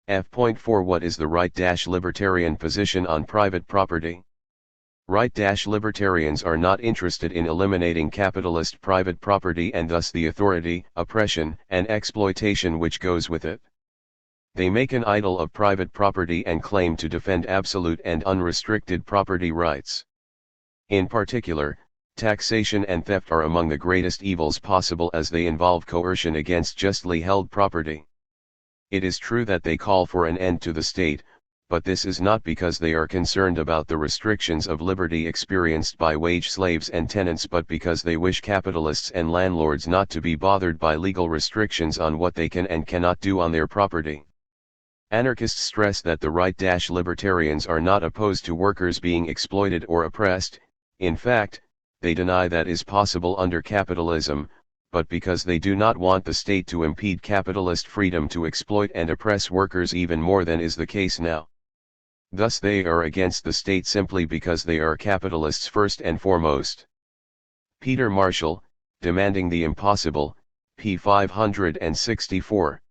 F.4 What is the right-libertarian position on private property? Right-libertarians are not interested in eliminating capitalist private property and thus the authority, oppression, and exploitation which goes with it. They make an idol of private property and claim to defend absolute and unrestricted property rights. In particular, taxation and theft are among the greatest evils possible as they involve coercion against justly held property. It is true that they call for an end to the state, but this is not because they are concerned about the restrictions of liberty experienced by wage slaves and tenants, but because they wish capitalists and landlords not to be bothered by legal restrictions on what they can and cannot do on their property. Anarchists stress that the right-libertarians are not opposed to workers being exploited or oppressed. In fact, they deny that is possible under capitalism, but because they do not want the state to impede capitalist freedom to exploit and oppress workers even more than is the case now. Thus they are against the state simply because they are capitalists first and foremost. Peter Marshall, Demanding the Impossible, p. 564.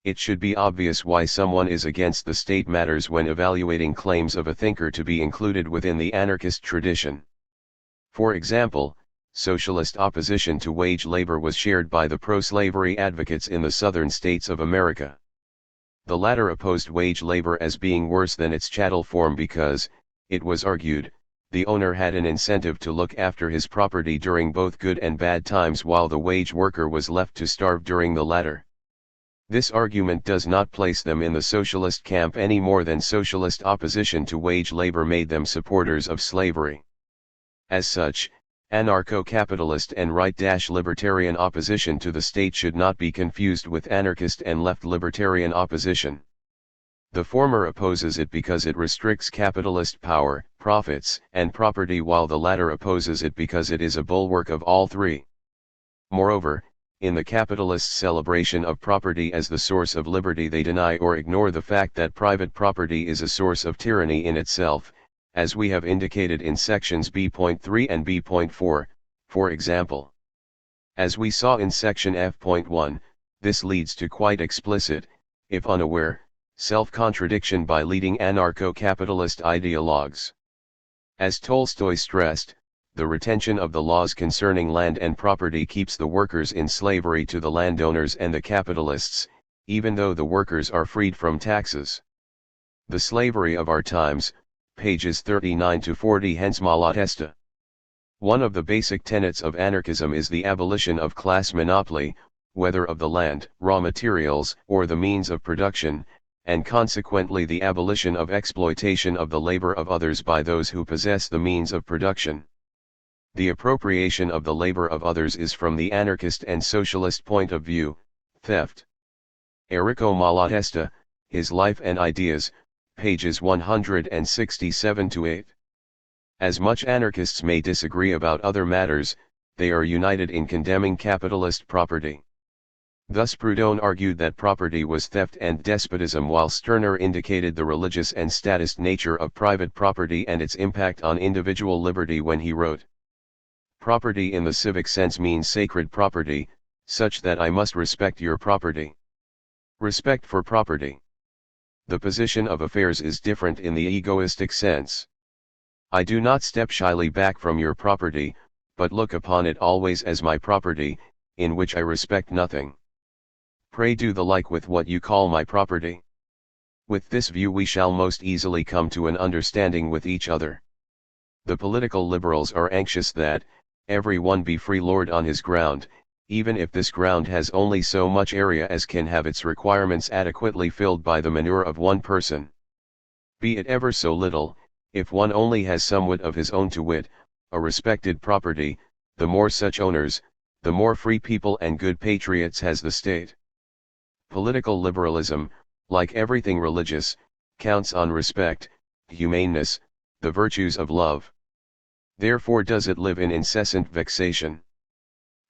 It should be obvious why someone is against the state matters when evaluating claims of a thinker to be included within the anarchist tradition. For example, socialist opposition to wage labor was shared by the pro-slavery advocates in the southern states of America. The latter opposed wage labor as being worse than its chattel form because, it was argued, the owner had an incentive to look after his property during both good and bad times while the wage worker was left to starve during the latter. This argument does not place them in the socialist camp any more than socialist opposition to wage labor made them supporters of slavery. As such, anarcho-capitalist and right-libertarian opposition to the state should not be confused with anarchist and left-libertarian opposition. The former opposes it because it restricts capitalist power, profits, and property, while the latter opposes it because it is a bulwark of all three. Moreover, in the capitalists' celebration of property as the source of liberty, they deny or ignore the fact that private property is a source of tyranny in itself, as we have indicated in sections B.3 and B.4, for example. As we saw in section F.1, this leads to quite explicit, if unaware, self-contradiction by leading anarcho-capitalist ideologues. As Tolstoy stressed, the retention of the laws concerning land and property keeps the workers in slavery to the landowners and the capitalists, even though the workers are freed from taxes. The slavery of our times, pages 39 to 40 Hens Malatesta. One of the basic tenets of anarchism is the abolition of class monopoly, whether of the land, raw materials, or the means of production, and consequently the abolition of exploitation of the labor of others by those who possess the means of production. The appropriation of the labor of others is, from the anarchist and socialist point of view, theft. Enrico Malatesta, His Life and Ideas, pages 167 to 8. As much anarchists may disagree about other matters, they are united in condemning capitalist property. Thus Proudhon argued that property was theft and despotism, while Stirner indicated the religious and statist nature of private property and its impact on individual liberty when he wrote, "Property in the civic sense means sacred property, such that I must respect your property." Respect for property. The position of affairs is different in the egoistic sense. I do not step shyly back from your property, but look upon it always as my property, in which I respect nothing. Pray do the like with what you call my property. With this view we shall most easily come to an understanding with each other. The political liberals are anxious that every one be free lord on his ground, even if this ground has only so much area as can have its requirements adequately filled by the manure of one person. Be it ever so little, if one only has somewhat of his own, to wit, a respected property, the more such owners, the more free people and good patriots has the state. Political liberalism, like everything religious, counts on respect, humaneness, the virtues of love. Therefore does it live in incessant vexation.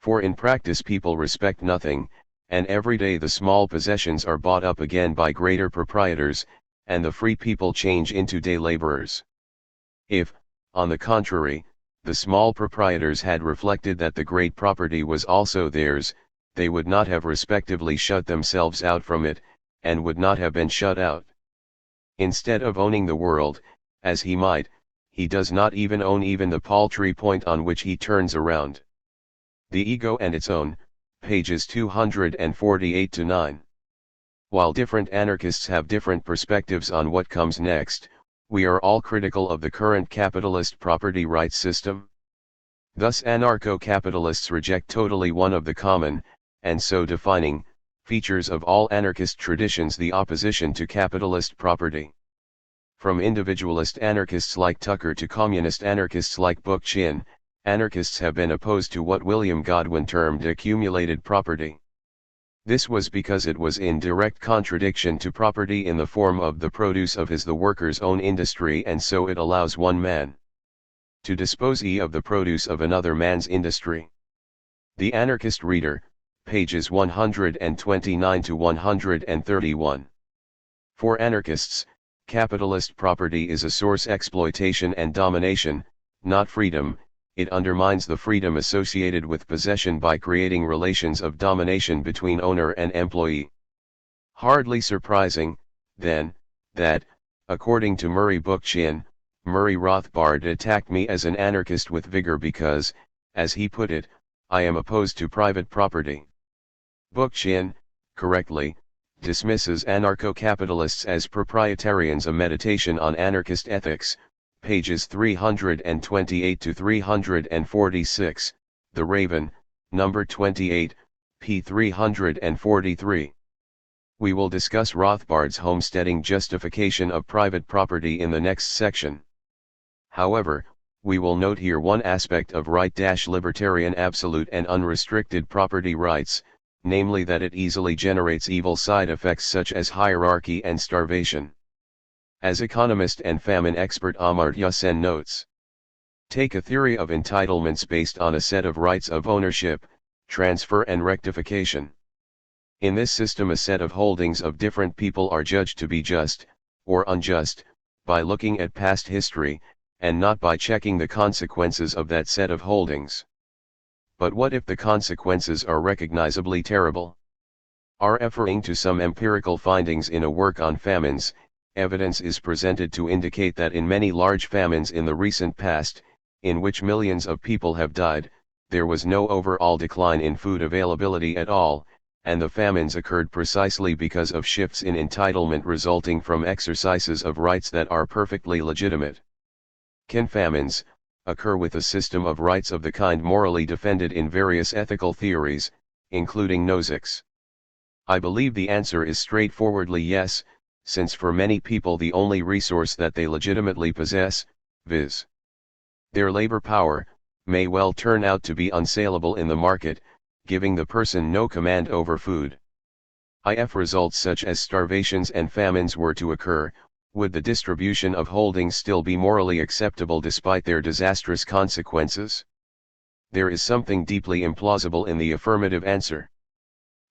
For in practice people respect nothing, and every day the small possessions are bought up again by greater proprietors, and the free people change into day laborers. If, on the contrary, the small proprietors had reflected that the great property was also theirs, they would not have respectively shut themselves out from it, and would not have been shut out. Instead of owning the world, as he might, he does not even own even the paltry point on which he turns around. The Ego and its own, pages 248-9. While different anarchists have different perspectives on what comes next, we are all critical of the current capitalist property rights system. Thus anarcho-capitalists reject totally one of the common, and so defining, features of all anarchist traditions: the opposition to capitalist property. From individualist anarchists like Tucker to communist anarchists like Bookchin, anarchists have been opposed to what William Godwin termed accumulated property. This was because it was in direct contradiction to property in the form of the produce of the worker's own industry, and so it allows one man to dispose of the produce of another man's industry. The Anarchist Reader, pages 129-131. For anarchists, capitalist property is a source exploitation and domination, not freedom. It undermines the freedom associated with possession by creating relations of domination between owner and employee. Hardly surprising, then, that, according to Murray Bookchin, Murray Rothbard attacked me as an anarchist with vigor because, as he put it, I am opposed to private property. Bookchin, correctly, dismisses anarcho-capitalists as proprietarians. A Meditation on Anarchist Ethics, pages 328-346, The Raven, number 28, p. 343. We will discuss Rothbard's homesteading justification of private property in the next section. However, we will note here one aspect of right-libertarian absolute and unrestricted property rights, namely that it easily generates evil side effects such as hierarchy and starvation. As economist and famine expert Amartya Sen notes, take a theory of entitlements based on a set of rights of ownership, transfer and rectification. In this system, a set of holdings of different people are judged to be just, or unjust, by looking at past history, and not by checking the consequences of that set of holdings. But what if the consequences are recognizably terrible? Referring to some empirical findings in a work on famines, evidence is presented to indicate that in many large famines in the recent past, in which millions of people have died, there was no overall decline in food availability at all, and the famines occurred precisely because of shifts in entitlement resulting from exercises of rights that are perfectly legitimate. Can famines occur with a system of rights of the kind morally defended in various ethical theories, including Nozick's? I believe the answer is straightforwardly yes, since for many people the only resource that they legitimately possess, viz. their labor power, may well turn out to be unsaleable in the market, giving the person no command over food. If results such as starvations and famines were to occur, would the distribution of holdings still be morally acceptable despite their disastrous consequences? There is something deeply implausible in the affirmative answer.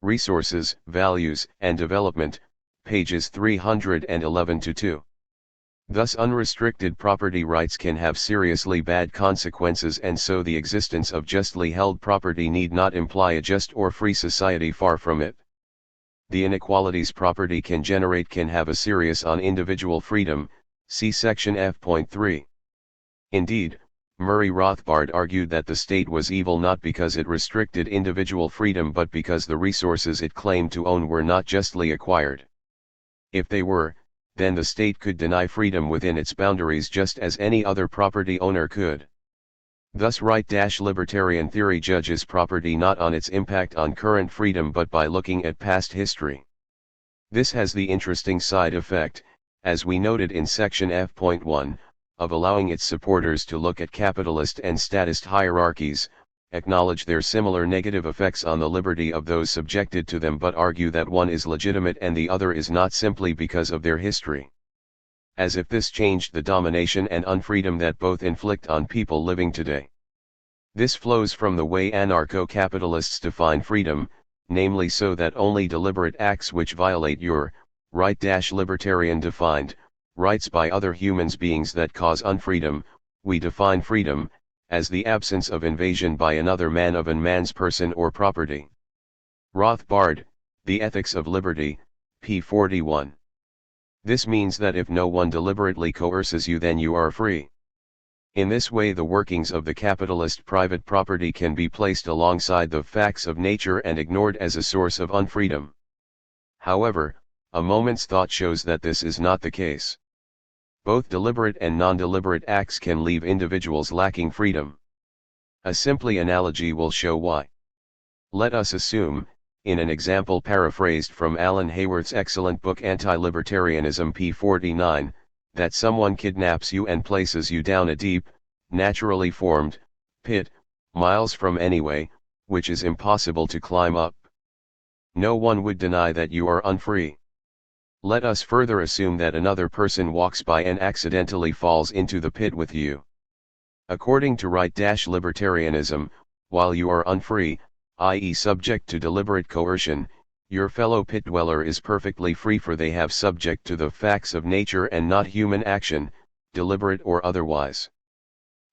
Resources, Values, and Development, pages 311-2. Thus unrestricted property rights can have seriously bad consequences, and so the existence of justly held property need not imply a just or free society. Far from it. The inequalities property can generate can have a serious on individual freedom, see section F.3. Indeed, Murray Rothbard argued that the state was evil not because it restricted individual freedom but because the resources it claimed to own were not justly acquired. If they were, then the state could deny freedom within its boundaries just as any other property owner could. Thus right-libertarian theory judges property not on its impact on current freedom but by looking at past history. This has the interesting side effect, as we noted in section F.1, of allowing its supporters to look at capitalist and statist hierarchies, acknowledge their similar negative effects on the liberty of those subjected to them, but argue that one is legitimate and the other is not simply because of their history. As if this changed the domination and unfreedom that both inflict on people living today. This flows from the way anarcho-capitalists define freedom, namely so that only deliberate acts which violate your, right-libertarian defined, rights by other human beings that cause unfreedom. We define freedom as the absence of invasion by another man of an man's person or property. Rothbard, The Ethics of Liberty, p. 41. This means that if no one deliberately coerces you, then you are free. In this way, the workings of the capitalist private property can be placed alongside the facts of nature and ignored as a source of unfreedom. However, a moment's thought shows that this is not the case. Both deliberate and non-deliberate acts can leave individuals lacking freedom. A simple analogy will show why. Let us assume, in an example paraphrased from Alan Hayworth's excellent book Anti-Libertarianism p. 49, that someone kidnaps you and places you down a deep, naturally formed, pit, miles from anyway, which is impossible to climb up. No one would deny that you are unfree. Let us further assume that another person walks by and accidentally falls into the pit with you. According to right-libertarianism, while you are unfree, i.e. subject to deliberate coercion, your fellow pit dweller is perfectly free, for they have subject to the facts of nature and not human action, deliberate or otherwise.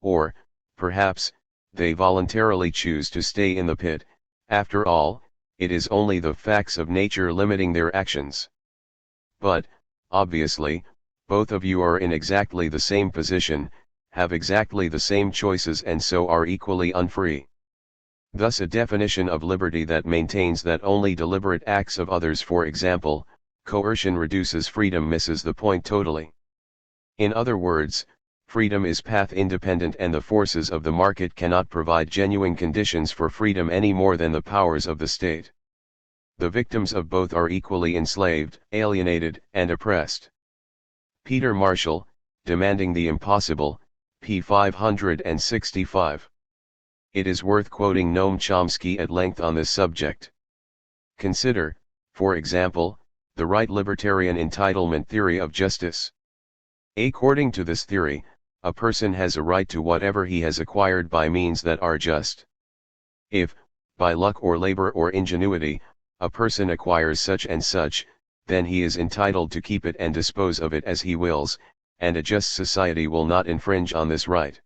Or, perhaps, they voluntarily choose to stay in the pit. After all, it is only the facts of nature limiting their actions. But, obviously, both of you are in exactly the same position, have exactly the same choices, and so are equally unfree. Thus, a definition of liberty that maintains that only deliberate acts of others, for example, coercion, reduces freedom, misses the point totally. In other words, freedom is path independent, and the forces of the market cannot provide genuine conditions for freedom any more than the powers of the state. The victims of both are equally enslaved, alienated, and oppressed. Peter Marshall, Demanding the Impossible, p. 565. It is worth quoting Noam Chomsky at length on this subject. Consider, for example, the right libertarian entitlement theory of justice. According to this theory, a person has a right to whatever he has acquired by means that are just. If, by luck or labor or ingenuity, a person acquires such and such, then he is entitled to keep it and dispose of it as he wills, and a just society will not infringe on this right.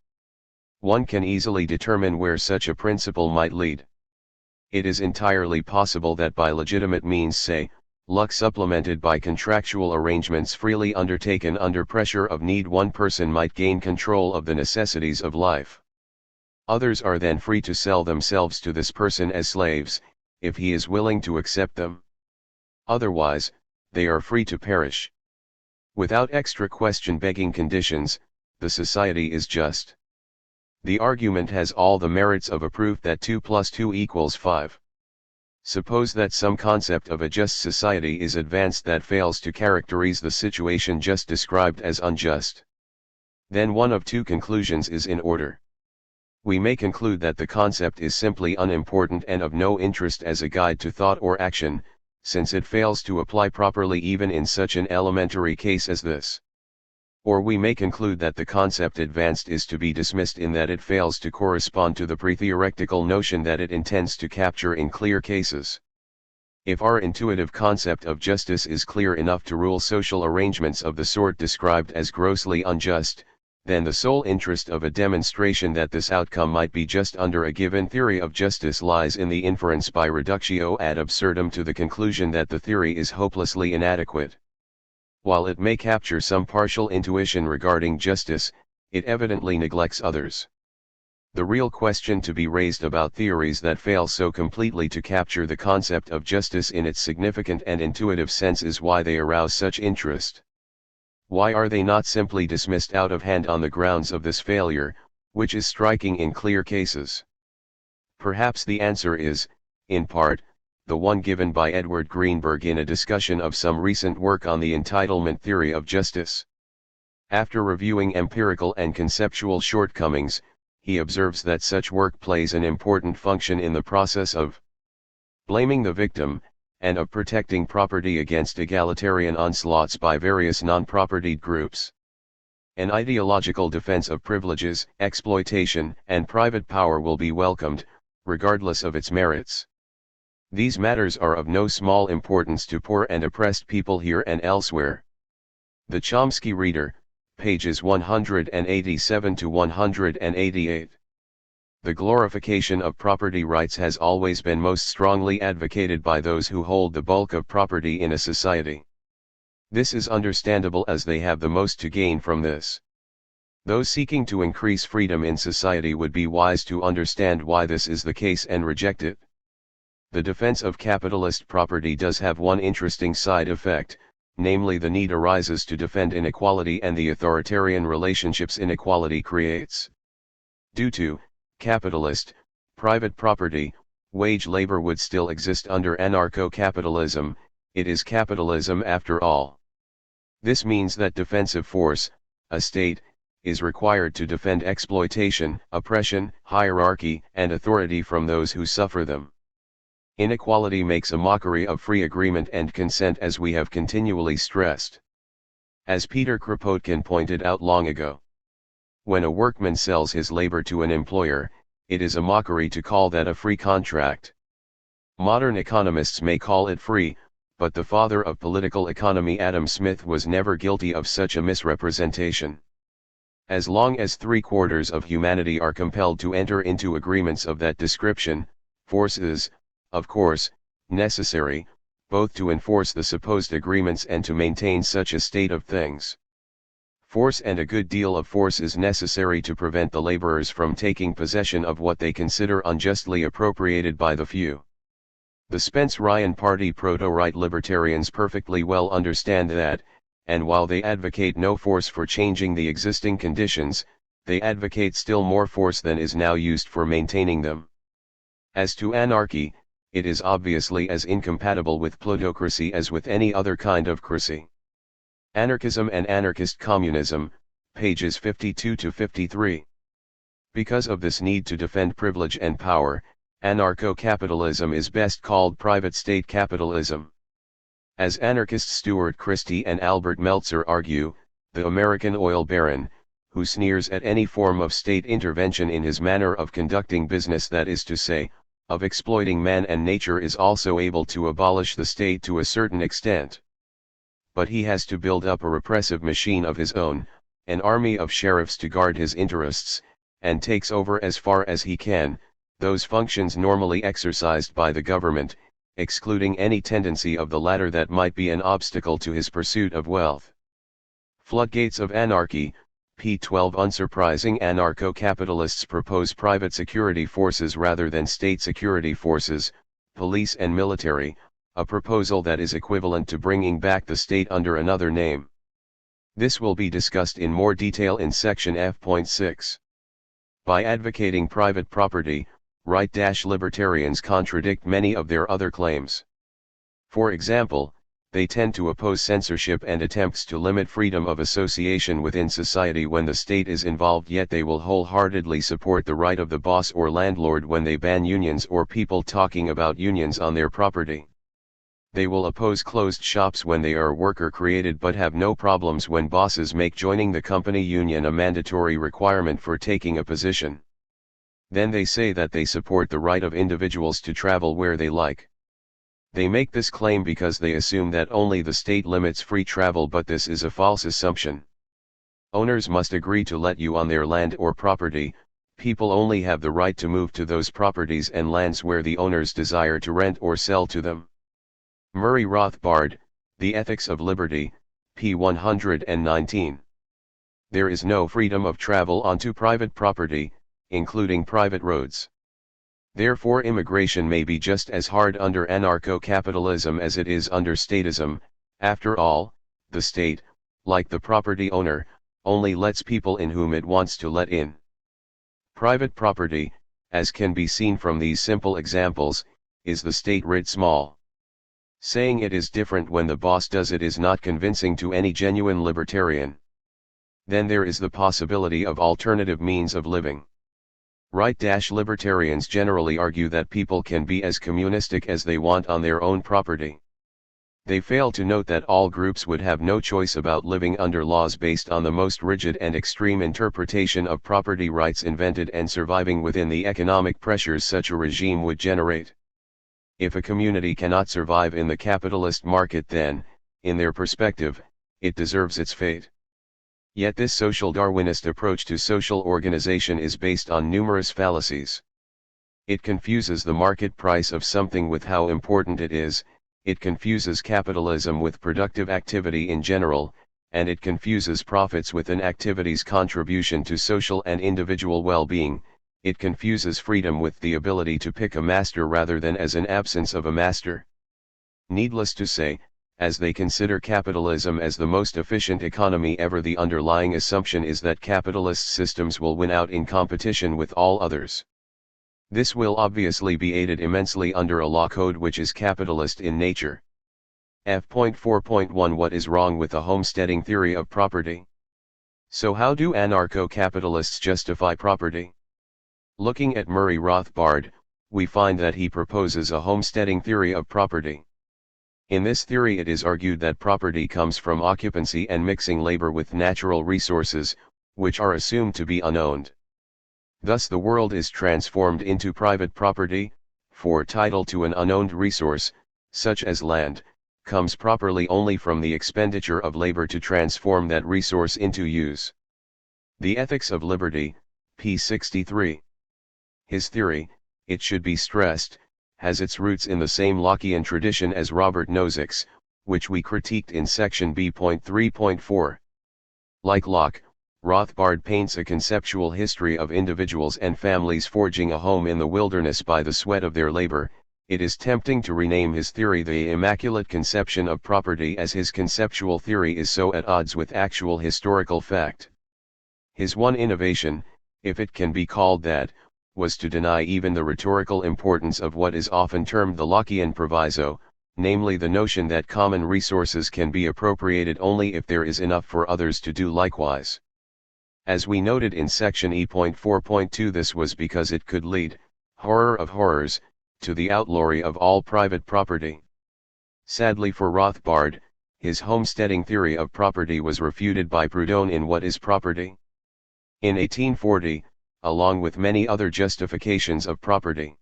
One can easily determine where such a principle might lead. It is entirely possible that by legitimate means, say, luck supplemented by contractual arrangements freely undertaken under pressure of need, one person might gain control of the necessities of life. Others are then free to sell themselves to this person as slaves, if he is willing to accept them. Otherwise, they are free to perish. Without extra question-begging conditions, the society is just. The argument has all the merits of a proof that 2 + 2 = 5. Suppose that some concept of a just society is advanced that fails to characterize the situation just described as unjust. Then one of two conclusions is in order. We may conclude that the concept is simply unimportant and of no interest as a guide to thought or action, since it fails to apply properly even in such an elementary case as this. Or we may conclude that the concept advanced is to be dismissed in that it fails to correspond to the pre-theoretical notion that it intends to capture in clear cases. If our intuitive concept of justice is clear enough to rule social arrangements of the sort described as grossly unjust, then the sole interest of a demonstration that this outcome might be just under a given theory of justice lies in the inference by reductio ad absurdum to the conclusion that the theory is hopelessly inadequate. While it may capture some partial intuition regarding justice, it evidently neglects others. The real question to be raised about theories that fail so completely to capture the concept of justice in its significant and intuitive sense is why they arouse such interest. Why are they not simply dismissed out of hand on the grounds of this failure, which is striking in clear cases? Perhaps the answer is, in part, the one given by Edward Greenberg in a discussion of some recent work on the entitlement theory of justice. After reviewing empirical and conceptual shortcomings, he observes that such work plays an important function in the process of blaming the victim, and of protecting property against egalitarian onslaughts by various non-propertied groups. An ideological defense of privileges, exploitation, and private power will be welcomed, regardless of its merits. These matters are of no small importance to poor and oppressed people here and elsewhere. The Chomsky Reader, pages 187 to 188. The glorification of property rights has always been most strongly advocated by those who hold the bulk of property in a society. This is understandable as they have the most to gain from this. Those seeking to increase freedom in society would be wise to understand why this is the case and reject it. The defense of capitalist property does have one interesting side effect, namely the need arises to defend inequality and the authoritarian relationships inequality creates. Due to capitalist, private property, wage labor would still exist under anarcho-capitalism. It is capitalism after all. This means that defensive force, a state, is required to defend exploitation, oppression, hierarchy, and authority from those who suffer them. Inequality makes a mockery of free agreement and consent, as we have continually stressed. As Peter Kropotkin pointed out long ago, when a workman sells his labor to an employer, it is a mockery to call that a free contract. Modern economists may call it free, but the father of political economy Adam Smith was never guilty of such a misrepresentation. As long as 3/4 of humanity are compelled to enter into agreements of that description, force is, of course, necessary, both to enforce the supposed agreements and to maintain such a state of things. Force, and a good deal of force, is necessary to prevent the laborers from taking possession of what they consider unjustly appropriated by the few. The Spence-Ryan Party proto-right libertarians perfectly well understand that, and while they advocate no force for changing the existing conditions, they advocate still more force than is now used for maintaining them. As to anarchy, it is obviously as incompatible with plutocracy as with any other kind of cracy. Anarchism and Anarchist Communism, pages 52 to 53. Because of this need to defend privilege and power, anarcho-capitalism is best called private state capitalism. As anarchists Stuart Christie and Albert Meltzer argue, the American oil baron, who sneers at any form of state intervention in his manner of conducting business, that is to say, of exploiting man and nature, is also able to abolish the state to a certain extent. But he has to build up a repressive machine of his own, an army of sheriffs to guard his interests, and takes over as far as he can those functions normally exercised by the government, excluding any tendency of the latter that might be an obstacle to his pursuit of wealth. Floodgates of Anarchy, p. 12. Unsurprising, anarcho-capitalists propose private security forces rather than state security forces, police and military, a proposal that is equivalent to bringing back the state under another name. This will be discussed in more detail in section F.6. By advocating private property, right-libertarians contradict many of their other claims. For example, they tend to oppose censorship and attempts to limit freedom of association within society when the state is involved, yet they will wholeheartedly support the right of the boss or landlord when they ban unions or people talking about unions on their property. They will oppose closed shops when they are worker-created, but have no problems when bosses make joining the company union a mandatory requirement for taking a position. Then they say that they support the right of individuals to travel where they like. They make this claim because they assume that only the state limits free travel, but this is a false assumption. Owners must agree to let you on their land or property. People only have the right to move to those properties and lands where the owners desire to rent or sell to them. Murray Rothbard, The Ethics of Liberty, p. 119. There is no freedom of travel onto private property, including private roads. Therefore immigration may be just as hard under anarcho-capitalism as it is under statism. After all, the state, like the property owner, only lets people in whom it wants to let in. Private property, as can be seen from these simple examples, is the state writ small. Saying it is different when the boss does it is not convincing to any genuine libertarian. Then there is the possibility of alternative means of living. Right-libertarians generally argue that people can be as communistic as they want on their own property. They fail to note that all groups would have no choice about living under laws based on the most rigid and extreme interpretation of property rights invented and surviving within the economic pressures such a regime would generate. If a community cannot survive in the capitalist market, then, in their perspective, it deserves its fate. Yet this social Darwinist approach to social organization is based on numerous fallacies. It confuses the market price of something with how important it is, it confuses capitalism with productive activity in general, and it confuses profits with an activity's contribution to social and individual well-being. It confuses freedom with the ability to pick a master rather than as an absence of a master. Needless to say, as they consider capitalism as the most efficient economy ever, the underlying assumption is that capitalist systems will win out in competition with all others. This will obviously be aided immensely under a law code which is capitalist in nature. F.4.1 What is wrong with the homesteading theory of property? So how do anarcho-capitalists justify property? Looking at Murray Rothbard, we find that he proposes a homesteading theory of property. In this theory it is argued that property comes from occupancy and mixing labor with natural resources, which are assumed to be unowned. Thus the world is transformed into private property, for title to an unowned resource, such as land, comes properly only from the expenditure of labor to transform that resource into use. The Ethics of Liberty, p. 63. His theory, it should be stressed, has its roots in the same Lockean tradition as Robert Nozick's, which we critiqued in section B.3.4. Like Locke, Rothbard paints a conceptual history of individuals and families forging a home in the wilderness by the sweat of their labor. It is tempting to rename his theory the Immaculate Conception of Property, as his conceptual theory is so at odds with actual historical fact. His one innovation, if it can be called that, was to deny even the rhetorical importance of what is often termed the Lockean proviso, namely the notion that common resources can be appropriated only if there is enough for others to do likewise. As we noted in section E.4.2, this was because it could lead, horror of horrors, to the outlawry of all private property. Sadly for Rothbard, his homesteading theory of property was refuted by Proudhon in What is Property? In 1840, along with many other justifications of property.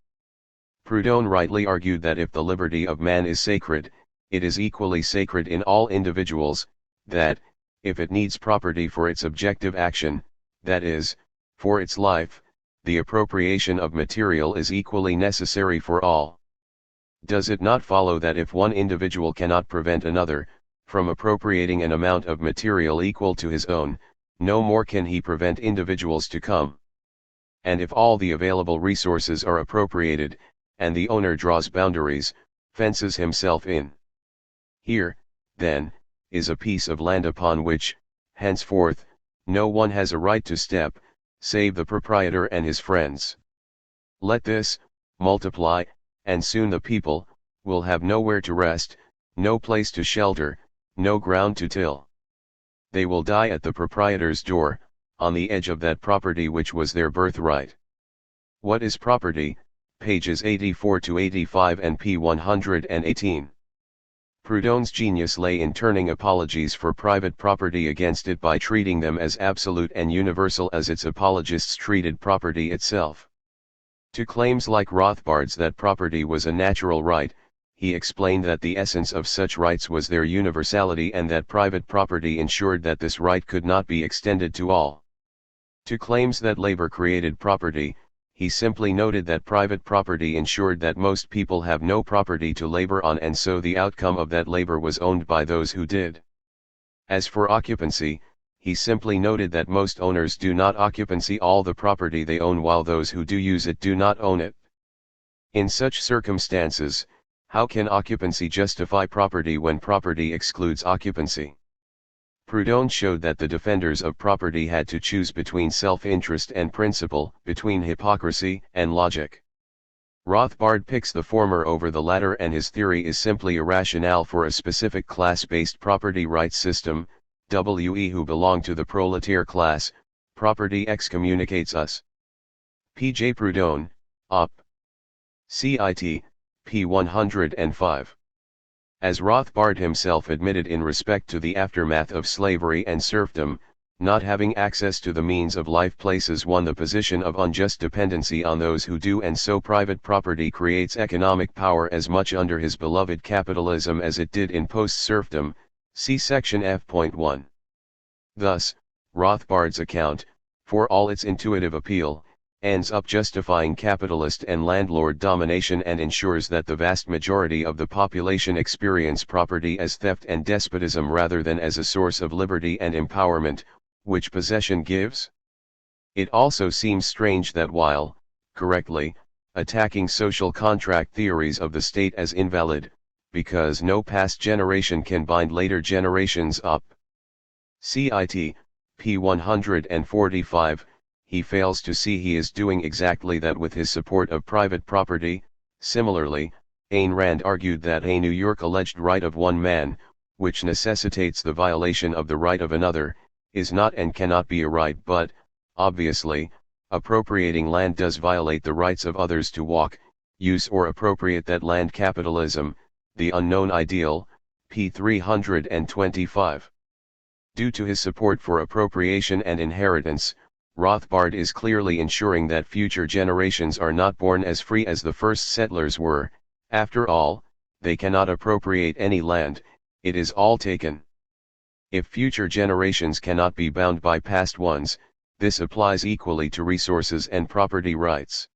Proudhon rightly argued that if the liberty of man is sacred, it is equally sacred in all individuals, that, if it needs property for its objective action, that is, for its life, the appropriation of material is equally necessary for all. Does it not follow that if one individual cannot prevent another from appropriating an amount of material equal to his own, no more can he prevent individuals to come? And if all the available resources are appropriated, and the owner draws boundaries, fences himself in. Here, then, is a piece of land upon which, henceforth, no one has a right to step, save the proprietor and his friends. Let this multiply, and soon the people will have nowhere to rest, no place to shelter, no ground to till. They will die at the proprietor's door, on the edge of that property which was their birthright. What is property? Pages 84 to 85 and p. 118. Proudhon's genius lay in turning apologies for private property against it by treating them as absolute and universal as its apologists treated property itself. To claims like Rothbard's that property was a natural right, he explained that the essence of such rights was their universality and that private property ensured that this right could not be extended to all. To claims that labor created property, he simply noted that private property ensured that most people have no property to labor on, and so the outcome of that labor was owned by those who did. As for occupancy, he simply noted that most owners do not occupancy all the property they own, while those who do use it do not own it. In such circumstances, how can occupancy justify property when property excludes occupancy? Proudhon showed that the defenders of property had to choose between self-interest and principle, between hypocrisy and logic. Rothbard picks the former over the latter, and his theory is simply a rationale for a specific class-based property rights system. We who belong to the proletaire class, property excommunicates us. P. J. Proudhon, Op. Cit. p. 105. As Rothbard himself admitted in respect to the aftermath of slavery and serfdom, not having access to the means of life places one the position of unjust dependency on those who do, and so private property creates economic power as much under his beloved capitalism as it did in post-serfdom, see section F.1. Thus, Rothbard's account, for all its intuitive appeal, ends up justifying capitalist and landlord domination and ensures that the vast majority of the population experience property as theft and despotism rather than as a source of liberty and empowerment, which possession gives. It also seems strange that while, correctly, attacking social contract theories of the state as invalid, because no past generation can bind later generations up. Cit. p. 145, he fails to see he is doing exactly that with his support of private property. Similarly, Ayn Rand argued that a New York alleged right of one man, which necessitates the violation of the right of another, is not and cannot be a right, but, obviously, appropriating land does violate the rights of others to walk, use or appropriate that land. Capitalism, the Unknown Ideal, p. 325. Due to his support for appropriation and inheritance, Rothbard is clearly ensuring that future generations are not born as free as the first settlers were. After all, they cannot appropriate any land, it is all taken. If future generations cannot be bound by past ones, this applies equally to resources and property rights.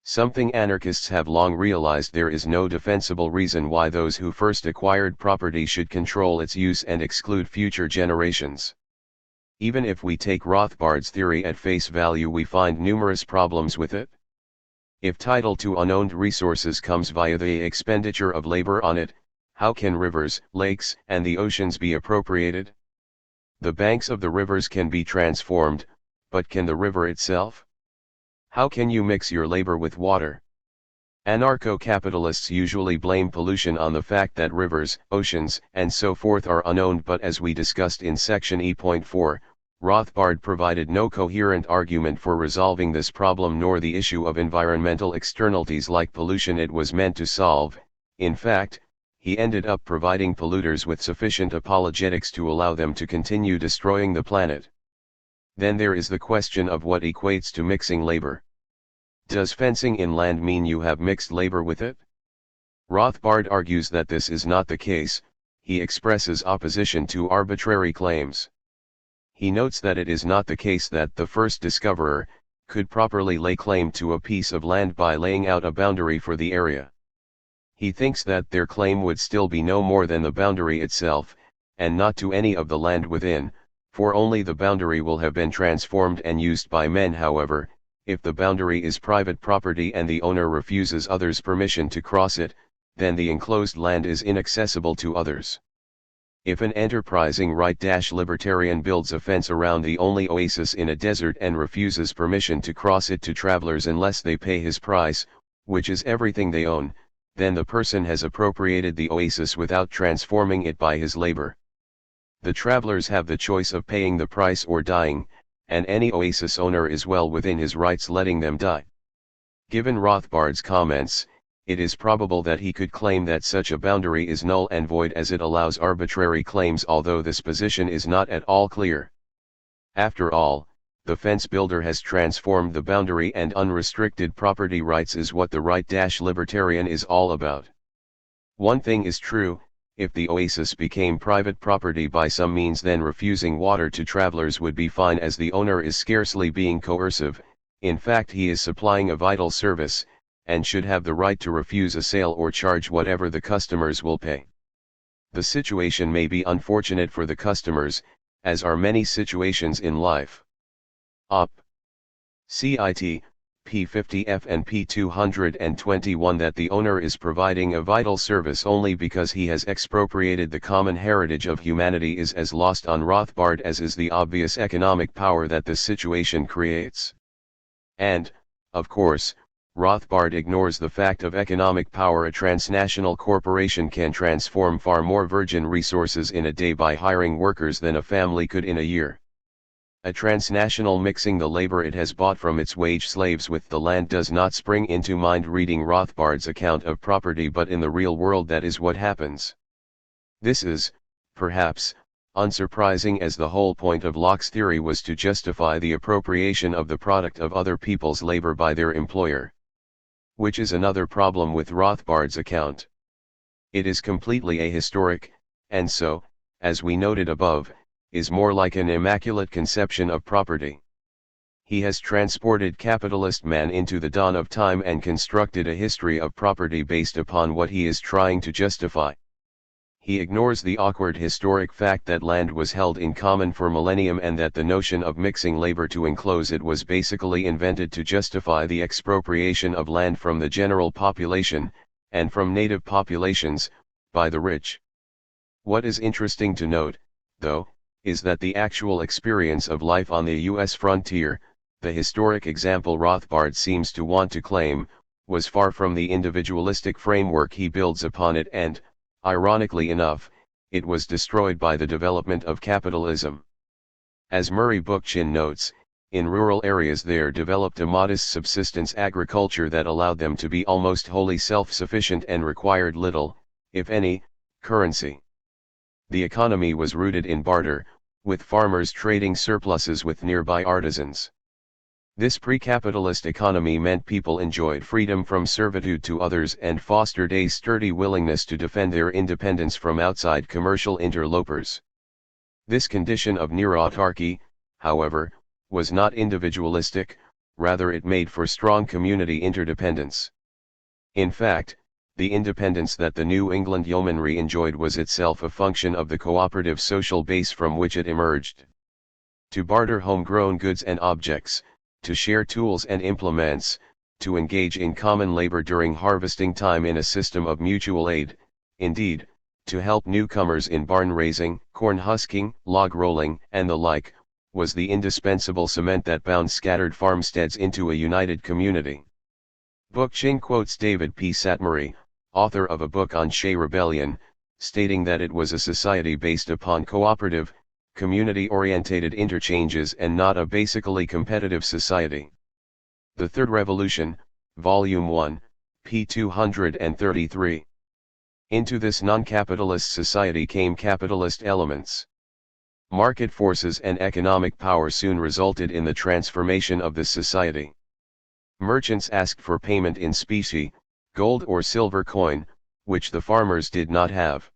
Something anarchists have long realized: there is no defensible reason why those who first acquired property should control its use and exclude future generations. Even if we take Rothbard's theory at face value, we find numerous problems with it. If title to unowned resources comes via the expenditure of labor on it, how can rivers, lakes, and the oceans be appropriated? The banks of the rivers can be transformed, but can the river itself? How can you mix your labor with water? Anarcho-capitalists usually blame pollution on the fact that rivers, oceans, and so forth are unowned, but as we discussed in section E.4, Rothbard provided no coherent argument for resolving this problem nor the issue of environmental externalities like pollution it was meant to solve. In fact, he ended up providing polluters with sufficient apologetics to allow them to continue destroying the planet. Then there is the question of what equates to mixing labor. Does fencing in land mean you have mixed labor with it? Rothbard argues that this is not the case. He expresses opposition to arbitrary claims. He notes that it is not the case that the first discoverer could properly lay claim to a piece of land by laying out a boundary for the area. He thinks that their claim would still be no more than the boundary itself, and not to any of the land within, for only the boundary will have been transformed and used by men. However, if the boundary is private property and the owner refuses others permission to cross it, then the enclosed land is inaccessible to others. If an enterprising right-libertarian builds a fence around the only oasis in a desert and refuses permission to cross it to travelers unless they pay his price, which is everything they own, then the person has appropriated the oasis without transforming it by his labor. The travelers have the choice of paying the price or dying, and any oasis owner is well within his rights letting them die. Given Rothbard's comments, it is probable that he could claim that such a boundary is null and void as it allows arbitrary claims, although this position is not at all clear. After all, the fence builder has transformed the boundary, and unrestricted property rights is what the right-libertarian is all about. One thing is true: if the oasis became private property by some means, then refusing water to travelers would be fine, as the owner is scarcely being coercive. In fact, he is supplying a vital service, and should have the right to refuse a sale or charge whatever the customers will pay. The situation may be unfortunate for the customers, as are many situations in life. Op. Cit. P50F and P221 that the owner is providing a vital service only because he has expropriated the common heritage of humanity is as lost on Rothbard as is the obvious economic power that this situation creates. And, of course, Rothbard ignores the fact of economic power. A transnational corporation can transform far more virgin resources in a day by hiring workers than a family could in a year. A transnational mixing the labor it has bought from its wage slaves with the land does not spring into mind reading Rothbard's account of property, but in the real world that is what happens. This is, perhaps, unsurprising, as the whole point of Locke's theory was to justify the appropriation of the product of other people's labor by their employer. Which is another problem with Rothbard's account. It is completely ahistoric, and so, as we noted above, is more like an immaculate conception of property. He has transported capitalist man into the dawn of time and constructed a history of property based upon what he is trying to justify. He ignores the awkward historic fact that land was held in common for millennium and that the notion of mixing labor to enclose it was basically invented to justify the expropriation of land from the general population, and from native populations, by the rich. What is interesting to note, though, is that the actual experience of life on the U.S. frontier, the historic example Rothbard seems to want to claim, was far from the individualistic framework he builds upon it and, ironically enough, it was destroyed by the development of capitalism. As Murray Bookchin notes, in rural areas there developed a modest subsistence agriculture that allowed them to be almost wholly self-sufficient and required little, if any, currency. The economy was rooted in barter, with farmers trading surpluses with nearby artisans. This pre-capitalist economy meant people enjoyed freedom from servitude to others and fostered a sturdy willingness to defend their independence from outside commercial interlopers. This condition of near autarky, however, was not individualistic, rather it made for strong community interdependence. In fact, the independence that the New England yeomanry enjoyed was itself a function of the cooperative social base from which it emerged. To barter homegrown goods and objects, to share tools and implements, to engage in common labor during harvesting time in a system of mutual aid, indeed, to help newcomers in barn raising, corn husking, log rolling, and the like, was the indispensable cement that bound scattered farmsteads into a united community. Bookchin quotes David P. Satmary, author of a book on Shea Rebellion, stating that it was a society based upon cooperative, community-orientated interchanges and not a basically competitive society. The Third Revolution, Volume 1, p. 233. Into this non-capitalist society came capitalist elements. Market forces and economic power soon resulted in the transformation of this society. Merchants asked for payment in specie, gold or silver coin, which the farmers did not have.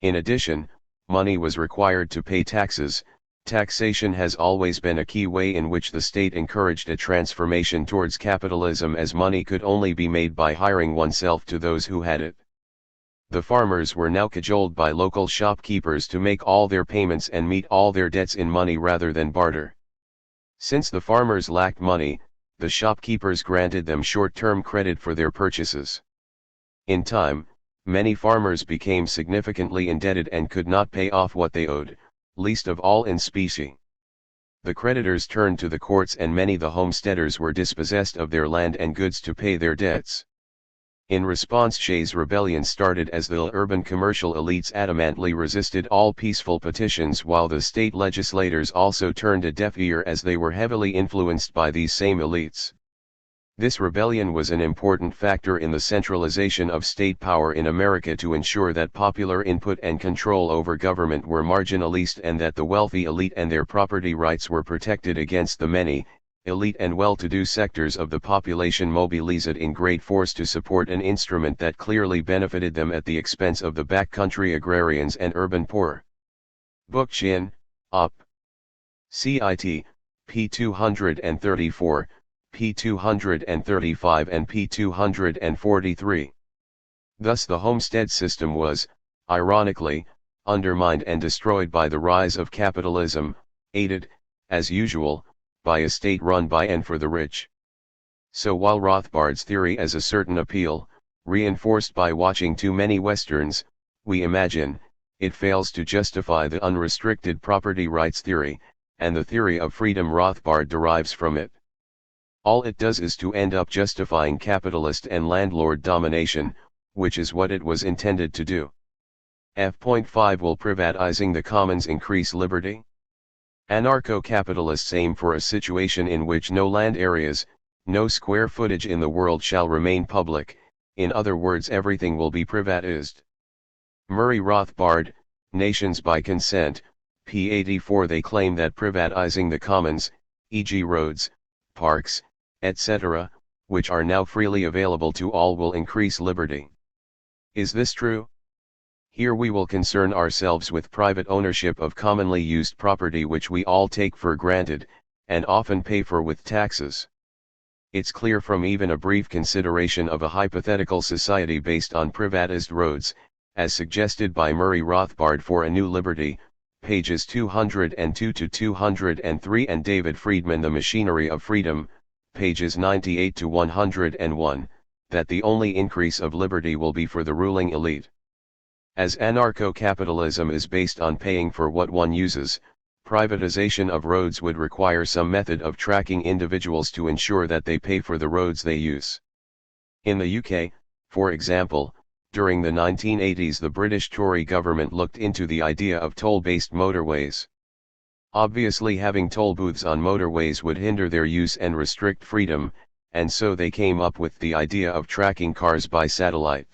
In addition, money was required to pay taxes. Taxation has always been a key way in which the state encouraged a transformation towards capitalism, as money could only be made by hiring oneself to those who had it. The farmers were now cajoled by local shopkeepers to make all their payments and meet all their debts in money rather than barter. Since the farmers lacked money, the shopkeepers granted them short-term credit for their purchases. In time, many farmers became significantly indebted and could not pay off what they owed, least of all in specie. The creditors turned to the courts and many the homesteaders were dispossessed of their land and goods to pay their debts. In response, Shea's rebellion started as the urban commercial elites adamantly resisted all peaceful petitions, while the state legislators also turned a deaf ear as they were heavily influenced by these same elites. This rebellion was an important factor in the centralization of state power in America to ensure that popular input and control over government were marginalized and that the wealthy elite and their property rights were protected against the many, elite and well-to-do sectors of the population mobilized in great force to support an instrument that clearly benefited them at the expense of the backcountry agrarians and urban poor. Bookchin, Op. Cit. p. 234, p. 235 and p. 243. Thus the homestead system was, ironically, undermined and destroyed by the rise of capitalism, aided, as usual, by a state run by and for the rich. So while Rothbard's theory has a certain appeal, reinforced by watching too many westerns, we imagine, it fails to justify the unrestricted property rights theory, and the theory of freedom Rothbard derives from it. All it does is to end up justifying capitalist and landlord domination, which is what it was intended to do. F.5 Will privatizing the commons increase liberty? Anarcho-capitalists aim for a situation in which no land areas, no square footage in the world shall remain public, in other words everything will be privatized. Murray Rothbard, Nations by Consent, p. 84. They claim that privatizing the commons, e.g. roads, parks, etc., which are now freely available to all will increase liberty. Is this true? Here we will concern ourselves with private ownership of commonly used property which we all take for granted, and often pay for with taxes. It's clear from even a brief consideration of a hypothetical society based on privatized roads, as suggested by Murray Rothbard for A New Liberty, pages 202 to 203, and David Friedman The Machinery of Freedom, pages 98 to 101, that the only increase of liberty will be for the ruling elite. As anarcho-capitalism is based on paying for what one uses, privatization of roads would require some method of tracking individuals to ensure that they pay for the roads they use. In the UK, for example, during the 1980s the British Tory government looked into the idea of toll-based motorways. Obviously having toll booths on motorways would hinder their use and restrict freedom, and so they came up with the idea of tracking cars by satellite.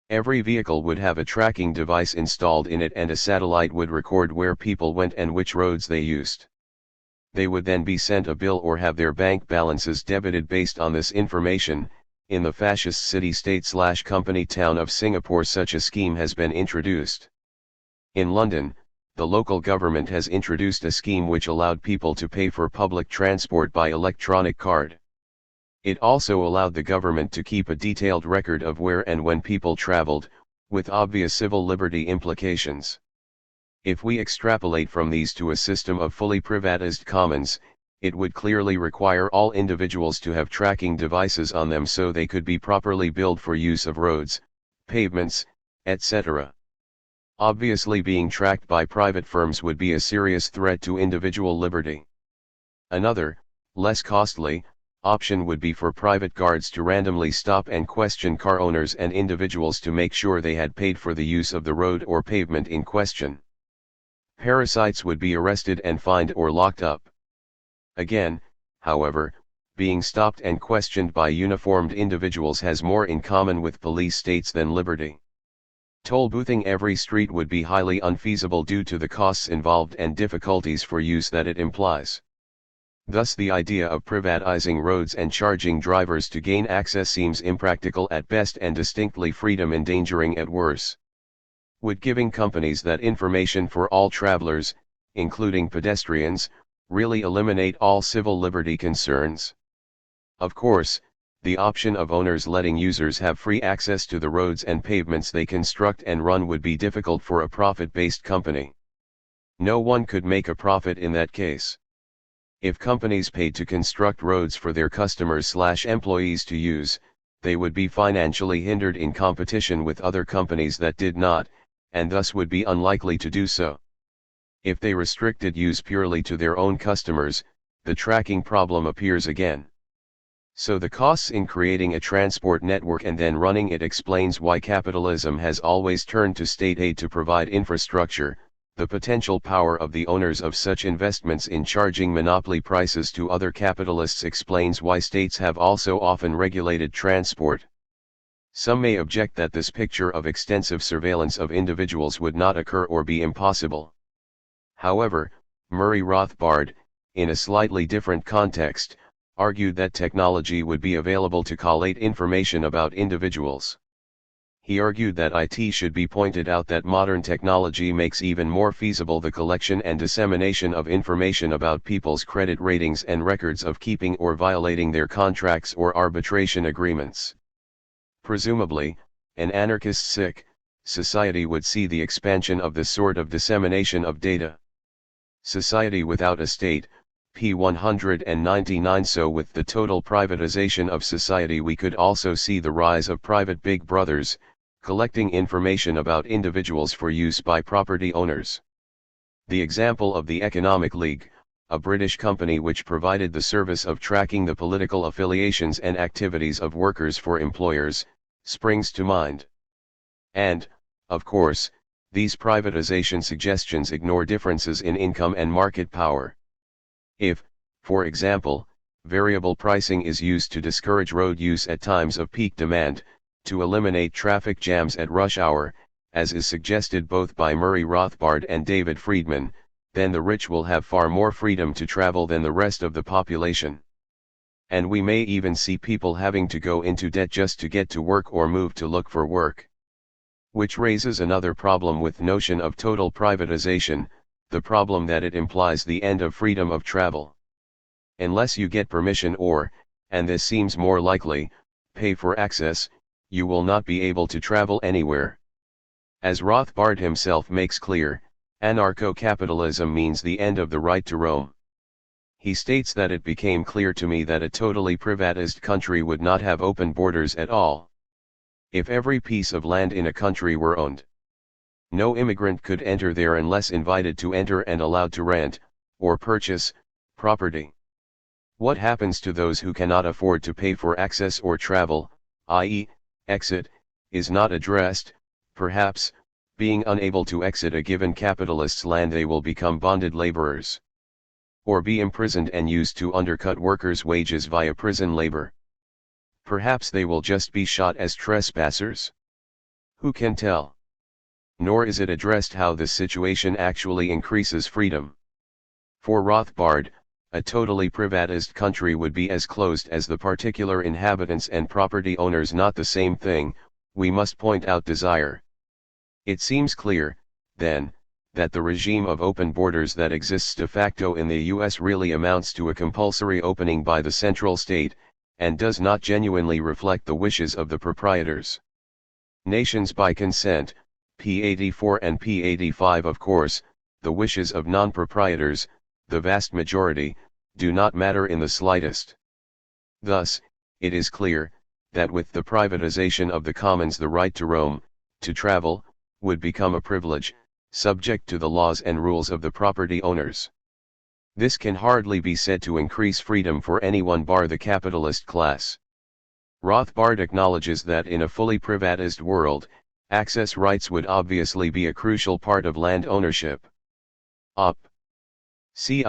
Every vehicle would have a tracking device installed in it, and a satellite would record where people went and which roads they used. They would then be sent a bill or have their bank balances debited based on this information. In the fascist city-state/company town of Singapore such a scheme has been introduced. In London, the local government has introduced a scheme which allowed people to pay for public transport by electronic card. It also allowed the government to keep a detailed record of where and when people traveled, with obvious civil liberty implications. If we extrapolate from these to a system of fully privatized commons, it would clearly require all individuals to have tracking devices on them so they could be properly billed for use of roads, pavements, etc. Obviously, being tracked by private firms would be a serious threat to individual liberty. Another, less costly, option would be for private guards to randomly stop and question car owners and individuals to make sure they had paid for the use of the road or pavement in question. Parasites would be arrested and fined or locked up. Again, however, being stopped and questioned by uniformed individuals has more in common with police states than liberty. Toll boothing every street would be highly unfeasible due to the costs involved and difficulties for use that it implies. Thus the idea of privatizing roads and charging drivers to gain access seems impractical at best and distinctly freedom endangering at worst. Would giving companies that information for all travelers, including pedestrians, really eliminate all civil liberty concerns? Of course, the option of owners letting users have free access to the roads and pavements they construct and run would be difficult for a profit-based company. No one could make a profit in that case. If companies paid to construct roads for their customers/employees to use, they would be financially hindered in competition with other companies that did not, and thus would be unlikely to do so. If they restricted use purely to their own customers, the tracking problem appears again. So the costs in creating a transport network and then running it explains why capitalism has always turned to state aid to provide infrastructure. The potential power of the owners of such investments in charging monopoly prices to other capitalists explains why states have also often regulated transport. Some may object that this picture of extensive surveillance of individuals would not occur or be impossible. However, Murray Rothbard, in a slightly different context, argued that technology would be available to collate information about individuals. He argued that it should be pointed out that modern technology makes even more feasible the collection and dissemination of information about people's credit ratings and records of keeping or violating their contracts or arbitration agreements. Presumably, an anarchist society would see the expansion of this sort of dissemination of data. Society without a state, p. 199. So with the total privatization of society we could also see the rise of private big brothers, collecting information about individuals for use by property owners. The example of the Economic League, a British company which provided the service of tracking the political affiliations and activities of workers for employers, springs to mind. And, of course, these privatization suggestions ignore differences in income and market power. If, for example, variable pricing is used to discourage road use at times of peak demand, to eliminate traffic jams at rush hour, as is suggested both by Murray Rothbard and David Friedman, then the rich will have far more freedom to travel than the rest of the population. And we may even see people having to go into debt just to get to work or move to look for work. Which raises another problem with notion of total privatization, the problem that it implies the end of freedom of travel. Unless you get permission or, and this seems more likely, pay for access, you will not be able to travel anywhere. As Rothbard himself makes clear, anarcho-capitalism means the end of the right to roam. He states that it became clear to me that a totally privatized country would not have open borders at all. If every piece of land in a country were owned, no immigrant could enter there unless invited to enter and allowed to rent, or purchase, property. What happens to those who cannot afford to pay for access or travel, i.e., exit, is not addressed. Perhaps, being unable to exit a given capitalist's land, they will become bonded laborers, or be imprisoned and used to undercut workers' wages via prison labor. Perhaps they will just be shot as trespassers. Who can tell? Nor is it addressed how this situation actually increases freedom. For Rothbard, a totally privatized country would be as closed as the particular inhabitants and property owners, not the same thing. We must point out desire. It seems clear, then, that the regime of open borders that exists de facto in the US really amounts to a compulsory opening by the central state, and does not genuinely reflect the wishes of the proprietors. Nations by consent, p84 and p85. Of course, the wishes of non-proprietors, the vast majority, do not matter in the slightest. Thus, it is clear, that with the privatization of the commons, the right to roam, to travel, would become a privilege, subject to the laws and rules of the property owners. This can hardly be said to increase freedom for anyone bar the capitalist class. Rothbard acknowledges that in a fully privatized world, access rights would obviously be a crucial part of land ownership. Op. Cit.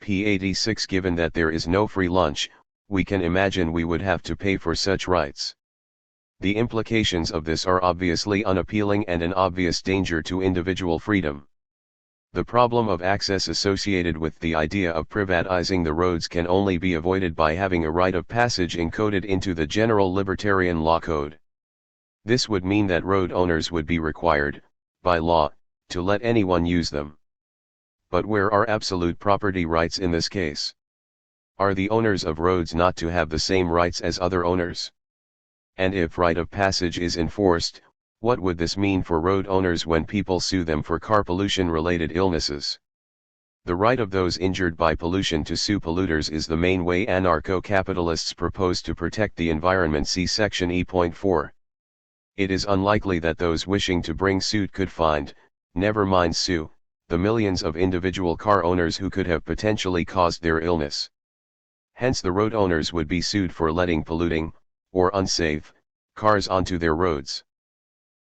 p86. Given that there is no free lunch, we can imagine we would have to pay for such rights. The implications of this are obviously unappealing and an obvious danger to individual freedom. The problem of access associated with the idea of privatizing the roads can only be avoided by having a rite of passage encoded into the general libertarian law code. This would mean that road owners would be required, by law, to let anyone use them. But where are absolute property rights in this case? Are the owners of roads not to have the same rights as other owners? And if rite of passage is enforced, what would this mean for road owners when people sue them for car pollution-related illnesses? The right of those injured by pollution to sue polluters is the main way anarcho-capitalists propose to protect the environment. See section E.4. It is unlikely that those wishing to bring suit could find, never mind sue, the millions of individual car owners who could have potentially caused their illness. Hence the road owners would be sued for letting polluting, or unsafe, cars onto their roads.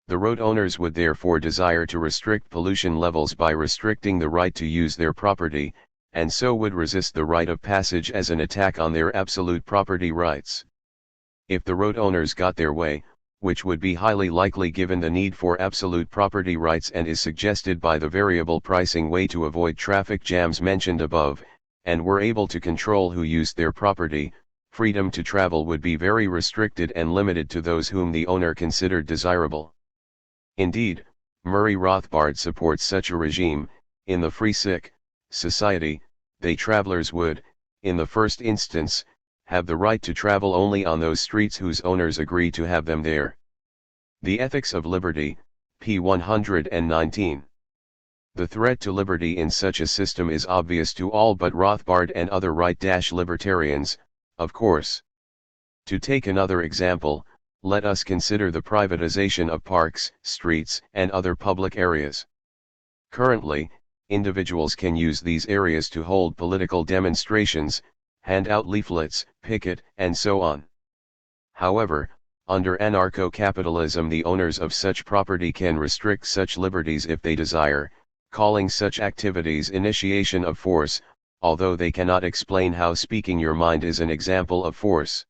The road owners would therefore desire to restrict pollution levels by restricting the right to use their property, and so would resist the rite of passage as an attack on their absolute property rights. If the road owners got their way, which would be highly likely given the need for absolute property rights and is suggested by the variable pricing way to avoid traffic jams mentioned above, and were able to control who used their property, freedom to travel would be very restricted and limited to those whom the owner considered desirable. Indeed, Murray Rothbard supports such a regime. In the free society, they travelers would, in the first instance, have the right to travel only on those streets whose owners agree to have them there. The Ethics of Liberty, p. 119. The threat to liberty in such a system is obvious to all but Rothbard and other right-libertarians, of course. To take another example, let us consider the privatization of parks, streets, and other public areas. Currently, individuals can use these areas to hold political demonstrations, hand out leaflets, picket, and so on. However, under anarcho-capitalism, the owners of such property can restrict such liberties if they desire, calling such activities initiation of force, although they cannot explain how speaking your mind is an example of force.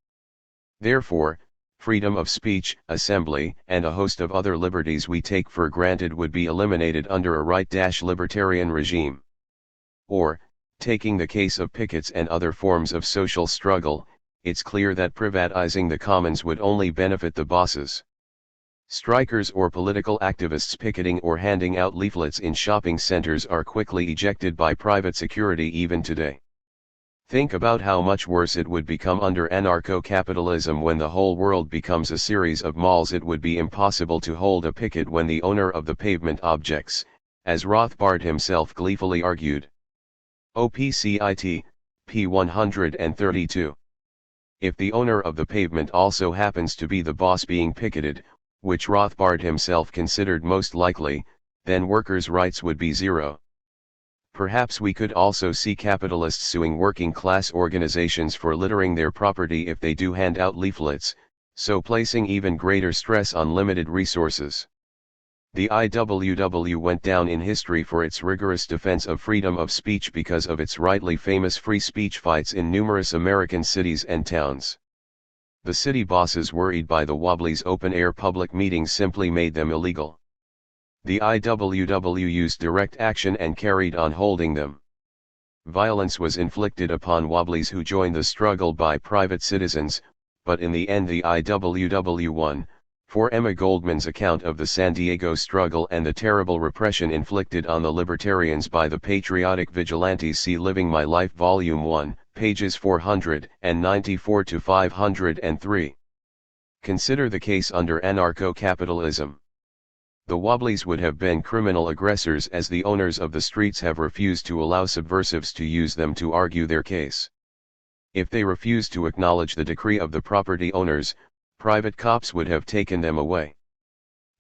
Therefore, freedom of speech, assembly, and a host of other liberties we take for granted would be eliminated under a right-libertarian regime. Or, taking the case of pickets and other forms of social struggle, it's clear that privatizing the commons would only benefit the bosses. Strikers or political activists picketing or handing out leaflets in shopping centers are quickly ejected by private security even today. Think about how much worse it would become under anarcho-capitalism when the whole world becomes a series of malls. It would be impossible to hold a picket when the owner of the pavement objects, as Rothbard himself gleefully argued. OPCIT, p. 132. If the owner of the pavement also happens to be the boss being picketed, which Rothbard himself considered most likely, then workers' rights would be zero. Perhaps we could also see capitalists suing working class organizations for littering their property if they do hand out leaflets, so placing even greater stress on limited resources. The IWW went down in history for its rigorous defense of freedom of speech because of its rightly famous free speech fights in numerous American cities and towns. The city bosses worried by the Wobblies' open-air public meetings simply made them illegal. The IWW used direct action and carried on holding them. Violence was inflicted upon Wobblies who joined the struggle by private citizens, but in the end the IWW won. For Emma Goldman's account of the San Diego struggle and the terrible repression inflicted on the libertarians by the patriotic vigilantes, see Living My Life Volume 1, pages 494 to 503. Consider the case under anarcho-capitalism. The Wobblies would have been criminal aggressors as the owners of the streets have refused to allow subversives to use them to argue their case. If they refused to acknowledge the decree of the property owners, private cops would have taken them away.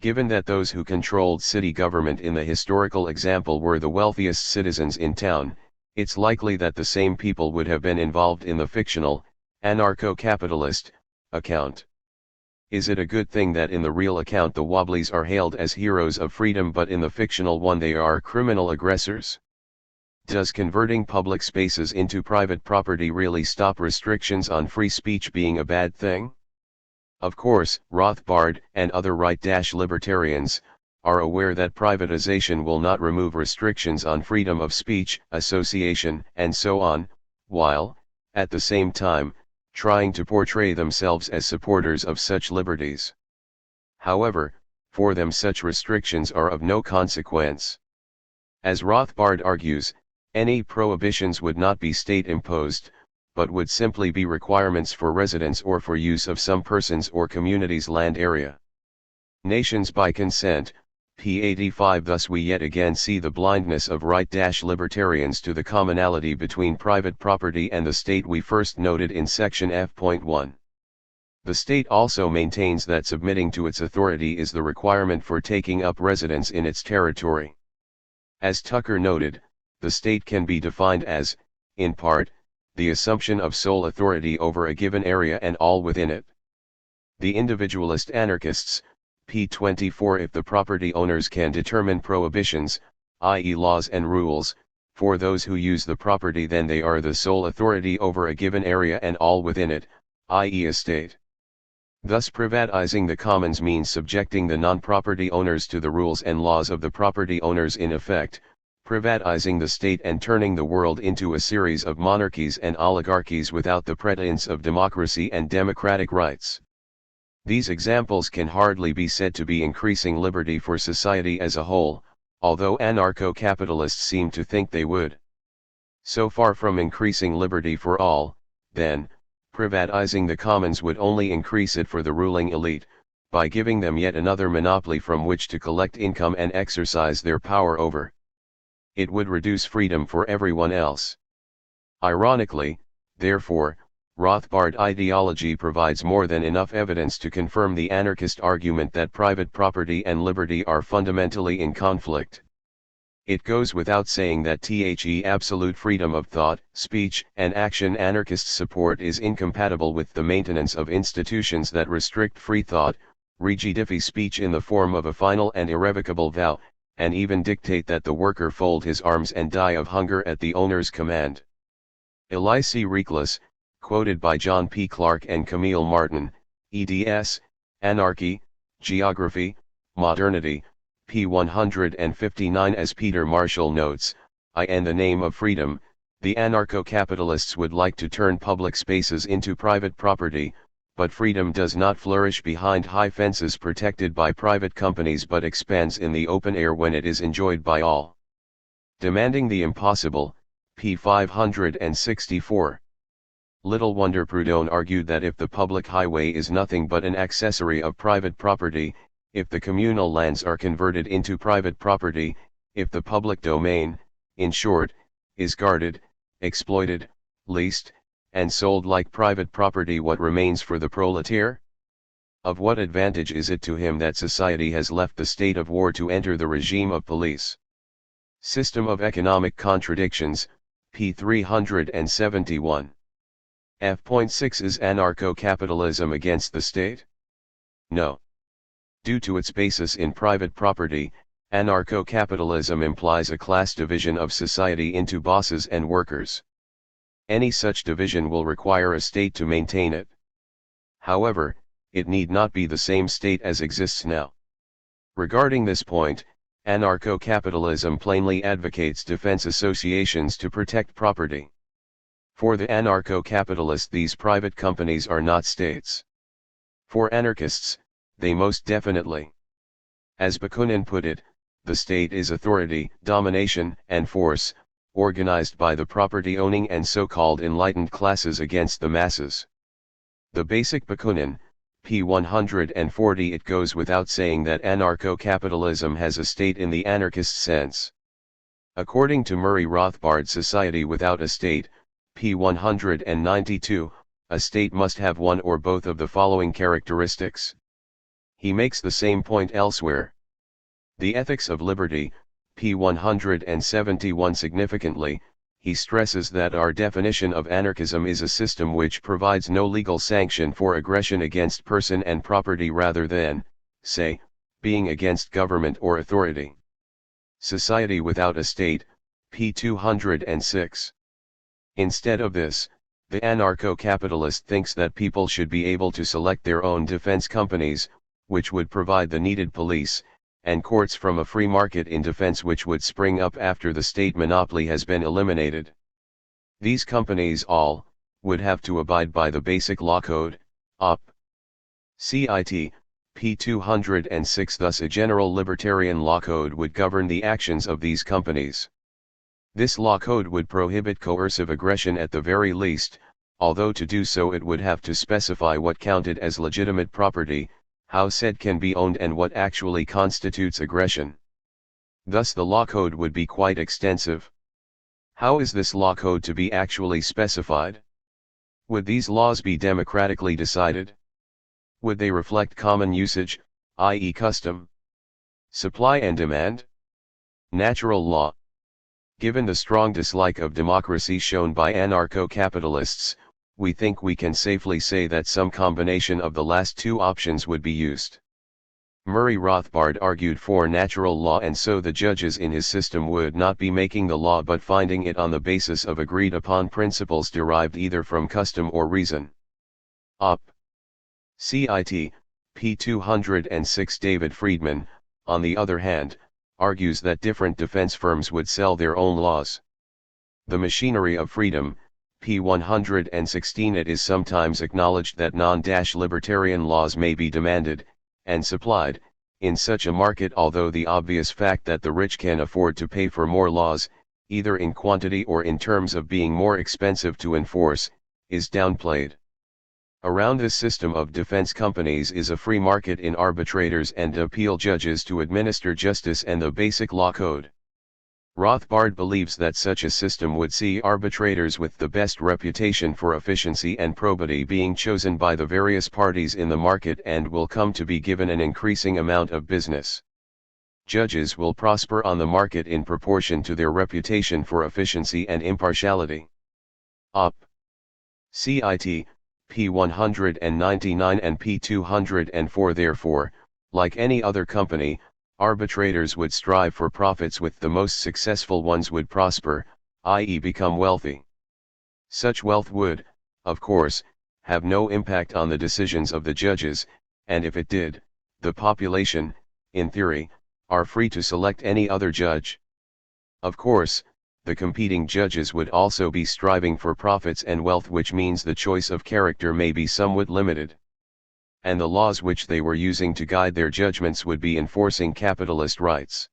Given that those who controlled city government in the historical example were the wealthiest citizens in town, it's likely that the same people would have been involved in the fictional, anarcho-capitalist, account. Is it a good thing that in the real account the Wobblies are hailed as heroes of freedom but in the fictional one they are criminal aggressors? Does converting public spaces into private property really stop restrictions on free speech being a bad thing? Of course, Rothbard and other right-libertarians are aware that privatization will not remove restrictions on freedom of speech, association, and so on, while, at the same time, trying to portray themselves as supporters of such liberties. However, for them such restrictions are of no consequence. As Rothbard argues, any prohibitions would not be state-imposed, but would simply be requirements for residents or for use of some person's or community's land area. Nations by consent, p. 85. Thus we yet again see the blindness of right-libertarians to the commonality between private property and the state we first noted in section F.1. The state also maintains that submitting to its authority is the requirement for taking up residence in its territory. As Tucker noted, the state can be defined as, in part, the assumption of sole authority over a given area and all within it. The individualist anarchists, p. 24. If the property owners can determine prohibitions, i.e. laws and rules, for those who use the property, then they are the sole authority over a given area and all within it, i.e. a state. Thus privatizing the commons means subjecting the non-property owners to the rules and laws of the property owners, in effect, privatizing the state and turning the world into a series of monarchies and oligarchies without the pretense of democracy and democratic rights. These examples can hardly be said to be increasing liberty for society as a whole, although anarcho-capitalists seem to think they would. So far from increasing liberty for all, then, privatizing the commons would only increase it for the ruling elite, by giving them yet another monopoly from which to collect income and exercise their power over. It would reduce freedom for everyone else. Ironically, therefore, Rothbard ideology provides more than enough evidence to confirm the anarchist argument that private property and liberty are fundamentally in conflict. It goes without saying that absolute freedom of thought, speech, and action anarchists support is incompatible with the maintenance of institutions that restrict free thought, rigidify speech in the form of a final and irrevocable vow, and even dictate that the worker fold his arms and die of hunger at the owner's command. Elie C. Reckless, quoted by John P. Clark and Camille Martin, eds, Anarchy, Geography, Modernity, p. 159. As Peter Marshall notes, in the name of freedom, the anarcho-capitalists would like to turn public spaces into private property, but freedom does not flourish behind high fences protected by private companies but expands in the open air when it is enjoyed by all. Demanding the impossible, p. 564. Little wonder Proudhon argued that if the public highway is nothing but an accessory of private property, if the communal lands are converted into private property, if the public domain, in short, is guarded, exploited, leased, and sold like private property, what remains for the proletaire? Of what advantage is it to him that society has left the state of war to enter the regime of police? System of Economic Contradictions, p. 371. F.6 Is anarcho-capitalism against the state? No. Due to its basis in private property, anarcho-capitalism implies a class division of society into bosses and workers. Any such division will require a state to maintain it. However, it need not be the same state as exists now. Regarding this point, anarcho-capitalism plainly advocates defense associations to protect property. For the anarcho-capitalist, these private companies are not states. For anarchists, they most definitely. As Bakunin put it, the state is authority, domination, and force, organized by the property-owning and so-called enlightened classes against the masses. The basic Bakunin, p. 140. It goes without saying that anarcho-capitalism has a state in the anarchist sense. According to Murray Rothbard, society without a state, p. 192, a state must have one or both of the following characteristics. He makes the same point elsewhere. The Ethics of Liberty, p. 171. Significantly, he stresses that our definition of anarchism is a system which provides no legal sanction for aggression against person and property rather than, say, being against government or authority. Society without a state, p. 206. Instead of this, the anarcho-capitalist thinks that people should be able to select their own defense companies, which would provide the needed police, and courts from a free market in defense which would spring up after the state monopoly has been eliminated. These companies all would have to abide by the Basic Law Code, Op. Cit. p. 206. Thus a general libertarian law code would govern the actions of these companies. This law code would prohibit coercive aggression at the very least, although to do so it would have to specify what counted as legitimate property, how said can be owned, and what actually constitutes aggression. Thus the law code would be quite extensive. How is this law code to be actually specified? Would these laws be democratically decided? Would they reflect common usage, i.e. custom? Supply and demand? Natural law? Given the strong dislike of democracy shown by anarcho-capitalists, we think we can safely say that some combination of the last two options would be used. Murray Rothbard argued for natural law, and so the judges in his system would not be making the law but finding it on the basis of agreed upon principles derived either from custom or reason. Op. Cit. p. 206. David Friedman, on the other hand, argues that different defense firms would sell their own laws. The Machinery of Freedom, p. 116. It is sometimes acknowledged that non-libertarian laws may be demanded, and supplied, in such a market, although the obvious fact that the rich can afford to pay for more laws, either in quantity or in terms of being more expensive to enforce, is downplayed. Around this system of defense companies is a free market in arbitrators and appeal judges to administer justice and the Basic Law Code. Rothbard believes that such a system would see arbitrators with the best reputation for efficiency and probity being chosen by the various parties in the market and will come to be given an increasing amount of business. Judges will prosper on the market in proportion to their reputation for efficiency and impartiality. Op. Cit. p. 199 and p. 204. Therefore, like any other company, arbitrators would strive for profits, with the most successful ones would prosper, i.e. become wealthy. Such wealth would, of course, have no impact on the decisions of the judges, and if it did, the population, in theory, are free to select any other judge. Of course, the competing judges would also be striving for profits and wealth, which means the choice of character may be somewhat limited. and the laws which they were using to guide their judgments would be enforcing capitalist rights.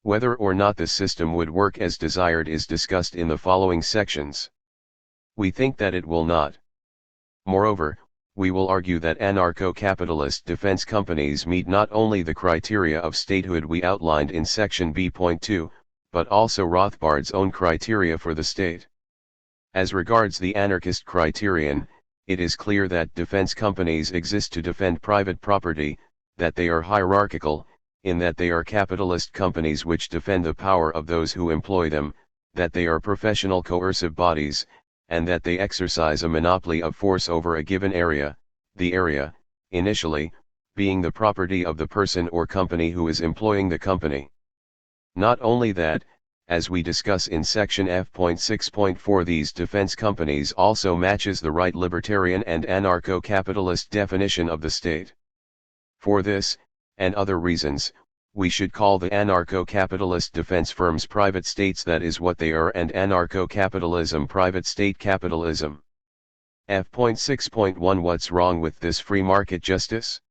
Whether or not this system would work as desired is discussed in the following sections. We think that it will not. Moreover, we will argue that anarcho-capitalist defense companies meet not only the criteria of statehood we outlined in section B.2, but also Rothbard's own criteria for the state. As regards the anarchist criterion, it is clear that defense companies exist to defend private property, that they are hierarchical, in that they are capitalist companies which defend the power of those who employ them, that they are professional coercive bodies, and that they exercise a monopoly of force over a given area, the area, initially, being the property of the person or company who is employing the company. Not only that, as we discuss in section F.6.4, these defense companies also matches the right libertarian and anarcho-capitalist definition of the state. For this, and other reasons, we should call the anarcho-capitalist defense firms private states, that is what they are, and anarcho-capitalism private state capitalism. F.6.1 What's wrong with this free market justice?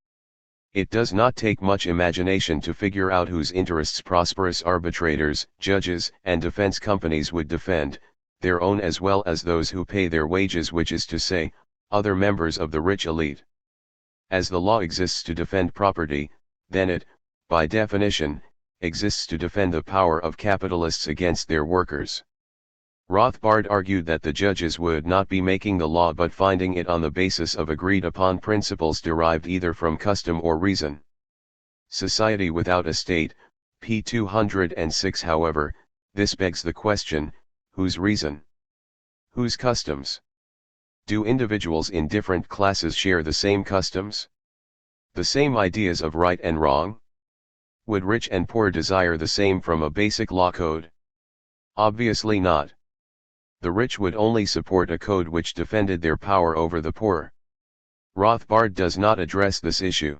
It does not take much imagination to figure out whose interests prosperous arbitrators, judges, and defense companies would defend, their own as well as those who pay their wages, which is to say, other members of the rich elite. As the law exists to defend property, then it, by definition, exists to defend the power of capitalists against their workers. Rothbard argued that the judges would not be making the law but finding it on the basis of agreed upon principles derived either from custom or reason. Society without a state, p. 206. However, this begs the question, whose reason? Whose customs? Do individuals in different classes share the same customs? The same ideas of right and wrong? Would rich and poor desire the same from a basic law code? Obviously not. The rich would only support a code which defended their power over the poor. Rothbard does not address this issue.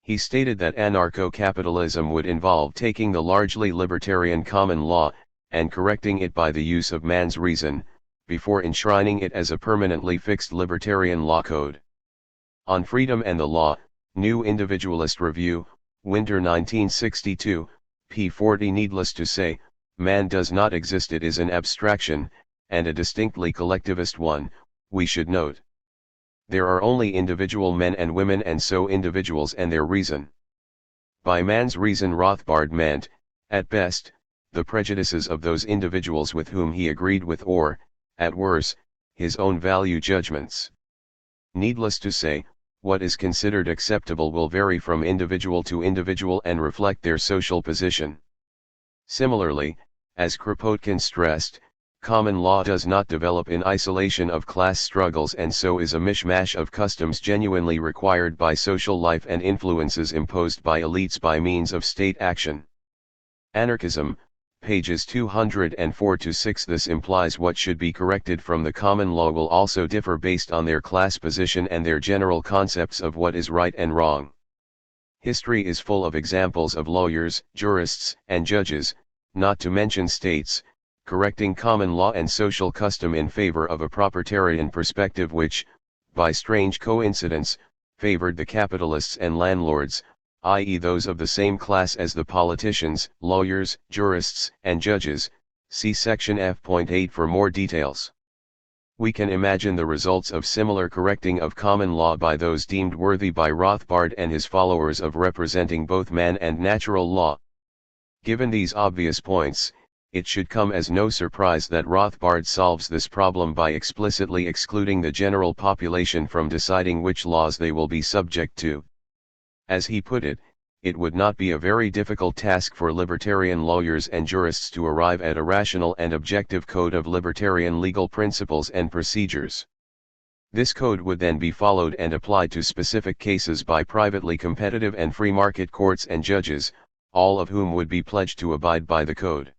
He stated that anarcho-capitalism would involve taking the largely libertarian common law, and correcting it by the use of man's reason, before enshrining it as a permanently fixed libertarian law code. On Freedom and the Law, New Individualist Review, Winter 1962, p. 40. Needless to say, man does not exist. It is an abstraction, and a distinctly collectivist one, we should note. There are only individual men and women, and so individuals and their reason. By man's reason Rothbard meant, at best, the prejudices of those individuals with whom he agreed with, or, at worst, his own value judgments. Needless to say, what is considered acceptable will vary from individual to individual and reflect their social position. Similarly, as Kropotkin stressed, common law does not develop in isolation of class struggles, and so is a mishmash of customs genuinely required by social life and influences imposed by elites by means of state action. Anarchism, pages 204-6. This implies what should be corrected from the common law will also differ based on their class position and their general concepts of what is right and wrong. History is full of examples of lawyers, jurists, and judges, not to mention states, correcting common law and social custom in favor of a proprietarian perspective which, by strange coincidence, favored the capitalists and landlords, i.e. those of the same class as the politicians, lawyers, jurists, and judges. See section F.8 for more details. We can imagine the results of similar correcting of common law by those deemed worthy by Rothbard and his followers of representing both man and natural law. Given these obvious points, it should come as no surprise that Rothbard solves this problem by explicitly excluding the general population from deciding which laws they will be subject to. As he put it, it would not be a very difficult task for libertarian lawyers and jurists to arrive at a rational and objective code of libertarian legal principles and procedures. This code would then be followed and applied to specific cases by privately competitive and free market courts and judges, all of whom would be pledged to abide by the code.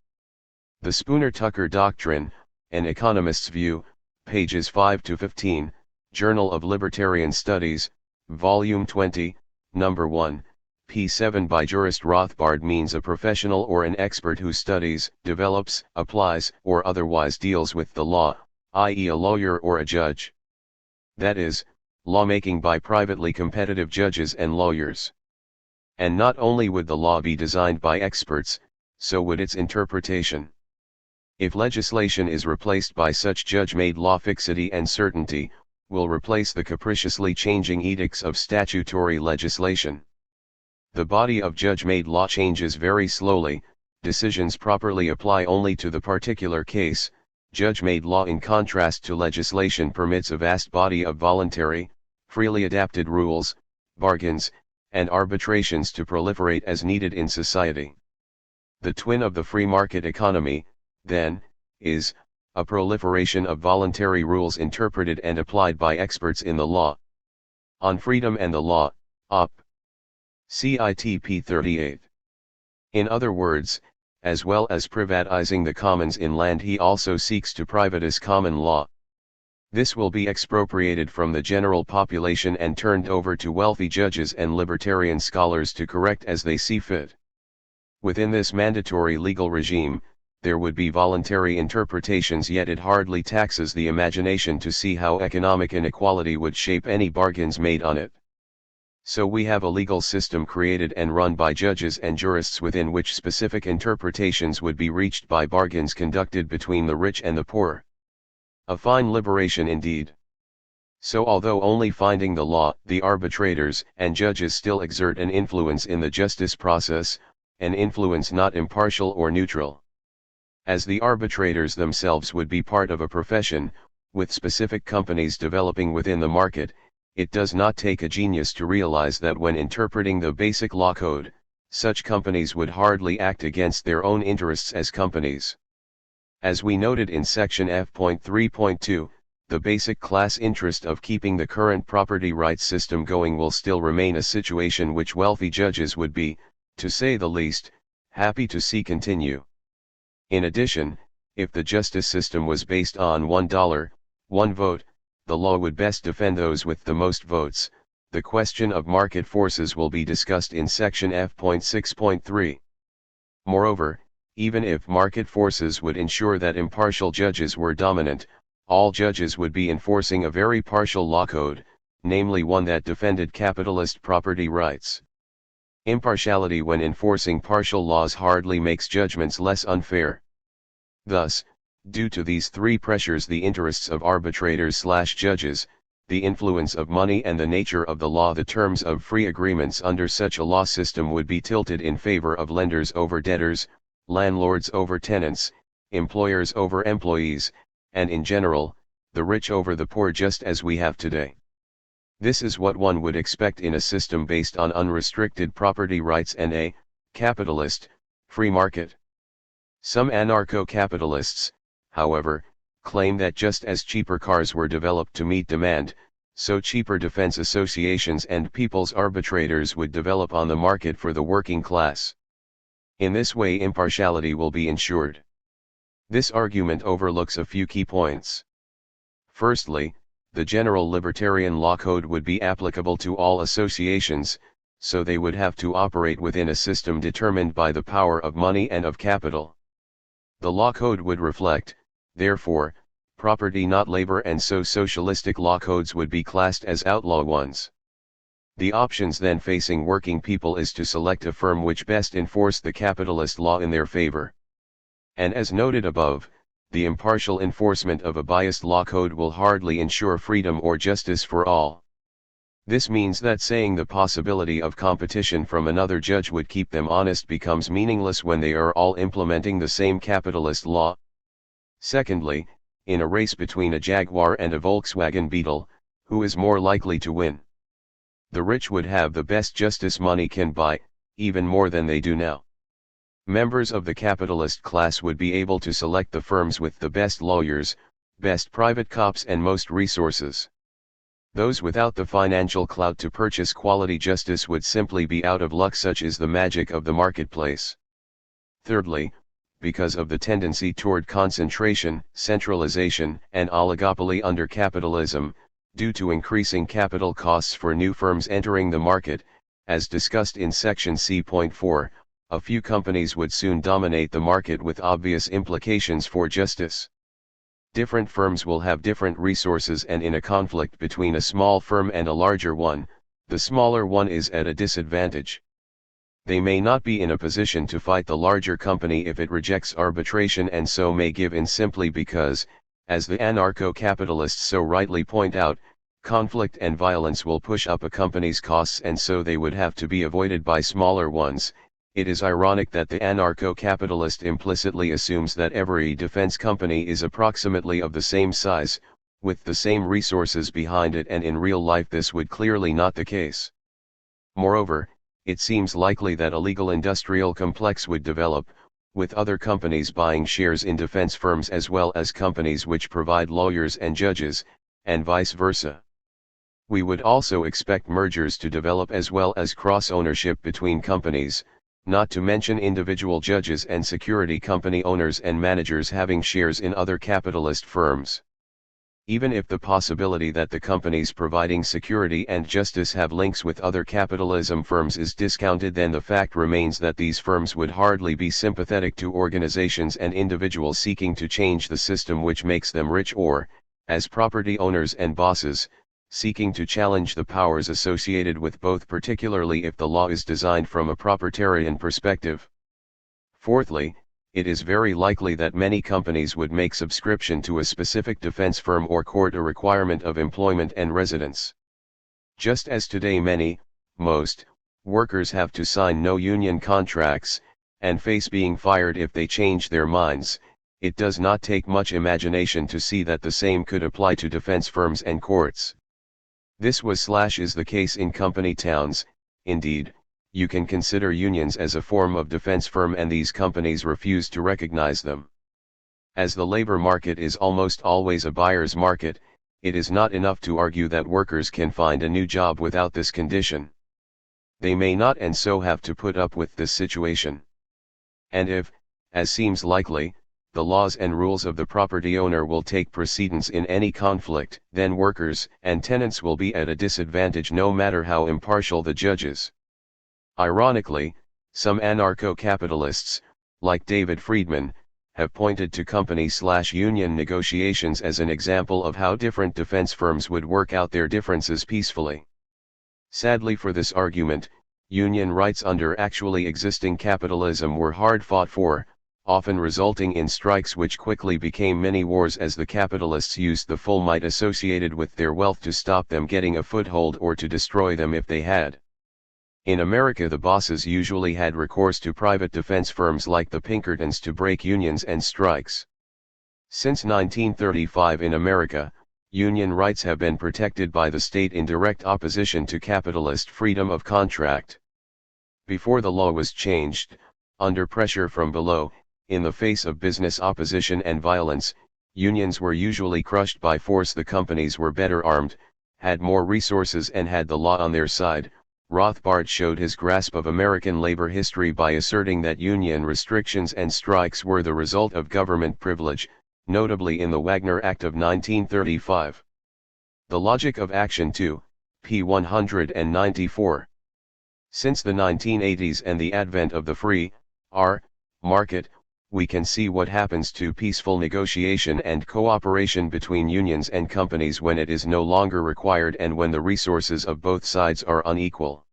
The Spooner-Tucker Doctrine, An Economist's View, pages 5-15, Journal of Libertarian Studies, Volume 20, Number 1, p. 7. By jurist Rothbard means a professional or an expert who studies, develops, applies, or otherwise deals with the law, i.e. a lawyer or a judge. That is, lawmaking by privately competitive judges and lawyers. And not only would the law be designed by experts, so would its interpretation. If legislation is replaced by such judge-made law, fixity and certainty will replace the capriciously changing edicts of statutory legislation. The body of judge-made law changes very slowly, decisions properly apply only to the particular case. Judge-made law, in contrast to legislation, permits a vast body of voluntary, freely adapted rules, bargains, and arbitrations to proliferate as needed in society. The twin of the free market economy, then, is a proliferation of voluntary rules interpreted and applied by experts in the law. On Freedom and the Law, Op. Citp 38. In other words, as well as privatizing the commons in land, he also seeks to privatize common law. This will be expropriated from the general population and turned over to wealthy judges and libertarian scholars to correct as they see fit. Within this mandatory legal regime, there would be voluntary interpretations, yet it hardly taxes the imagination to see how economic inequality would shape any bargains made on it. So we have a legal system created and run by judges and jurists within which specific interpretations would be reached by bargains conducted between the rich and the poor. A fine liberation indeed. So although only finding the law, the arbitrators and judges still exert an influence in the justice process, an influence not impartial or neutral. As the arbitrators themselves would be part of a profession, with specific companies developing within the market, it does not take a genius to realize that when interpreting the basic law code, such companies would hardly act against their own interests as companies. As we noted in section F.3.2, the basic class interest of keeping the current property rights system going will still remain a situation which wealthy judges would be, to say the least, happy to see continue. In addition, if the justice system was based on $1, one vote, the law would best defend those with the most votes. The question of market forces will be discussed in section F.6.3. Moreover, even if market forces would ensure that impartial judges were dominant, all judges would be enforcing a very partial law code, namely one that defended capitalist property rights. Impartiality when enforcing partial laws hardly makes judgments less unfair. Thus, due to these three pressures, the interests of arbitrators/judges, the influence of money and the nature of the law, the terms of free agreements under such a law system would be tilted in favor of lenders over debtors, landlords over tenants, employers over employees, and in general, the rich over the poor, just as we have today. This is what one would expect in a system based on unrestricted property rights and a capitalist, free market. Some anarcho-capitalists, however, claim that just as cheaper cars were developed to meet demand, so cheaper defense associations and people's arbitrators would develop on the market for the working class. In this way, impartiality will be ensured. This argument overlooks a few key points. Firstly, the general libertarian law code would be applicable to all associations, so they would have to operate within a system determined by the power of money and of capital. The law code would reflect, therefore, property not labor, and so socialistic law codes would be classed as outlaw ones. The options then facing working people is to select a firm which best enforce the capitalist law in their favor. And as noted above, the impartial enforcement of a biased law code will hardly ensure freedom or justice for all. This means that saying the possibility of competition from another judge would keep them honest becomes meaningless when they are all implementing the same capitalist law. Secondly, in a race between a Jaguar and a Volkswagen Beetle, who is more likely to win? The rich would have the best justice money can buy, even more than they do now. Members of the capitalist class would be able to select the firms with the best lawyers, best private cops, and most resources. Those without the financial clout to purchase quality justice would simply be out of luck. Such is the magic of the marketplace. Thirdly, because of the tendency toward concentration, centralization, and oligopoly under capitalism, due to increasing capital costs for new firms entering the market, as discussed in section C.4, a few companies would soon dominate the market with obvious implications for justice. Different firms will have different resources, and in a conflict between a small firm and a larger one, the smaller one is at a disadvantage. They may not be in a position to fight the larger company if it rejects arbitration, and so may give in simply because, as the anarcho-capitalists so rightly point out, conflict and violence will push up a company's costs, and so they would have to be avoided by smaller ones. It is ironic that the anarcho-capitalist implicitly assumes that every defense company is approximately of the same size, with the same resources behind it, and in real life this would clearly not the case. Moreover, it seems likely that a legal industrial complex would develop, with other companies buying shares in defense firms as well as companies which provide lawyers and judges, and vice versa. We would also expect mergers to develop as well as cross-ownership between companies, not to mention individual judges and security company owners and managers having shares in other capitalist firms. Even if the possibility that the companies providing security and justice have links with other capitalism firms is discounted, then the fact remains that these firms would hardly be sympathetic to organizations and individuals seeking to change the system which makes them rich, or, as property owners and bosses, seeking to challenge the powers associated with both, particularly if the law is designed from a proprietarian perspective. Fourthly, it is very likely that many companies would make subscription to a specific defense firm or court a requirement of employment and residence. Just as today most, workers have to sign no union contracts, and face being fired if they change their minds, it does not take much imagination to see that the same could apply to defense firms and courts. This was/is the case in company towns. Indeed, you can consider unions as a form of defense firm, and these companies refuse to recognize them. As the labor market is almost always a buyer's market, it is not enough to argue that workers can find a new job without this condition. They may not, and so have to put up with this situation. And if, as seems likely, the laws and rules of the property owner will take precedence in any conflict, then workers and tenants will be at a disadvantage no matter how impartial the judges. Ironically, some anarcho-capitalists, like David Friedman, have pointed to company/union negotiations as an example of how different defense firms would work out their differences peacefully. Sadly for this argument, union rights under actually existing capitalism were hard fought for, often resulting in strikes which quickly became mini wars as the capitalists used the full might associated with their wealth to stop them getting a foothold or to destroy them if they had. In America, the bosses usually had recourse to private defense firms like the Pinkertons to break unions and strikes. Since 1935 in America, union rights have been protected by the state in direct opposition to capitalist freedom of contract. Before the law was changed, under pressure from below, in the face of business opposition and violence, unions were usually crushed by force. The companies were better armed, had more resources, and had the law on their side. Rothbard showed his grasp of American labor history by asserting that union restrictions and strikes were the result of government privilege, notably in the Wagner Act of 1935. The Logic of Action 2, p. 194. Since the 1980s and the advent of the free market, we can see what happens to peaceful negotiation and cooperation between unions and companies when it is no longer required and when the resources of both sides are unequal.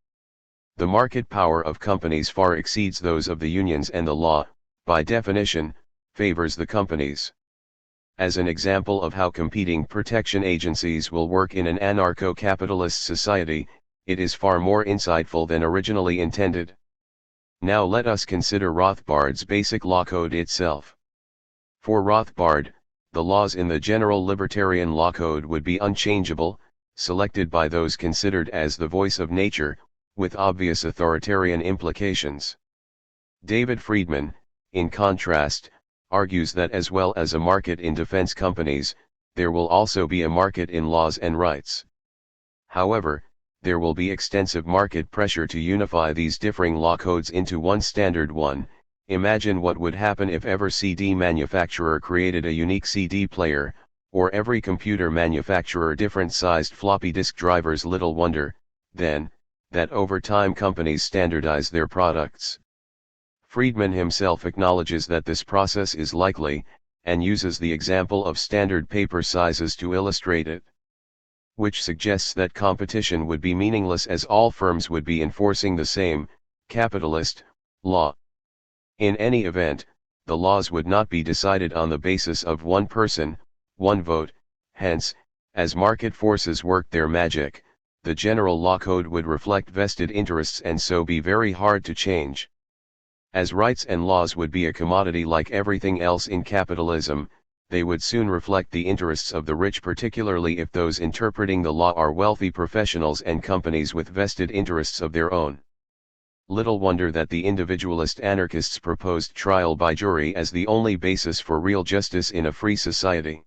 The market power of companies far exceeds those of the unions, and the law, by definition, favors the companies. As an example of how competing protection agencies will work in an anarcho-capitalist society, it is far more insightful than originally intended. Now let us consider Rothbard's basic law code itself. For Rothbard, the laws in the general libertarian law code would be unchangeable, selected by those considered as the voice of nature, with obvious authoritarian implications. David Friedman, in contrast, argues that as well as a market in defense companies, there will also be a market in laws and rights. However, there will be extensive market pressure to unify these differing law codes into one standard one. Imagine what would happen if every CD manufacturer created a unique CD player, or every computer manufacturer different-sized floppy disk drivers. Little wonder, then, that over time companies standardize their products. Friedman himself acknowledges that this process is likely, and uses the example of standard paper sizes to illustrate it, which suggests that competition would be meaningless as all firms would be enforcing the same, capitalist, law. In any event, the laws would not be decided on the basis of one person, one vote, hence, as market forces worked their magic, the general law code would reflect vested interests and so be very hard to change. As rights and laws would be a commodity like everything else in capitalism, they would soon reflect the interests of the rich, particularly if those interpreting the law are wealthy professionals and companies with vested interests of their own. Little wonder that the individualist anarchists proposed trial by jury as the only basis for real justice in a free society.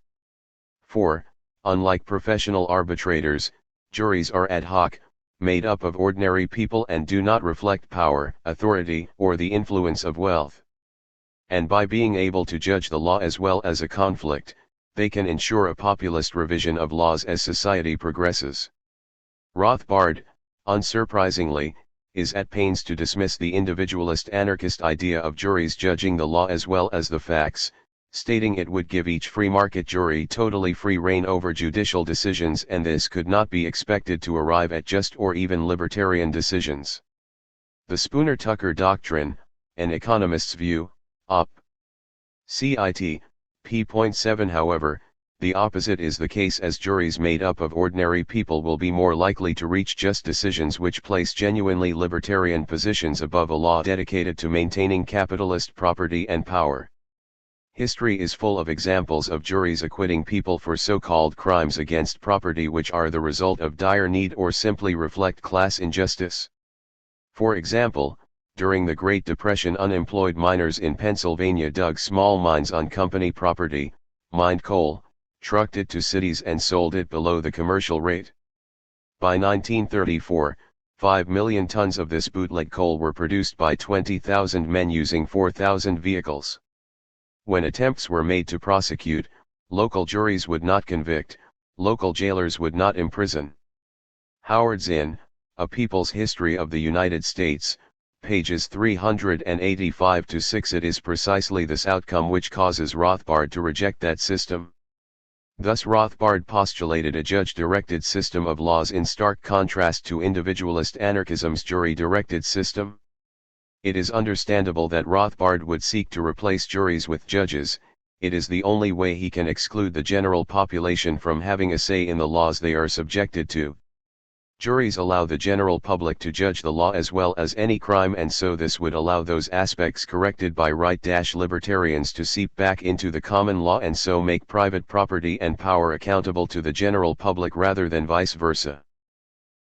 For, unlike professional arbitrators, juries are ad hoc, made up of ordinary people and do not reflect power, authority, or the influence of wealth. And by being able to judge the law as well as a conflict, they can ensure a populist revision of laws as society progresses. Rothbard, unsurprisingly, is at pains to dismiss the individualist anarchist idea of juries judging the law as well as the facts, stating it would give each free market jury totally free rein over judicial decisions, and this could not be expected to arrive at just or even libertarian decisions. The Spooner-Tucker doctrine, an economist's view, op. Cit. p.7. However, the opposite is the case, as juries made up of ordinary people will be more likely to reach just decisions which place genuinely libertarian positions above a law dedicated to maintaining capitalist property and power. History is full of examples of juries acquitting people for so-called crimes against property which are the result of dire need or simply reflect class injustice. For example, during the Great Depression, unemployed miners in Pennsylvania dug small mines on company property, mined coal, trucked it to cities and sold it below the commercial rate. By 1934, 5 million tons of this bootleg coal were produced by 20,000 men using 4,000 vehicles. When attempts were made to prosecute, local juries would not convict, local jailers would not imprison. Howard Zinn, A People's History of the United States, pages 385-6. It is precisely this outcome which causes Rothbard to reject that system. Thus Rothbard postulated a judge-directed system of laws in stark contrast to individualist anarchism's jury-directed system. It is understandable that Rothbard would seek to replace juries with judges. It is the only way he can exclude the general population from having a say in the laws they are subjected to. Juries allow the general public to judge the law as well as any crime, and so this would allow those aspects corrected by right-libertarians to seep back into the common law and so make private property and power accountable to the general public rather than vice versa.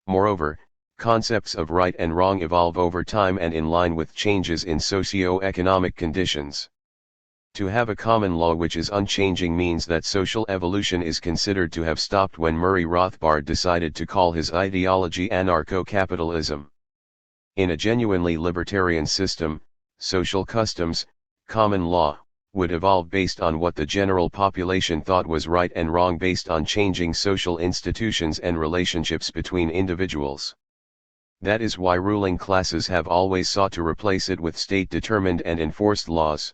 Moreover, concepts of right and wrong evolve over time and in line with changes in socio-economic conditions. To have a common law which is unchanging means that social evolution is considered to have stopped when Murray Rothbard decided to call his ideology anarcho-capitalism. In a genuinely libertarian system, social customs, common law, would evolve based on what the general population thought was right and wrong based on changing social institutions and relationships between individuals. That is why ruling classes have always sought to replace it with state-determined and enforced laws.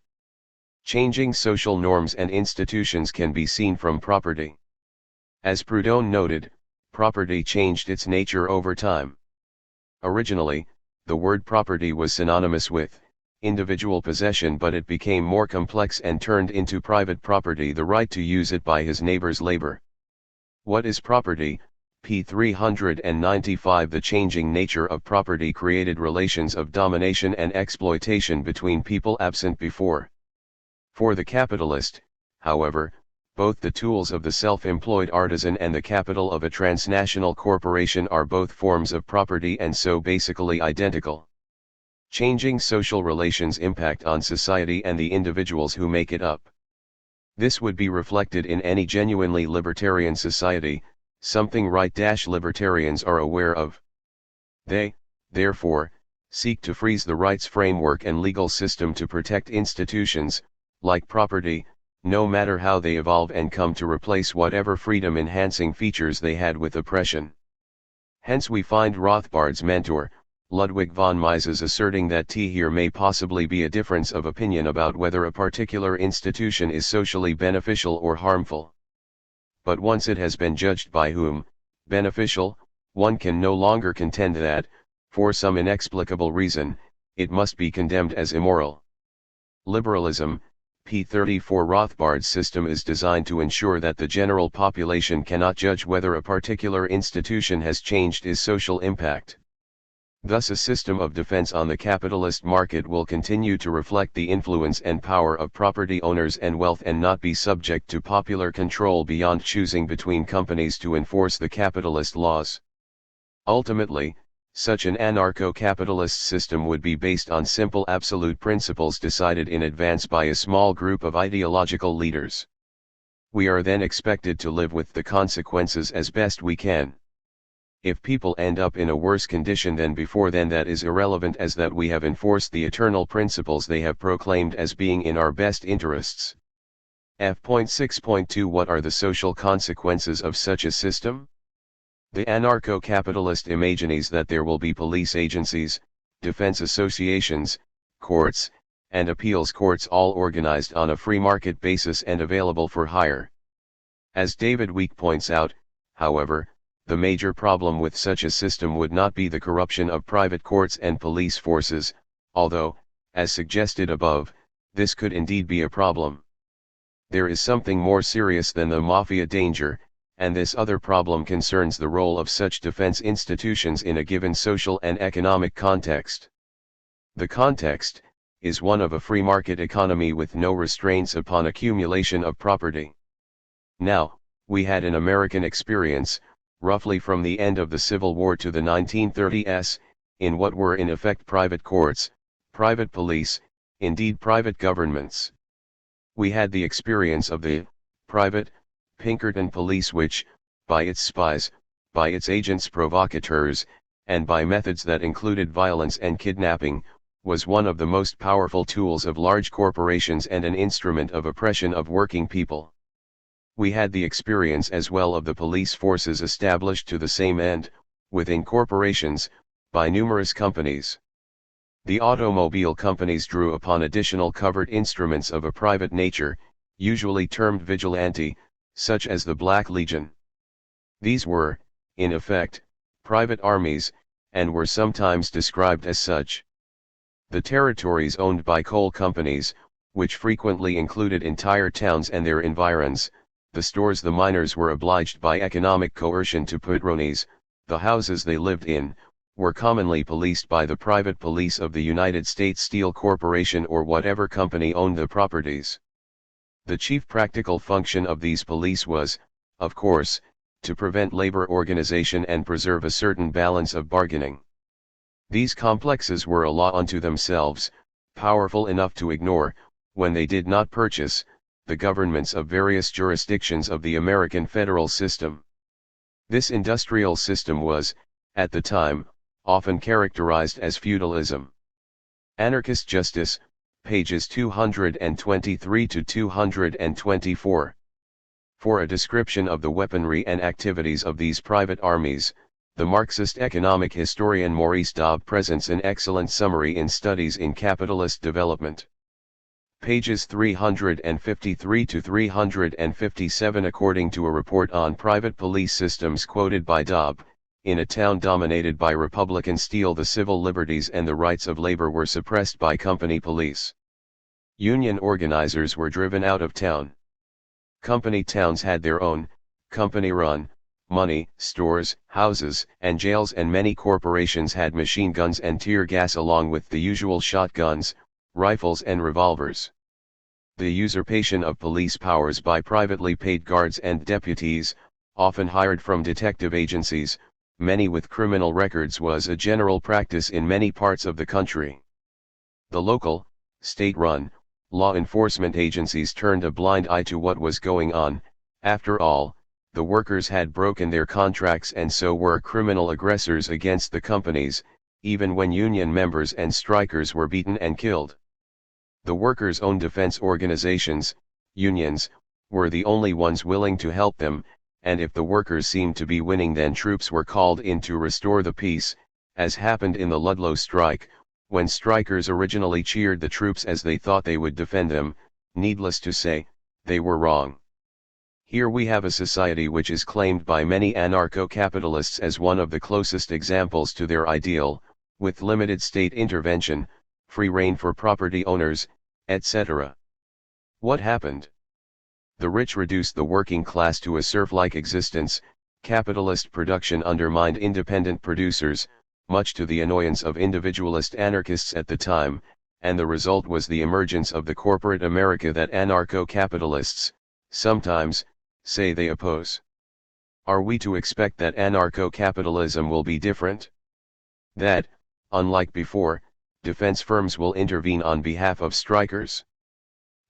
Changing social norms and institutions can be seen from property. As Proudhon noted, property changed its nature over time. Originally, the word property was synonymous with individual possession, but it became more complex and turned into private property, the right to use it by his neighbor's labor. What is property? p. 395. The changing nature of property created relations of domination and exploitation between people absent before. For the capitalist, however, both the tools of the self-employed artisan and the capital of a transnational corporation are both forms of property and so basically identical. Changing social relations impact on society and the individuals who make it up. This would be reflected in any genuinely libertarian society, something right-libertarians are aware of. They, therefore, seek to freeze the rights framework and legal system to protect institutions, like property, no matter how they evolve and come to replace whatever freedom-enhancing features they had with oppression. Hence we find Rothbard's mentor, Ludwig von Mises asserting that here may possibly be a difference of opinion about whether a particular institution is socially beneficial or harmful. But once it has been judged by whom, beneficial, one can no longer contend that, for some inexplicable reason, it must be condemned as immoral. Liberalism, p. 34. Rothbard's system is designed to ensure that the general population cannot judge whether a particular institution has changed its social impact. Thus a system of defense on the capitalist market will continue to reflect the influence and power of property owners and wealth and not be subject to popular control beyond choosing between companies to enforce the capitalist laws. Ultimately, such an anarcho-capitalist system would be based on simple absolute principles decided in advance by a small group of ideological leaders. We are then expected to live with the consequences as best we can. If people end up in a worse condition than before, then that is irrelevant, as that we have enforced the eternal principles they have proclaimed as being in our best interests. F.6.2 What are the social consequences of such a system? The anarcho-capitalist imagines that there will be police agencies, defense associations, courts, and appeals courts all organized on a free market basis and available for hire. As David Week points out, however, the major problem with such a system would not be the corruption of private courts and police forces, although, as suggested above, this could indeed be a problem. There is something more serious than the mafia danger, and this other problem concerns the role of such defense institutions in a given social and economic context. The context is one of a free market economy with no restraints upon accumulation of property. Now, we had an American experience, roughly from the end of the Civil War to the 1930s, in what were in effect private courts, private police, indeed private governments. We had the experience of the private Pinkerton police, which, by its spies, by its agents provocateurs, and by methods that included violence and kidnapping, was one of the most powerful tools of large corporations and an instrument of oppression of working people. We had the experience as well of the police forces established to the same end, within corporations, by numerous companies. The automobile companies drew upon additional covered instruments of a private nature, usually termed vigilante, such as the Black Legion. These were, in effect, private armies, and were sometimes described as such. The territories owned by coal companies, which frequently included entire towns and their environs, the stores the miners were obliged by economic coercion to patronize, the houses they lived in, were commonly policed by the private police of the United States Steel Corporation or whatever company owned the properties. The chief practical function of these police was, of course, to prevent labor organization and preserve a certain balance of bargaining. These complexes were a law unto themselves, powerful enough to ignore, when they did not purchase, the governments of various jurisdictions of the American federal system. This industrial system was, at the time, often characterized as feudalism. Anarchist Justice, pages 223 to 224. For a description of the weaponry and activities of these private armies, the Marxist economic historian Maurice Daub presents an excellent summary in Studies in Capitalist Development. Pages 353 to 357. According to a report on private police systems quoted by Daub, in a town dominated by Republican steel, the civil liberties and the rights of labor were suppressed by company police. Union organizers were driven out of town. Company towns had their own, company-run, money, stores, houses, and jails, and many corporations had machine guns and tear gas along with the usual shotguns, rifles and revolvers. The usurpation of police powers by privately paid guards and deputies, often hired from detective agencies, many with criminal records, was a general practice in many parts of the country. The local, state-run, law enforcement agencies turned a blind eye to what was going on. After all, the workers had broken their contracts and so were criminal aggressors against the companies, even when union members and strikers were beaten and killed. The workers' own defense organizations, unions, were the only ones willing to help them, and if the workers seemed to be winning, then troops were called in to restore the peace, as happened in the Ludlow strike, when strikers originally cheered the troops as they thought they would defend them. Needless to say, they were wrong. Here we have a society which is claimed by many anarcho-capitalists as one of the closest examples to their ideal, with limited state intervention, free rein for property owners, etc. What happened? The rich reduced the working class to a serf-like existence. Capitalist production undermined independent producers, much to the annoyance of individualist anarchists at the time, and the result was the emergence of the corporate America that anarcho-capitalists, sometimes, say they oppose. Are we to expect that anarcho-capitalism will be different? That, unlike before, defense firms will intervene on behalf of strikers?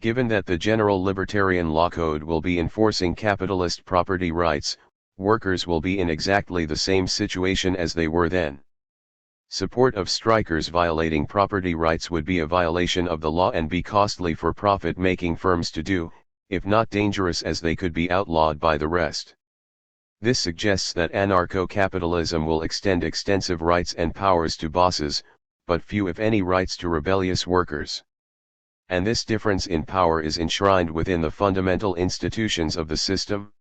Given that the general libertarian law code will be enforcing capitalist property rights, workers will be in exactly the same situation as they were then. Support of strikers violating property rights would be a violation of the law and be costly for profit-making firms to do, if not dangerous, as they could be outlawed by the rest. This suggests that anarcho-capitalism will extend extensive rights and powers to bosses, but few if any rights to rebellious workers. And this difference in power is enshrined within the fundamental institutions of the system.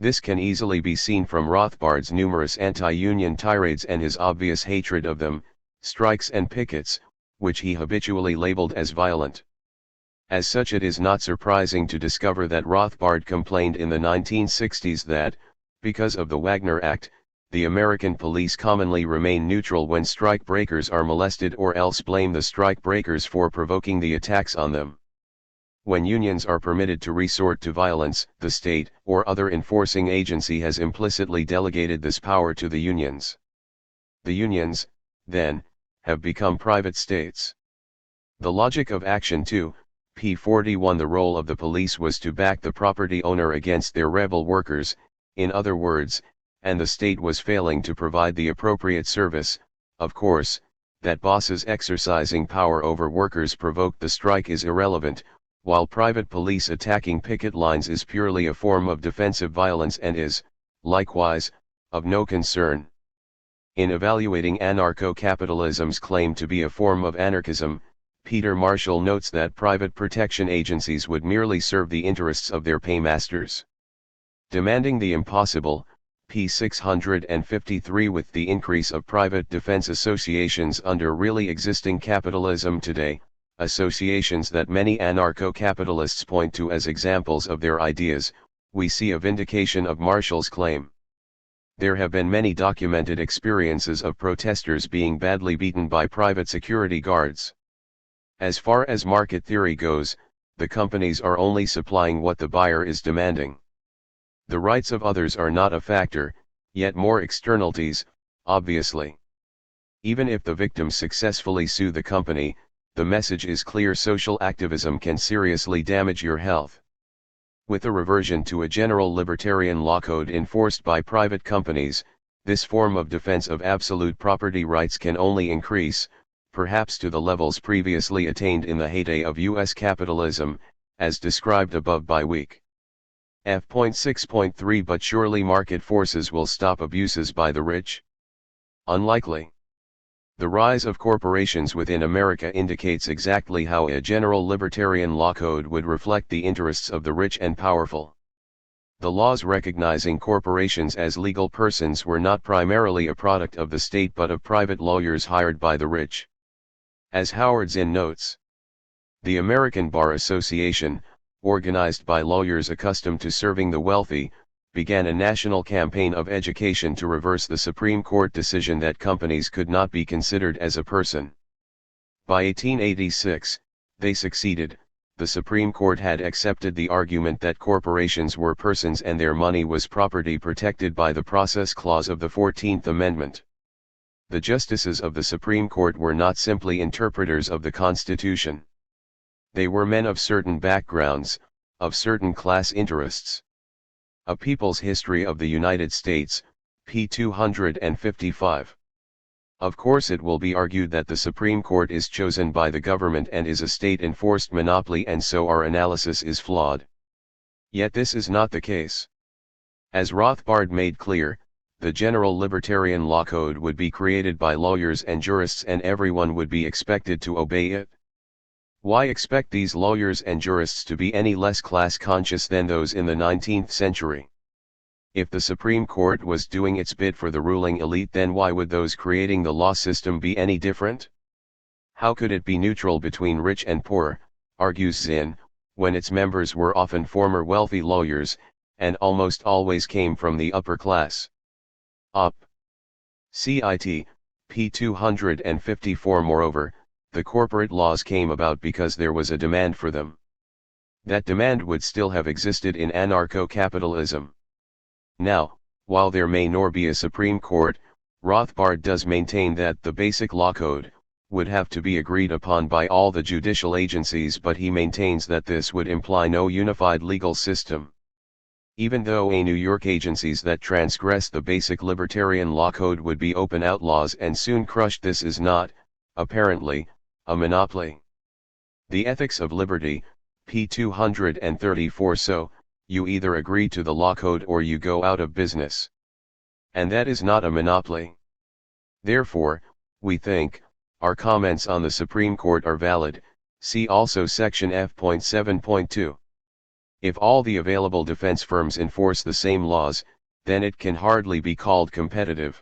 This can easily be seen from Rothbard's numerous anti-union tirades and his obvious hatred of them, strikes and pickets, which he habitually labeled as violent. As such, it is not surprising to discover that Rothbard complained in the 1960s that, because of the Wagner Act, the American police commonly remain neutral when strike breakers are molested, or else blame the strike breakers for provoking the attacks on them. When unions are permitted to resort to violence, the state, or other enforcing agency, has implicitly delegated this power to the unions. The unions, then, have become private states. The logic of Action 2, p. 41. The role of the police was to back the property owner against their rebel workers, in other words, and the state was failing to provide the appropriate service. Of course, that bosses exercising power over workers provoked the strike is irrelevant, while private police attacking picket lines is purely a form of defensive violence and is, likewise, of no concern. In evaluating anarcho-capitalism's claim to be a form of anarchism, Peter Marshall notes that private protection agencies would merely serve the interests of their paymasters. Demanding the impossible, p. 653. With the increase of private defense associations under really existing capitalism today, associations that many anarcho-capitalists point to as examples of their ideas, we see a vindication of Marshall's claim. There have been many documented experiences of protesters being badly beaten by private security guards. As far as market theory goes, the companies are only supplying what the buyer is demanding. The rights of others are not a factor, yet more externalities, obviously. Even if the victims successfully sue the company, the message is clear: social activism can seriously damage your health. With a reversion to a general libertarian law code enforced by private companies, this form of defense of absolute property rights can only increase, perhaps to the levels previously attained in the heyday of U.S. capitalism, as described above by Week. F.6.3. But surely market forces will stop abuses by the rich? Unlikely. The rise of corporations within America indicates exactly how a general libertarian law code would reflect the interests of the rich and powerful. The laws recognizing corporations as legal persons were not primarily a product of the state but of private lawyers hired by the rich. As Howard Zinn notes, the American Bar Association, organized by lawyers accustomed to serving the wealthy, began a national campaign of education to reverse the Supreme Court decision that companies could not be considered as a person. By 1886, they succeeded. The Supreme Court had accepted the argument that corporations were persons and their money was property protected by the Process Clause of the 14th Amendment. The justices of the Supreme Court were not simply interpreters of the Constitution. They were men of certain backgrounds, of certain class interests. A People's History of the United States, p. 255. Of course, it will be argued that the Supreme Court is chosen by the government and is a state-enforced monopoly, and so our analysis is flawed. Yet this is not the case. As Rothbard made clear, the general libertarian law code would be created by lawyers and jurists and everyone would be expected to obey it. Why expect these lawyers and jurists to be any less class conscious than those in the 19th century? If the Supreme Court was doing its bit for the ruling elite, then why would those creating the law system be any different? How could it be neutral between rich and poor, argues Zinn, when its members were often former wealthy lawyers, and almost always came from the upper class? Up. Cit. p. 254. Moreover, the corporate laws came about because there was a demand for them. That demand would still have existed in anarcho-capitalism. Now, while there may nor be a Supreme Court, Rothbard does maintain that the basic law code would have to be agreed upon by all the judicial agencies, but he maintains that this would imply no unified legal system. Even though a New York agencies that transgress the basic libertarian law code would be open outlaws and soon crushed, this is not, apparently, a monopoly. The Ethics of Liberty, p. 234. So, you either agree to the law code or you go out of business. And that is not a monopoly. Therefore, we think, our comments on the Supreme Court are valid. See also section F.7.2. If all the available defense firms enforce the same laws, then it can hardly be called competitive.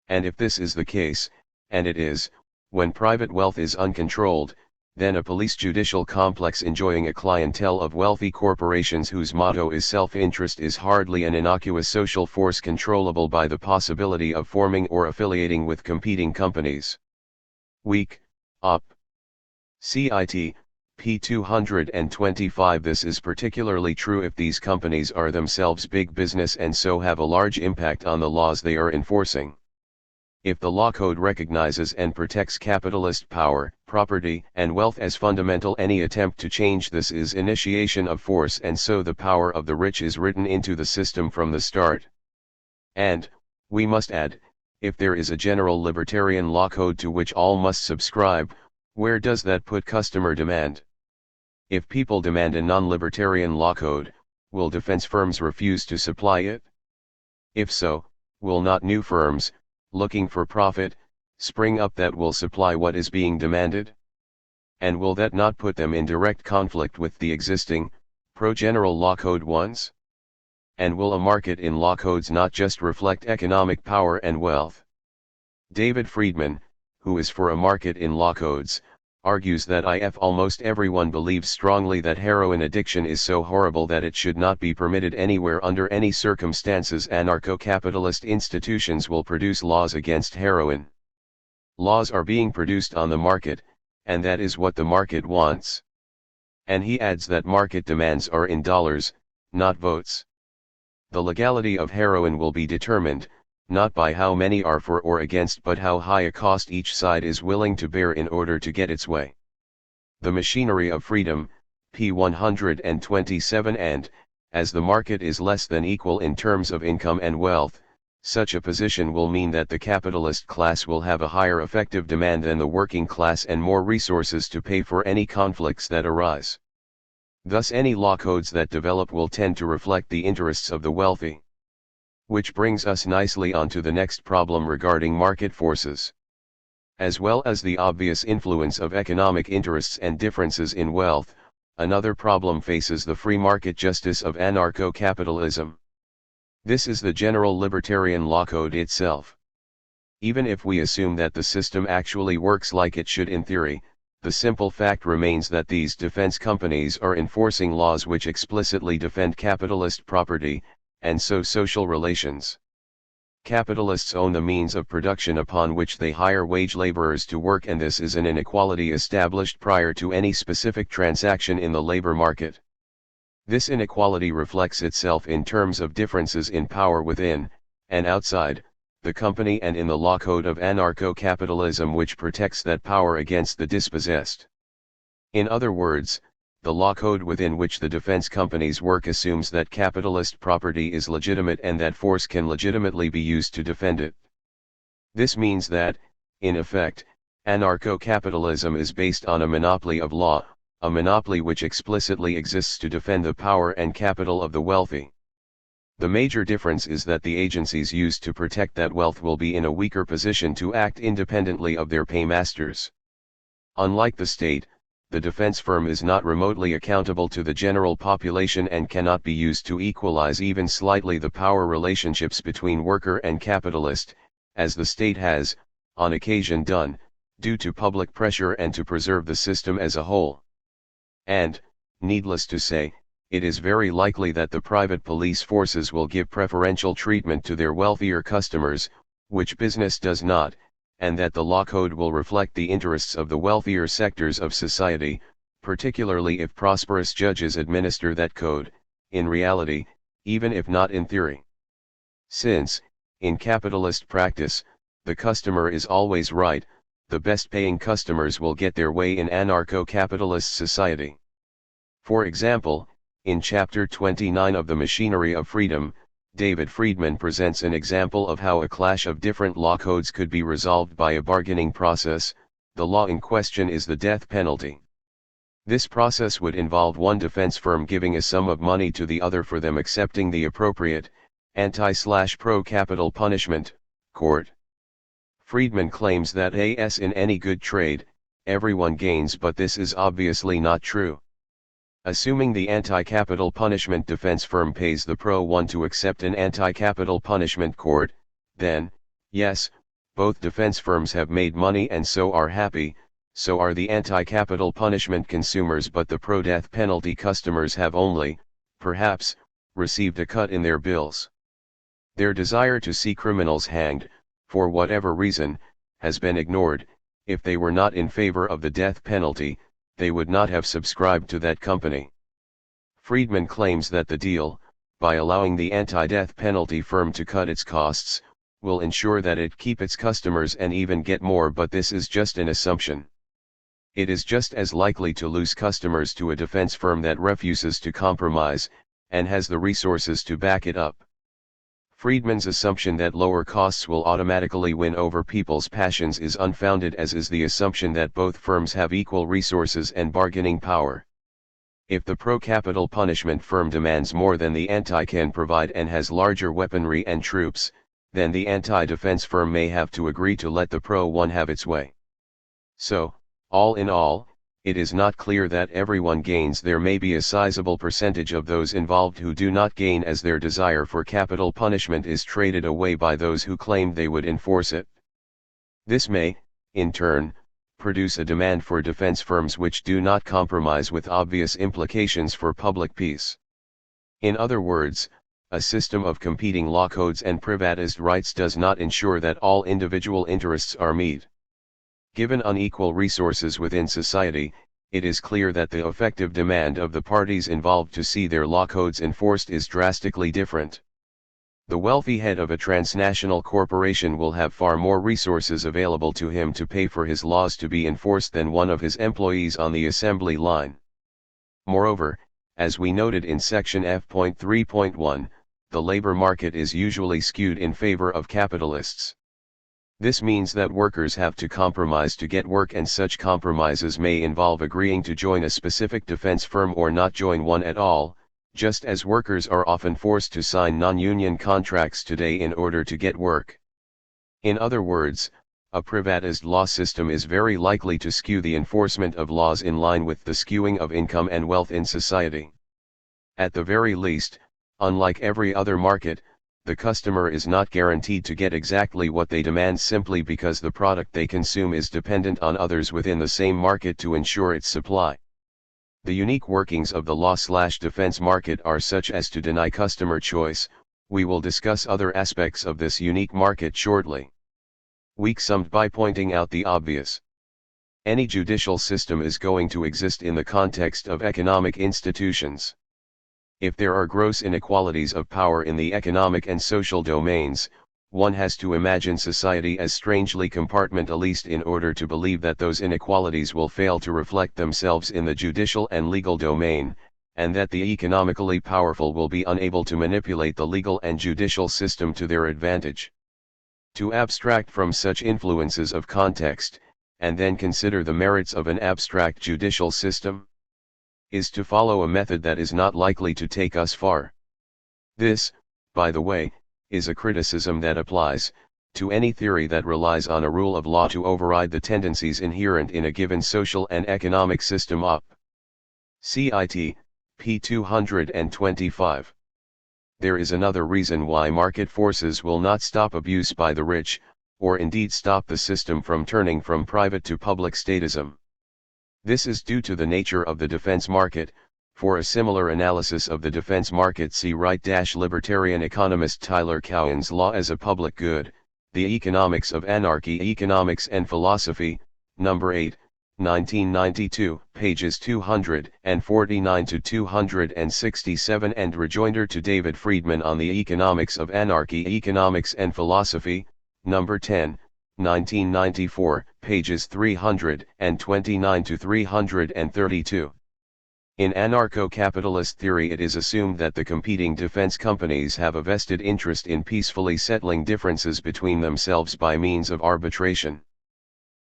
And if this is the case, and it is, when private wealth is uncontrolled, then a police-judicial complex enjoying a clientele of wealthy corporations whose motto is self-interest is hardly an innocuous social force controllable by the possibility of forming or affiliating with competing companies. Weak, Up. Cit. p. 225. This is particularly true if these companies are themselves big business and so have a large impact on the laws they are enforcing. If the law code recognizes and protects capitalist power, property, and wealth as fundamental, any attempt to change this is initiation of force, and so the power of the rich is written into the system from the start. And, we must add, if there is a general libertarian law code to which all must subscribe, where does that put customer demand? If people demand a non-libertarian law code, will defense firms refuse to supply it? If so, will not new firms, looking for profit, spring up that will supply what is being demanded? And will that not put them in direct conflict with the existing, pro-general law code ones? And will a market in law codes not just reflect economic power and wealth? David Friedman, who is for a market in law codes, argues that if almost everyone believes strongly that heroin addiction is so horrible that it should not be permitted anywhere under any circumstances, anarcho-capitalist institutions will produce laws against heroin. Laws are being produced on the market, and that is what the market wants. And he adds that market demands are in dollars, not votes. The legality of heroin will be determined, not by how many are for or against, but how high a cost each side is willing to bear in order to get its way. The machinery of freedom, p. 127. And, as the market is less than equal in terms of income and wealth, such a position will mean that the capitalist class will have a higher effective demand than the working class and more resources to pay for any conflicts that arise. Thus any law codes that develop will tend to reflect the interests of the wealthy. Which brings us nicely on to the next problem regarding market forces. As well as the obvious influence of economic interests and differences in wealth, another problem faces the free market justice of anarcho-capitalism. This is the general libertarian law code itself. Even if we assume that the system actually works like it should in theory, the simple fact remains that these defense companies are enforcing laws which explicitly defend capitalist property, and so social relations. Capitalists own the means of production upon which they hire wage laborers to work, and this is an inequality established prior to any specific transaction in the labor market. This inequality reflects itself in terms of differences in power within, and outside, the company and in the law code of anarcho-capitalism, which protects that power against the dispossessed. In other words, the law code within which the defense companies work assumes that capitalist property is legitimate and that force can legitimately be used to defend it. This means that, in effect, anarcho-capitalism is based on a monopoly of law, a monopoly which explicitly exists to defend the power and capital of the wealthy. The major difference is that the agencies used to protect that wealth will be in a weaker position to act independently of their paymasters. Unlike the state, the defense firm is not remotely accountable to the general population and cannot be used to equalize even slightly the power relationships between worker and capitalist, as the state has, on occasion done, due to public pressure and to preserve the system as a whole. And, needless to say, it is very likely that the private police forces will give preferential treatment to their wealthier customers, which business does not, and that the law code will reflect the interests of the wealthier sectors of society, particularly if prosperous judges administer that code, in reality, even if not in theory. Since, in capitalist practice, the customer is always right, the best-paying customers will get their way in anarcho-capitalist society. For example, in Chapter 29 of The Machinery of Freedom, David Friedman presents an example of how a clash of different law codes could be resolved by a bargaining process. The law in question is the death penalty. This process would involve one defense firm giving a sum of money to the other for them accepting the appropriate, anti/pro-capital punishment, court. Friedman claims that as in any good trade, everyone gains, but this is obviously not true. Assuming the anti-capital punishment defense firm pays the pro one to accept an anti-capital punishment court, then, yes, both defense firms have made money and so are happy, so are the anti-capital punishment consumers, but the pro-death penalty customers have only, perhaps, received a cut in their bills. Their desire to see criminals hanged, for whatever reason, has been ignored. If they were not in favor of the death penalty, they would not have subscribed to that company. Friedman claims that the deal, by allowing the anti-death penalty firm to cut its costs, will ensure that it keep its customers and even get more, but this is just an assumption. It is just as likely to lose customers to a defense firm that refuses to compromise, and has the resources to back it up. Friedman's assumption that lower costs will automatically win over people's passions is unfounded, as is the assumption that both firms have equal resources and bargaining power. If the pro-capital punishment firm demands more than the anti can provide and has larger weaponry and troops, then the anti-defense firm may have to agree to let the pro-one have its way. So, all in all, it is not clear that everyone gains. There may be a sizable percentage of those involved who do not gain, as their desire for capital punishment is traded away by those who claimed they would enforce it. This may, in turn, produce a demand for defense firms which do not compromise, with obvious implications for public peace. In other words, a system of competing law codes and privatist rights does not ensure that all individual interests are met. Given unequal resources within society, it is clear that the effective demand of the parties involved to see their law codes enforced is drastically different. The wealthy head of a transnational corporation will have far more resources available to him to pay for his laws to be enforced than one of his employees on the assembly line. Moreover, as we noted in section F.3.1, the labor market is usually skewed in favor of capitalists. This means that workers have to compromise to get work, and such compromises may involve agreeing to join a specific defense firm or not join one at all, just as workers are often forced to sign non-union contracts today in order to get work. In other words, a privatist law system is very likely to skew the enforcement of laws in line with the skewing of income and wealth in society. At the very least, unlike every other market, the customer is not guaranteed to get exactly what they demand simply because the product they consume is dependent on others within the same market to ensure its supply. The unique workings of the law/defense market are such as to deny customer choice. We will discuss other aspects of this unique market shortly. Weak summed by pointing out the obvious. Any judicial system is going to exist in the context of economic institutions. If there are gross inequalities of power in the economic and social domains, one has to imagine society as strangely compartmentalized in order to believe that those inequalities will fail to reflect themselves in the judicial and legal domain, and that the economically powerful will be unable to manipulate the legal and judicial system to their advantage. To abstract from such influences of context, and then consider the merits of an abstract judicial system, is to follow a method that is not likely to take us far. This, by the way, is a criticism that applies to any theory that relies on a rule of law to override the tendencies inherent in a given social and economic system. CIT, p. 225. There is another reason why market forces will not stop abuse by the rich, or indeed stop the system from turning from private to public statism. This is due to the nature of the defense market. For a similar analysis of the defense market, see right-libertarian economist Tyler Cowen's Law as a Public Good, The Economics of Anarchy, Economics and Philosophy, No. 8, 1992, pages 249 to 267, and rejoinder to David Friedman on the Economics of Anarchy, Economics and Philosophy, No. 10, 1994, pages 329 to 332. In anarcho-capitalist theory, it is assumed that the competing defense companies have a vested interest in peacefully settling differences between themselves by means of arbitration.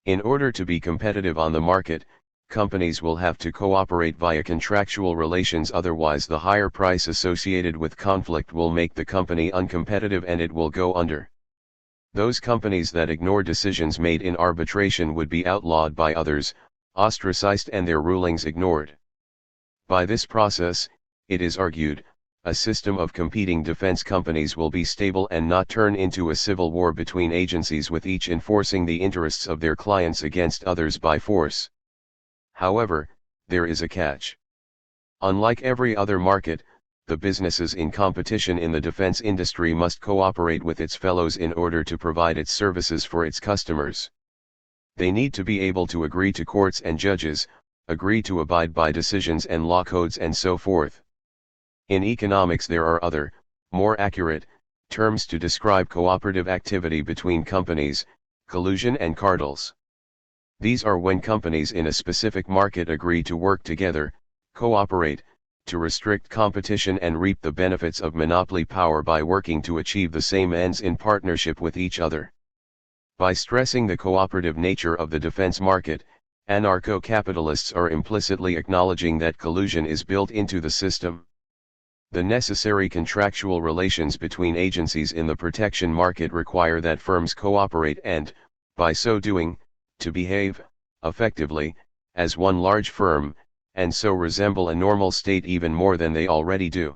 In order to be competitive on the market, companies will have to cooperate via contractual relations, otherwise the higher price associated with conflict will make the company uncompetitive and it will go under. Those companies that ignore decisions made in arbitration would be outlawed by others, ostracized and their rulings ignored. By this process, it is argued, a system of competing defense companies will be stable and not turn into a civil war between agencies with each enforcing the interests of their clients against others by force. However, there is a catch. Unlike every other market, the businesses in competition in the defense industry must cooperate with its fellows in order to provide its services for its customers. They need to be able to agree to courts and judges, agree to abide by decisions and law codes and so forth. In economics there are other, more accurate, terms to describe cooperative activity between companies, collusion and cartels. These are when companies in a specific market agree to work together, cooperate, to restrict competition and reap the benefits of monopoly power by working to achieve the same ends in partnership with each other. By stressing the cooperative nature of the defense market, anarcho-capitalists are implicitly acknowledging that collusion is built into the system. The necessary contractual relations between agencies in the protection market require that firms cooperate and, by so doing, to behave, effectively, as one large firm, and so resemble a normal state even more than they already do.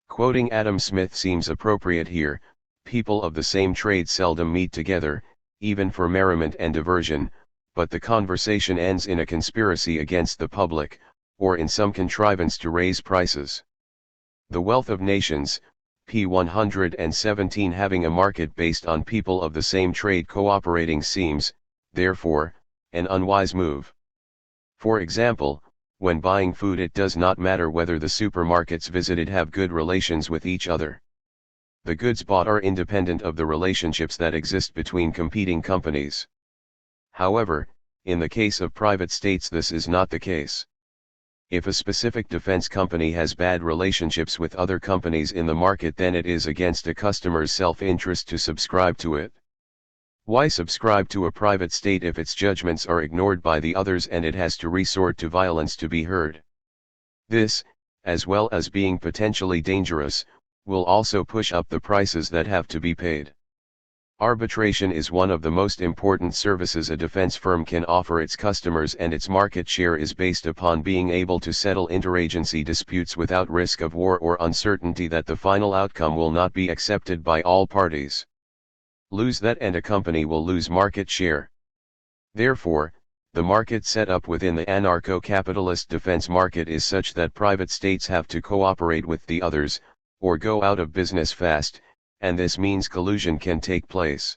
Quoting Adam Smith seems appropriate here: people of the same trade seldom meet together, even for merriment and diversion, but the conversation ends in a conspiracy against the public, or in some contrivance to raise prices. The Wealth of Nations, p. 117. Having a market based on people of the same trade cooperating seems, therefore, an unwise move. For example, when buying food, it does not matter whether the supermarkets visited have good relations with each other. The goods bought are independent of the relationships that exist between competing companies. However, in the case of private states this is not the case. If a specific defense company has bad relationships with other companies in the market, then it is against a customer's self-interest to subscribe to it. Why subscribe to a private state if its judgments are ignored by the others and it has to resort to violence to be heard? This, as well as being potentially dangerous, will also push up the prices that have to be paid. Arbitration is one of the most important services a defense firm can offer its customers, and its market share is based upon being able to settle interagency disputes without risk of war or uncertainty that the final outcome will not be accepted by all parties. Lose that and a company will lose market share. Therefore, the market set up within the anarcho-capitalist defense market is such that private states have to cooperate with the others, or go out of business fast, and this means collusion can take place.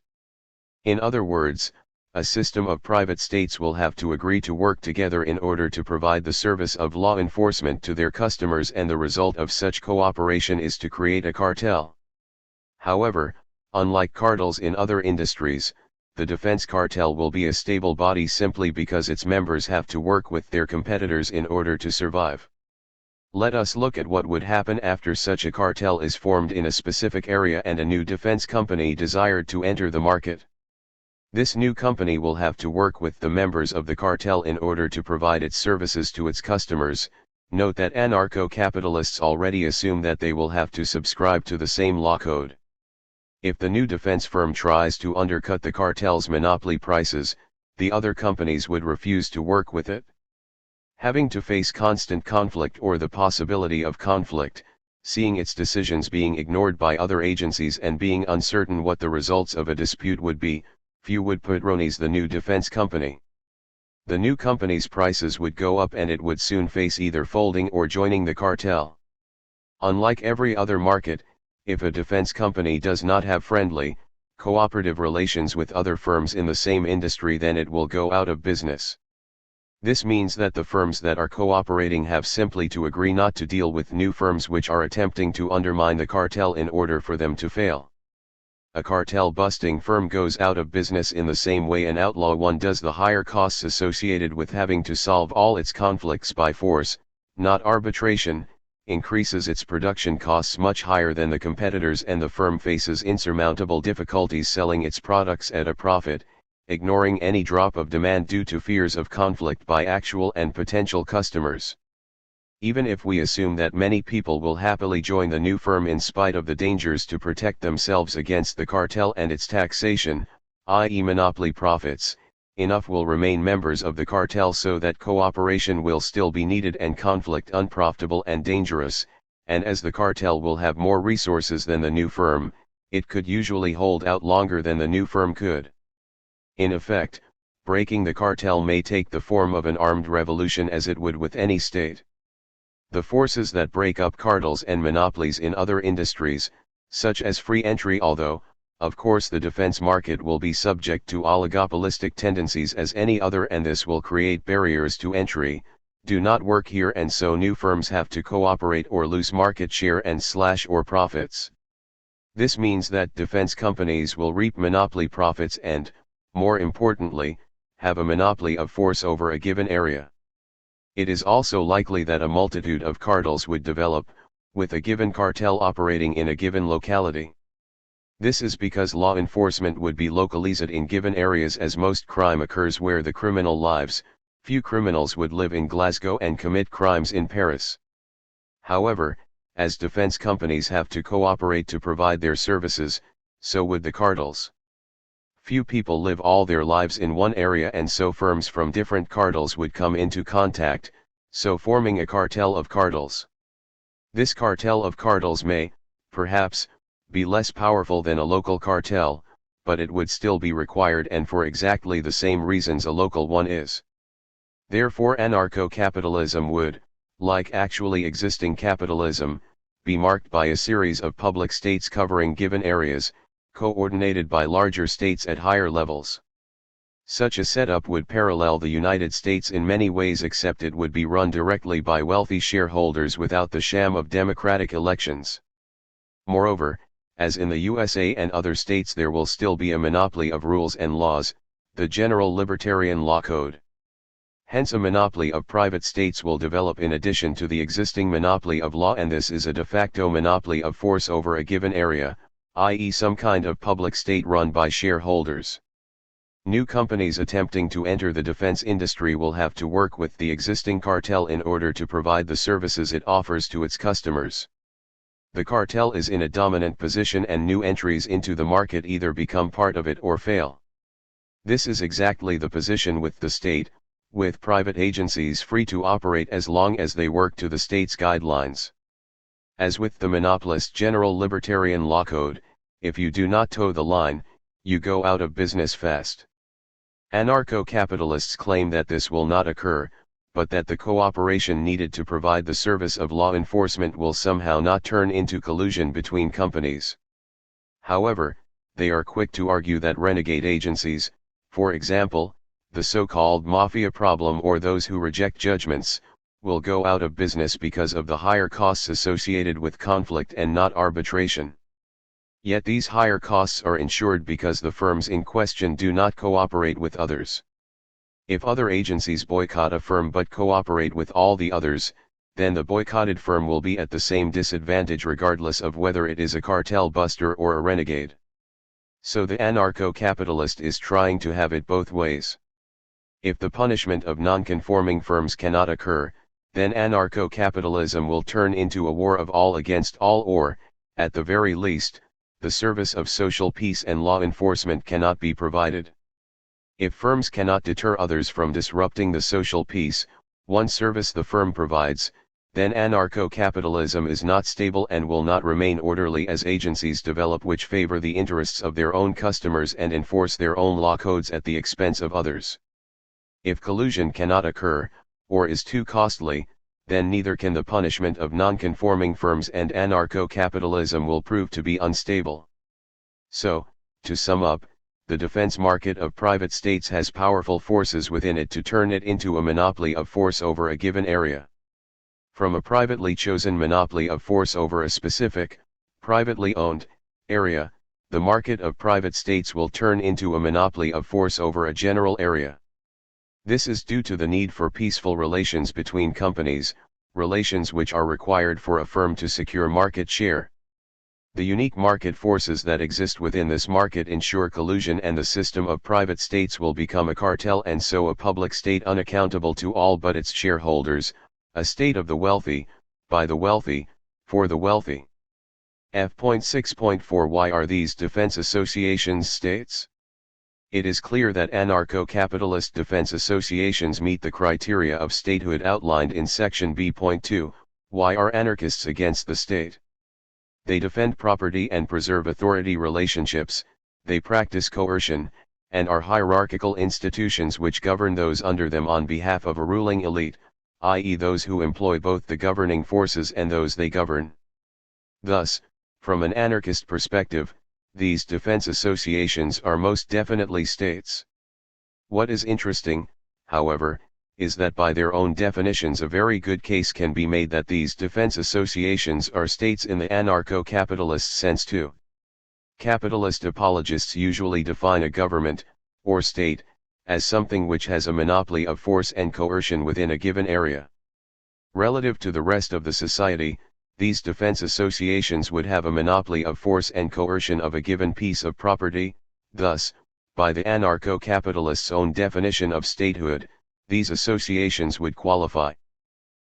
In other words, a system of private states will have to agree to work together in order to provide the service of law enforcement to their customers, and the result of such cooperation is to create a cartel. However, unlike cartels in other industries, the defense cartel will be a stable body simply because its members have to work with their competitors in order to survive. Let us look at what would happen after such a cartel is formed in a specific area and a new defense company desired to enter the market. This new company will have to work with the members of the cartel in order to provide its services to its customers, Note that anarcho-capitalists already assume that they will have to subscribe to the same law code. If the new defense firm tries to undercut the cartel's monopoly prices, the other companies would refuse to work with it. Having to face constant conflict or the possibility of conflict, seeing its decisions being ignored by other agencies and being uncertain what the results of a dispute would be, few would patronize the new defense company. The new company's prices would go up and it would soon face either folding or joining the cartel. Unlike every other market, if a defense company does not have friendly, cooperative relations with other firms in the same industry, then it will go out of business. This means that the firms that are cooperating have simply to agree not to deal with new firms which are attempting to undermine the cartel in order for them to fail. A cartel-busting firm goes out of business in the same way an outlaw one does. The higher costs associated with having to solve all its conflicts by force, not arbitration, increases its production costs much higher than the competitors, and the firm faces insurmountable difficulties selling its products at a profit, ignoring any drop of demand due to fears of conflict by actual and potential customers. Even if we assume that many people will happily join the new firm in spite of the dangers to protect themselves against the cartel and its taxation, i.e. monopoly profits, enough will remain members of the cartel so that cooperation will still be needed and conflict unprofitable and dangerous, and as the cartel will have more resources than the new firm, it could usually hold out longer than the new firm could. In effect, breaking the cartel may take the form of an armed revolution as it would with any state. The forces that break up cartels and monopolies in other industries, such as free entry, although, of course, the defense market will be subject to oligopolistic tendencies as any other, and this will create barriers to entry, do not work here, and so new firms have to cooperate or lose market share and slash or profits. This means that defense companies will reap monopoly profits and, more importantly, have a monopoly of force over a given area. It is also likely that a multitude of cartels would develop, with a given cartel operating in a given locality. This is because law enforcement would be localized in given areas, as most crime occurs where the criminal lives. Few criminals would live in Glasgow and commit crimes in Paris. However, as defense companies have to cooperate to provide their services, so would the cartels. Few people live all their lives in one area, and so firms from different cartels would come into contact, so forming a cartel of cartels. This cartel of cartels may, perhaps, be less powerful than a local cartel, but it would still be required, and for exactly the same reasons a local one is. Therefore, anarcho-capitalism would, like actually existing capitalism, be marked by a series of public states covering given areas, coordinated by larger states at higher levels. Such a setup would parallel the United States in many ways, except it would be run directly by wealthy shareholders without the sham of democratic elections. Moreover, as in the USA and other states, there will still be a monopoly of rules and laws, the general libertarian law code. Hence, a monopoly of private states will develop in addition to the existing monopoly of law, and this is a de facto monopoly of force over a given area, i.e. some kind of public state run by shareholders. New companies attempting to enter the defense industry will have to work with the existing cartel in order to provide the services it offers to its customers. The cartel is in a dominant position, and new entries into the market either become part of it or fail. This is exactly the position with the state, with private agencies free to operate as long as they work to the state's guidelines. As with the monopolist general libertarian law code, if you do not toe the line, you go out of business fast. Anarcho-capitalists claim that this will not occur, but that the cooperation needed to provide the service of law enforcement will somehow not turn into collusion between companies. However, they are quick to argue that renegade agencies, for example, the so-called mafia problem or those who reject judgments, will go out of business because of the higher costs associated with conflict and not arbitration. Yet these higher costs are insured because the firms in question do not cooperate with others. If other agencies boycott a firm but cooperate with all the others, then the boycotted firm will be at the same disadvantage regardless of whether it is a cartel buster or a renegade. So the anarcho-capitalist is trying to have it both ways. If the punishment of non-conforming firms cannot occur, then anarcho-capitalism will turn into a war of all against all, or, at the very least, the service of social peace and law enforcement cannot be provided. If firms cannot deter others from disrupting the social peace, one service the firm provides, then anarcho-capitalism is not stable and will not remain orderly as agencies develop which favor the interests of their own customers and enforce their own law codes at the expense of others. If collusion cannot occur, or is too costly, then neither can the punishment of non-conforming firms, and anarcho-capitalism will prove to be unstable. So, to sum up, the defense market of private states has powerful forces within it to turn it into a monopoly of force over a given area. From a privately chosen monopoly of force over a specific, privately owned, area, the market of private states will turn into a monopoly of force over a general area. This is due to the need for peaceful relations between companies, relations which are required for a firm to secure market share. The unique market forces that exist within this market ensure collusion, and the system of private states will become a cartel, and so a public state unaccountable to all but its shareholders, a state of the wealthy, by the wealthy, for the wealthy. F.6.4 Why are these defense associations states? It is clear that anarcho-capitalist defense associations meet the criteria of statehood outlined in section B.2. Why are anarchists against the state? They defend property and preserve authority relationships, they practice coercion, and are hierarchical institutions which govern those under them on behalf of a ruling elite, i.e. those who employ both the governing forces and those they govern. Thus, from an anarchist perspective, these defense associations are most definitely states. What is interesting, however, is that by their own definitions a very good case can be made that these defense associations are states in the anarcho-capitalist sense too. Capitalist apologists usually define a government, or state, as something which has a monopoly of force and coercion within a given area. Relative to the rest of the society, these defense associations would have a monopoly of force and coercion of a given piece of property. Thus, by the anarcho-capitalist's own definition of statehood, these associations would qualify.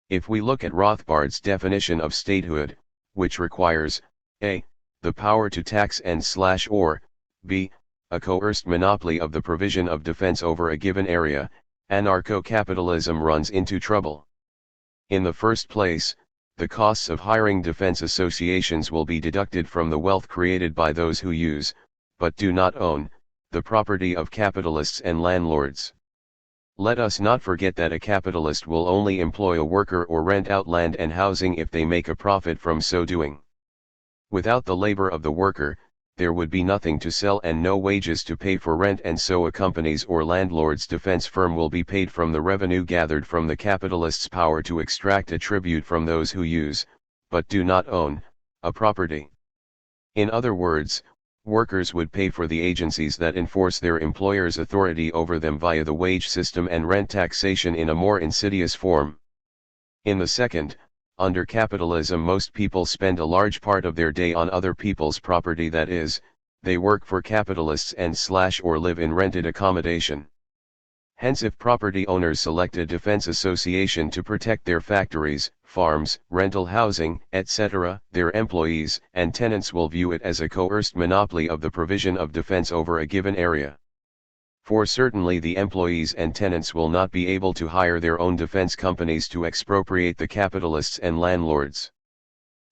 If we look at Rothbard's definition of statehood, which requires a. the power to tax and/or b. a coerced monopoly of the provision of defense over a given area, anarcho-capitalism runs into trouble. In the first place, the costs of hiring defense associations will be deducted from the wealth created by those who use, but do not own, the property of capitalists and landlords. Let us not forget that a capitalist will only employ a worker or rent out land and housing if they make a profit from so doing. Without the labor of the worker, there would be nothing to sell and no wages to pay for rent, and so a company's or landlord's defense firm will be paid from the revenue gathered from the capitalist's power to extract a tribute from those who use, but do not own, a property. In other words, workers would pay for the agencies that enforce their employer's authority over them via the wage system and rent taxation in a more insidious form. In the second, under capitalism most people spend a large part of their day on other people's property, that is, they work for capitalists and/or live in rented accommodation. Hence, if property owners select a defense association to protect their factories, farms, rental housing, etc., their employees and tenants will view it as a coerced monopoly of the provision of defense over a given area. For certainly the employees and tenants will not be able to hire their own defense companies to expropriate the capitalists and landlords.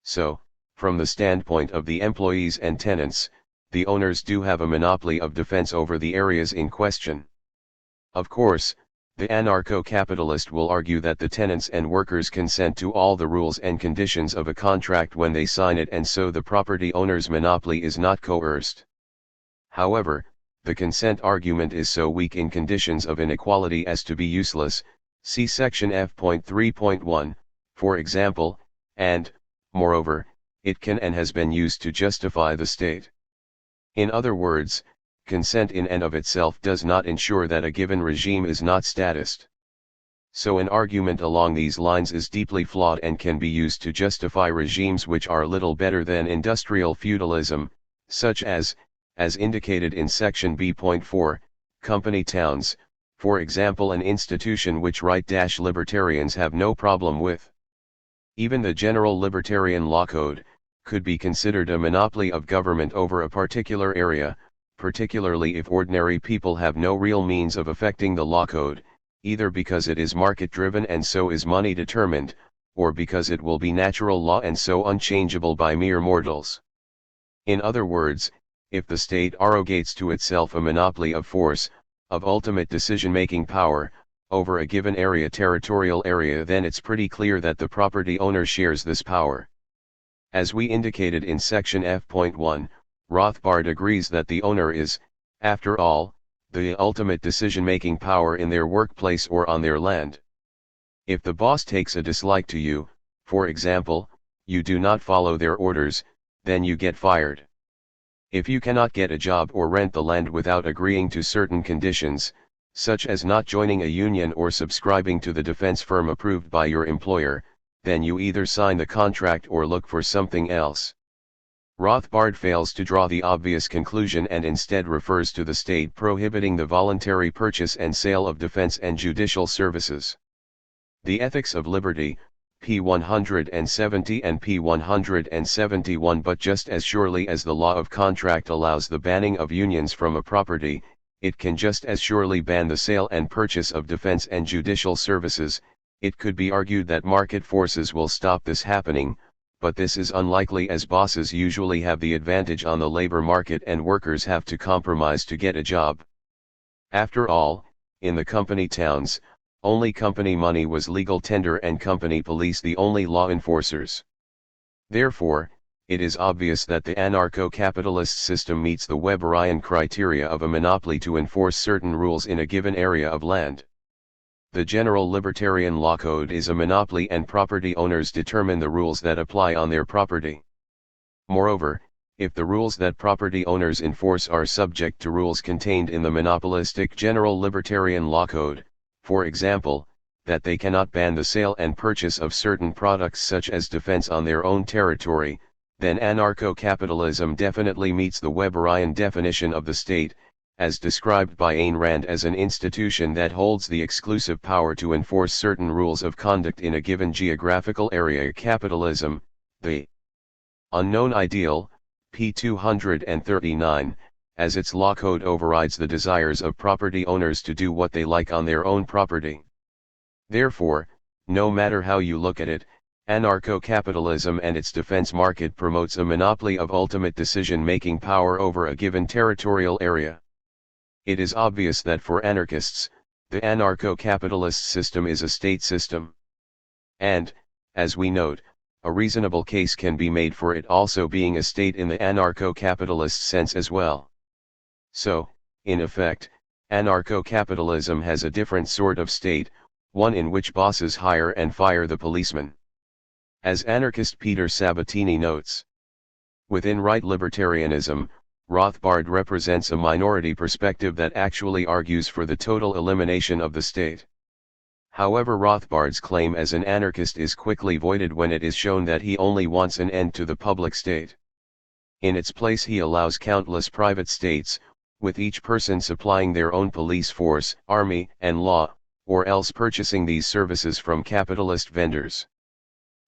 So, from the standpoint of the employees and tenants, the owners do have a monopoly of defense over the areas in question. Of course, the anarcho-capitalist will argue that the tenants and workers consent to all the rules and conditions of a contract when they sign it, and so the property owner's monopoly is not coerced. However, the consent argument is so weak in conditions of inequality as to be useless, see section F.3.1, for example, and, moreover, it can and has been used to justify the state. In other words, consent in and of itself does not ensure that a given regime is not statist. So an argument along these lines is deeply flawed and can be used to justify regimes which are little better than industrial feudalism, such as indicated in section B.4, company towns, for example an institution which right-libertarians have no problem with. Even the general libertarian law code could be considered a monopoly of government over a particular area, particularly if ordinary people have no real means of affecting the law code, either because it is market-driven and so is money-determined, or because it will be natural law and so unchangeable by mere mortals. In other words, if the state arrogates to itself a monopoly of force, of ultimate decision-making power, over a given territorial area, then it's pretty clear that the property owner shares this power. As we indicated in section F.1, Rothbard agrees that the owner is, after all, the ultimate decision-making power in their workplace or on their land. If the boss takes a dislike to you, for example, you do not follow their orders, then you get fired. If you cannot get a job or rent the land without agreeing to certain conditions, such as not joining a union or subscribing to the defense firm approved by your employer, then you either sign the contract or look for something else. Rothbard fails to draw the obvious conclusion and instead refers to the state prohibiting the voluntary purchase and sale of defense and judicial services. The Ethics of Liberty, p. 170 and p. 171. But just as surely as the law of contract allows the banning of unions from a property, it can just as surely ban the sale and purchase of defense and judicial services. It could be argued that market forces will stop this happening, but this is unlikely as bosses usually have the advantage on the labor market and workers have to compromise to get a job. After all, in the company towns, only company money was legal tender and company police the only law enforcers. Therefore, it is obvious that the anarcho-capitalist system meets the Weberian criteria of a monopoly to enforce certain rules in a given area of land. The general libertarian law code is a monopoly and property owners determine the rules that apply on their property. Moreover, if the rules that property owners enforce are subject to rules contained in the monopolistic general libertarian law code, for example, that they cannot ban the sale and purchase of certain products such as defense on their own territory, then anarcho-capitalism definitely meets the Weberian definition of the state, as described by Ayn Rand as an institution that holds the exclusive power to enforce certain rules of conduct in a given geographical area. Capitalism, the unknown ideal, p. 239, as its law code overrides the desires of property owners to do what they like on their own property. Therefore, no matter how you look at it, anarcho-capitalism and its defense market promotes a monopoly of ultimate decision-making power over a given territorial area. It is obvious that for anarchists, the anarcho-capitalist system is a state system. And, as we note, a reasonable case can be made for it also being a state in the anarcho-capitalist sense as well. So, in effect, anarcho-capitalism has a different sort of state, one in which bosses hire and fire the policeman. As anarchist Peter Sabatini notes, within right libertarianism, Rothbard represents a minority perspective that actually argues for the total elimination of the state. However, Rothbard's claim as an anarchist is quickly voided when it is shown that he only wants an end to the public state. In its place he allows countless private states, with each person supplying their own police force, army, and law, or else purchasing these services from capitalist vendors.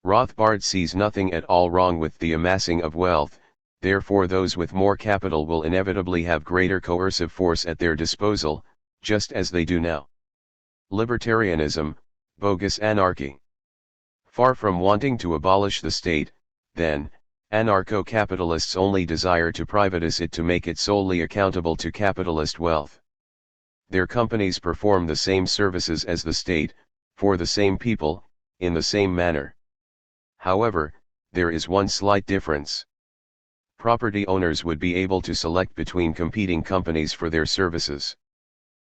Rothbard sees nothing at all wrong with the amassing of wealth, therefore those with more capital will inevitably have greater coercive force at their disposal, just as they do now. Libertarianism, bogus anarchy. Far from wanting to abolish the state, then, anarcho-capitalists only desire to privatize it to make it solely accountable to capitalist wealth. Their companies perform the same services as the state, for the same people, in the same manner. However, there is one slight difference. Property owners would be able to select between competing companies for their services.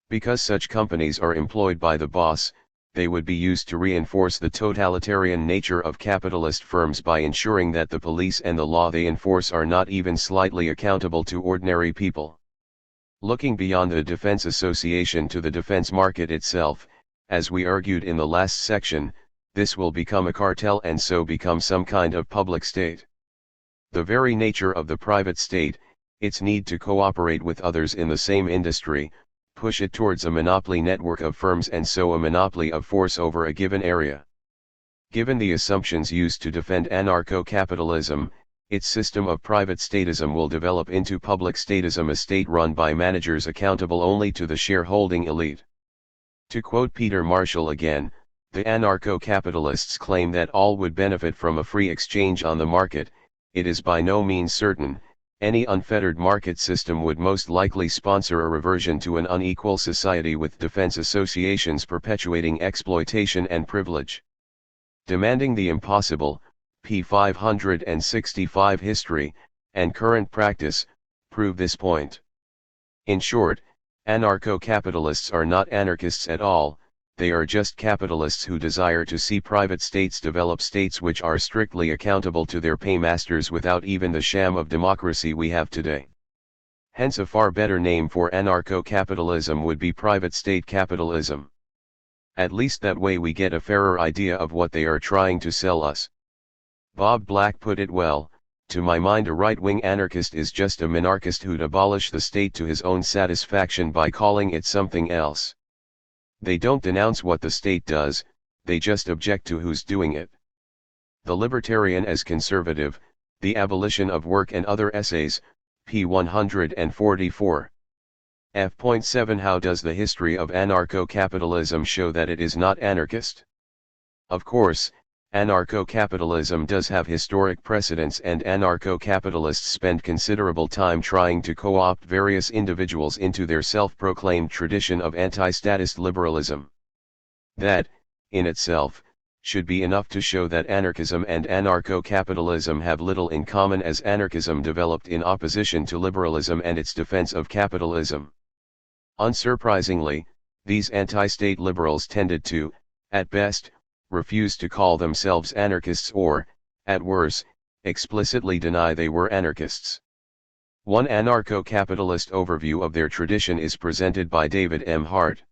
Because such companies are employed by the boss, they would be used to reinforce the totalitarian nature of capitalist firms by ensuring that the police and the law they enforce are not even slightly accountable to ordinary people. Looking beyond the defense association to the defense market itself, as we argued in the last section, this will become a cartel and so become some kind of public state. The very nature of the private state, its need to cooperate with others in the same industry, push it towards a monopoly network of firms and so a monopoly of force over a given area. Given the assumptions used to defend anarcho-capitalism, its system of private statism will develop into public statism, a state run by managers accountable only to the shareholding elite. To quote Peter Marshall again, the anarcho-capitalists claim that all would benefit from a free exchange on the market. It is by no means certain. Any unfettered market system would most likely sponsor a reversion to an unequal society with defense associations perpetuating exploitation and privilege. Demanding the impossible, p. 565 history, and current practice, prove this point. In short, anarcho-capitalists are not anarchists at all, they are just capitalists who desire to see private states develop states which are strictly accountable to their paymasters without even the sham of democracy we have today. Hence a far better name for anarcho-capitalism would be private state capitalism. At least that way we get a fairer idea of what they are trying to sell us. Bob Black put it well, to my mind a right-wing anarchist is just a minarchist who'd abolish the state to his own satisfaction by calling it something else. They don't denounce what the state does, they just object to who's doing it. The Libertarian as Conservative, The Abolition of Work and Other Essays, p. 144. F.7 How does the history of anarcho-capitalism show that it is not anarchist? Of course, anarcho-capitalism does have historic precedents, and anarcho-capitalists spend considerable time trying to co-opt various individuals into their self-proclaimed tradition of anti-statist liberalism. That, in itself, should be enough to show that anarchism and anarcho-capitalism have little in common, as anarchism developed in opposition to liberalism and its defense of capitalism. Unsurprisingly, these anti-state liberals tended to, at best, refuse to call themselves anarchists or, at worst, explicitly deny they were anarchists. One anarcho-capitalist overview of their tradition is presented by David M. Hart.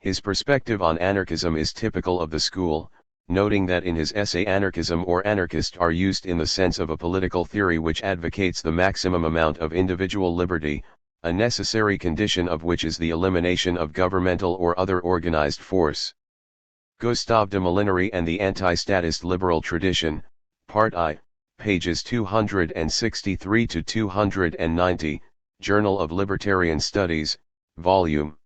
His perspective on anarchism is typical of the school, noting that in his essay anarchism or anarchist are used in the sense of a political theory which advocates the maximum amount of individual liberty, a necessary condition of which is the elimination of governmental or other organized force. Gustave de Molinari and the Anti-Statist Liberal Tradition, Part I, pages 263 to 290, Journal of Libertarian Studies, Volume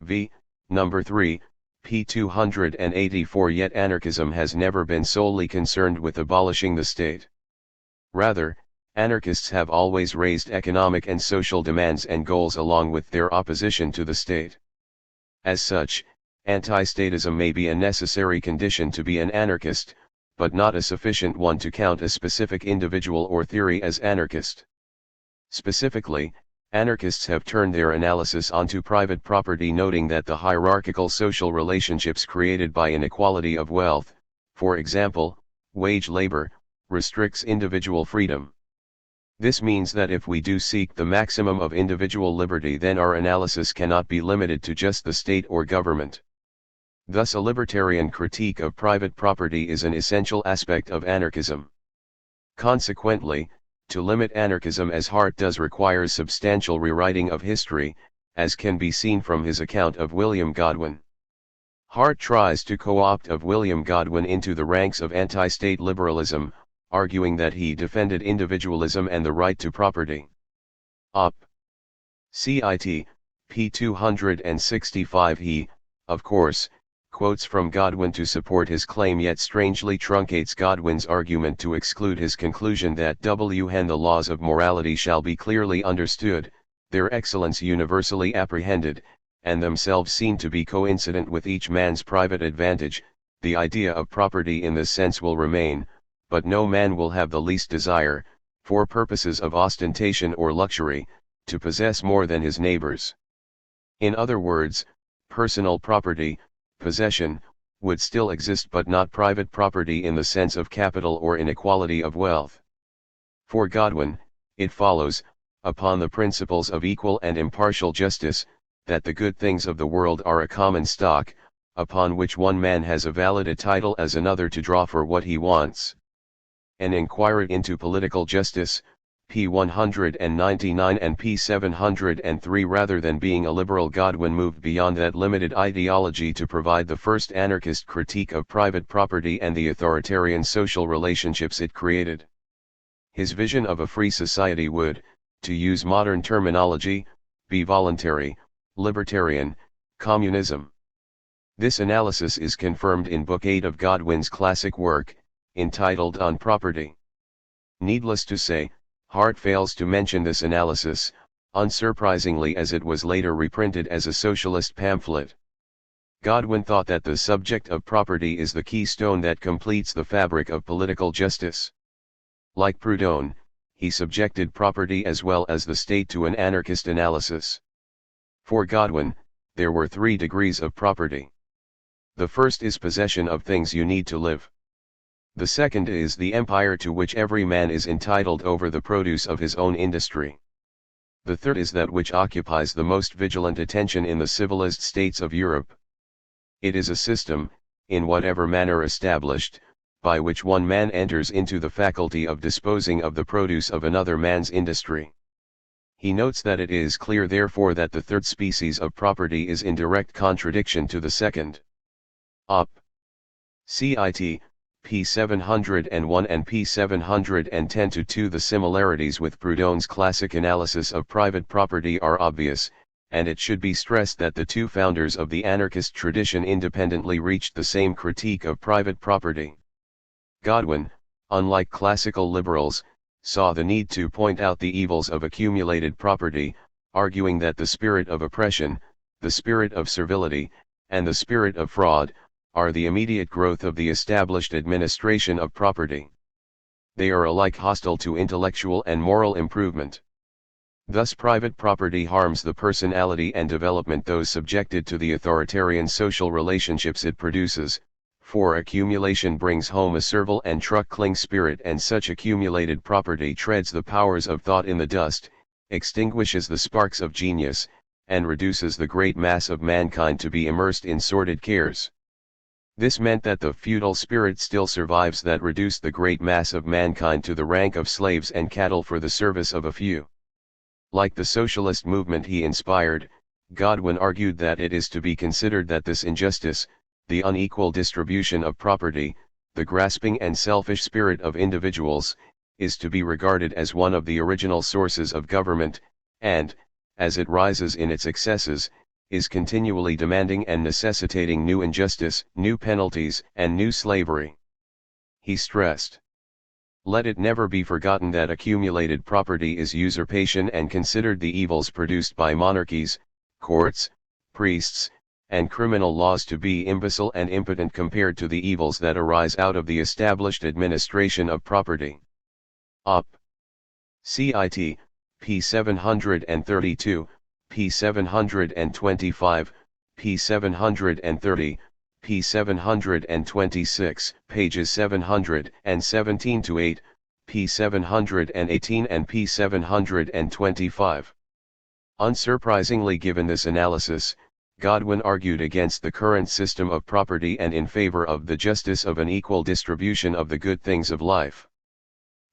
V, Number 3, p. 284. Yet anarchism has never been solely concerned with abolishing the state. Rather, anarchists have always raised economic and social demands and goals along with their opposition to the state. As such, anti-statism may be a necessary condition to be an anarchist, but not a sufficient one to count a specific individual or theory as anarchist. Specifically, anarchists have turned their analysis onto private property, noting that the hierarchical social relationships created by inequality of wealth, for example, wage labor, restricts individual freedom. This means that if we do seek the maximum of individual liberty, then our analysis cannot be limited to just the state or government. Thus a libertarian critique of private property is an essential aspect of anarchism. Consequently, to limit anarchism as Hart does requires substantial rewriting of history, as can be seen from his account of William Godwin. Hart tries to co-opt of William Godwin into the ranks of anti-state liberalism, arguing that he defended individualism and the right to property. Op. Cit. p. 265. He, of course, quotes from Godwin to support his claim, yet strangely truncates Godwin's argument to exclude his conclusion that when the laws of morality shall be clearly understood, their excellence universally apprehended, and themselves seen to be coincident with each man's private advantage, the idea of property in this sense will remain, but no man will have the least desire, for purposes of ostentation or luxury, to possess more than his neighbors. In other words, personal property, possession, would still exist, but not private property in the sense of capital or inequality of wealth. For Godwin, it follows, upon the principles of equal and impartial justice, that the good things of the world are a common stock, upon which one man has a valid title as another to draw for what he wants. An inquiry into political justice, p. 199 and p. 703. Rather than being a liberal, Godwin moved beyond that limited ideology to provide the first anarchist critique of private property and the authoritarian social relationships it created. His vision of a free society would, to use modern terminology, be voluntary, libertarian, communism. This analysis is confirmed in Book 8 of Godwin's classic work, entitled On Property. Needless to say, Hart fails to mention this analysis, unsurprisingly, as it was later reprinted as a socialist pamphlet. Godwin thought that the subject of property is the keystone that completes the fabric of political justice. Like Proudhon, he subjected property as well as the state to an anarchist analysis. For Godwin, there were 3 degrees of property. The first is possession of things you need to live. The second is the empire to which every man is entitled over the produce of his own industry. The third is that which occupies the most vigilant attention in the civilized states of Europe. It is a system, in whatever manner established, by which one man enters into the faculty of disposing of the produce of another man's industry. He notes that it is clear therefore that the third species of property is in direct contradiction to the second. Op. Cit. p. 701 and p. 710 to 2. The similarities with Proudhon's classic analysis of private property are obvious, and it should be stressed that the 2 founders of the anarchist tradition independently reached the same critique of private property. Godwin, unlike classical liberals, saw the need to point out the evils of accumulated property, arguing that the spirit of oppression, the spirit of servility, and the spirit of fraud, are the immediate growth of the established administration of property. They are alike hostile to intellectual and moral improvement. Thus private property harms the personality and development those subjected to the authoritarian social relationships it produces, for accumulation brings home a servile and truckling spirit, and such accumulated property treads the powers of thought in the dust, extinguishes the sparks of genius, and reduces the great mass of mankind to be immersed in sordid cares. This meant that the feudal spirit still survives that reduced the great mass of mankind to the rank of slaves and cattle for the service of a few. Like the socialist movement he inspired, Godwin argued that it is to be considered that this injustice, the unequal distribution of property, the grasping and selfish spirit of individuals, is to be regarded as one of the original sources of government, and, as it rises in its excesses, is continually demanding and necessitating new injustice, new penalties, and new slavery. He stressed, "Let it never be forgotten that accumulated property is usurpation, and considered the evils produced by monarchies, courts, priests, and criminal laws to be imbecile and impotent compared to the evils that arise out of the established administration of property." Op. Cit. p. 732, p. 725, p. 730, p. 726, pages 717 to 8, p. 718 and p. 725. Unsurprisingly, given this analysis, Godwin argued against the current system of property and in favor of the justice of an equal distribution of the good things of life.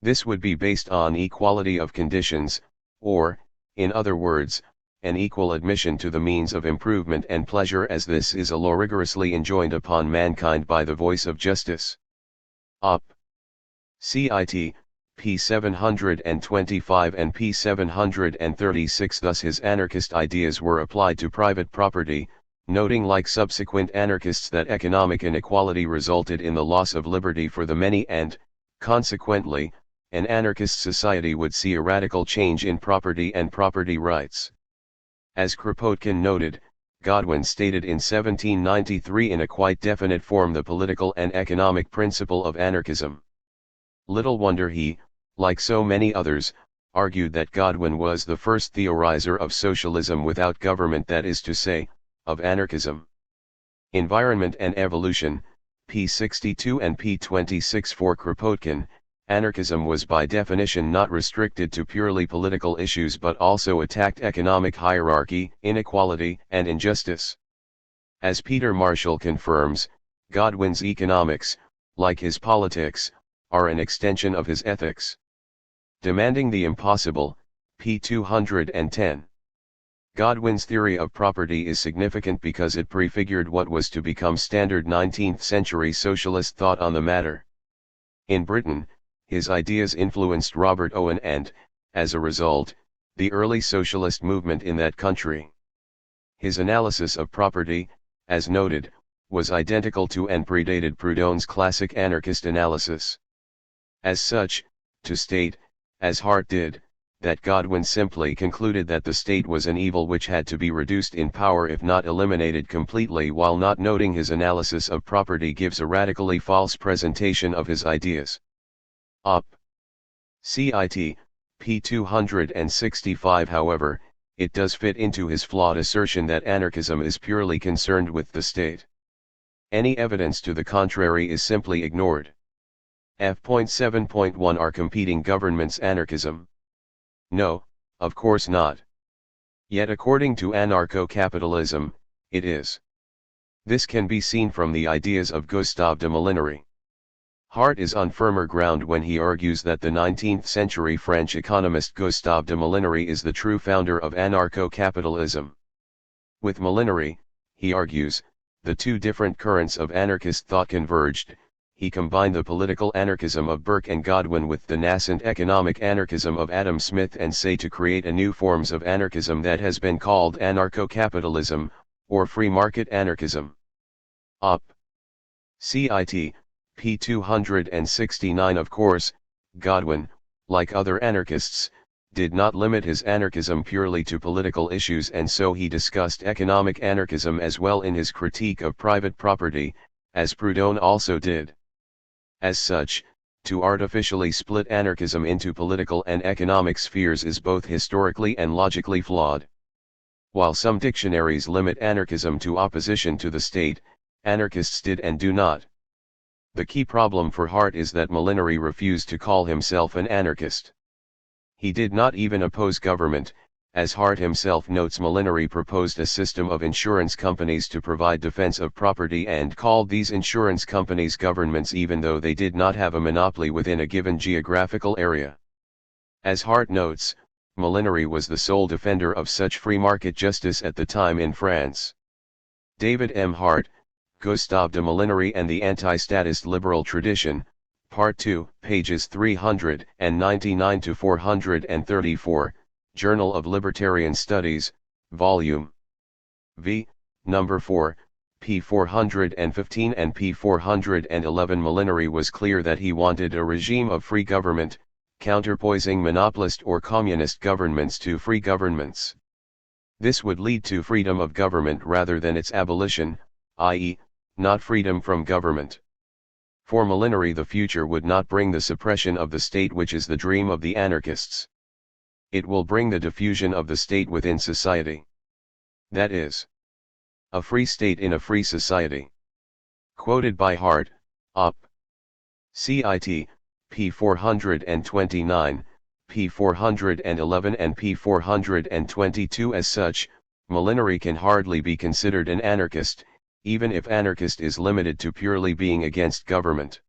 This would be based on equality of conditions, or, in other words, an equal admission to the means of improvement and pleasure, as this is a law rigorously enjoined upon mankind by the voice of justice. Op. Cit. p. 725 and p. 736. Thus his anarchist ideas were applied to private property, noting like subsequent anarchists that economic inequality resulted in the loss of liberty for the many, and, consequently, an anarchist society would see a radical change in property and property rights. As Kropotkin noted, Godwin stated in 1793 in a quite definite form the political and economic principle of anarchism. Little wonder he, like so many others, argued that Godwin was the first theorizer of socialism without government, that is to say, of anarchism. Environment and Evolution, p. 62 and p. 26. For Kropotkin, anarchism was by definition not restricted to purely political issues but also attacked economic hierarchy, inequality, and injustice. As Peter Marshall confirms, Godwin's economics, like his politics, are an extension of his ethics. Demanding the Impossible, p. 210. Godwin's theory of property is significant because it prefigured what was to become standard 19th-century socialist thought on the matter. In Britain, his ideas influenced Robert Owen and, as a result, the early socialist movement in that country. His analysis of property, as noted, was identical to and predated Proudhon's classic anarchist analysis. As such, to state, as Hart did, that Godwin simply concluded that the state was an evil which had to be reduced in power if not eliminated completely, while not noting his analysis of property gives a radically false presentation of his ideas. Op. Cit. p. 265. However, it does fit into his flawed assertion that anarchism is purely concerned with the state. Any evidence to the contrary is simply ignored. F.7.1 Are competing governments anarchism? No, of course not. Yet according to anarcho-capitalism, it is. This can be seen from the ideas of Gustave de Molinari. Hart is on firmer ground when he argues that the 19th-century French economist Gustave de Molinari is the true founder of anarcho-capitalism. With Molinari, he argues, the two different currents of anarchist thought converged. He combined the political anarchism of Burke and Godwin with the nascent economic anarchism of Adam Smith and Say to create a new forms of anarchism that has been called anarcho-capitalism, or free market anarchism. Op. Cit. p. 269. Of course, Godwin, like other anarchists, did not limit his anarchism purely to political issues, and so he discussed economic anarchism as well in his critique of private property, as Proudhon also did. As such, to artificially split anarchism into political and economic spheres is both historically and logically flawed. While some dictionaries limit anarchism to opposition to the state, anarchists did and do not. The key problem for Hart is that Molinari refused to call himself an anarchist. He did not even oppose government. As Hart himself notes, Molinari proposed a system of insurance companies to provide defense of property and called these insurance companies governments even though they did not have a monopoly within a given geographical area. As Hart notes, Molinari was the sole defender of such free market justice at the time in France. David M. Hart, Gustave de Molinari and the Anti-Statist Liberal Tradition, Part 2, pages 399 to 434. Journal of Libertarian Studies, Volume V, No. 4, p. 415 and p. 411. Molinari was clear that he wanted a regime of free government, counterpoising monopolist or communist governments to free governments. This would lead to freedom of government rather than its abolition, i.e., not freedom from government. For Molinari, the future would not bring the suppression of the state, which is the dream of the anarchists. It will bring the diffusion of the state within society. That is, a free state in a free society. Quoted by Hart, Op. Cit. p. 429, p. 411 and p. 422. As such, Molinari can hardly be considered an anarchist, even if anarchist is limited to purely being against government.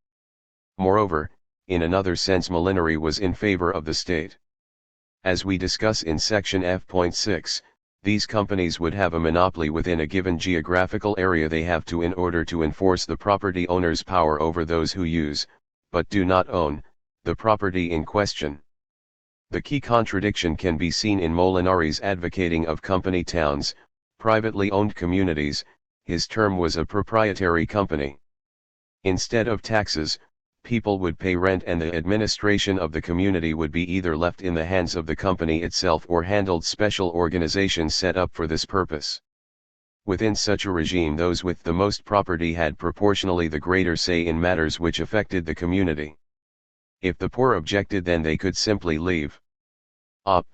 Moreover, in another sense, Molinari was in favor of the state. As we discuss in section F.6, these companies would have a monopoly within a given geographical area they have to in order to enforce the property owner's power over those who use, but do not own, the property in question. The key contradiction can be seen in Molinari's advocating of company towns, privately owned communities. His term was a proprietary company. Instead of taxes, people would pay rent and the administration of the community would be either left in the hands of the company itself or handled special organizations set up for this purpose. Within such a regime, those with the most property had proportionally the greater say in matters which affected the community. If the poor objected, then they could simply leave. Op.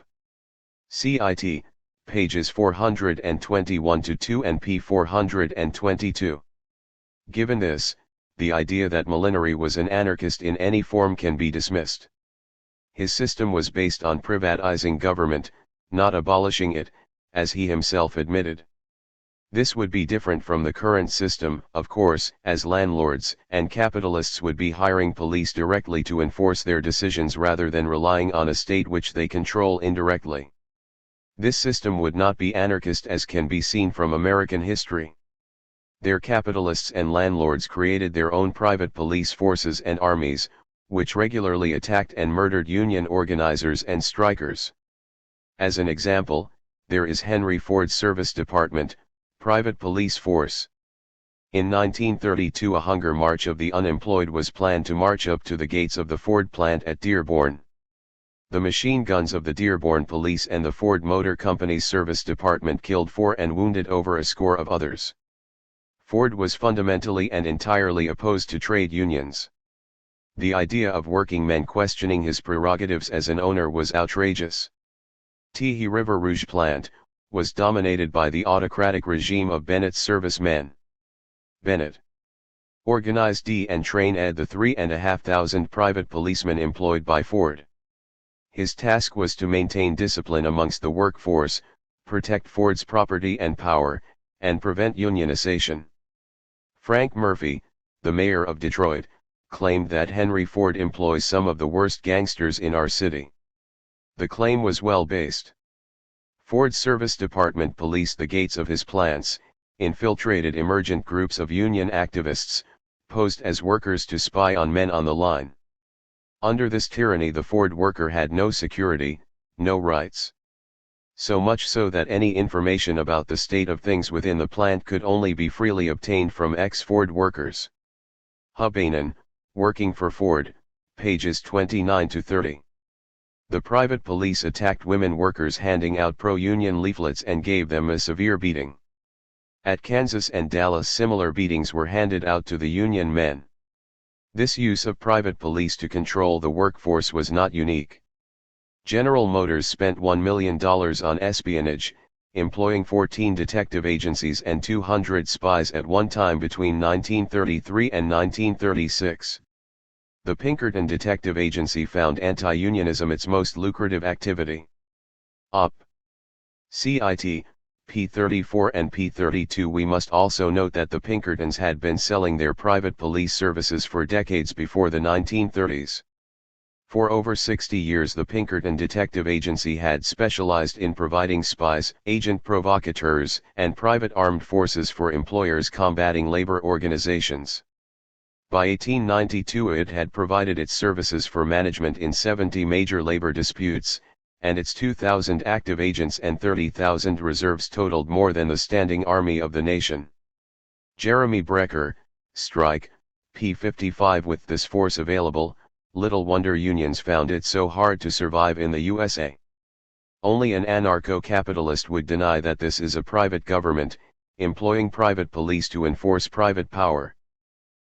Cit. pages 421 to 2 and p. 422. Given this, the idea that Molinari was an anarchist in any form can be dismissed. His system was based on privatizing government, not abolishing it, as he himself admitted. This would be different from the current system, of course, as landlords and capitalists would be hiring police directly to enforce their decisions rather than relying on a state which they control indirectly. This system would not be anarchist as can be seen from American history. Their capitalists and landlords created their own private police forces and armies, which regularly attacked and murdered union organizers and strikers. As an example, there is Henry Ford's Service Department, private police force. In 1932 a hunger march of the unemployed was planned to march up to the gates of the Ford plant at Dearborn. The machine guns of the Dearborn Police and the Ford Motor Company's Service Department killed 4 and wounded over a score of others. Ford was fundamentally and entirely opposed to trade unions. The idea of working men questioning his prerogatives as an owner was outrageous. Tehe River Rouge plant was dominated by the autocratic regime of Bennett's servicemen. Bennett organized and trained the 3,500 private policemen employed by Ford. His task was to maintain discipline amongst the workforce, protect Ford's property and power, and prevent unionization. Frank Murphy, the mayor of Detroit, claimed that Henry Ford employs some of the worst gangsters in our city. The claim was well based. Ford's Service Department policed the gates of his plants, infiltrated emergent groups of union activists, posed as workers to spy on men on the line. Under this tyranny the Ford worker had no security, no rights. So much so that any information about the state of things within the plant could only be freely obtained from ex-Ford workers. Hubainen, working for Ford, pages 29 to 30. The private police attacked women workers handing out pro-union leaflets and gave them a severe beating. At Kansas and Dallas similar beatings were handed out to the union men. This use of private police to control the workforce was not unique. General Motors spent $1 million on espionage, employing 14 detective agencies and 200 spies at one time between 1933 and 1936. The Pinkerton Detective Agency found anti-unionism its most lucrative activity. Op. Cit. P34 and P32. We must also note that the Pinkertons had been selling their private police services for decades before the 1930s. For over 60 years the Pinkerton Detective Agency had specialized in providing spies, agent provocateurs, and private armed forces for employers combating labor organizations. By 1892 it had provided its services for management in 70 major labor disputes, and its 2,000 active agents and 30,000 reserves totaled more than the standing army of the nation. Jeremy Brecker, strike, P55. With this force available, little wonder unions found it so hard to survive in the USA. Only an anarcho-capitalist would deny that this is a private government, employing private police to enforce private power.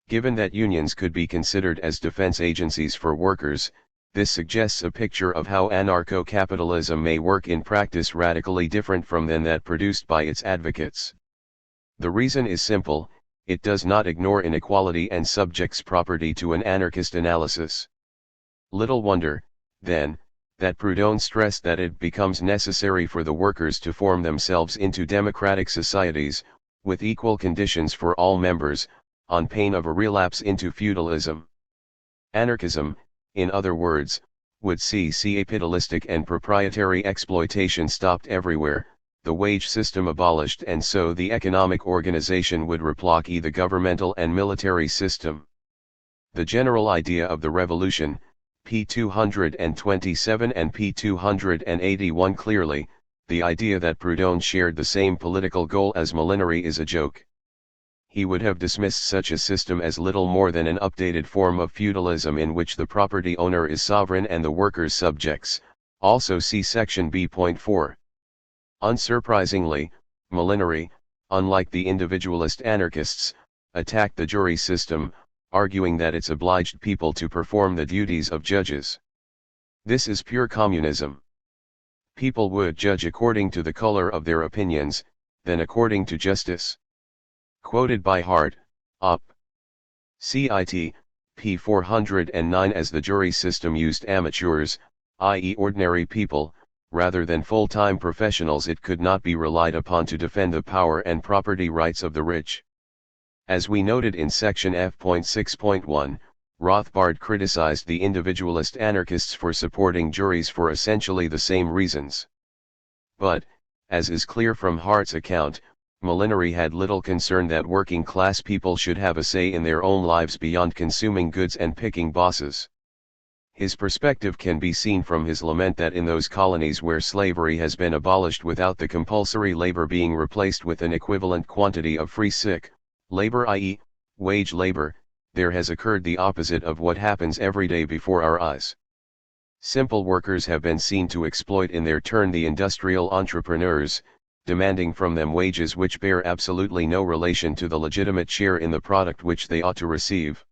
Given that unions could be considered as defense agencies for workers, this suggests a picture of how anarcho-capitalism may work in practice radically different from that produced by its advocates. The reason is simple: it does not ignore inequality and subjects property to an anarchist analysis. Little wonder, then, that Proudhon stressed that it becomes necessary for the workers to form themselves into democratic societies, with equal conditions for all members, on pain of a relapse into feudalism. Anarchism, in other words, would see capitalistic and proprietary exploitation stopped everywhere, the wage system abolished, and so the economic organization would replace the governmental and military system. The general idea of the revolution, p. 227 and p. 281 clearly, the idea that Proudhon shared the same political goal as Molinari is a joke. He would have dismissed such a system as little more than an updated form of feudalism in which the property owner is sovereign and the workers subjects, also see section B.4. Unsurprisingly, Molinari, unlike the individualist anarchists, attacked the jury system, arguing that it's obliged people to perform the duties of judges. This is pure communism. People would judge according to the color of their opinions, then according to justice. Quoted by Hart, Op. Cit. p. 409. As the jury system used amateurs, i.e. ordinary people, rather than full-time professionals, it could not be relied upon to defend the power and property rights of the rich. As we noted in section F.6.1, Rothbard criticized the individualist anarchists for supporting juries for essentially the same reasons. But, as is clear from Hart's account, Molinari had little concern that working-class people should have a say in their own lives beyond consuming goods and picking bosses. His perspective can be seen from his lament that in those colonies where slavery has been abolished without the compulsory labor being replaced with an equivalent quantity of free sick labor, i.e., wage labor, there has occurred the opposite of what happens every day before our eyes. Simple workers have been seen to exploit in their turn the industrial entrepreneurs, demanding from them wages which bear absolutely no relation to the legitimate share in the product which they ought to receive.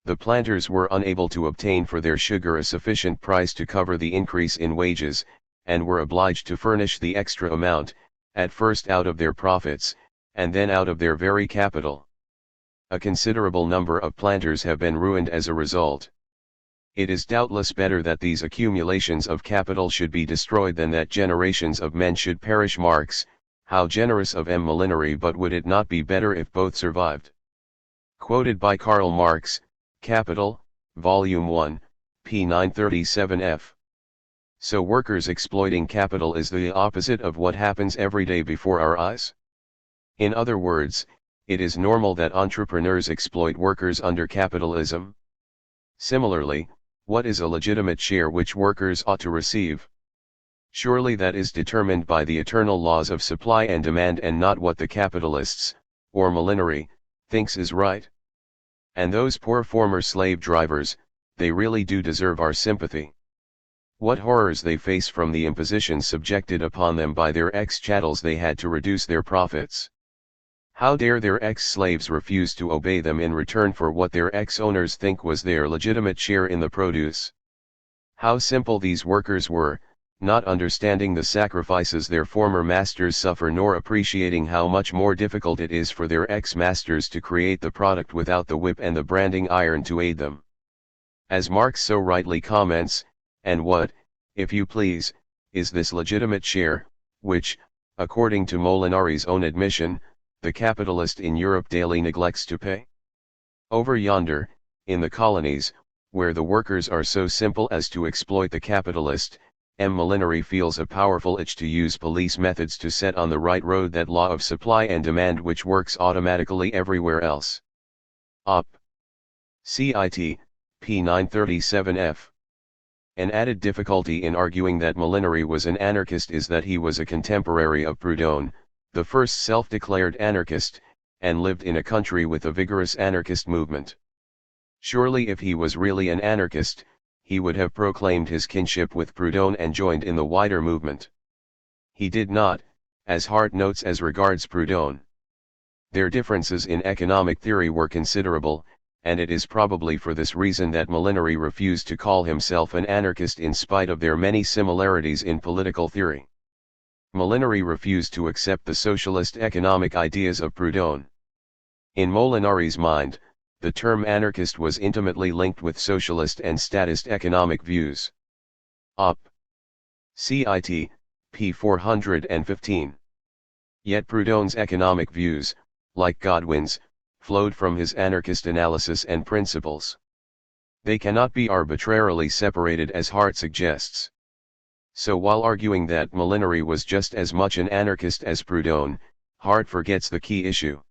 The planters were unable to obtain for their sugar a sufficient price to cover the increase in wages, and were obliged to furnish the extra amount, at first out of their profits, and then out of their very capital. A considerable number of planters have been ruined as a result. It is doubtless better that these accumulations of capital should be destroyed than that generations of men should perish. Marx, how generous of M. Molinari, but would it not be better if both survived? Quoted by Karl Marx, Capital, Volume 1, p. 937f. So workers exploiting capital is the opposite of what happens every day before our eyes? In other words, it is normal that entrepreneurs exploit workers under capitalism? Similarly, what is a legitimate share which workers ought to receive? Surely that is determined by the eternal laws of supply and demand, and not what the capitalists, or Molinari, thinks is right. And those poor former slave drivers, they really do deserve our sympathy. What horrors they face from the impositions subjected upon them by their ex-chattels they had to reduce their profits. How dare their ex-slaves refuse to obey them in return for what their ex-owners think was their legitimate share in the produce? How simple these workers were, not understanding the sacrifices their former masters suffer, nor appreciating how much more difficult it is for their ex-masters to create the product without the whip and the branding iron to aid them. As Marx so rightly comments, and what, if you please, is this legitimate share, which, according to Molinari's own admission, the capitalist in Europe daily neglects to pay? Over yonder, in the colonies, where the workers are so simple as to exploit the capitalist, M. Molinari feels a powerful itch to use police methods to set on the right road that law of supply and demand which works automatically everywhere else. Op. Cit. p. 937f. An added difficulty in arguing that Molinari was an anarchist is that he was a contemporary of Proudhon, the first self-declared anarchist, and lived in a country with a vigorous anarchist movement. Surely if he was really an anarchist, he would have proclaimed his kinship with Proudhon and joined in the wider movement. He did not, as Hart notes as regards Proudhon. Their differences in economic theory were considerable, and it is probably for this reason that Molinari refused to call himself an anarchist in spite of their many similarities in political theory. Molinari refused to accept the socialist economic ideas of Proudhon. In Molinari's mind, the term anarchist was intimately linked with socialist and statist economic views. Op. Cit. p. 415. Yet Proudhon's economic views, like Godwin's, flowed from his anarchist analysis and principles. They cannot be arbitrarily separated as Hart suggests. So while arguing that Molinari was just as much an anarchist as Proudhon, Hart forgets the key issue.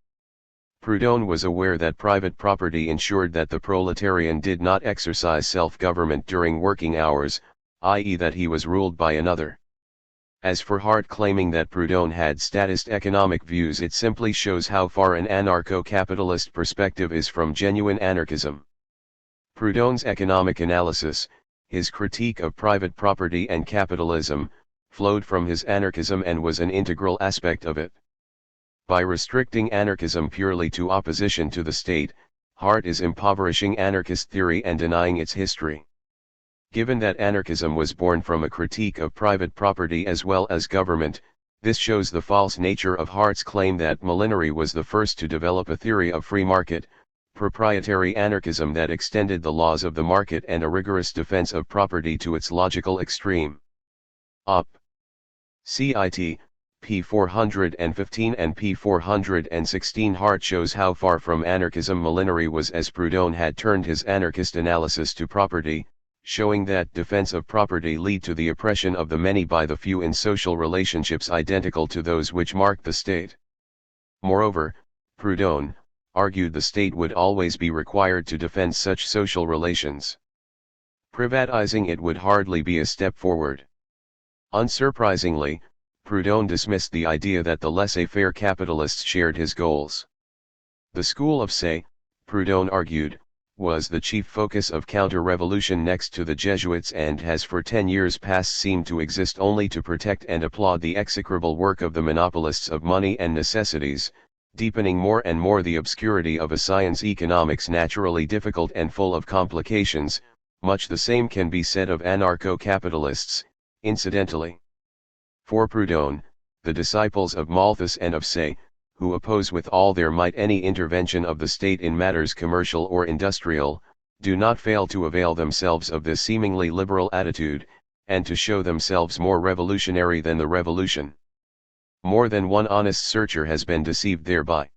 Proudhon was aware that private property ensured that the proletarian did not exercise self-government during working hours, i.e. that he was ruled by another. As for Hart claiming that Proudhon had statist economic views, it simply shows how far an anarcho-capitalist perspective is from genuine anarchism. Proudhon's economic analysis, his critique of private property and capitalism, flowed from his anarchism and was an integral aspect of it. By restricting anarchism purely to opposition to the state, Hart is impoverishing anarchist theory and denying its history. Given that anarchism was born from a critique of private property as well as government, this shows the false nature of Hart's claim that Molinari was the first to develop a theory of free market, proprietary anarchism that extended the laws of the market and a rigorous defense of property to its logical extreme. Op. Cit. p. 415 and p. 416. Hart shows how far from anarchism Molinari was, as Proudhon had turned his anarchist analysis to property, showing that defense of property lead to the oppression of the many by the few in social relationships identical to those which mark the state. Moreover, Proudhon argued the state would always be required to defend such social relations. Privatizing it would hardly be a step forward. Unsurprisingly, Proudhon dismissed the idea that the laissez-faire capitalists shared his goals. The school of Say, Proudhon argued, was the chief focus of counter-revolution next to the Jesuits and has for 10 years past seemed to exist only to protect and applaud the execrable work of the monopolists of money and necessities, deepening more and more the obscurity of a science economics naturally difficult and full of complications. Much the same can be said of anarcho-capitalists, incidentally. For Proudhon, the disciples of Malthus and of Say, who oppose with all their might any intervention of the state in matters commercial or industrial, do not fail to avail themselves of this seemingly liberal attitude, and to show themselves more revolutionary than the revolution. More than one honest searcher has been deceived thereby.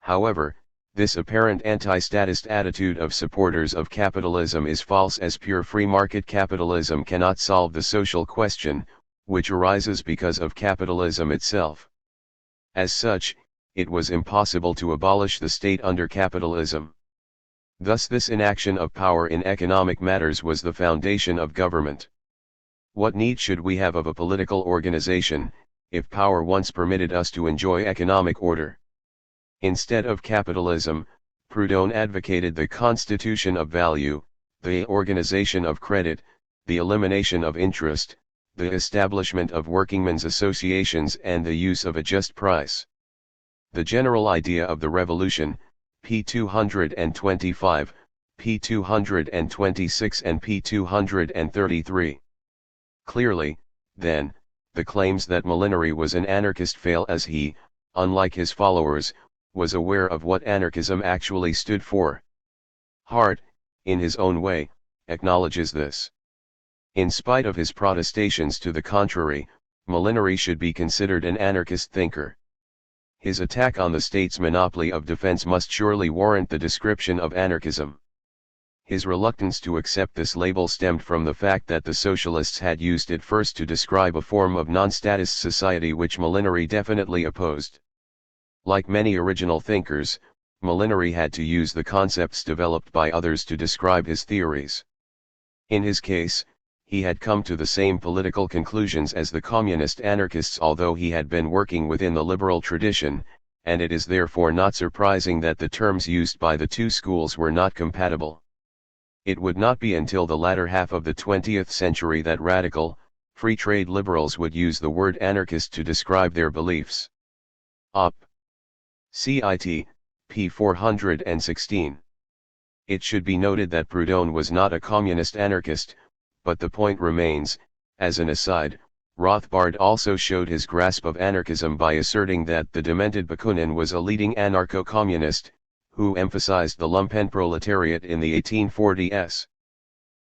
However, this apparent anti-statist attitude of supporters of capitalism is false, as pure free market capitalism cannot solve the social question, which arises because of capitalism itself. As such, it was impossible to abolish the state under capitalism. Thus this inaction of power in economic matters was the foundation of government. What need should we have of a political organization, if power once permitted us to enjoy economic order? Instead of capitalism, Proudhon advocated the constitution of value, the organization of credit, the elimination of interest, the establishment of workingmen's associations and the use of a just price. The general idea of the revolution, p. 225, p. 226 and p. 233. Clearly, then, the claims that Molinari was an anarchist fail, as he, unlike his followers, was aware of what anarchism actually stood for. Hart, in his own way, acknowledges this. In spite of his protestations to the contrary, Molinari should be considered an anarchist thinker. His attack on the state's monopoly of defense must surely warrant the description of anarchism. His reluctance to accept this label stemmed from the fact that the socialists had used it first to describe a form of non-statist society which Molinari definitely opposed. Like many original thinkers, Molinari had to use the concepts developed by others to describe his theories. In his case, he had come to the same political conclusions as the communist anarchists, although he had been working within the liberal tradition, and it is therefore not surprising that the terms used by the two schools were not compatible. It would not be until the latter half of the 20th century that radical, free trade liberals would use the word anarchist to describe their beliefs. Op. Cit. p. 416. It should be noted that Proudhon was not a communist anarchist, but the point remains. As an aside, Rothbard also showed his grasp of anarchism by asserting that the demented Bakunin was a leading anarcho-communist, who emphasized the lumpenproletariat in the 1840s.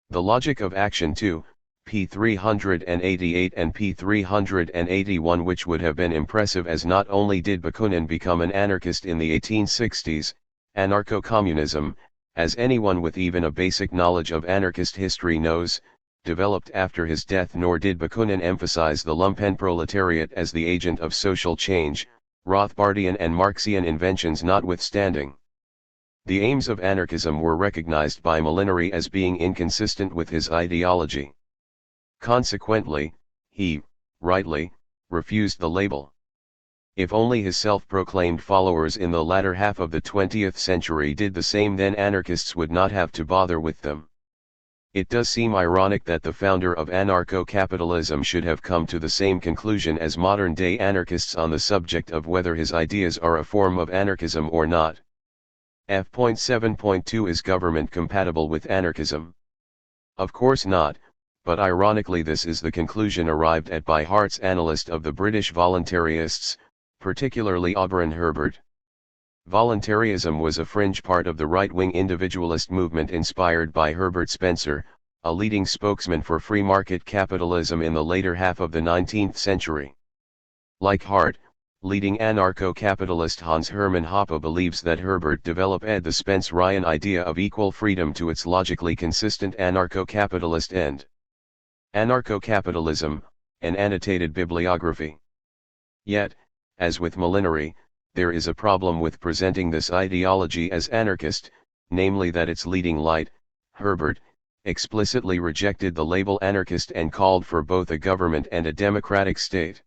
The Logic of Action 2, p. 388 and p. 381, which would have been impressive, as not only did Bakunin become an anarchist in the 1860s, anarcho-communism, as anyone with even a basic knowledge of anarchist history knows, developed after his death, nor did Bakunin emphasize the lumpenproletariat as the agent of social change, Rothbardian and Marxian inventions notwithstanding. The aims of anarchism were recognized by Molinari as being inconsistent with his ideology. Consequently, he, rightly, refused the label. If only his self-proclaimed followers in the latter half of the 20th century did the same, then anarchists would not have to bother with them. It does seem ironic that the founder of anarcho-capitalism should have come to the same conclusion as modern-day anarchists on the subject of whether his ideas are a form of anarchism or not. F.7.2 Is government compatible with anarchism? Of course not, but ironically this is the conclusion arrived at by Hart's analyst of the British voluntarists, particularly Auberon Herbert. Voluntarism was a fringe part of the right-wing individualist movement inspired by Herbert Spencer, a leading spokesman for free market capitalism in the later half of the 19th century. Like Hart, leading anarcho-capitalist Hans Hermann Hoppe believes that Herbert developed the Spencerian idea of equal freedom to its logically consistent anarcho-capitalist end. Anarcho-capitalism, an annotated bibliography. Yet, as with Molinari, there is a problem with presenting this ideology as anarchist, namely that its leading light, Herbert, explicitly rejected the label anarchist and called for both a government and a democratic state.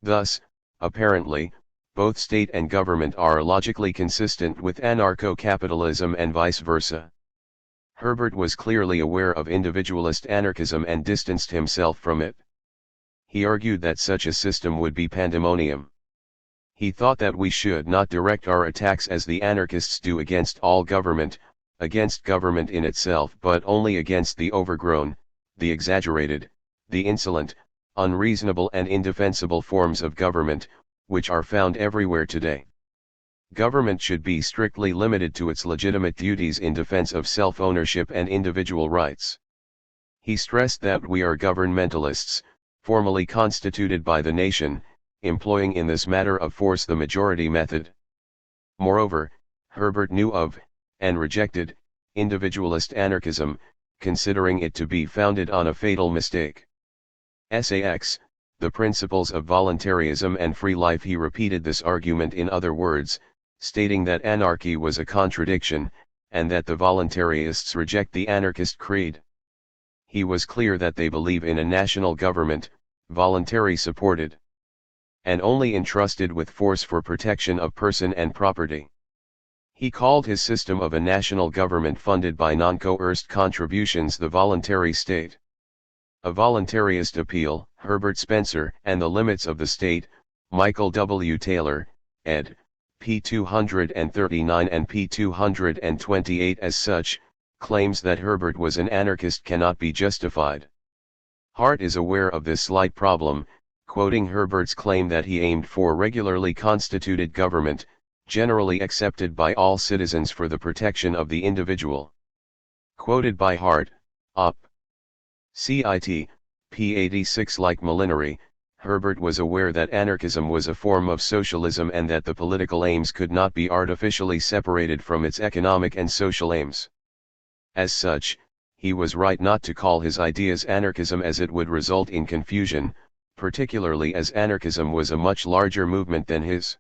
Thus, apparently, both state and government are logically consistent with anarcho-capitalism and vice versa. Herbert was clearly aware of individualist anarchism and distanced himself from it. He argued that such a system would be pandemonium. He thought that we should not direct our attacks as the anarchists do against all government, against government in itself, but only against the overgrown, the exaggerated, the insolent, unreasonable and indefensible forms of government, which are found everywhere today. Government should be strictly limited to its legitimate duties in defense of self-ownership and individual rights. He stressed that we are governmentalists, formally constituted by the nation, employing in this matter of force the majority method. Moreover, Herbert knew of, and rejected, individualist anarchism, considering it to be founded on a fatal mistake. Sax, the principles of voluntarism and free life. He repeated this argument in other words, stating that anarchy was a contradiction, and that the voluntarists reject the anarchist creed. He was clear that they believe in a national government, voluntary supported, and only entrusted with force for protection of person and property. He called his system of a national government funded by non-coerced contributions the voluntary state. A Voluntarist Appeal, Herbert Spencer, and the Limits of the State, Michael W. Taylor, ed. p. 239 and p. 228. As such, claims that Herbert was an anarchist cannot be justified. Hart is aware of this slight problem, quoting Herbert's claim that he aimed for regularly constituted government, generally accepted by all citizens for the protection of the individual. Quoted by Hart, Op. Cit. p. 86. Like Molinari, Herbert was aware that anarchism was a form of socialism and that the political aims could not be artificially separated from its economic and social aims. As such, he was right not to call his ideas anarchism, as it would result in confusion, particularly as anarchism was a much larger movement than his.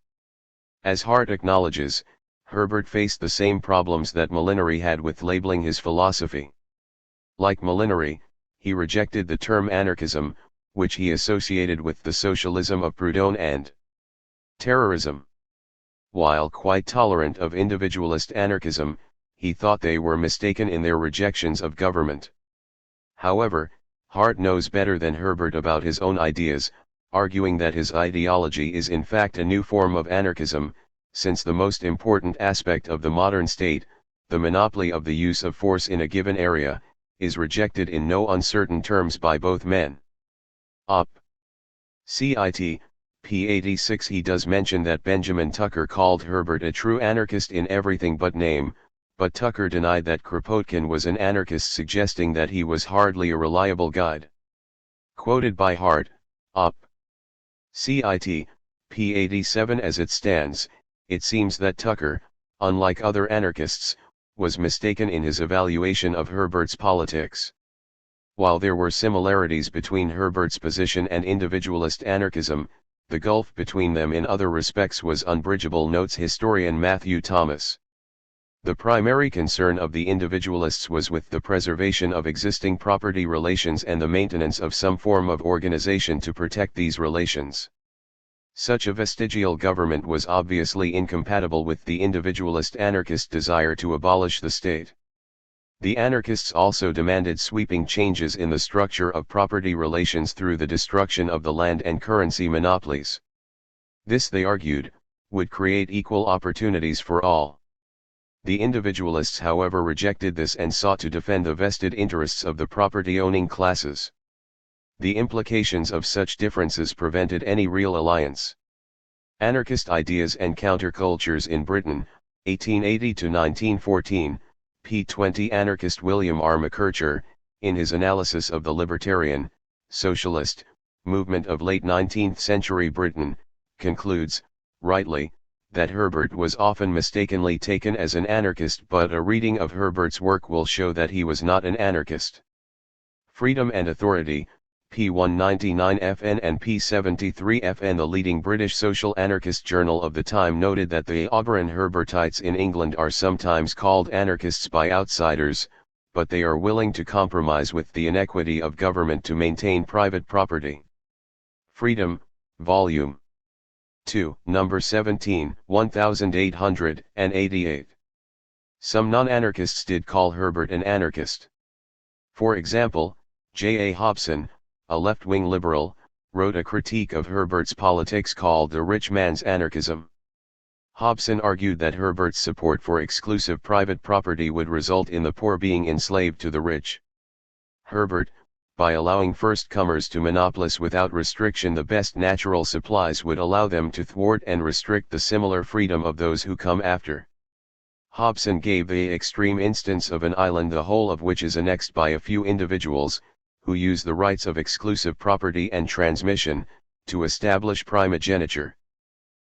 As Hart acknowledges, Herbert faced the same problems that Molinari had with labeling his philosophy. Like Molinari, he rejected the term anarchism, which he associated with the socialism of Proudhon and terrorism. While quite tolerant of individualist anarchism, he thought they were mistaken in their rejections of government. However, Hart knows better than Herbert about his own ideas, arguing that his ideology is in fact a new form of anarchism, since the most important aspect of the modern state, the monopoly of the use of force in a given area, is rejected in no uncertain terms by both men. Op. Cit. p. 86. He does mention that Benjamin Tucker called Herbert a true anarchist in everything but name, but Tucker denied that Kropotkin was an anarchist, suggesting that he was hardly a reliable guide. Quoted by Hart, Op. Cit. p. 87. As it stands, it seems that Tucker, unlike other anarchists, was mistaken in his evaluation of Herbert's politics. While there were similarities between Herbert's position and individualist anarchism, the gulf between them in other respects was unbridgeable, notes historian Matthew Thomas. The primary concern of the individualists was with the preservation of existing property relations and the maintenance of some form of organization to protect these relations. Such a vestigial government was obviously incompatible with the individualist anarchist desire to abolish the state. The anarchists also demanded sweeping changes in the structure of property relations through the destruction of the land and currency monopolies. This, they argued, would create equal opportunities for all. The individualists, however, rejected this and sought to defend the vested interests of the property-owning classes. The implications of such differences prevented any real alliance. Anarchist Ideas and Countercultures in Britain, 1880 to 1914, p. 20. Anarchist William R. McKercher, in his analysis of the libertarian, socialist, movement of late 19th century Britain, concludes, rightly, that Herbert was often mistakenly taken as an anarchist, but a reading of Herbert's work will show that he was not an anarchist. Freedom and Authority, p. 199 FN and p. 73 FN. The leading British social anarchist journal of the time noted that the Auburn Herbertites in England are sometimes called anarchists by outsiders, but they are willing to compromise with the inequity of government to maintain private property. Freedom, Volume 2, Number 17, 1888. Some non-anarchists did call Herbert an anarchist. For example, J. A. Hobson, a left-wing liberal, wrote a critique of Herbert's politics called The Rich Man's Anarchism. Hobson argued that Herbert's support for exclusive private property would result in the poor being enslaved to the rich. Herbert, by allowing first-comers to monopolize without restriction the best natural supplies, would allow them to thwart and restrict the similar freedom of those who come after. Hobson gave the extreme instance of an island the whole of which is annexed by a few individuals, who use the rights of exclusive property and transmission, to establish primogeniture.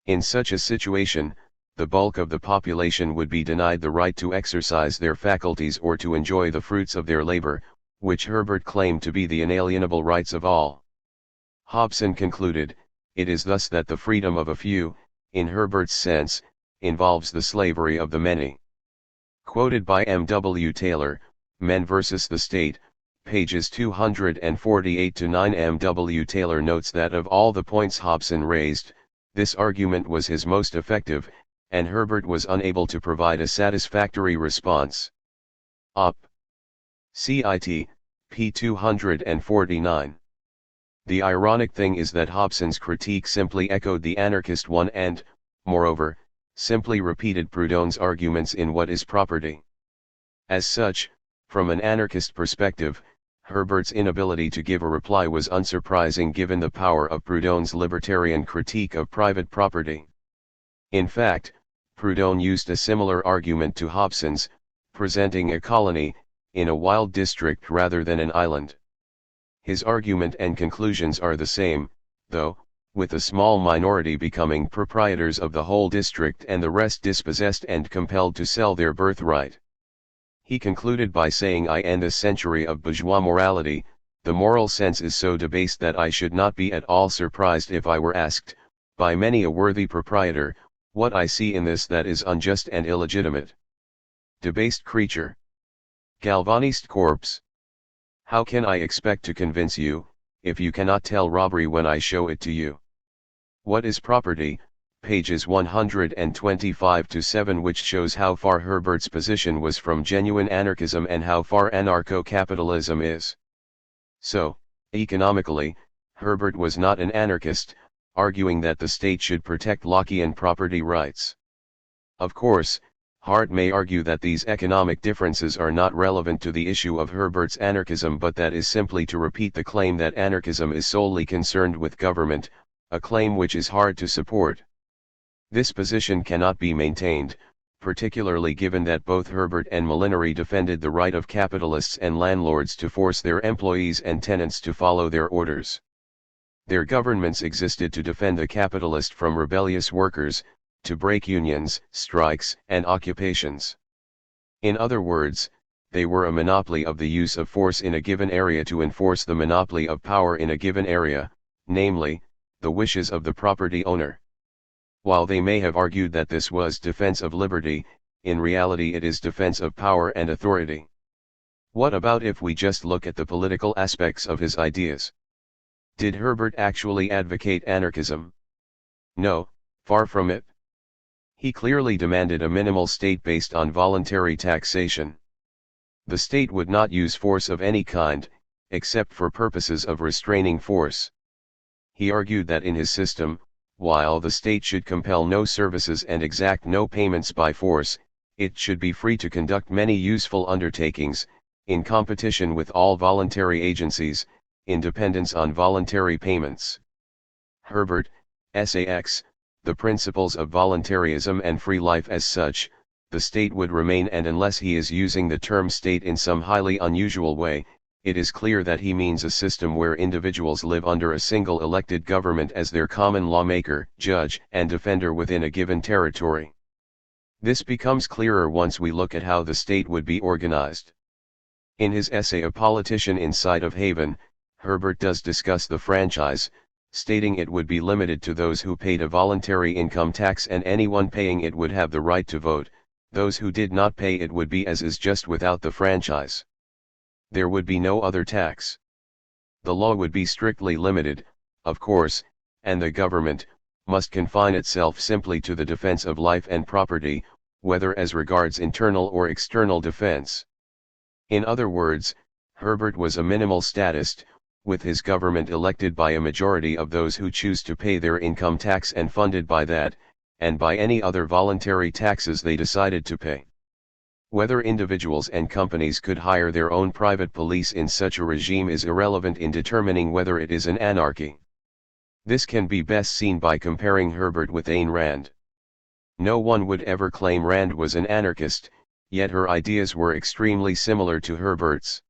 In such a situation, the bulk of the population would be denied the right to exercise their faculties or to enjoy the fruits of their labor, which Herbert claimed to be the inalienable rights of all. Hobson concluded, it is thus that the freedom of a few, in Herbert's sense, involves the slavery of the many. Quoted by M. W. Taylor, Men vs. the State, pages 248-9. M. W. Taylor notes that of all the points Hobson raised, this argument was his most effective, and Herbert was unable to provide a satisfactory response. Op. Cit. p. 249. The ironic thing is that Hobson's critique simply echoed the anarchist one and, moreover, simply repeated Proudhon's arguments in What is Property? As such, from an anarchist perspective, Herbert's inability to give a reply was unsurprising given the power of Proudhon's libertarian critique of private property. In fact, Proudhon used a similar argument to Hobson's, presenting a colony, in a wild district rather than an island. His argument and conclusions are the same, though, with a small minority becoming proprietors of the whole district and the rest dispossessed and compelled to sell their birthright. He concluded by saying, in this century of bourgeois morality, the moral sense is so debased that I should not be at all surprised if I were asked, by many a worthy proprietor, what I see in this that is unjust and illegitimate. Debased creature. Galvanized corpse. How can I expect to convince you, if you cannot tell robbery when I show it to you? What is Property? Pages 125-7, which shows how far Herbert's position was from genuine anarchism and how far anarcho-capitalism is. So, economically, Herbert was not an anarchist, arguing that the state should protect Lockean property rights. Of course, Hart may argue that these economic differences are not relevant to the issue of Herbert's anarchism, but that is simply to repeat the claim that anarchism is solely concerned with government, a claim which is hard to support. This position cannot be maintained, particularly given that both Herbert and Molinari defended the right of capitalists and landlords to force their employees and tenants to follow their orders. Their governments existed to defend the capitalist from rebellious workers, to break unions, strikes, and occupations. In other words, they were a monopoly of the use of force in a given area to enforce the monopoly of power in a given area, namely, the wishes of the property owner. While they may have argued that this was defense of liberty, in reality it is defense of power and authority. What about if we just look at the political aspects of his ideas? Did Herbert actually advocate anarchism? No, far from it. He clearly demanded a minimal state based on voluntary taxation. The state would not use force of any kind, except for purposes of restraining force. He argued that in his system, while the state should compel no services and exact no payments by force, it should be free to conduct many useful undertakings, in competition with all voluntary agencies, in dependence on voluntary payments. Herbert, Sax, The Principles of Voluntarism and Free Life. As such, the state would remain, and unless he is using the term state in some highly unusual way, it is clear that he means a system where individuals live under a single elected government as their common lawmaker, judge, and defender within a given territory. This becomes clearer once we look at how the state would be organized. In his essay A Politician in Sight of Haven, Herbert does discuss the franchise, stating it would be limited to those who paid a voluntary income tax, and anyone paying it would have the right to vote. Those who did not pay it would be as is, just without the franchise. There would be no other tax. The law would be strictly limited, of course, and the government must confine itself simply to the defense of life and property, whether as regards internal or external defense. In other words, Herbert was a minimal statist, with his government elected by a majority of those who choose to pay their income tax and funded by that, and by any other voluntary taxes they decided to pay. Whether individuals and companies could hire their own private police in such a regime is irrelevant in determining whether it is an anarchy. This can be best seen by comparing Herbert with Ayn Rand. No one would ever claim Rand was an anarchist, yet her ideas were extremely similar to Herbert's.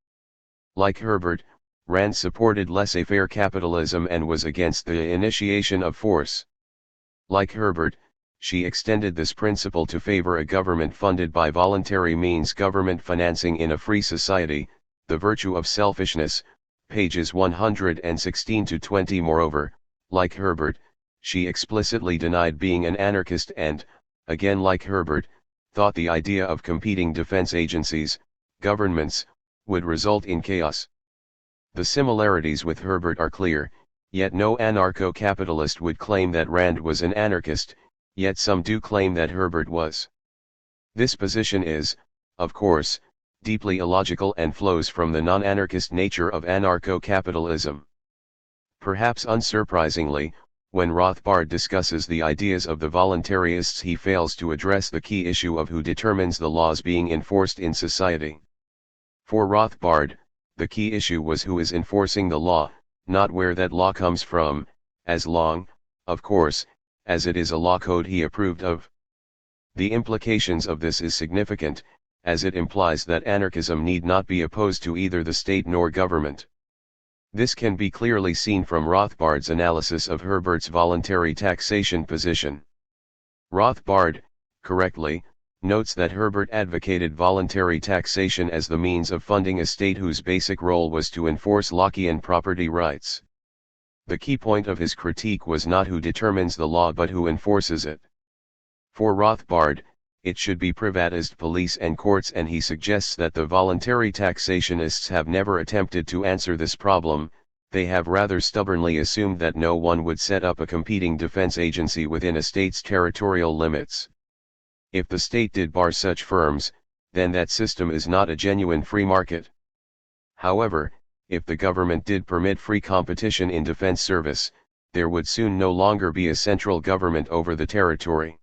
Like Herbert, Rand supported laissez-faire capitalism and was against the initiation of force. Like Herbert, she extended this principle to favor a government funded by voluntary means. Government financing in a free society, the virtue of selfishness, pages 116 to 20. Moreover, like Herbert, she explicitly denied being an anarchist and, again like Herbert, thought the idea of competing defense agencies, governments, would result in chaos. The similarities with Herbert are clear, yet no anarcho-capitalist would claim that Rand was an anarchist, yet some do claim that Herbert was. This position is, of course, deeply illogical and flows from the non-anarchist nature of anarcho-capitalism. Perhaps unsurprisingly, when Rothbard discusses the ideas of the voluntarists, he fails to address the key issue of who determines the laws being enforced in society. For Rothbard, the key issue was who is enforcing the law, not where that law comes from, as long, of course, as it is a law code he approved of. The implications of this is significant, as it implies that anarchism need not be opposed to either the state nor government. This can be clearly seen from Rothbard's analysis of Herbert's voluntary taxation position. Rothbard, correctly, notes that Herbert advocated voluntary taxation as the means of funding a state whose basic role was to enforce Lockean property rights. The key point of his critique was not who determines the law but who enforces it. For Rothbard, it should be privatized police and courts, and he suggests that the voluntary taxationists have never attempted to answer this problem. They have rather stubbornly assumed that no one would set up a competing defense agency within a state's territorial limits. If the state did bar such firms, then that system is not a genuine free market. However, if the government did permit free competition in defense service, there would soon no longer be a central government over the territory.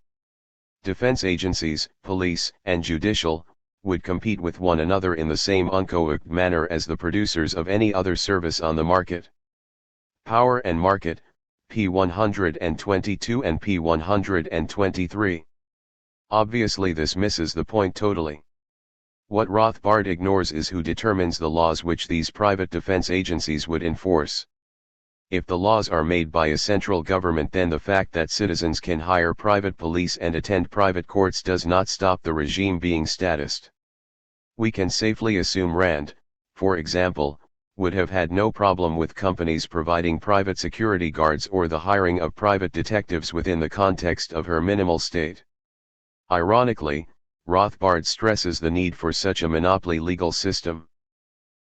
Defense agencies, police, and judicial, would compete with one another in the same uncoerced manner as the producers of any other service on the market. Power and Market, p. 122 and p. 123. Obviously this misses the point totally. What Rothbard ignores is who determines the laws which these private defense agencies would enforce. If the laws are made by a central government, then the fact that citizens can hire private police and attend private courts does not stop the regime being statist. We can safely assume Rand, for example, would have had no problem with companies providing private security guards or the hiring of private detectives within the context of her minimal state. Ironically, Rothbard stresses the need for such a monopoly legal system.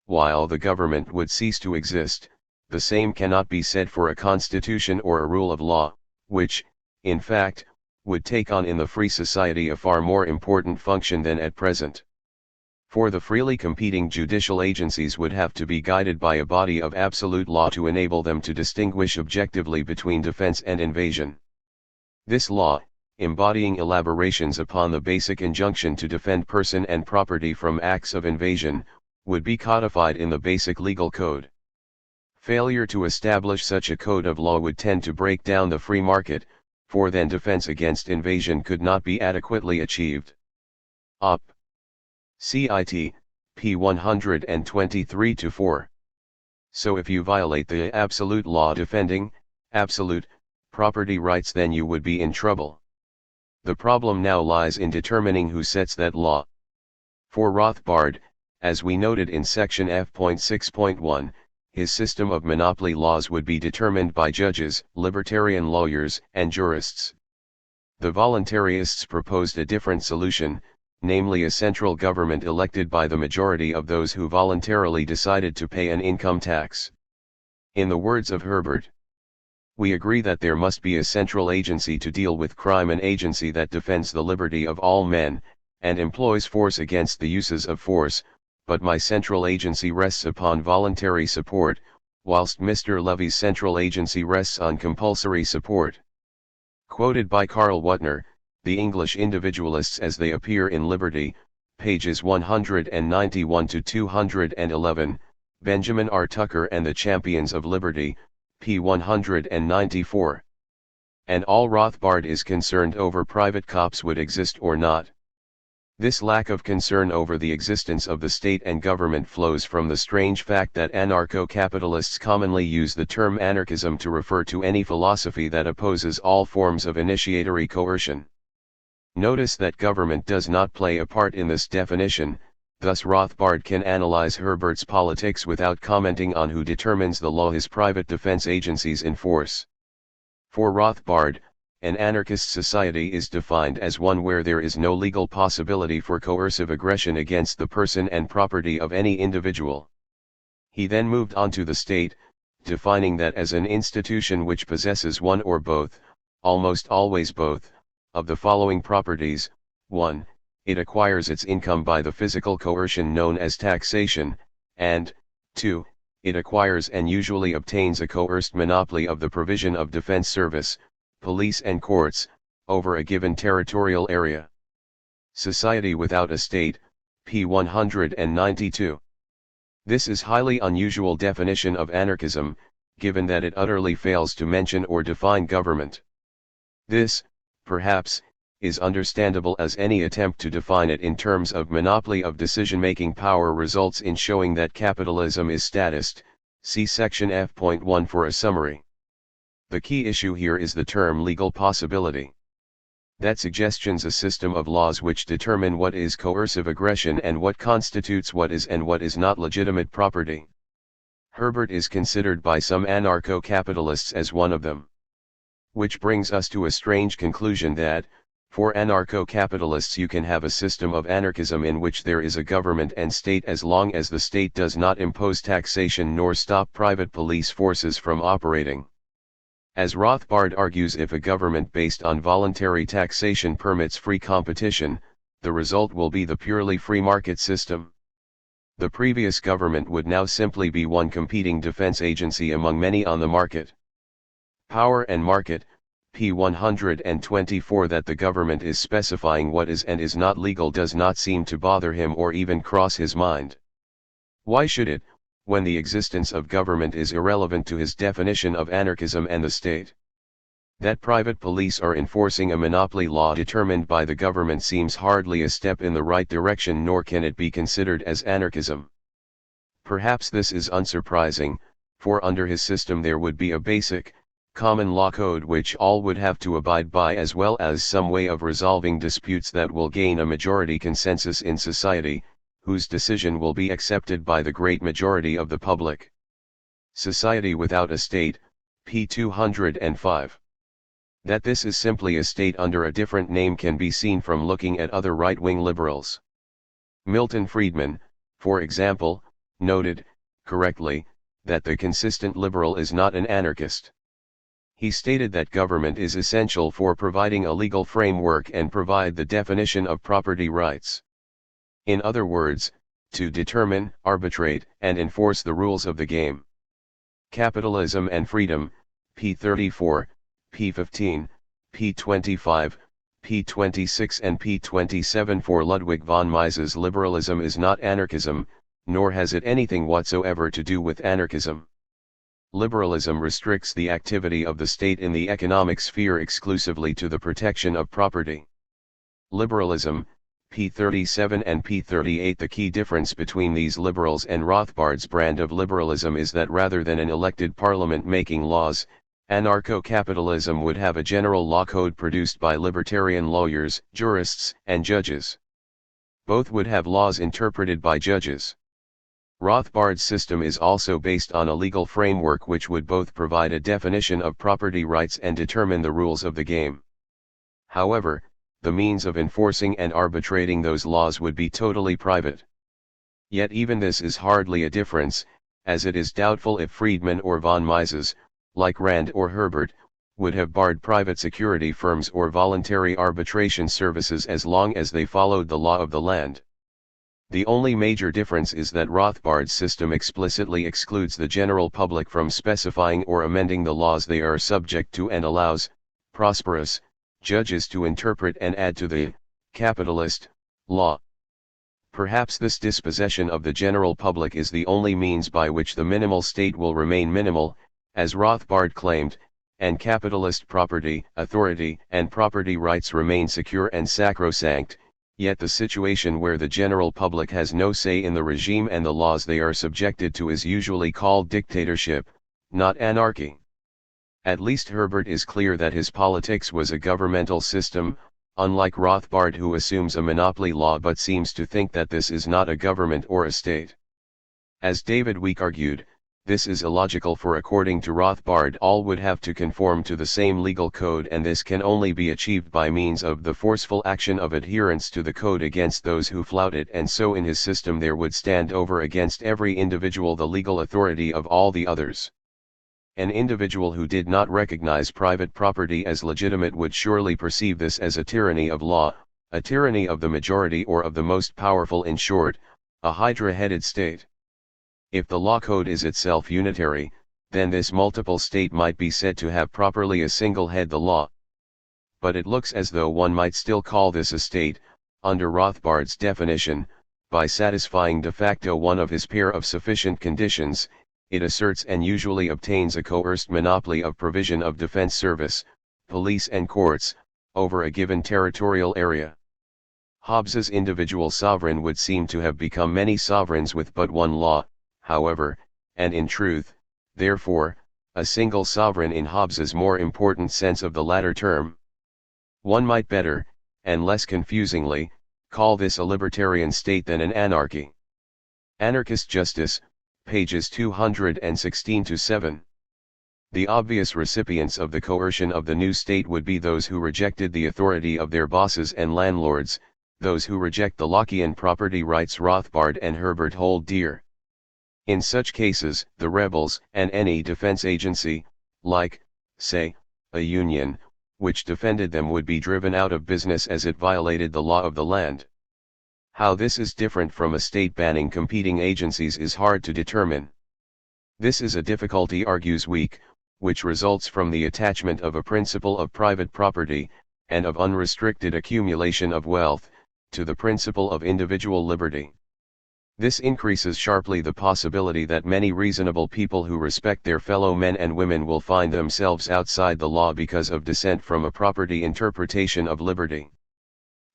While the government would cease to exist, the same cannot be said for a constitution or a rule of law, which, in fact, would take on in the free society a far more important function than at present. For the freely competing judicial agencies would have to be guided by a body of absolute law to enable them to distinguish objectively between defense and invasion. This law, embodying elaborations upon the basic injunction to defend person and property from acts of invasion, would be codified in the basic legal code. Failure to establish such a code of law would tend to break down the free market, for then defense against invasion could not be adequately achieved. Op. Cit. p. 123-4. So if you violate the absolute law defending absolute property rights, then you would be in trouble. The problem now lies in determining who sets that law. For Rothbard, as we noted in section F.6.1, his system of monopoly laws would be determined by judges, libertarian lawyers, and jurists. The voluntarists proposed a different solution, namely a central government elected by the majority of those who voluntarily decided to pay an income tax. In the words of Herbert, "We agree that there must be a central agency to deal with crime, an agency that defends the liberty of all men, and employs force against the uses of force, but my central agency rests upon voluntary support, whilst Mr. Levy's central agency rests on compulsory support." Quoted by Karl Wutner, The English Individualists as They Appear in Liberty, pages 191-211, Benjamin R. Tucker and the Champions of Liberty, p. 194. And all Rothbard is concerned over private cops would exist or not. This lack of concern over the existence of the state and government flows from the strange fact that anarcho-capitalists commonly use the term anarchism to refer to any philosophy that opposes all forms of initiatory coercion. Notice that government does not play a part in this definition, thus Rothbard can analyze Herbert's politics without commenting on who determines the law his private defense agencies enforce. For Rothbard, an anarchist society is defined as one where there is no legal possibility for coercive aggression against the person and property of any individual. He then moved on to the state, defining that as an institution which possesses one or both, almost always both, of the following properties: 1. It acquires its income by the physical coercion known as taxation, and 2. It acquires and usually obtains a coerced monopoly of the provision of defense service, police and courts, over a given territorial area. Society without a state, p. 192. This is highly unusual definition of anarchism, given that it utterly fails to mention or define government. This, perhaps, is understandable, as any attempt to define it in terms of monopoly of decision-making power results in showing that capitalism is statist. See section F.1 for a summary. The key issue here is the term legal possibility. That suggests a system of laws which determine what is coercive aggression and what constitutes what is and what is not legitimate property. Herbert is considered by some anarcho-capitalists as one of them. Which brings us to a strange conclusion that, for anarcho-capitalists, you can have a system of anarchism in which there is a government and state as long as the state does not impose taxation nor stop private police forces from operating. As Rothbard argues, if a government based on voluntary taxation permits free competition, the result will be the purely free market system. The previous government would now simply be one competing defense agency among many on the market. Power and market, p. 124. That the government is specifying what is and is not legal does not seem to bother him or even cross his mind. Why should it, when the existence of government is irrelevant to his definition of anarchism and the state? That private police are enforcing a monopoly law determined by the government seems hardly a step in the right direction, nor can it be considered as anarchism. Perhaps this is unsurprising, for under his system there would be a basic, common law code which all would have to abide by, as well as some way of resolving disputes that will gain a majority consensus in society, whose decision will be accepted by the great majority of the public. Society without a state, p. 205. That this is simply a state under a different name can be seen from looking at other right-wing liberals. Milton Friedman, for example, noted, correctly, that the consistent liberal is not an anarchist. He stated that government is essential for providing a legal framework and provide the definition of property rights. In other words, to determine, arbitrate, and enforce the rules of the game. Capitalism and Freedom, p. 34, p. 15, p. 25, p. 26 and p. 27. For Ludwig von Mises, liberalism is not anarchism, nor has it anything whatsoever to do with anarchism. Liberalism restricts the activity of the state in the economic sphere exclusively to the protection of property. Liberalism, p. 37 and p. 38. The key difference between these liberals and Rothbard's brand of liberalism is that rather than an elected parliament making laws, anarcho-capitalism would have a general law code produced by libertarian lawyers, jurists, and judges. Both would have laws interpreted by judges. Rothbard's system is also based on a legal framework which would both provide a definition of property rights and determine the rules of the game. However, the means of enforcing and arbitrating those laws would be totally private. Yet even this is hardly a difference, as it is doubtful if Friedman or von Mises, like Rand or Herbert, would have barred private security firms or voluntary arbitration services as long as they followed the law of the land. The only major difference is that Rothbard's system explicitly excludes the general public from specifying or amending the laws they are subject to and allows prosperous judges to interpret and add to the capitalist law. Perhaps this dispossession of the general public is the only means by which the minimal state will remain minimal, as Rothbard claimed, and capitalist property, authority, and property rights remain secure and sacrosanct. Yet the situation where the general public has no say in the regime and the laws they are subjected to is usually called dictatorship, not anarchy. At least Herbert is clear that his politics was a governmental system, unlike Rothbard, who assumes a monopoly law but seems to think that this is not a government or a state. As David Week argued, this is illogical, for according to Rothbard all would have to conform to the same legal code, and this can only be achieved by means of the forceful action of adherence to the code against those who flout it, and so in his system there would stand over against every individual the legal authority of all the others. An individual who did not recognize private property as legitimate would surely perceive this as a tyranny of law, a tyranny of the majority or of the most powerful, in short, a hydra-headed state. If the law code is itself unitary, then this multiple state might be said to have properly a single head, the law. But it looks as though one might still call this a state, under Rothbard's definition, by satisfying de facto one of his pair of sufficient conditions. It asserts and usually obtains a coerced monopoly of provision of defense service, police and courts, over a given territorial area. Hobbes's individual sovereign would seem to have become many sovereigns with but one law, however, and in truth, therefore, a single sovereign in Hobbes's more important sense of the latter term. One might better, and less confusingly, call this a libertarian state than an anarchy. Anarchist Justice, pages 216-7. The obvious recipients of the coercion of the new state would be those who rejected the authority of their bosses and landlords, those who reject the Lockean property rights Rothbard and Herbert hold dear. In such cases, the rebels, and any defense agency, like, say, a union, which defended them would be driven out of business as it violated the law of the land. How this is different from a state banning competing agencies is hard to determine. This is a difficulty, argues Week, which results from the attachment of a principle of private property, and of unrestricted accumulation of wealth, to the principle of individual liberty. This increases sharply the possibility that many reasonable people who respect their fellow men and women will find themselves outside the law because of dissent from a property interpretation of liberty.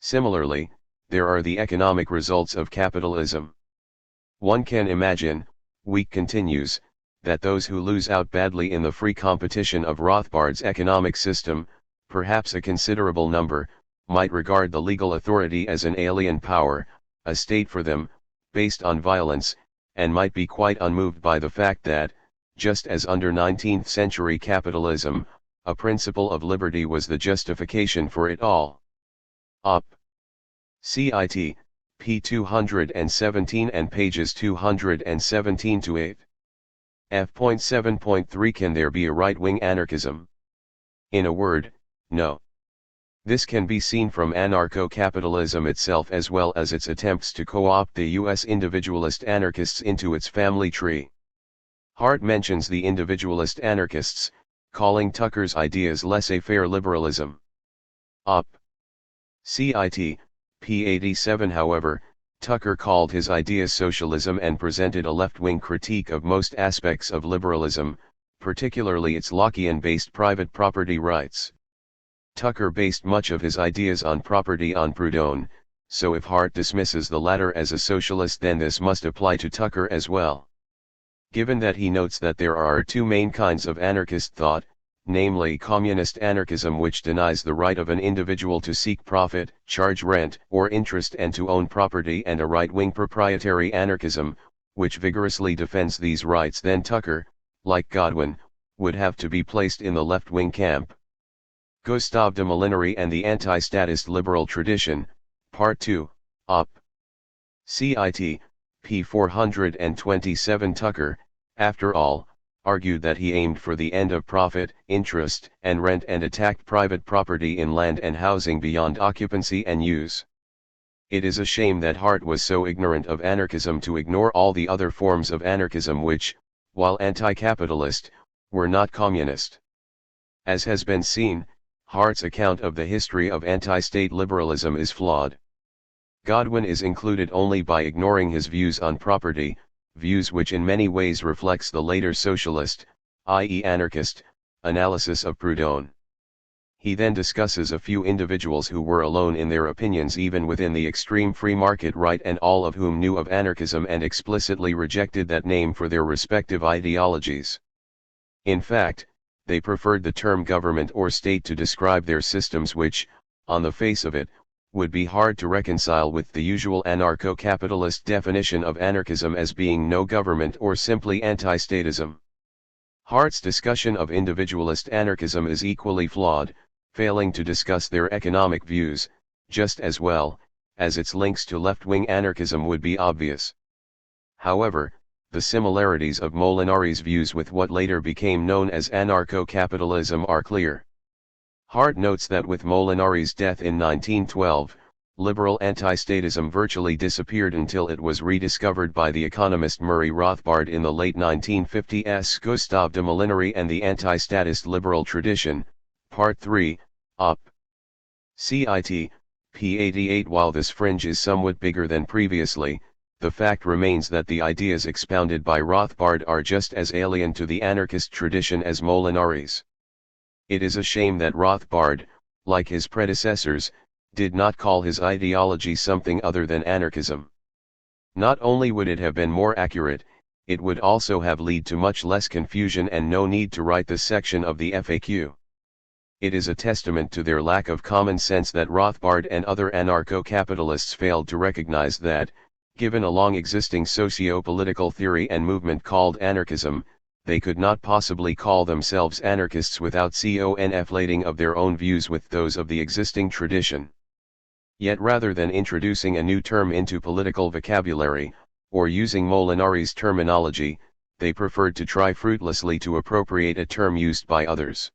Similarly, there are the economic results of capitalism. One can imagine, Week continues, that those who lose out badly in the free competition of Rothbard's economic system, perhaps a considerable number, might regard the legal authority as an alien power, a state for them, based on violence, and might be quite unmoved by the fact that, just as under 19th century capitalism, a principle of liberty was the justification for it all. Op. Cit. p. 217 and pages 217-8. F.7.3 Can there be a right-wing anarchism? In a word, no. This can be seen from anarcho-capitalism itself as well as its attempts to co-opt the U.S. individualist anarchists into its family tree. Hart mentions the individualist anarchists, calling Tucker's ideas laissez-faire liberalism. Op. Cit. p. 87 However, Tucker called his ideas socialism and presented a left-wing critique of most aspects of liberalism, particularly its Lockean-based private property rights. Tucker based much of his ideas on property on Proudhon, so if Hart dismisses the latter as a socialist, then this must apply to Tucker as well. Given that he notes that there are two main kinds of anarchist thought, namely communist anarchism, which denies the right of an individual to seek profit, charge rent or interest and to own property, and a right-wing proprietary anarchism, which vigorously defends these rights, then Tucker, like Godwin, would have to be placed in the left-wing camp. Gustav de Molinari and the Anti-Statist Liberal Tradition, Part 2, Op. Cit. p. 427. Tucker, after all, argued that he aimed for the end of profit, interest, and rent, and attacked private property in land and housing beyond occupancy and use. It is a shame that Hart was so ignorant of anarchism to ignore all the other forms of anarchism which, while anti-capitalist, were not communist. As has been seen, Hart's account of the history of anti-state liberalism is flawed. Godwin is included only by ignoring his views on property, views which in many ways reflects the later socialist, i.e. anarchist, analysis of Proudhon. He then discusses a few individuals who were alone in their opinions even within the extreme free market right, and all of whom knew of anarchism and explicitly rejected that name for their respective ideologies. In fact, they preferred the term government or state to describe their systems, which, on the face of it, would be hard to reconcile with the usual anarcho-capitalist definition of anarchism as being no government or simply anti-statism. Hart's discussion of individualist anarchism is equally flawed, failing to discuss their economic views, just as well as its links to left-wing anarchism would be obvious. However, the similarities of Molinari's views with what later became known as anarcho-capitalism are clear. Hart notes that with Molinari's death in 1912, liberal anti-statism virtually disappeared until it was rediscovered by the economist Murray Rothbard in the late 1950s. Gustav de Molinari and the Anti-Statist Liberal Tradition, Part 3, Op. Cit. p. 88. While this fringe is somewhat bigger than previously, the fact remains that the ideas expounded by Rothbard are just as alien to the anarchist tradition as Molinari's. It is a shame that Rothbard, like his predecessors, did not call his ideology something other than anarchism. Not only would it have been more accurate, it would also have led to much less confusion and no need to write this section of the FAQ. It is a testament to their lack of common sense that Rothbard and other anarcho-capitalists failed to recognize that, given a long-existing socio-political theory and movement called anarchism, they could not possibly call themselves anarchists without conflating of their own views with those of the existing tradition. Yet rather than introducing a new term into political vocabulary, or using Molinari's terminology, they preferred to try fruitlessly to appropriate a term used by others.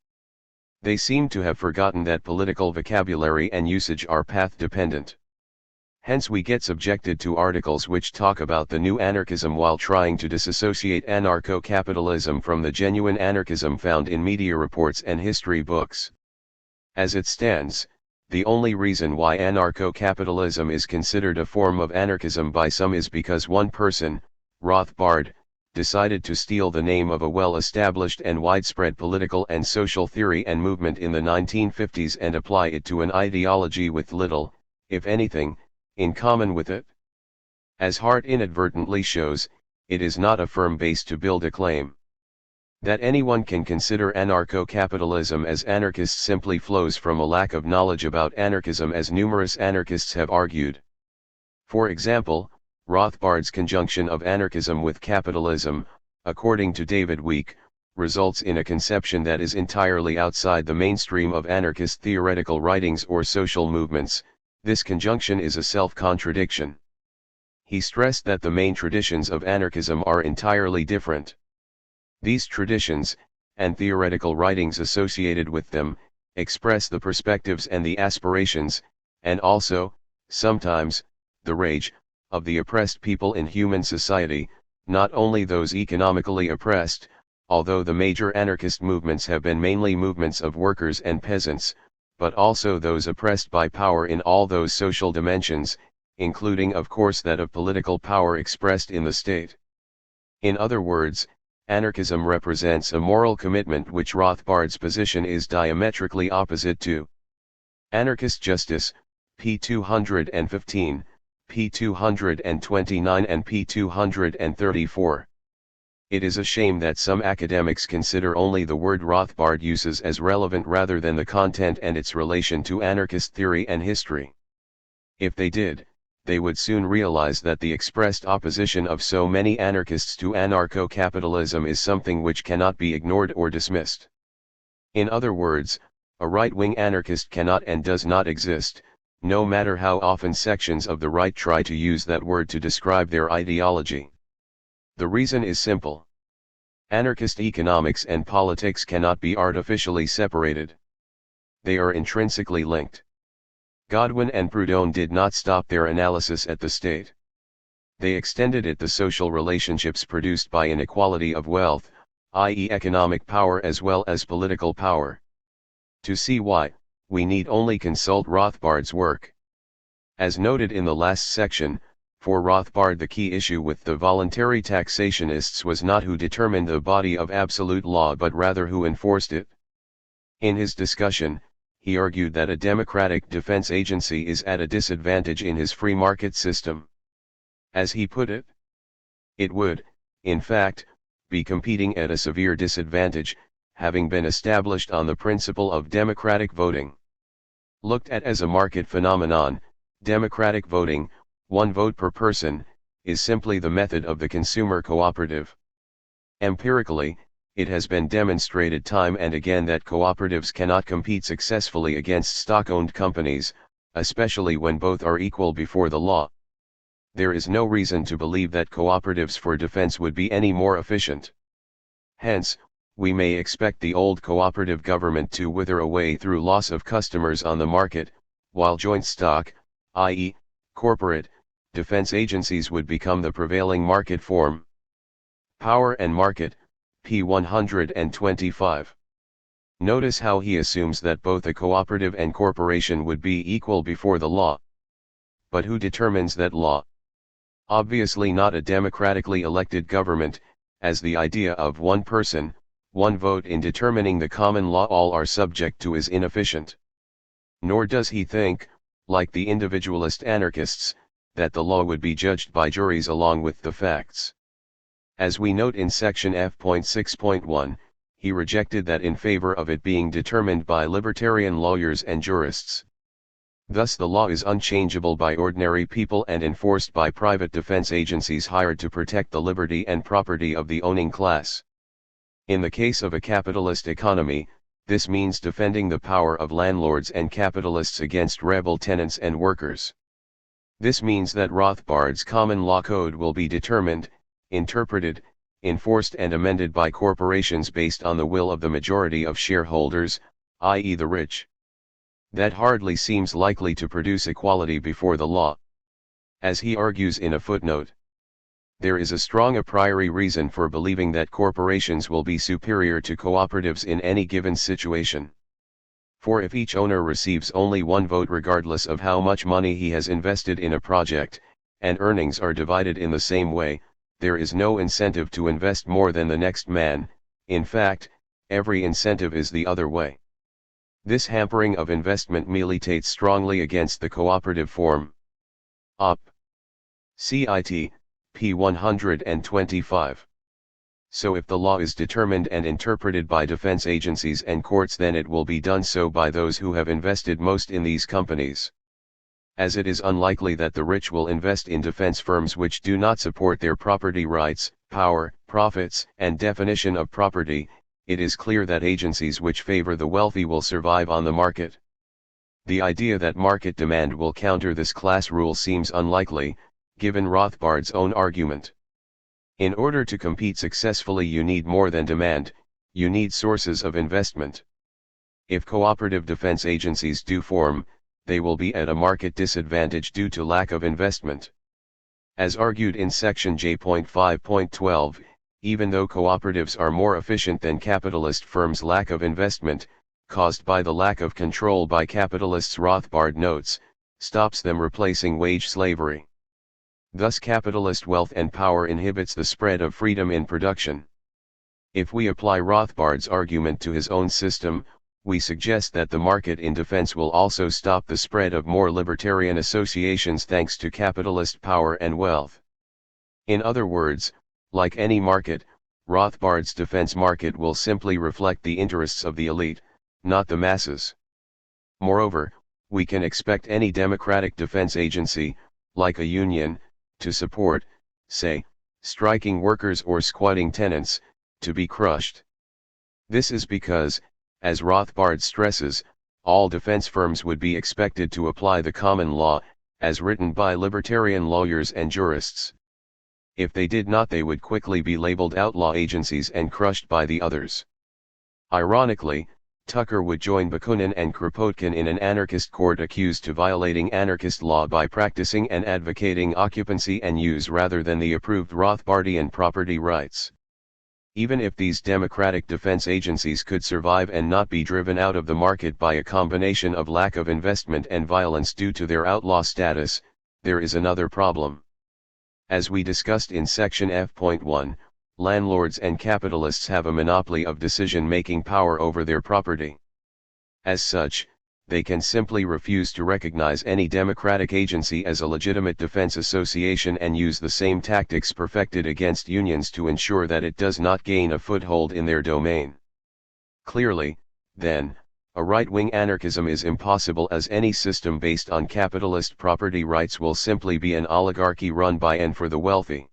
They seem to have forgotten that political vocabulary and usage are path-dependent. Hence we get subjected to articles which talk about the new anarchism while trying to disassociate anarcho-capitalism from the genuine anarchism found in media reports and history books. As it stands, the only reason why anarcho-capitalism is considered a form of anarchism by some is because one person, Rothbard, decided to steal the name of a well-established and widespread political and social theory and movement in the 1950s and apply it to an ideology with little, if anything, in common with it. As Hart inadvertently shows, it is not a firm base to build a claim. That anyone can consider anarcho-capitalism as anarchist simply flows from a lack of knowledge about anarchism, as numerous anarchists have argued. For example, Rothbard's conjunction of anarchism with capitalism, according to David Week, results in a conception that is entirely outside the mainstream of anarchist theoretical writings or social movements. This conjunction is a self-contradiction. He stressed that the main traditions of anarchism are entirely different. These traditions, and theoretical writings associated with them, express the perspectives and the aspirations, and also, sometimes, the rage, of the oppressed people in human society, not only those economically oppressed, although the major anarchist movements have been mainly movements of workers and peasants, but also those oppressed by power in all those social dimensions, including of course that of political power expressed in the state. In other words, anarchism represents a moral commitment which Rothbard's position is diametrically opposite to. Anarchist justice, p. 215, p. 229 and p. 234. It is a shame that some academics consider only the word Rothbard uses as relevant rather than the content and its relation to anarchist theory and history. If they did, they would soon realize that the expressed opposition of so many anarchists to anarcho-capitalism is something which cannot be ignored or dismissed. In other words, a right-wing anarchist cannot and does not exist, no matter how often sections of the right try to use that word to describe their ideology. The reason is simple. Anarchist economics and politics cannot be artificially separated. They are intrinsically linked. Godwin and Proudhon did not stop their analysis at the state. They extended it to social relationships produced by inequality of wealth, i.e. economic power as well as political power. To see why, we need only consult Rothbard's work. As noted in the last section, for Rothbard the key issue with the voluntary taxationists was not who determined the body of absolute law but rather who enforced it. In his discussion, he argued that a democratic defense agency is at a disadvantage in his free market system. As he put it, it would, in fact, be competing at a severe disadvantage, having been established on the principle of democratic voting. Looked at as a market phenomenon, democratic voting, one vote per person, is simply the method of the consumer cooperative. Empirically, it has been demonstrated time and again that cooperatives cannot compete successfully against stock-owned companies, especially when both are equal before the law. There is no reason to believe that cooperatives for defense would be any more efficient. Hence, we may expect the old cooperative government to wither away through loss of customers on the market, while joint stock, i.e., corporate, defense agencies would become the prevailing market form. Power and Market, p. 125. Notice how he assumes that both a cooperative and corporation would be equal before the law. But who determines that law? Obviously not a democratically elected government, as the idea of one person, one vote in determining the common law all are subject to is inefficient. Nor does he think, like the individualist anarchists, that the law would be judged by juries along with the facts. As we note in section F.6.1, he rejected that in favor of it being determined by libertarian lawyers and jurists. Thus the law is unchangeable by ordinary people and enforced by private defense agencies hired to protect the liberty and property of the owning class. In the case of a capitalist economy, this means defending the power of landlords and capitalists against rebel tenants and workers. This means that Rothbard's common law code will be determined, interpreted, enforced and amended by corporations based on the will of the majority of shareholders, i.e. the rich. That hardly seems likely to produce equality before the law. As he argues in a footnote, there is a strong a priori reason for believing that corporations will be superior to cooperatives in any given situation. For if each owner receives only one vote regardless of how much money he has invested in a project, and earnings are divided in the same way, there is no incentive to invest more than the next man. In fact, every incentive is the other way. This hampering of investment militates strongly against the cooperative form. Op. Cit. p. 125. So if the law is determined and interpreted by defense agencies and courts, then it will be done so by those who have invested most in these companies. As it is unlikely that the rich will invest in defense firms which do not support their property rights, power, profits, and definition of property, it is clear that agencies which favor the wealthy will survive on the market. The idea that market demand will counter this class rule seems unlikely, given Rothbard's own argument. In order to compete successfully, you need more than demand, you need sources of investment. If cooperative defense agencies do form, they will be at a market disadvantage due to lack of investment. As argued in section J.5.12, even though cooperatives are more efficient than capitalist firms, lack of investment, caused by the lack of control by capitalists, Rothbard notes, stops them replacing wage slavery. Thus capitalist wealth and power inhibits the spread of freedom in production. If we apply Rothbard's argument to his own system, we suggest that the market in defense will also stop the spread of more libertarian associations thanks to capitalist power and wealth. In other words, like any market, Rothbard's defense market will simply reflect the interests of the elite, not the masses. Moreover, we can expect any democratic defense agency, like a union, to support, say, striking workers or squatting tenants, to be crushed. This is because, as Rothbard stresses, all defense firms would be expected to apply the common law, as written by libertarian lawyers and jurists. If they did not, they would quickly be labeled outlaw agencies and crushed by the others. Ironically, Tucker would join Bakunin and Kropotkin in an anarchist court accused to violating anarchist law by practicing and advocating occupancy and use rather than the approved Rothbardian property rights. Even if these democratic defense agencies could survive and not be driven out of the market by a combination of lack of investment and violence due to their outlaw status, there is another problem. As we discussed in section F.1, landlords and capitalists have a monopoly of decision-making power over their property. As such, they can simply refuse to recognize any democratic agency as a legitimate defense association and use the same tactics perfected against unions to ensure that it does not gain a foothold in their domain. Clearly, then, a right-wing anarchism is impossible, as any system based on capitalist property rights will simply be an oligarchy run by and for the wealthy.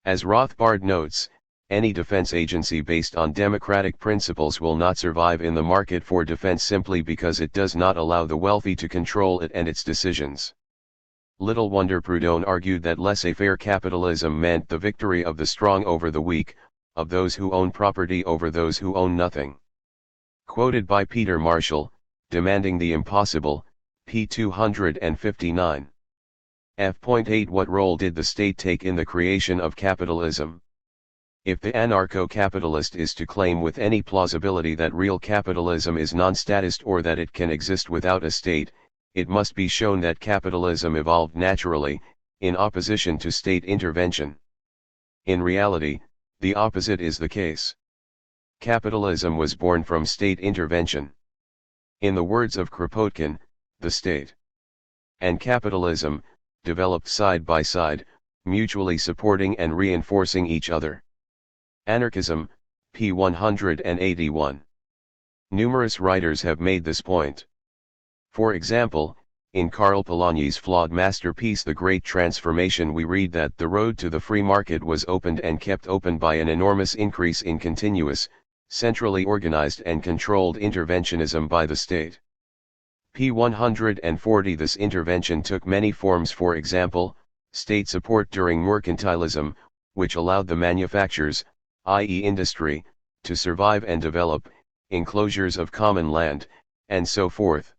As Rothbard notes, any defense agency based on democratic principles will not survive in the market for defense simply because it does not allow the wealthy to control it and its decisions. Little wonder Proudhon argued that laissez-faire capitalism meant the victory of the strong over the weak, of those who own property over those who own nothing. Quoted by Peter Marshall, Demanding the Impossible, p. 259. F.8 What role did the state take in the creation of capitalism? If the anarcho-capitalist is to claim with any plausibility that real capitalism is non-statist or that it can exist without a state, it must be shown that capitalism evolved naturally, in opposition to state intervention. In reality, the opposite is the case. Capitalism was born from state intervention. In the words of Kropotkin, the state and capitalism developed side by side, mutually supporting and reinforcing each other. Anarchism, p. 181. Numerous writers have made this point. For example, in Karl Polanyi's flawed masterpiece The Great Transformation we read that the road to the free market was opened and kept open by an enormous increase in continuous, centrally organized and controlled interventionism by the state. p. 140 This intervention took many forms, for example, state support during mercantilism, which allowed the manufactures, i.e. industry, to survive and develop, enclosures of common land, and so forth.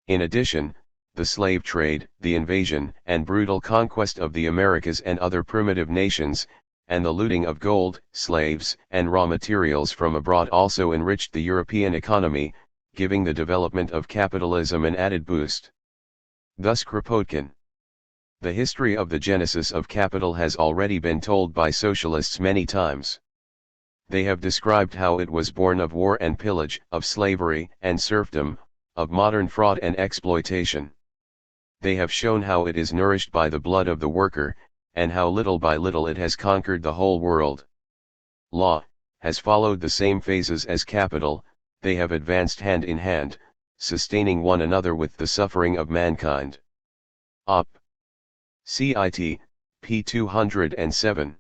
In addition, the slave trade, the invasion and brutal conquest of the Americas and other primitive nations, and the looting of gold, slaves, and raw materials from abroad also enriched the European economy, giving the development of capitalism an added boost. Thus Kropotkin. The history of the genesis of capital has already been told by socialists many times. They have described how it was born of war and pillage, of slavery and serfdom, of modern fraud and exploitation. They have shown how it is nourished by the blood of the worker, and how little by little it has conquered the whole world. Law has followed the same phases as capital. They have advanced hand in hand, sustaining one another with the suffering of mankind. Op. Cit. p. 207.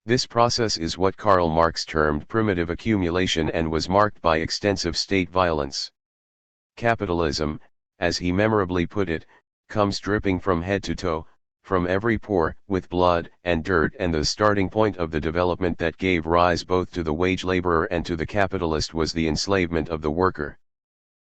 This process is what Karl Marx termed primitive accumulation and was marked by extensive state violence. Capitalism, as he memorably put it, comes dripping from head to toe, from every pore, with blood and dirt, and the starting point of the development that gave rise both to the wage laborer and to the capitalist was the enslavement of the worker.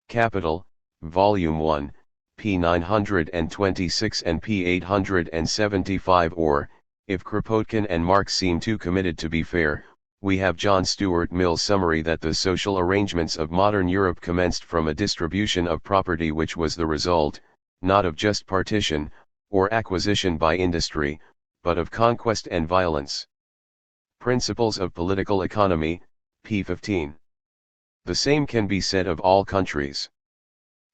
Capital, Volume 1, p. 926 and p. 875. Or, if Kropotkin and Marx seem too committed to be fair, we have John Stuart Mill's summary that the social arrangements of modern Europe commenced from a distribution of property which was the result, not of just partition, or acquisition by industry, but of conquest and violence. Principles of Political Economy, p. 15. The same can be said of all countries.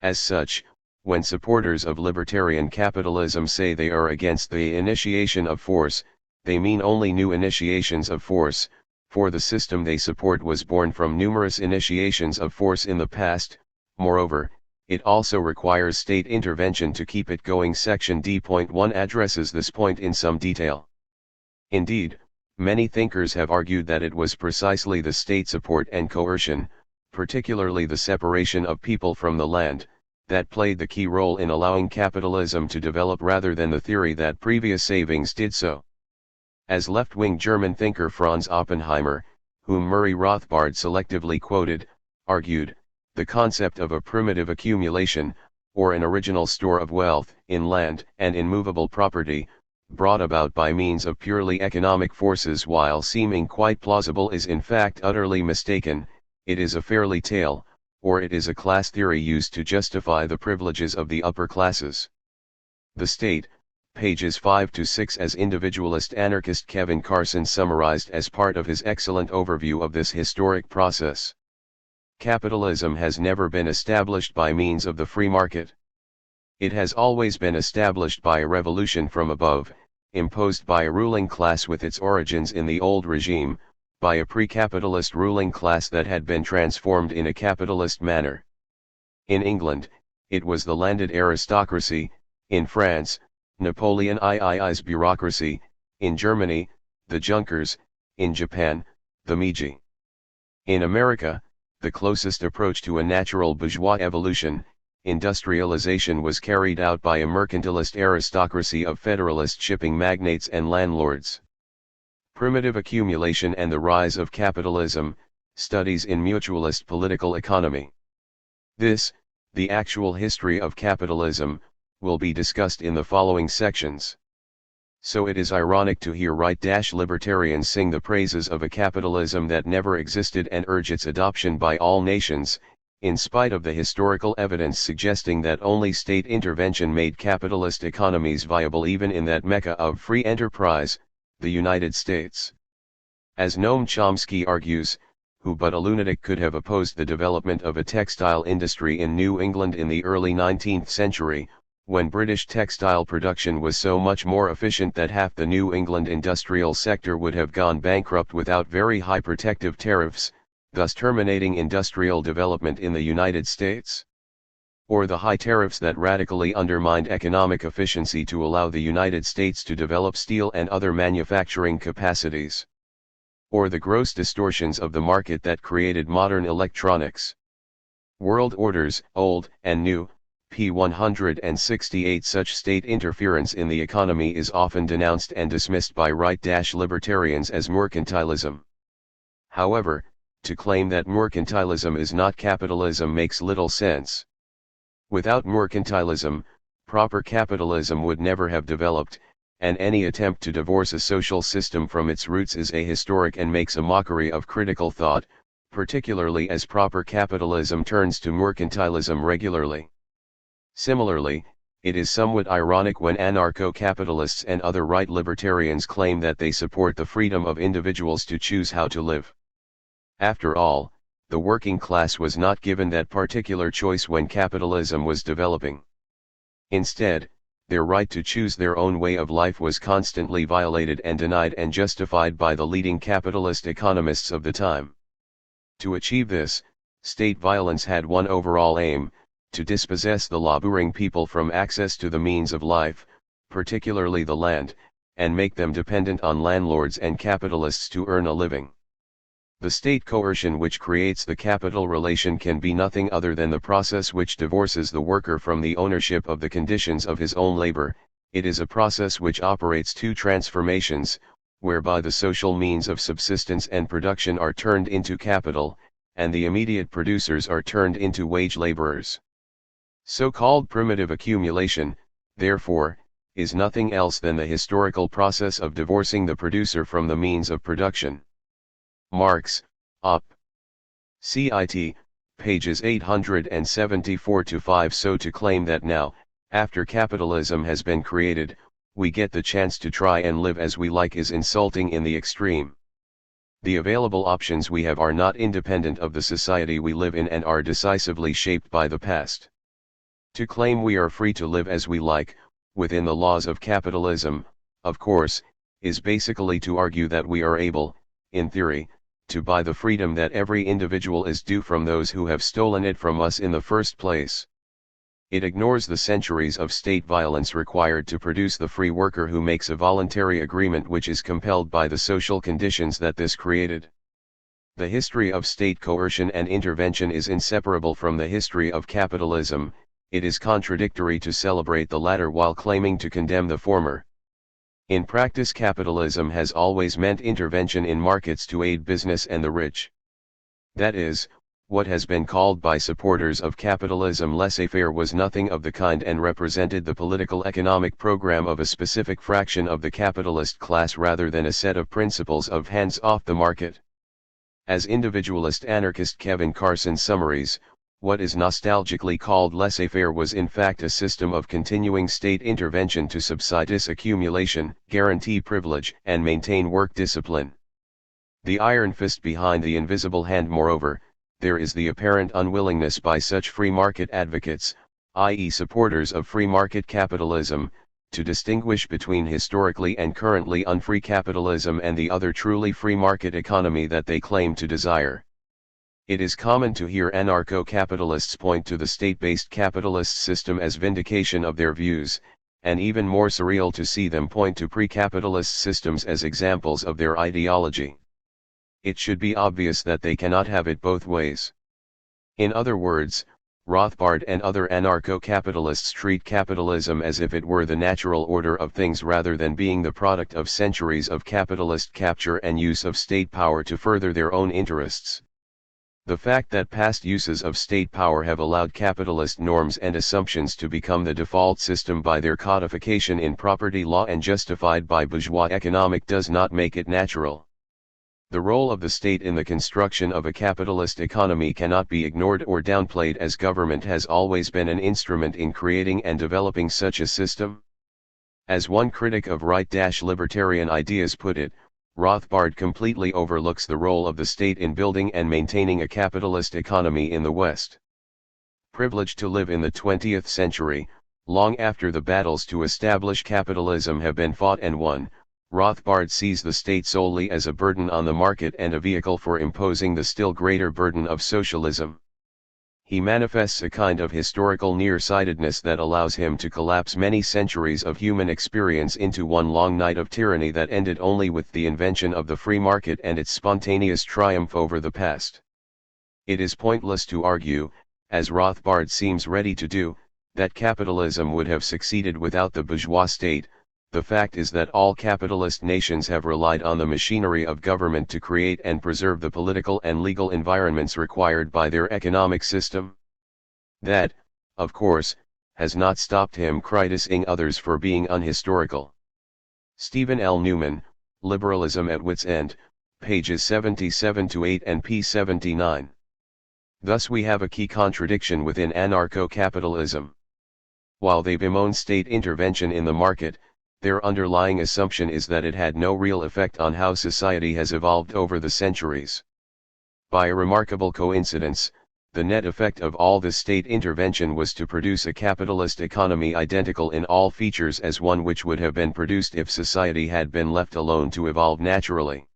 As such, when supporters of libertarian capitalism say they are against the initiation of force, they mean only new initiations of force, for the system they support was born from numerous initiations of force in the past. Moreover, it also requires state intervention to keep it going. Section D.1 addresses this point in some detail. Indeed, many thinkers have argued that it was precisely the state support and coercion, particularly the separation of people from the land, that played the key role in allowing capitalism to develop rather than the theory that previous savings did so. As left-wing German thinker Franz Oppenheimer, whom Murray Rothbard selectively quoted, argued, the concept of a primitive accumulation, or an original store of wealth, in land and in movable property, brought about by means of purely economic forces while seeming quite plausible is in fact utterly mistaken. It is a fairy tale, or it is a class theory used to justify the privileges of the upper classes. The State, pages 5 to 6, as individualist anarchist Kevin Carson summarized as part of his excellent overview of this historic process. Capitalism has never been established by means of the free market. It has always been established by a revolution from above, imposed by a ruling class with its origins in the old regime, by a pre-capitalist ruling class that had been transformed in a capitalist manner. In England, it was the landed aristocracy; in France, Napoleon III's bureaucracy; in Germany, the Junkers; in Japan, the Meiji. In America, the closest approach to a natural bourgeois evolution, industrialization was carried out by a mercantilist aristocracy of federalist shipping magnates and landlords. Primitive Accumulation and the Rise of Capitalism, Studies in Mutualist Political Economy. This, the actual history of capitalism, will be discussed in the following sections. So it is ironic to hear right-libertarians sing the praises of a capitalism that never existed and urge its adoption by all nations, in spite of the historical evidence suggesting that only state intervention made capitalist economies viable even in that mecca of free enterprise, the United States. As Noam Chomsky argues, who but a lunatic could have opposed the development of a textile industry in New England in the early 19th century, when British textile production was so much more efficient that half the New England industrial sector would have gone bankrupt without very high protective tariffs, thus terminating industrial development in the United States? Or the high tariffs that radically undermined economic efficiency to allow the United States to develop steel and other manufacturing capacities? Or the gross distortions of the market that created modern electronics? World orders, old and new, p. 168. Such state interference in the economy is often denounced and dismissed by right-libertarians as mercantilism. However, to claim that mercantilism is not capitalism makes little sense. Without mercantilism, proper capitalism would never have developed, and any attempt to divorce a social system from its roots is ahistoric and makes a mockery of critical thought, particularly as proper capitalism turns to mercantilism regularly. Similarly, it is somewhat ironic when anarcho-capitalists and other right libertarians claim that they support the freedom of individuals to choose how to live. After all, the working class was not given that particular choice when capitalism was developing. Instead, their right to choose their own way of life was constantly violated and denied and justified by the leading capitalist economists of the time. To achieve this, state violence had one overall aim: to dispossess the laboring people from access to the means of life, particularly the land, and make them dependent on landlords and capitalists to earn a living. The state coercion which creates the capital relation can be nothing other than the process which divorces the worker from the ownership of the conditions of his own labor. It is a process which operates two transformations, whereby the social means of subsistence and production are turned into capital, and the immediate producers are turned into wage laborers. So-called primitive accumulation, therefore, is nothing else than the historical process of divorcing the producer from the means of production. Marx, Op. Cit. Pages 874-5. So to claim that now, after capitalism has been created, we get the chance to try and live as we like is insulting in the extreme. The available options we have are not independent of the society we live in and are decisively shaped by the past. To claim we are free to live as we like, within the laws of capitalism, of course, is basically to argue that we are able, in theory, to buy the freedom that every individual is due from those who have stolen it from us in the first place. It ignores the centuries of state violence required to produce the free worker who makes a voluntary agreement which is compelled by the social conditions that this created. The history of state coercion and intervention is inseparable from the history of capitalism. It is contradictory to celebrate the latter while claiming to condemn the former. In practice, capitalism has always meant intervention in markets to aid business and the rich. That is, what has been called by supporters of capitalism laissez-faire was nothing of the kind and represented the political economic program of a specific fraction of the capitalist class rather than a set of principles of hands off the market. As individualist anarchist Kevin Carson summaries, what is nostalgically called laissez-faire was in fact a system of continuing state intervention to subside accumulation, guarantee privilege, and maintain work discipline. The iron fist behind the invisible hand. Moreover, there is the apparent unwillingness by such free market advocates, i.e. supporters of free market capitalism, to distinguish between historically and currently unfree capitalism and the other truly free market economy that they claim to desire. It is common to hear anarcho-capitalists point to the state-based capitalist system as vindication of their views, and even more surreal to see them point to pre-capitalist systems as examples of their ideology. It should be obvious that they cannot have it both ways. In other words, Rothbard and other anarcho-capitalists treat capitalism as if it were the natural order of things rather than being the product of centuries of capitalist capture and use of state power to further their own interests. The fact that past uses of state power have allowed capitalist norms and assumptions to become the default system by their codification in property law and justified by bourgeois economic does not make it natural. The role of the state in the construction of a capitalist economy cannot be ignored or downplayed, as government has always been an instrument in creating and developing such a system. As one critic of right-libertarian ideas put it, Rothbard completely overlooks the role of the state in building and maintaining a capitalist economy in the West. Privileged to live in the 20th century, long after the battles to establish capitalism have been fought and won, Rothbard sees the state solely as a burden on the market and a vehicle for imposing the still greater burden of socialism. He manifests a kind of historical nearsightedness that allows him to collapse many centuries of human experience into one long night of tyranny that ended only with the invention of the free market and its spontaneous triumph over the past. It is pointless to argue, as Rothbard seems ready to do, that capitalism would have succeeded without the bourgeois state. The fact is that all capitalist nations have relied on the machinery of government to create and preserve the political and legal environments required by their economic system. That, of course, has not stopped him criticizing others for being unhistorical. Stephen L. Newman, Liberalism at Wit's End, pages 77-8 and p. 79. Thus we have a key contradiction within anarcho-capitalism. While they bemoan state intervention in the market, their underlying assumption is that it had no real effect on how society has evolved over the centuries. By a remarkable coincidence, the net effect of all this state intervention was to produce a capitalist economy identical in all features as one which would have been produced if society had been left alone to evolve naturally.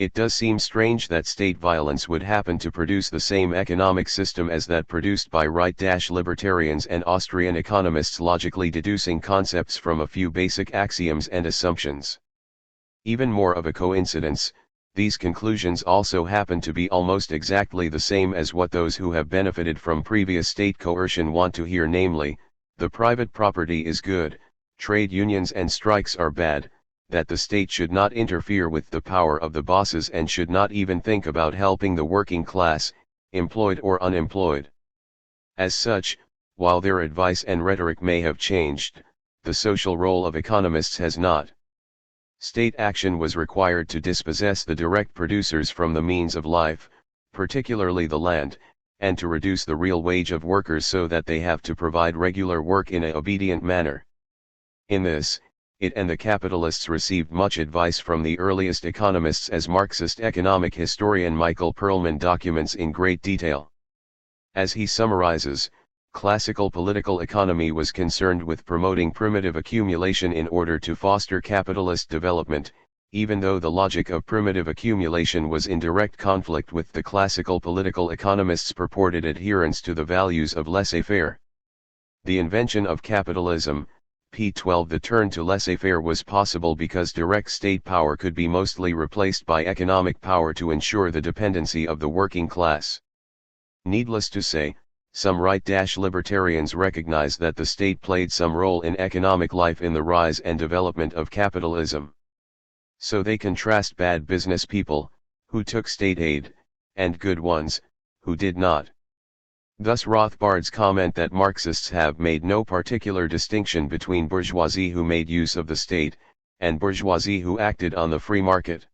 It does seem strange that state violence would happen to produce the same economic system as that produced by right-libertarians and Austrian economists, logically deducing concepts from a few basic axioms and assumptions. Even more of a coincidence, these conclusions also happen to be almost exactly the same as what those who have benefited from previous state coercion want to hear, namely, the private property is good, trade unions and strikes are bad, that the state should not interfere with the power of the bosses and should not even think about helping the working class, employed or unemployed. As such, while their advice and rhetoric may have changed, the social role of economists has not. State action was required to dispossess the direct producers from the means of life, particularly the land, and to reduce the real wage of workers so that they have to provide regular work in an obedient manner. In this, it and the capitalists received much advice from the earliest economists, as Marxist economic historian Michael Perlman documents in great detail. As he summarizes, classical political economy was concerned with promoting primitive accumulation in order to foster capitalist development, even though the logic of primitive accumulation was in direct conflict with the classical political economists' purported adherence to the values of laissez-faire. The invention of capitalism, p. 12. The turn to laissez-faire was possible because direct state power could be mostly replaced by economic power to ensure the dependency of the working class. Needless to say, some right-libertarians recognize that the state played some role in economic life in the rise and development of capitalism. So they contrast bad business people, who took state aid, and good ones, who did not. Thus Rothbard's comment that Marxists have made no particular distinction between bourgeoisie who made use of the state, and bourgeoisie who acted on the free market.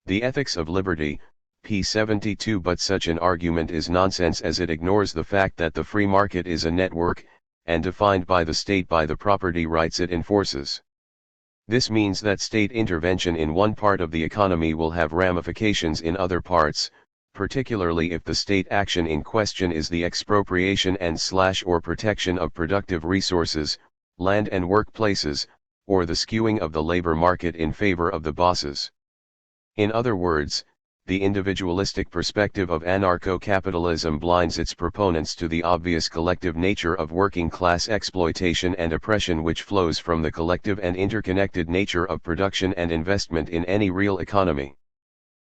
The Ethics of Liberty, p. 72. But such an argument is nonsense, as it ignores the fact that the free market is a network, and defined by the state by the property rights it enforces. This means that state intervention in one part of the economy will have ramifications in other parts, particularly if the state action in question is the expropriation and/or protection of productive resources, land and workplaces, or the skewing of the labor market in favor of the bosses. In other words, the individualistic perspective of anarcho-capitalism blinds its proponents to the obvious collective nature of working-class exploitation and oppression which flows from the collective and interconnected nature of production and investment in any real economy.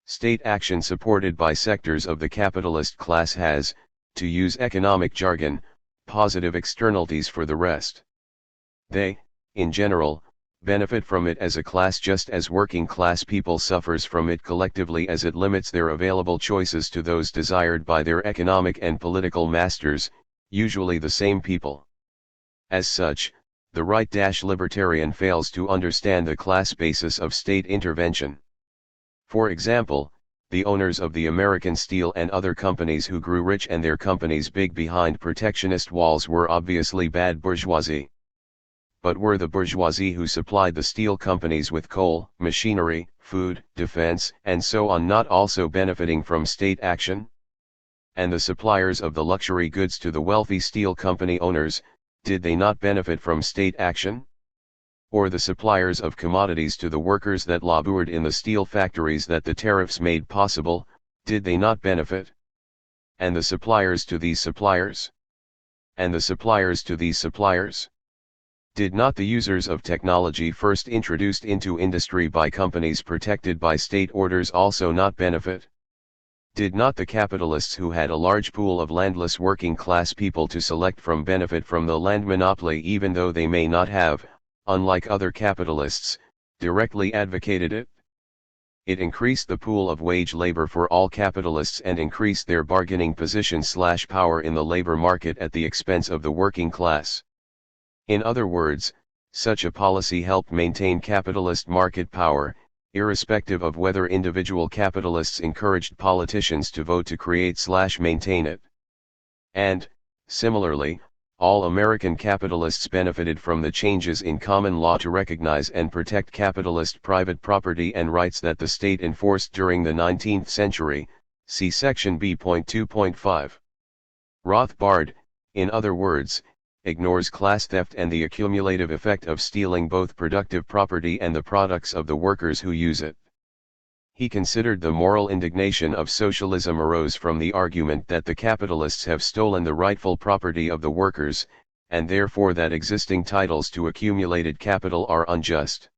State action supported by sectors of the capitalist class has, to use economic jargon, positive externalities for the rest. They, in general, benefit from it as a class just as working class people suffers from it collectively, as it limits their available choices to those desired by their economic and political masters, usually the same people. As such, the right-libertarian fails to understand the class basis of state intervention. For example, the owners of the American steel and other companies who grew rich and their companies big behind protectionist walls were obviously bad bourgeoisie. But were the bourgeoisie who supplied the steel companies with coal, machinery, food, defense, and so on not also benefiting from state action? And the suppliers of the luxury goods to the wealthy steel company owners, did they not benefit from state action? Or the suppliers of commodities to the workers that labored in the steel factories that the tariffs made possible, did they not benefit? And the suppliers to these suppliers? And the suppliers to these suppliers? Did not the users of technology first introduced into industry by companies protected by state orders also not benefit? Did not the capitalists who had a large pool of landless working class people to select from benefit from the land monopoly, even though they may not have, unlike other capitalists, directly advocated it? It increased the pool of wage labor for all capitalists and increased their bargaining position/power in the labor market at the expense of the working class. In other words, such a policy helped maintain capitalist market power, irrespective of whether individual capitalists encouraged politicians to vote to create/maintain it. And, similarly, all American capitalists benefited from the changes in common law to recognize and protect capitalist private property and rights that the state enforced during the 19th century, see section B.2.5. Rothbard, in other words, ignores class theft and the accumulative effect of stealing both productive property and the products of the workers who use it. He considered the moral indignation of socialism arose from the argument that the capitalists have stolen the rightful property of the workers, and therefore that existing titles to accumulated capital are unjust.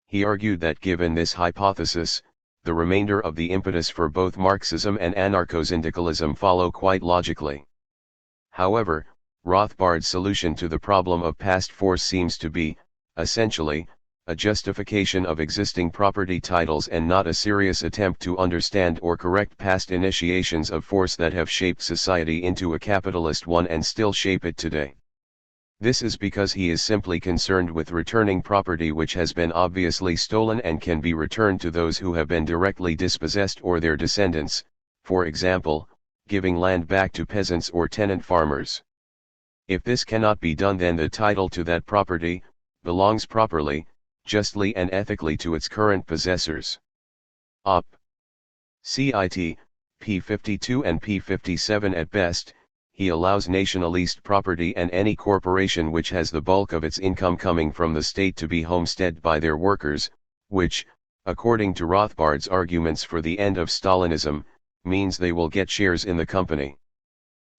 He argued that given this hypothesis, the remainder of the impetus for both Marxism and anarcho-syndicalism follow quite logically. However, Rothbard's solution to the problem of past force seems to be, essentially, a justification of existing property titles and not a serious attempt to understand or correct past initiations of force that have shaped society into a capitalist one and still shape it today. This is because he is simply concerned with returning property which has been obviously stolen and can be returned to those who have been directly dispossessed or their descendants, for example, giving land back to peasants or tenant farmers. If this cannot be done, then the title to that property, belongs properly, justly and ethically to its current possessors. Op. Cit. p. 52 and p. 57 at best, he allows nationalist property and any corporation which has the bulk of its income coming from the state to be homesteaded by their workers, which, according to Rothbard's arguments for the end of Stalinism, means they will get shares in the company.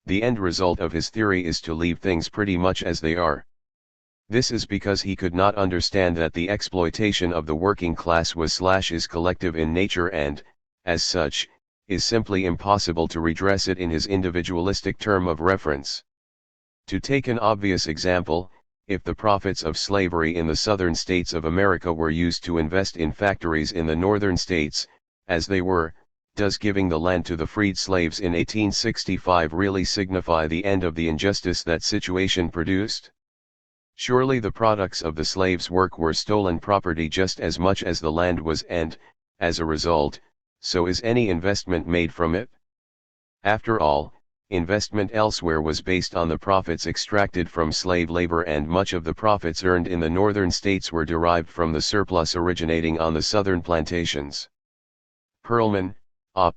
The end result of his theory is to leave things pretty much as they are. This is because he could not understand that the exploitation of the working class was/is collective in nature and, as such, is simply impossible to redress it in his individualistic term of reference. To take an obvious example, if the profits of slavery in the southern states of America were used to invest in factories in the northern states, as they were, does giving the land to the freed slaves in 1865 really signify the end of the injustice that situation produced? Surely the products of the slaves' work were stolen property just as much as the land was, and, as a result, so is any investment made from it. After all, investment elsewhere was based on the profits extracted from slave labor, and much of the profits earned in the northern states were derived from the surplus originating on the southern plantations. Perlman, Op.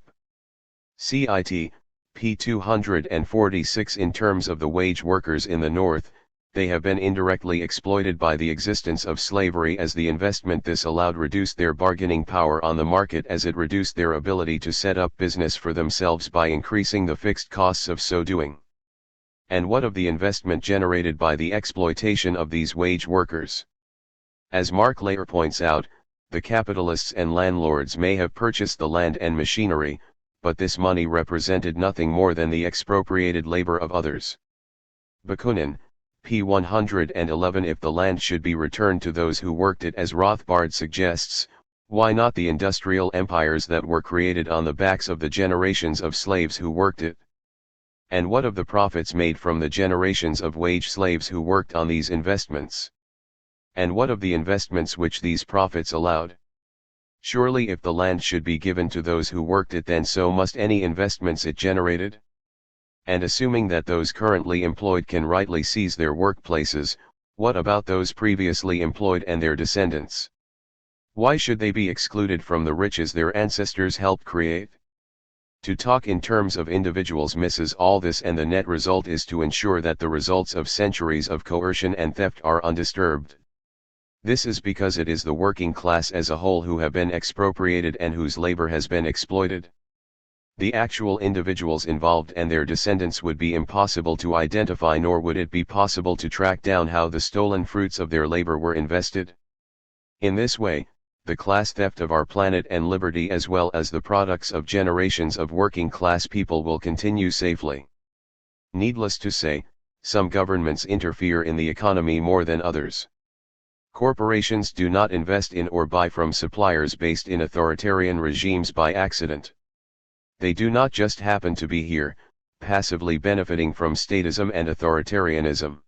Cit. p. 246. In terms of the wage workers in the North, they have been indirectly exploited by the existence of slavery, as the investment this allowed reduced their bargaining power on the market, as it reduced their ability to set up business for themselves by increasing the fixed costs of so doing. And what of the investment generated by the exploitation of these wage workers? As Mark Layer points out, the capitalists and landlords may have purchased the land and machinery, but this money represented nothing more than the expropriated labor of others. Bakunin, p. 111. If the land should be returned to those who worked it, as Rothbard suggests, why not the industrial empires that were created on the backs of the generations of slaves who worked it? And what of the profits made from the generations of wage slaves who worked on these investments? And what of the investments which these profits allowed? Surely if the land should be given to those who worked it, then so must any investments it generated. And assuming that those currently employed can rightly seize their workplaces, what about those previously employed and their descendants? Why should they be excluded from the riches their ancestors helped create? To talk in terms of individuals misses all this, and the net result is to ensure that the results of centuries of coercion and theft are undisturbed. This is because it is the working class as a whole who have been expropriated and whose labor has been exploited. The actual individuals involved and their descendants would be impossible to identify, nor would it be possible to track down how the stolen fruits of their labor were invested. In this way, the class theft of our planet and liberty, as well as the products of generations of working class people, will continue safely. Needless to say, some governments interfere in the economy more than others. Corporations do not invest in or buy from suppliers based in authoritarian regimes by accident. They do not just happen to be here, passively benefiting from statism and authoritarianism.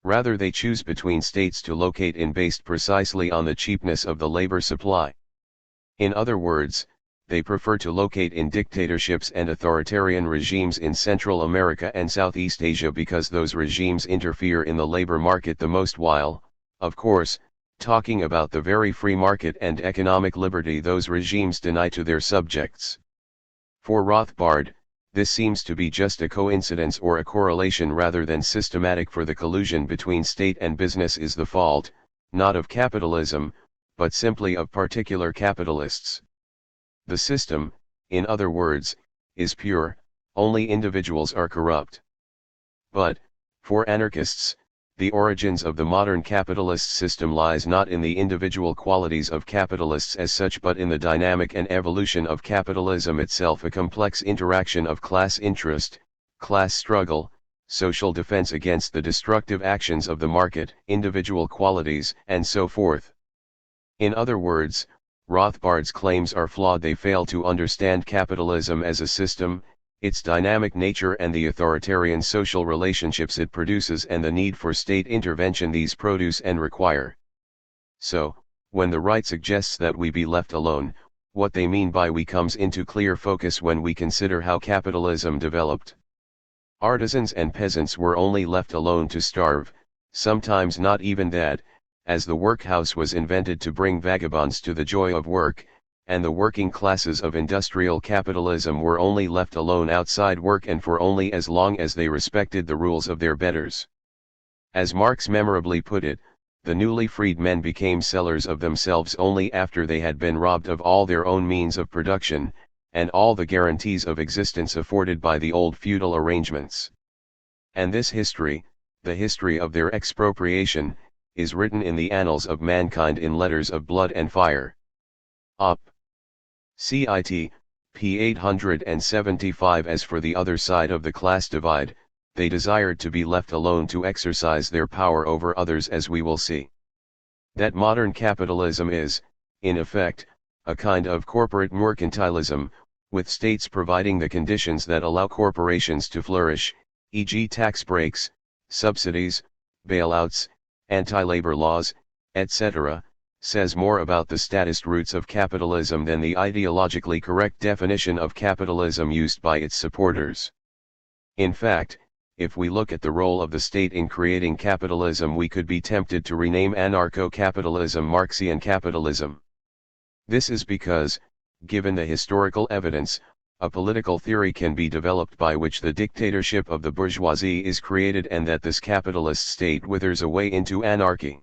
Rather, they choose between states to locate in based precisely on the cheapness of the labor supply. In other words, they prefer to locate in dictatorships and authoritarian regimes in Central America and Southeast Asia because those regimes interfere in the labor market the most, while, of course, talking about the very free market and economic liberty those regimes deny to their subjects. For Rothbard, this seems to be just a coincidence or a correlation rather than systematic, for the collusion between state and business is the fault, not of capitalism, but simply of particular capitalists. The system, in other words, is pure, only individuals are corrupt. But, for anarchists, the origins of the modern capitalist system lies not in the individual qualities of capitalists as such, but in the dynamic and evolution of capitalism itself, a complex interaction of class interest, class struggle, social defense against the destructive actions of the market, individual qualities, and so forth. In other words, Rothbard's claims are flawed. They fail to understand capitalism as a system, its dynamic nature, and the authoritarian social relationships it produces, and the need for state intervention these produce and require. So, when the right suggests that we be left alone, what they mean by we comes into clear focus when we consider how capitalism developed. Artisans and peasants were only left alone to starve, sometimes not even that, as the workhouse was invented to bring vagabonds to the joy of work, and the working classes of industrial capitalism were only left alone outside work and for only as long as they respected the rules of their betters. As Marx memorably put it, the newly freed men became sellers of themselves only after they had been robbed of all their own means of production, and all the guarantees of existence afforded by the old feudal arrangements. And this history, the history of their expropriation, is written in the annals of mankind in letters of blood and fire. Op. Cit. p. 875. As for the other side of the class divide, they desired to be left alone to exercise their power over others, as we will see. That modern capitalism is, in effect, a kind of corporate mercantilism, with states providing the conditions that allow corporations to flourish, e.g. tax breaks, subsidies, bailouts, anti-labor laws, etc., says more about the statist roots of capitalism than the ideologically correct definition of capitalism used by its supporters. In fact, if we look at the role of the state in creating capitalism, we could be tempted to rename anarcho-capitalism Marxian capitalism. This is because, given the historical evidence, a political theory can be developed by which the dictatorship of the bourgeoisie is created and that this capitalist state withers away into anarchy.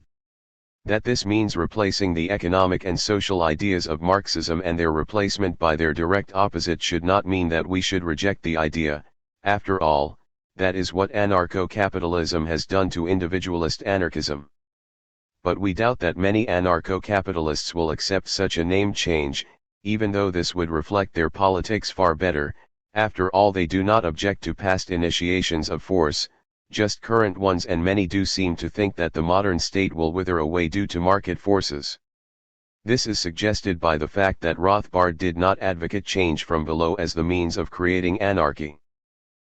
That this means replacing the economic and social ideas of Marxism and their replacement by their direct opposite should not mean that we should reject the idea. After all, that is what anarcho-capitalism has done to individualist anarchism. But we doubt that many anarcho-capitalists will accept such a name change, even though this would reflect their politics far better. After all, they do not object to past initiations of force, just current ones, and many do seem to think that the modern state will wither away due to market forces. This is suggested by the fact that Rothbard did not advocate change from below as the means of creating anarchy.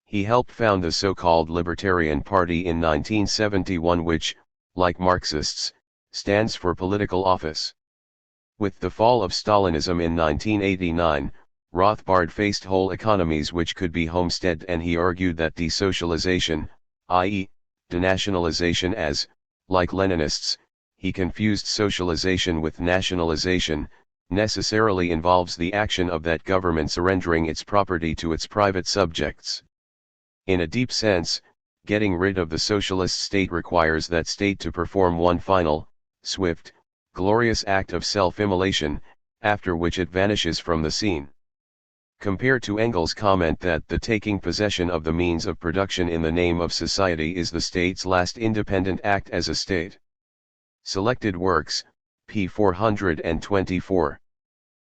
He helped found the so-called Libertarian Party in 1971, which, like Marxists, stands for political office. With the fall of Stalinism in 1989, Rothbard faced whole economies which could be homesteaded, and he argued that desocialization, i.e., denationalization, as, like Leninists, he confused socialization with nationalization, necessarily involves the action of that government surrendering its property to its private subjects. In a deep sense, getting rid of the socialist state requires that state to perform one final, swift, glorious act of self-immolation, after which it vanishes from the scene. Compare to Engels' comment that the taking possession of the means of production in the name of society is the state's last independent act as a state. Selected Works, p. 424.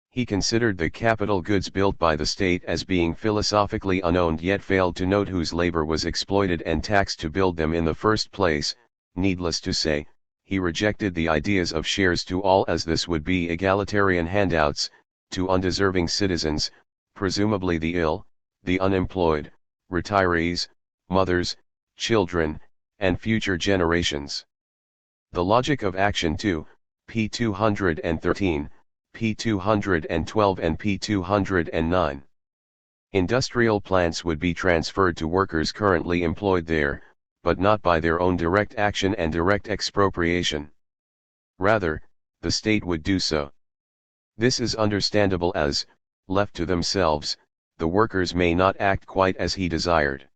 He considered the capital goods built by the state as being philosophically unowned, yet failed to note whose labor was exploited and taxed to build them in the first place. Needless to say, he rejected the ideas of shares to all, as this would be egalitarian handouts, to undeserving citizens, presumably the ill, the unemployed, retirees, mothers, children, and future generations. The Logic of Action 2, p. 213, p. 212 and p. 209. Industrial plants would be transferred to workers currently employed there, but not by their own direct action and direct expropriation. Rather, the state would do so. This is understandable as, left to themselves, the workers may not act quite as he desired.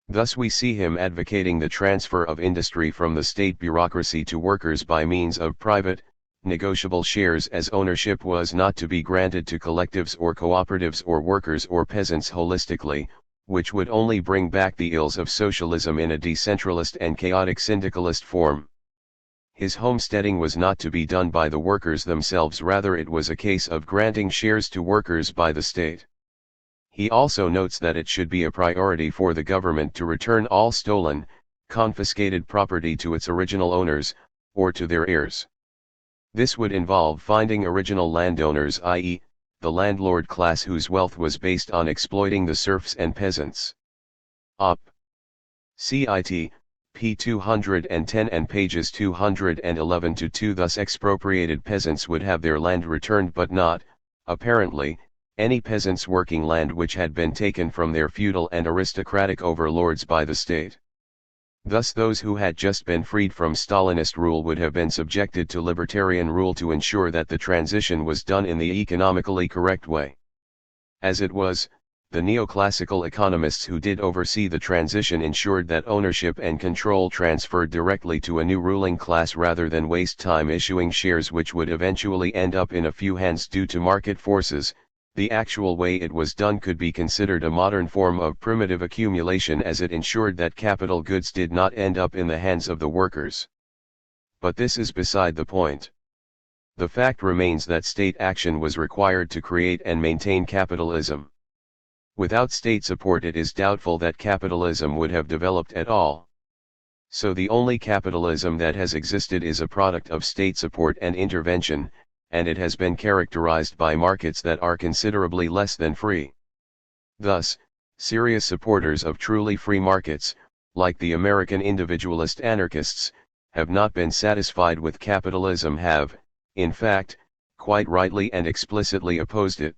Thus we see him advocating the transfer of industry from the state bureaucracy to workers by means of private, negotiable shares, as ownership was not to be granted to collectives or cooperatives or workers or peasants holistically, which would only bring back the ills of socialism in a decentralist and chaotic syndicalist form. His homesteading was not to be done by the workers themselves, rather it was a case of granting shares to workers by the state. He also notes that it should be a priority for the government to return all stolen, confiscated property to its original owners, or to their heirs. This would involve finding original landowners, i.e., the landlord class whose wealth was based on exploiting the serfs and peasants. Op. Cit. p. 210 and pages 211-2. Thus expropriated peasants would have their land returned, but not, apparently, any peasants' working land which had been taken from their feudal and aristocratic overlords by the state. Thus those who had just been freed from Stalinist rule would have been subjected to libertarian rule to ensure that the transition was done in the economically correct way. As it was, the neoclassical economists who did oversee the transition ensured that ownership and control transferred directly to a new ruling class rather than waste time issuing shares which would eventually end up in a few hands due to market forces. The actual way it was done could be considered a modern form of primitive accumulation as it ensured that capital goods did not end up in the hands of the workers. But this is beside the point. The fact remains that state action was required to create and maintain capitalism. Without state support it is doubtful that capitalism would have developed at all. So the only capitalism that has existed is a product of state support and intervention, and it has been characterized by markets that are considerably less than free. Thus, serious supporters of truly free markets, like the American individualist anarchists, have not been satisfied with capitalism, have, in fact, quite rightly and explicitly opposed it.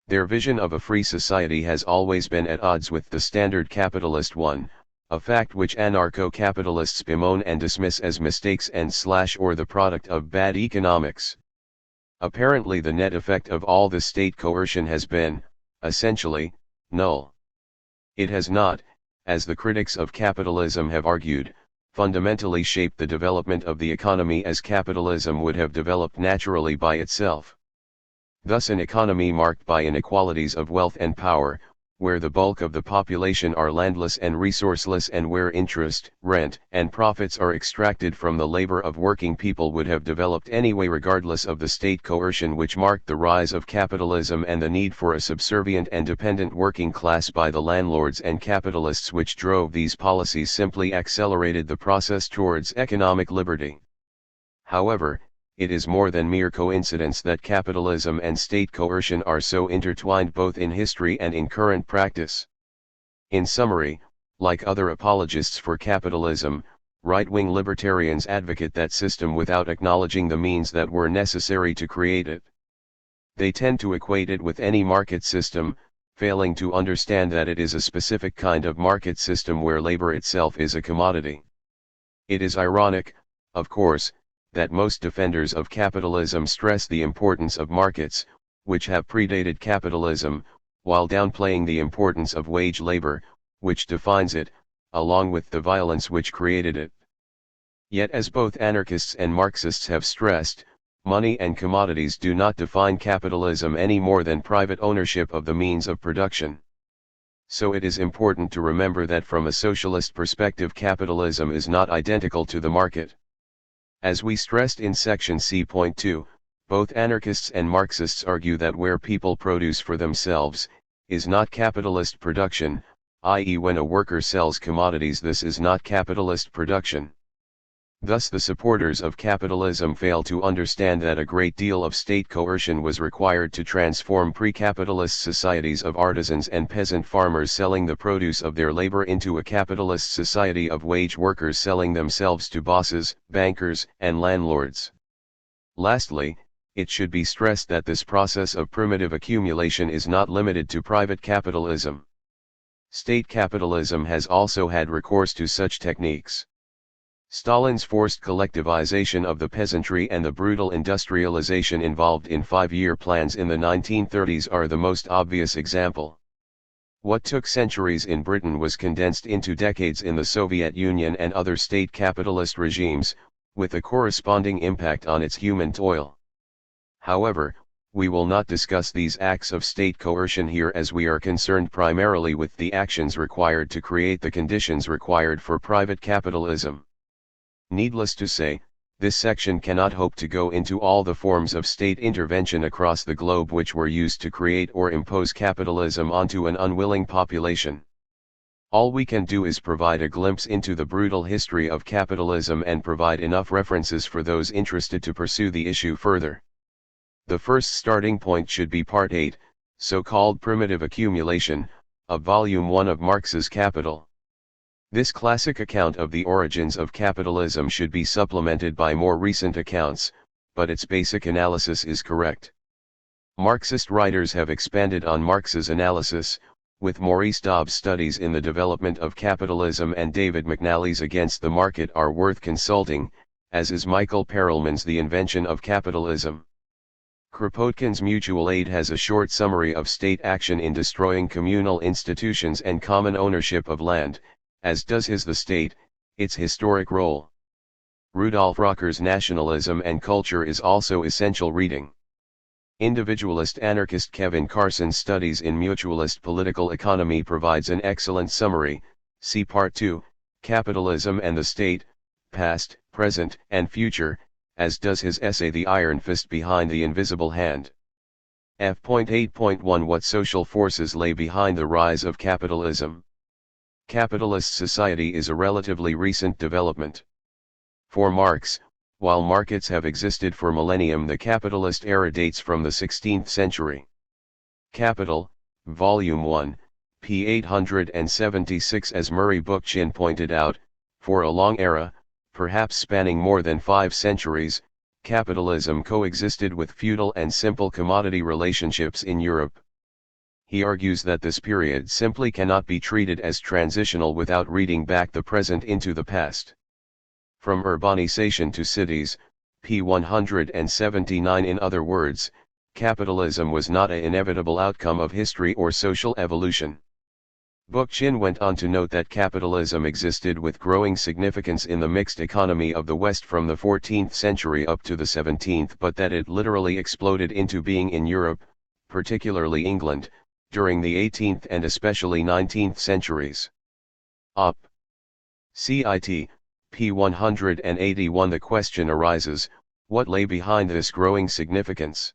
Their vision of a free society has always been at odds with the standard capitalist one, a fact which anarcho-capitalists bemoan and dismiss as mistakes and or the product of bad economics. Apparently the net effect of all the state coercion has been, essentially, null. It has not, as the critics of capitalism have argued, fundamentally shaped the development of the economy as capitalism would have developed naturally by itself. Thus an economy marked by inequalities of wealth and power, where the bulk of the population are landless and resourceless and where interest, rent, and profits are extracted from the labor of working people would have developed anyway regardless of the state coercion which marked the rise of capitalism and the need for a subservient and dependent working class by the landlords and capitalists which drove these policies simply accelerated the process towards economic liberty. However, it is more than mere coincidence that capitalism and state coercion are so intertwined both in history and in current practice. In summary, like other apologists for capitalism, right-wing libertarians advocate that system without acknowledging the means that were necessary to create it. They tend to equate it with any market system, failing to understand that it is a specific kind of market system where labor itself is a commodity. It is ironic, of course, that most defenders of capitalism stress the importance of markets, which have predated capitalism, while downplaying the importance of wage labor, which defines it, along with the violence which created it. Yet as both anarchists and Marxists have stressed, money and commodities do not define capitalism any more than private ownership of the means of production. So it is important to remember that from a socialist perspective capitalism is not identical to the market. As we stressed in section C.2, both anarchists and Marxists argue that where people produce for themselves, is not capitalist production, i.e. when a worker sells commodities this is not capitalist production. Thus the supporters of capitalism fail to understand that a great deal of state coercion was required to transform pre-capitalist societies of artisans and peasant farmers selling the produce of their labor into a capitalist society of wage workers selling themselves to bosses, bankers, and landlords. Lastly, it should be stressed that this process of primitive accumulation is not limited to private capitalism. State capitalism has also had recourse to such techniques. Stalin's forced collectivization of the peasantry and the brutal industrialization involved in five-year plans in the 1930s are the most obvious example. What took centuries in Britain was condensed into decades in the Soviet Union and other state capitalist regimes, with a corresponding impact on its human toil. However, we will not discuss these acts of state coercion here as we are concerned primarily with the actions required to create the conditions required for private capitalism. Needless to say, this section cannot hope to go into all the forms of state intervention across the globe which were used to create or impose capitalism onto an unwilling population. All we can do is provide a glimpse into the brutal history of capitalism and provide enough references for those interested to pursue the issue further. The first starting point should be Part 8, so-called Primitive Accumulation, of Volume 1 of Marx's Capital. This classic account of the origins of capitalism should be supplemented by more recent accounts, but its basic analysis is correct. Marxist writers have expanded on Marx's analysis, with Maurice Dobbs' studies in the development of capitalism and David McNally's Against the Market are worth consulting, as is Michael Perelman's The Invention of Capitalism. Kropotkin's Mutual Aid has a short summary of state action in destroying communal institutions and common ownership of land, as does his The State, its historic role. Rudolf Rocker's Nationalism and Culture is also essential reading. Individualist anarchist Kevin Carson's Studies in Mutualist Political Economy provides an excellent summary. See Part 2, Capitalism and the State, Past, Present, and Future, as does his essay The Iron Fist Behind the Invisible Hand. F.8.1 What social forces lay behind the rise of capitalism? Capitalist society is a relatively recent development. For Marx, while markets have existed for millennium, the capitalist era dates from the 16th century. Capital, Volume 1, p. 876. As Murray Bookchin pointed out, for a long era, perhaps spanning more than 5 centuries, capitalism coexisted with feudal and simple commodity relationships in Europe. He argues that this period simply cannot be treated as transitional without reading back the present into the past. From urbanization to cities, p. 179. In other words, capitalism was not an inevitable outcome of history or social evolution. Bookchin went on to note that capitalism existed with growing significance in the mixed economy of the West from the 14th century up to the 17th, but that it literally exploded into being in Europe, particularly England, during the 18th and especially 19th centuries. Op. Cit. p. 181. The question arises, what lay behind this growing significance?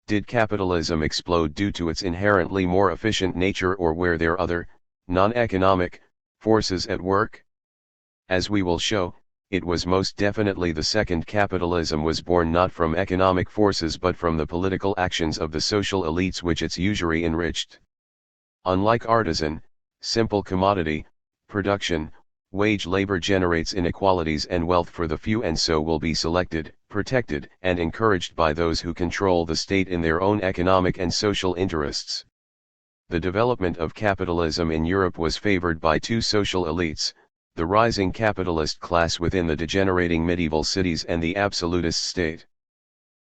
Did capitalism explode due to its inherently more efficient nature, or were there other, non-economic, forces at work? As we will show, it was most definitely the second. Capitalism was born not from economic forces but from the political actions of the social elites which its usury enriched. Unlike artisan, simple commodity, production, wage labor generates inequalities and wealth for the few, and so will be selected, protected, and encouraged by those who control the state in their own economic and social interests. The development of capitalism in Europe was favored by two social elites, the rising capitalist class within the degenerating medieval cities and the absolutist state.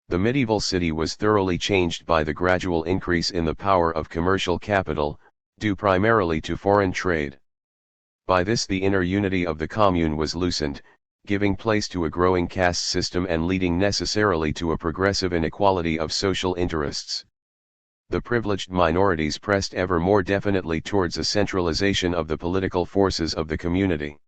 The medieval city was thoroughly changed by the gradual increase in the power of commercial capital, due primarily to foreign trade. By this the inner unity of the commune was loosened, giving place to a growing caste system and leading necessarily to a progressive inequality of social interests. The privileged minorities pressed ever more definitely towards a centralization of the political forces of the community.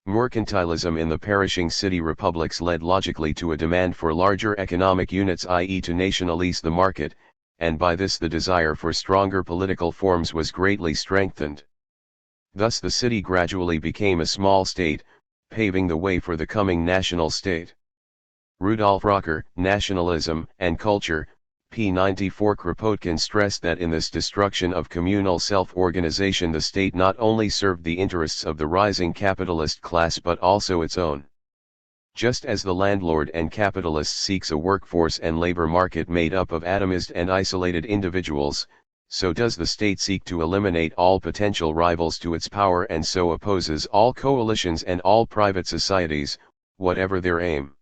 Mercantilism in the perishing city republics led logically to a demand for larger economic units, i.e. to nationalize the market, and by this the desire for stronger political forms was greatly strengthened. Thus the city gradually became a small state, paving the way for the coming national state. Rudolf Rocker, Nationalism and Culture, p. 94. Kropotkin stressed that in this destruction of communal self-organization the state not only served the interests of the rising capitalist class but also its own. Just as the landlord and capitalist seeks a workforce and labor market made up of atomized and isolated individuals, so does the state seek to eliminate all potential rivals to its power, and so opposes all coalitions and all private societies, whatever their aim.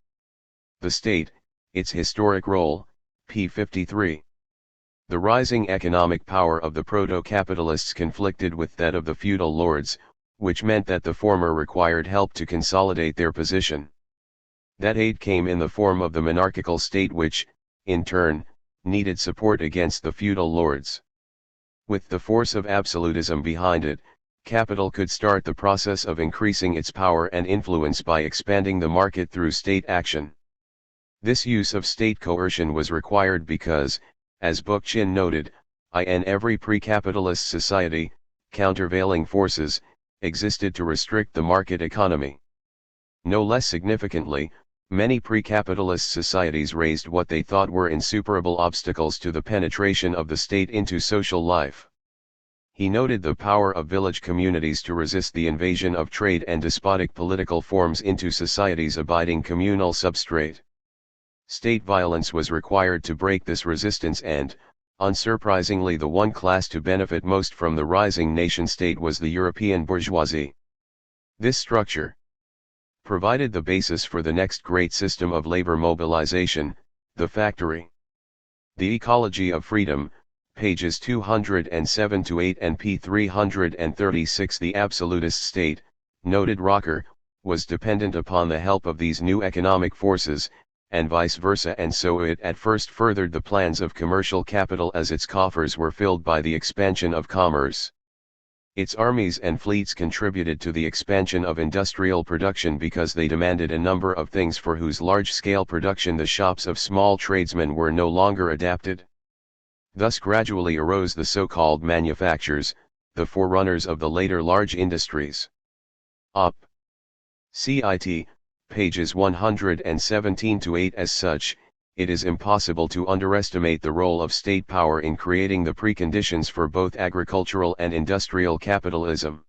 The state, its historic role, p. 53. The rising economic power of the proto-capitalists conflicted with that of the feudal lords, which meant that the former required help to consolidate their position. That aid came in the form of the monarchical state which, in turn, needed support against the feudal lords. With the force of absolutism behind it, capital could start the process of increasing its power and influence by expanding the market through state action. This use of state coercion was required because, as Bookchin noted, in every pre-capitalist society, countervailing forces existed to restrict the market economy. No less significantly, many pre-capitalist societies raised what they thought were insuperable obstacles to the penetration of the state into social life. He noted the power of village communities to resist the invasion of trade and despotic political forms into society's abiding communal substrate. State violence was required to break this resistance and, Unsurprisingly, the one class to benefit most from the rising nation-state was the European bourgeoisie. This structure provided the basis for the next great system of labor mobilization, the factory. The Ecology of Freedom, pages 207-8 and p. 336. The absolutist state, noted Rocker, was dependent upon the help of these new economic forces, and vice versa, and so it at first furthered the plans of commercial capital as its coffers were filled by the expansion of commerce. Its armies and fleets contributed to the expansion of industrial production because they demanded a number of things for whose large-scale production the shops of small tradesmen were no longer adapted. Thus gradually arose the so-called manufactures, the forerunners of the later large industries. Op. Cit. Pages 117-8. As such, it is impossible to underestimate the role of state power in creating the preconditions for both agricultural and industrial capitalism.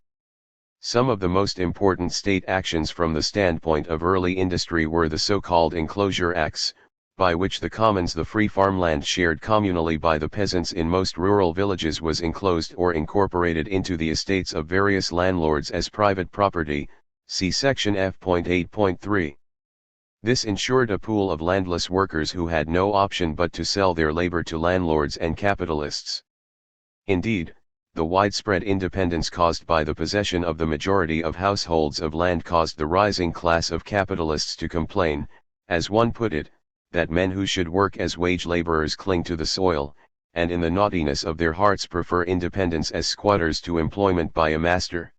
Some of the most important state actions from the standpoint of early industry were the so-called enclosure acts, by which the commons, the free farmland shared communally by the peasants in most rural villages, was enclosed or incorporated into the estates of various landlords as private property, see section F.8.3. This ensured a pool of landless workers who had no option but to sell their labor to landlords and capitalists. Indeed, the widespread independence caused by the possession of the majority of households of land caused the rising class of capitalists to complain, as one put it, that men who should work as wage laborers cling to the soil, and in the naughtiness of their hearts prefer independence as squatters to employment by a master.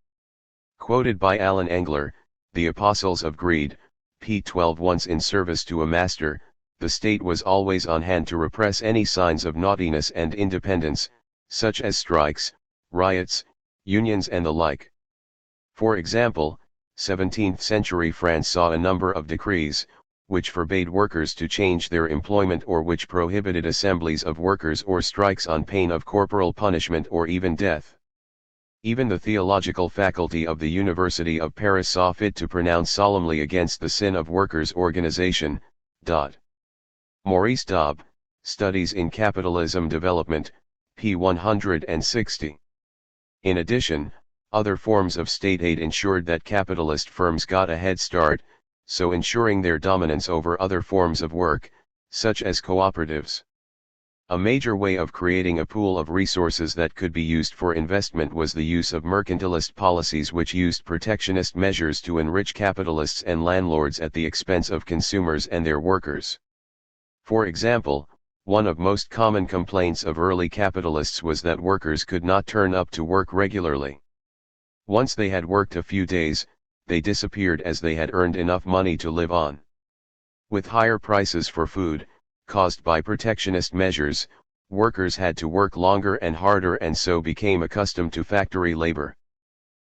Quoted by Alan Engler, The Apostles of Greed, p. 12. Once in service to a master, the state was always on hand to repress any signs of naughtiness and independence, such as strikes, riots, unions and the like. For example, 17th-century France saw a number of decrees, which forbade workers to change their employment or which prohibited assemblies of workers or strikes on pain of corporal punishment or even death. Even the theological faculty of the University of Paris saw fit to pronounce solemnly against the sin of workers' organization. Maurice Daub, Studies in Capitalism Development, p. 160. In addition, other forms of state aid ensured that capitalist firms got a head start, so ensuring their dominance over other forms of work, such as cooperatives. A major way of creating a pool of resources that could be used for investment was the use of mercantilist policies, which used protectionist measures to enrich capitalists and landlords at the expense of consumers and their workers. For example, one of most common complaints of early capitalists was that workers could not turn up to work regularly. Once they had worked a few days, they disappeared as they had earned enough money to live on. With higher prices for food, caused by protectionist measures, workers had to work longer and harder and so became accustomed to factory labor.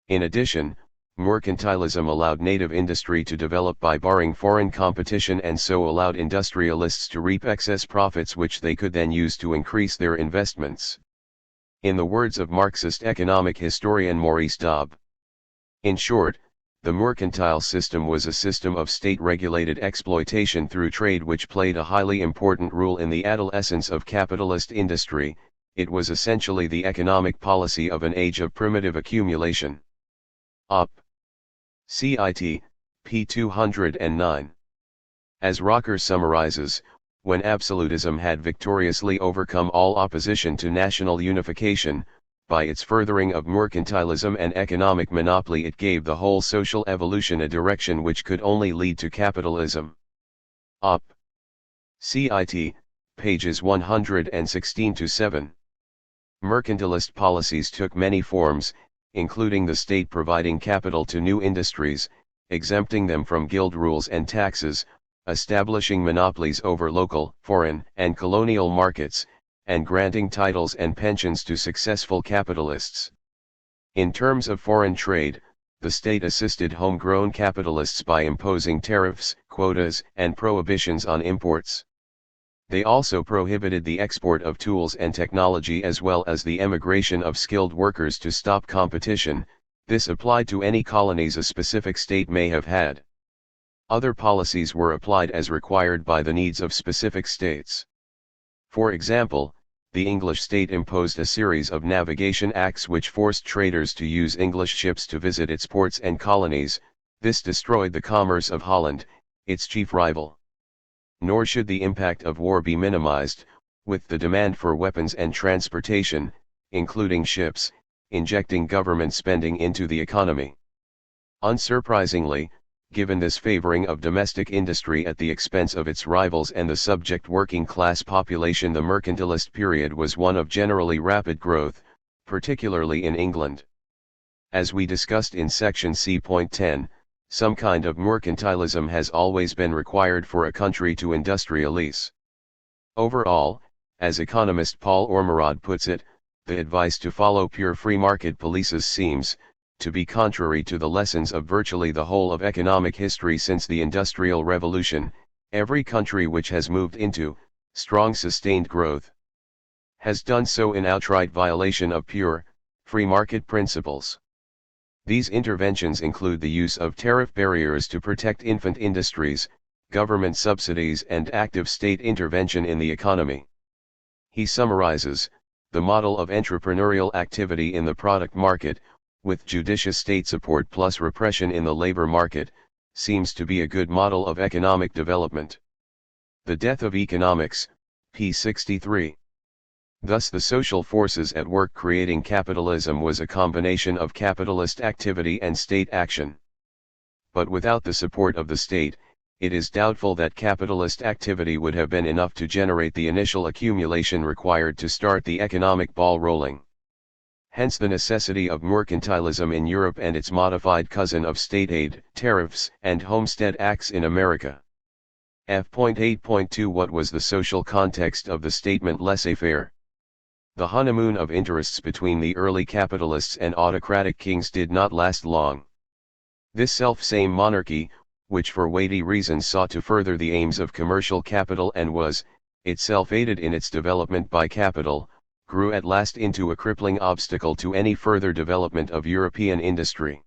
In addition, mercantilism allowed native industry to develop by barring foreign competition and so allowed industrialists to reap excess profits which they could then use to increase their investments. In the words of Marxist economic historian Maurice Daub, in short, the mercantile system was a system of state-regulated exploitation through trade which played a highly important role in the adolescence of capitalist industry. It was essentially the economic policy of an age of primitive accumulation. Op. Cit. p. 209. As Rocker summarizes, when absolutism had victoriously overcome all opposition to national unification, by its furthering of mercantilism and economic monopoly it gave the whole social evolution a direction which could only lead to capitalism. Op. Cit. pages 116-7. Mercantilist policies took many forms, including the state providing capital to new industries, exempting them from guild rules and taxes, establishing monopolies over local, foreign, and colonial markets, and granting titles and pensions to successful capitalists. In terms of foreign trade, the state assisted homegrown capitalists by imposing tariffs, quotas, and prohibitions on imports. They also prohibited the export of tools and technology as well as the emigration of skilled workers to stop competition. This applied to any colonies a specific state may have had. Other policies were applied as required by the needs of specific states. For example, the English state imposed a series of navigation acts which forced traders to use English ships to visit its ports and colonies. This destroyed the commerce of Holland, its chief rival. Nor should the impact of war be minimized, with the demand for weapons and transportation, including ships, injecting government spending into the economy. Unsurprisingly, given this favoring of domestic industry at the expense of its rivals and the subject working class population, the mercantilist period was one of generally rapid growth, particularly in England. As we discussed in section C.10, some kind of mercantilism has always been required for a country to industrialize. Overall, as economist Paul Ormerod puts it, the advice to follow pure free market policies seems to be contrary to the lessons of virtually the whole of economic history since the Industrial Revolution. Every country which has moved into strong sustained growth has done so in outright violation of pure, free market principles. These interventions include the use of tariff barriers to protect infant industries, government subsidies and active state intervention in the economy. He summarizes, the model of entrepreneurial activity in the product market, with judicious state support plus repression in the labor market, seems to be a good model of economic development. The Death of Economics, p. 63. Thus the social forces at work creating capitalism was a combination of capitalist activity and state action. But without the support of the state, it is doubtful that capitalist activity would have been enough to generate the initial accumulation required to start the economic ball rolling. Hence the necessity of mercantilism in Europe and its modified cousin of state aid, tariffs, and homestead acts in America. F.8.2 What was the social context of the statement laissez-faire? The honeymoon of interests between the early capitalists and autocratic kings did not last long. This self-same monarchy, which for weighty reasons sought to further the aims of commercial capital and was, itself aided in its development by capital, grew at last into a crippling obstacle to any further development of European industry.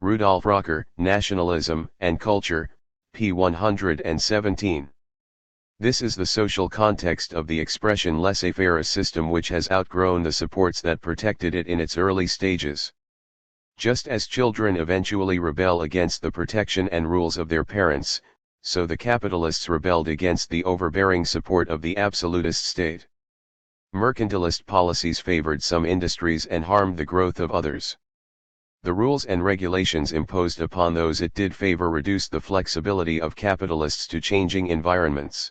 Rudolf Rocker, Nationalism and Culture, p. 117. This is the social context of the expression laissez-faire, a system which has outgrown the supports that protected it in its early stages. Just as children eventually rebel against the protection and rules of their parents, so the capitalists rebelled against the overbearing support of the absolutist state. Mercantilist policies favored some industries and harmed the growth of others. The rules and regulations imposed upon those it did favor reduced the flexibility of capitalists to changing environments.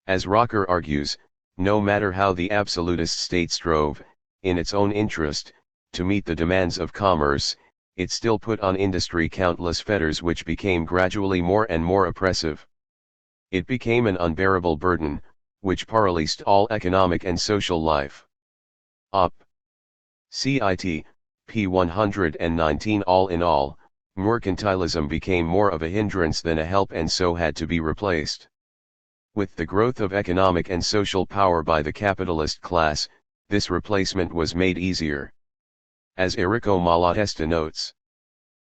As Rocker argues, no matter how the absolutist state strove, in its own interest, to meet the demands of commerce, it still put on industry countless fetters which became gradually more and more oppressive. It became an unbearable burden, which paralyzed all economic and social life. Op. Cit. p. 119. All in all, mercantilism became more of a hindrance than a help and so had to be replaced. With the growth of economic and social power by the capitalist class, this replacement was made easier. As Enrico Malatesta notes,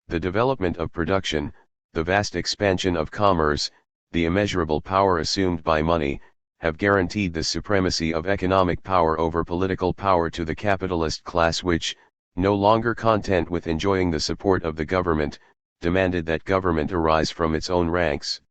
the development of production, the vast expansion of commerce, the immeasurable power assumed by money, have guaranteed the supremacy of economic power over political power to the capitalist class which, no longer content with enjoying the support of the government, demanded that government arise from its own ranks.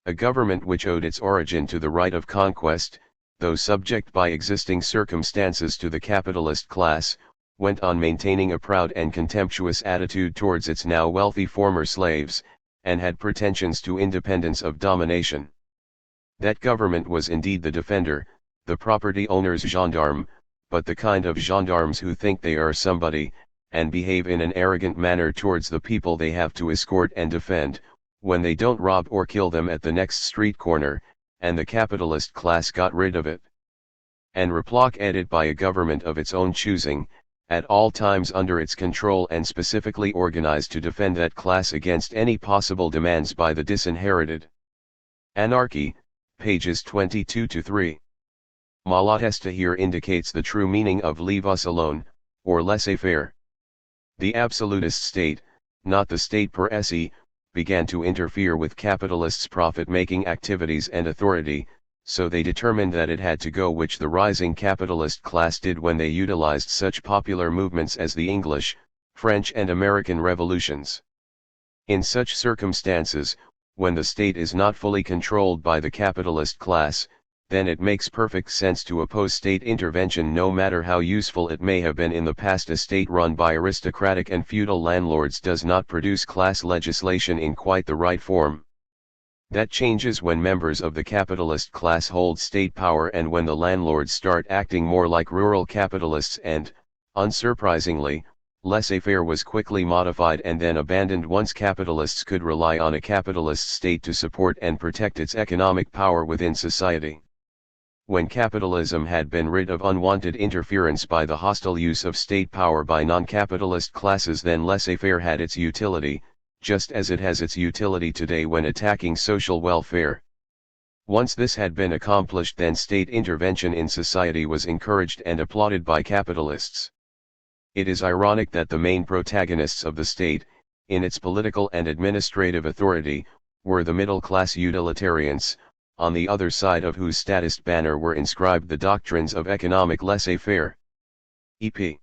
A government which owed its origin to the right of conquest, though subject by existing circumstances to the capitalist class, went on maintaining a proud and contemptuous attitude towards its now wealthy former slaves, and had pretensions to independence of domination. That government was indeed the defender, the property owner's gendarme, but the kind of gendarmes who think they are somebody, and behave in an arrogant manner towards the people they have to escort and defend, when they don't rob or kill them at the next street corner, and the capitalist class got rid of it. And blockaded by a government of its own choosing, at all times under its control and specifically organized to defend that class against any possible demands by the disinherited. Anarchy, pages 22-3. Malatesta here indicates the true meaning of leave us alone, or laissez-faire. The absolutist state, not the state per se, began to interfere with capitalists' profit-making activities and authority, so they determined that it had to go, which the rising capitalist class did when they utilized such popular movements as the English, French and American revolutions. In such circumstances, when the state is not fully controlled by the capitalist class, then it makes perfect sense to oppose state intervention, no matter how useful it may have been in the past. A state run by aristocratic and feudal landlords does not produce class legislation in quite the right form. That changes when members of the capitalist class hold state power and when the landlords start acting more like rural capitalists, and, unsurprisingly, laissez-faire was quickly modified and then abandoned once capitalists could rely on a capitalist state to support and protect its economic power within society. When capitalism had been rid of unwanted interference by the hostile use of state power by non-capitalist classes, then laissez-faire had its utility, just as it has its utility today when attacking social welfare. Once this had been accomplished, then state intervention in society was encouraged and applauded by capitalists. It is ironic that the main protagonists of the state, in its political and administrative authority, were the middle-class utilitarians, on the other side of whose statist banner were inscribed the doctrines of economic laissez-faire. E.P.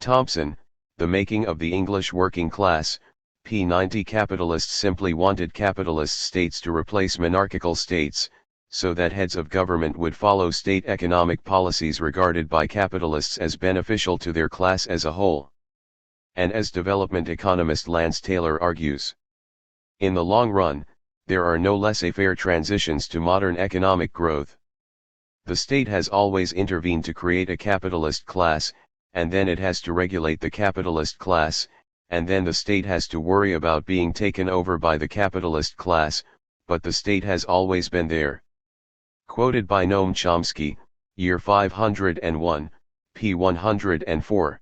Thompson, The Making of the English Working Class, p. 90. Capitalists simply wanted capitalist states to replace monarchical states, so that heads of government would follow state economic policies regarded by capitalists as beneficial to their class as a whole. And as development economist Lance Taylor argues, in the long run, there are no laissez-faire transitions to modern economic growth. The state has always intervened to create a capitalist class, and then it has to regulate the capitalist class, and then the state has to worry about being taken over by the capitalist class, but the state has always been there. Quoted by Noam Chomsky, Year 501, p. 104.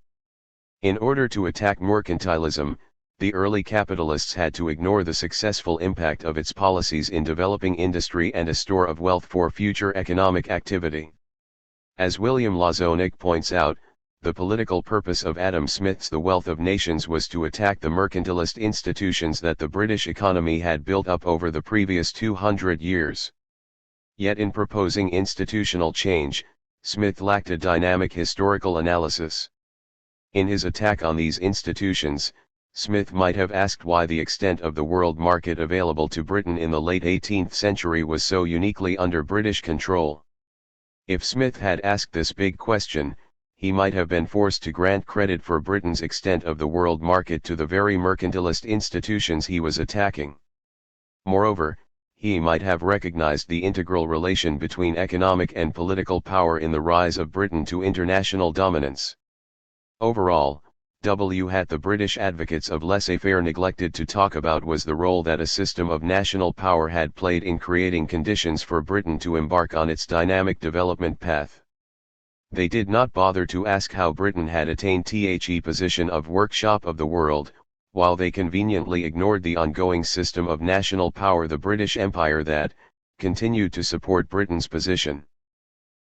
In order to attack mercantilism, the early capitalists had to ignore the successful impact of its policies in developing industry and a store of wealth for future economic activity. As William Lazonick points out, the political purpose of Adam Smith's The Wealth of Nations was to attack the mercantilist institutions that the British economy had built up over the previous 200 years. Yet in proposing institutional change, Smith lacked a dynamic historical analysis. In his attack on these institutions, Smith might have asked why the extent of the world market available to Britain in the late 18th century was so uniquely under British control. If Smith had asked this big question, he might have been forced to grant credit for Britain's extent of the world market to the very mercantilist institutions he was attacking. Moreover, he might have recognized the integral relation between economic and political power in the rise of Britain to international dominance. Overall, the British advocates of laissez-faire neglected to talk about was the role that a system of national power had played in creating conditions for Britain to embark on its dynamic development path. They did not bother to ask how Britain had attained the position of workshop of the world, while they conveniently ignored the ongoing system of national power, the British Empire, that continued to support Britain's position.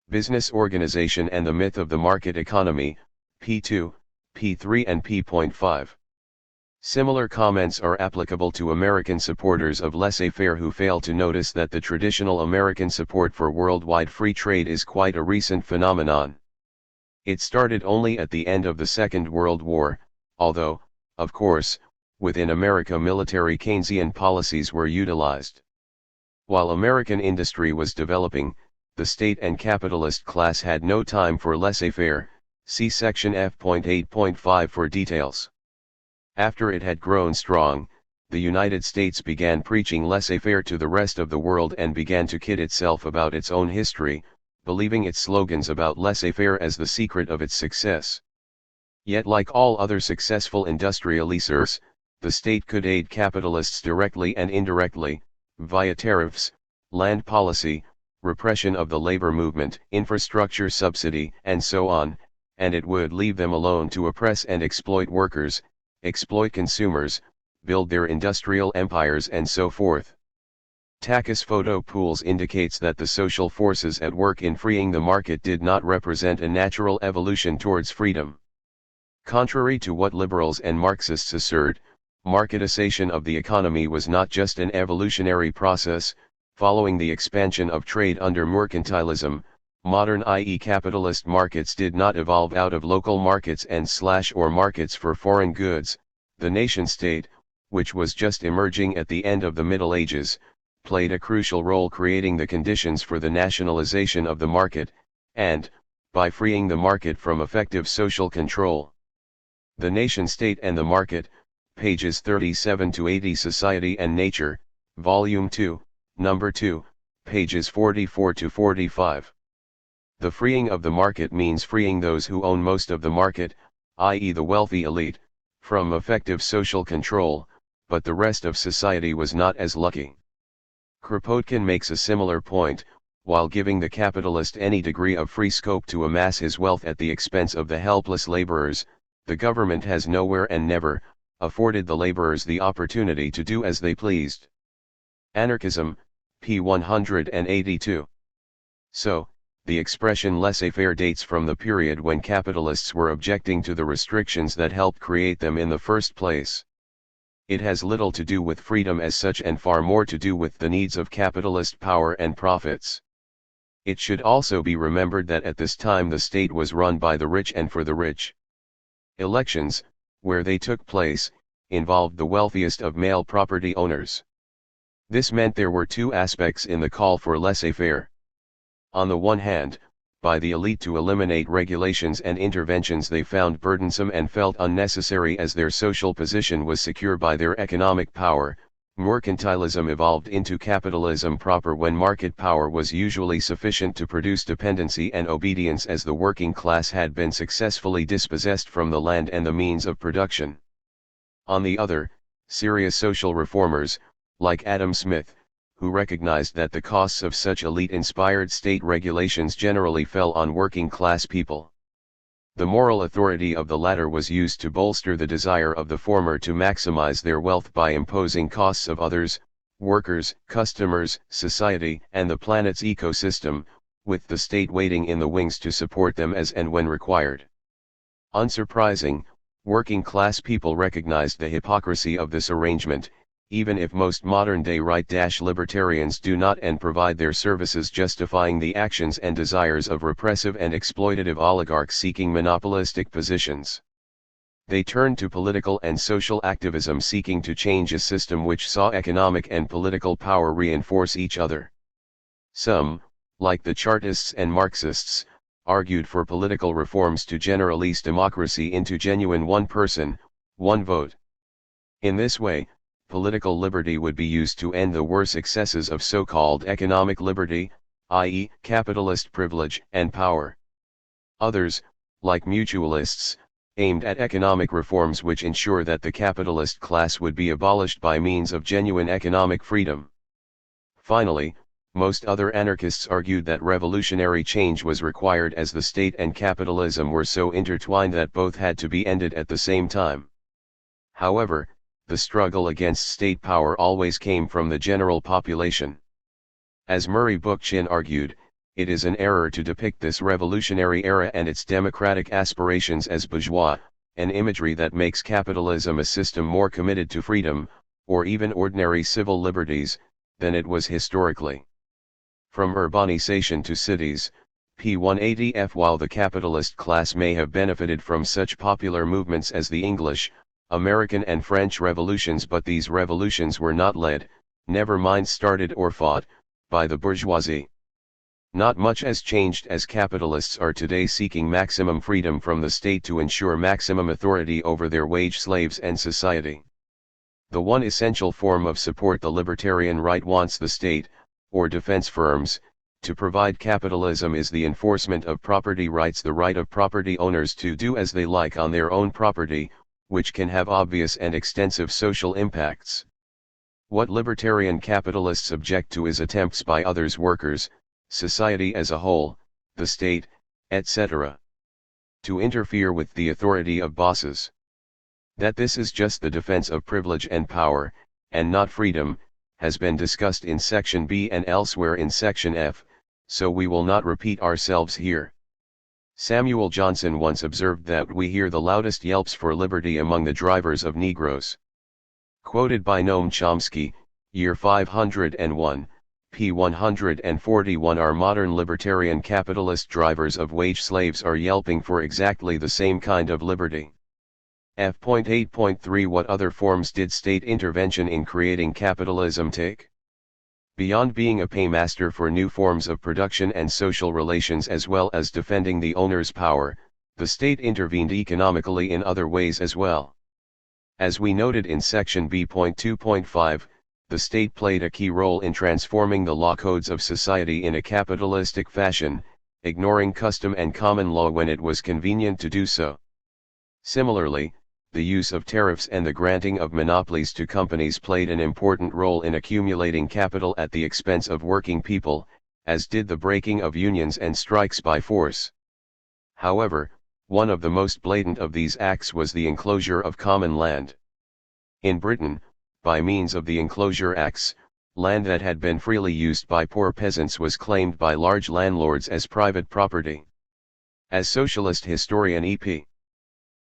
Business Organization and the Myth of the Market Economy, p2, p3 and p.5. Similar comments are applicable to American supporters of laissez-faire who fail to notice that the traditional American support for worldwide free trade is quite a recent phenomenon. It started only at the end of the Second World War, although, of course, within America military Keynesian policies were utilized. While American industry was developing, the state and capitalist class had no time for laissez-faire. See section F.8.5 for details. After it had grown strong, the United States began preaching laissez-faire to the rest of the world and began to kid itself about its own history, believing its slogans about laissez-faire as the secret of its success. Yet, like all other successful industrialisers, the state could aid capitalists directly and indirectly, via tariffs, land policy, repression of the labor movement, infrastructure subsidy, and so on, and it would leave them alone to oppress and exploit workers, exploit consumers, build their industrial empires and so forth. Takis Photopoulos indicates that the social forces at work in freeing the market did not represent a natural evolution towards freedom. Contrary to what liberals and Marxists assert, marketization of the economy was not just an evolutionary process, Following the expansion of trade under mercantilism, modern i.e. capitalist markets did not evolve out of local markets and/or markets for foreign goods. The nation-state, which was just emerging at the end of the Middle Ages, played a crucial role creating the conditions for the nationalization of the market, and, by freeing the market from effective social control. The Nation-State and the Market, pages 37 to 80. Society and Nature, Volume 2, Number 2, pages 44 to 45. The freeing of the market means freeing those who own most of the market, i.e. the wealthy elite, from effective social control, but the rest of society was not as lucky. Kropotkin makes a similar point, while giving the capitalist any degree of free scope to amass his wealth at the expense of the helpless laborers. The government has nowhere and never afforded the laborers the opportunity to do as they pleased. Anarchism, p. 182. So, the expression laissez-faire dates from the period when capitalists were objecting to the restrictions that helped create them in the first place. It has little to do with freedom as such and far more to do with the needs of capitalist power and profits. It should also be remembered that at this time the state was run by the rich and for the rich. Elections, where they took place, involved the wealthiest of male property owners. This meant there were two aspects in the call for laissez-faire. On the one hand, by the elite to eliminate regulations and interventions they found burdensome and felt unnecessary as their social position was secure by their economic power. Mercantilism evolved into capitalism proper when market power was usually sufficient to produce dependency and obedience as the working class had been successfully dispossessed from the land and the means of production. On the other, serious social reformers, like Adam Smith, who recognized that the costs of such elite-inspired state regulations generally fell on working-class people. The moral authority of the latter was used to bolster the desire of the former to maximize their wealth by imposing costs of others, workers, customers, society, and the planet's ecosystem, with the state waiting in the wings to support them as and when required. Unsurprising, working-class people recognized the hypocrisy of this arrangement, even if most modern-day right-libertarians do not and provide their services justifying the actions and desires of repressive and exploitative oligarchs seeking monopolistic positions. They turned to political and social activism seeking to change a system which saw economic and political power reinforce each other. Some, like the Chartists and Marxists, argued for political reforms to generalize democracy into genuine one person, one vote. In this way, political liberty would be used to end the worse excesses of so-called economic liberty, i.e., capitalist privilege and power. Others, like mutualists, aimed at economic reforms which ensure that the capitalist class would be abolished by means of genuine economic freedom. Finally, most other anarchists argued that revolutionary change was required as the state and capitalism were so intertwined that both had to be ended at the same time. However, the struggle against state power always came from the general population. As Murray Bookchin argued, it is an error to depict this revolutionary era and its democratic aspirations as bourgeois, an imagery that makes capitalism a system more committed to freedom, or even ordinary civil liberties, than it was historically. From urbanization to cities, p. 180f. While the capitalist class may have benefited from such popular movements as the English, American and French revolutions, but these revolutions were not led, never mind started or fought, by the bourgeoisie. Not much has changed as capitalists are today seeking maximum freedom from the state to ensure maximum authority over their wage slaves and society. The one essential form of support the libertarian right wants the state, or defense firms, to provide capitalism is the enforcement of property rights, the right of property owners to do as they like on their own property, which can have obvious and extensive social impacts. What libertarian capitalists object to is attempts by others, workers, society as a whole, the state, etc., to interfere with the authority of bosses. That this is just the defense of privilege and power, and not freedom, has been discussed in Section B and elsewhere in Section F, so we will not repeat ourselves here. Samuel Johnson once observed that we hear the loudest yelps for liberty among the drivers of Negroes. Quoted by Noam Chomsky, year 501, p. 141. Our modern libertarian capitalist drivers of wage slaves are yelping for exactly the same kind of liberty. F.8.3 What other forms did state intervention in creating capitalism take? Beyond being a paymaster for new forms of production and social relations as well as defending the owner's power, the state intervened economically in other ways as well. As we noted in section B.2.5, the state played a key role in transforming the law codes of society in a capitalistic fashion, ignoring custom and common law when it was convenient to do so. Similarly, the use of tariffs and the granting of monopolies to companies played an important role in accumulating capital at the expense of working people, as did the breaking of unions and strikes by force. However, one of the most blatant of these acts was the enclosure of common land. In Britain, by means of the Enclosure Acts, land that had been freely used by poor peasants was claimed by large landlords as private property. As socialist historian E.P.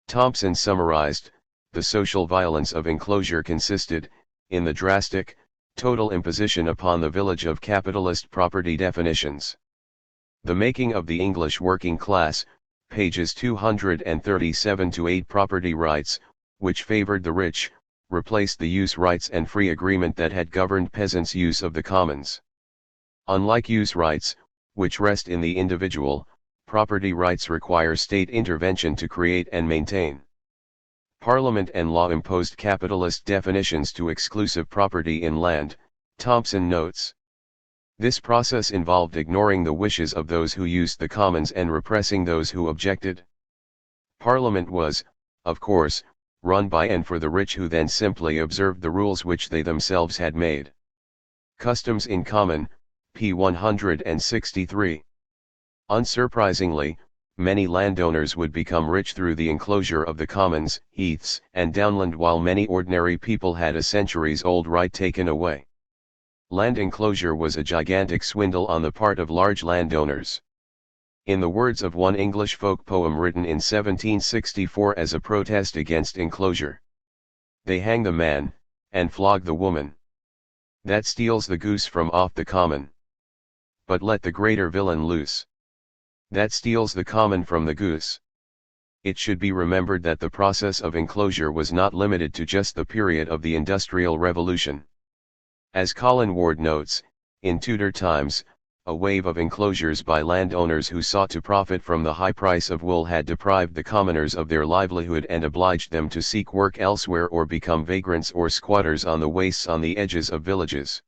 Thompson summarized, the social violence of enclosure consisted, in the drastic, total imposition upon the village of capitalist property definitions. The making of the English working class, pages 237-8 property rights, which favored the rich, replaced the use rights and free agreement that had governed peasants' use of the commons. Unlike use rights, which rest in the individual, property rights require state intervention to create and maintain. Parliament and law imposed capitalist definitions to exclusive property in land, Thompson notes. This process involved ignoring the wishes of those who used the commons and repressing those who objected. Parliament was, of course, run by and for the rich who then simply observed the rules which they themselves had made. Customs in Common, p. 163. Unsurprisingly, many landowners would become rich through the enclosure of the commons, heaths, and downland while many ordinary people had a centuries-old right taken away. Land enclosure was a gigantic swindle on the part of large landowners. In the words of one English folk poem written in 1764 as a protest against enclosure, they hang the man, and flog the woman that steals the goose from off the common. But let the greater villain loose that steals the common from the goose. It should be remembered that the process of enclosure was not limited to just the period of the Industrial Revolution. As Colin Ward notes, in Tudor times, a wave of enclosures by landowners who sought to profit from the high price of wool had deprived the commoners of their livelihood and obliged them to seek work elsewhere or become vagrants or squatters on the wastes on the edges of villages.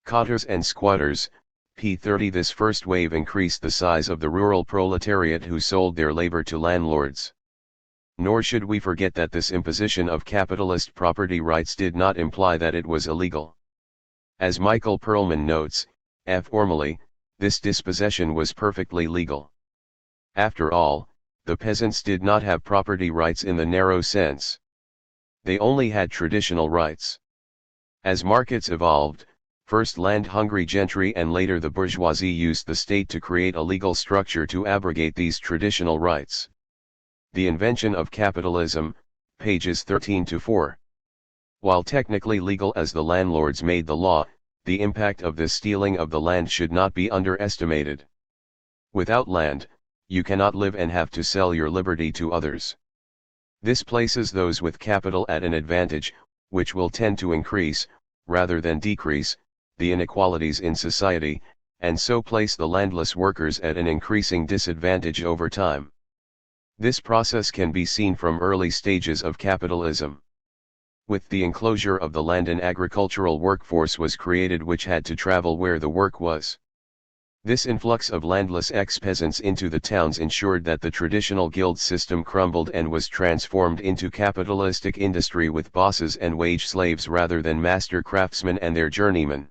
Cotters and squatters, p. 30. This first wave increased the size of the rural proletariat who sold their labor to landlords. Nor should we forget that this imposition of capitalist property rights did not imply that it was illegal. As Michael Perlman notes, formally, this dispossession was perfectly legal. After all, the peasants did not have property rights in the narrow sense. They only had traditional rights. As markets evolved, first land-hungry gentry and later the bourgeoisie used the state to create a legal structure to abrogate these traditional rights. The invention of capitalism, pages 13-4. While technically legal as the landlords made the law, the impact of this stealing of the land should not be underestimated. Without land, you cannot live and have to sell your liberty to others. This places those with capital at an advantage, which will tend to increase, rather than decrease, the inequalities in society, and so place the landless workers at an increasing disadvantage over time. This process can be seen from early stages of capitalism. With the enclosure of the land, an agricultural workforce was created which had to travel where the work was. This influx of landless ex-peasants into the towns ensured that the traditional guild system crumbled and was transformed into capitalistic industry with bosses and wage slaves rather than master craftsmen and their journeymen.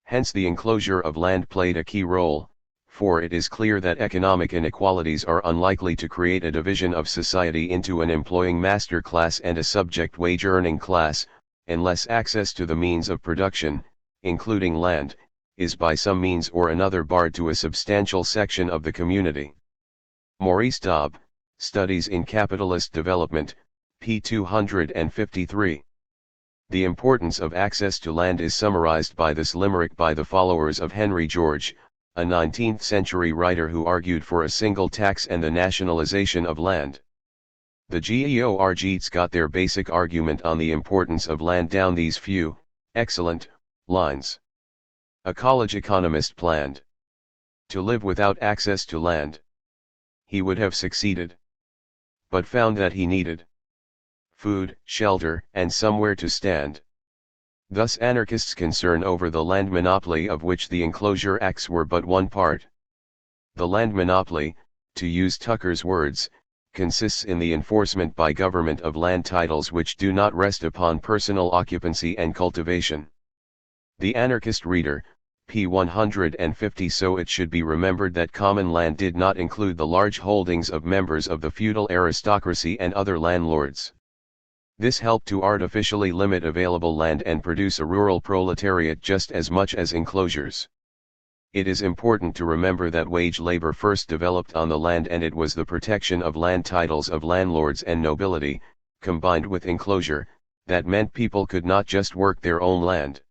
Hence the enclosure of land played a key role, for it is clear that economic inequalities are unlikely to create a division of society into an employing master class and a subject wage-earning class, unless access to the means of production, including land, is by some means or another barred to a substantial section of the community. Maurice Daub, Studies in Capitalist Development, p. 253. The importance of access to land is summarized by this limerick by the followers of Henry George, a 19th-century writer who argued for a single tax and the nationalization of land. The Georgites got their basic argument on the importance of land down these few, excellent, lines. A college economist planned to live without access to land. He would have succeeded, but found that he needed food, shelter, and somewhere to stand. Thus anarchists' concern over the land monopoly of which the Enclosure Acts were but one part. The land monopoly, to use Tucker's words, consists in the enforcement by government of land titles which do not rest upon personal occupancy and cultivation. The anarchist reader, p. 150. So it should be remembered that common land did not include the large holdings of members of the feudal aristocracy and other landlords. This helped to artificially limit available land and produce a rural proletariat just as much as enclosures. It is important to remember that wage labor first developed on the land, and it was the protection of land titles of landlords and nobility, combined with enclosure, that meant people could not just work their own land.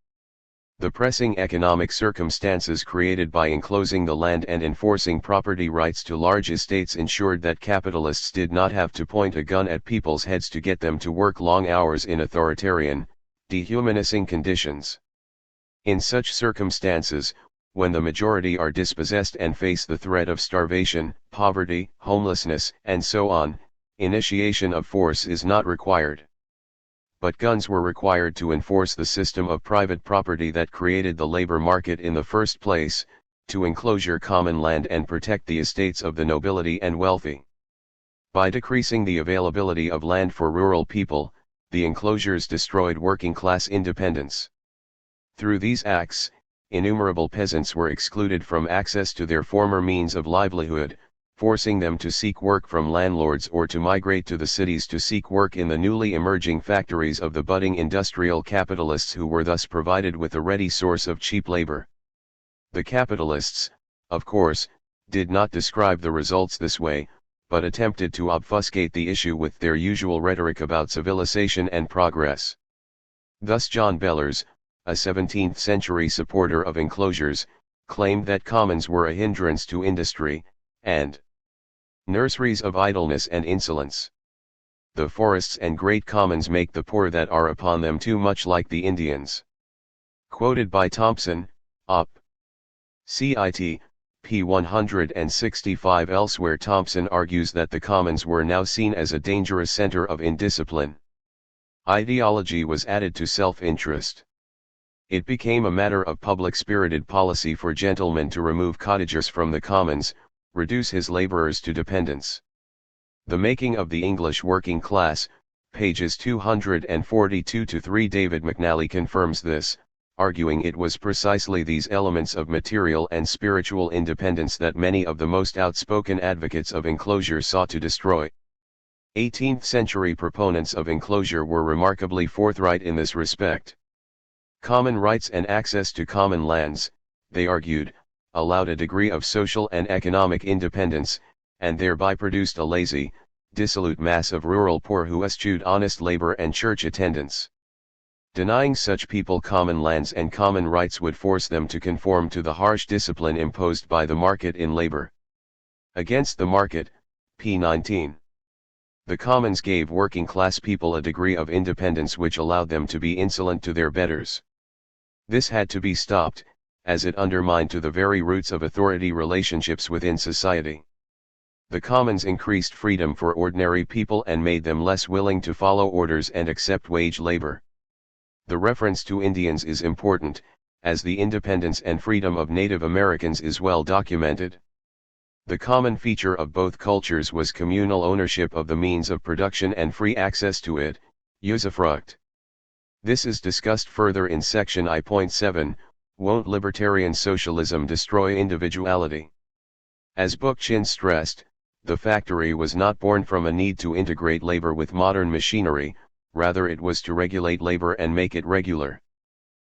The pressing economic circumstances created by enclosing the land and enforcing property rights to large estates ensured that capitalists did not have to point a gun at people's heads to get them to work long hours in authoritarian, dehumanizing conditions. In such circumstances, when the majority are dispossessed and face the threat of starvation, poverty, homelessness, and so on, initiation of force is not required. But guns were required to enforce the system of private property that created the labor market in the first place, to enclosure common land and protect the estates of the nobility and wealthy. By decreasing the availability of land for rural people, the enclosures destroyed working-class independence. Through these acts, innumerable peasants were excluded from access to their former means of livelihood, forcing them to seek work from landlords or to migrate to the cities to seek work in the newly emerging factories of the budding industrial capitalists, who were thus provided with a ready source of cheap labor. The capitalists, of course, did not describe the results this way, but attempted to obfuscate the issue with their usual rhetoric about civilization and progress. Thus John Bellers, a 17th-century supporter of enclosures, claimed that commons were a hindrance to industry, and nurseries of idleness and insolence. The forests and great commons make the poor that are upon them too much like the Indians. Quoted by Thompson, Op. Cit. p. 165. Elsewhere Thompson argues that the commons were now seen as a dangerous center of indiscipline. Ideology was added to self-interest. It became a matter of public-spirited policy for gentlemen to remove cottagers from the commons, reduce his laborers to dependence. The Making of the English Working Class, pages 242-3. David McNally confirms this, arguing it was precisely these elements of material and spiritual independence that many of the most outspoken advocates of enclosure sought to destroy. 18th-century proponents of enclosure were remarkably forthright in this respect. Common rights and access to common lands, they argued, allowed a degree of social and economic independence, and thereby produced a lazy, dissolute mass of rural poor who eschewed honest labor and church attendance. Denying such people common lands and common rights would force them to conform to the harsh discipline imposed by the market in labor. Against the market, p. 19. The commons gave working-class people a degree of independence which allowed them to be insolent to their betters. This had to be stopped, as it undermined to the very roots of authority relationships within society. The commons increased freedom for ordinary people and made them less willing to follow orders and accept wage labor. The reference to Indians is important, as the independence and freedom of Native Americans is well documented. The common feature of both cultures was communal ownership of the means of production and free access to it, usufruct. This is discussed further in section I.7, Won't Libertarian Socialism Destroy Individuality? As Bookchin stressed, the factory was not born from a need to integrate labor with modern machinery, rather it was to regulate labor and make it regular.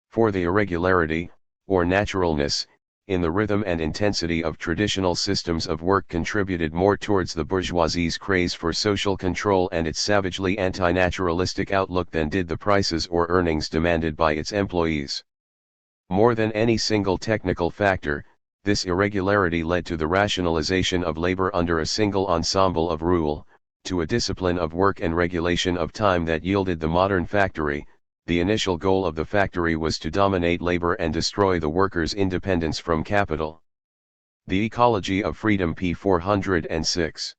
For the irregularity, or naturalness, in the rhythm and intensity of traditional systems of work contributed more towards the bourgeoisie's craze for social control and its savagely anti-naturalistic outlook than did the prices or earnings demanded by its employees. More than any single technical factor, this irregularity led to the rationalization of labor under a single ensemble of rule, to a discipline of work and regulation of time that yielded the modern factory. The initial goal of the factory was to dominate labor and destroy the workers' independence from capital. The ecology of freedom p. 406.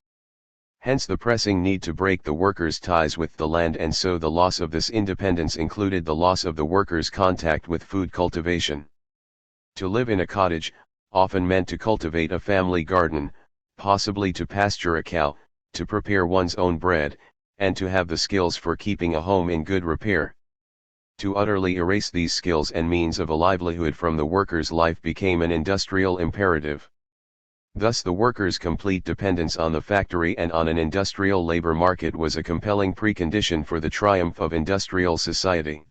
Hence the pressing need to break the workers' ties with the land, and so the loss of this independence included the loss of the workers' contact with food cultivation. To live in a cottage, often meant to cultivate a family garden, possibly to pasture a cow, to prepare one's own bread, and to have the skills for keeping a home in good repair. To utterly erase these skills and means of a livelihood from the worker's life became an industrial imperative. Thus the worker's complete dependence on the factory and on an industrial labor market was a compelling precondition for the triumph of industrial society.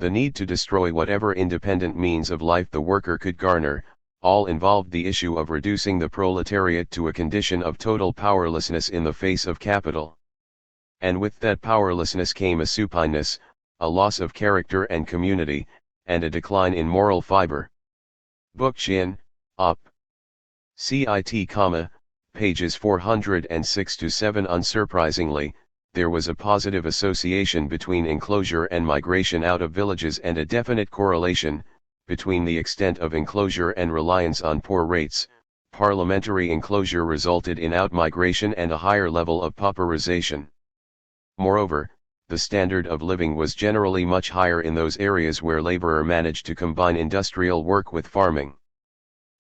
The need to destroy whatever independent means of life the worker could garner, all involved the issue of reducing the proletariat to a condition of total powerlessness in the face of capital. And with that powerlessness came a supineness, a loss of character and community, and a decline in moral fiber. Bookchin, Op. Cit, pages 406-7. Unsurprisingly, there was a positive association between enclosure and migration out of villages, and a definite correlation between the extent of enclosure and reliance on poor rates. Parliamentary enclosure resulted in outmigration and a higher level of pauperization. Moreover, the standard of living was generally much higher in those areas where laborer managed to combine industrial work with farming.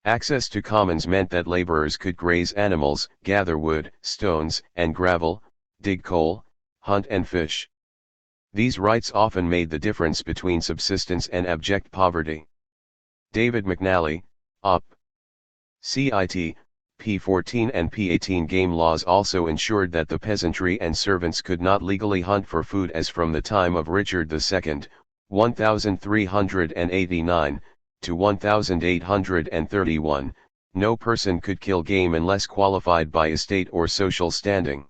Access to commons meant that laborers could graze animals, gather wood, stones, and gravel, dig coal, hunt and fish. These rights often made the difference between subsistence and abject poverty. David McNally, Op. Cit. P14 and P18. Game laws also ensured that the peasantry and servants could not legally hunt for food, as from the time of Richard II, 1389, to 1831, no person could kill game unless qualified by estate or social standing.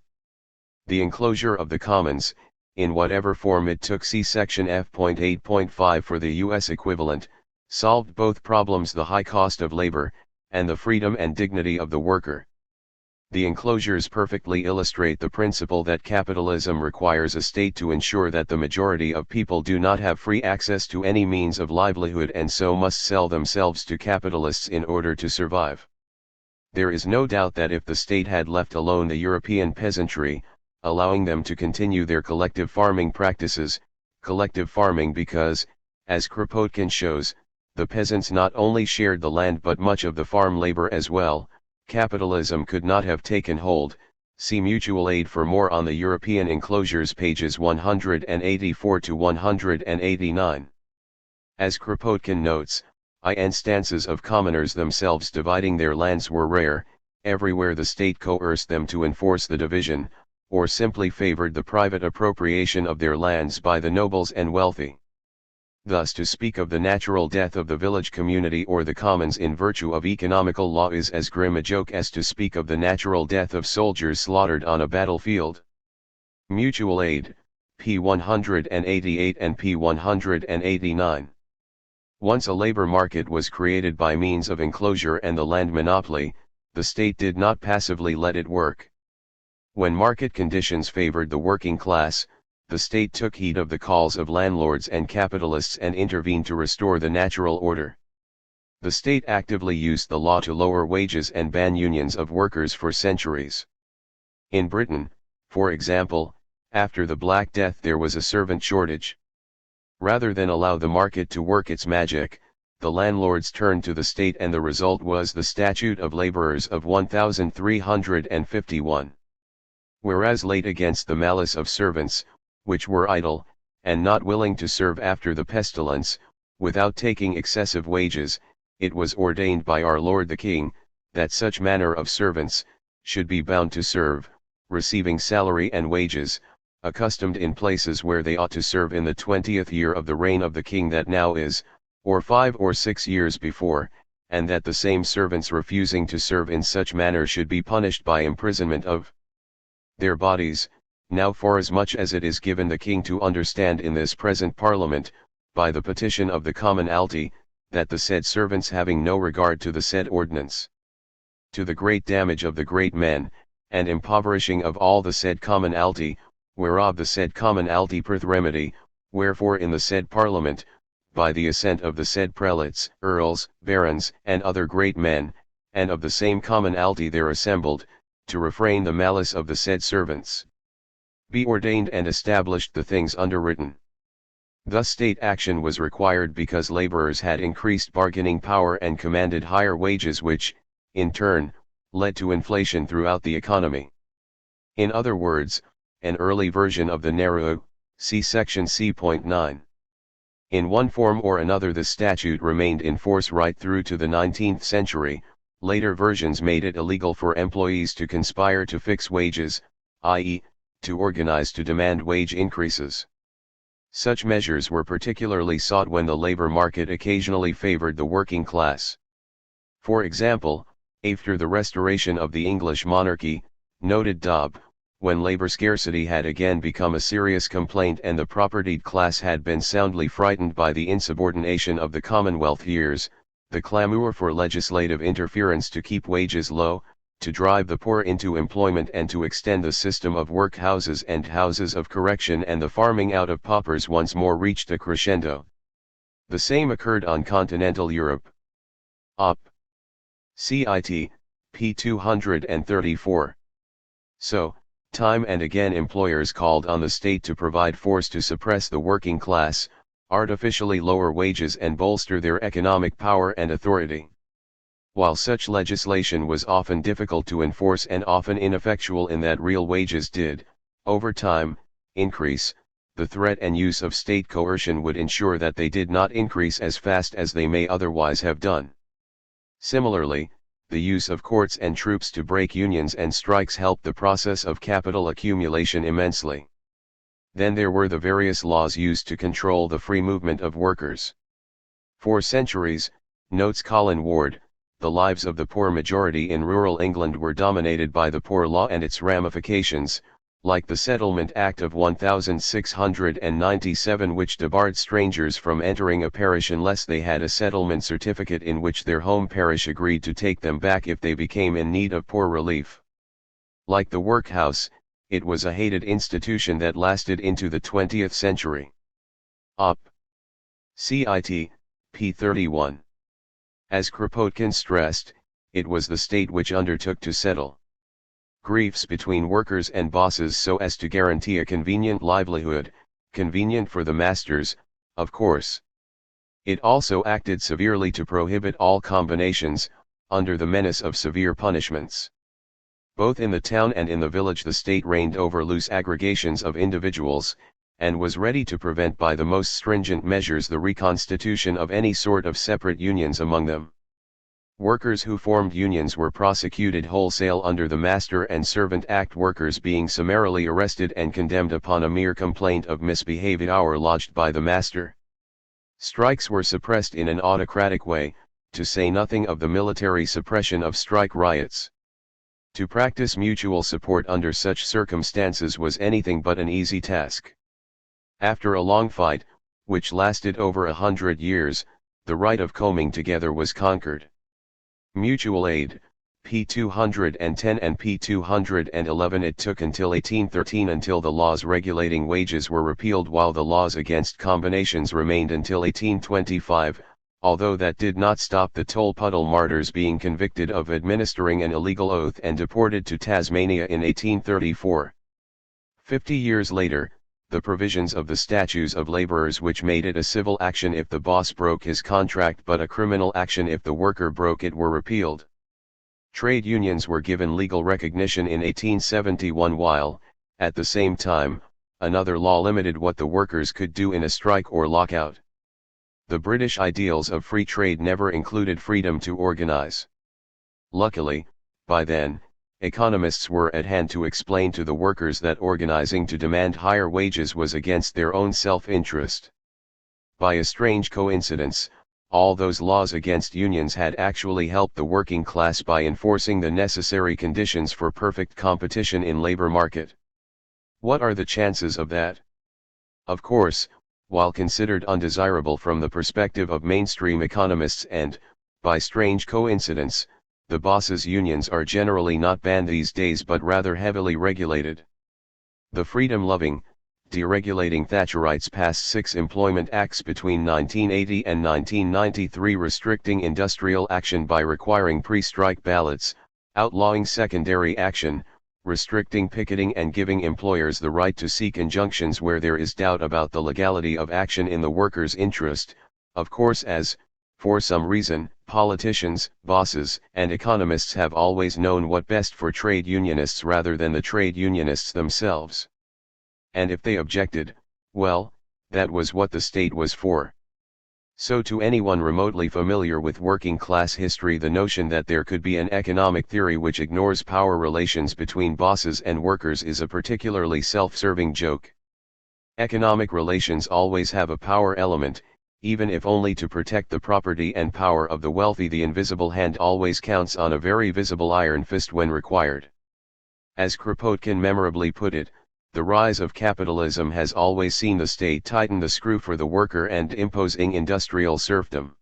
The enclosure of the commons, in whatever form it took, see section F.8.5 for the U.S. equivalent, solved both problems: the high cost of labor, and the freedom and dignity of the worker. The enclosures perfectly illustrate the principle that capitalism requires a state to ensure that the majority of people do not have free access to any means of livelihood, and so must sell themselves to capitalists in order to survive. There is no doubt that if the state had left alone the European peasantry, allowing them to continue their collective farming practices, collective farming because, as Kropotkin shows, the peasants not only shared the land but much of the farm labor as well, capitalism could not have taken hold. See Mutual Aid for more on the European enclosures, pages 184 to 189. As Kropotkin notes, instances of commoners themselves dividing their lands were rare. Everywhere the state coerced them to enforce the division, or simply favored the private appropriation of their lands by the nobles and wealthy. Thus to speak of the natural death of the village community or the commons in virtue of economical law is as grim a joke as to speak of the natural death of soldiers slaughtered on a battlefield. Mutual Aid, p. 188 and p. 189. Once a labor market was created by means of enclosure and the land monopoly, the state did not passively let it work. When market conditions favored the working class, the state took heed of the calls of landlords and capitalists and intervened to restore the natural order. The state actively used the law to lower wages and ban unions of workers for centuries. In Britain, for example, after the Black Death there was a servant shortage. Rather than allow the market to work its magic, the landlords turned to the state, and the result was the Statute of Laborers of 1351. Whereas laid against the malice of servants, which were idle, and not willing to serve after the pestilence, without taking excessive wages, it was ordained by our Lord the King, that such manner of servants, should be bound to serve, receiving salary and wages, accustomed in places where they ought to serve in the 20th year of the reign of the King that now is, or 5 or 6 years before, and that the same servants refusing to serve in such manner should be punished by imprisonment of their bodies. Now forasmuch as it is given the king to understand in this present parliament, by the petition of the commonalty, that the said servants having no regard to the said ordinance, to the great damage of the great men, and impoverishing of all the said commonalty, whereof the said commonalty prith remedy, wherefore in the said parliament, by the assent of the said prelates, earls, barons, and other great men, and of the same commonalty there assembled, to refrain the malice of the said servants, be ordained and established the things underwritten. Thus state action was required because laborers had increased bargaining power and commanded higher wages, which, in turn, led to inflation throughout the economy. In other words, an early version of the Neru, see section C.9. In one form or another the statute remained in force right through to the 19th century. Later versions made it illegal for employees to conspire to fix wages, i.e., to organize to demand wage increases. Such measures were particularly sought when the labor market occasionally favored the working class. For example, after the restoration of the English monarchy, noted Dobb, when labor scarcity had again become a serious complaint and the propertied class had been soundly frightened by the insubordination of the Commonwealth years, the clamour for legislative interference to keep wages low, to drive the poor into employment and to extend the system of workhouses and houses of correction and the farming out of paupers once more reached a crescendo. The same occurred on continental Europe. Op. Cit. p. 234. So, time and again employers called on the state to provide force to suppress the working class, artificially lower wages and bolster their economic power and authority. While such legislation was often difficult to enforce and often ineffectual in that real wages did, over time, increase, the threat and use of state coercion would ensure that they did not increase as fast as they may otherwise have done. Similarly, the use of courts and troops to break unions and strikes helped the process of capital accumulation immensely. Then there were the various laws used to control the free movement of workers. For centuries, notes Colin Ward, the lives of the poor majority in rural England were dominated by the Poor Law and its ramifications, like the Settlement Act of 1697 which debarred strangers from entering a parish unless they had a settlement certificate in which their home parish agreed to take them back if they became in need of poor relief. Like the workhouse, it was a hated institution that lasted into the 20th century. Op. Cit. p. 31. As Kropotkin stressed, it was the state which undertook to settle griefs between workers and bosses so as to guarantee a convenient livelihood, convenient for the masters, of course. It also acted severely to prohibit all combinations, under the menace of severe punishments. Both in the town and in the village the state reigned over loose aggregations of individuals, and was ready to prevent by the most stringent measures the reconstitution of any sort of separate unions among them. Workers who formed unions were prosecuted wholesale under the Master and Servant Act, workers being summarily arrested and condemned upon a mere complaint of misbehavior lodged by the master. Strikes were suppressed in an autocratic way, to say nothing of the military suppression of strike riots. To practice mutual support under such circumstances was anything but an easy task. After a long fight, which lasted over 100 years, the right of combing together was conquered. Mutual aid, p. 210 and p. 211. It took until 1813 until the laws regulating wages were repealed, while the laws against combinations remained until 1825, although that did not stop the Tolpuddle martyrs being convicted of administering an illegal oath and deported to Tasmania in 1834. 50 years later, the provisions of the Statutes of Laborers which made it a civil action if the boss broke his contract but a criminal action if the worker broke it were repealed. Trade unions were given legal recognition in 1871 while, at the same time, another law limited what the workers could do in a strike or lockout. The British ideals of free trade never included freedom to organize. Luckily, by then, economists were at hand to explain to the workers that organizing to demand higher wages was against their own self-interest. By a strange coincidence, all those laws against unions had actually helped the working class by enforcing the necessary conditions for perfect competition in labor market. What are the chances of that? Of course, while considered undesirable from the perspective of mainstream economists and, by strange coincidence, the bosses' unions are generally not banned these days but rather heavily regulated. The freedom-loving, deregulating Thatcherites passed 6 employment acts between 1980 and 1993 restricting industrial action by requiring pre-strike ballots, outlawing secondary action, restricting picketing and giving employers the right to seek injunctions where there is doubt about the legality of action in the workers' interest, of course as, for some reason, politicians, bosses, and economists have always known what best for trade unionists rather than the trade unionists themselves. And if they objected, well, that was what the state was for. So to anyone remotely familiar with working class history, the notion that there could be an economic theory which ignores power relations between bosses and workers is a particularly self-serving joke. Economic relations always have a power element, even if only to protect the property and power of the wealthy. The invisible hand always counts on a very visible iron fist when required. As Kropotkin memorably put it, the rise of capitalism has always seen the state tighten the screw for the worker and imposing industrial serfdom.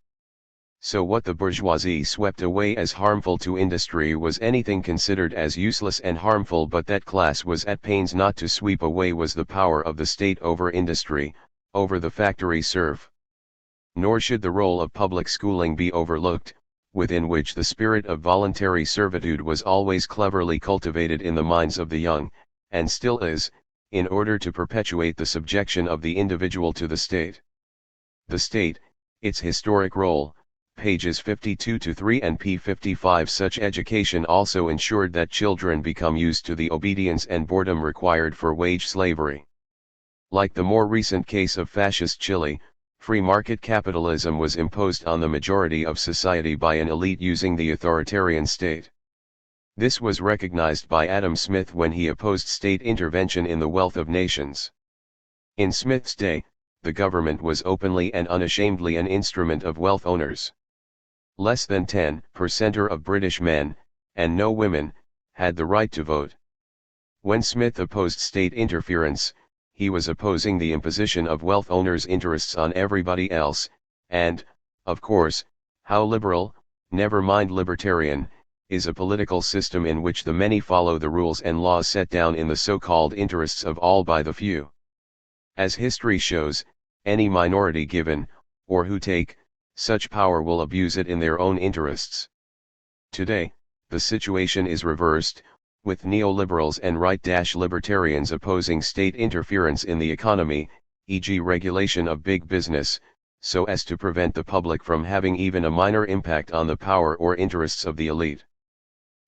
So what the bourgeoisie swept away as harmful to industry was anything considered as useless and harmful but that class was at pains not to sweep away was the power of the state over industry, over the factory serf. Nor should the role of public schooling be overlooked, within which the spirit of voluntary servitude was always cleverly cultivated in the minds of the young, and still is, in order to perpetuate the subjection of the individual to the state. The state, its historic role, pages 52-3 and p. 55. Such education also ensured that children become used to the obedience and boredom required for wage slavery. Like the more recent case of fascist Chile, free market capitalism was imposed on the majority of society by an elite using the authoritarian state. This was recognized by Adam Smith when he opposed state intervention in the wealth of nations. In Smith's day, the government was openly and unashamedly an instrument of wealth owners. Less than 10% of British men, and no women, had the right to vote. When Smith opposed state interference, he was opposing the imposition of wealth owners' interests on everybody else, and, of course, how liberal, never mind libertarian, is a political system in which the many follow the rules and laws set down in the so-called interests of all by the few. As history shows, any minority given, or who take, such power will abuse it in their own interests. Today, the situation is reversed, with neoliberals and right-libertarians opposing state interference in the economy, e.g. regulation of big business, so as to prevent the public from having even a minor impact on the power or interests of the elite.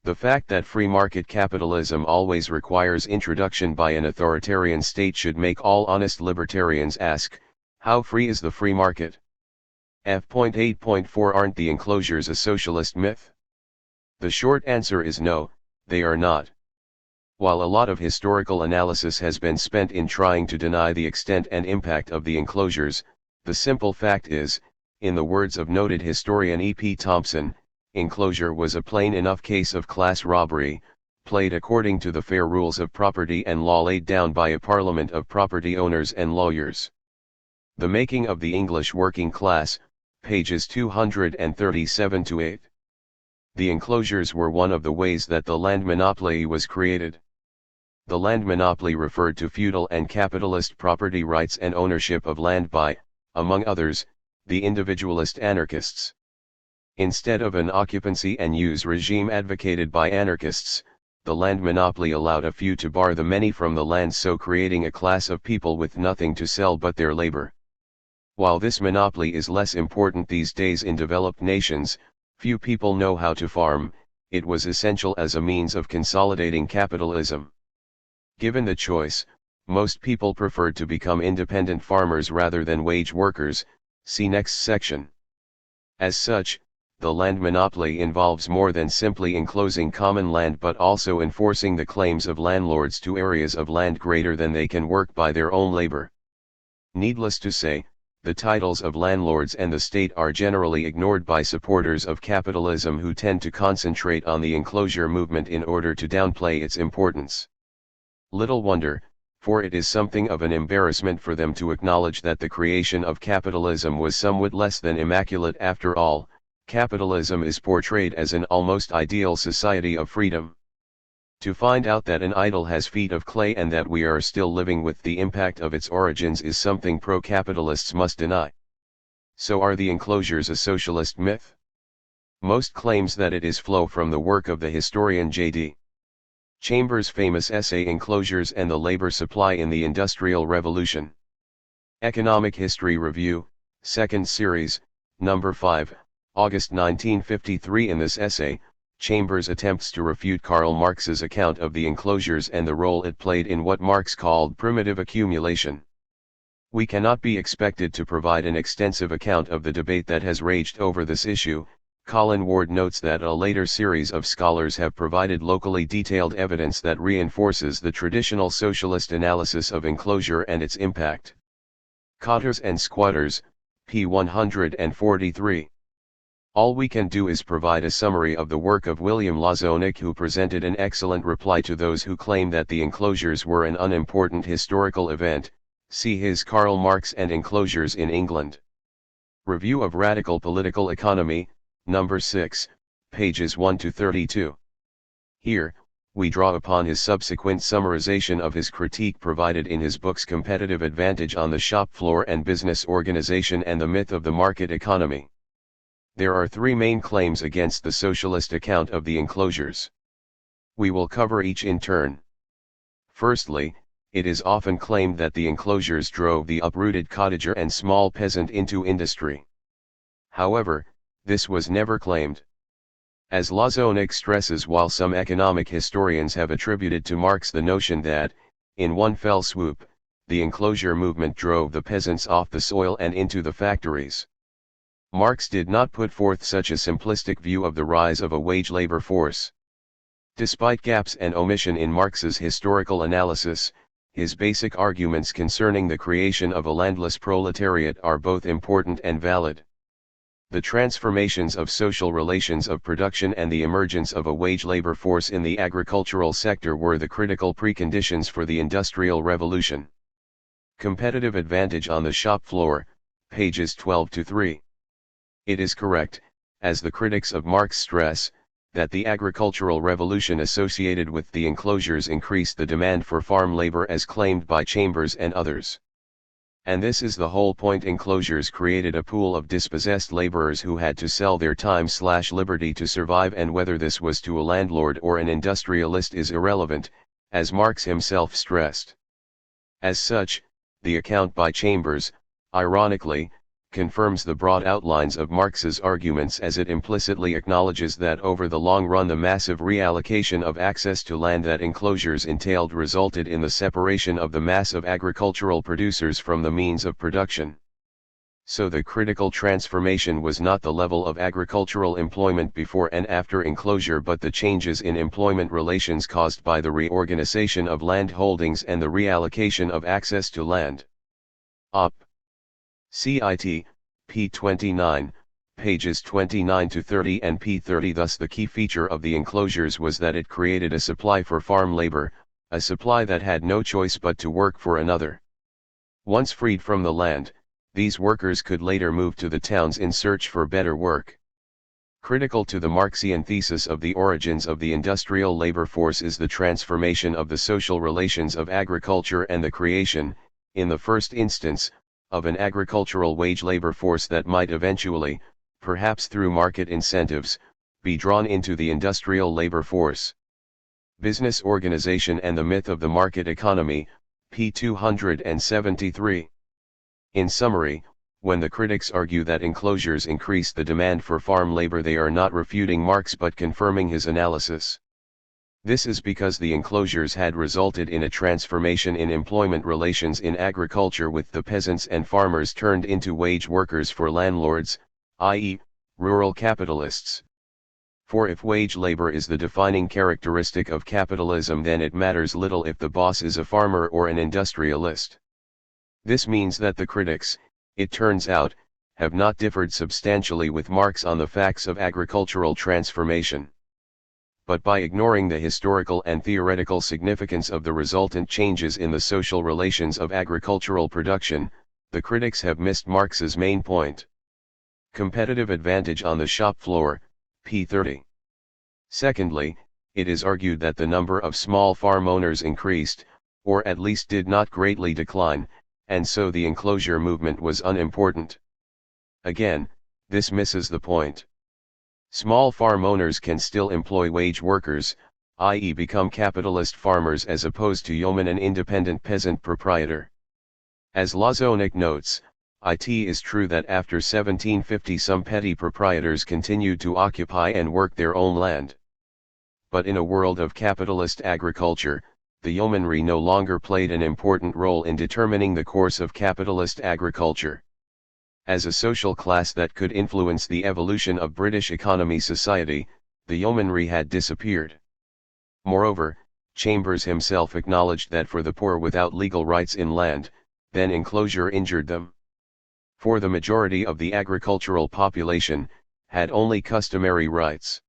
The fact that free market capitalism always requires introduction by an authoritarian state should make all honest libertarians ask, how free is the free market? F.8.4 Aren't the enclosures a socialist myth? The short answer is no, they are not. While a lot of historical analysis has been spent in trying to deny the extent and impact of the enclosures, the simple fact is, in the words of noted historian E.P. Thompson, enclosure was a plain enough case of class robbery, played according to the fair rules of property and law laid down by a parliament of property owners and lawyers. The Making of the English Working Class, pages 237-8. The enclosures were one of the ways that the land monopoly was created. The land monopoly referred to feudal and capitalist property rights and ownership of land by, among others, the individualist anarchists. Instead of an occupancy and use regime advocated by anarchists, the land monopoly allowed a few to bar the many from the land, so creating a class of people with nothing to sell but their labor. While this monopoly is less important these days in developed nations, few people know how to farm, it was essential as a means of consolidating capitalism. Given the choice, most people preferred to become independent farmers rather than wage workers, see next section. As such, the land monopoly involves more than simply enclosing common land but also enforcing the claims of landlords to areas of land greater than they can work by their own labor. Needless to say, the titles of landlords and the state are generally ignored by supporters of capitalism who tend to concentrate on the enclosure movement in order to downplay its importance. Little wonder, for it is something of an embarrassment for them to acknowledge that the creation of capitalism was somewhat less than immaculate. After all, capitalism is portrayed as an almost ideal society of freedom. To find out that an idol has feet of clay and that we are still living with the impact of its origins is something pro-capitalists must deny. So are the enclosures a socialist myth? Most claims that it is flow from the work of the historian J.D. Chambers' famous essay Enclosures and the Labor Supply in the Industrial Revolution. Economic History Review, 2nd Series, Number 5, August 1953. In this essay, Chambers attempts to refute Karl Marx's account of the enclosures and the role it played in what Marx called primitive accumulation. We cannot be expected to provide an extensive account of the debate that has raged over this issue. Colin Ward notes that a later series of scholars have provided locally detailed evidence that reinforces the traditional socialist analysis of enclosure and its impact. Cotters and Squatters, p. 143. All we can do is provide a summary of the work of William Lazonick, who presented an excellent reply to those who claim that the enclosures were an unimportant historical event. See his Karl Marx and Enclosures in England. Review of Radical Political Economy, Number 6, pages 1 to 32. Here, we draw upon his subsequent summarization of his critique provided in his books Competitive Advantage on the Shop Floor and Business Organization and the Myth of the Market Economy. There are three main claims against the socialist account of the enclosures. We will cover each in turn. Firstly, it is often claimed that the enclosures drove the uprooted cottager and small peasant into industry. However, this was never claimed. As Lazonick stresses, while some economic historians have attributed to Marx the notion that, in one fell swoop, the enclosure movement drove the peasants off the soil and into the factories, Marx did not put forth such a simplistic view of the rise of a wage labor force. Despite gaps and omission in Marx's historical analysis, his basic arguments concerning the creation of a landless proletariat are both important and valid. The transformations of social relations of production and the emergence of a wage labor force in the agricultural sector were the critical preconditions for the Industrial Revolution. Competitive Advantage on the Shop Floor, pages 12 to 3. It is correct, as the critics of Marx stress, that the agricultural revolution associated with the enclosures increased the demand for farm labor as claimed by Chambers and others. And this is the whole point. Enclosures created a pool of dispossessed laborers who had to sell their time/liberty to survive, and whether this was to a landlord or an industrialist is irrelevant, as Marx himself stressed. As such, the account by Chambers, ironically, confirms the broad outlines of Marx's arguments, as it implicitly acknowledges that over the long run the massive reallocation of access to land that enclosures entailed resulted in the separation of the mass of agricultural producers from the means of production. So the critical transformation was not the level of agricultural employment before and after enclosure, but the changes in employment relations caused by the reorganization of land holdings and the reallocation of access to land. Op. Cit. p. 29, pages 29 to 30 and p. 30. Thus the key feature of the enclosures was that it created a supply for farm labor, a supply that had no choice but to work for another. Once freed from the land, these workers could later move to the towns in search for better work. Critical to the Marxian thesis of the origins of the industrial labor force is the transformation of the social relations of agriculture and the creation, in the first instance, of an agricultural wage labor force that might eventually, perhaps through market incentives, be drawn into the industrial labor force. Business Organization and the Myth of the Market Economy, p. 273. In summary, when the critics argue that enclosures increase the demand for farm labor, they are not refuting Marx but confirming his analysis. This is because the enclosures had resulted in a transformation in employment relations in agriculture, with the peasants and farmers turned into wage workers for landlords, i.e., rural capitalists. For if wage labor is the defining characteristic of capitalism, then it matters little if the boss is a farmer or an industrialist. This means that the critics, it turns out, have not differed substantially with Marx on the facts of agricultural transformation. But by ignoring the historical and theoretical significance of the resultant changes in the social relations of agricultural production, the critics have missed Marx's main point. Competitive advantage on the shop floor, p. 30. Secondly, it is argued that the number of small farm owners increased, or at least did not greatly decline, and so the enclosure movement was unimportant. Again, this misses the point. Small farm owners can still employ wage workers, i.e. become capitalist farmers as opposed to yeoman and independent peasant proprietor. As Lazonik notes, it is true that after 1750 some petty proprietors continued to occupy and work their own land. But in a world of capitalist agriculture, the yeomanry no longer played an important role in determining the course of capitalist agriculture. As a social class that could influence the evolution of British economy society, the yeomanry had disappeared. Moreover, Chambers himself acknowledged that for the poor without legal rights in land, then enclosure injured them. For the majority of the agricultural population, had only customary rights.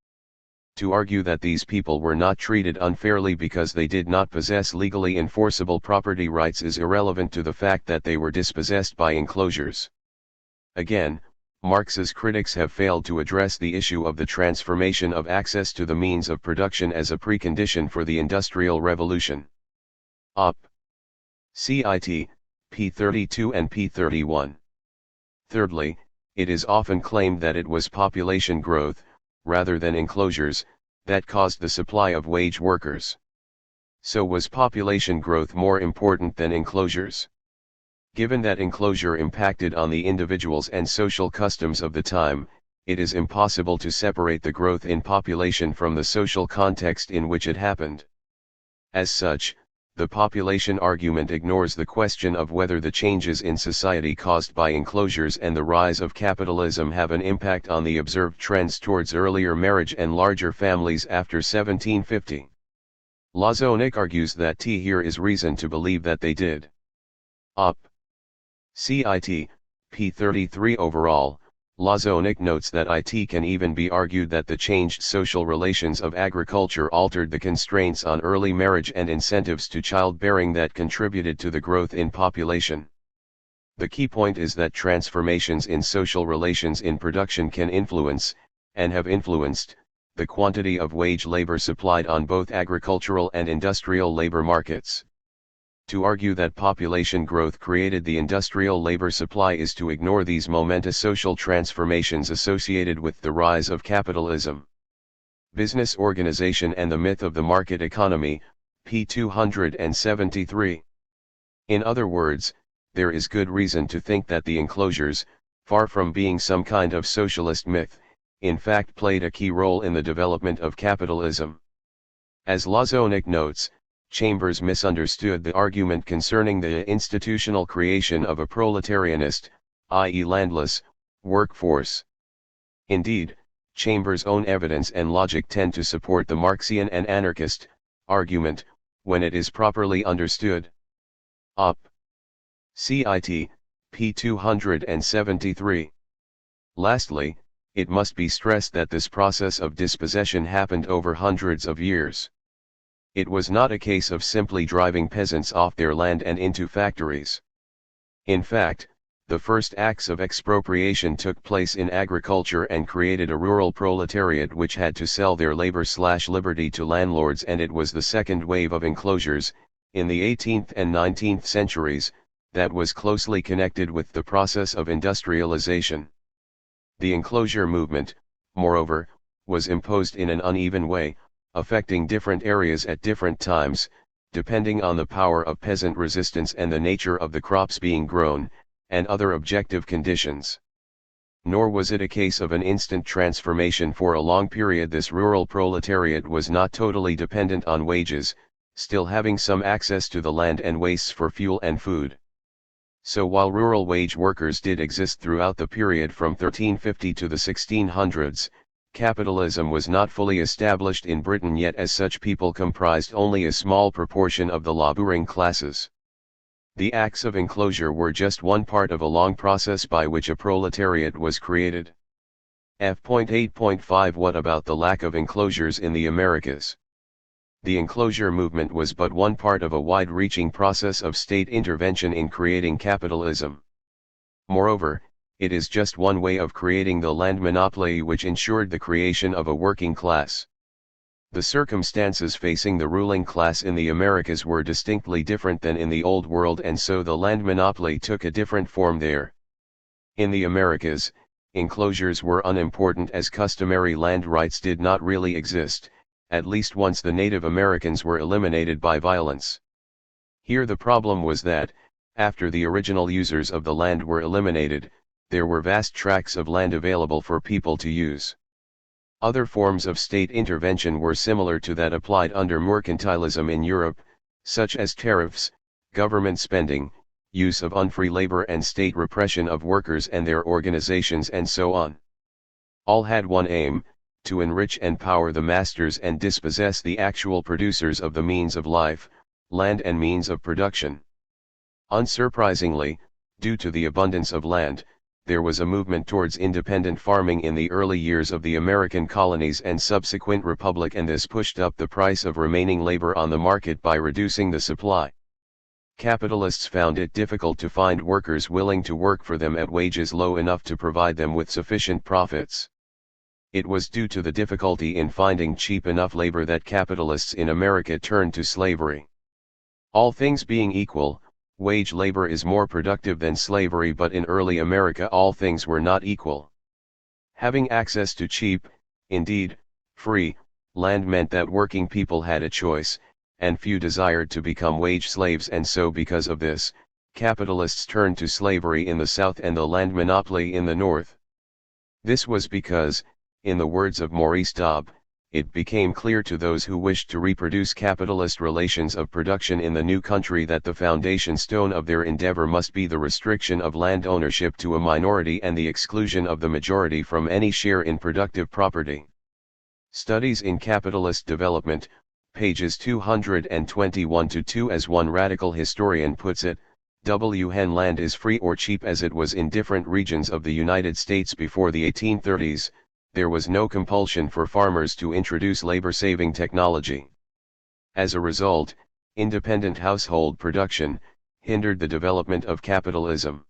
To argue that these people were not treated unfairly because they did not possess legally enforceable property rights is irrelevant to the fact that they were dispossessed by enclosures. Again, Marx's critics have failed to address the issue of the transformation of access to the means of production as a precondition for the Industrial Revolution. Op. Cit. p. 32 and p. 31. Thirdly, it is often claimed that it was population growth, rather than enclosures, that caused the supply of wage workers. So was population growth more important than enclosures? Given that enclosure impacted on the individuals and social customs of the time, it is impossible to separate the growth in population from the social context in which it happened. As such, the population argument ignores the question of whether the changes in society caused by enclosures and the rise of capitalism have an impact on the observed trends towards earlier marriage and larger families after 1750. Lazonik argues that here is reason to believe that they did. Op. Cit. p. 33. Overall, Lazonik notes that it can even be argued that the changed social relations of agriculture altered the constraints on early marriage and incentives to childbearing that contributed to the growth in population. The key point is that transformations in social relations in production can influence, and have influenced, the quantity of wage labor supplied on both agricultural and industrial labor markets. To argue that population growth created the industrial labor supply is to ignore these momentous social transformations associated with the rise of capitalism. Business Organization and the Myth of the Market Economy, p. 273. In other words, there is good reason to think that the enclosures, far from being some kind of socialist myth, in fact played a key role in the development of capitalism. As Lazonik notes, Chambers misunderstood the argument concerning the institutional creation of a proletarianist, i.e. landless, workforce. Indeed, Chambers' own evidence and logic tend to support the Marxian and anarchist argument, when it is properly understood. Op. Cit. p. 273. Lastly, it must be stressed that this process of dispossession happened over hundreds of years. It was not a case of simply driving peasants off their land and into factories. In fact, the first acts of expropriation took place in agriculture and created a rural proletariat which had to sell their labor/liberty to landlords, and it was the second wave of enclosures, in the 18th and 19th centuries, that was closely connected with the process of industrialization. The enclosure movement, moreover, was imposed in an uneven way, affecting different areas at different times, depending on the power of peasant resistance and the nature of the crops being grown, and other objective conditions. Nor was it a case of an instant transformation. For a long period this rural proletariat was not totally dependent on wages, still having some access to the land and wastes for fuel and food. So while rural wage workers did exist throughout the period from 1350 to the 1600s, capitalism was not fully established in Britain yet, as such people comprised only a small proportion of the laboring classes. The acts of enclosure were just one part of a long process by which a proletariat was created. F.8.5 What about the lack of enclosures in the Americas? The enclosure movement was but one part of a wide-reaching process of state intervention in creating capitalism. Moreover, it is just one way of creating the land monopoly which ensured the creation of a working class. The circumstances facing the ruling class in the Americas were distinctly different than in the Old World, and so the land monopoly took a different form there. In the Americas, enclosures were unimportant as customary land rights did not really exist, at least once the Native Americans were eliminated by violence. Here the problem was that, after the original users of the land were eliminated, there were vast tracts of land available for people to use. Other forms of state intervention were similar to that applied under mercantilism in Europe, such as tariffs, government spending, use of unfree labor and state repression of workers and their organizations, and so on. All had one aim: to enrich and power the masters and dispossess the actual producers of the means of life, land and means of production. Unsurprisingly, due to the abundance of land, there was a movement towards independent farming in the early years of the American colonies and subsequent republic, and this pushed up the price of remaining labor on the market by reducing the supply. Capitalists found it difficult to find workers willing to work for them at wages low enough to provide them with sufficient profits. It was due to the difficulty in finding cheap enough labor that capitalists in America turned to slavery. All things being equal, wage labor is more productive than slavery, but in early America all things were not equal. Having access to cheap, indeed, free, land meant that working people had a choice, and few desired to become wage slaves, and so because of this, capitalists turned to slavery in the South and the land monopoly in the North. This was because, in the words of Maurice Dobb, it became clear to those who wished to reproduce capitalist relations of production in the new country that the foundation stone of their endeavor must be the restriction of land ownership to a minority and the exclusion of the majority from any share in productive property. Studies in Capitalist Development, pages 221-2. As one radical historian puts it, when land is free or cheap as it was in different regions of the United States before the 1830s, there was no compulsion for farmers to introduce labor-saving technology. As a result, independent household production hindered the development of capitalism.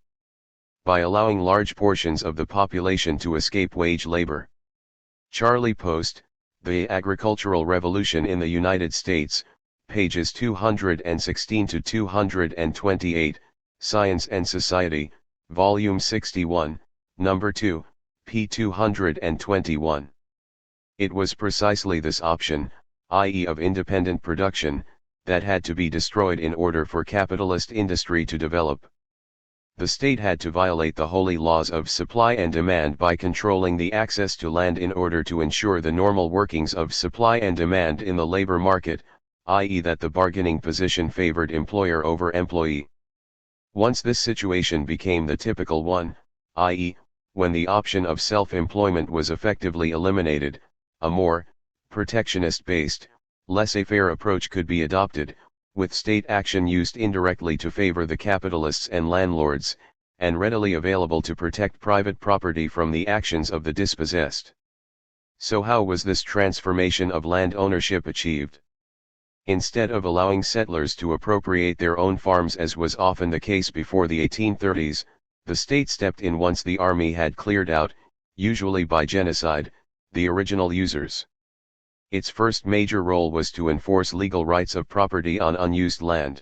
By allowing large portions of the population to escape wage labor. Charlie Post, The Agricultural Revolution in the United States, pages 216-228, Science and Society, Volume 61, Number 2, p. 221. It was precisely this option, i.e. of independent production, that had to be destroyed in order for capitalist industry to develop. The state had to violate the holy laws of supply and demand by controlling the access to land in order to ensure the normal workings of supply and demand in the labor market, i.e. that the bargaining position favored employer over employee. Once this situation became the typical one, i.e., when the option of self-employment was effectively eliminated, a more protectionist-based, laissez-faire approach could be adopted, with state action used indirectly to favor the capitalists and landlords, and readily available to protect private property from the actions of the dispossessed. So how was this transformation of land ownership achieved? Instead of allowing settlers to appropriate their own farms as was often the case before the 1830s, the state stepped in once the army had cleared out, usually by genocide, the original users. Its first major role was to enforce legal rights of property on unused land.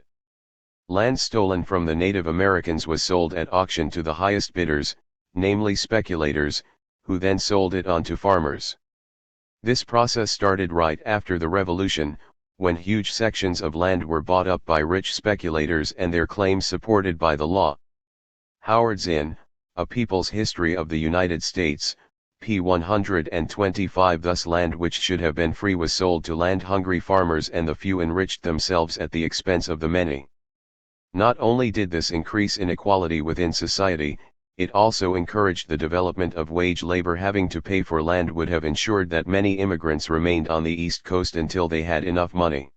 Land stolen from the Native Americans was sold at auction to the highest bidders, namely speculators, who then sold it on to farmers. This process started right after the Revolution, when huge sections of land were bought up by rich speculators and their claims supported by the law. Howard Zinn, A People's History of the United States, p. 125. Thus land which should have been free was sold to land-hungry farmers, and the few enriched themselves at the expense of the many. Not only did this increase inequality within society, it also encouraged the development of wage labor. Having to pay for land would have ensured that many immigrants remained on the East Coast until they had enough money.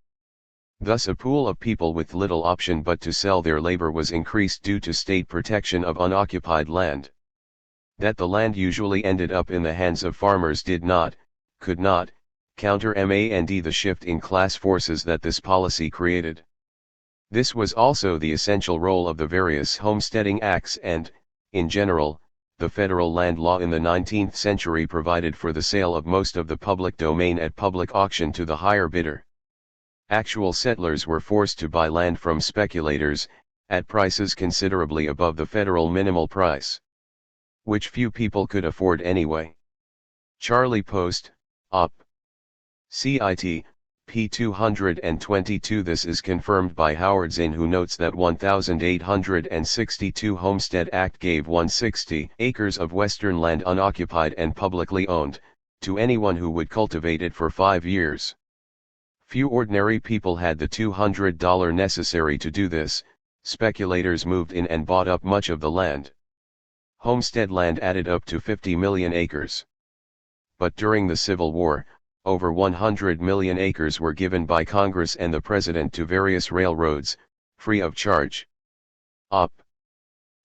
Thus a pool of people with little option but to sell their labor was increased due to state protection of unoccupied land. That the land usually ended up in the hands of farmers did not, could not, counter-mand the shift in class forces that this policy created. This was also the essential role of the various homesteading acts and, in general, the federal land law in the 19th century provided for the sale of most of the public domain at public auction to the higher bidder. Actual settlers were forced to buy land from speculators, at prices considerably above the federal minimal price, which few people could afford anyway. Charlie Post, Op. Cit. p. 222. This is confirmed by Howard Zinn, who notes that 1862 Homestead Act gave 160 acres of western land unoccupied and publicly owned, to anyone who would cultivate it for 5 years. Few ordinary people had the $200 necessary to do this. Speculators moved in and bought up much of the land. Homestead land added up to 50 million acres. But during the Civil War, over 100 million acres were given by Congress and the President to various railroads, free of charge. Op.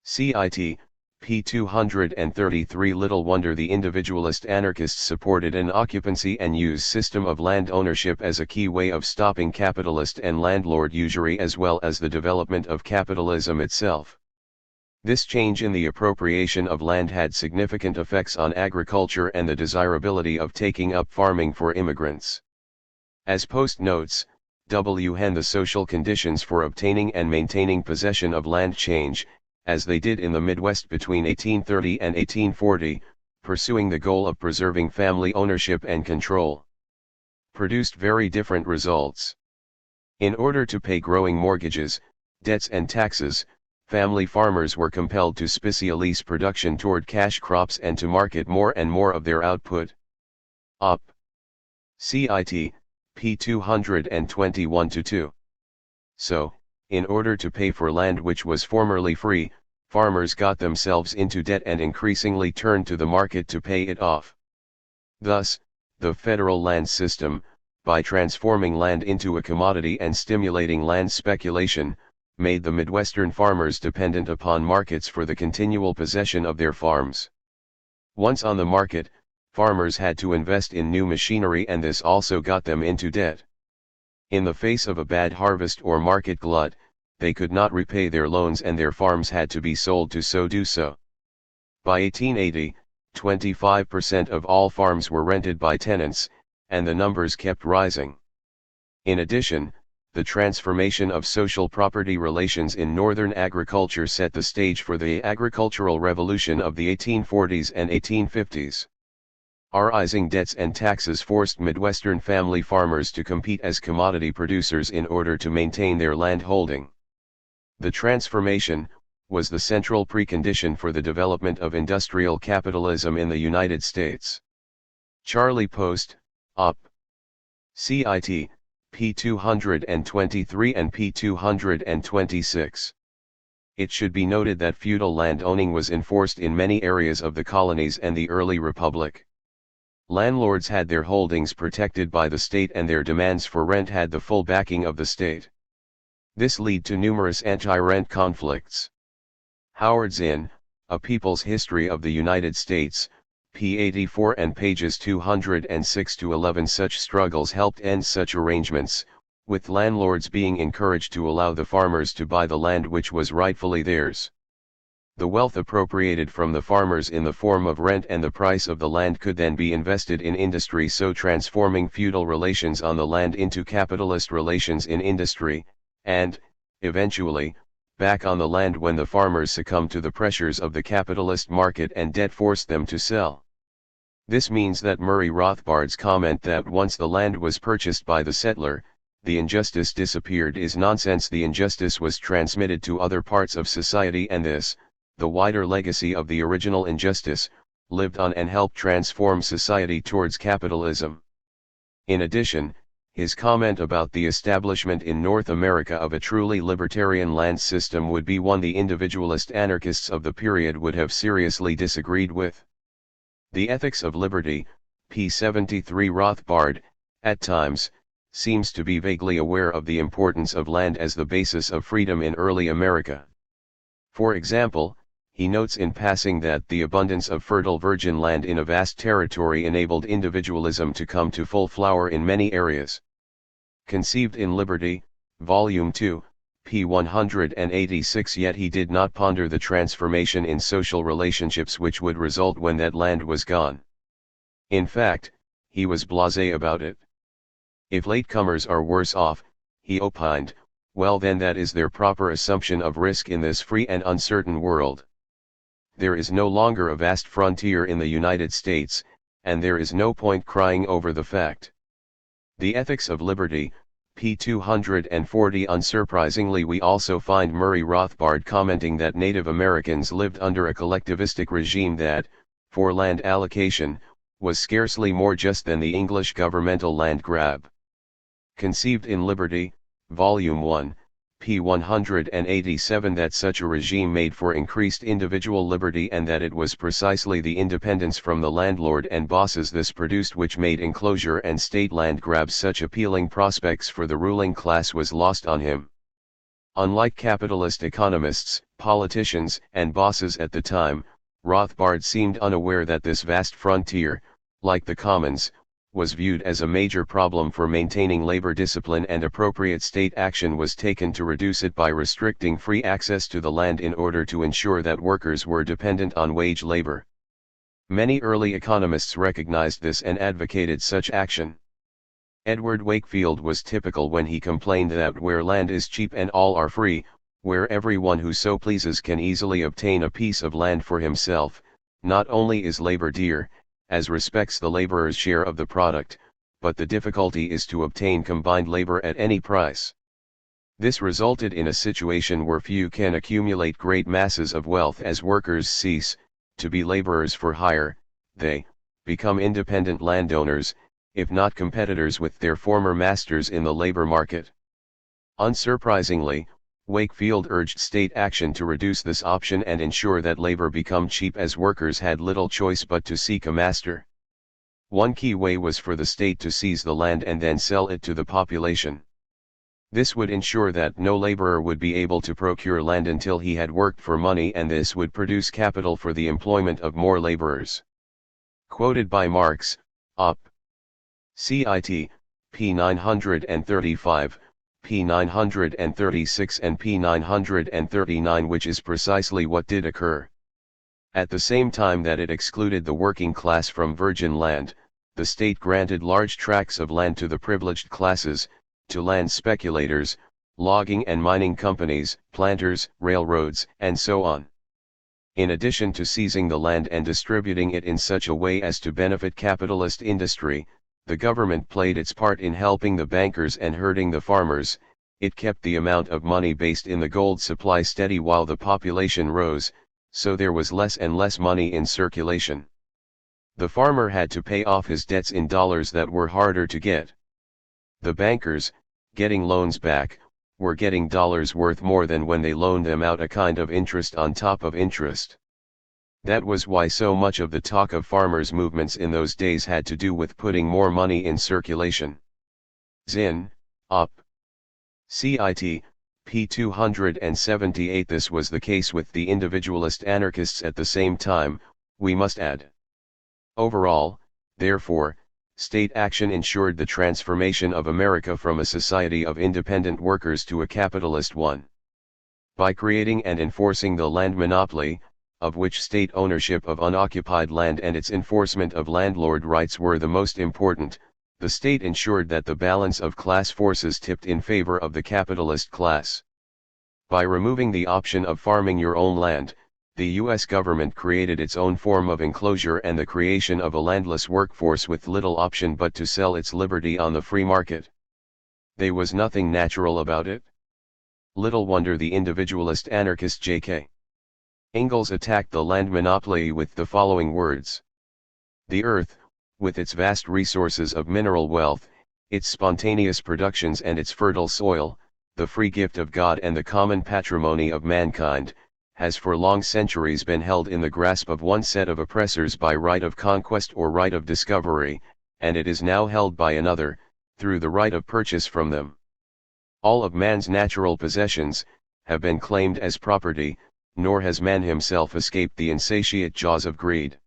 Cit. p. 233. Little wonder the individualist anarchists supported an occupancy and use system of land ownership as a key way of stopping capitalist and landlord usury as well as the development of capitalism itself. This change in the appropriation of land had significant effects on agriculture and the desirability of taking up farming for immigrants. As Post notes, W. Hen the social conditions for obtaining and maintaining possession of land change, as they did in the Midwest between 1830 and 1840, pursuing the goal of preserving family ownership and control, produced very different results. In order to pay growing mortgages, debts and taxes, family farmers were compelled to specialize production toward cash crops and to market more and more of their output. Op. Cit. p. 221-2. So, in order to pay for land which was formerly free, farmers got themselves into debt and increasingly turned to the market to pay it off. Thus, the federal land system, by transforming land into a commodity and stimulating land speculation, made the Midwestern farmers dependent upon markets for the continual possession of their farms. Once on the market, farmers had to invest in new machinery, and this also got them into debt. In the face of a bad harvest or market glut, they could not repay their loans and their farms had to be sold to do so. By 1880, 25% of all farms were rented by tenants, and the numbers kept rising. In addition, the transformation of social property relations in northern agriculture set the stage for the agricultural revolution of the 1840s and 1850s. Rising debts and taxes forced Midwestern family farmers to compete as commodity producers in order to maintain their land holding. The transformation was the central precondition for the development of industrial capitalism in the United States. Charlie Post, Op. Cit. p. 223 and p. 226. It should be noted that feudal land owning was enforced in many areas of the colonies and the early republic. Landlords had their holdings protected by the state and their demands for rent had the full backing of the state. This led to numerous anti-rent conflicts. Howard Zinn, A People's History of the United States, p. 84 and pages 206-11. Such struggles helped end such arrangements, with landlords being encouraged to allow the farmers to buy the land which was rightfully theirs. The wealth appropriated from the farmers in the form of rent and the price of the land could then be invested in industry, so transforming feudal relations on the land into capitalist relations in industry, and, eventually, back on the land when the farmers succumbed to the pressures of the capitalist market and debt forced them to sell. This means that Murray Rothbard's comment that once the land was purchased by the settler, the injustice disappeared is nonsense. The injustice was transmitted to other parts of society, and this, the wider legacy of the original injustice, lived on and helped transform society towards capitalism. In addition, his comment about the establishment in North America of a truly libertarian land system would be one the individualist anarchists of the period would have seriously disagreed with. The Ethics of Liberty, p. 73. Rothbard, at times, seems to be vaguely aware of the importance of land as the basis of freedom in early America. For example, he notes in passing that the abundance of fertile virgin land in a vast territory enabled individualism to come to full flower in many areas. Conceived in Liberty, Volume 2, p. 186. Yet he did not ponder the transformation in social relationships which would result when that land was gone. In fact, he was blasé about it. If latecomers are worse off, he opined, well then that is their proper assumption of risk in this free and uncertain world. There is no longer a vast frontier in the United States, and there is no point crying over the fact. The Ethics of Liberty, p. 240. Unsurprisingly, we also find Murray Rothbard commenting that Native Americans lived under a collectivistic regime that, for land allocation, was scarcely more just than the English governmental land grab. Conceived in Liberty, Volume 1, p. 187. That such a regime made for increased individual liberty and that it was precisely the independence from the landlord and bosses this produced which made enclosure and state land grabs such appealing prospects for the ruling class was lost on him. Unlike capitalist economists, politicians, and bosses at the time, Rothbard seemed unaware that this vast frontier, like the commons, was viewed as a major problem for maintaining labor discipline, and appropriate state action was taken to reduce it by restricting free access to the land in order to ensure that workers were dependent on wage labor. Many early economists recognized this and advocated such action. Edward Wakefield was typical when he complained that where land is cheap and all are free, where everyone who so pleases can easily obtain a piece of land for himself, not only is labor dear, as respects the laborer's share of the product, but the difficulty is to obtain combined labor at any price. This resulted in a situation where few can accumulate great masses of wealth as workers cease to be laborers for hire, they become independent landowners, if not competitors with their former masters in the labor market. Unsurprisingly, Wakefield urged state action to reduce this option and ensure that labor become cheap as workers had little choice but to seek a master. One key way was for the state to seize the land and then sell it to the population. This would ensure that no laborer would be able to procure land until he had worked for money, and this would produce capital for the employment of more laborers. Quoted by Marx, Op. Cit. p. 935. p. 936 and p. 939, which is precisely what did occur. At the same time that it excluded the working class from virgin land, the state granted large tracts of land to the privileged classes, to land speculators, logging and mining companies, planters, railroads, and so on. In addition to seizing the land and distributing it in such a way as to benefit capitalist industry, the government played its part in helping the bankers and hurting the farmers. It kept the amount of money based in the gold supply steady while the population rose, so there was less and less money in circulation. The farmer had to pay off his debts in dollars that were harder to get. The bankers, getting loans back, were getting dollars worth more than when they loaned them out, a kind of interest on top of interest. That was why so much of the talk of farmers' movements in those days had to do with putting more money in circulation. Zinn, Op. Cit. p. 278. This was the case with the individualist anarchists at the same time, we must add. Overall, therefore, state action ensured the transformation of America from a society of independent workers to a capitalist one. By creating and enforcing the land monopoly, of which state ownership of unoccupied land and its enforcement of landlord rights were the most important, the state ensured that the balance of class forces tipped in favor of the capitalist class. By removing the option of farming your own land, the U.S. government created its own form of enclosure and the creation of a landless workforce with little option but to sell its liberty on the free market. There was nothing natural about it. Little wonder the individualist anarchist J.K. Engels attacked the land monopoly with the following words: "The earth, with its vast resources of mineral wealth, its spontaneous productions and its fertile soil, the free gift of God and the common patrimony of mankind, has for long centuries been held in the grasp of one set of oppressors by right of conquest or right of discovery, and it is now held by another, through the right of purchase from them. All of man's natural possessions have been claimed as property, nor has man himself escaped the insatiate jaws of greed.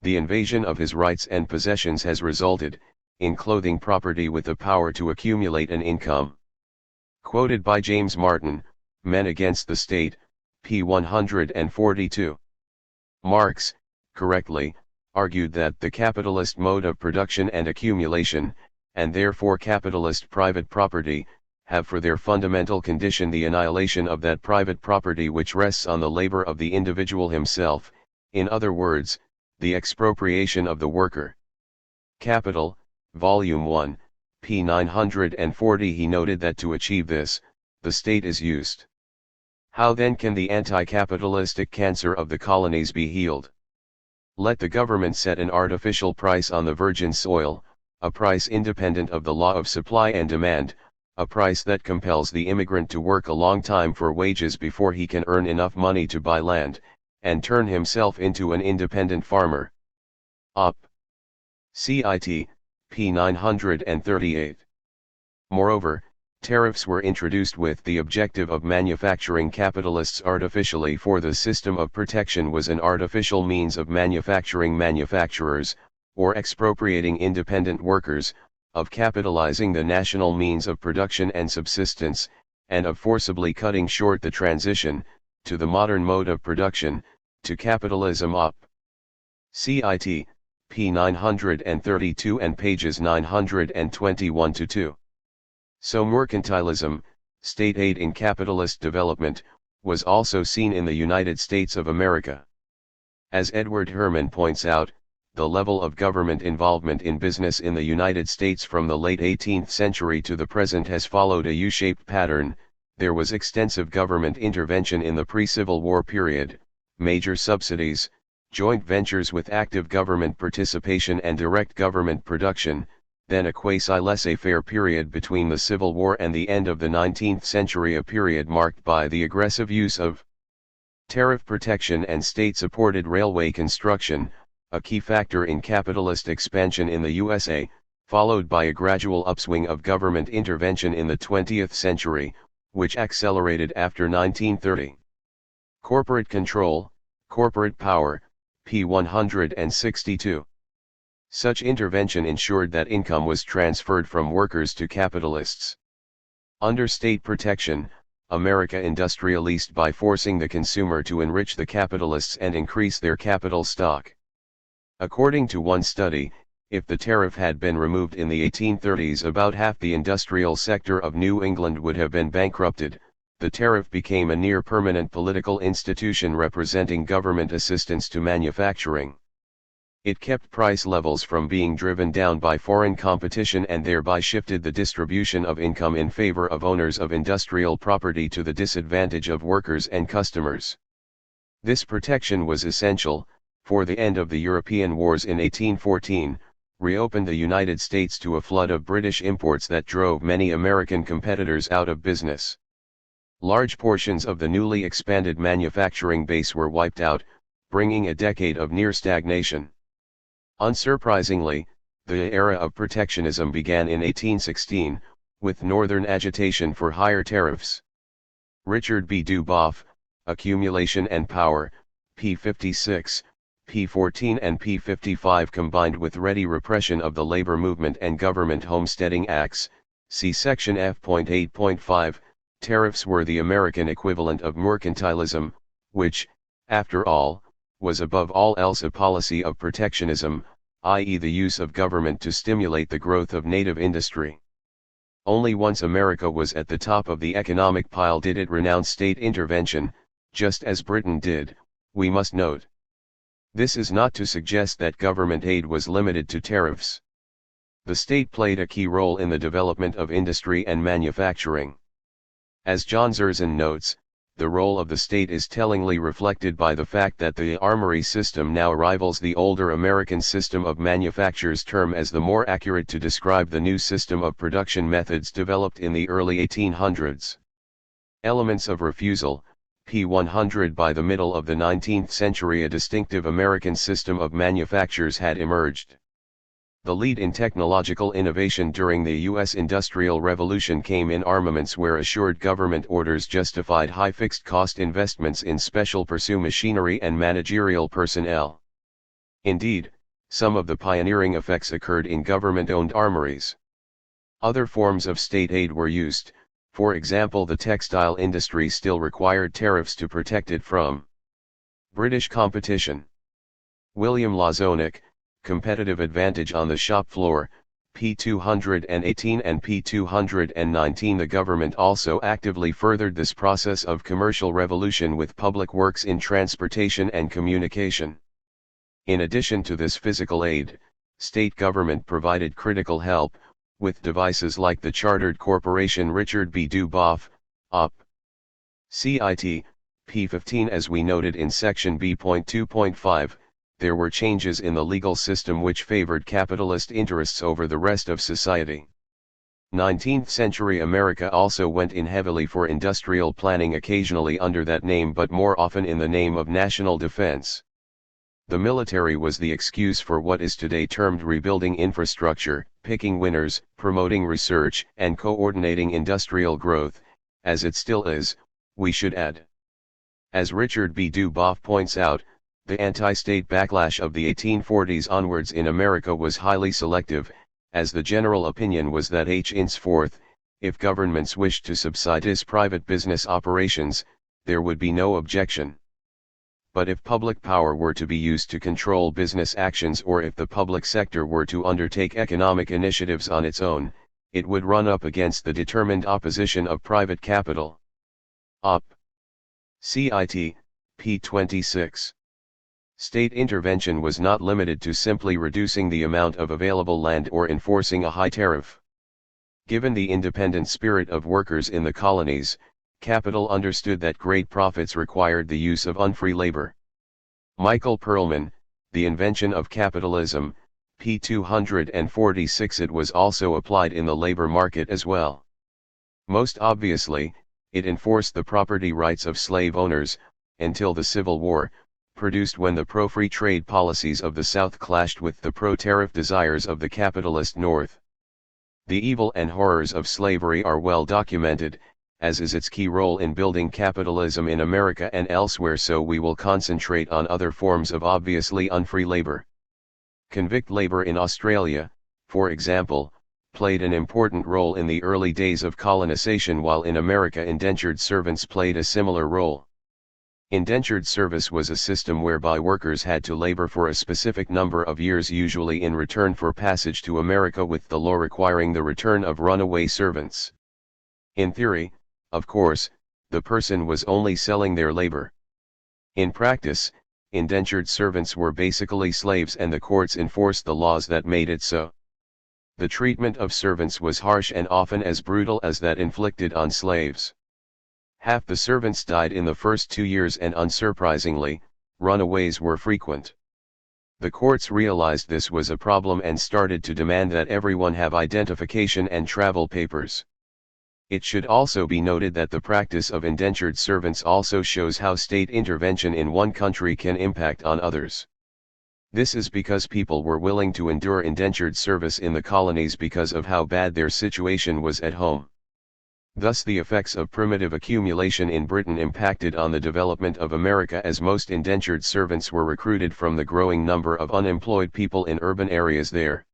The invasion of his rights and possessions has resulted in clothing property with the power to accumulate an income. Quoted by James Martin, Men Against the State, p. 142. Marx, correctly, argued that the capitalist mode of production and accumulation, and therefore capitalist private property, have for their fundamental condition the annihilation of that private property which rests on the labor of the individual himself, in other words, the expropriation of the worker. Capital, Volume 1, p. 940. He noted that to achieve this, the state is used. How then can the anti-capitalistic cancer of the colonies be healed? Let the government set an artificial price on the virgin soil, a price independent of the law of supply and demand, a price that compels the immigrant to work a long time for wages before he can earn enough money to buy land, and turn himself into an independent farmer. Op. Cit. p. 938. Moreover, tariffs were introduced with the objective of manufacturing capitalists artificially, for the system of protection was an artificial means of manufacturing manufacturers, or expropriating independent workers, of capitalizing the national means of production and subsistence, and of forcibly cutting short the transition, to the modern mode of production, to capitalism. Op. Cit. p. 932 and pages 921-2. So mercantilism, state aid in capitalist development, was also seen in the United States of America. As Edward Herman points out, the level of government involvement in business in the United States from the late 18th century to the present has followed a U-shaped pattern. There was extensive government intervention in the pre-Civil War period, major subsidies, joint ventures with active government participation and direct government production, then a quasi-laissez-faire period between the Civil War and the end of the 19th century, a period marked by the aggressive use of tariff protection and state-supported railway construction, a key factor in capitalist expansion in the USA, followed by a gradual upswing of government intervention in the 20th century, which accelerated after 1930. Corporate control, corporate power, p. 162. Such intervention ensured that income was transferred from workers to capitalists. Under state protection, America industrialized by forcing the consumer to enrich the capitalists and increase their capital stock. According to one study, if the tariff had been removed in the 1830s, about half the industrial sector of New England would have been bankrupted. The tariff became a near-permanent political institution representing government assistance to manufacturing. It kept price levels from being driven down by foreign competition and thereby shifted the distribution of income in favor of owners of industrial property to the disadvantage of workers and customers. This protection was essential, for the end of the European wars in 1814, reopened the United States to a flood of British imports that drove many American competitors out of business. Large portions of the newly expanded manufacturing base were wiped out, bringing a decade of near stagnation. Unsurprisingly, the era of protectionism began in 1816, with Northern agitation for higher tariffs. Richard B. Duboff, Accumulation and Power, p. 56, p. 14 and p. 55, combined with ready repression of the labor movement and government homesteading acts, see section F.8.5, tariffs were the American equivalent of mercantilism, which, after all, was above all else a policy of protectionism, i.e. the use of government to stimulate the growth of native industry. Only once America was at the top of the economic pile did it renounce state intervention, just as Britain did, we must note. This is not to suggest that government aid was limited to tariffs. The state played a key role in the development of industry and manufacturing. As John Zerzan notes, the role of the state is tellingly reflected by the fact that the armory system now rivals the older American system of manufactures, term as the more accurate to describe the new system of production methods developed in the early 1800s. Elements of refusal, p. 100. By the middle of the 19th century a distinctive American system of manufactures had emerged. The lead in technological innovation during the U.S. Industrial Revolution came in armaments, where assured government orders justified high fixed cost investments in special pursuit machinery and managerial personnel. Indeed, some of the pioneering effects occurred in government-owned armories. Other forms of state aid were used. For example, the textile industry still required tariffs to protect it from British competition. William Lazonick, Competitive Advantage on the Shop Floor, p. 218 and p. 219. The government also actively furthered this process of commercial revolution with public works in transportation and communication. In addition to this physical aid, state government provided critical help, with devices like the Chartered Corporation Richard B. Duboff, Op. Cit. p. 15. As we noted in section B.2.5, there were changes in the legal system which favored capitalist interests over the rest of society. 19th century America also went in heavily for industrial planning, occasionally under that name but more often in the name of national defense. The military was the excuse for what is today termed rebuilding infrastructure, picking winners, promoting research, and coordinating industrial growth, as it still is, we should add. As Richard B. Duboff points out, the anti-state backlash of the 1840s onwards in America was highly selective, as the general opinion was that henceforth, if governments wished to subsidize private business operations, there would be no objection. But if public power were to be used to control business actions, or if the public sector were to undertake economic initiatives on its own, it would run up against the determined opposition of private capital. Op. Cit. p. 26. State intervention was not limited to simply reducing the amount of available land or enforcing a high tariff. Given the independent spirit of workers in the colonies, capital understood that great profits required the use of unfree labor. Michael Perlman, The Invention of Capitalism, p. 246. It was also applied in the labor market as well. Most obviously, it enforced the property rights of slave owners, until the Civil War, produced when the pro-free trade policies of the South clashed with the pro-tariff desires of the capitalist North. The evil and horrors of slavery are well documented, as is its key role in building capitalism in America and elsewhere, so we will concentrate on other forms of obviously unfree labor. Convict labor in Australia, for example, played an important role in the early days of colonization, while in America indentured servants played a similar role. Indentured service was a system whereby workers had to labor for a specific number of years, usually in return for passage to America, with the law requiring the return of runaway servants. In theory, of course, the person was only selling their labor. In practice, indentured servants were basically slaves, and the courts enforced the laws that made it so. The treatment of servants was harsh and often as brutal as that inflicted on slaves. Half the servants died in the first 2 years, and unsurprisingly, runaways were frequent. The courts realized this was a problem and started to demand that everyone have identification and travel papers. It should also be noted that the practice of indentured servants also shows how state intervention in one country can impact on others. This is because people were willing to endure indentured service in the colonies because of how bad their situation was at home. Thus the effects of primitive accumulation in Britain impacted on the development of America, as most indentured servants were recruited from the growing number of unemployed people in urban areas there.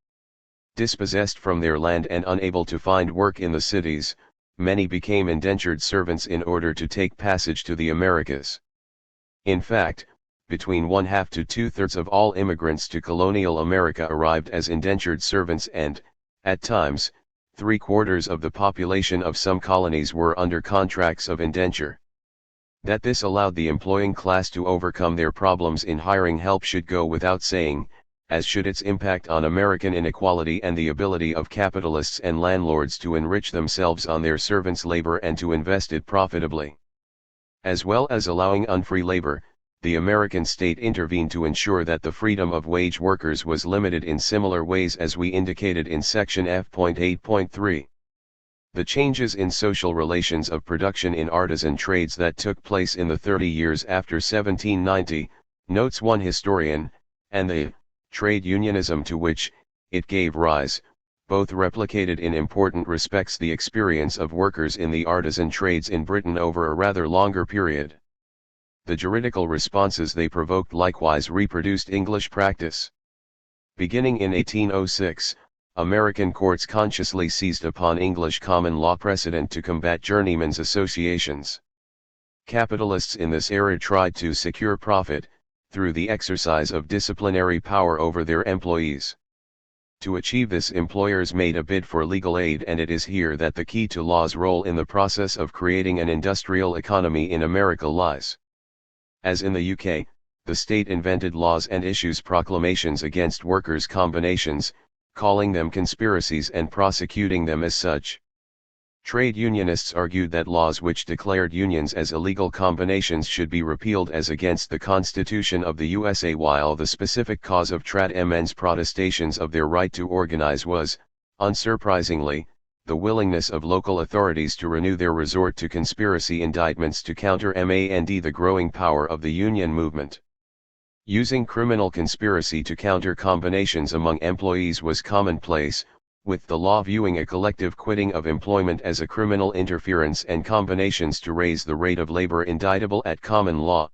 Dispossessed from their land and unable to find work in the cities, many became indentured servants in order to take passage to the Americas. In fact, between 1/2 to 2/3 of all immigrants to colonial America arrived as indentured servants, and, at times, 3/4 of the population of some colonies were under contracts of indenture. That this allowed the employing class to overcome their problems in hiring help should go without saying, as should its impact on American inequality and the ability of capitalists and landlords to enrich themselves on their servants' labor and to invest it profitably. As well as allowing unfree labor, the American state intervened to ensure that the freedom of wage workers was limited in similar ways as we indicated in section F.8.3. The changes in social relations of production in artisan trades that took place in the 30 years after 1790, notes one historian, and the trade unionism to which, it gave rise, both replicated in important respects the experience of workers in the artisan trades in Britain over a rather longer period. The juridical responses they provoked likewise reproduced English practice. Beginning in 1806, American courts consciously seized upon English common law precedent to combat journeymen's associations. Capitalists in this era tried to secure profit, through the exercise of disciplinary power over their employees. To achieve this, employers made a bid for legal aid, and it is here that the key to law's role in the process of creating an industrial economy in America lies. As in the UK, the state invented laws and issues proclamations against workers' combinations, calling them conspiracies and prosecuting them as such. Trade unionists argued that laws which declared unions as illegal combinations should be repealed as against the Constitution of the USA, while the specific cause of trade men's protestations of their right to organize was, unsurprisingly, the willingness of local authorities to renew their resort to conspiracy indictments to counter the growing power of the union movement. Using criminal conspiracy to counter combinations among employees was commonplace, with the law viewing a collective quitting of employment as a criminal interference and combinations to raise the rate of labor indictable at common law.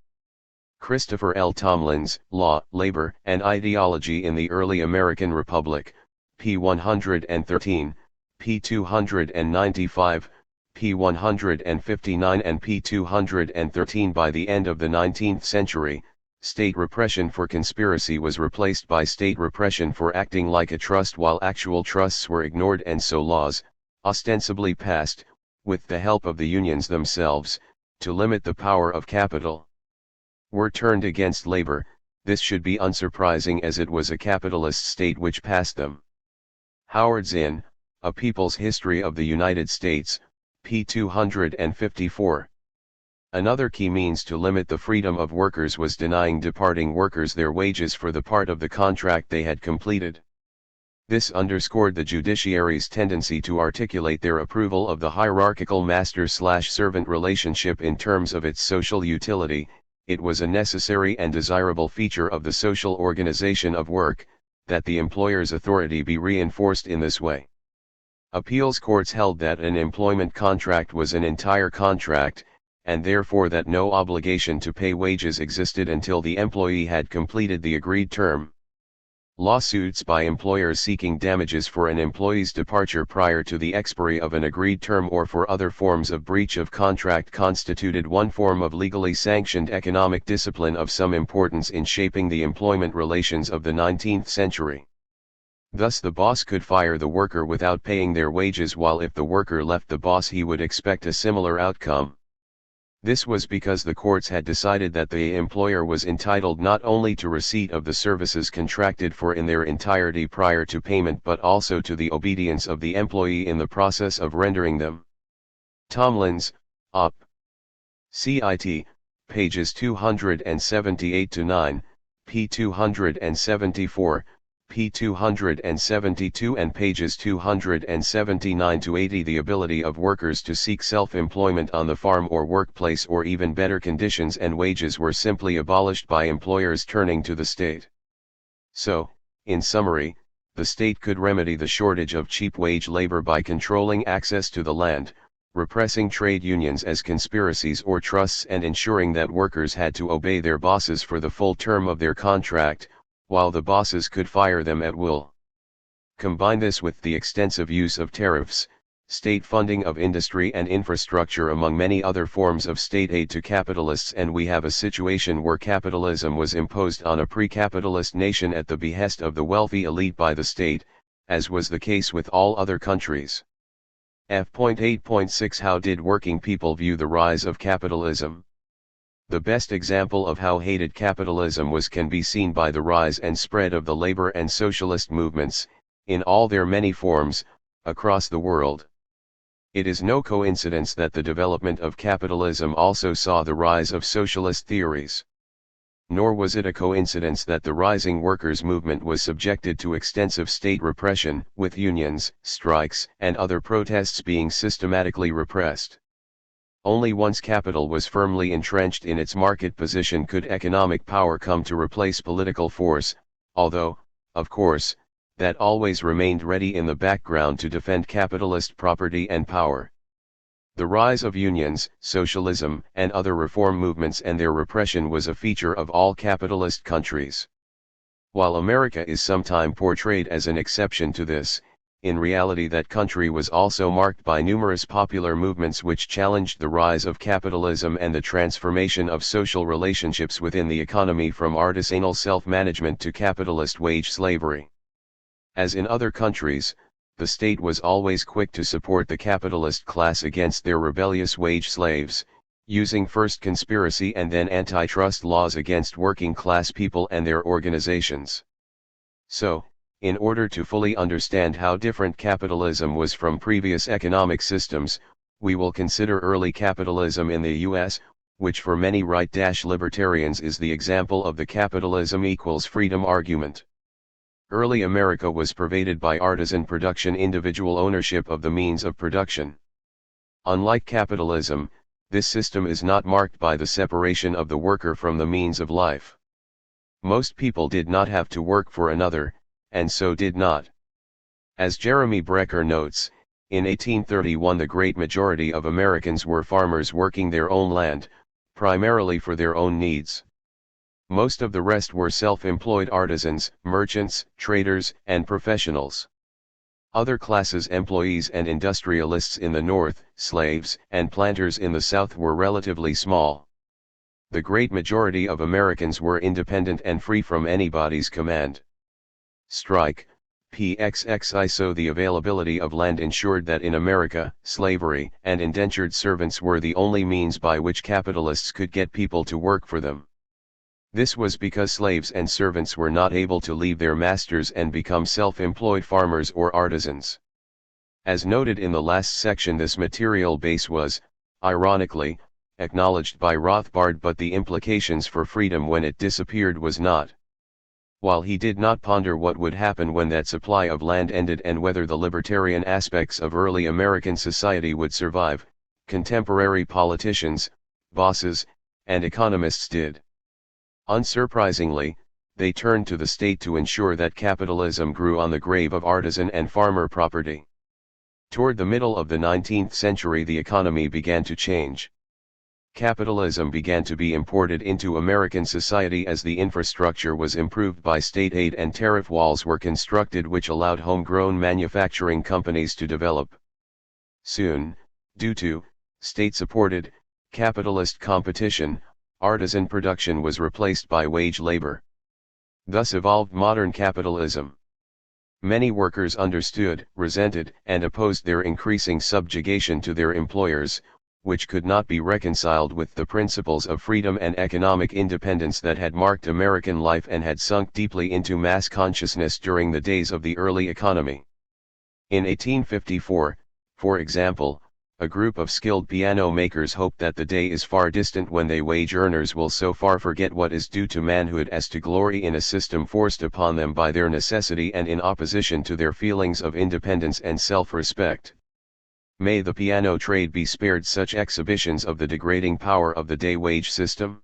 Christopher L. Tomlin's Law, Labor, and Ideology in the Early American Republic, p. 113, p. 295, p. 159 and p. 213. By the end of the 19th century, state repression for conspiracy was replaced by state repression for acting like a trust, while actual trusts were ignored, and so laws, ostensibly passed, with the help of the unions themselves, to limit the power of capital, were turned against labor. This should be unsurprising, as it was a capitalist state which passed them. Howard Zinn, A People's History of the United States, p. 254. Another key means to limit the freedom of workers was denying departing workers their wages for the part of the contract they had completed. This underscored the judiciary's tendency to articulate their approval of the hierarchical master-slash-servant relationship in terms of its social utility. It was a necessary and desirable feature of the social organization of work, that the employer's authority be reinforced in this way. Appeals courts held that an employment contract was an entire contract, and therefore that no obligation to pay wages existed until the employee had completed the agreed term. Lawsuits by employers seeking damages for an employee's departure prior to the expiry of an agreed term or for other forms of breach of contract constituted one form of legally sanctioned economic discipline of some importance in shaping the employment relations of the 19th century. Thus the boss could fire the worker without paying their wages, while if the worker left the boss he would expect a similar outcome. This was because the courts had decided that the employer was entitled not only to receipt of the services contracted for in their entirety prior to payment, but also to the obedience of the employee in the process of rendering them. Tomlin's, Op. Cit. pages 278-9, p. 274, p. 272 and pages 279-80. The ability of workers to seek self-employment on the farm or workplace, or even better conditions and wages, were simply abolished by employers turning to the state. So, in summary, the state could remedy the shortage of cheap wage labor by controlling access to the land, repressing trade unions as conspiracies or trusts, and ensuring that workers had to obey their bosses for the full term of their contract, while the bosses could fire them at will. Combine this with the extensive use of tariffs, state funding of industry and infrastructure, among many other forms of state aid to capitalists, and we have a situation where capitalism was imposed on a pre-capitalist nation at the behest of the wealthy elite by the state, as was the case with all other countries. F.8.6 How did working people view the rise of capitalism? The best example of how hated capitalism was can be seen by the rise and spread of the labor and socialist movements, in all their many forms, across the world. It is no coincidence that the development of capitalism also saw the rise of socialist theories. Nor was it a coincidence that the rising workers' movement was subjected to extensive state repression, with unions, strikes, and other protests being systematically repressed. Only once capital was firmly entrenched in its market position could economic power come to replace political force, although, of course, that always remained ready in the background to defend capitalist property and power. The rise of unions, socialism, and other reform movements and their repression was a feature of all capitalist countries. While America is sometimes portrayed as an exception to this, in reality that country was also marked by numerous popular movements which challenged the rise of capitalism and the transformation of social relationships within the economy from artisanal self-management to capitalist wage slavery. As in other countries, the state was always quick to support the capitalist class against their rebellious wage slaves, using first conspiracy and then antitrust laws against working class people and their organizations. So, in order to fully understand how different capitalism was from previous economic systems, we will consider early capitalism in the US, which for many right-libertarians is the example of the capitalism equals freedom argument. Early America was pervaded by artisan production, individual ownership of the means of production. Unlike capitalism, this system is not marked by the separation of the worker from the means of life. Most people did not have to work for another, and so did not. As Jeremy Brecker notes, in 1831 the great majority of Americans were farmers working their own land, primarily for their own needs. Most of the rest were self-employed artisans, merchants, traders, and professionals. Other classes, employees and industrialists in the North, slaves and planters in the South, were relatively small. The great majority of Americans were independent and free from anybody's command. Strike, PXXI. So the availability of land ensured that in America, slavery and indentured servants were the only means by which capitalists could get people to work for them. This was because slaves and servants were not able to leave their masters and become self-employed farmers or artisans. As noted in the last section, this material base was, ironically, acknowledged by Rothbard, but the implications for freedom when it disappeared was not. While he did not ponder what would happen when that supply of land ended and whether the libertarian aspects of early American society would survive, contemporary politicians, bosses, and economists did. Unsurprisingly, they turned to the state to ensure that capitalism grew on the grave of artisan and farmer property. Toward the middle of the 19th century, the economy began to change. Capitalism began to be imported into American society as the infrastructure was improved by state aid and tariff walls were constructed which allowed homegrown manufacturing companies to develop. Soon, due to state-supported, capitalist competition, artisan production was replaced by wage labor. Thus evolved modern capitalism. Many workers understood, resented, and opposed their increasing subjugation to their employers, which could not be reconciled with the principles of freedom and economic independence that had marked American life and had sunk deeply into mass consciousness during the days of the early economy. In 1854, for example, a group of skilled piano makers hoped that the day is far distant when they wage earners will so far forget what is due to manhood as to glory in a system forced upon them by their necessity and in opposition to their feelings of independence and self-respect. May the piano trade be spared such exhibitions of the degrading power of the day wage system?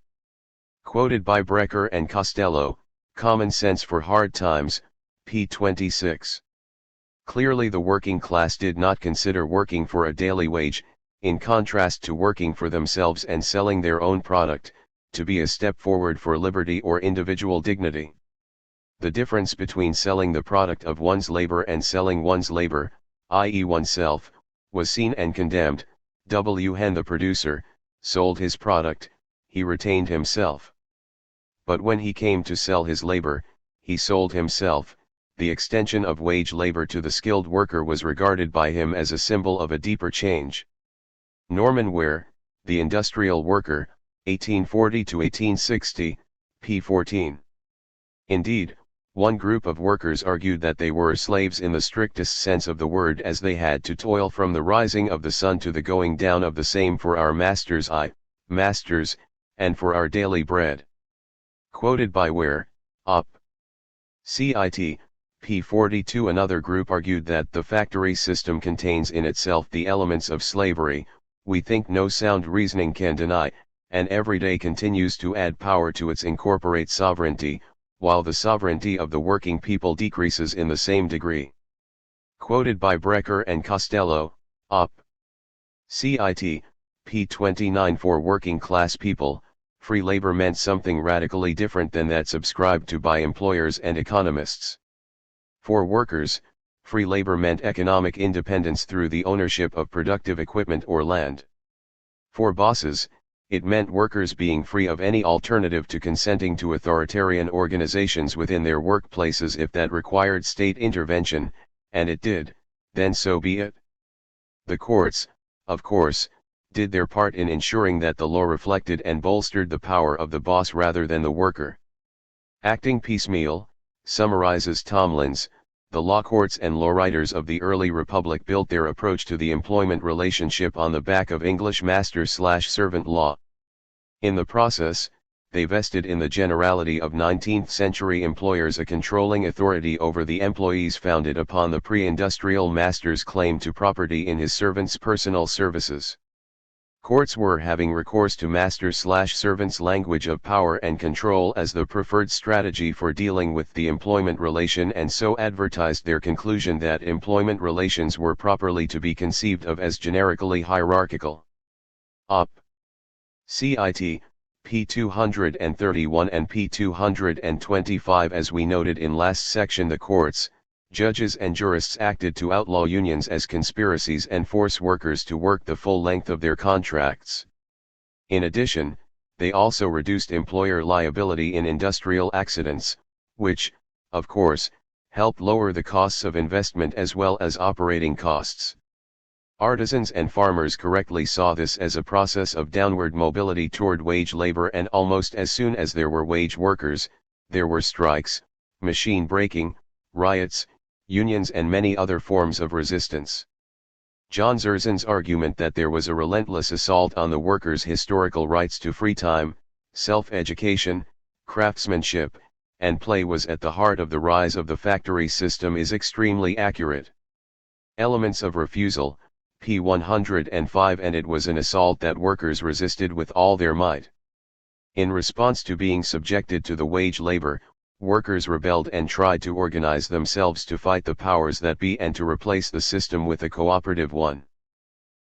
Quoted by Brecker and Costello, Common Sense for Hard Times, p. 26. Clearly the working class did not consider working for a daily wage, in contrast to working for themselves and selling their own product, to be a step forward for liberty or individual dignity. The difference between selling the product of one's labor and selling one's labor, i.e. oneself, was seen and condemned. W. Hen, the producer, sold his product, he retained himself. But when he came to sell his labor, he sold himself. The extension of wage labor to the skilled worker was regarded by him as a symbol of a deeper change. Norman Ware, The Industrial Worker, 1840–1860, p. 14. Indeed, one group of workers argued that they were slaves in the strictest sense of the word, as they had to toil from the rising of the sun to the going down of the same for our masters, masters, and for our daily bread. Quoted by Ware, Op. Cit. p. 42. Another group argued that the factory system contains in itself the elements of slavery, we think no sound reasoning can deny, and every day continues to add power to its incorporate sovereignty, while the sovereignty of the working people decreases in the same degree. Quoted by Brecker and Costello, Op. Cit. p. 29. For working class people, free labor meant something radically different than that subscribed to by employers and economists. For workers, free labor meant economic independence through the ownership of productive equipment or land. For bosses, it meant workers being free of any alternative to consenting to authoritarian organizations within their workplaces. If that required state intervention, and it did, then so be it. The courts, of course, did their part in ensuring that the law reflected and bolstered the power of the boss rather than the worker. Acting piecemeal, summarizes Tomlins, the law courts and law writers of the early republic built their approach to the employment relationship on the back of English master/servant law. In the process, they vested in the generality of 19th-century employers a controlling authority over the employees founded upon the pre-industrial master's claim to property in his servants' personal services. Courts were having recourse to master/servants' language of power and control as the preferred strategy for dealing with the employment relation, and so advertised their conclusion that employment relations were properly to be conceived of as generically hierarchical. Op. Cit. p. 231 and p. 225. As we noted in last section, the courts, judges and jurists acted to outlaw unions as conspiracies and force workers to work the full length of their contracts. In addition, they also reduced employer liability in industrial accidents, which, of course, helped lower the costs of investment as well as operating costs. Artisans and farmers correctly saw this as a process of downward mobility toward wage labor, and almost as soon as there were wage workers, there were strikes, machine breaking, riots, unions and many other forms of resistance. John Zerzan's argument that there was a relentless assault on the workers' historical rights to free time, self-education, craftsmanship, and play was at the heart of the rise of the factory system is extremely accurate. Elements of refusal, p. 105. And it was an assault that workers resisted with all their might. In response to being subjected to the wage labor, workers rebelled and tried to organize themselves to fight the powers that be and to replace the system with a cooperative one.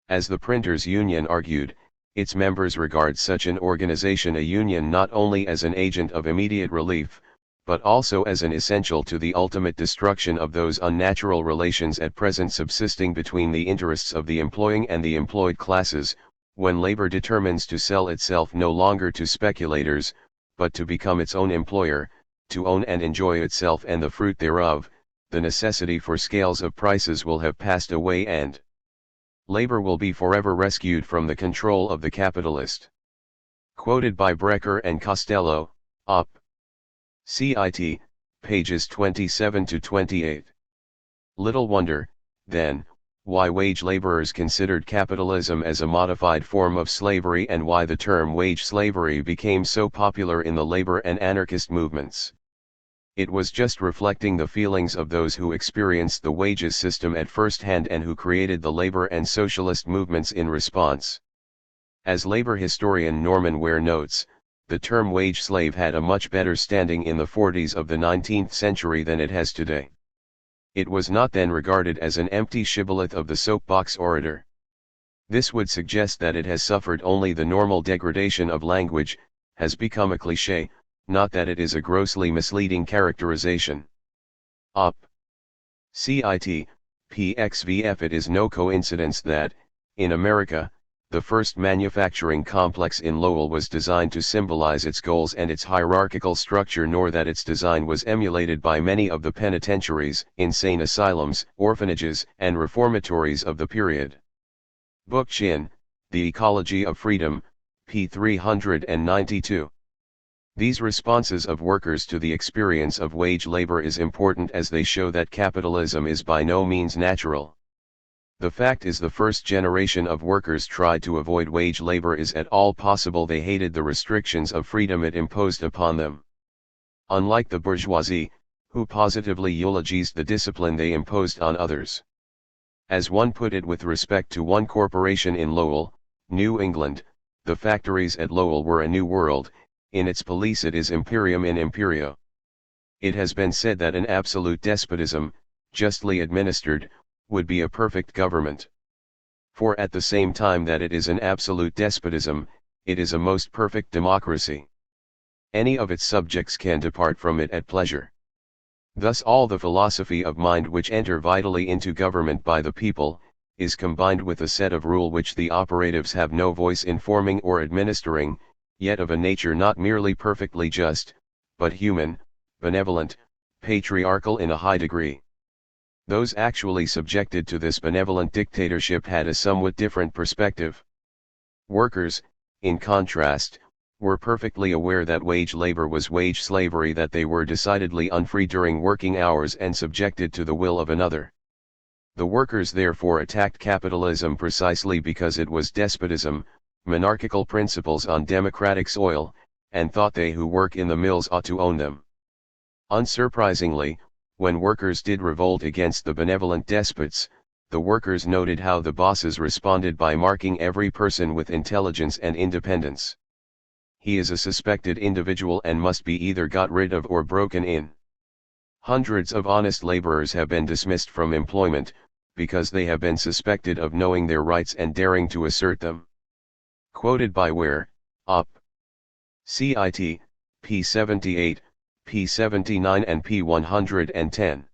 As the Printers' Union argued, its members regard such an organization, a union, not only as an agent of immediate relief, but also as an essential to the ultimate destruction of those unnatural relations at present subsisting between the interests of the employing and the employed classes, when labor determines to sell itself no longer to speculators, but to become its own employer, to own and enjoy itself and the fruit thereof. The necessity for scales of prices will have passed away, and labor will be forever rescued from the control of the capitalist. Quoted by Brecker and Costello, Op. Cit. pages 27 to 28. Little wonder, then, why wage laborers considered capitalism as a modified form of slavery, and why the term wage slavery became so popular in the labor and anarchist movements. It was just reflecting the feelings of those who experienced the wages system at first hand and who created the labor and socialist movements in response. As labor historian Norman Ware notes, the term wage slave had a much better standing in the 40s of the 19th century than it has today. It was not then regarded as an empty shibboleth of the soapbox orator. This would suggest that it has suffered only the normal degradation of language, has become a cliché, not that it is a grossly misleading characterization. Op. Cit. pxvf. It is no coincidence that, in America, the first manufacturing complex in Lowell was designed to symbolize its goals and its hierarchical structure, nor that its design was emulated by many of the penitentiaries, insane asylums, orphanages, and reformatories of the period. Bookchin, The Ecology of Freedom, p. 392. These responses of workers to the experience of wage labor is important, as they show that capitalism is by no means natural. The fact is, the first generation of workers tried to avoid wage labor as at all possible. They hated the restrictions of freedom it imposed upon them. Unlike the bourgeoisie, who positively eulogized the discipline they imposed on others. As one put it with respect to one corporation in Lowell, New England, the factories at Lowell were a new world. In its police it is imperium in imperio. It has been said that an absolute despotism, justly administered, would be a perfect government. For at the same time that it is an absolute despotism, it is a most perfect democracy. Any of its subjects can depart from it at pleasure. Thus all the philosophy of mind which enter vitally into government by the people, is combined with a set of rule which the operatives have no voice in forming or administering, yet of a nature not merely perfectly just, but human, benevolent, patriarchal in a high degree. Those actually subjected to this benevolent dictatorship had a somewhat different perspective. Workers, in contrast, were perfectly aware that wage labor was wage slavery, that they were decidedly unfree during working hours and subjected to the will of another. The workers therefore attacked capitalism precisely because it was despotism, monarchical principles on democratic soil, and thought they who work in the mills ought to own them. Unsurprisingly, when workers did revolt against the benevolent despots, the workers noted how the bosses responded by marking every person with intelligence and independence. He is a suspected individual and must be either got rid of or broken in. Hundreds of honest laborers have been dismissed from employment, because they have been suspected of knowing their rights and daring to assert them. Quoted by Ware, Op. Cit. p. 78, p. 79 and p. 110.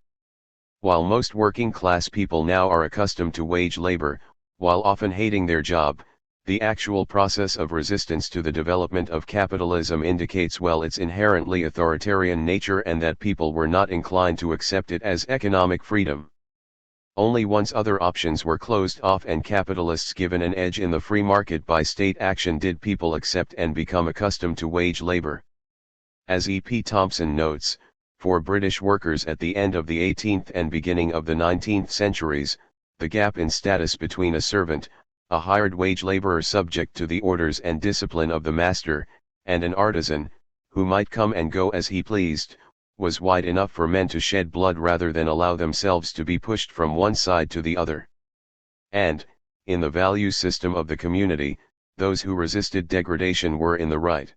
While most working class people now are accustomed to wage labor, while often hating their job, the actual process of resistance to the development of capitalism indicates well its inherently authoritarian nature and that people were not inclined to accept it as economic freedom. Only once other options were closed off and capitalists given an edge in the free market by state action did people accept and become accustomed to wage labor. As E. P. Thompson notes, for British workers at the end of the 18th and beginning of the 19th centuries, the gap in status between a servant, a hired wage laborer subject to the orders and discipline of the master, and an artisan, who might come and go as he pleased, was wide enough for men to shed blood rather than allow themselves to be pushed from one side to the other. And, in the value system of the community, those who resisted degradation were in the right.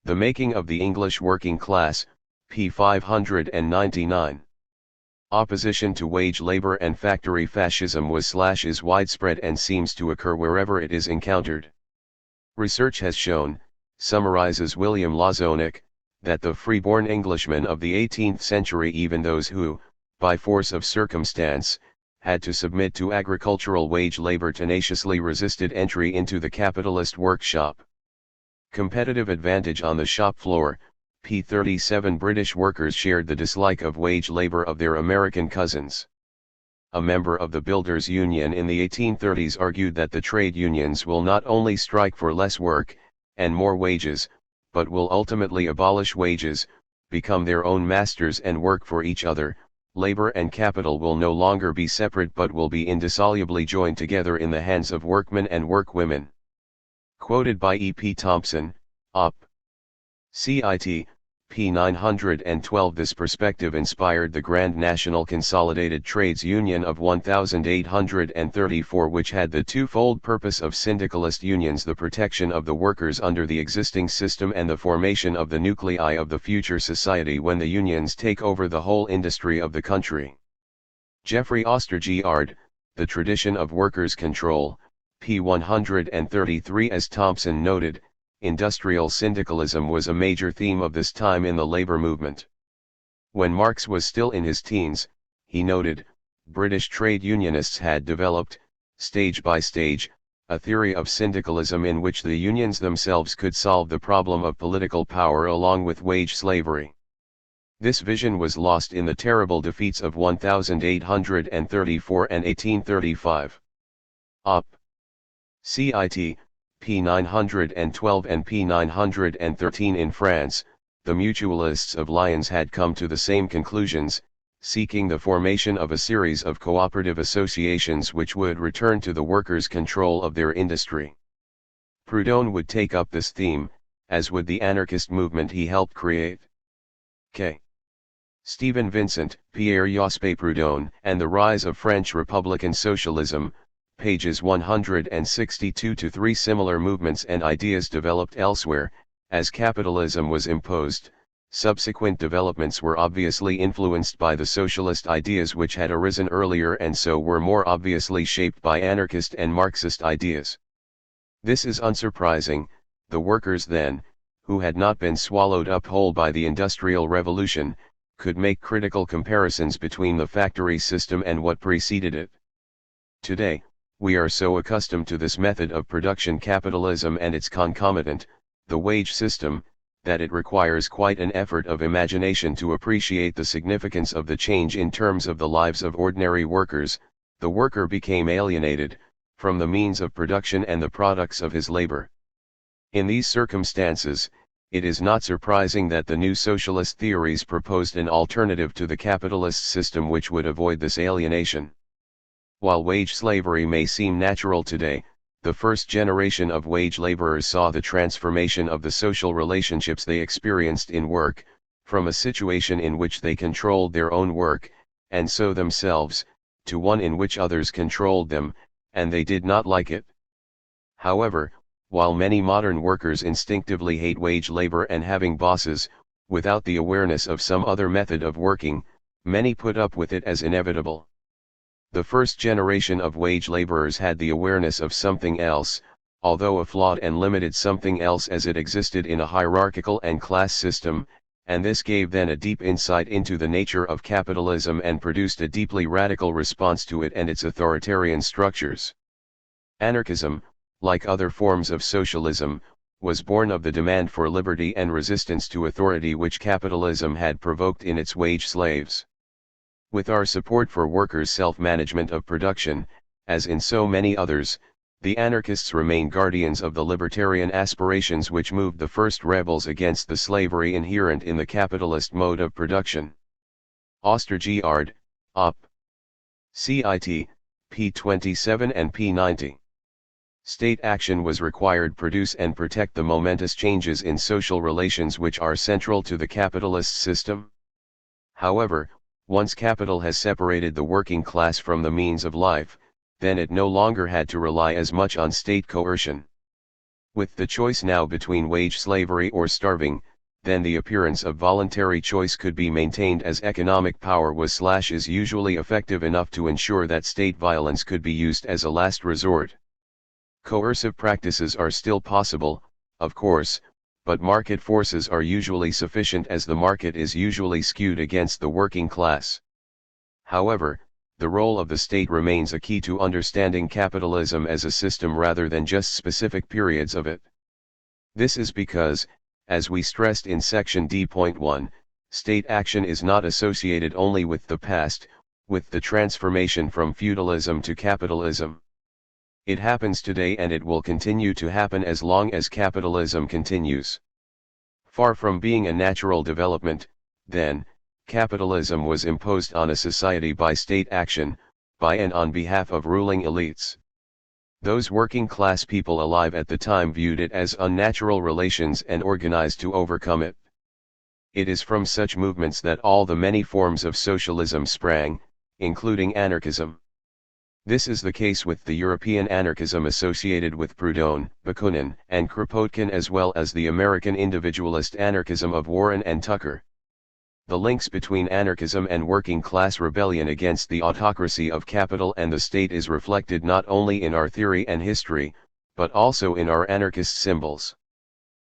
The Making of the English Working Class, p. 599. Opposition to wage labor and factory fascism was/is widespread and seems to occur wherever it is encountered. Research has shown, summarizes William Lazonick, that the free-born Englishmen of the 18th century, even those who, by force of circumstance, had to submit to agricultural wage labor, tenaciously resisted entry into the capitalist workshop. Competitive advantage on the shop floor, p. 37. British workers shared the dislike of wage labor of their American cousins. A member of the Builders' Union in the 1830s argued that the trade unions will not only strike for less work, and more wages, but will ultimately abolish wages, become their own masters and work for each other. Labor and capital will no longer be separate but will be indissolubly joined together in the hands of workmen and workwomen. Quoted by E. P. Thompson, Op. Cit. p. 912. This perspective inspired the Grand National Consolidated Trades Union of 1834, which had the twofold purpose of syndicalist unions, the protection of the workers under the existing system and the formation of the nuclei of the future society when the unions take over the whole industry of the country. Geoffrey Ostergaard, The Tradition of Workers' Control, p. 133. As Thompson noted, industrial syndicalism was a major theme of this time in the labor movement. When Marx was still in his teens, he noted, British trade unionists had developed, stage by stage, a theory of syndicalism in which the unions themselves could solve the problem of political power along with wage slavery. This vision was lost in the terrible defeats of 1834 and 1835. Op. Cit. p. 912 and p. 913. In France, the mutualists of Lyons had come to the same conclusions, seeking the formation of a series of cooperative associations which would return to the workers' control of their industry. Proudhon would take up this theme, as would the anarchist movement he helped create. K. Stephen Vincent, Pierre Jospin Proudhon, and the Rise of French Republican Socialism, pages 162-3. Similar movements and ideas developed elsewhere, as capitalism was imposed, Subsequent developments were obviously influenced by the socialist ideas which had arisen earlier and so were more obviously shaped by anarchist and Marxist ideas. This is unsurprising. The workers then, who had not been swallowed up whole by the Industrial Revolution, could make critical comparisons between the factory system and what preceded it. Today, we are so accustomed to this method of production capitalism and its concomitant, the wage system, that it requires quite an effort of imagination to appreciate the significance of the change in terms of the lives of ordinary workers. The worker became alienated from the means of production and the products of his labor. In these circumstances, it is not surprising that the new socialist theories proposed an alternative to the capitalist system which would avoid this alienation. While wage slavery may seem natural today, the first generation of wage laborers saw the transformation of the social relationships they experienced in work, from a situation in which they controlled their own work, and so themselves, to one in which others controlled them, and they did not like it. However, while many modern workers instinctively hate wage labor and having bosses, without the awareness of some other method of working, many put up with it as inevitable. The first generation of wage laborers had the awareness of something else, although a flawed and limited something else as it existed in a hierarchical and class system, and this gave them a deep insight into the nature of capitalism and produced a deeply radical response to it and its authoritarian structures. Anarchism, like other forms of socialism, was born of the demand for liberty and resistance to authority which capitalism had provoked in its wage slaves. With our support for workers' self-management of production, as in so many others, the anarchists remain guardians of the libertarian aspirations which moved the first rebels against the slavery inherent in the capitalist mode of production. Ostergaard, Op. Cit. p. 27 and p. 90. State action was required to produce and protect the momentous changes in social relations which are central to the capitalist system. However, once capital has separated the working class from the means of life, then it no longer had to rely as much on state coercion. With the choice now between wage slavery or starving, then the appearance of voluntary choice could be maintained as economic power is usually effective enough to ensure that state violence could be used as a last resort. Coercive practices are still possible, of course, but market forces are usually sufficient as the market is usually skewed against the working class. However, the role of the state remains a key to understanding capitalism as a system rather than just specific periods of it. This is because, as we stressed in section D.1, state action is not associated only with the past, with the transformation from feudalism to capitalism. It happens today and it will continue to happen as long as capitalism continues. Far from being a natural development, then, capitalism was imposed on a society by state action, by and on behalf of ruling elites. Those working class people alive at the time viewed it as unnatural relations and organized to overcome it. It is from such movements that all the many forms of socialism sprang, including anarchism. This is the case with the European anarchism associated with Proudhon, Bakunin, and Kropotkin as well as the American individualist anarchism of Warren and Tucker. The links between anarchism and working class rebellion against the autocracy of capital and the state is reflected not only in our theory and history, but also in our anarchist symbols.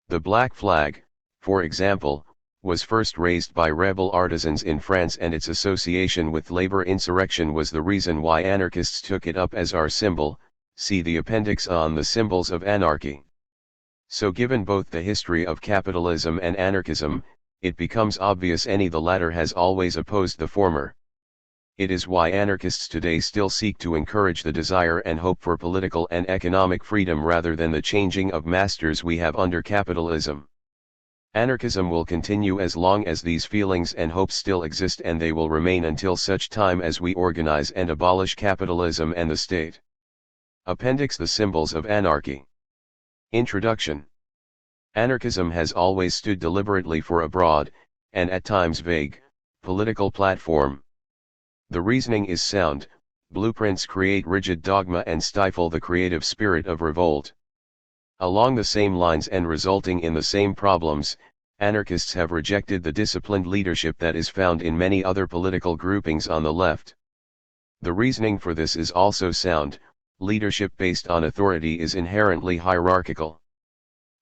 The black flag, for example, was first raised by rebel artisans in France, and its association with labor insurrection was the reason why anarchists took it up as our symbol. See the appendix on the symbols of anarchy. So given both the history of capitalism and anarchism, it becomes obvious the latter has always opposed the former. It is why anarchists today still seek to encourage the desire and hope for political and economic freedom rather than the changing of masters we have under capitalism. Anarchism will continue as long as these feelings and hopes still exist, and they will remain until such time as we organize and abolish capitalism and the state. Appendix: The symbols of anarchy. Introduction. Anarchism has always stood deliberately for a broad, and at times vague, political platform. The reasoning is sound, blueprints create rigid dogma and stifle the creative spirit of revolt. Along the same lines and resulting in the same problems, Anarchists have rejected the disciplined leadership that is found in many other political groupings on the left. The reasoning for this is also sound. Leadership based on authority is inherently hierarchical.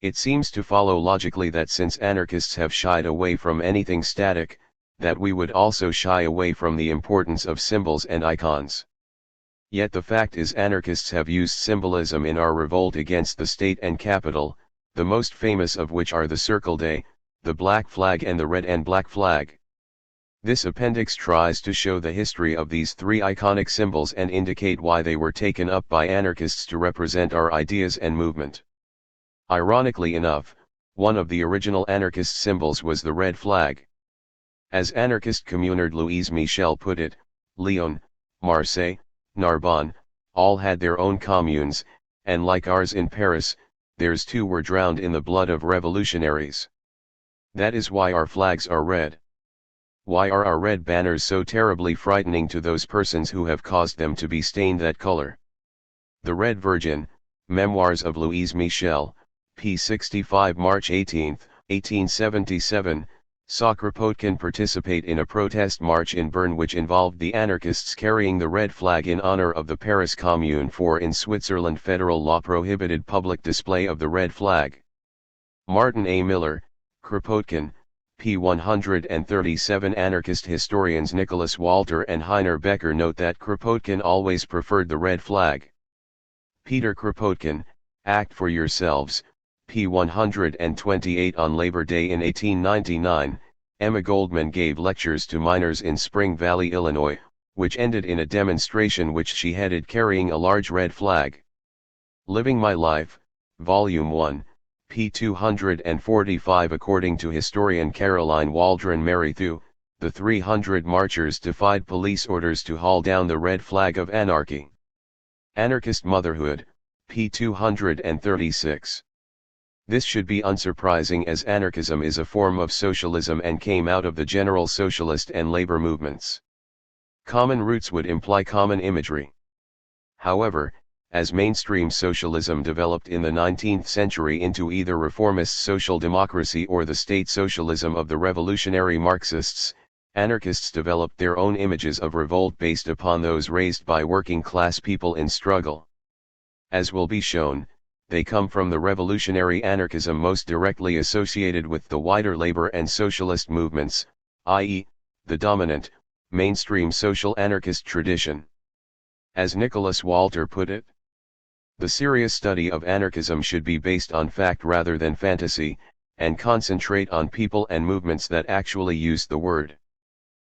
It seems to follow logically that since anarchists have shied away from anything static, that we would also shy away from the importance of symbols and icons. Yet the fact is anarchists have used symbolism in our revolt against the state and capital, the most famous of which are the Circle Day, the black flag and the red and black flag. This appendix tries to show the history of these three iconic symbols and indicate why they were taken up by anarchists to represent our ideas and movement. Ironically enough, one of the original anarchist symbols was the red flag. As anarchist communard Louise Michel put it, Lyon, Marseille, Narbonne, all had their own communes, and like ours in Paris, theirs too were drowned in the blood of revolutionaries. That is why our flags are red. Why are our red banners so terribly frightening to those persons who have caused them to be stained that color? The Red Virgin, Memoirs of Louise Michel, p. 65 March 18, 1877, saw Kropotkin participate in a protest march in Bern which involved the anarchists carrying the red flag in honor of the Paris Commune, for in Switzerland federal law prohibited public display of the red flag. Martin A. Miller, Kropotkin, p. 137. Anarchist historians Nicholas Walter and Heiner Becker note that Kropotkin always preferred the red flag. Peter Kropotkin, Act for Yourselves, p. 128. On Labor Day in 1899, Emma Goldman gave lectures to miners in Spring Valley, Illinois, which ended in a demonstration which she headed carrying a large red flag. Living My Life, Volume 1, p. 245. According to historian Caroline Waldron Merrithew, the 300 marchers defied police orders to haul down the red flag of anarchy. Anarchist Motherhood, p. 236. This should be unsurprising, as anarchism is a form of socialism and came out of the general socialist and labor movements. Common roots would imply common imagery. However, as mainstream socialism developed in the 19th century into either reformist social democracy or the state socialism of the revolutionary Marxists, anarchists developed their own images of revolt based upon those raised by working class people in struggle. As will be shown, they come from the revolutionary anarchism most directly associated with the wider labor and socialist movements, i.e., the dominant, mainstream social anarchist tradition. As Nicholas Walter put it, the serious study of anarchism should be based on fact rather than fantasy, and concentrate on people and movements that actually use the word.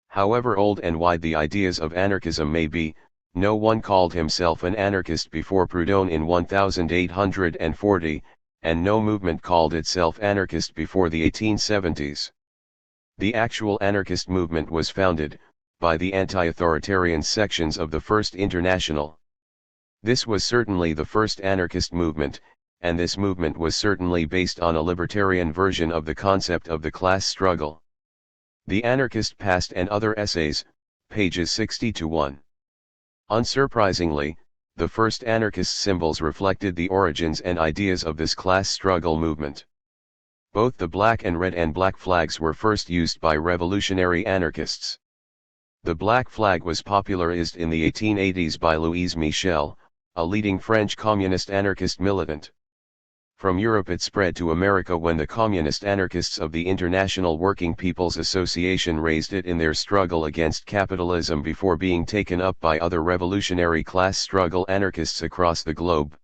However old and wide the ideas of anarchism may be, no one called himself an anarchist before Proudhon in 1840, and no movement called itself anarchist before the 1870s. The actual anarchist movement was founded by the anti-authoritarian sections of the First International. This was certainly the first anarchist movement, and this movement was certainly based on a libertarian version of the concept of the class struggle. The Anarchist Past and Other Essays, pages 60-1. Unsurprisingly, the first anarchist symbols reflected the origins and ideas of this class struggle movement. Both the black and red and black flags were first used by revolutionary anarchists. The black flag was popularized in the 1880s by Louise Michel, a leading French communist anarchist militant. From Europe it spread to America when the communist anarchists of the International Working People's Association raised it in their struggle against capitalism before being taken up by other revolutionary class struggle anarchists across the globe.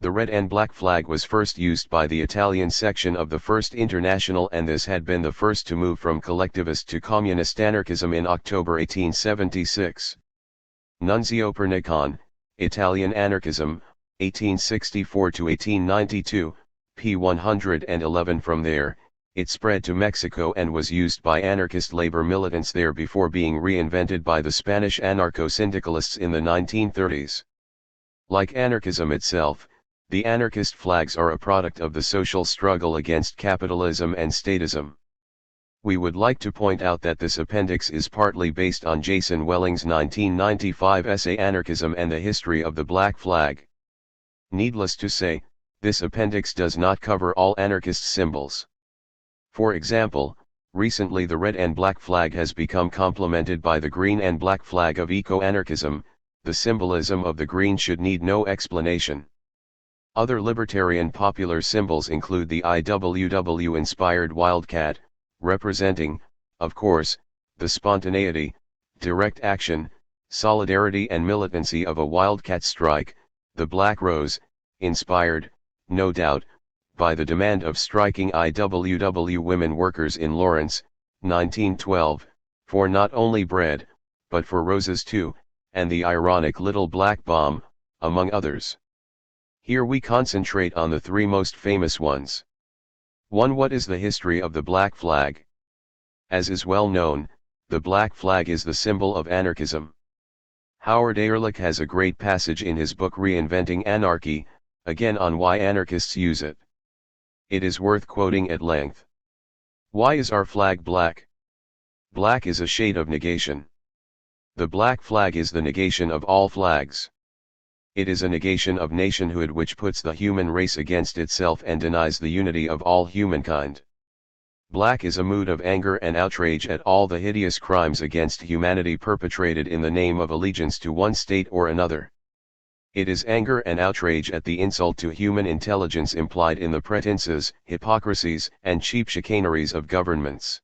The red and black flag was first used by the Italian section of the First International, and this had been the first to move from collectivist to communist anarchism in October 1876. Nunzio Pernicon, Italian Anarchism, 1864-1892, p. 111. From there, it spread to Mexico and was used by anarchist labor militants there before being reinvented by the Spanish anarcho-syndicalists in the 1930s. Like anarchism itself, the anarchist flags are a product of the social struggle against capitalism and statism. We would like to point out that this appendix is partly based on Jason Welling's 1995 essay Anarchism and the History of the Black Flag. Needless to say, this appendix does not cover all anarchist symbols. For example, recently the red and black flag has become complemented by the green and black flag of eco-anarchism. The symbolism of the green should need no explanation. Other libertarian popular symbols include the IWW-inspired wildcat, representing, of course, the spontaneity, direct action, solidarity and militancy of a wildcat strike, the black rose, inspired, no doubt, by the demand of striking IWW women workers in Lawrence, 1912, for not only bread, but for roses too, and the ironic little black bomb, among others. Here we concentrate on the three most famous ones. 1. What is the history of the black flag? As is well known, the black flag is the symbol of anarchism. Howard Ehrlich has a great passage in his book Reinventing Anarchy, again on why anarchists use it. It is worth quoting at length. Why is our flag black? Black is a shade of negation. The black flag is the negation of all flags. It is a negation of nationhood which puts the human race against itself and denies the unity of all humankind. Black is a mood of anger and outrage at all the hideous crimes against humanity perpetrated in the name of allegiance to one state or another. It is anger and outrage at the insult to human intelligence implied in the pretenses, hypocrisies, and cheap chicaneries of governments.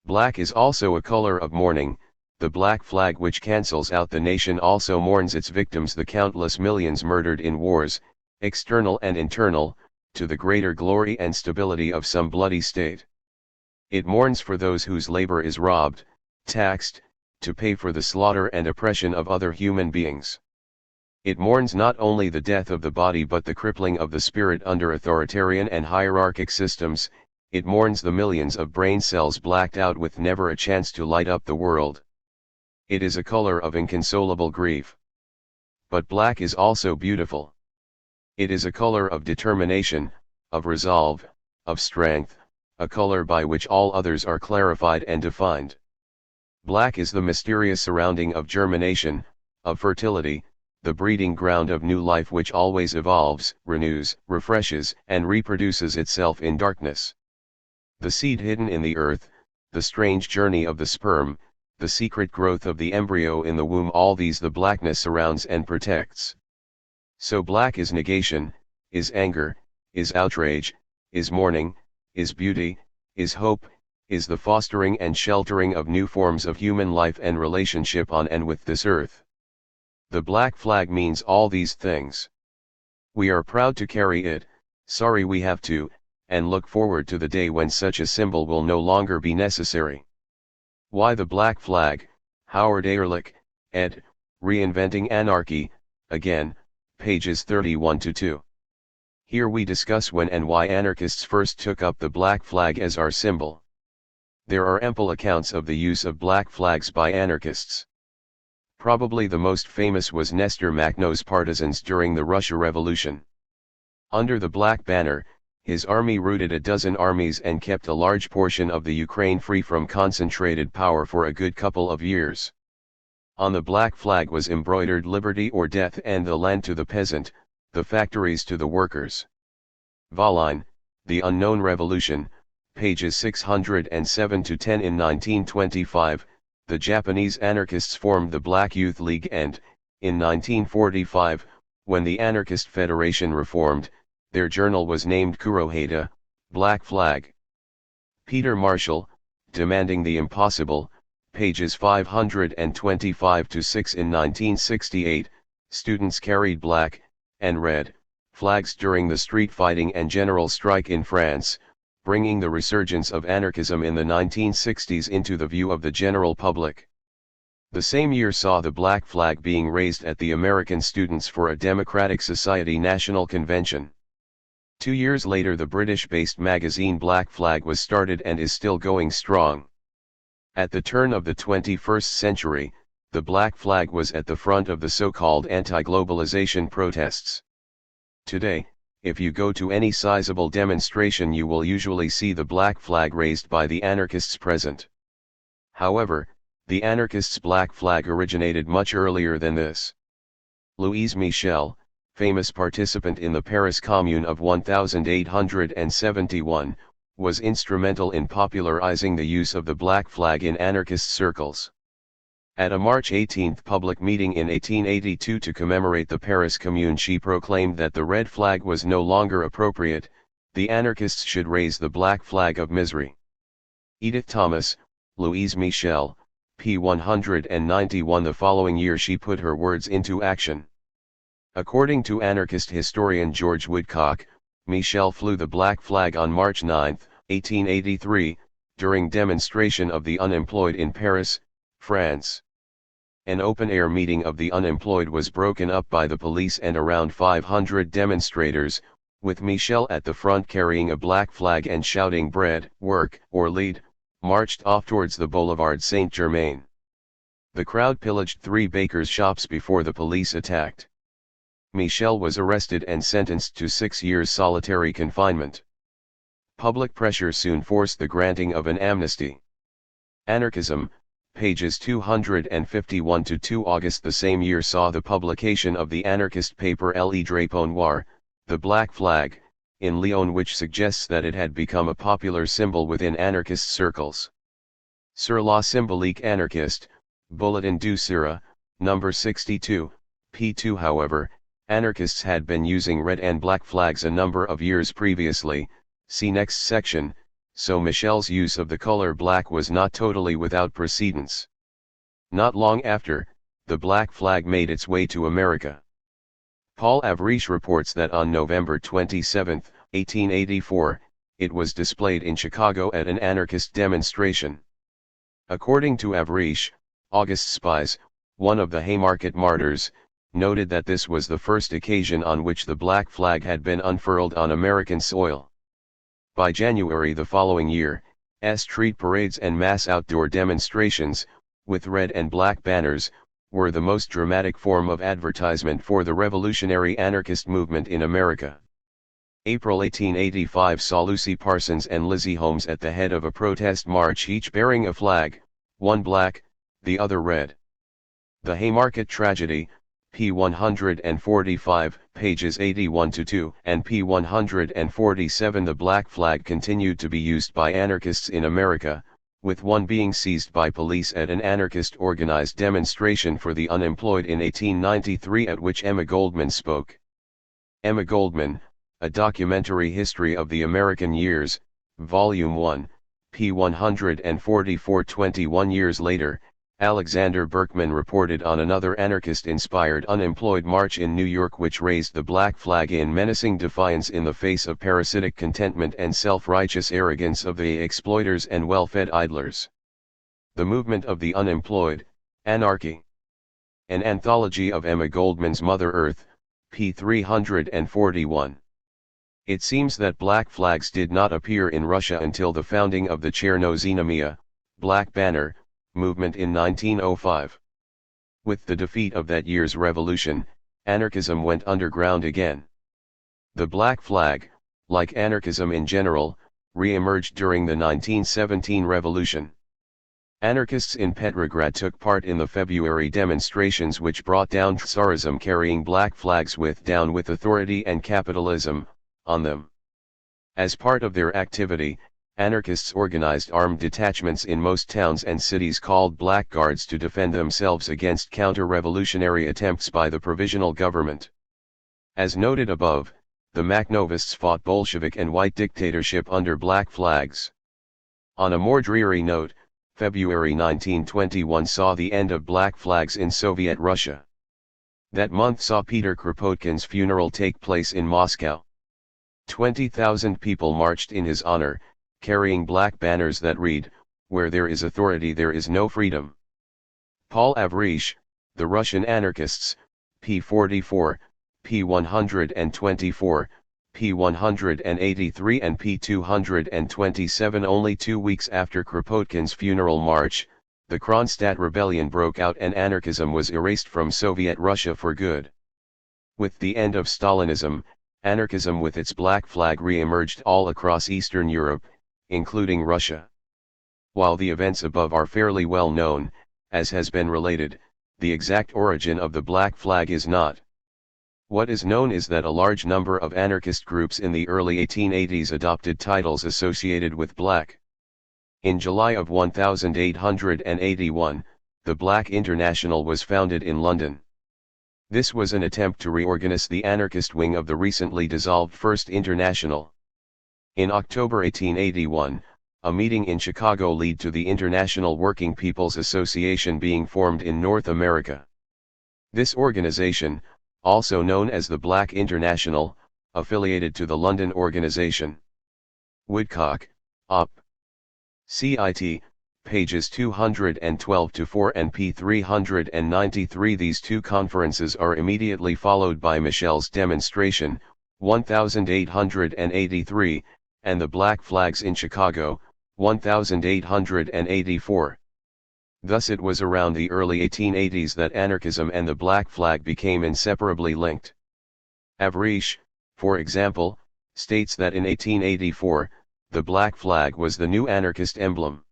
Black is also a color of mourning. The black flag which cancels out the nation also mourns its victims, the countless millions murdered in wars, external and internal, to the greater glory and stability of some bloody state. It mourns for those whose labor is robbed, taxed, to pay for the slaughter and oppression of other human beings. It mourns not only the death of the body but the crippling of the spirit under authoritarian and hierarchic systems. It mourns the millions of brain cells blacked out with never a chance to light up the world. It is a color of inconsolable grief. But black is also beautiful. It is a color of determination, of resolve, of strength, a color by which all others are clarified and defined. Black is the mysterious surrounding of germination, of fertility, the breeding ground of new life which always evolves, renews, refreshes, and reproduces itself in darkness. The seed hidden in the earth, the strange journey of the sperm, the secret growth of the embryo in the womb, all these the blackness surrounds and protects. So black is negation, is anger, is outrage, is mourning, is beauty, is hope, is the fostering and sheltering of new forms of human life and relationship on and with this earth. The black flag means all these things. We are proud to carry it, sorry we have to, and look forward to the day when such a symbol will no longer be necessary. Why the black flag? Howard Ehrlich, ed., Reinventing Anarchy, again, pages 31-2. Here we discuss when and why anarchists first took up the black flag as our symbol. There are ample accounts of the use of black flags by anarchists. Probably the most famous was Nestor Makhno's partisans during the Russia Revolution. Under the black banner, his army routed a dozen armies and kept a large portion of the Ukraine free from concentrated power for a good couple of years. On the black flag was embroidered liberty or death and the land to the peasant, the factories to the workers. Volline, The Unknown Revolution, pages 607-10. In 1925, the Japanese anarchists formed the Black Youth League and, in 1945, when the Anarchist Federation reformed, their journal was named Kurohata, Black Flag. Peter Marshall, Demanding the Impossible, pages 525-6. In 1968, students carried black, and red, flags during the street fighting and general strike in France, bringing the resurgence of anarchism in the 1960s into the view of the general public. The same year saw the black flag being raised at the American Students for a Democratic Society National Convention. 2 years later the British-based magazine Black Flag was started and is still going strong. At the turn of the 21st century, the black flag was at the front of the so-called anti-globalization protests. Today, if you go to any sizable demonstration you will usually see the black flag raised by the anarchists present. However, the anarchists' black flag originated much earlier than this. Louise Michel, famous participant in the Paris Commune of 1871, was instrumental in popularizing the use of the black flag in anarchist circles. At a March 18 public meeting in 1882 to commemorate the Paris Commune, she proclaimed that the red flag was no longer appropriate, the anarchists should raise the black flag of misery. Edith Thomas, Louise Michel, p. 191. The following year she put her words into action. According to anarchist historian George Woodcock, Michel flew the black flag on March 9, 1883, during demonstration of the unemployed in Paris, France. An open-air meeting of the unemployed was broken up by the police, and around 500 demonstrators, with Michel at the front carrying a black flag and shouting "bread, work, or lead," marched off towards the Boulevard Saint-Germain. The crowd pillaged 3 bakers' shops before the police attacked. Michel was arrested and sentenced to 6 years solitary confinement. Public pressure soon forced the granting of an amnesty. Anarchism, pages 251-2. August the same year saw the publication of the anarchist paper Le Drapeau Noir, the Black Flag, in Lyon, which suggests that it had become a popular symbol within anarchist circles. Sur la symbolique anarchiste, Bulletin du Sira, No. 62, p. 2. However, anarchists had been using red and black flags a number of years previously, see next section, so Michel's use of the color black was not totally without precedence. Not long after, the black flag made its way to America. Paul Avriche reports that on November 27, 1884, it was displayed in Chicago at an anarchist demonstration. According to Avriche, Auguste Spies, one of the Haymarket martyrs, noted that this was the first occasion on which the black flag had been unfurled on American soil. By January the following year, street parades and mass outdoor demonstrations, with red and black banners, were the most dramatic form of advertisement for the revolutionary anarchist movement in America. April 1885 saw Lucy Parsons and Lizzie Holmes at the head of a protest march, each bearing a flag, one black, the other red. The Haymarket Tragedy, p. 145, pages 81-2, and p. 147. The black flag continued to be used by anarchists in America, with one being seized by police at an anarchist-organized demonstration for the unemployed in 1893, at which Emma Goldman spoke. Emma Goldman, A Documentary History of the American Years, Volume 1, p. 144. 21 years later, Alexander Berkman reported on another anarchist-inspired unemployed march in New York, which raised the black flag in menacing defiance in the face of parasitic contentment and self-righteous arrogance of the exploiters and well-fed idlers. The Movement of the Unemployed, Anarchy. An Anthology of Emma Goldman's Mother Earth, p. 341. It seems that black flags did not appear in Russia until the founding of the Chernozinemia, Black Banner, movement in 1905. With the defeat of that year's revolution, anarchism went underground again. The black flag, like anarchism in general, re-emerged during the 1917 revolution. Anarchists in Petrograd took part in the February demonstrations which brought down Tsarism, carrying black flags with "Down with Authority and Capitalism" on them. As part of their activity, anarchists organized armed detachments in most towns and cities called Black Guards to defend themselves against counter-revolutionary attempts by the provisional government. As noted above, the Makhnovists fought Bolshevik and white dictatorship under black flags. On a more dreary note, February 1921 saw the end of black flags in Soviet Russia. That month saw Peter Kropotkin's funeral take place in Moscow. 20,000 people marched in his honor, carrying black banners that read, "Where there is authority there is no freedom." Paul Avriche, The Russian Anarchists, p. 44, p. 124, p. 183 and p. 227. Only 2 weeks after Kropotkin's funeral march, the Kronstadt Rebellion broke out and anarchism was erased from Soviet Russia for good. With the end of Stalinism, anarchism with its black flag re-emerged all across Eastern Europe, including Russia. While the events above are fairly well known, as has been related, the exact origin of the black flag is not. What is known is that a large number of anarchist groups in the early 1880s adopted titles associated with black. In July of 1881, the Black International was founded in London. This was an attempt to reorganize the anarchist wing of the recently dissolved First International. In October 1881, a meeting in Chicago led to the International Working People's Association being formed in North America. This organization, also known as the Black International, affiliated to the London organization. Woodcock, Op. Cit. Pages 212-4 and p. 393. These two conferences are immediately followed by Michel's demonstration, 1883, and the Black Flags in Chicago, 1884. Thus it was around the early 1880s that anarchism and the Black Flag became inseparably linked. Avriche, for example, states that in 1884, the Black Flag was the new anarchist emblem.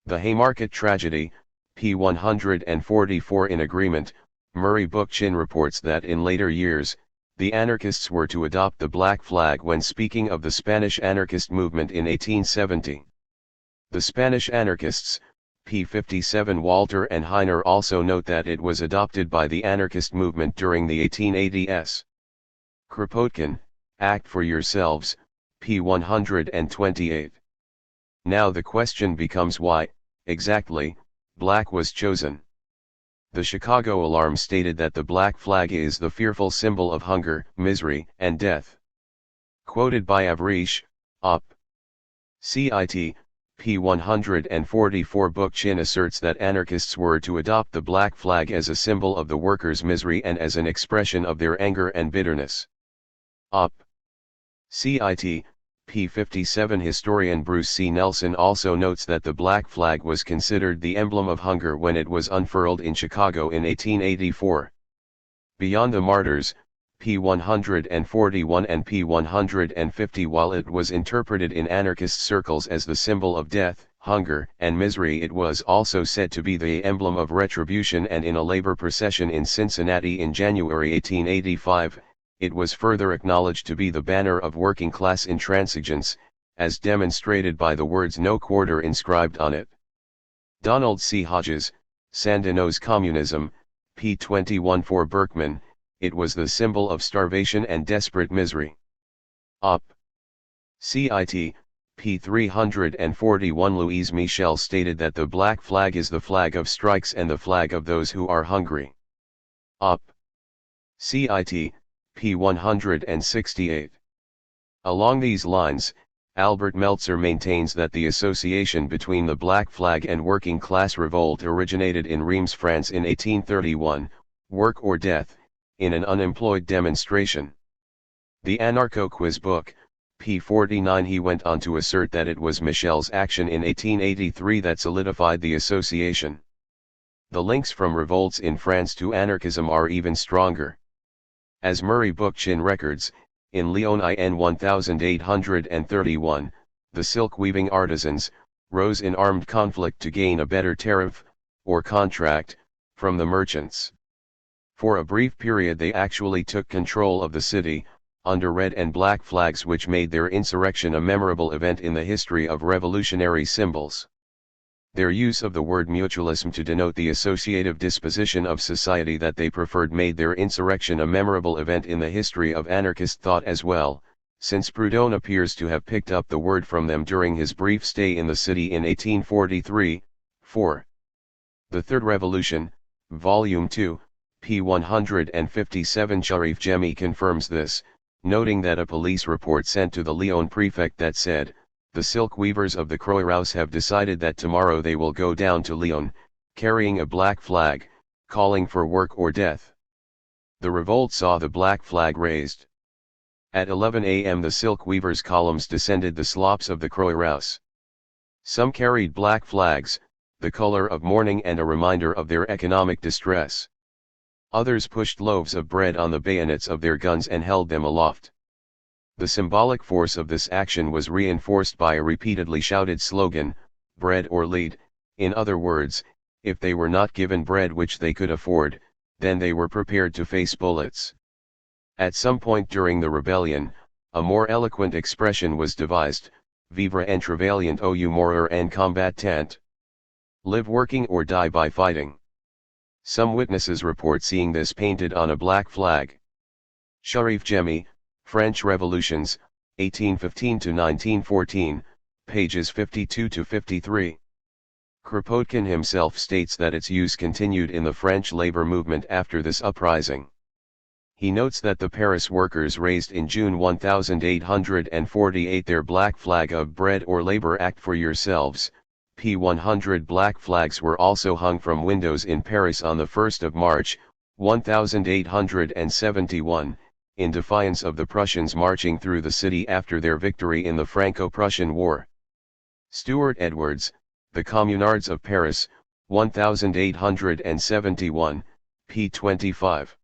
The Haymarket Tragedy, p. 144. In agreement, Murray Bookchin reports that in later years, the anarchists were to adopt the Black Flag when speaking of the Spanish anarchist movement in 1870. The Spanish anarchists, p. 57. Walter and Heiner also note that it was adopted by the anarchist movement during the 1880s. Kropotkin, Act for Yourselves, p. 128. Now the question becomes why, exactly, black was chosen. The Chicago Alarm stated that the black flag is the fearful symbol of hunger, misery, and death. Quoted by Avriche, Op. Cit. p. 144. Bookchin asserts that anarchists were to adopt the black flag as a symbol of the workers' misery and as an expression of their anger and bitterness. Op. Cit. p. 57. Historian Bruce C. Nelson also notes that the black flag was considered the emblem of hunger when it was unfurled in Chicago in 1884. Beyond the Martyrs, p. 141 and p. 150. While it was interpreted in anarchist circles as the symbol of death, hunger, and misery, it was also said to be the emblem of retribution, and in a labor procession in Cincinnati in January 1885, it was further acknowledged to be the banner of working-class intransigence, as demonstrated by the words "No Quarter" inscribed on it. Donald C. Hodges, Sandino's Communism, p. 21. For Berkman, it was the symbol of starvation and desperate misery. Op. Cit. p. 341. Louise Michel stated that the black flag is the flag of strikes and the flag of those who are hungry. Op. Cit. p. 168. Along these lines, Albert Meltzer maintains that the association between the Black Flag and working class revolt originated in Reims, France in 1831, Work or Death, in an unemployed demonstration. The Anarcho-Quiz book, p. 49. He went on to assert that it was Michel's action in 1883 that solidified the association. The links from revolts in France to anarchism are even stronger. As Murray Bookchin records, in Lyon in 1831, the silk-weaving artisans rose in armed conflict to gain a better tariff, or contract, from the merchants. For a brief period they actually took control of the city, under red and black flags, which made their insurrection a memorable event in the history of revolutionary symbols. Their use of the word mutualism to denote the associative disposition of society that they preferred made their insurrection a memorable event in the history of anarchist thought as well, since Proudhon appears to have picked up the word from them during his brief stay in the city in 1843. 4. The Third Revolution, Volume 2, p. 157. Sharif Jemi confirms this, noting that a police report sent to the Lyon prefect that said, "The silk weavers of the Croix-Rousse have decided that tomorrow they will go down to Lyon, carrying a black flag, calling for work or death." The revolt saw the black flag raised. At 11 a.m. the silk weavers' columns descended the slopes of the Croix-Rousse. Some carried black flags, the color of mourning and a reminder of their economic distress. Others pushed loaves of bread on the bayonets of their guns and held them aloft. The symbolic force of this action was reinforced by a repeatedly shouted slogan, "Bread or lead," in other words, if they were not given bread which they could afford, then they were prepared to face bullets. At some point during the rebellion, a more eloquent expression was devised: vivre en travaillant ou mourir en combattant. Live working or die by fighting. Some witnesses report seeing this painted on a black flag. Sharif Jemi, French Revolutions, 1815 to 1914, pages 52 to 53. Kropotkin himself states that its use continued in the French labor movement after this uprising. He notes that the Paris workers raised in June 1848 their black flag of bread or labor act for yourselves. P. 100 black flags were also hung from windows in Paris on the 1st of March, 1871, in defiance of the Prussians marching through the city after their victory in the Franco-Prussian War. Stuart Edwards, The Communards of Paris, 1871, p. 25.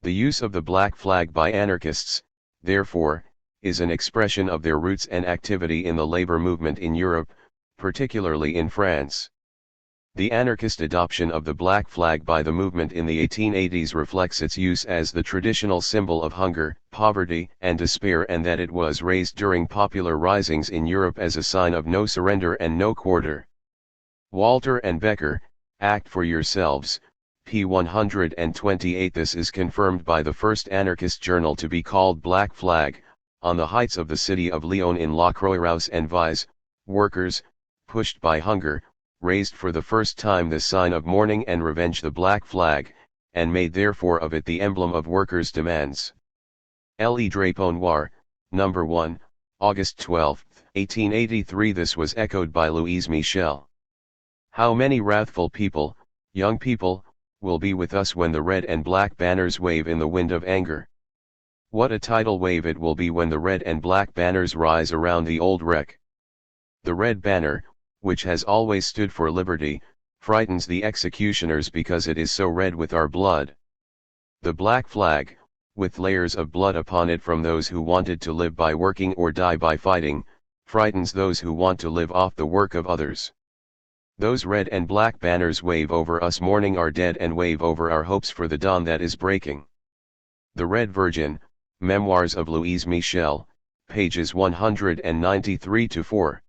The use of the black flag by anarchists, therefore, is an expression of their roots and activity in the labor movement in Europe, particularly in France. The anarchist adoption of the black flag by the movement in the 1880s reflects its use as the traditional symbol of hunger, poverty, and despair, and that it was raised during popular risings in Europe as a sign of no surrender and no quarter. Walter and Becker, Act for Yourselves, p. 128. This is confirmed by the first anarchist journal to be called Black Flag. On the heights of the city of Lyon in La Croix-Rousse and Vise, workers, pushed by hunger, raised for the first time the sign of mourning and revenge, the black flag, and made therefore of it the emblem of workers' demands. Le Drapeau Noir, No. 1, August 12, 1883. This was echoed by Louise Michel. How many wrathful people, young people, will be with us when the red and black banners wave in the wind of anger? What a tidal wave it will be when the red and black banners rise around the old wreck. The red banner, which has always stood for liberty, frightens the executioners because it is so red with our blood. The black flag, with layers of blood upon it from those who wanted to live by working or die by fighting, frightens those who want to live off the work of others. Those red and black banners wave over us mourning our dead and wave over our hopes for the dawn that is breaking. The Red Virgin, Memoirs of Louise Michel, pages 193-4.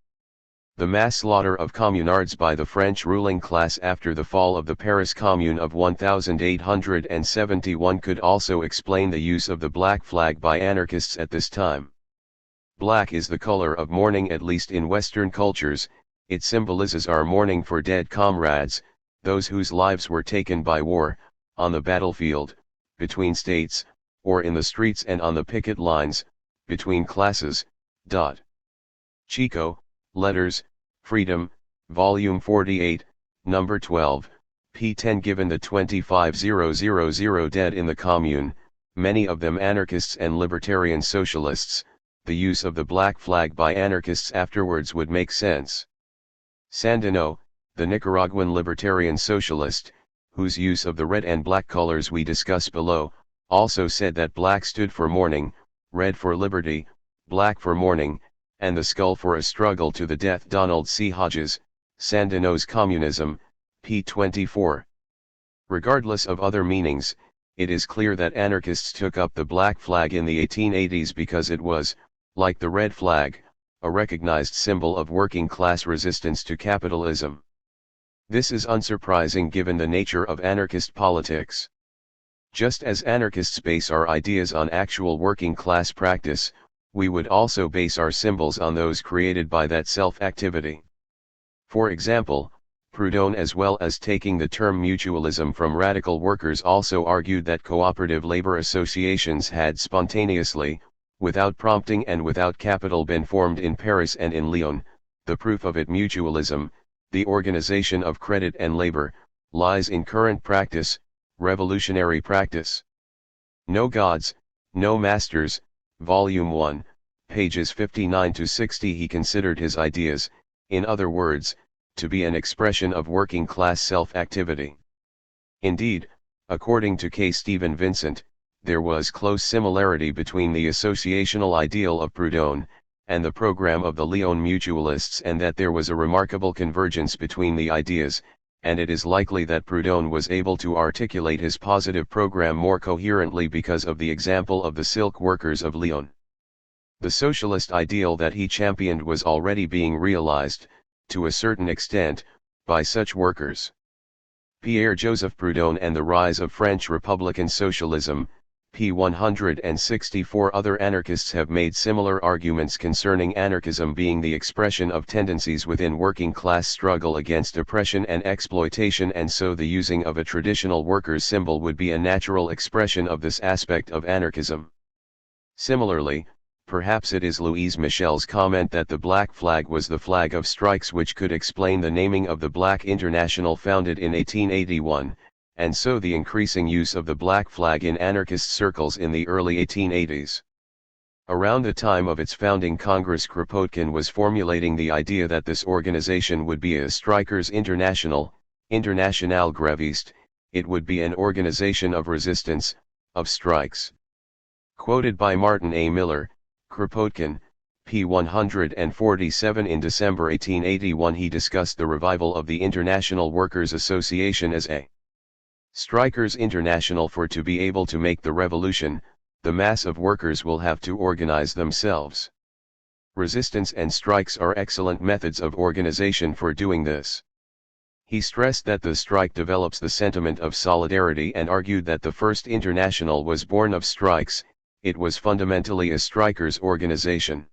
The mass slaughter of communards by the French ruling class after the fall of the Paris Commune of 1871 could also explain the use of the black flag by anarchists at this time. Black is the color of mourning, at least in Western cultures. It symbolizes our mourning for dead comrades, those whose lives were taken by war, on the battlefield, between states, or in the streets and on the picket lines, between classes. Chico, Letters, Freedom, Volume 48, Number 12, p. 10. Given the 25,000 dead in the Commune, many of them anarchists and libertarian socialists, the use of the black flag by anarchists afterwards would make sense. Sandino, the Nicaraguan libertarian socialist, whose use of the red and black colors we discuss below, also said that black stood for mourning, red for liberty, black for mourning, and the skull for a struggle to the death. Donald C. Hodges, Sandino's Communism, p. 24. Regardless of other meanings, it is clear that anarchists took up the black flag in the 1880s because it was, like the red flag, a recognized symbol of working class resistance to capitalism. This is unsurprising given the nature of anarchist politics. Just as anarchists base our ideas on actual working class practice, we would also base our symbols on those created by that self-activity. For example, Proudhon, as well as taking the term mutualism from radical workers, also argued that cooperative labor associations had spontaneously, without prompting and without capital, been formed in Paris and in Lyon. The proof of it, mutualism, the organization of credit and labor, lies in current practice, revolutionary practice. No Gods, No Masters, Volume 1, pages 59-60. He considered his ideas, in other words, to be an expression of working class self-activity. Indeed, according to K. Stephen Vincent, there was close similarity between the associational ideal of Proudhon and the program of the Lyon mutualists, and that there was a remarkable convergence between the ideas, and it is likely that Proudhon was able to articulate his positive program more coherently because of the example of the silk workers of Lyon. The socialist ideal that he championed was already being realized, to a certain extent, by such workers. Pierre-Joseph Proudhon and the Rise of French Republican Socialism, p. 164. Other anarchists have made similar arguments concerning anarchism being the expression of tendencies within working class struggle against oppression and exploitation, and so the using of a traditional workers' symbol would be a natural expression of this aspect of anarchism. Similarly, perhaps it is Louise Michel's comment that the black flag was the flag of strikes which could explain the naming of the Black International founded in 1881, and so the increasing use of the black flag in anarchist circles in the early 1880s. Around the time of its founding, Congress Kropotkin was formulating the idea that this organization would be a strikers' international, Internationale Gréviste. It would be an organization of resistance, of strikes. Quoted by Martin A. Miller, Kropotkin, p. 147. In December 1881 he discussed the revival of the International Workers' Association as a strikers' international, for to be able to make the revolution, the mass of workers will have to organize themselves. Resistance and strikes are excellent methods of organization for doing this. He stressed that the strike develops the sentiment of solidarity and argued that the first international was born of strikes. It was fundamentally a strikers' organization.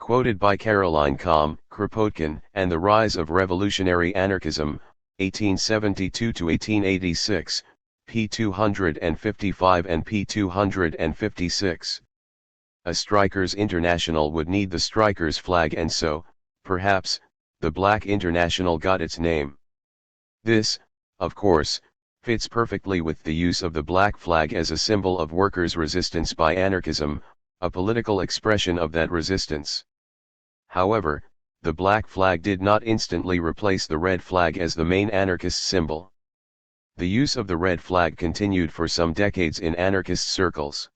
Quoted by Caroline Kamm, Kropotkin, and the Rise of Revolutionary Anarchism, 1872-1886, p. 255 and p. 256. A strikers' international would need the strikers' flag, and so, perhaps, the Black International got its name. This, of course, fits perfectly with the use of the black flag as a symbol of workers' resistance by anarchism, a political expression of that resistance. However, the black flag did not instantly replace the red flag as the main anarchist symbol. The use of the red flag continued for some decades in anarchist circles.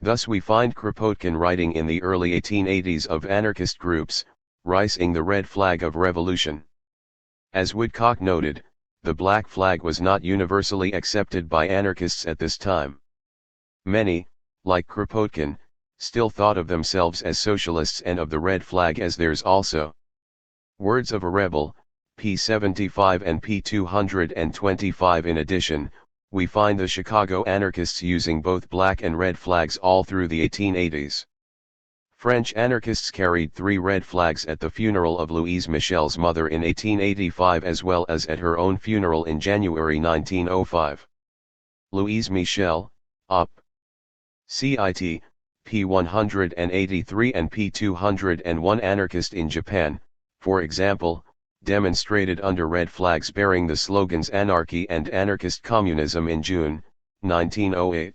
Thus we find Kropotkin writing in the early 1880s of anarchist groups, raising the red flag of revolution. As Woodcock noted, the black flag was not universally accepted by anarchists at this time. Many, like Kropotkin, still thought of themselves as socialists and of the red flag as theirs also. Words of a Rebel, p. 75 and p. 225. In addition, we find the Chicago anarchists using both black and red flags all through the 1880s. French anarchists carried 3 red flags at the funeral of Louise Michel's mother in 1885 as well as at her own funeral in January 1905. Louise Michel, Op. Cit. p. 183 and p. 201. Anarchist in Japan, for example, demonstrated under red flags bearing the slogans Anarchy and Anarchist Communism in June, 1908.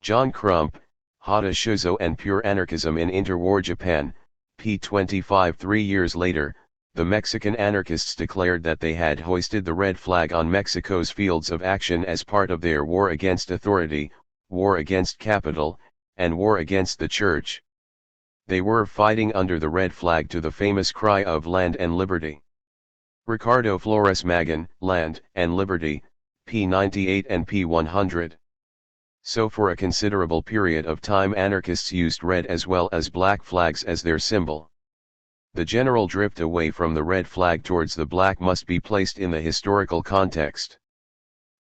John Crump, Hada Shuzo and Pure Anarchism in Interwar Japan, p. 25. 3 years later, the Mexican anarchists declared that they had hoisted the red flag on Mexico's fields of action as part of their war against authority, war against capital, and war against the church. They were fighting under the red flag to the famous cry of Land and Liberty. Ricardo Flores Magón, Land and Liberty, p. 98 and p. 100. So for a considerable period of time anarchists used red as well as black flags as their symbol. The general drift away from the red flag towards the black must be placed in the historical context.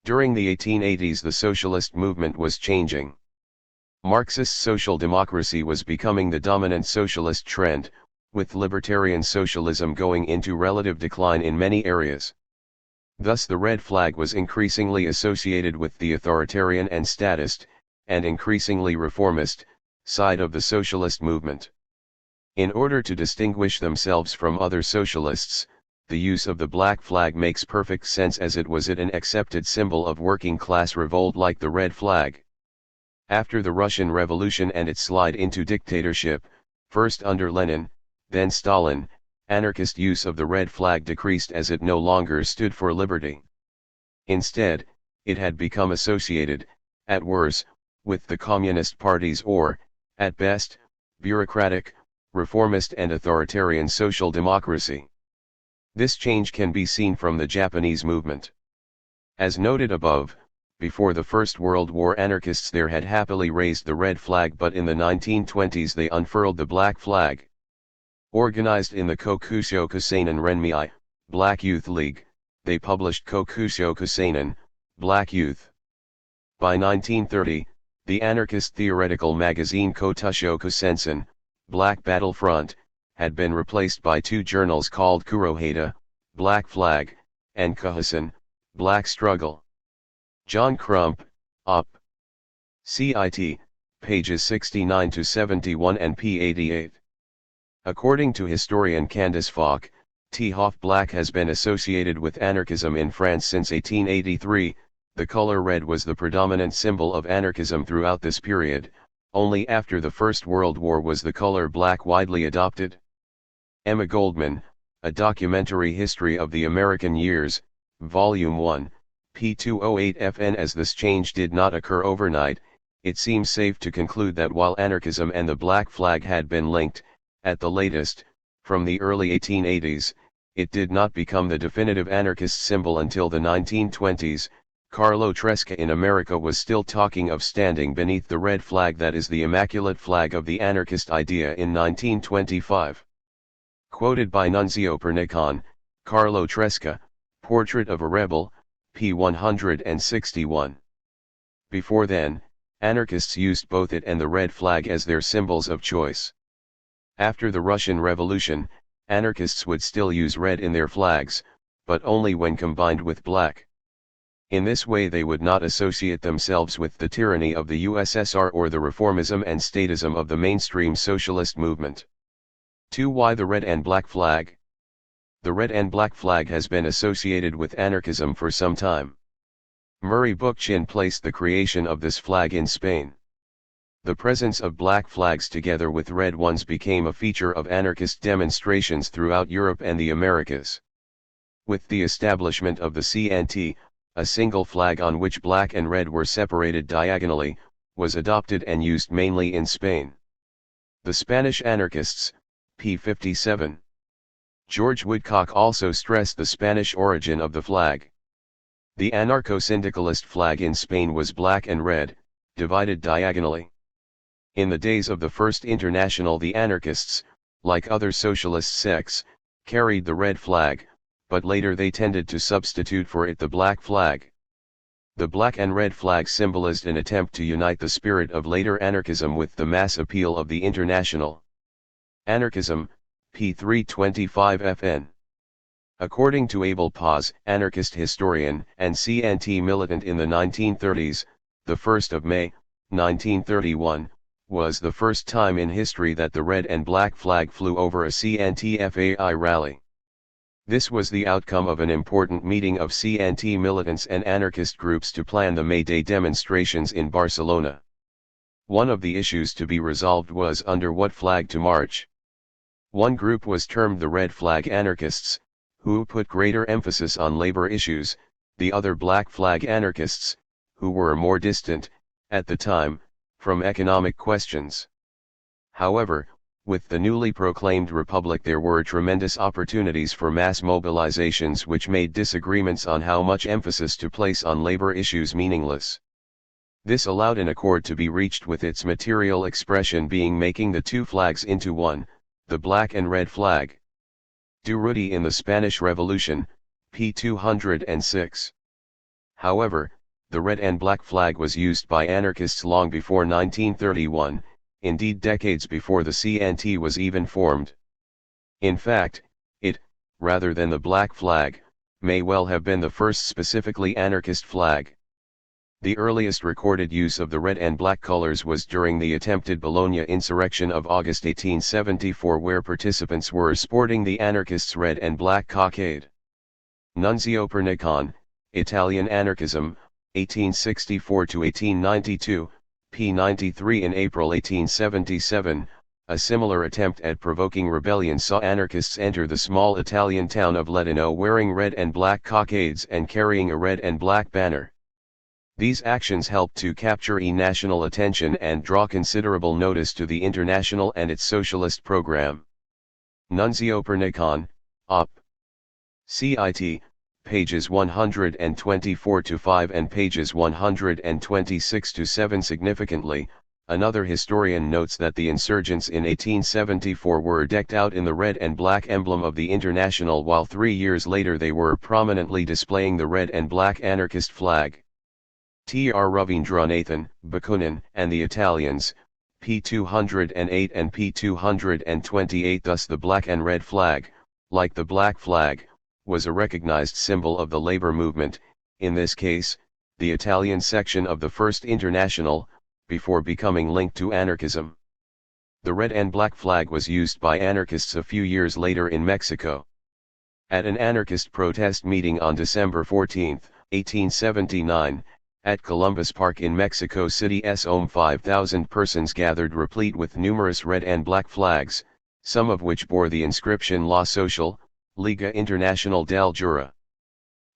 During the 1880s the socialist movement was changing. Marxist social democracy was becoming the dominant socialist trend, with libertarian socialism going into relative decline in many areas. Thus the red flag was increasingly associated with the authoritarian and statist, and increasingly reformist, side of the socialist movement. In order to distinguish themselves from other socialists, the use of the black flag makes perfect sense as it was an accepted symbol of working class revolt like the red flag. After the Russian Revolution and its slide into dictatorship, first under Lenin, then Stalin, anarchist use of the red flag decreased as it no longer stood for liberty. Instead, it had become associated, at worst, with the communist parties or, at best, bureaucratic, reformist and authoritarian social democracy. This change can be seen from the Japanese movement. As noted above, before the First World War anarchists there had happily raised the red flag, but in the 1920s they unfurled the black flag. Organized in the Kokusho Kusainen Renmei, Black Youth League, they published Kokusho Kusainen, Black Youth. By 1930, the anarchist theoretical magazine Kotusho Kusensen, Black Battlefront, had been replaced by two journals called Kurohata, Black Flag, and Kuhasen, Black Struggle. John Crump, Op. Cit. Pages 69 to 71 and p. 88. According to historian Candice Falk, T. Hoff black has been associated with anarchism in France since 1883. The color red was the predominant symbol of anarchism throughout this period. Only after the First World War was the color black widely adopted. Emma Goldman, A Documentary History of the American Years, Volume 1, p. 208 FN. As this change did not occur overnight, it seems safe to conclude that while anarchism and the black flag had been linked, at the latest, from the early 1880s, it did not become the definitive anarchist symbol until the 1920s. Carlo Tresca in America was still talking of standing beneath the red flag, that is the immaculate flag of the anarchist idea, in 1925. Quoted by Nunzio Pernicon, Carlo Tresca, Portrait of a Rebel, p. 161. Before then, anarchists used both it and the red flag as their symbols of choice. After the Russian Revolution, anarchists would still use red in their flags, but only when combined with black. In this way they would not associate themselves with the tyranny of the USSR or the reformism and statism of the mainstream socialist movement. 2. Why the red and black flag? The red and black flag has been associated with anarchism for some time. Murray Bookchin placed the creation of this flag in Spain. The presence of black flags together with red ones became a feature of anarchist demonstrations throughout Europe and the Americas. With the establishment of the CNT, a single flag on which black and red were separated diagonally, was adopted and used mainly in Spain. The Spanish anarchists, p. 57. George Woodcock also stressed the Spanish origin of the flag. The anarcho-syndicalist flag in Spain was black and red, divided diagonally. In the days of the First International, the anarchists, like other socialist sects, carried the red flag, but later they tended to substitute for it the black flag. The black and red flag symbolized an attempt to unite the spirit of later anarchism with the mass appeal of the International. Anarchism, p. 325 FN. According to Abel Paz, anarchist historian and CNT militant in the 1930s, the 1st of May, 1931, was the first time in history that the red and black flag flew over a CNT-FAI rally. This was the outcome of an important meeting of CNT militants and anarchist groups to plan the May Day demonstrations in Barcelona. One of the issues to be resolved was under what flag to march. One group was termed the Red Flag Anarchists, who put greater emphasis on labor issues, the other Black Flag Anarchists, who were more distant, at the time, from economic questions. However, with the newly proclaimed republic there were tremendous opportunities for mass mobilizations which made disagreements on how much emphasis to place on labor issues meaningless. This allowed an accord to be reached with its material expression being making the two flags into one, the black and red flag. Durruti in the Spanish Revolution, p. 206. However, the red and black flag was used by anarchists long before 1931, indeed decades before the CNT was even formed. In fact, it, rather than the black flag, may well have been the first specifically anarchist flag. The earliest recorded use of the red and black colors was during the attempted Bologna insurrection of August 1874, where participants were sporting the anarchists' red and black cockade. Nunzio Pernicon, Italian Anarchism, 1864–1892, p. 93. In April 1877, a similar attempt at provoking rebellion saw anarchists enter the small Italian town of Ledino wearing red and black cockades and carrying a red and black banner. These actions helped to capture national attention and draw considerable notice to the International and its socialist program. Nunzio Pernicon, Op. CIT, pages 124-5 and pages 126-7. Significantly, another historian notes that the insurgents in 1874 were decked out in the red and black emblem of the International, while 3 years later they were prominently displaying the red and black anarchist flag. T.R. Ravindranathan, Bakunin, and the Italians, p. 208 and p. 228. Thus the black and red flag, like the black flag, was a recognized symbol of the labor movement, in this case, the Italian section of the First International, before becoming linked to anarchism. The red and black flag was used by anarchists a few years later in Mexico. At an anarchist protest meeting on December 14, 1879, at Columbus Park in Mexico City, 5,000 persons gathered, replete with numerous red and black flags, some of which bore the inscription La Social, Liga Internacional del Jura.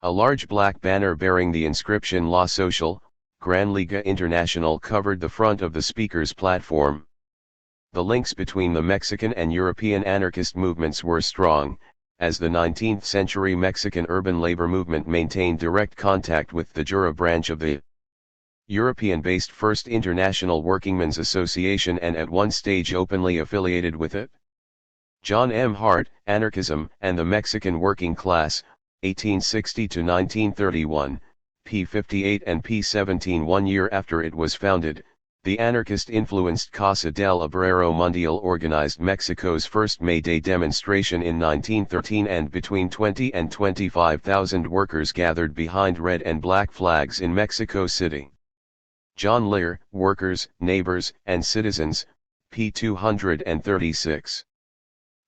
A large black banner bearing the inscription La Social, Gran Liga Internacional covered the front of the speaker's platform. The links between the Mexican and European anarchist movements were strong, as the 19th-century Mexican urban labor movement maintained direct contact with the Jura branch of the European-based First International Workingmen's Association, and at one stage openly affiliated with it. John M. Hart, Anarchism and the Mexican Working Class, 1860-1931, p. 58 and p. 17. 1 year after it was founded, the anarchist-influenced Casa del Obrero Mundial organized Mexico's first May Day demonstration in 1913, and between 20 and 25,000 workers gathered behind red and black flags in Mexico City. John Lear, Workers, Neighbors, and Citizens, p. 236.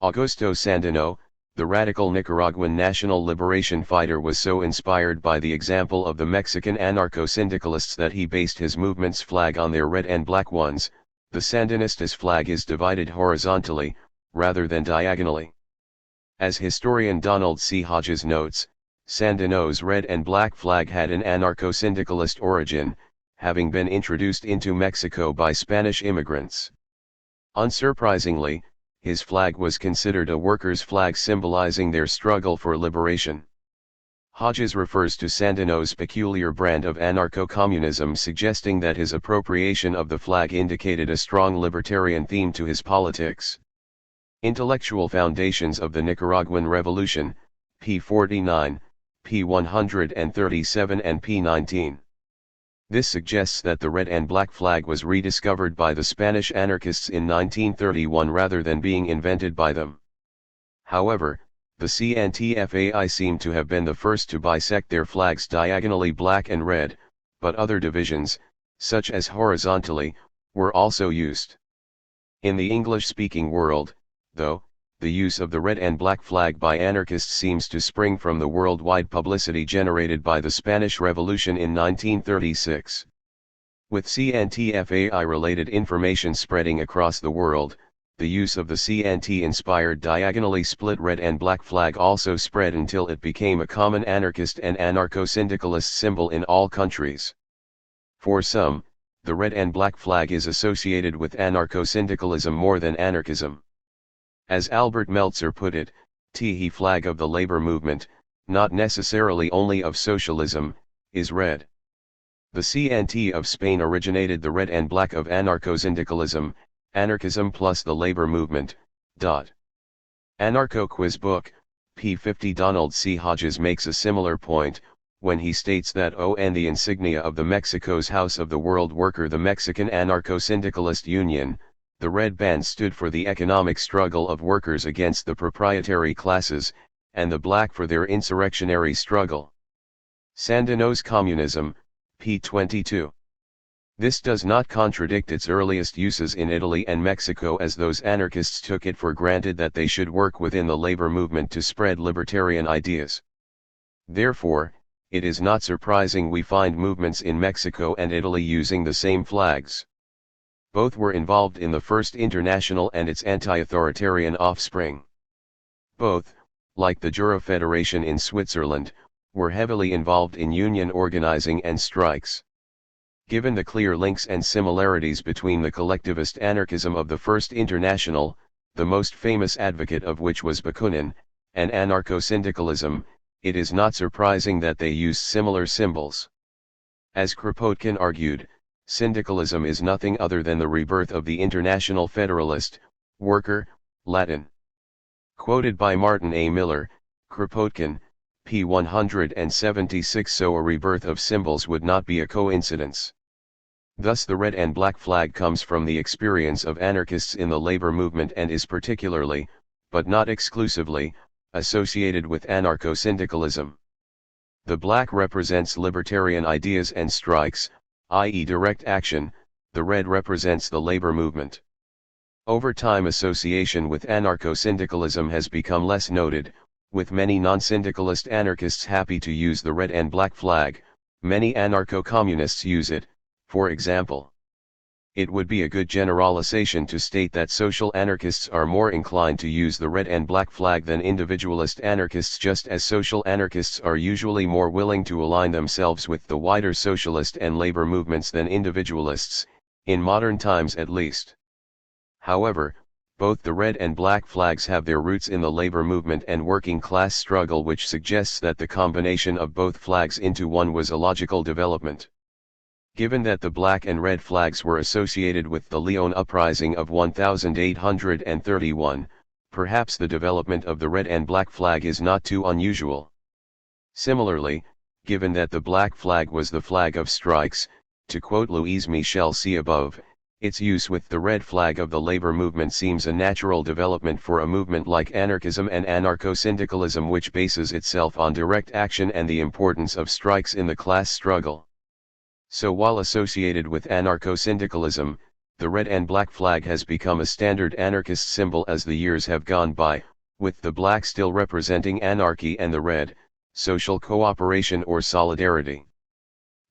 Augusto Sandino, the radical Nicaraguan national liberation fighter, was so inspired by the example of the Mexican anarcho-syndicalists that he based his movement's flag on their red and black ones. The Sandinistas' flag is divided horizontally, rather than diagonally. As historian Donald C. Hodges notes, Sandino's red and black flag had an anarcho-syndicalist origin, having been introduced into Mexico by Spanish immigrants. Unsurprisingly, his flag was considered a workers' flag symbolizing their struggle for liberation. Hodges refers to Sandino's peculiar brand of anarcho-communism, suggesting that his appropriation of the flag indicated a strong libertarian theme to his politics. Intellectual Foundations of the Nicaraguan Revolution, p. 49, p. 137 and p. 19. This suggests that the red and black flag was rediscovered by the Spanish anarchists in 1931 rather than being invented by them. However, the CNTFAI seem to have been the first to bisect their flags diagonally black and red, but other divisions, such as horizontally, were also used. In the English-speaking world, though, the use of the red and black flag by anarchists seems to spring from the worldwide publicity generated by the Spanish Revolution in 1936. With CNTFAI-related information spreading across the world, the use of the CNT-inspired diagonally split red and black flag also spread until it became a common anarchist and anarcho-syndicalist symbol in all countries. For some, the red and black flag is associated with anarcho-syndicalism more than anarchism. As Albert Meltzer put it, the flag of the labor movement, not necessarily only of socialism, is red. The CNT of Spain originated the red and black of anarcho-syndicalism, anarchism plus the labor movement. Anarcho Quiz Book, p. 50. Donald C. Hodges makes a similar point, when he states that the insignia of the Mexico's House of the World Worker, the Mexican Anarcho-Syndicalist Union, the red band stood for the economic struggle of workers against the proprietary classes, and the black for their insurrectionary struggle. Sandino's Communism, p. 22. This does not contradict its earliest uses in Italy and Mexico, as those anarchists took it for granted that they should work within the labor movement to spread libertarian ideas. Therefore, it is not surprising we find movements in Mexico and Italy using the same flags. Both were involved in the First International and its anti-authoritarian offspring. Both, like the Jura Federation in Switzerland, were heavily involved in union organizing and strikes. Given the clear links and similarities between the collectivist anarchism of the First International, the most famous advocate of which was Bakunin, and anarcho-syndicalism, it is not surprising that they used similar symbols. As Kropotkin argued, syndicalism is nothing other than the rebirth of the international federalist, worker, Latin. Quoted by Martin A. Miller, Kropotkin, p. 176. So a rebirth of symbols would not be a coincidence. Thus the red and black flag comes from the experience of anarchists in the labor movement and is particularly, but not exclusively, associated with anarcho-syndicalism. The black represents libertarian ideas and strikes, i.e. direct action, the red represents the labor movement. Over time association with anarcho-syndicalism has become less noted, with many non-syndicalist anarchists happy to use the red and black flag. Many anarcho-communists use it, for example. It would be a good generalization to state that social anarchists are more inclined to use the red and black flag than individualist anarchists, just as social anarchists are usually more willing to align themselves with the wider socialist and labor movements than individualists, in modern times at least. However, both the red and black flags have their roots in the labor movement and working class struggle, which suggests that the combination of both flags into one was a logical development. Given that the black and red flags were associated with the Lyon uprising of 1831, perhaps the development of the red and black flag is not too unusual. Similarly, given that the black flag was the flag of strikes, to quote Louise Michel see above, its use with the red flag of the labor movement seems a natural development for a movement like anarchism and anarcho-syndicalism, which bases itself on direct action and the importance of strikes in the class struggle. So while associated with anarcho-syndicalism, the red and black flag has become a standard anarchist symbol as the years have gone by, with the black still representing anarchy and the red, social cooperation or solidarity.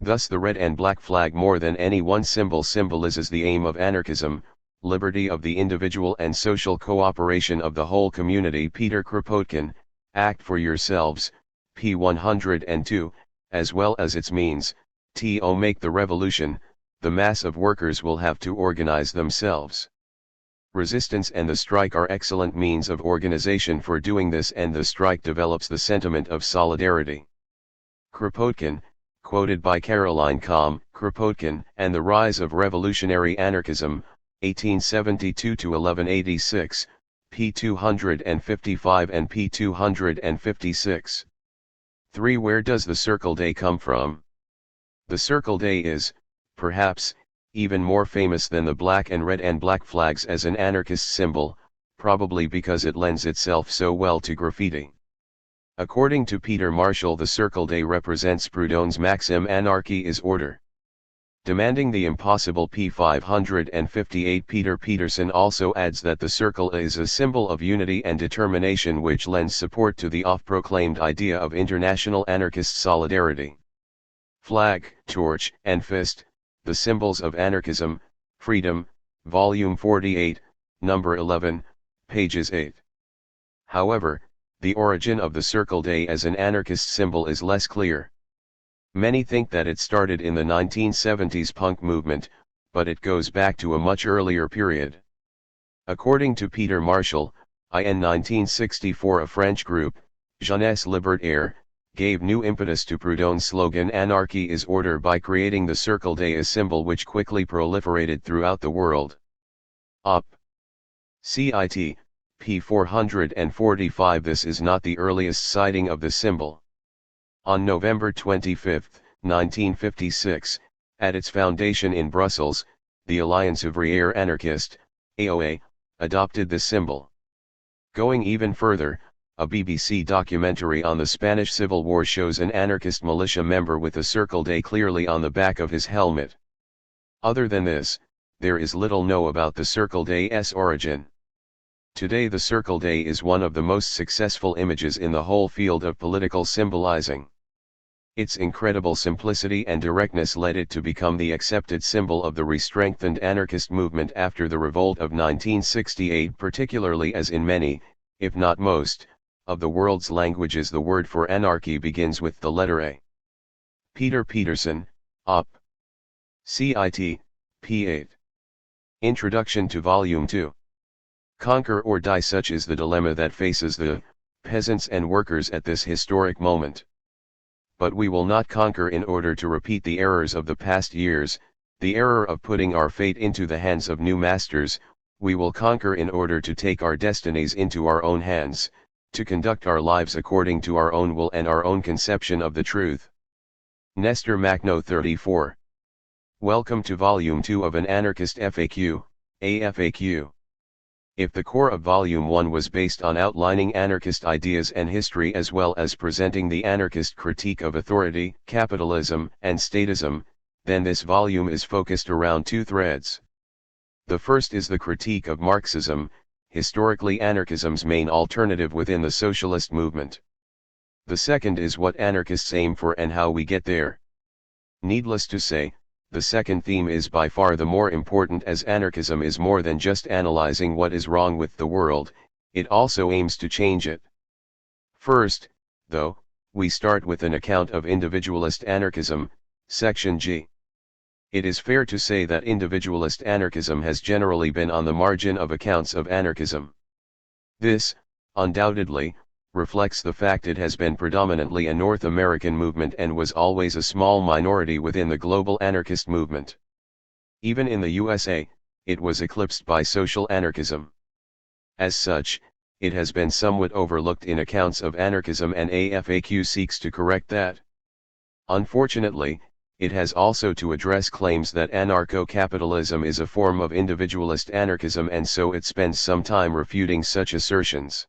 Thus the red and black flag more than any one symbol symbolizes the aim of anarchism, liberty of the individual and social cooperation of the whole community. Peter Kropotkin, Act for Yourselves, p. 102, as well as its means, to make the revolution, the mass of workers will have to organize themselves. Resistance and the strike are excellent means of organization for doing this, and the strike develops the sentiment of solidarity. Kropotkin, quoted by Caroline Kamm, Kropotkin and the Rise of Revolutionary Anarchism, 1872–1186, p. 255 and p. 256. 3. Where does the Circle Day come from? The Circle Day is, perhaps, even more famous than the black and red and black flags as an anarchist symbol, probably because it lends itself so well to graffiti. According to Peter Marshall, the Circle Day represents Proudhon's maxim "anarchy is order." Demanding the impossible, p. 558. Peter Peterson also adds that the circle is a symbol of unity and determination, which lends support to the oft-proclaimed idea of international anarchist solidarity. Flag, torch, and fist, the symbols of anarchism, freedom, Volume 48, Number 11, pages 8. However, the origin of the Circle Day as an anarchist symbol is less clear. Many think that it started in the 1970s punk movement, but it goes back to a much earlier period. According to Peter Marshall, in 1964 a French group, Jeunesse Libertaire, gave new impetus to Proudhon's slogan "Anarchy is order" by creating the Circle Day, a symbol which quickly proliferated throughout the world. Op. Cit. p. 445. This is not the earliest sighting of the symbol. On November 25, 1956, at its foundation in Brussels, the Alliance Ouvrière Anarchiste, AOA, adopted the symbol. Going even further, a BBC documentary on the Spanish Civil War shows an anarchist militia member with a Circle Day clearly on the back of his helmet. Other than this, there is little known about the Circle Day's origin. Today the Circle Day is one of the most successful images in the whole field of political symbolizing. Its incredible simplicity and directness led it to become the accepted symbol of the re-strengthened anarchist movement after the revolt of 1968, particularly as in many, if not most, of the world's languages the word for anarchy begins with the letter A. Peter Peterson, Op. Cit. p. 8. Introduction to Volume 2. Conquer or die, such is the dilemma that faces the peasants and workers at this historic moment. But we will not conquer in order to repeat the errors of the past years, the error of putting our fate into the hands of new masters. We will conquer in order to take our destinies into our own hands, to conduct our lives according to our own will and our own conception of the truth. Nestor Makhno 34. Welcome to Volume 2 of an Anarchist FAQ, a FAQ. If the core of Volume 1 was based on outlining anarchist ideas and history as well as presenting the anarchist critique of authority, capitalism, and statism, then this volume is focused around two threads. The first is the critique of Marxism, historically anarchism's main alternative within the socialist movement. The second is what anarchists aim for and how we get there. Needless to say, the second theme is by far the more important, as anarchism is more than just analyzing what is wrong with the world, it also aims to change it. First, though, we start with an account of individualist anarchism, Section G. It is fair to say that individualist anarchism has generally been on the margin of accounts of anarchism. This, undoubtedly, reflects the fact it has been predominantly a North American movement and was always a small minority within the global anarchist movement. Even in the USA, it was eclipsed by social anarchism. As such, it has been somewhat overlooked in accounts of anarchism, and AFAQ seeks to correct that. Unfortunately, it has also to address claims that anarcho-capitalism is a form of individualist anarchism, and so it spends some time refuting such assertions.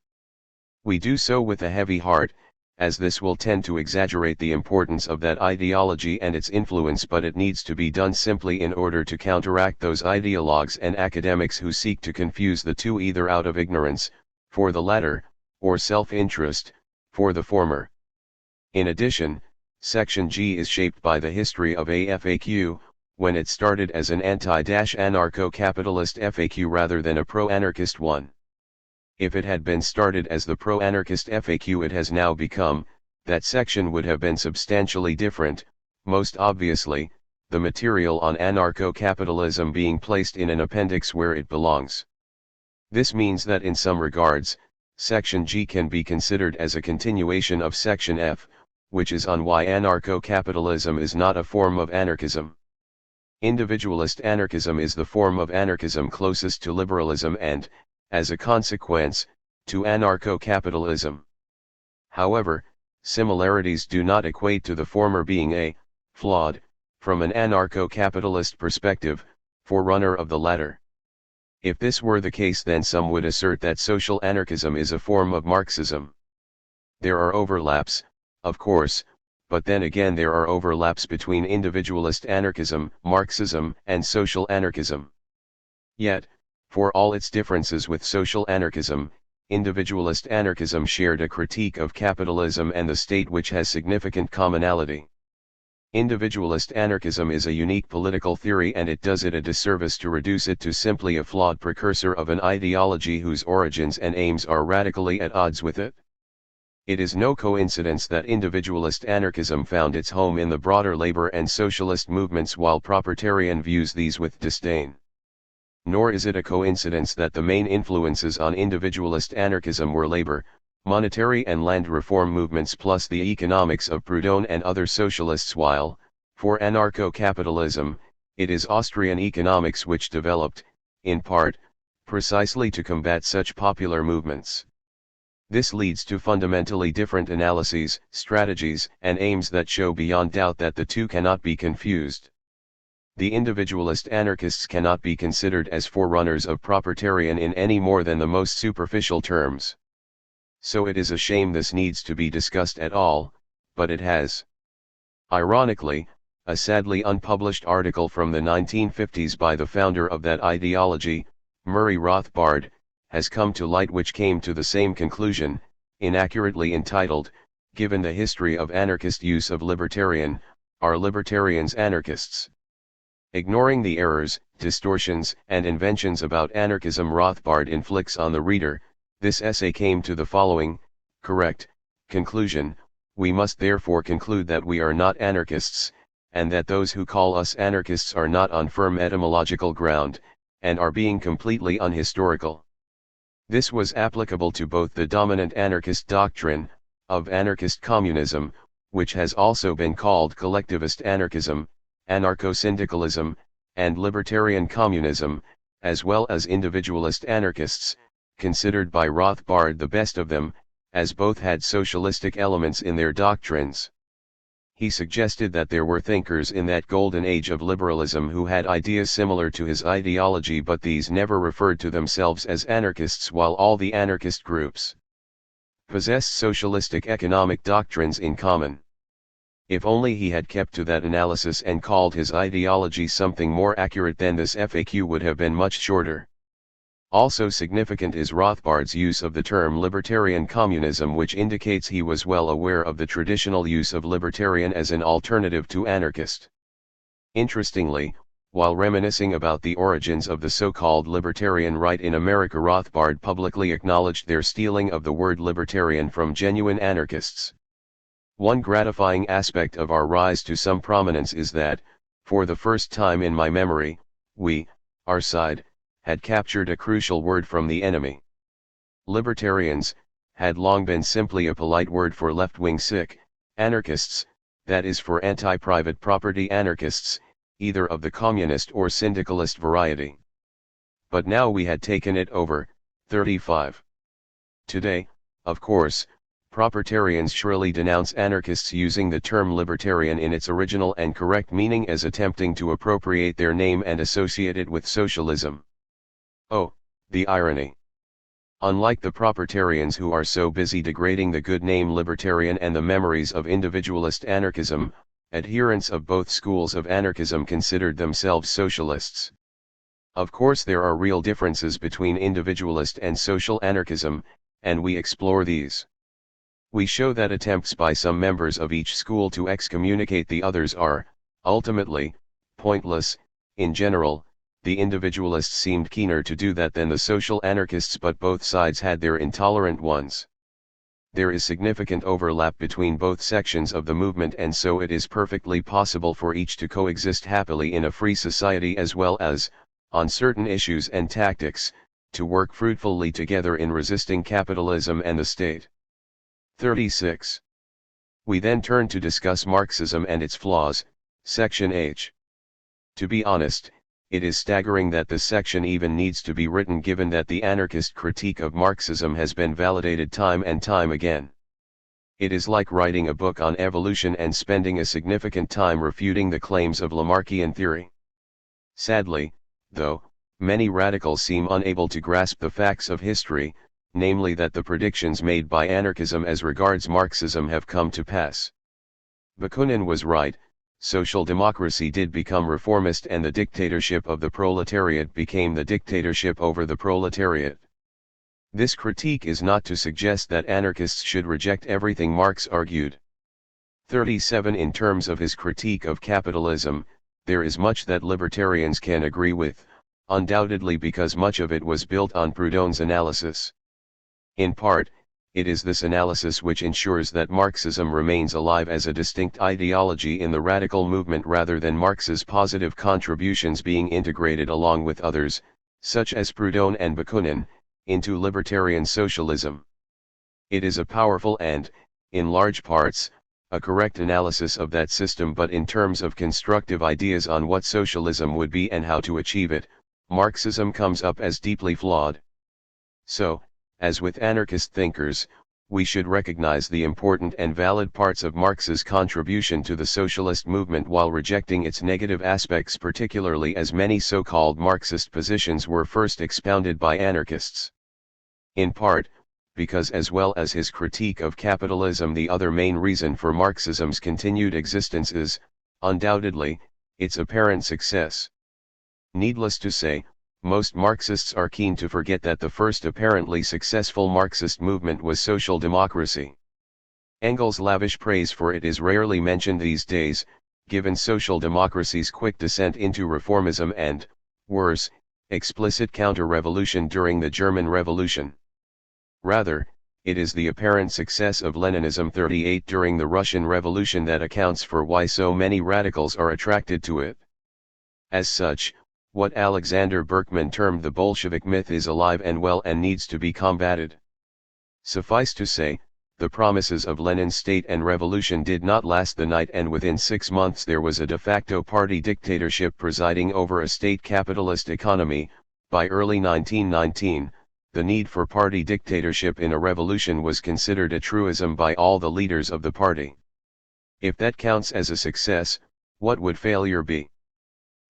We do so with a heavy heart, as this will tend to exaggerate the importance of that ideology and its influence, but it needs to be done simply in order to counteract those ideologues and academics who seek to confuse the two, either out of ignorance, for the latter, or self-interest, for the former. In addition, Section G is shaped by the history of AFAQ, when it started as an anti-anarcho-capitalist FAQ rather than a pro-anarchist one. If it had been started as the pro-anarchist FAQ it has now become, that section would have been substantially different, most obviously, the material on anarcho-capitalism being placed in an appendix where it belongs. This means that in some regards, Section G can be considered as a continuation of Section F, which is on why anarcho-capitalism is not a form of anarchism. Individualist anarchism is the form of anarchism closest to liberalism and, as a consequence, to anarcho-capitalism. However, similarities do not equate to the former being flawed, from an anarcho-capitalist perspective, forerunner of the latter. If this were the case, then some would assert that social anarchism is a form of Marxism. There are overlaps, of course, but then again there are overlaps between individualist anarchism, Marxism, and social anarchism. Yet, for all its differences with social anarchism, individualist anarchism shared a critique of capitalism and the state which has significant commonality. Individualist anarchism is a unique political theory, and it does it a disservice to reduce it to simply a flawed precursor of an ideology whose origins and aims are radically at odds with it. It is no coincidence that individualist anarchism found its home in the broader labor and socialist movements, while propertarian views these with disdain. Nor is it a coincidence that the main influences on individualist anarchism were labor, monetary and land reform movements, plus the economics of Proudhon and other socialists, while, for anarcho-capitalism, it is Austrian economics which developed, in part, precisely to combat such popular movements. This leads to fundamentally different analyses, strategies, and aims that show beyond doubt that the two cannot be confused. The individualist anarchists cannot be considered as forerunners of propertarian in any more than the most superficial terms. So it is a shame this needs to be discussed at all, but it has. Ironically, a sadly unpublished article from the 1950s by the founder of that ideology, Murray Rothbard, has come to light which came to the same conclusion, inaccurately entitled, "Given the history of anarchist use of libertarian, are libertarians anarchists?" Ignoring the errors, distortions, and inventions about anarchism Rothbard inflicts on the reader, this essay came to the following, correct, conclusion: we must therefore conclude that we are not anarchists, and that those who call us anarchists are not on firm etymological ground, and are being completely unhistorical. This was applicable to both the dominant anarchist doctrine, of anarchist communism, which has also been called collectivist anarchism, anarcho-syndicalism, and libertarian communism, as well as individualist anarchists, considered by Rothbard the best of them, as both had socialistic elements in their doctrines. He suggested that there were thinkers in that golden age of liberalism who had ideas similar to his ideology, but these never referred to themselves as anarchists, while all the anarchist groups possessed socialistic economic doctrines in common. If only he had kept to that analysis and called his ideology something more accurate, then this FAQ would have been much shorter. Also significant is Rothbard's use of the term libertarian communism, which indicates he was well aware of the traditional use of libertarian as an alternative to anarchist. Interestingly, while reminiscing about the origins of the so-called libertarian right in America, Rothbard publicly acknowledged their stealing of the word libertarian from genuine anarchists. One gratifying aspect of our rise to some prominence is that, for the first time in my memory, we, our side, had captured a crucial word from the enemy. Libertarians had long been simply a polite word for left-wing sick anarchists, that is, for anti-private property anarchists, either of the communist or syndicalist variety. But now we had taken it over. 35. Today, of course, propertarians surely denounce anarchists using the term libertarian in its original and correct meaning as attempting to appropriate their name and associate it with socialism. Oh, the irony. Unlike the propertarians, who are so busy degrading the good name libertarian and the memories of individualist anarchism, adherents of both schools of anarchism considered themselves socialists. Of course, there are real differences between individualist and social anarchism, and we explore these. We show that attempts by some members of each school to excommunicate the others are, ultimately, pointless. In general, the individualists seemed keener to do that than the social anarchists, but both sides had their intolerant ones. There is significant overlap between both sections of the movement, and so it is perfectly possible for each to coexist happily in a free society, as well as, on certain issues and tactics, to work fruitfully together in resisting capitalism and the state. 36. We then turn to discuss Marxism and its flaws, section H. To be honest, it is staggering that this section even needs to be written, given that the anarchist critique of Marxism has been validated time and time again. It is like writing a book on evolution and spending a significant time refuting the claims of Lamarckian theory. Sadly, though, many radicals seem unable to grasp the facts of history, namely that the predictions made by anarchism as regards Marxism have come to pass. Bakunin was right. Social democracy did become reformist, and the dictatorship of the proletariat became the dictatorship over the proletariat. This critique is not to suggest that anarchists should reject everything Marx argued. 37. In terms of his critique of capitalism, there is much that libertarians can agree with, undoubtedly because much of it was built on Proudhon's analysis. In part, it is this analysis which ensures that Marxism remains alive as a distinct ideology in the radical movement, rather than Marx's positive contributions being integrated along with others, such as Proudhon and Bakunin, into libertarian socialism. It is a powerful and, in large parts, a correct analysis of that system, but in terms of constructive ideas on what socialism would be and how to achieve it, Marxism comes up as deeply flawed. So, as with anarchist thinkers, we should recognize the important and valid parts of Marx's contribution to the socialist movement while rejecting its negative aspects, particularly as many so-called Marxist positions were first expounded by anarchists. In part, because as well as his critique of capitalism, the other main reason for Marxism's continued existence is, undoubtedly, its apparent success. Needless to say, most Marxists are keen to forget that the first apparently successful Marxist movement was social democracy. Engels' lavish praise for it is rarely mentioned these days, given social democracy's quick descent into reformism and, worse, explicit counter-revolution during the German Revolution. Rather, it is the apparent success of Leninism 38 during the Russian Revolution that accounts for why so many radicals are attracted to it. As such, What Alexander Berkman termed the Bolshevik myth is alive and well and needs to be combated. Suffice to say, the promises of Lenin's state and revolution did not last the night, and within 6 months there was a de facto party dictatorship presiding over a state capitalist economy. By early 1919, the need for party dictatorship in a revolution was considered a truism by all the leaders of the party. If that counts as a success, what would failure be?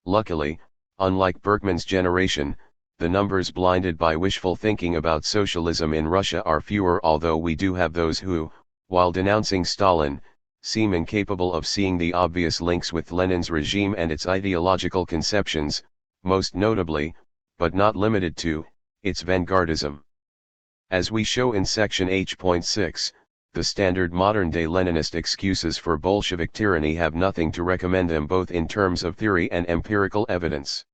Luckily, unlike Berkman's generation, the numbers blinded by wishful thinking about socialism in Russia are fewer, although we do have those who, while denouncing Stalin, seem incapable of seeing the obvious links with Lenin's regime and its ideological conceptions, most notably, but not limited to, its vanguardism. As we show in section H.6, the standard modern-day Leninist excuses for Bolshevik tyranny have nothing to recommend them, both in terms of theory and empirical evidence.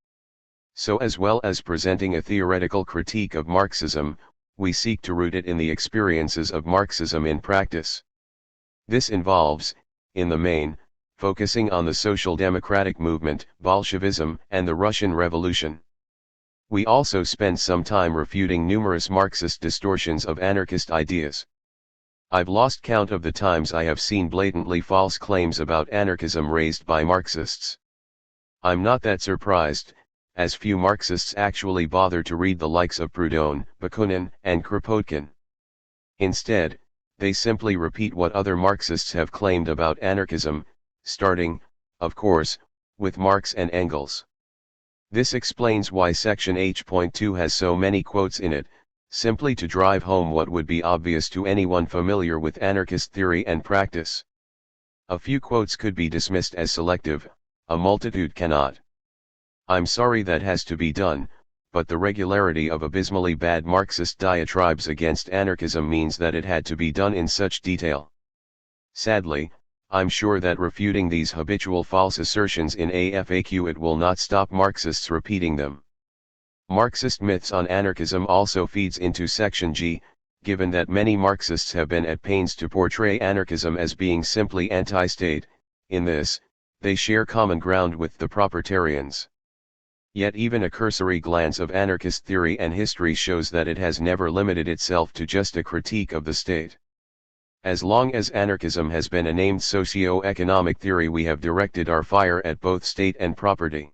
So, as well as presenting a theoretical critique of Marxism, we seek to root it in the experiences of Marxism in practice. This involves, in the main, focusing on the social democratic movement, Bolshevism, and the Russian Revolution. We also spend some time refuting numerous Marxist distortions of anarchist ideas. I've lost count of the times I have seen blatantly false claims about anarchism raised by Marxists. I'm not that surprised, as few Marxists actually bother to read the likes of Proudhon, Bakunin, and Kropotkin. Instead, they simply repeat what other Marxists have claimed about anarchism, starting, of course, with Marx and Engels. This explains why section H.2 has so many quotes in it, simply to drive home what would be obvious to anyone familiar with anarchist theory and practice. A few quotes could be dismissed as selective, a multitude cannot. I'm sorry that has to be done, but the regularity of abysmally bad Marxist diatribes against anarchism means that it had to be done in such detail. Sadly, I'm sure that refuting these habitual false assertions in a FAQ it will not stop Marxists repeating them. Marxist myths on anarchism also feeds into section G, given that many Marxists have been at pains to portray anarchism as being simply anti-state. In this, they share common ground with the propertarians. Yet even a cursory glance of anarchist theory and history shows that it has never limited itself to just a critique of the state. As long as anarchism has been a named socio-economic theory, we have directed our fire at both state and property.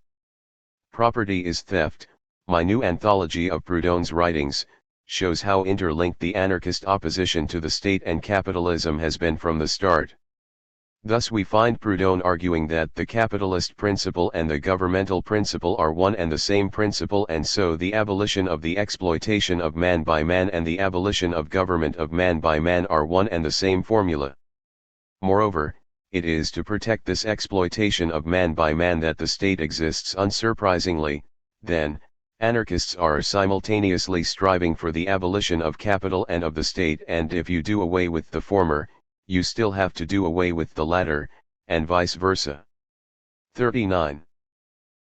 Property is Theft, my new anthology of Proudhon's writings, shows how interlinked the anarchist opposition to the state and capitalism has been from the start. Thus we find Proudhon arguing that the capitalist principle and the governmental principle are one and the same principle, and so the abolition of the exploitation of man by man and the abolition of government of man by man are one and the same formula. Moreover, it is to protect this exploitation of man by man that the state exists. Unsurprisingly, then, anarchists are simultaneously striving for the abolition of capital and of the state, and if you do away with the former, you still have to do away with the latter, and vice versa. 39.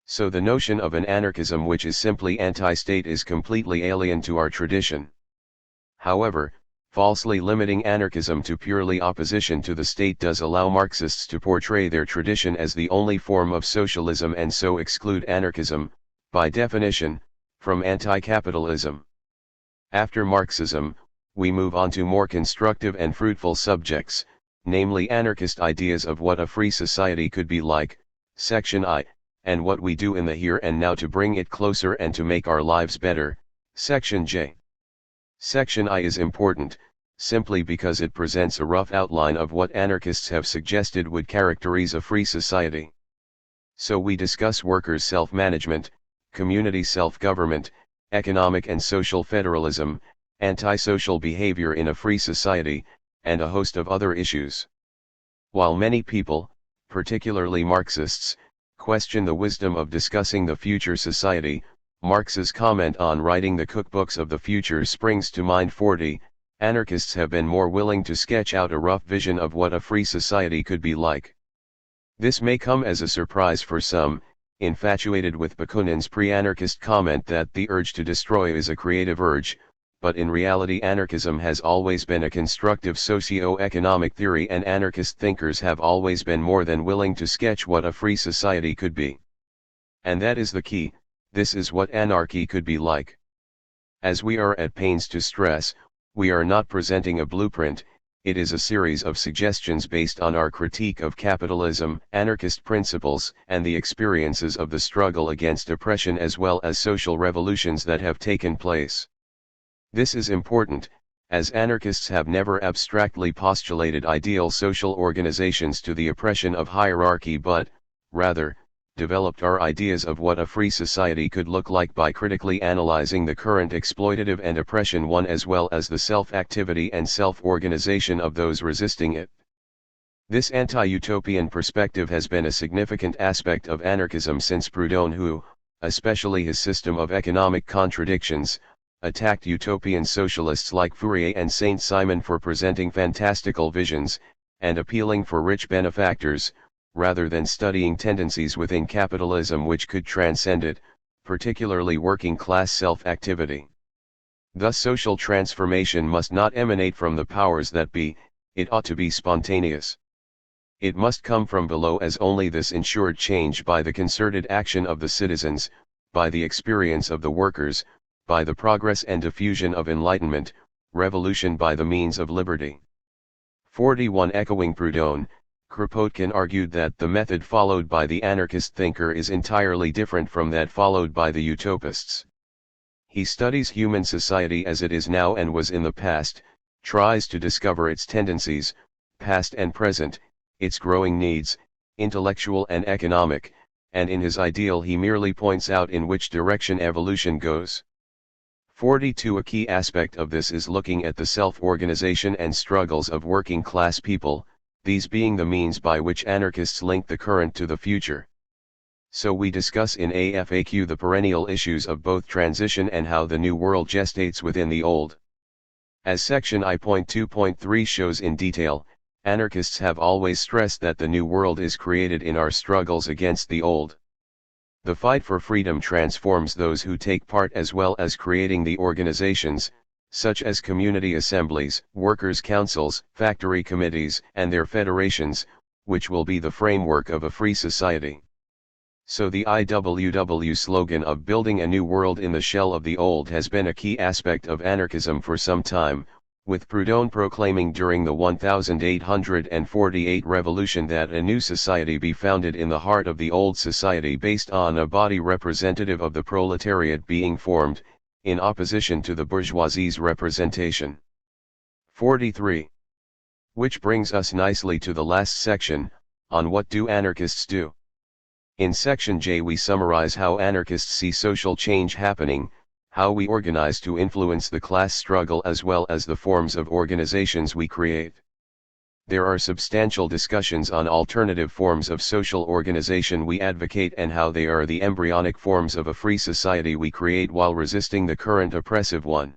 So the notion of an anarchism which is simply anti-state is completely alien to our tradition. However, falsely limiting anarchism to purely opposition to the state does allow Marxists to portray their tradition as the only form of socialism and so exclude anarchism, by definition, from anti-capitalism. After Marxism, we move on to more constructive and fruitful subjects, namely anarchist ideas of what a free society could be like, section I, and what we do in the here and now to bring it closer and to make our lives better, section J. Section I is important, simply because it presents a rough outline of what anarchists have suggested would characterize a free society. So we discuss workers' self-management, community self-government, economic and social federalism, antisocial behavior in a free society, and a host of other issues. While many people, particularly Marxists, question the wisdom of discussing the future society, Marx's comment on writing the cookbooks of the future springs to mind. 40. Anarchists have been more willing to sketch out a rough vision of what a free society could be like. This may come as a surprise for some, infatuated with Bakunin's pre-anarchist comment that the urge to destroy is a creative urge, but in reality anarchism has always been a constructive socio-economic theory, and anarchist thinkers have always been more than willing to sketch what a free society could be. And that is the key, This is what anarchy could be like. As we are at pains to stress, we are not presenting a blueprint, it is a series of suggestions based on our critique of capitalism, anarchist principles, and the experiences of the struggle against oppression as well as social revolutions that have taken place. This is important, as anarchists have never abstractly postulated ideal social organizations to the oppression of hierarchy but, rather, developed our ideas of what a free society could look like by critically analyzing the current exploitative and oppression one as well as the self-activity and self-organization of those resisting it. This anti-utopian perspective has been a significant aspect of anarchism since Proudhon who, especially his system of economic contradictions, attacked utopian socialists like Fourier and Saint-Simon for presenting fantastical visions, and appealing for rich benefactors, rather than studying tendencies within capitalism which could transcend it, particularly working-class self-activity. Thus social transformation must not emanate from the powers that be, it ought to be spontaneous. It must come from below as only this ensured change by the concerted action of the citizens, by the experience of the workers, by the progress and diffusion of enlightenment, revolution by the means of liberty. 41 Echoing Proudhon, Kropotkin argued that the method followed by the anarchist thinker is entirely different from that followed by the utopists. He studies human society as it is now and was in the past, tries to discover its tendencies, past and present, its growing needs, intellectual and economic, and in his ideal he merely points out in which direction evolution goes. 42 A key aspect of this is looking at the self-organization and struggles of working-class people, these being the means by which anarchists link the current to the future. So we discuss in AFAQ the perennial issues of both transition and how the new world gestates within the old. As section I.2.3 shows in detail, anarchists have always stressed that the new world is created in our struggles against the old. The fight for freedom transforms those who take part as well as creating the organizations, such as community assemblies, workers' councils, factory committees, and their federations, which will be the framework of a free society. So the IWW slogan of building a new world in the shell of the old has been a key aspect of anarchism for some time, with Proudhon proclaiming during the 1848 revolution that a new society be founded in the heart of the old society based on a body representative of the proletariat being formed, in opposition to the bourgeoisie's representation. 43. Which brings us nicely to the last section, on what do anarchists do? In section J we summarize how anarchists see social change happening, how we organize to influence the class struggle as well as the forms of organizations we create. There are substantial discussions on alternative forms of social organization we advocate and how they are the embryonic forms of a free society we create while resisting the current oppressive one.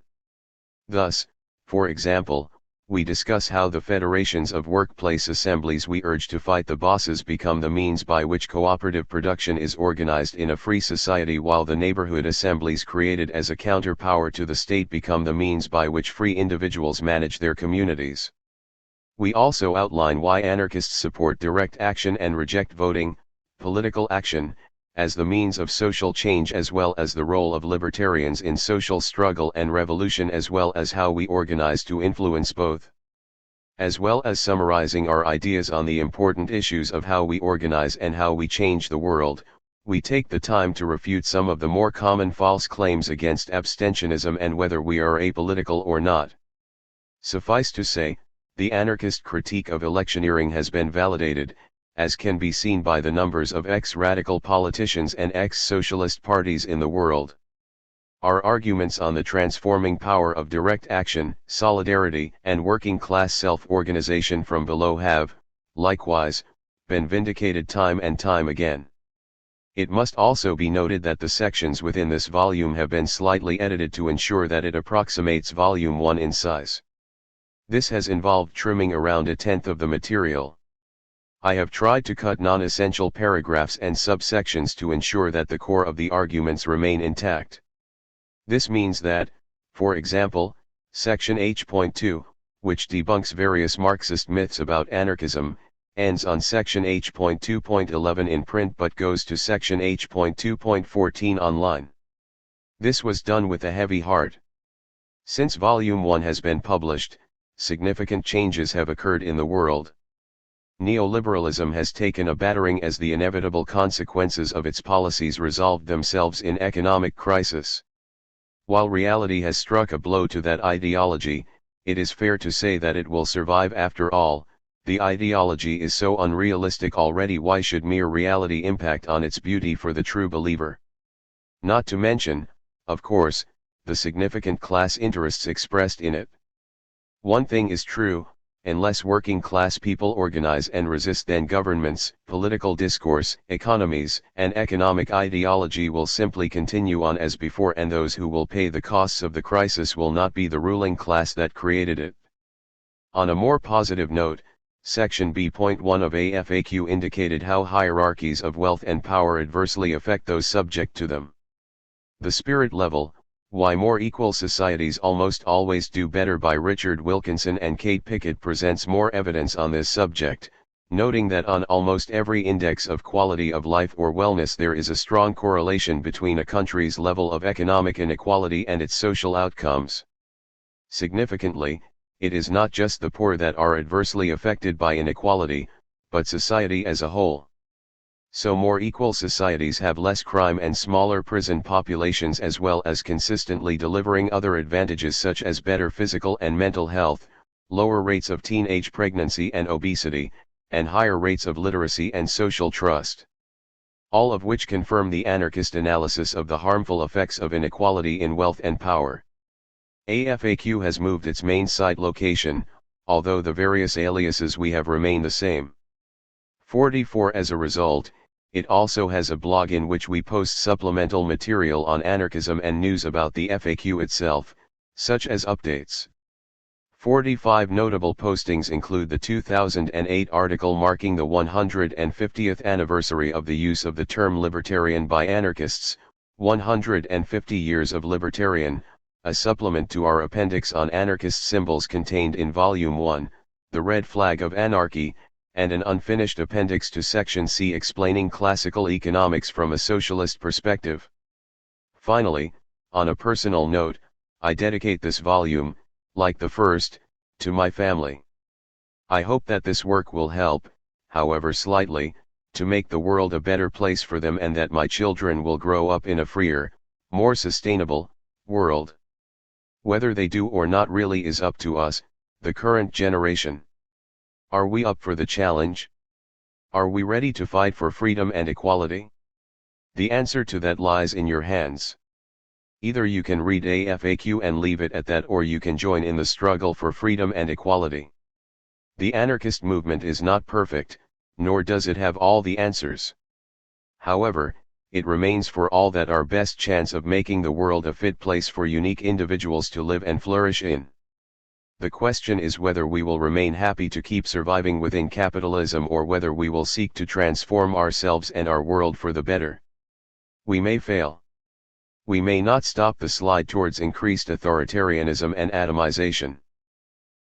Thus, for example, we discuss how the federations of workplace assemblies we urge to fight the bosses become the means by which cooperative production is organized in a free society while the neighborhood assemblies created as a counterpower to the state become the means by which free individuals manage their communities. We also outline why anarchists support direct action and reject voting, political action, as the means of social change as well as the role of libertarians in social struggle and revolution as well as how we organize to influence both. As well as summarizing our ideas on the important issues of how we organize and how we change the world, we take the time to refute some of the more common false claims against abstentionism and whether we are apolitical or not. Suffice to say, the anarchist critique of electioneering has been validated, as can be seen by the numbers of ex-radical politicians and ex-socialist parties in the world. Our arguments on the transforming power of direct action, solidarity, and working-class self-organization from below have, likewise, been vindicated time and time again. It must also be noted that the sections within this volume have been slightly edited to ensure that it approximates Volume 1 in size. This has involved trimming around 1/10 of the material. I have tried to cut non-essential paragraphs and subsections to ensure that the core of the arguments remain intact. This means that, for example, section H.2, which debunks various Marxist myths about anarchism, ends on section H.2.11 in print but goes to section H.2.14 online. This was done with a heavy heart. Since Volume 1 has been published, significant changes have occurred in the world. Neoliberalism has taken a battering as the inevitable consequences of its policies resolved themselves in economic crisis. While reality has struck a blow to that ideology, it is fair to say that it will survive after all. The ideology is so unrealistic already, why should mere reality impact on its beauty for the true believer? Not to mention, of course, the significant class interests expressed in it. One thing is true: unless working class people organize and resist, then governments, political discourse, economies, and economic ideology will simply continue on as before, and those who will pay the costs of the crisis will not be the ruling class that created it. On a more positive note, Section B.1 of AFAQ indicated how hierarchies of wealth and power adversely affect those subject to them. The Spirit Level: Why More Equal Societies Almost Always Do Better by Richard Wilkinson and Kate Pickett presents more evidence on this subject, noting that on almost every index of quality of life or wellness there is a strong correlation between a country's level of economic inequality and its social outcomes. Significantly, it is not just the poor that are adversely affected by inequality, but society as a whole. So more equal societies have less crime and smaller prison populations, as well as consistently delivering other advantages such as better physical and mental health, lower rates of teenage pregnancy and obesity, and higher rates of literacy and social trust. All of which confirm the anarchist analysis of the harmful effects of inequality in wealth and power. AFAQ has moved its main site location, although the various aliases we have remain the same. 44 As a result, it also has a blog in which we post supplemental material on anarchism and news about the FAQ itself, such as updates. 45 Notable postings include the 2008 article marking the 150th anniversary of the use of the term libertarian by anarchists, 150 Years of Libertarian, a supplement to our appendix on anarchist symbols contained in Volume 1, The Red Flag of Anarchy, and an unfinished appendix to Section C explaining classical economics from a socialist perspective. Finally, on a personal note, I dedicate this volume, like the first, to my family. I hope that this work will help, however slightly, to make the world a better place for them, and that my children will grow up in a freer, more sustainable world. Whether they do or not really is up to us, the current generation. Are we up for the challenge? Are we ready to fight for freedom and equality? The answer to that lies in your hands. Either you can read AFAQ and leave it at that, or you can join in the struggle for freedom and equality. The anarchist movement is not perfect, nor does it have all the answers. However, it remains for all that our best chance of making the world a fit place for unique individuals to live and flourish in. The question is whether we will remain happy to keep surviving within capitalism, or whether we will seek to transform ourselves and our world for the better. We may fail. We may not stop the slide towards increased authoritarianism and atomization.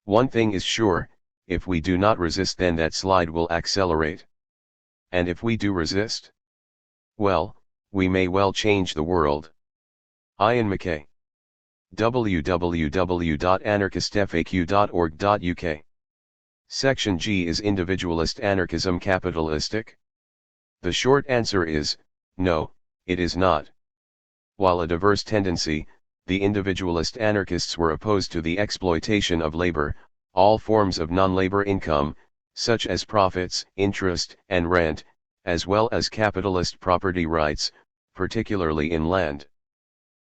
One thing is sure: if we do not resist, then that slide will accelerate. And if we do resist, well, we may well change the world. Ian MacKay. www.anarchistfaq.org.uk. Section G. Is individualist anarchism capitalistic? The short answer is, no, it is not. While a diverse tendency, the individualist anarchists were opposed to the exploitation of labor, all forms of non-labor income, such as profits, interest, and rent, as well as capitalist property rights, particularly in land.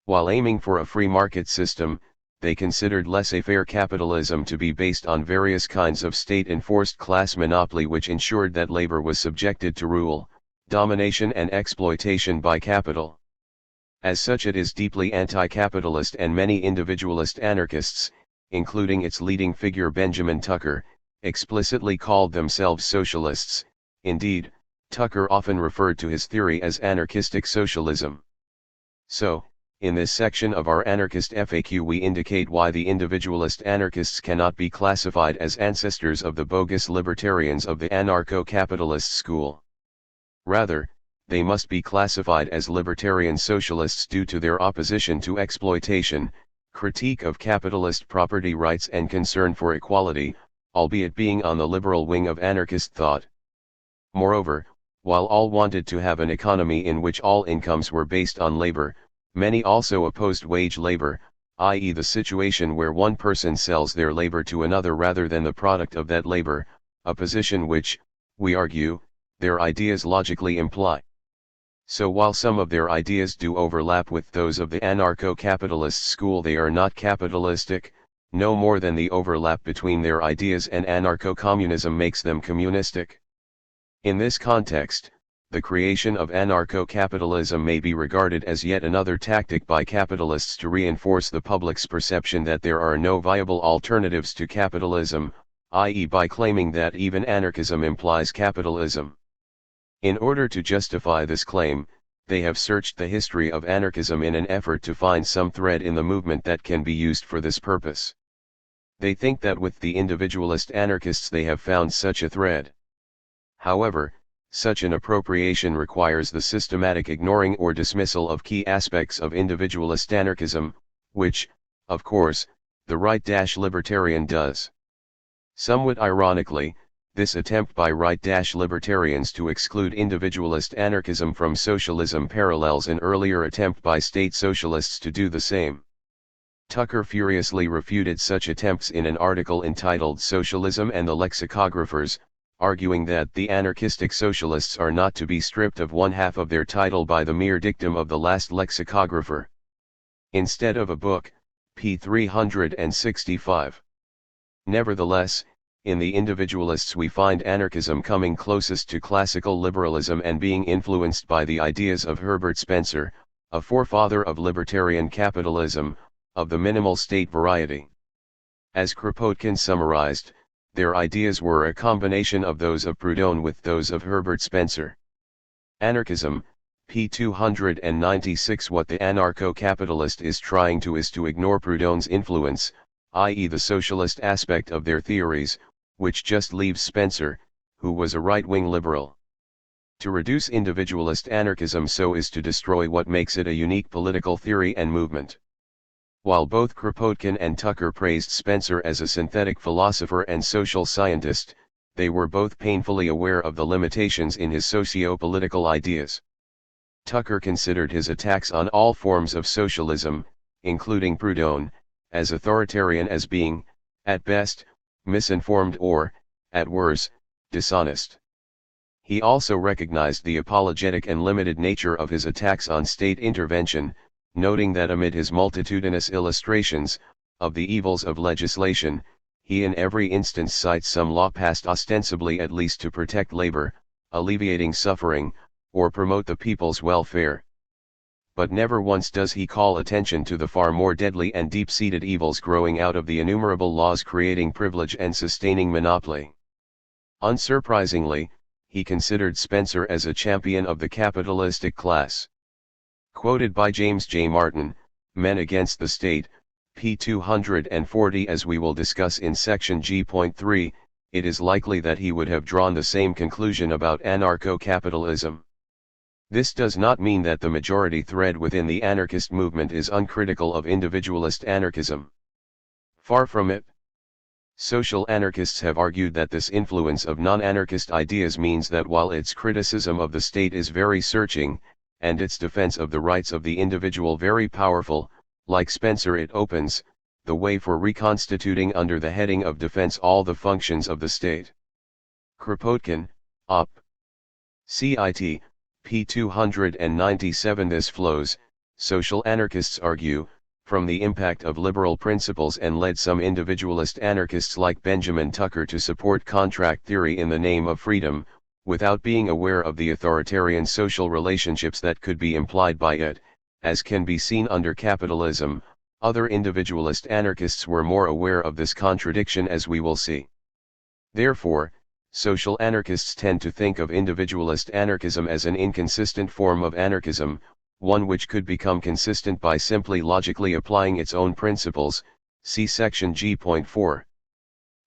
While aiming for a free market system, they considered laissez-faire capitalism to be based on various kinds of state-enforced class monopoly, which ensured that labor was subjected to rule, domination and exploitation by capital. As such, it is deeply anti-capitalist, and many individualist anarchists, including its leading figure Benjamin Tucker, explicitly called themselves socialists. Indeed, Tucker often referred to his theory as anarchistic socialism. So, In this section of our anarchist FAQ we indicate why the individualist anarchists cannot be classified as ancestors of the bogus libertarians of the anarcho-capitalist school. Rather, they must be classified as libertarian socialists due to their opposition to exploitation, critique of capitalist property rights and concern for equality, albeit being on the liberal wing of anarchist thought. Moreover, while all wanted to have an economy in which all incomes were based on labor, many also opposed wage labor, i.e. the situation where one person sells their labor to another rather than the product of that labor, a position which, we argue, their ideas logically imply. So while some of their ideas do overlap with those of the anarcho-capitalist school, they are not capitalistic, no more than the overlap between their ideas and anarcho-communism makes them communistic. In this context, the creation of anarcho-capitalism may be regarded as yet another tactic by capitalists to reinforce the public's perception that there are no viable alternatives to capitalism, i.e. by claiming that even anarchism implies capitalism. In order to justify this claim, they have searched the history of anarchism in an effort to find some thread in the movement that can be used for this purpose. They think that with the individualist anarchists they have found such a thread. However, such an appropriation requires the systematic ignoring or dismissal of key aspects of individualist anarchism, which, of course, the right-libertarian does. Somewhat ironically, this attempt by right-libertarians to exclude individualist anarchism from socialism parallels an earlier attempt by state socialists to do the same. Tucker furiously refuted such attempts in an article entitled Socialism and the Lexicographers, arguing that the anarchistic socialists are not to be stripped of one half of their title by the mere dictum of the last lexicographer. Instead of a book, p. 365. Nevertheless, in the individualists we find anarchism coming closest to classical liberalism and being influenced by the ideas of Herbert Spencer, a forefather of libertarian capitalism, of the minimal state variety. As Kropotkin summarized, their ideas were a combination of those of Proudhon with those of Herbert Spencer. Anarchism, p. 296. What the anarcho-capitalist is trying to ignore Proudhon's influence, i.e. the socialist aspect of their theories, which just leaves Spencer, who was a right-wing liberal. To reduce individualist anarchism so is to destroy what makes it a unique political theory and movement. While both Kropotkin and Tucker praised Spencer as a synthetic philosopher and social scientist, they were both painfully aware of the limitations in his socio-political ideas. Tucker considered his attacks on all forms of socialism, including Proudhon, as authoritarian as being, at best, misinformed or, at worst, dishonest. He also recognized the apologetic and limited nature of his attacks on state intervention, noting that amid his multitudinous illustrations of the evils of legislation, he in every instance cites some law passed ostensibly at least to protect labor, alleviating suffering, or promote the people's welfare. But never once does he call attention to the far more deadly and deep-seated evils growing out of the innumerable laws creating privilege and sustaining monopoly. Unsurprisingly, he considered Spencer as a champion of the capitalistic class. Quoted by James J. Martin, Men Against the State, p. 240. As we will discuss in section G.3, it is likely that he would have drawn the same conclusion about anarcho-capitalism. This does not mean that the majority thread within the anarchist movement is uncritical of individualist anarchism. Far from it. Social anarchists have argued that this influence of non-anarchist ideas means that while its criticism of the state is very searching, and its defense of the rights of the individual very powerful, like Spencer it opens the way for reconstituting under the heading of defense all the functions of the state. Kropotkin, Op. Cit. p. 297. This flows, social anarchists argue, from the impact of liberal principles and led some individualist anarchists like Benjamin Tucker to support contract theory in the name of freedom, without being aware of the authoritarian social relationships that could be implied by it, as can be seen under capitalism. Other individualist anarchists were more aware of this contradiction, as we will see. Therefore, social anarchists tend to think of individualist anarchism as an inconsistent form of anarchism, one which could become consistent by simply logically applying its own principles, see section G.4.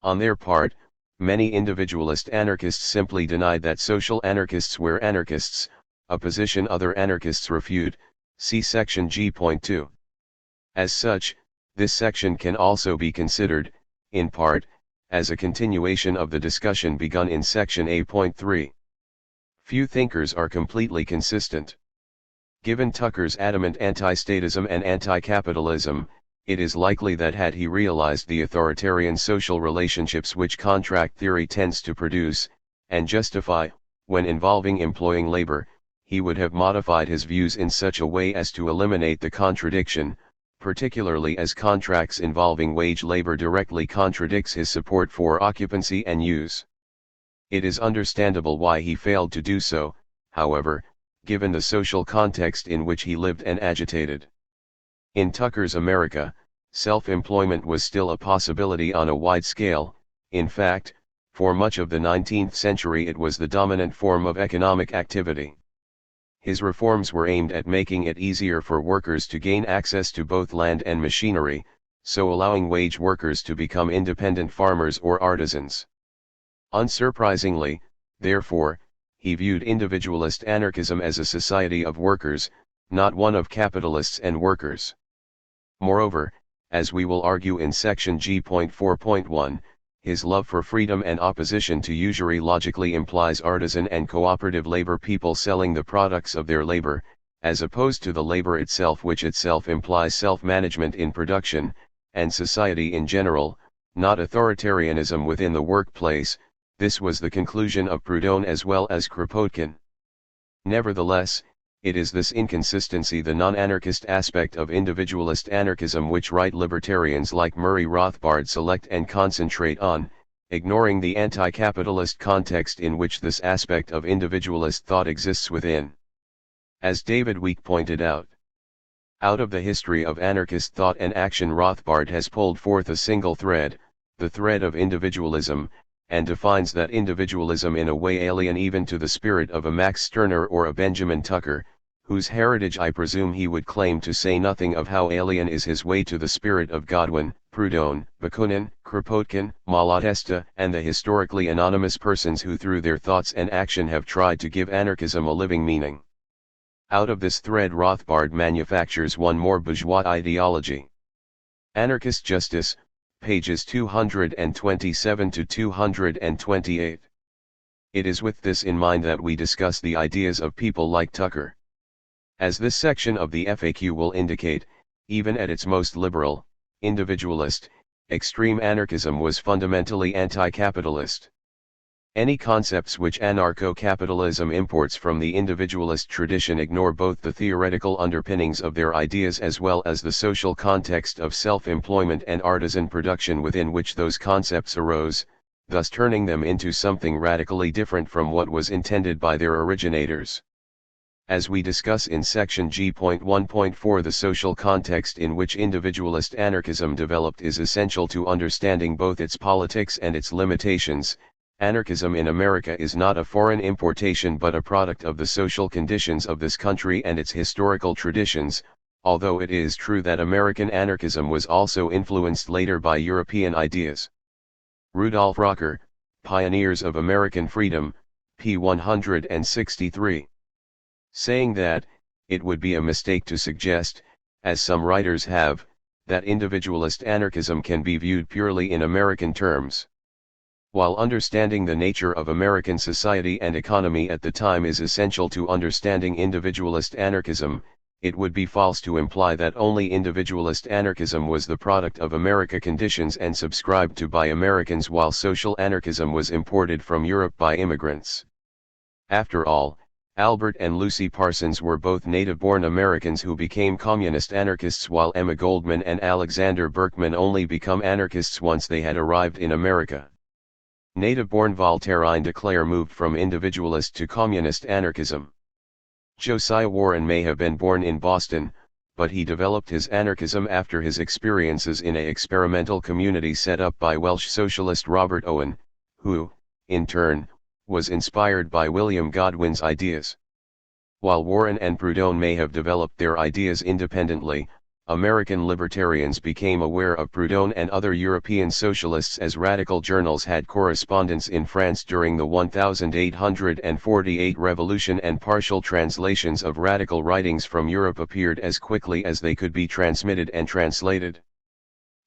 On their part, many individualist anarchists simply denied that social anarchists were anarchists, a position other anarchists refute, see section G.2. As such, this section can also be considered, in part, as a continuation of the discussion begun in section A.3. Few thinkers are completely consistent. Given Tucker's adamant anti-statism and anti-capitalism, it is likely that had he realized the authoritarian social relationships which contract theory tends to produce, and justify, when involving employing labor, he would have modified his views in such a way as to eliminate the contradiction, particularly as contracts involving wage labor directly contradicts his support for occupancy and use. It is understandable why he failed to do so, however, given the social context in which he lived and agitated. In Tucker's America, self-employment was still a possibility on a wide scale. In fact, for much of the 19th century it was the dominant form of economic activity. His reforms were aimed at making it easier for workers to gain access to both land and machinery, so allowing wage workers to become independent farmers or artisans. Unsurprisingly, therefore, he viewed individualist anarchism as a society of workers, not one of capitalists and workers. Moreover, as we will argue in section G.4.1, his love for freedom and opposition to usury logically implies artisan and cooperative labor people selling the products of their labor, as opposed to the labor itself, which itself implies self-management in production, and society in general, not authoritarianism within the workplace. This was the conclusion of Proudhon as well as Kropotkin. Nevertheless, it is this inconsistency, the non-anarchist aspect of individualist anarchism, which right libertarians like Murray Rothbard select and concentrate on, ignoring the anti-capitalist context in which this aspect of individualist thought exists within. As David Week pointed out of the history of anarchist thought and action, Rothbard has pulled forth a single thread, the thread of individualism, and defines that individualism in a way alien even to the spirit of a Max Stirner or a Benjamin Tucker, whose heritage I presume he would claim, to say nothing of how alien is his way to the spirit of Godwin, Proudhon, Bakunin, Kropotkin, Malatesta, and the historically anonymous persons who through their thoughts and action have tried to give anarchism a living meaning. Out of this thread Rothbard manufactures one more bourgeois ideology. Anarchist Justice, pages 227 to 228. It is with this in mind that we discuss the ideas of people like Tucker. As this section of the FAQ will indicate, even at its most liberal, individualist, extreme anarchism was fundamentally anti-capitalist. Any concepts which anarcho-capitalism imports from the individualist tradition ignore both the theoretical underpinnings of their ideas as well as the social context of self-employment and artisan production within which those concepts arose, thus turning them into something radically different from what was intended by their originators. As we discuss in section G.1.4, the social context in which individualist anarchism developed is essential to understanding both its politics and its limitations. Anarchism in America is not a foreign importation but a product of the social conditions of this country and its historical traditions, although it is true that American anarchism was also influenced later by European ideas. Rudolf Rocker, Pioneers of American Freedom, p. 163. Saying that, it would be a mistake to suggest, as some writers have, that individualist anarchism can be viewed purely in American terms. While understanding the nature of American society and economy at the time is essential to understanding individualist anarchism, it would be false to imply that only individualist anarchism was the product of America conditions and subscribed to by Americans while social anarchism was imported from Europe by immigrants. After all, Albert and Lucy Parsons were both native-born Americans who became communist anarchists, while Emma Goldman and Alexander Berkman only become anarchists once they had arrived in America. Native-born Voltairine de Cleyre moved from individualist to communist anarchism. Josiah Warren may have been born in Boston, but he developed his anarchism after his experiences in an experimental community set up by Welsh socialist Robert Owen, who, in turn, was inspired by William Godwin's ideas. While Warren and Proudhon may have developed their ideas independently, American libertarians became aware of Proudhon and other European socialists as radical journals had correspondence in France during the 1848 revolution, and partial translations of radical writings from Europe appeared as quickly as they could be transmitted and translated.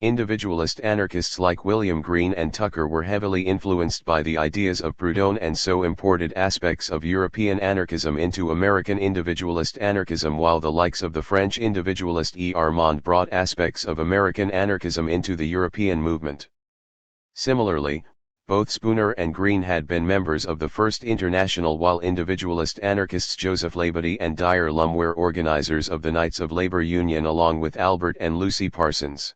Individualist anarchists like William Greene and Tucker were heavily influenced by the ideas of Proudhon and so imported aspects of European anarchism into American individualist anarchism, while the likes of the French individualist E. Armand brought aspects of American anarchism into the European movement. Similarly, both Spooner and Greene had been members of the First International, while individualist anarchists Joseph Labadie and Dyer Lum were organizers of the Knights of Labor Union along with Albert and Lucy Parsons.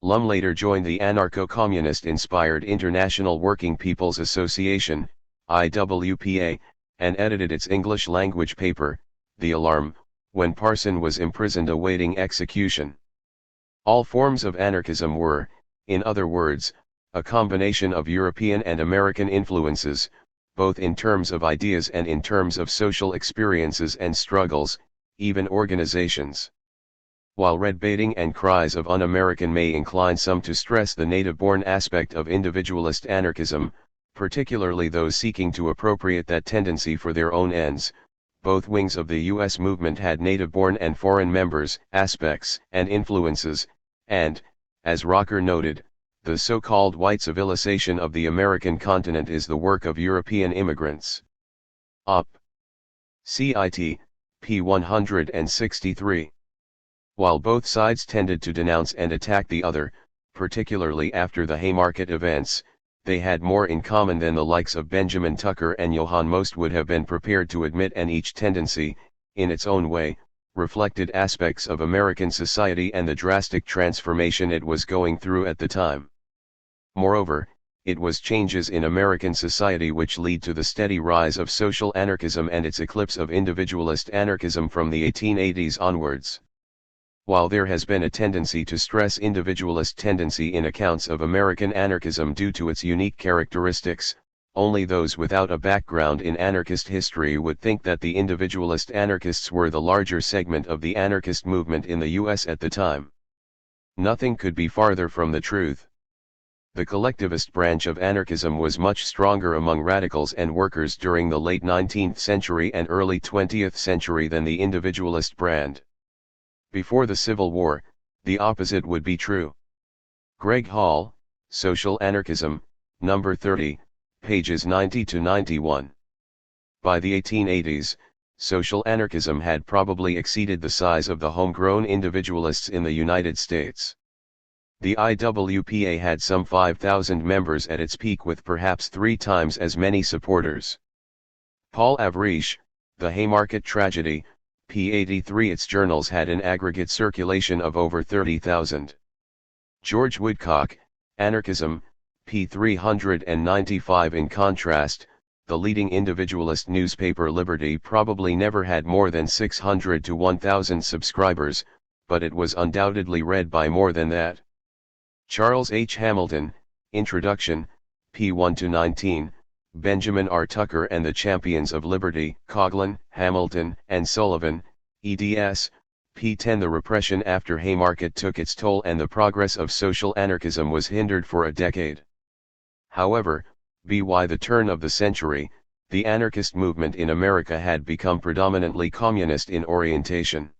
Lum later joined the anarcho-communist-inspired International Working People's Association, IWPA, and edited its English-language paper, The Alarm, when Parson was imprisoned awaiting execution. All forms of anarchism were, in other words, a combination of European and American influences, both in terms of ideas and in terms of social experiences and struggles, even organizations. While red baiting and cries of un-American may incline some to stress the native-born aspect of individualist anarchism, particularly those seeking to appropriate that tendency for their own ends, both wings of the U.S. movement had native-born and foreign members, aspects, and influences, and, as Rocker noted, the so-called white civilization of the American continent is the work of European immigrants. Op. Cit. p. 163. While both sides tended to denounce and attack the other, particularly after the Haymarket events, they had more in common than the likes of Benjamin Tucker and Johann Most would have been prepared to admit, and each tendency, in its own way, reflected aspects of American society and the drastic transformation it was going through at the time. Moreover, it was changes in American society which lead to the steady rise of social anarchism and its eclipse of individualist anarchism from the 1880s onwards. While there has been a tendency to stress individualist tendency in accounts of American anarchism due to its unique characteristics, only those without a background in anarchist history would think that the individualist anarchists were the larger segment of the anarchist movement in the U.S. at the time. Nothing could be farther from the truth. The collectivist branch of anarchism was much stronger among radicals and workers during the late 19th century and early 20th century than the individualist brand. Before the Civil War, the opposite would be true. Greg Hall, Social Anarchism, number 30, pages 90 to 91. By the 1880s, social anarchism had probably exceeded the size of the homegrown individualists in the United States. The IWPA had some 5,000 members at its peak, with perhaps 3 times as many supporters. Paul Avriche, The Haymarket Tragedy, p. 83. Its journals had an aggregate circulation of over 30,000. George Woodcock, Anarchism, p. 395. In contrast, the leading individualist newspaper Liberty probably never had more than 600 to 1,000 subscribers, but it was undoubtedly read by more than that. Charles H. Hamilton, Introduction, p. 1-19, Benjamin R. Tucker and the Champions of Liberty, Coghlan, Hamilton, and Sullivan, eds. p. 10. The repression after Haymarket took its toll and the progress of social anarchism was hindered for a decade. However, by the turn of the century, the anarchist movement in America had become predominantly communist in orientation.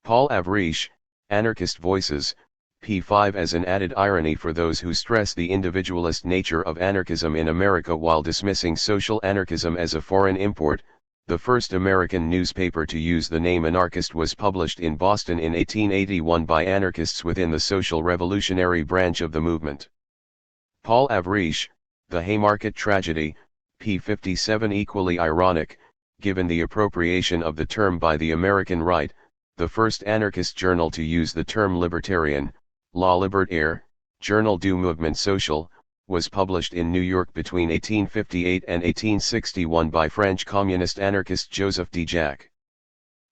Paul Avriche, Anarchist Voices, p. 5. As an added irony for those who stress the individualist nature of anarchism in America while dismissing social anarchism as a foreign import, the first American newspaper to use the name Anarchist was published in Boston in 1881 by anarchists within the social revolutionary branch of the movement. Paul Avriche, The Haymarket Tragedy, p. 57. Equally ironic, given the appropriation of the term by the American right, the first anarchist journal to use the term libertarian, La Libertaire, Journal du Mouvement Social, was published in New York between 1858 and 1861 by French communist anarchist Joseph D. Jacques.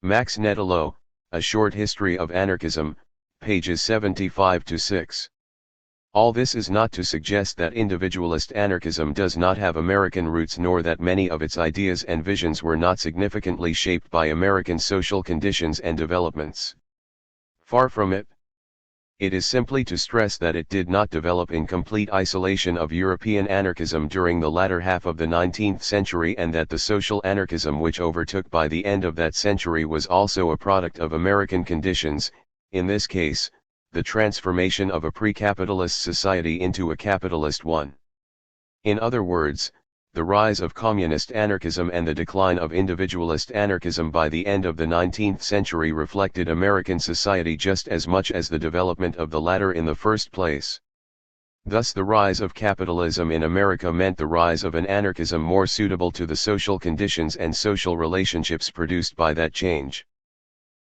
Max Nettelo, A Short History of Anarchism, pages 75-6. All this is not to suggest that individualist anarchism does not have American roots, nor that many of its ideas and visions were not significantly shaped by American social conditions and developments. Far from it. It is simply to stress that it did not develop in complete isolation of European anarchism during the latter half of the 19th century, and that the social anarchism which overtook by the end of that century was also a product of American conditions, in this case, the transformation of a pre-capitalist society into a capitalist one. In other words, the rise of communist anarchism and the decline of individualist anarchism by the end of the 19th century reflected American society just as much as the development of the latter in the first place. Thus the rise of capitalism in America meant the rise of an anarchism more suitable to the social conditions and social relationships produced by that change.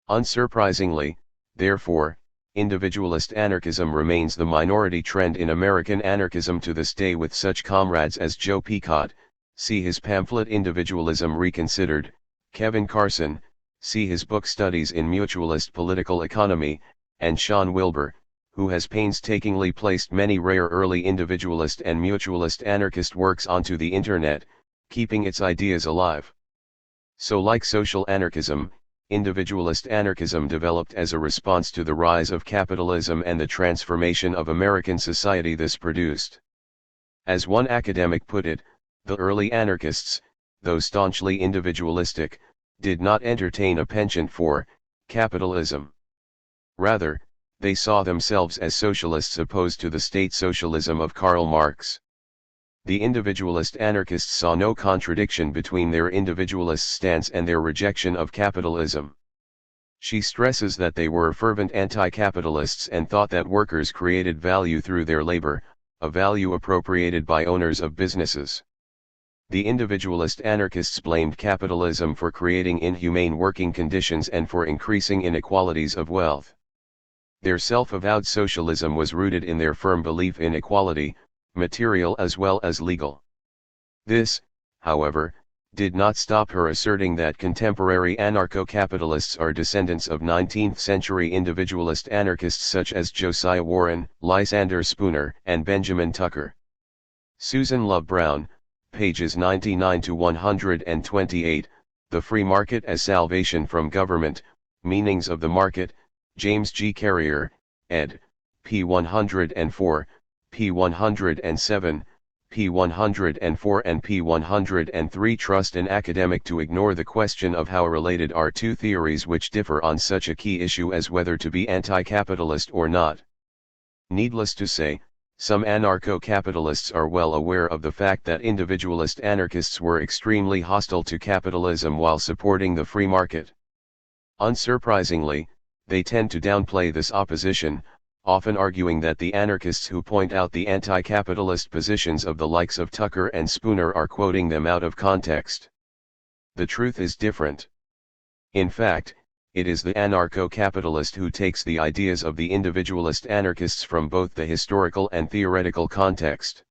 Unsurprisingly, therefore, individualist anarchism remains the minority trend in American anarchism to this day, with such comrades as Joe Peacock, see his pamphlet Individualism Reconsidered, Kevin Carson, see his book Studies in Mutualist Political Economy, and Sean Wilber, who has painstakingly placed many rare early individualist and mutualist anarchist works onto the internet, keeping its ideas alive. So, like social anarchism, individualist anarchism developed as a response to the rise of capitalism and the transformation of American society this produced. As one academic put it, the early anarchists, though staunchly individualistic, did not entertain a penchant for capitalism. Rather, they saw themselves as socialists opposed to the state socialism of Karl Marx. The individualist anarchists saw no contradiction between their individualist stance and their rejection of capitalism. She stresses that they were fervent anti-capitalists and thought that workers created value through their labor, a value appropriated by owners of businesses. The individualist anarchists blamed capitalism for creating inhumane working conditions and for increasing inequalities of wealth. Their self-avowed socialism was rooted in their firm belief in equality, material as well as legal. This, however, did not stop her asserting that contemporary anarcho-capitalists are descendants of 19th-century individualist anarchists such as Josiah Warren, Lysander Spooner, and Benjamin Tucker. Susan Love Brown, pages 99 to 128, The Free Market as Salvation from Government, Meanings of the Market, James G. Carrier, ed., p. 104, p. 107, p. 104 and p. 103. Trust an academic to ignore the question of how related are two theories which differ on such a key issue as whether to be anti-capitalist or not. Needless to say, some anarcho-capitalists are well aware of the fact that individualist anarchists were extremely hostile to capitalism while supporting the free market. Unsurprisingly, they tend to downplay this opposition, often arguing that the anarchists who point out the anti-capitalist positions of the likes of Tucker and Spooner are quoting them out of context. The truth is different. In fact, it is the anarcho-capitalist who takes the ideas of the individualist anarchists from both the historical and theoretical context.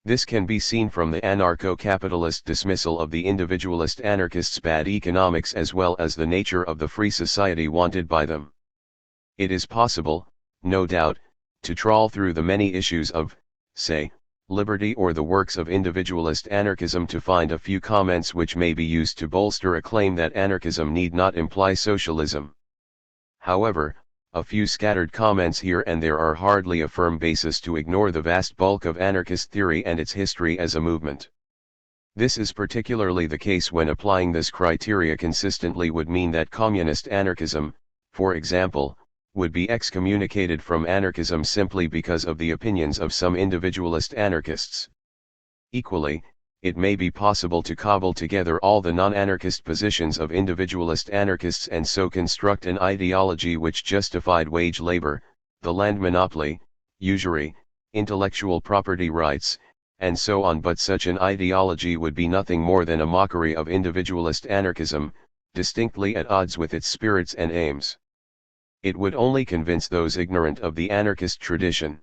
This can be seen from the anarcho-capitalist dismissal of the individualist anarchists' bad economics as well as the nature of the free society wanted by them. It is possible, no doubt, to trawl through the many issues of, say, liberty or the works of individualist anarchism to find a few comments which may be used to bolster a claim that anarchism need not imply socialism. However, a few scattered comments here and there are hardly a firm basis to ignore the vast bulk of anarchist theory and its history as a movement. This is particularly the case when applying this criteria consistently would mean that communist anarchism, for example, would be excommunicated from anarchism simply because of the opinions of some individualist anarchists. Equally, it may be possible to cobble together all the non-anarchist positions of individualist anarchists and so construct an ideology which justified wage labor, the land monopoly, usury, intellectual property rights, and so on, but such an ideology would be nothing more than a mockery of individualist anarchism, distinctly at odds with its spirits and aims. It would only convince those ignorant of the anarchist tradition.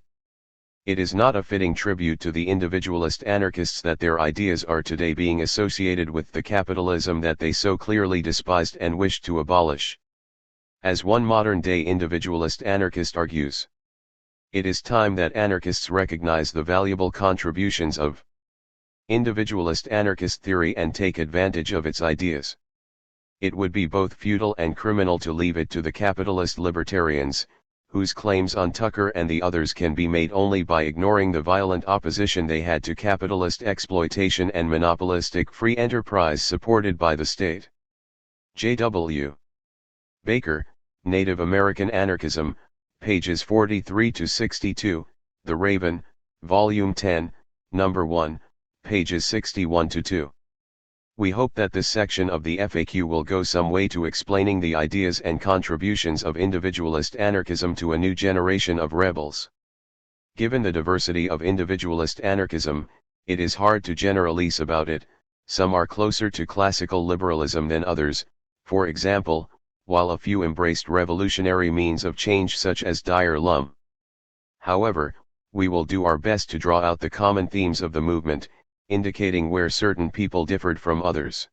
It is not a fitting tribute to the individualist anarchists that their ideas are today being associated with the capitalism that they so clearly despised and wished to abolish. As one modern-day individualist anarchist argues, It is time that anarchists recognize the valuable contributions of individualist anarchist theory and take advantage of its ideas. It would be both futile and criminal to leave it to the capitalist libertarians, whose claims on Tucker and the others can be made only by ignoring the violent opposition they had to capitalist exploitation and monopolistic free enterprise supported by the state. J.W. Baker, Native American Anarchism, pages 43 to 62, The Raven, Volume 10, Number 1, pages 61 to 2. We hope that this section of the FAQ will go some way to explaining the ideas and contributions of individualist anarchism to a new generation of rebels. Given the diversity of individualist anarchism, it is hard to generalize about it. Some are closer to classical liberalism than others, for example, while a few embraced revolutionary means of change such as dire lum. However, we will do our best to draw out the common themes of the movement, indicating where certain people differed from others.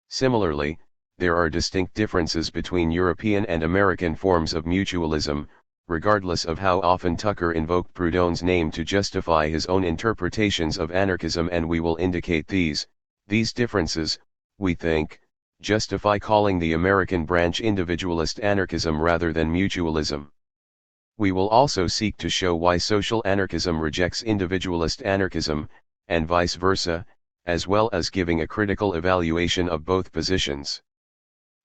Similarly, there are distinct differences between European and American forms of mutualism, regardless of how often Tucker invoked Proudhon's name to justify his own interpretations of anarchism, and we will indicate these differences, we think, justify calling the American branch individualist anarchism rather than mutualism. We will also seek to show why social anarchism rejects individualist anarchism, and vice versa, as well as giving a critical evaluation of both positions.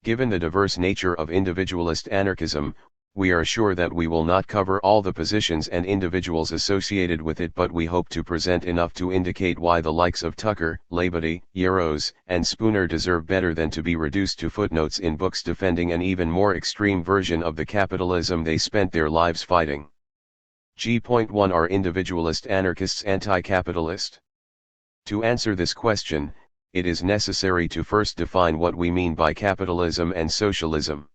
Given the diverse nature of individualist anarchism, we are sure that we will not cover all the positions and individuals associated with it, but we hope to present enough to indicate why the likes of Tucker, Labadie, Yarros, and Spooner deserve better than to be reduced to footnotes in books defending an even more extreme version of the capitalism they spent their lives fighting. G.1 Are individualist anarchists anti-capitalist? To answer this question, it is necessary to first define what we mean by capitalism and socialism.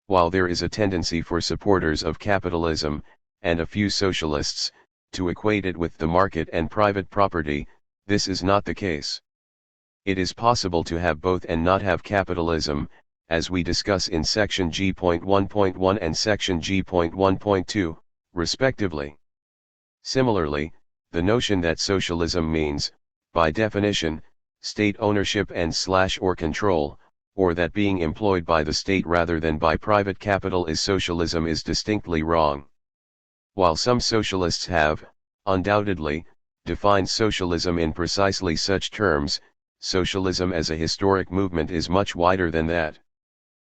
While there is a tendency for supporters of capitalism, and a few socialists, to equate it with the market and private property, this is not the case. It is possible to have both and not have capitalism, as we discuss in section G.1.1 and section G.1.2, respectively. Similarly, the notion that socialism means, by definition, state ownership and or control, or that being employed by the state rather than by private capital is socialism, is distinctly wrong. While some socialists have, undoubtedly, defined socialism in precisely such terms, socialism as a historic movement is much wider than that.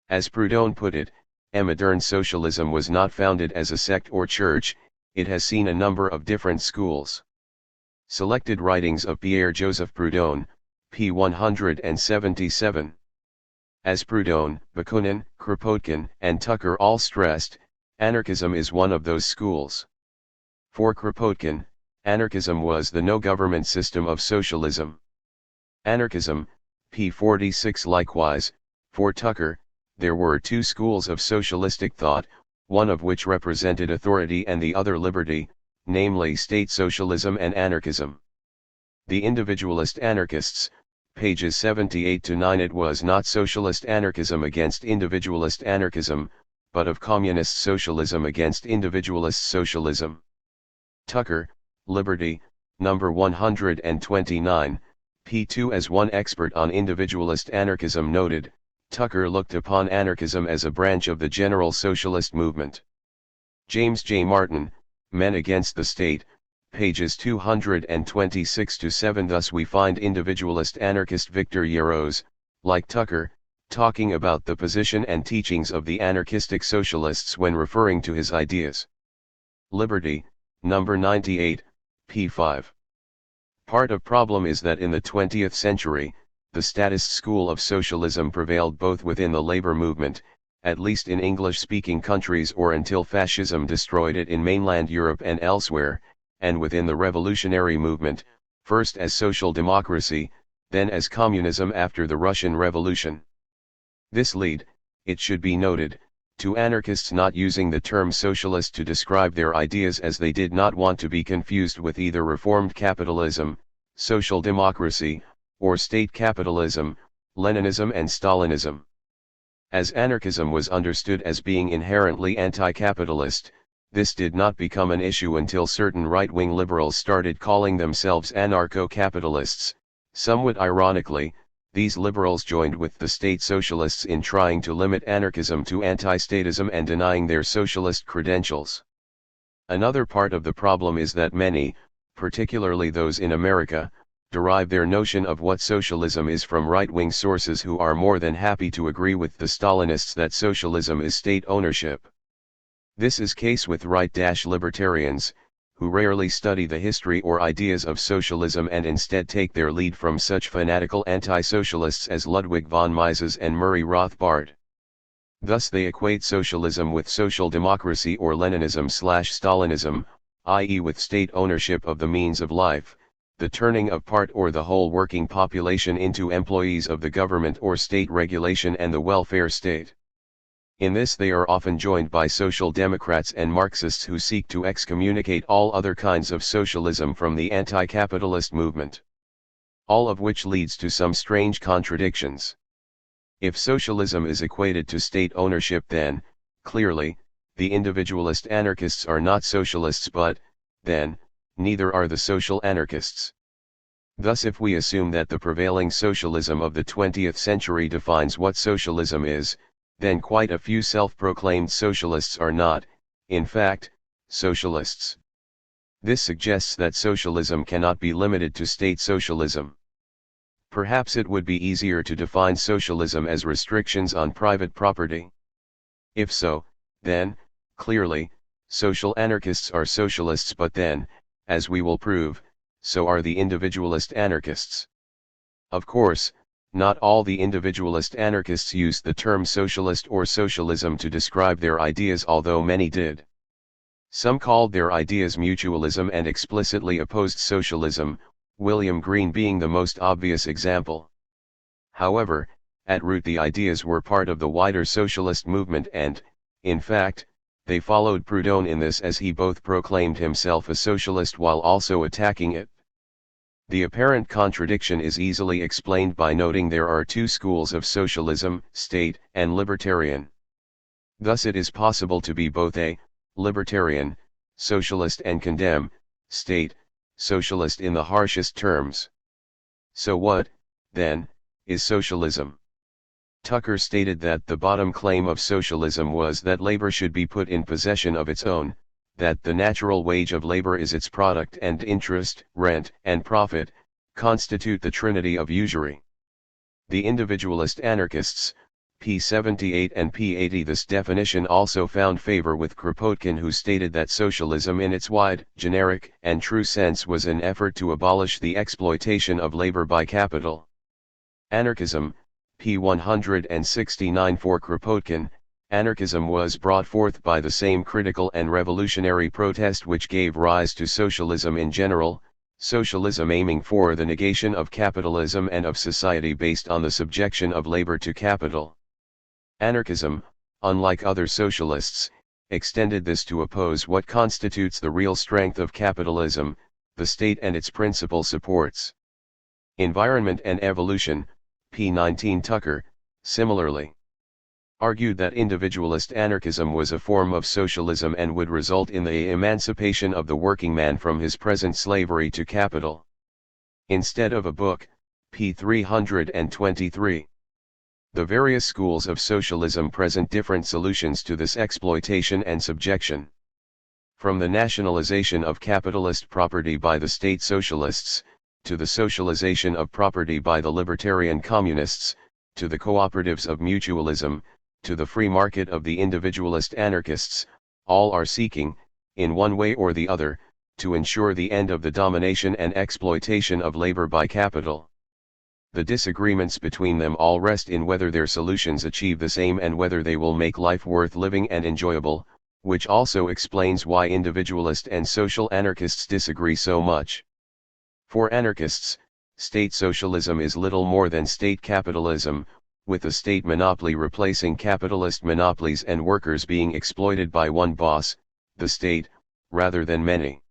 As Proudhon put it, modern socialism was not founded as a sect or church, it has seen a number of different schools. Selected writings of Pierre-Joseph Proudhon, p. 177. As Proudhon, Bakunin, Kropotkin, and Tucker all stressed, anarchism is one of those schools. For Kropotkin, anarchism was the no-government system of socialism. Anarchism, p. 46. Likewise, for Tucker, there were two schools of socialistic thought, one of which represented authority and the other liberty, namely state socialism and anarchism. The individualist anarchists, pages 78 to 9. It was not socialist anarchism against individualist anarchism, but of communist socialism against individualist socialism. Tucker, Liberty, number 129, p2. As one expert on individualist anarchism noted, Tucker looked upon anarchism as a branch of the general socialist movement. James J. Martin, Men Against the State, pages 226 to 7. Thus we find individualist anarchist Victor Yarros, like Tucker, talking about the position and teachings of the anarchistic socialists when referring to his ideas. Liberty, number 98, p5. Part of problem is that in the 20th century, the statist school of socialism prevailed both within the labor movement, at least in English-speaking countries or until fascism destroyed it in mainland Europe and elsewhere, and within the revolutionary movement, first as social democracy, then as communism after the Russian Revolution. This led, it should be noted, to anarchists not using the term socialist to describe their ideas, as they did not want to be confused with either reformed capitalism, social democracy, or state capitalism, Leninism and Stalinism. As anarchism was understood as being inherently anti-capitalist, This did not become an issue until certain right-wing liberals started calling themselves anarcho-capitalists. Somewhat ironically, these liberals joined with the state socialists in trying to limit anarchism to anti-statism and denying their socialist credentials. Another part of the problem is that many, particularly those in America, derive their notion of what socialism is from right-wing sources who are more than happy to agree with the Stalinists that socialism is state ownership. This is case with right-libertarians, who rarely study the history or ideas of socialism and instead take their lead from such fanatical anti-socialists as Ludwig von Mises and Murray Rothbard. Thus they equate socialism with social democracy or Leninism/Stalinism, i.e. with state ownership of the means of life, the turning of part or the whole working population into employees of the government or state regulation and the welfare state. In this they are often joined by social democrats and Marxists who seek to excommunicate all other kinds of socialism from the anti-capitalist movement. All of which leads to some strange contradictions. If socialism is equated to state ownership, then, clearly, the individualist anarchists are not socialists, but, then, neither are the social anarchists. Thus, if we assume that the prevailing socialism of the 20th century defines what socialism is, then quite a few self-proclaimed socialists are not, in fact, socialists. This suggests that socialism cannot be limited to state socialism. Perhaps it would be easier to define socialism as restrictions on private property. If so, then, clearly, social anarchists are socialists, but then, as we will prove, so are the individualist anarchists. Of course, not all the individualist anarchists used the term socialist or socialism to describe their ideas, although many did. Some called their ideas mutualism and explicitly opposed socialism, William Green being the most obvious example. However, at root the ideas were part of the wider socialist movement and, in fact, they followed Proudhon in this, as he both proclaimed himself a socialist while also attacking it. The apparent contradiction is easily explained by noting there are two schools of socialism, state and libertarian. Thus it is possible to be both a libertarian, socialist and condemn state socialist in the harshest terms. So what, then, is socialism? Tucker stated that the bottom claim of socialism was that labor should be put in possession of its own, that the natural wage of labor is its product, and interest, rent, and profit constitute the trinity of usury. The individualist anarchists, p. 78 and p. 80. This definition also found favor with Kropotkin, who stated that socialism in its wide, generic, and true sense was an effort to abolish the exploitation of labor by capital. Anarchism, p. 169. For Kropotkin, anarchism was brought forth by the same critical and revolutionary protest which gave rise to socialism in general, socialism aiming for the negation of capitalism and of society based on the subjection of labor to capital. Anarchism, unlike other socialists, extended this to oppose what constitutes the real strength of capitalism, the state and its principal supports. Environment and Evolution, p. 19. Tucker, similarly, argued that individualist anarchism was a form of socialism and would result in the emancipation of the working man from his present slavery to capital. Instead of a book, p. 323. The various schools of socialism present different solutions to this exploitation and subjection. From the nationalization of capitalist property by the state socialists, to the socialization of property by the libertarian communists, to the cooperatives of mutualism, to the free market of the individualist anarchists, all are seeking, in one way or the other, to ensure the end of the domination and exploitation of labor by capital. The disagreements between them all rest in whether their solutions achieve this aim and whether they will make life worth living and enjoyable, which also explains why individualist and social anarchists disagree so much. For anarchists, state socialism is little more than state capitalism, with the state monopoly replacing capitalist monopolies and workers being exploited by one boss, the state, rather than many.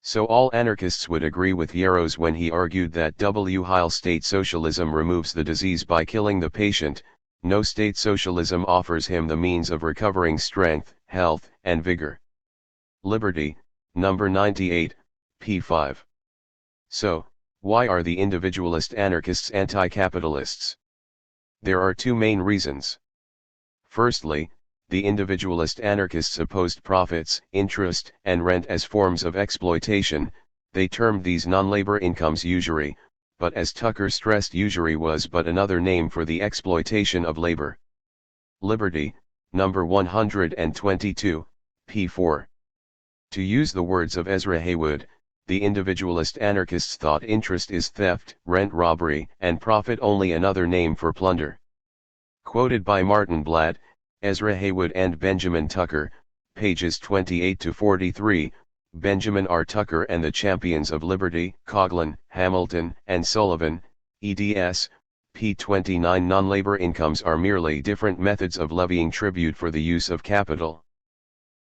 So all anarchists would agree with Yarros when he argued that while state socialism removes the disease by killing the patient, no state socialism offers him the means of recovering strength, health, and vigor. Liberty, number 98, p. 5. So, why are the individualist anarchists anti-capitalists? There are two main reasons. Firstly, the individualist anarchists opposed profits, interest, and rent as forms of exploitation. They termed these non-labor incomes usury, but as Tucker stressed, usury was but another name for the exploitation of labor. Liberty, number 122, p. 4. To use the words of Ezra Haywood, the individualist anarchists thought interest is theft, rent robbery, and profit only another name for plunder. Quoted by Martin Blatt, Ezra Haywood and Benjamin Tucker, pages 28 to 43, Benjamin R. Tucker and the Champions of Liberty, Coughlin, Hamilton, and Sullivan, eds. p. 29. Non-labor incomes are merely different methods of levying tribute for the use of capital.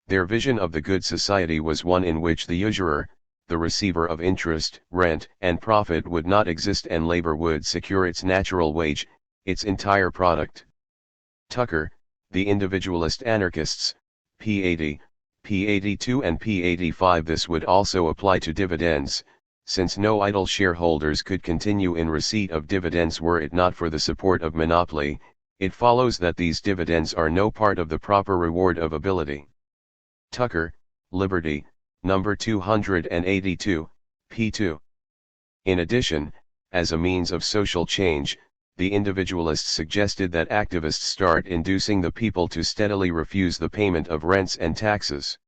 Their vision of the good society was one in which the usurer, the receiver of interest, rent, and profit would not exist and labor would secure its natural wage, its entire product. Tucker, The Individualist Anarchists, p. 80, p. 82 and p. 85. This would also apply to dividends, since no idle shareholders could continue in receipt of dividends were it not for the support of monopoly. It follows that these dividends are no part of the proper reward of ability. Tucker, Liberty, number 282, p. 2. In addition, as a means of social change, the individualists suggested that activists start inducing the people to steadily refuse the payment of rents and taxes.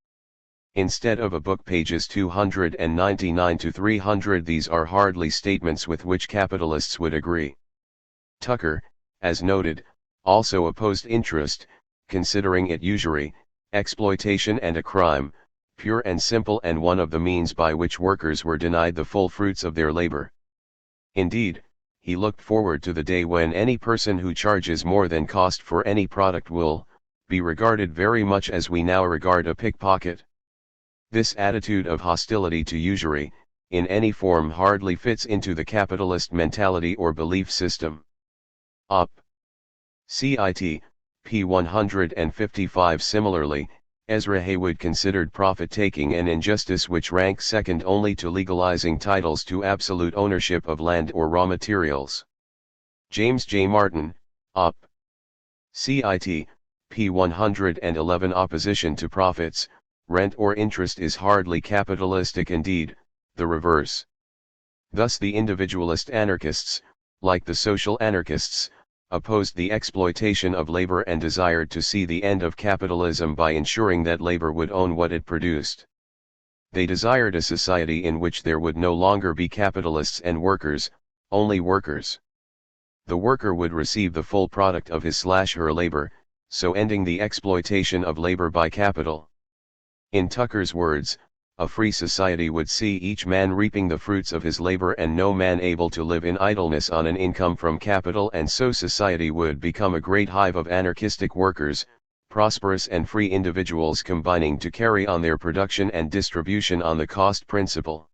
Instead of a book, pages 299 to 300. These are hardly statements with which capitalists would agree. Tucker, as noted, also opposed interest, considering it usury, exploitation and a crime, pure and simple, and one of the means by which workers were denied the full fruits of their labor. Indeed, he looked forward to the day when any person who charges more than cost for any product will be regarded very much as we now regard a pickpocket. This attitude of hostility to usury, in any form, hardly fits into the capitalist mentality or belief system. Op. Cit. p. 155. Similarly, Ezra Haywood considered profit-taking an injustice which ranks second only to legalizing titles to absolute ownership of land or raw materials. James J. Martin, Op. Cit. p. 111. Opposition to profits, rent or interest is hardly capitalistic, indeed, the reverse. Thus the individualist anarchists, like the social anarchists, opposed the exploitation of labor and desired to see the end of capitalism by ensuring that labor would own what it produced. They desired a society in which there would no longer be capitalists and workers, only workers. The worker would receive the full product of his/her labor, so ending the exploitation of labor by capital. In Tucker's words, a free society would see each man reaping the fruits of his labor and no man able to live in idleness on an income from capital, and so society would become a great hive of anarchistic workers, prosperous and free individuals combining to carry on their production and distribution on the cost principle.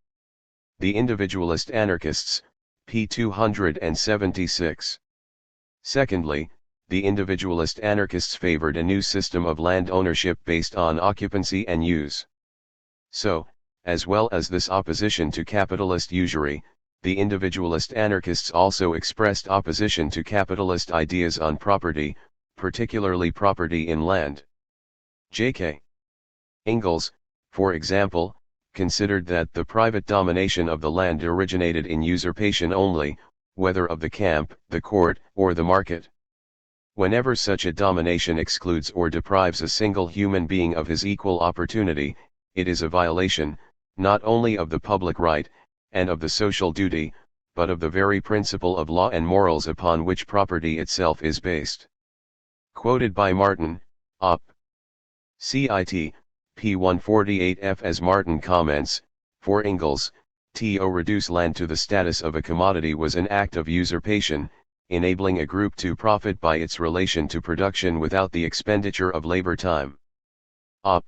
The Individualist Anarchists, p. 276. Secondly, the individualist anarchists favored a new system of land ownership based on occupancy and use. So, as well as this opposition to capitalist usury, the individualist anarchists also expressed opposition to capitalist ideas on property, particularly property in land. J.K. Ingalls, for example, considered that the private domination of the land originated in usurpation only, whether of the camp, the court, or the market. Whenever such a domination excludes or deprives a single human being of his equal opportunity, it is a violation, not only of the public right, and of the social duty, but of the very principle of law and morals upon which property itself is based. Quoted by Martin, Op. Cit. p. 148f. As Martin comments, for Ingalls, to reduce land to the status of a commodity was an act of usurpation, enabling a group to profit by its relation to production without the expenditure of labor time. Op.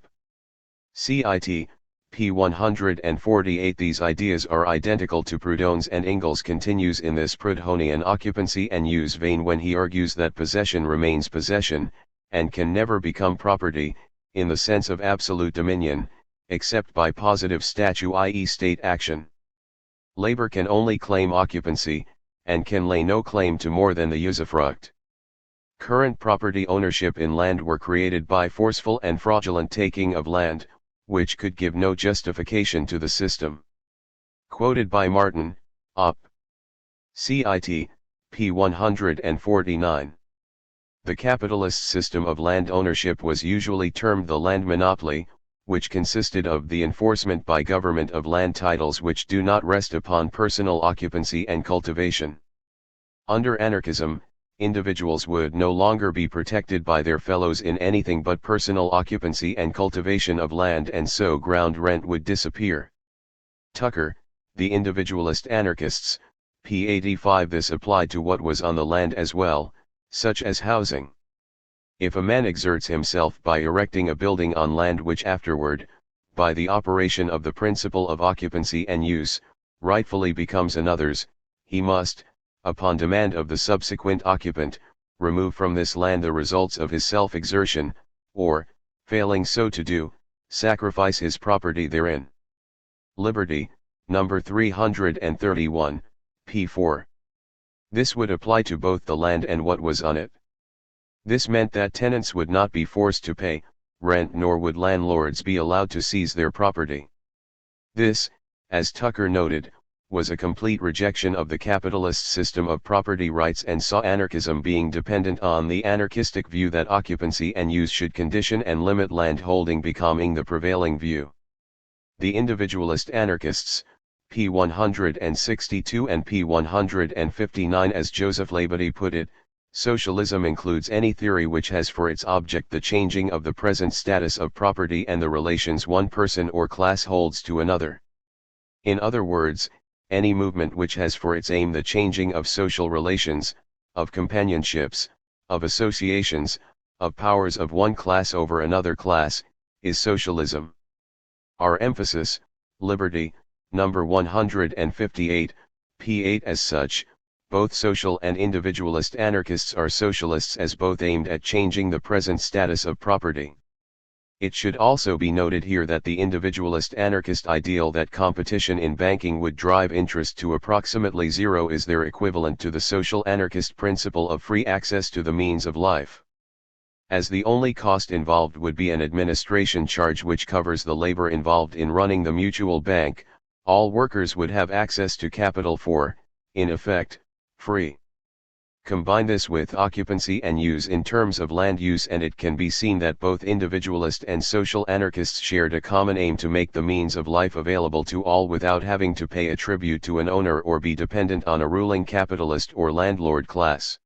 Cit. p. 148. These ideas are identical to Proudhon's, and Ingalls continues in this Proudhonian occupancy and use vein when he argues that possession remains possession, and can never become property, in the sense of absolute dominion, except by positive statute, i.e. state action. Labor can only claim occupancy, and can lay no claim to more than the usufruct. Current property ownership in land were created by forceful and fraudulent taking of land, which could give no justification to the system. Quoted by Martin, Op. Cit. p. 149. The capitalist system of land ownership was usually termed the land monopoly, which consisted of the enforcement by government of land titles which do not rest upon personal occupancy and cultivation. Under anarchism, individuals would no longer be protected by their fellows in anything but personal occupancy and cultivation of land, and so ground rent would disappear. Tucker, The Individualist Anarchists, p. 85. This applied to what was on the land as well, such as housing. If a man exerts himself by erecting a building on land which afterward, by the operation of the principle of occupancy and use, rightfully becomes another's, he must, upon demand of the subsequent occupant, remove from this land the results of his self-exertion, or, failing so to do, sacrifice his property therein. Liberty, number 331, p. 4. This would apply to both the land and what was on it. This meant that tenants would not be forced to pay rent, nor would landlords be allowed to seize their property. This, as Tucker noted, was a complete rejection of the capitalist system of property rights, and saw anarchism being dependent on the anarchistic view that occupancy and use should condition and limit land holding, becoming the prevailing view. The Individualist Anarchists, p. 162 and p. 159. As Joseph Labadie put it, socialism includes any theory which has for its object the changing of the present status of property and the relations one person or class holds to another. In other words, any movement which has for its aim the changing of social relations, of companionships, of associations, of powers of one class over another class, is socialism. Our emphasis, liberty, number 158, p. 8. As such, both social and individualist anarchists are socialists, as both aimed at changing the present status of property. It should also be noted here that the individualist anarchist ideal that competition in banking would drive interest to approximately zero is their equivalent to the social anarchist principle of free access to the means of life. As the only cost involved would be an administration charge which covers the labor involved in running the mutual bank, all workers would have access to capital for, in effect, free. Combine this with occupancy and use in terms of land use, and it can be seen that both individualist and social anarchists shared a common aim to make the means of life available to all without having to pay a tribute to an owner or be dependent on a ruling capitalist or landlord class.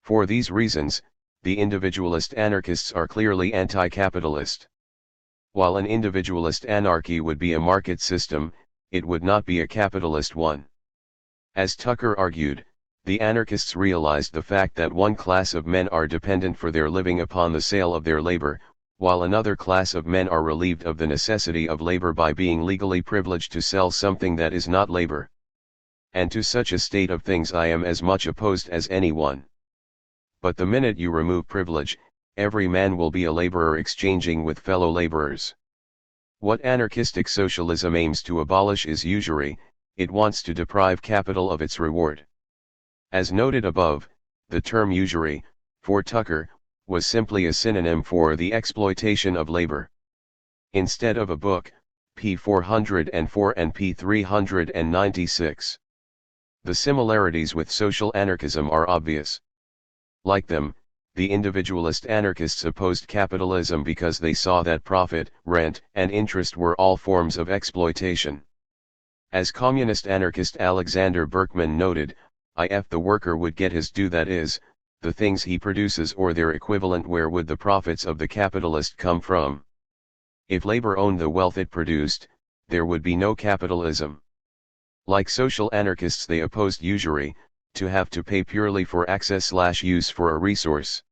For these reasons, the individualist anarchists are clearly anti-capitalist. While an individualist anarchy would be a market system, it would not be a capitalist one. As Tucker argued, the anarchists realized the fact that one class of men are dependent for their living upon the sale of their labor, while another class of men are relieved of the necessity of labor by being legally privileged to sell something that is not labor. And to such a state of things I am as much opposed as anyone. But the minute you remove privilege, every man will be a laborer exchanging with fellow laborers. What anarchistic socialism aims to abolish is usury. It wants to deprive capital of its reward. As noted above, the term usury, for Tucker, was simply a synonym for the exploitation of labor. Instead of a book, p. 404 and p. 396. The similarities with social anarchism are obvious. Like them, the individualist anarchists opposed capitalism because they saw that profit, rent, and interest were all forms of exploitation. As communist anarchist Alexander Berkman noted, if the worker would get his due, that is, the things he produces or their equivalent, where would the profits of the capitalist come from? If labor owned the wealth it produced, there would be no capitalism. Like social anarchists, they opposed usury, to have to pay purely for access/use for a resource.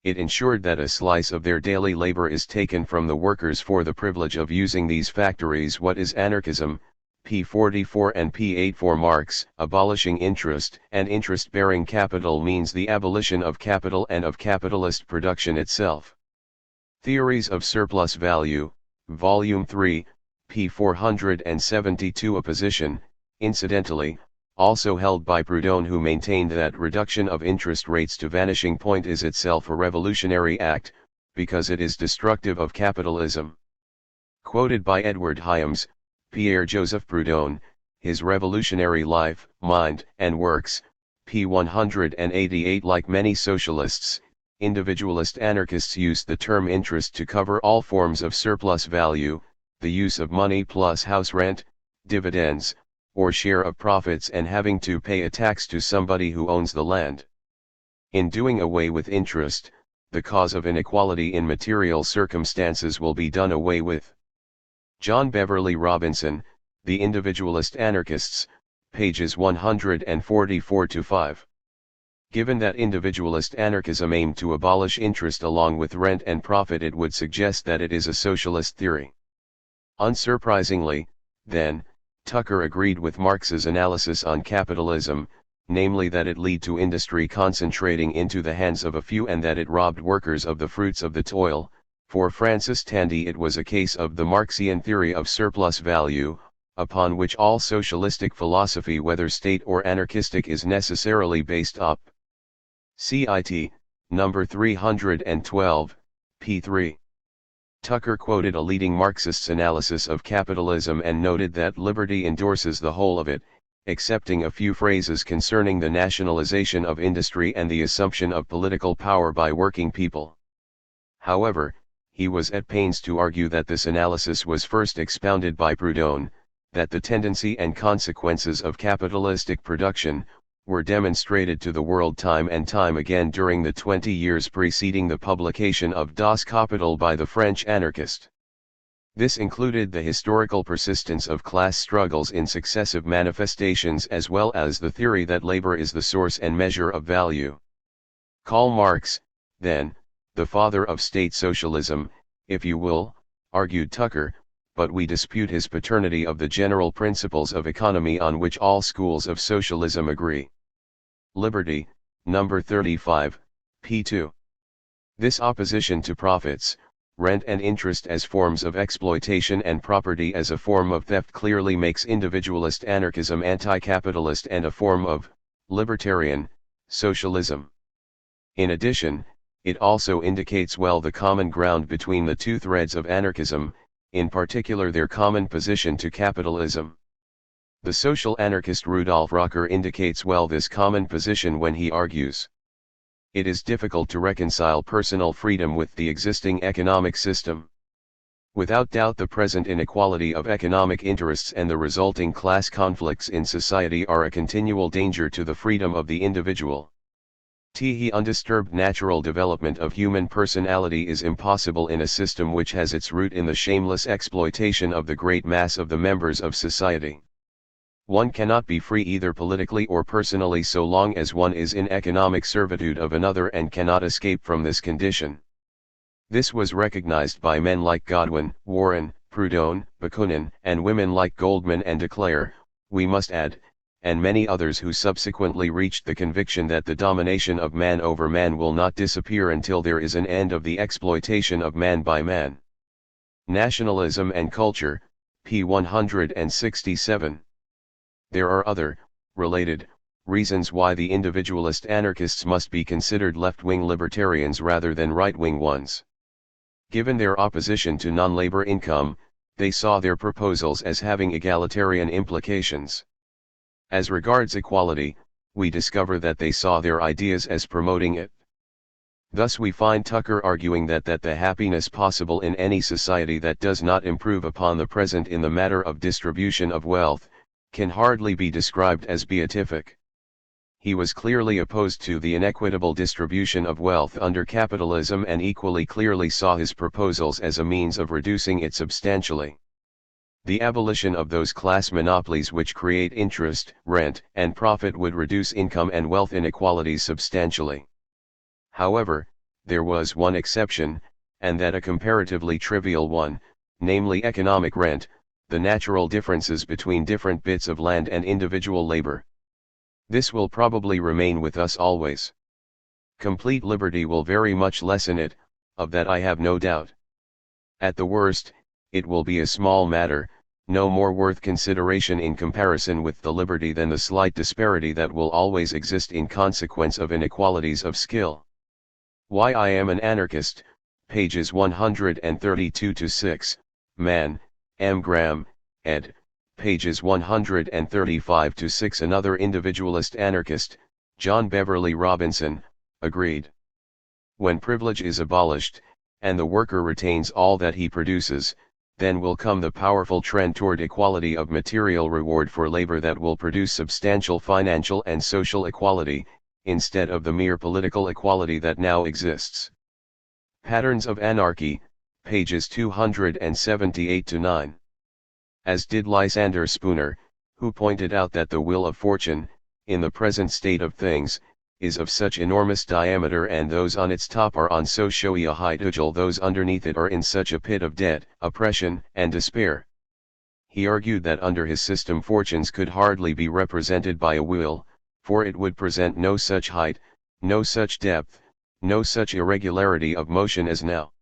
It ensured that a slice of their daily labor is taken from the workers for the privilege of using these factories. What is anarchism? p. 44 and p. 8. For Marx, abolishing interest and interest-bearing capital means the abolition of capital and of capitalist production itself. Theories of surplus value, Volume 3, p. 472. A position, incidentally, also held by Proudhon, who maintained that reduction of interest rates to vanishing point is itself a revolutionary act, because it is destructive of capitalism. Quoted by Edward Hyams, Pierre-Joseph Proudhon, His Revolutionary Life, Mind, and Works, p. 188. Like many socialists, individualist anarchists used the term interest to cover all forms of surplus value, the use of money plus house rent, dividends, or share of profits, and having to pay a tax to somebody who owns the land. In doing away with interest, the cause of inequality in material circumstances will be done away with. John Beverly Robinson, The Individualist Anarchists, pages 144-5. Given that individualist anarchism aimed to abolish interest along with rent and profit, it would suggest that it is a socialist theory. Unsurprisingly, then, Tucker agreed with Marx's analysis on capitalism, namely that it led to industry concentrating into the hands of a few and that it robbed workers of the fruits of the toil. For Francis Tandy, it was a case of the Marxian theory of surplus value, upon which all socialistic philosophy, whether state or anarchistic, is necessarily based up. CIT, number 312, p3. Tucker quoted a leading Marxist's analysis of capitalism and noted that liberty endorses the whole of it, excepting a few phrases concerning the nationalization of industry and the assumption of political power by working people. However, he was at pains to argue that this analysis was first expounded by Proudhon, that the tendency and consequences of capitalistic production were demonstrated to the world time and time again during the 20 years preceding the publication of Das Kapital by the French anarchist. This included the historical persistence of class struggles in successive manifestations, as well as the theory that labor is the source and measure of value. Karl Marx, then, the father of state socialism, if you will, argued Tucker, but we dispute his paternity of the general principles of economy on which all schools of socialism agree. Liberty, number 35, p2. This opposition to profits, rent and interest as forms of exploitation and property as a form of theft clearly makes individualist anarchism anti-capitalist and a form of libertarian socialism. In addition, it also indicates well the common ground between the two threads of anarchism, in particular their common position to capitalism. The social anarchist Rudolf Rocker indicates well this common position when he argues, it is difficult to reconcile personal freedom with the existing economic system. Without doubt, the present inequality of economic interests and the resulting class conflicts in society are a continual danger to the freedom of the individual. The undisturbed natural development of human personality is impossible in a system which has its root in the shameless exploitation of the great mass of the members of society. One cannot be free either politically or personally so long as one is in economic servitude of another and cannot escape from this condition. This was recognized by men like Godwin, Warren, Proudhon, Bakunin, and women like Goldman and de Cleyre, we must add, and many others who subsequently reached the conviction that the domination of man over man will not disappear until there is an end of the exploitation of man by man. Nationalism and Culture, p. 167. There are other, related, reasons why the individualist anarchists must be considered left-wing libertarians rather than right-wing ones. Given their opposition to non-labor income, they saw their proposals as having egalitarian implications. As regards equality, we discover that they saw their ideas as promoting it. Thus we find Tucker arguing that the happiness possible in any society that does not improve upon the present in the matter of distribution of wealth, can hardly be described as beatific. He was clearly opposed to the inequitable distribution of wealth under capitalism and equally clearly saw his proposals as a means of reducing it substantially. The abolition of those class monopolies which create interest, rent, and profit would reduce income and wealth inequalities substantially. However, there was one exception, and that a comparatively trivial one, namely economic rent, the natural differences between different bits of land and individual labor. This will probably remain with us always. Complete liberty will very much lessen it, of that I have no doubt. At the worst, it will be a small matter, no more worth consideration in comparison with the liberty than the slight disparity that will always exist in consequence of inequalities of skill. Why I am an Anarchist, pages 132-6, Mann, M. Graham, ed., pages 135-6. Another individualist anarchist, John Beverly Robinson, agreed. When privilege is abolished, and the worker retains all that he produces, then will come the powerful trend toward equality of material reward for labor that will produce substantial financial and social equality, instead of the mere political equality that now exists. Patterns of Anarchy, pages 278-9. As did Lysander Spooner, who pointed out that the wheel of fortune, in the present state of things, is of such enormous diameter, and those on its top are on so showy a height, while those underneath it are in such a pit of debt, oppression, and despair. He argued that under his system fortunes could hardly be represented by a wheel, for it would present no such height, no such depth, no such irregularity of motion as now.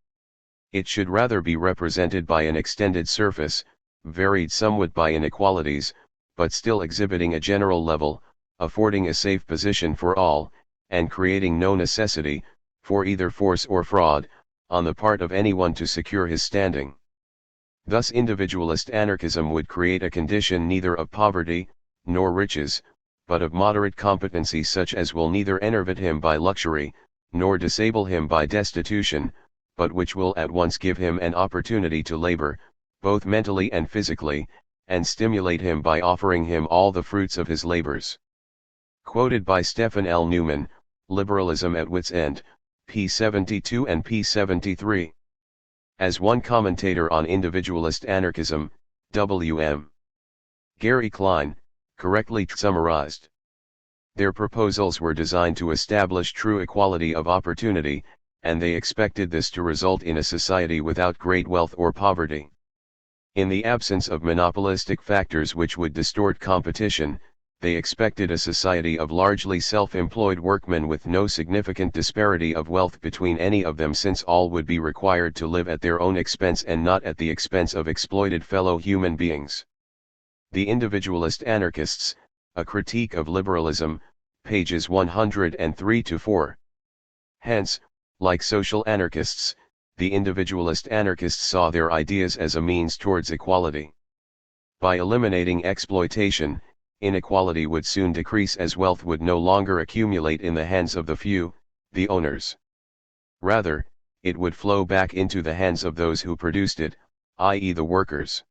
It should rather be represented by an extended surface, varied somewhat by inequalities, but still exhibiting a general level, affording a safe position for all, and creating no necessity, for either force or fraud, on the part of anyone to secure his standing. Thus individualist anarchism would create a condition neither of poverty, nor riches, but of moderate competency, such as will neither enervate him by luxury, nor disable him by destitution, but which will at once give him an opportunity to labor, both mentally and physically, and stimulate him by offering him all the fruits of his labors. Quoted by Stephen L. Newman, Liberalism at Wit's End, p. 72 and p. 73. As one commentator on individualist anarchism, W.M. Gary Klein, correctly summarized. Their proposals were designed to establish true equality of opportunity, and they expected this to result in a society without great wealth or poverty. In the absence of monopolistic factors which would distort competition, they expected a society of largely self-employed workmen with no significant disparity of wealth between any of them, since all would be required to live at their own expense and not at the expense of exploited fellow human beings. The Individualist Anarchists, A Critique of Liberalism, pages 103-4. Hence, like social anarchists, the individualist anarchists saw their ideas as a means towards equality. By eliminating exploitation, inequality would soon decrease, as wealth would no longer accumulate in the hands of the few, the owners. Rather, it would flow back into the hands of those who produced it, i.e. the workers.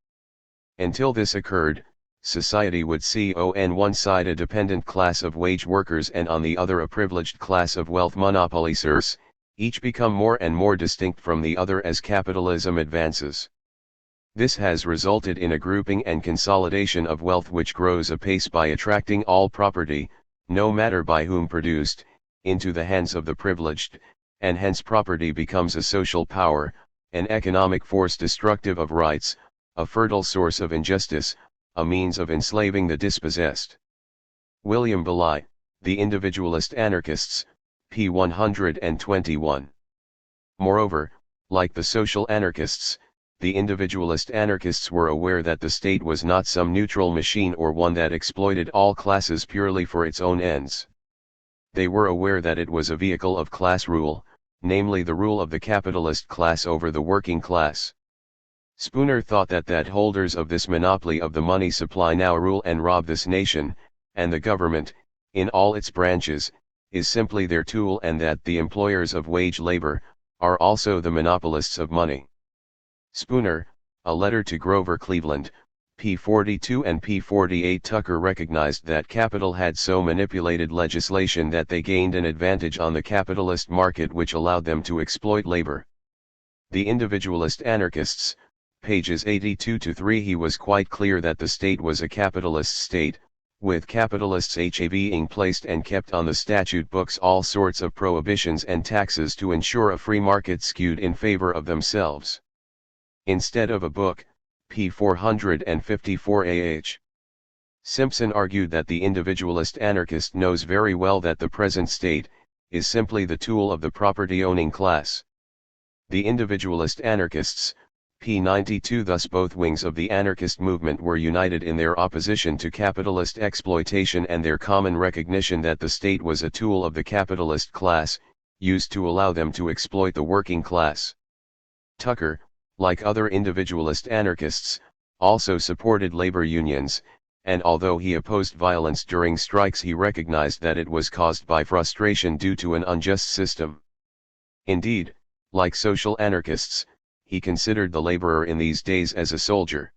Until this occurred, society would see on one side a dependent class of wage workers and on the other a privileged class of wealth monopolizers, each become more and more distinct from the other as capitalism advances. This has resulted in a grouping and consolidation of wealth which grows apace by attracting all property, no matter by whom produced, into the hands of the privileged, and hence property becomes a social power, an economic force destructive of rights, a fertile source of injustice, a means of enslaving the dispossessed. William Belay, The Individualist Anarchists, p. 121. Moreover, like the social anarchists, the individualist anarchists were aware that the state was not some neutral machine or one that exploited all classes purely for its own ends. They were aware that it was a vehicle of class rule, namely the rule of the capitalist class over the working class. Spooner thought that holders of this monopoly of the money supply now rule and rob this nation, and the government, in all its branches, is simply their tool, and that the employers of wage labor are also the monopolists of money. Spooner, A Letter to Grover Cleveland, p. 42 and p. 48. Tucker recognized that capital had so manipulated legislation that they gained an advantage on the capitalist market which allowed them to exploit labor. The Individualist Anarchists, pages 82-3. He was quite clear that the state was a capitalist state, with capitalists having placed and kept on the statute books all sorts of prohibitions and taxes to ensure a free market skewed in favor of themselves. Instead of a book, p. 454 ah. Simpson argued that the individualist anarchist knows very well that the present state is simply the tool of the property-owning class. The individualist anarchists, p. 92. Thus both wings of the anarchist movement were united in their opposition to capitalist exploitation and their common recognition that the state was a tool of the capitalist class, used to allow them to exploit the working class. Tucker, like other individualist anarchists, also supported labor unions, and although he opposed violence during strikes, he recognized that it was caused by frustration due to an unjust system. Indeed, like social anarchists, he considered the laborer in these days as a soldier.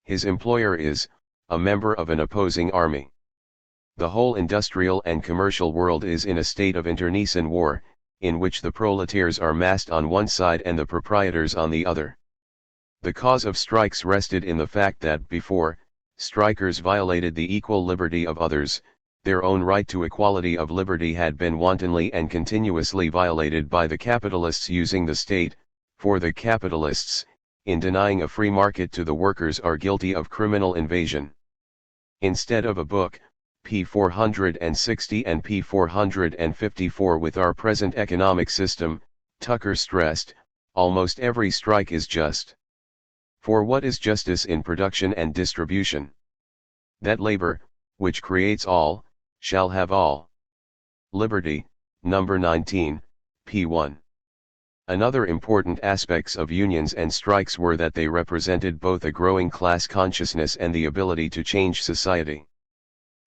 His employer is a member of an opposing army. The whole industrial and commercial world is in a state of internecine war, in which the proletarians are massed on one side and the proprietors on the other. The cause of strikes rested in the fact that before, strikers violated the equal liberty of others, their own right to equality of liberty had been wantonly and continuously violated by the capitalists using the state, for the capitalists, in denying a free market to the workers, are guilty of criminal invasion. Instead of a book, p. 460 and p. 454 with our present economic system, Tucker stressed, almost every strike is just. For what is justice in production and distribution? That labor, which creates all, shall have all. Liberty, number 19, p. 1. Another important aspects of unions and strikes were that they represented both a growing class consciousness and the ability to change society.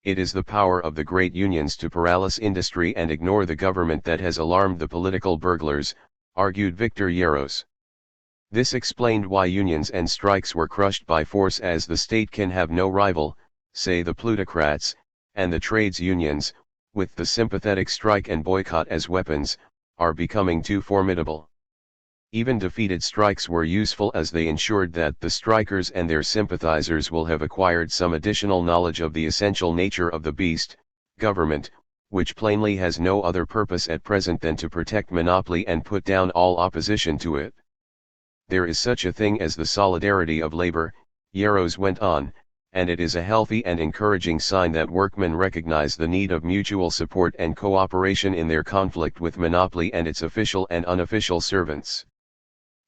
It is the power of the great unions to paralyze industry and ignore the government that has alarmed the political burglars, argued Victor Yarros. This explained why unions and strikes were crushed by force, as the state can have no rival, say the plutocrats, and the trades unions, with the sympathetic strike and boycott as weapons, are becoming too formidable. Even defeated strikes were useful, as they ensured that the strikers and their sympathizers will have acquired some additional knowledge of the essential nature of the beast, government, which plainly has no other purpose at present than to protect monopoly and put down all opposition to it. There is such a thing as the solidarity of labor, Yarros went on, and it is a healthy and encouraging sign that workmen recognize the need of mutual support and cooperation in their conflict with monopoly and its official and unofficial servants.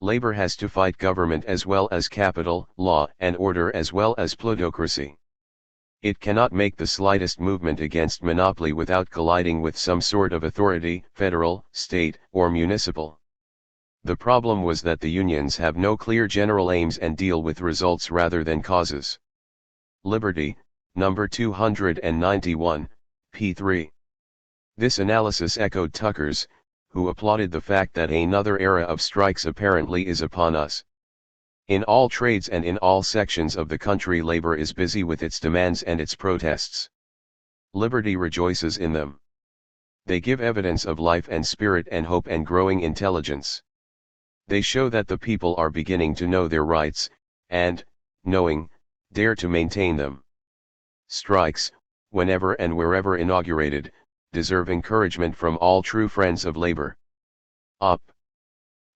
Labor has to fight government as well as capital, law and order as well as plutocracy. It cannot make the slightest movement against monopoly without colliding with some sort of authority, federal, state, or municipal. The problem was that the unions have no clear general aims and deal with results rather than causes. Liberty, number 291, p. 3. This analysis echoed Tucker's, who applauded the fact that another era of strikes apparently is upon us. In all trades and in all sections of the country, labor is busy with its demands and its protests. Liberty rejoices in them. They give evidence of life and spirit and hope and growing intelligence. They show that the people are beginning to know their rights, and, knowing, dare to maintain them. Strikes, whenever and wherever inaugurated, deserve encouragement from all true friends of labor. Op.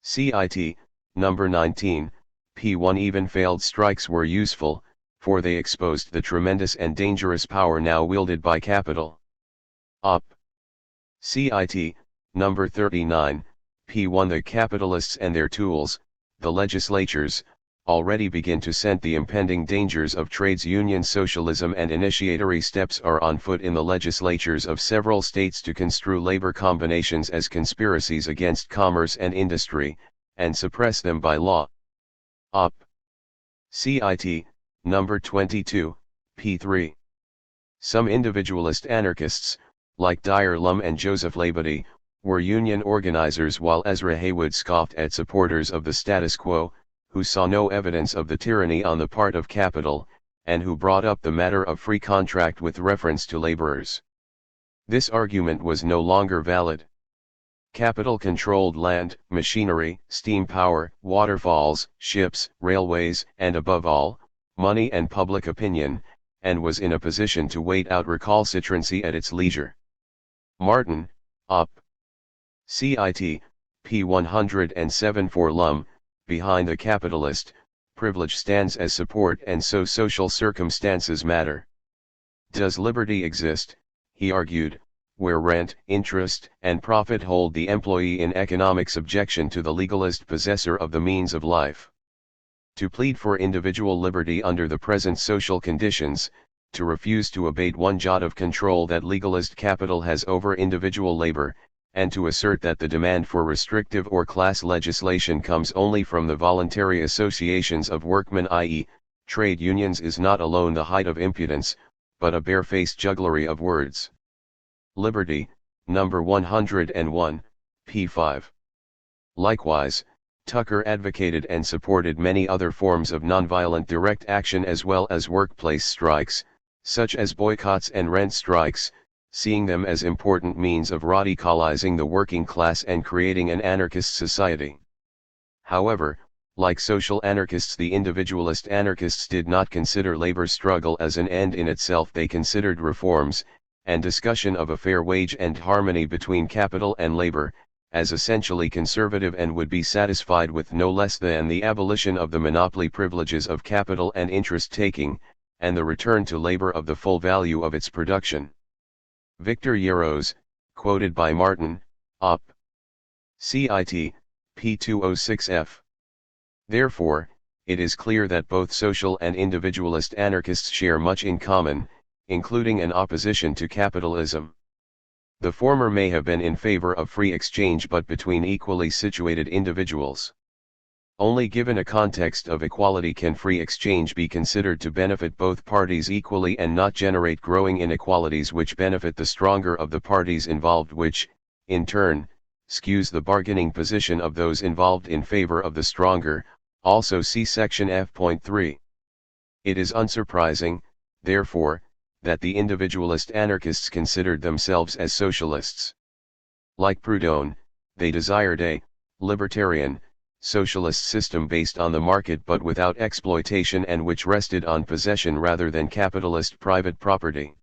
Cit. Number 19, p. 1. Even failed strikes were useful, for they exposed the tremendous and dangerous power now wielded by capital. Op. Cit. Number 39, p. 1. The capitalists and their tools, the legislatures, already begin to scent the impending dangers of trades union socialism, and initiatory steps are on foot in the legislatures of several states to construe labor combinations as conspiracies against commerce and industry, and suppress them by law. Op. Cit. Number 22, p. 3. Some individualist anarchists, like Dyer Lum and Joseph Labadie, were union organizers, while Ezra Haywood scoffed at supporters of the status quo, who saw no evidence of the tyranny on the part of capital, and who brought up the matter of free contract with reference to laborers. This argument was no longer valid. Capital controlled land, machinery, steam power, waterfalls, ships, railways, and above all, money and public opinion, and was in a position to wait out recalcitrancy at its leisure. Martin, Op. Cit. p. 107. For Lum, behind the capitalist, privilege stands as support, and so social circumstances matter. Does liberty exist, he argued, where rent, interest, and profit hold the employee in economic subjection to the legalist possessor of the means of life? To plead for individual liberty under the present social conditions, to refuse to abate one jot of control that legalist capital has over individual labor, and to assert that the demand for restrictive or class legislation comes only from the voluntary associations of workmen, i.e., trade unions, is not alone the height of impudence, but a barefaced jugglery of words. Liberty, number 101, p. 5. Likewise, Tucker advocated and supported many other forms of nonviolent direct action as well as workplace strikes, such as boycotts and rent strikes, seeing them as important means of radicalizing the working class and creating an anarchist society. However, like social anarchists, the individualist anarchists did not consider labor struggle as an end in itself. They considered reforms, and discussion of a fair wage and harmony between capital and labor, as essentially conservative and would be satisfied with no less than the abolition of the monopoly privileges of capital and interest-taking, and the return to labor of the full value of its production. Victor Yeros, quoted by Martin, Op. Cit. p. 206f. Therefore, it is clear that both social and individualist anarchists share much in common, including an opposition to capitalism. The former may have been in favor of free exchange but between equally situated individuals. Only given a context of equality can free exchange be considered to benefit both parties equally and not generate growing inequalities which benefit the stronger of the parties involved, which, in turn, skews the bargaining position of those involved in favor of the stronger. Also see section F.3. It is unsurprising, therefore, that the individualist anarchists considered themselves as socialists. Like Proudhon, they desired a libertarian, socialist system based on the market but without exploitation and which rested on possession rather than capitalist private property.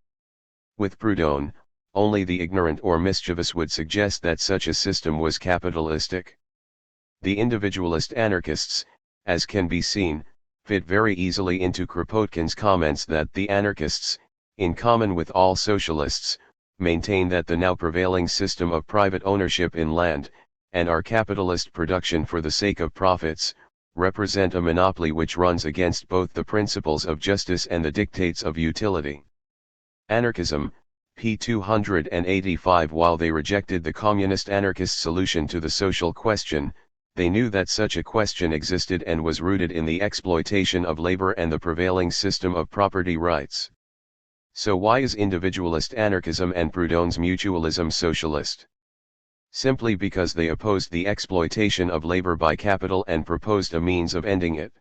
With Proudhon, only the ignorant or mischievous would suggest that such a system was capitalistic. The individualist anarchists, as can be seen, fit very easily into Kropotkin's comments that the anarchists, in common with all socialists, maintain that the now prevailing system of private ownership in land, and our capitalist production for the sake of profits, represent a monopoly which runs against both the principles of justice and the dictates of utility. Anarchism, p. 285. While they rejected the communist anarchist solution to the social question, they knew that such a question existed and was rooted in the exploitation of labor and the prevailing system of property rights. So why is individualist anarchism and Proudhon's mutualism socialist? Simply because they opposed the exploitation of labor by capital and proposed a means of ending it.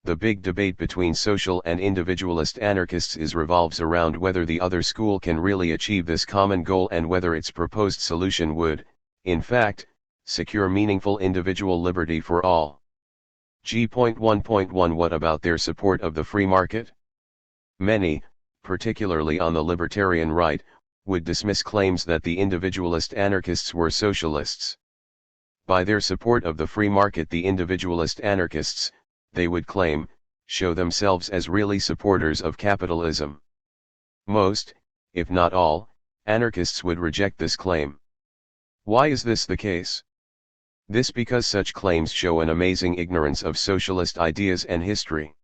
The big debate between social and individualist anarchists revolves around whether the other school can really achieve this common goal and whether its proposed solution would, in fact, secure meaningful individual liberty for all. G.1.1 What about their support of the free market? Many, particularly on the libertarian right, would dismiss claims that the individualist anarchists were socialists. By their support of the free market, the individualist anarchists, they would claim, show themselves as really supporters of capitalism. Most, if not all, anarchists would reject this claim. Why is this the case? This because such claims show an amazing ignorance of socialist ideas and history.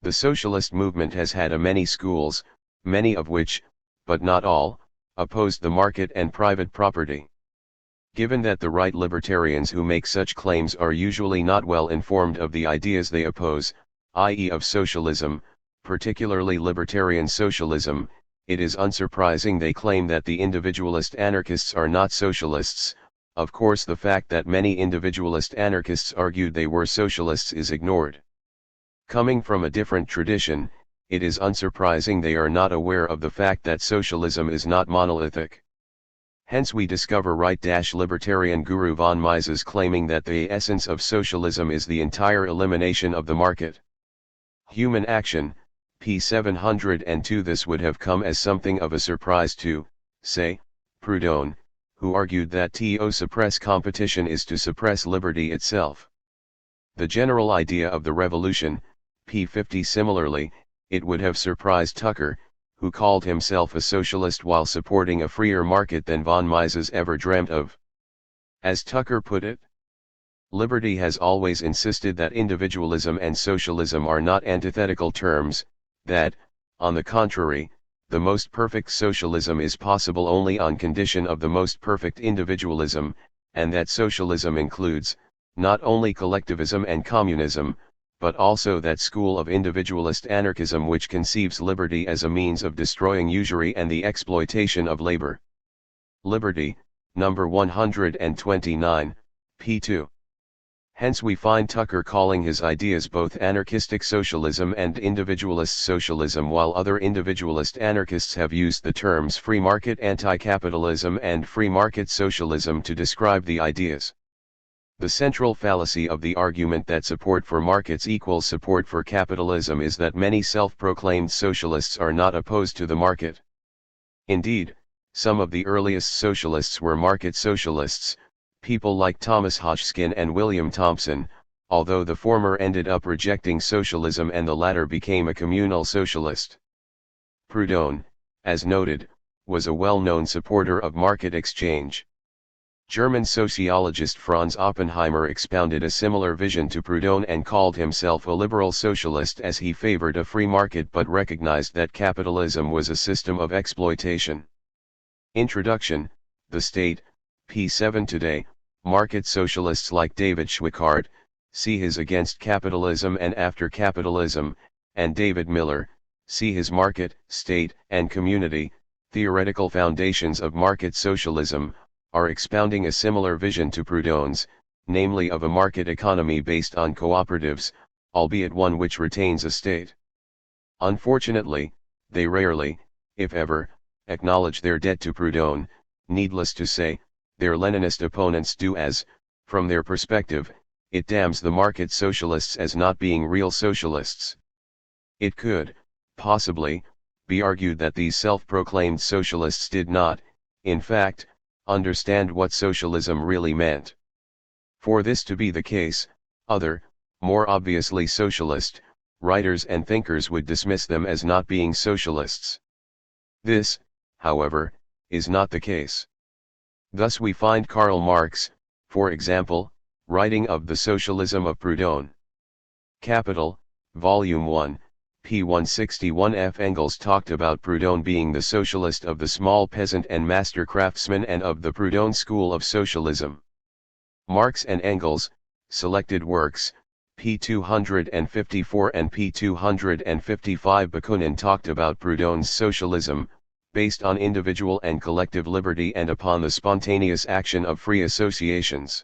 The socialist movement has had many schools, many of which, but not all, opposed the market and private property. Given that the right libertarians who make such claims are usually not well informed of the ideas they oppose, i.e. of socialism, particularly libertarian socialism, it is unsurprising they claim that the individualist anarchists are not socialists. Of course, the fact that many individualist anarchists argued they were socialists is ignored. Coming from a different tradition, it is unsurprising they are not aware of the fact that socialism is not monolithic. Hence we discover right-libertarian guru von Mises claiming that the essence of socialism is the entire elimination of the market. Human Action, p. 702. This would have come as something of a surprise to, say, Proudhon, who argued that to suppress competition is to suppress liberty itself. The general idea of the revolution, p. 50. Similarly, it would have surprised Tucker, who called himself a socialist while supporting a freer market than von Mises ever dreamt of. As Tucker put it, Liberty has always insisted that individualism and socialism are not antithetical terms, that, on the contrary, the most perfect socialism is possible only on condition of the most perfect individualism, and that socialism includes, not only collectivism and communism, but also that school of individualist anarchism which conceives liberty as a means of destroying usury and the exploitation of labor. Liberty, number 129, p. 2. Hence we find Tucker calling his ideas both anarchistic socialism and individualist socialism, while other individualist anarchists have used the terms free market anti-capitalism and free market socialism to describe the ideas. The central fallacy of the argument that support for markets equals support for capitalism is that many self-proclaimed socialists are not opposed to the market. Indeed, some of the earliest socialists were market socialists, people like Thomas Hodgkin and William Thompson, although the former ended up rejecting socialism and the latter became a communal socialist. Proudhon, as noted, was a well-known supporter of market exchange. German sociologist Franz Oppenheimer expounded a similar vision to Proudhon and called himself a liberal socialist, as he favored a free market but recognized that capitalism was a system of exploitation. Introduction, The State, p. 7. Today, market socialists like David Schweikart, see his Against Capitalism and After Capitalism, and David Miller, see his Market, State, and Community, Theoretical Foundations of Market Socialism, are expounding a similar vision to Proudhon's, namely of a market economy based on cooperatives, albeit one which retains a state. Unfortunately, they rarely, if ever, acknowledge their debt to Proudhon. Needless to say, their Leninist opponents do, as, from their perspective, it damns the market socialists as not being real socialists. It could, possibly, be argued that these self-proclaimed socialists did not, in fact, understand what socialism really meant. For this to be the case, other, more obviously socialist, writers and thinkers would dismiss them as not being socialists. This, however, is not the case. Thus we find Karl Marx, for example, writing of the socialism of Proudhon. Capital, Volume 1, p. 161. F. Engels talked about Proudhon being the socialist of the small peasant and master craftsman and of the Proudhon school of socialism. Marx and Engels, Selected Works, p. 254 and p. 255. Bakunin talked about Proudhon's socialism, based on individual and collective liberty and upon the spontaneous action of free associations.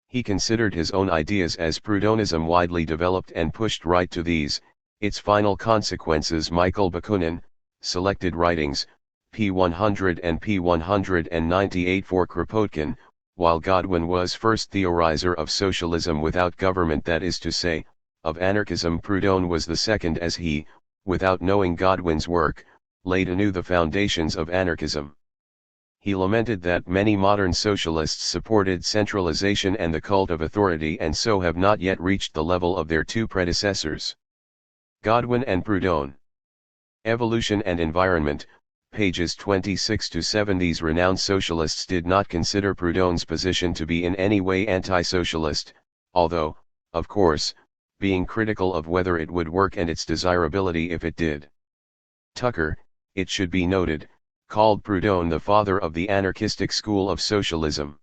He considered his own ideas as Proudhonism widely developed and pushed right to these, its final consequences. Michael Bakunin, Selected Writings, p. 100 and p. 198. For Kropotkin, while Godwin was first theorizer of socialism without government, that is to say, of anarchism, Proudhon was the second, as he, without knowing Godwin's work, laid anew the foundations of anarchism. He lamented that many modern socialists supported centralization and the cult of authority and so have not yet reached the level of their two predecessors. Godwin and Proudhon. Evolution and Environment, pages 26-7. These renowned socialists did not consider Proudhon's position to be in any way anti-socialist, although, of course, being critical of whether it would work and its desirability if it did. Tucker, it should be noted, called Proudhon the father of the anarchistic school of socialism.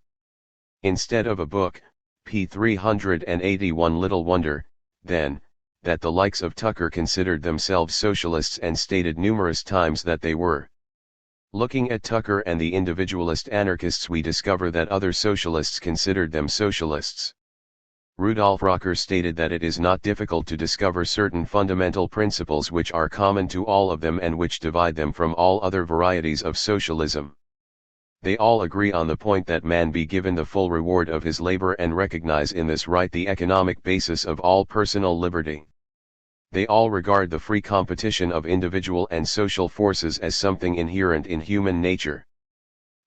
Instead of a book, p. 381. Little wonder, then, that the likes of Tucker considered themselves socialists and stated numerous times that they were. Looking at Tucker and the individualist anarchists, we discover that other socialists considered them socialists. Rudolf Rocker stated that it is not difficult to discover certain fundamental principles which are common to all of them and which divide them from all other varieties of socialism. They all agree on the point that man be given the full reward of his labor and recognize in this right the economic basis of all personal liberty. They all regard the free competition of individual and social forces as something inherent in human nature.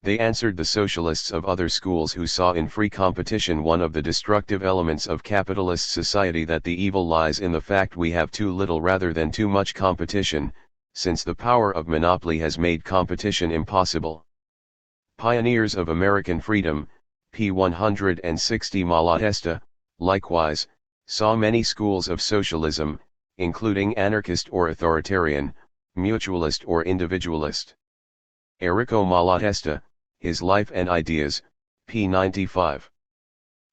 They answered the socialists of other schools who saw in free competition one of the destructive elements of capitalist society, that the evil lies in the fact we have too little rather than too much competition, since the power of monopoly has made competition impossible. Pioneers of American Freedom, p. 160. Malatesta, likewise, saw many schools of socialism, including anarchist or authoritarian, mutualist or individualist. Enrico Malatesta, His Life and Ideas, p. 95.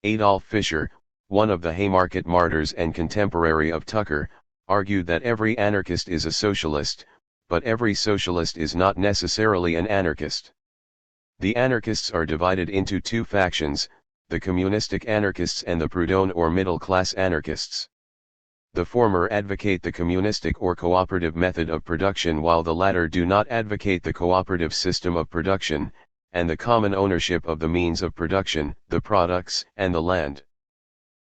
Adolf Fischer, one of the Haymarket martyrs and contemporary of Tucker, argued that every anarchist is a socialist, but every socialist is not necessarily an anarchist. The anarchists are divided into two factions, the communistic anarchists and the Proudhon or middle-class anarchists. The former advocate the communistic or cooperative method of production while the latter do not advocate the cooperative system of production, and the common ownership of the means of production, the products, and the land.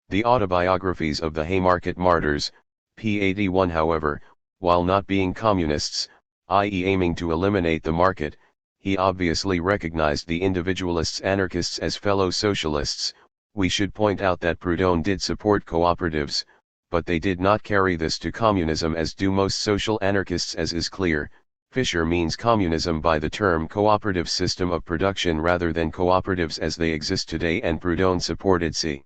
The autobiographies of the Haymarket martyrs, p. 81 however, while not being communists, i.e. aiming to eliminate the market, he obviously recognized the individualists anarchists as fellow socialists. We should point out that Proudhon did support cooperatives, but they did not carry this to communism as do most social anarchists, as is clear. Fischer means communism by the term cooperative system of production rather than cooperatives as they exist today, and Proudhon supported c.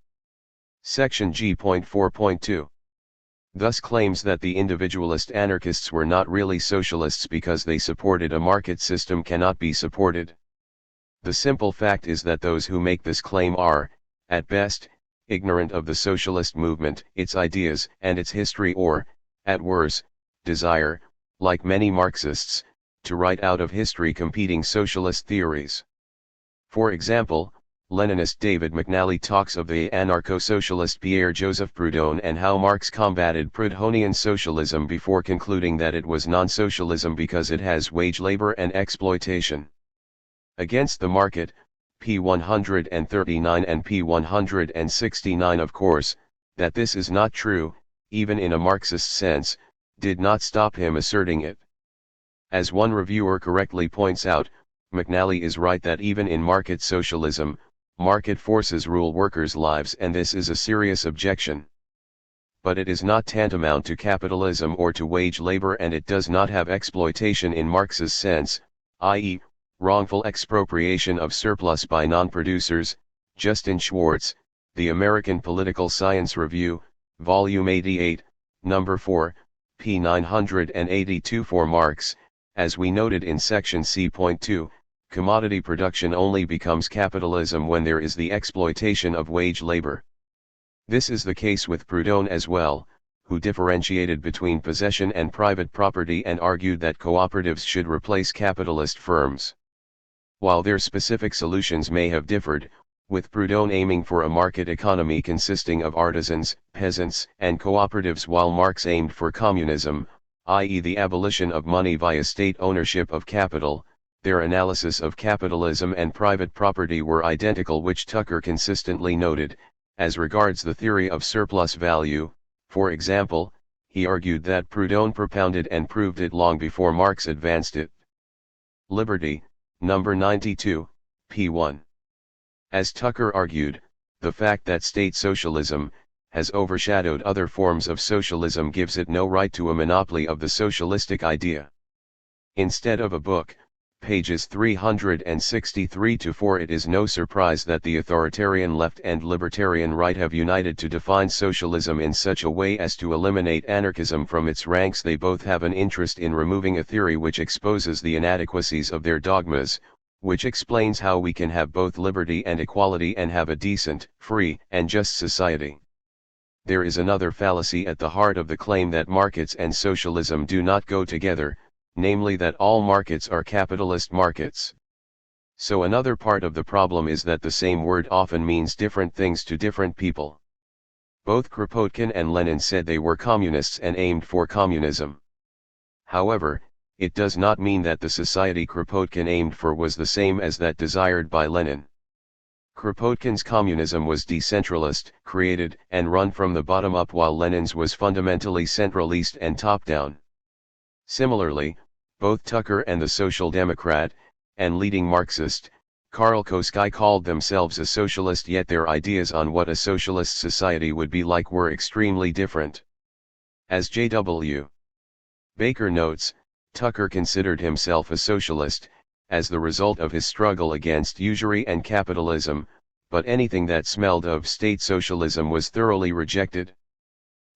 Section G.4.2. Thus claims that the individualist anarchists were not really socialists because they supported a market system cannot be supported. The simple fact is that those who make this claim are, at best, ignorant of the socialist movement, its ideas and its history, or, at worst, desire, like many Marxists, to write out of history competing socialist theories. For example, Leninist David McNally talks of the anarcho-socialist Pierre-Joseph Proudhon and how Marx combated Proudhonian socialism before concluding that it was non-socialism because it has wage labor and exploitation. Against the market, p. 139 and p. 169. Of course, that this is not true, even in a Marxist sense, did not stop him asserting it. As one reviewer correctly points out, McNally is right that even in market socialism, market forces rule workers' lives, and this is a serious objection. But it is not tantamount to capitalism or to wage labor, and it does not have exploitation in Marx's sense, i.e., wrongful expropriation of surplus by non-producers. Justin Schwartz, The American Political Science Review, Volume 88, Number 4, p. 982. For Marx, as we noted in section C.2, commodity production only becomes capitalism when there is the exploitation of wage labor. This is the case with Proudhon as well, who differentiated between possession and private property and argued that cooperatives should replace capitalist firms. While their specific solutions may have differed, with Proudhon aiming for a market economy consisting of artisans, peasants, and cooperatives, while Marx aimed for communism, i.e. the abolition of money via state ownership of capital, their analysis of capitalism and private property were identical, which Tucker consistently noted. As regards the theory of surplus value, for example, he argued that Proudhon propounded and proved it long before Marx advanced it. Liberty, number 92, p. 1. As Tucker argued, the fact that state socialism has overshadowed other forms of socialism gives it no right to a monopoly of the socialistic idea. Instead of a book, pages 363-4, it is no surprise that the authoritarian left and libertarian right have united to define socialism in such a way as to eliminate anarchism from its ranks. They both have an interest in removing a theory which exposes the inadequacies of their dogmas, which explains how we can have both liberty and equality and have a decent, free, and just society. There is another fallacy at the heart of the claim that markets and socialism do not go together, namely that all markets are capitalist markets. So another part of the problem is that the same word often means different things to different people. Both Kropotkin and Lenin said they were communists and aimed for communism. However, it does not mean that the society Kropotkin aimed for was the same as that desired by Lenin. Kropotkin's communism was decentralist, created and run from the bottom up, while Lenin's was fundamentally centralist and top-down. Similarly, both Tucker and the Social Democrat, and leading Marxist, Karl Koski, called themselves a socialist, yet their ideas on what a socialist society would be like were extremely different. As J.W. Baker notes, Tucker considered himself a socialist, as the result of his struggle against usury and capitalism, but anything that smelled of state socialism was thoroughly rejected.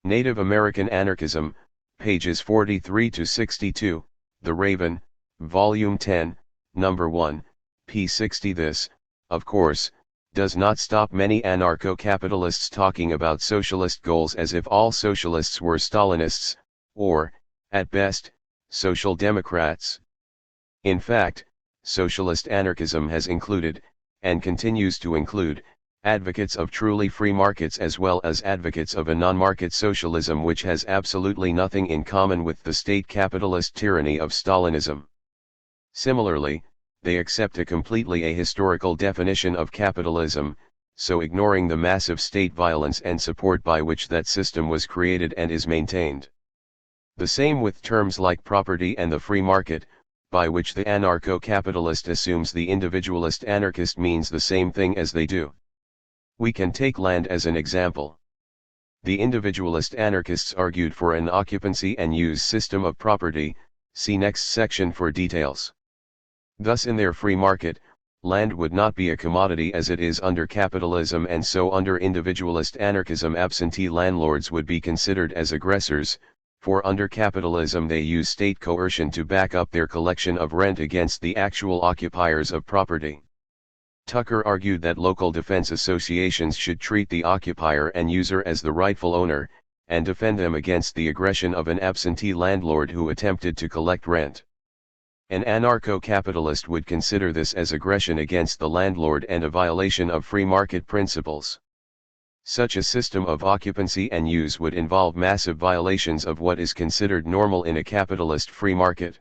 Native American Anarchism, pages 43 to 62, The Raven, Volume 10, Number 1, p. 60. This, of course, does not stop many anarcho-capitalists talking about socialist goals as if all socialists were Stalinists, or, at best, social democrats. In fact, socialist anarchism has included, and continues to include, advocates of truly free markets as well as advocates of a non-market socialism which has absolutely nothing in common with the state capitalist tyranny of Stalinism. Similarly, they accept a completely ahistorical definition of capitalism, so ignoring the massive state violence and support by which that system was created and is maintained. The same with terms like property and the free market, by which the anarcho-capitalist assumes the individualist anarchist means the same thing as they do. We can take land as an example. The individualist anarchists argued for an occupancy and use system of property, see next section for details. Thus in their free market, land would not be a commodity as it is under capitalism, and so under individualist anarchism absentee landlords would be considered as aggressors, for under capitalism they use state coercion to back up their collection of rent against the actual occupiers of property. Tucker argued that local defense associations should treat the occupier and user as the rightful owner, and defend them against the aggression of an absentee landlord who attempted to collect rent. An anarcho-capitalist would consider this as aggression against the landlord and a violation of free market principles. Such a system of occupancy and use would involve massive violations of what is considered normal in a capitalist free market.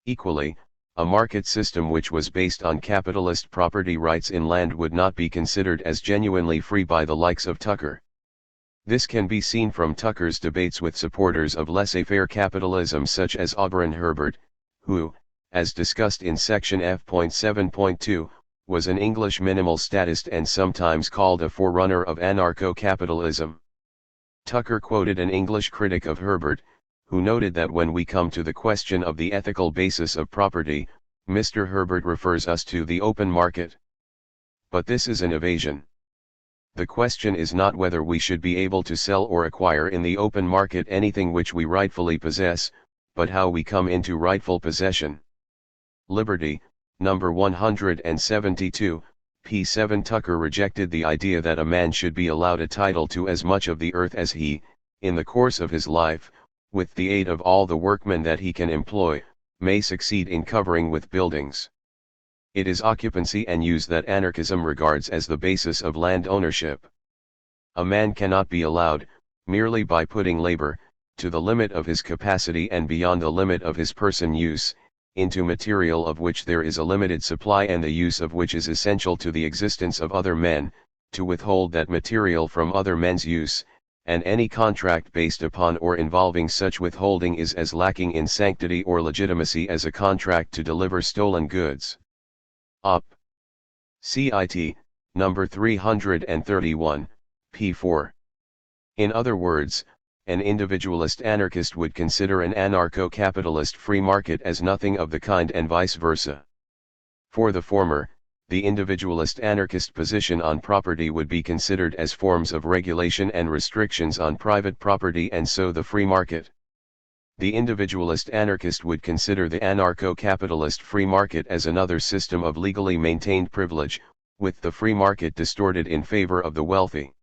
Equally, a market system which was based on capitalist property rights in land would not be considered as genuinely free by the likes of Tucker. This can be seen from Tucker's debates with supporters of laissez-faire capitalism such as Auberon Herbert, who, as discussed in section F.7.2, was an English minimal statist and sometimes called a forerunner of anarcho-capitalism. Tucker quoted an English critic of Herbert, who noted that when we come to the question of the ethical basis of property, Mr. Herbert refers us to the open market. But this is an evasion. The question is not whether we should be able to sell or acquire in the open market anything which we rightfully possess, but how we come into rightful possession. Liberty, number 172, p. 7. Tucker rejected the idea that a man should be allowed a title to as much of the earth as he, in the course of his life, with the aid of all the workmen that he can employ, may succeed in covering with buildings. It is occupancy and use that anarchism regards as the basis of land ownership. A man cannot be allowed, merely by putting labor, to the limit of his capacity and beyond the limit of his person use, into material of which there is a limited supply and the use of which is essential to the existence of other men, to withhold that material from other men's use, and any contract based upon or involving such withholding is as lacking in sanctity or legitimacy as a contract to deliver stolen goods. Op. Cit. Number 331, p. 4. In other words, an individualist anarchist would consider an anarcho-capitalist free market as nothing of the kind and vice versa. For the former, the individualist anarchist position on property would be considered as forms of regulation and restrictions on private property, and so the free market. The individualist anarchist would consider the anarcho-capitalist free market as another system of legally maintained privilege, with the free market distorted in favor of the wealthy.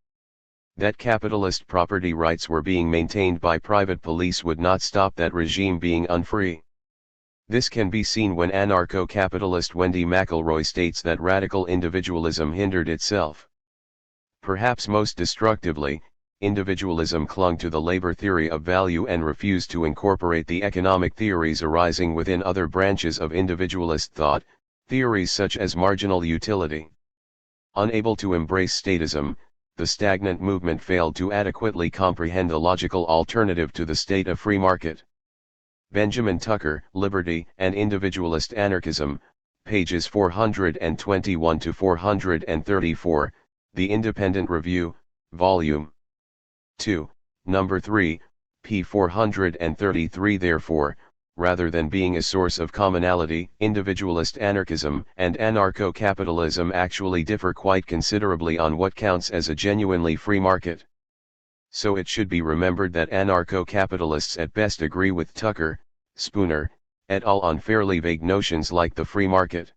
That capitalist property rights were being maintained by private police would not stop that regime being unfree. This can be seen when anarcho-capitalist Wendy McElroy states that radical individualism hindered itself. Perhaps most destructively, individualism clung to the labor theory of value and refused to incorporate the economic theories arising within other branches of individualist thought, theories such as marginal utility. Unable to embrace statism, the stagnant movement failed to adequately comprehend the logical alternative to the state of free market. Benjamin Tucker, Liberty and Individualist Anarchism, pages 421 to 434, The Independent Review, Volume 2, Number 3, p. 433. Therefore, rather than being a source of commonality. Individualist anarchism and anarcho-capitalism actually differ quite considerably on what counts as a genuinely free market. So it should be remembered that anarcho-capitalists at best agree with Tucker, Spooner, et al. On fairly vague notions like the free market.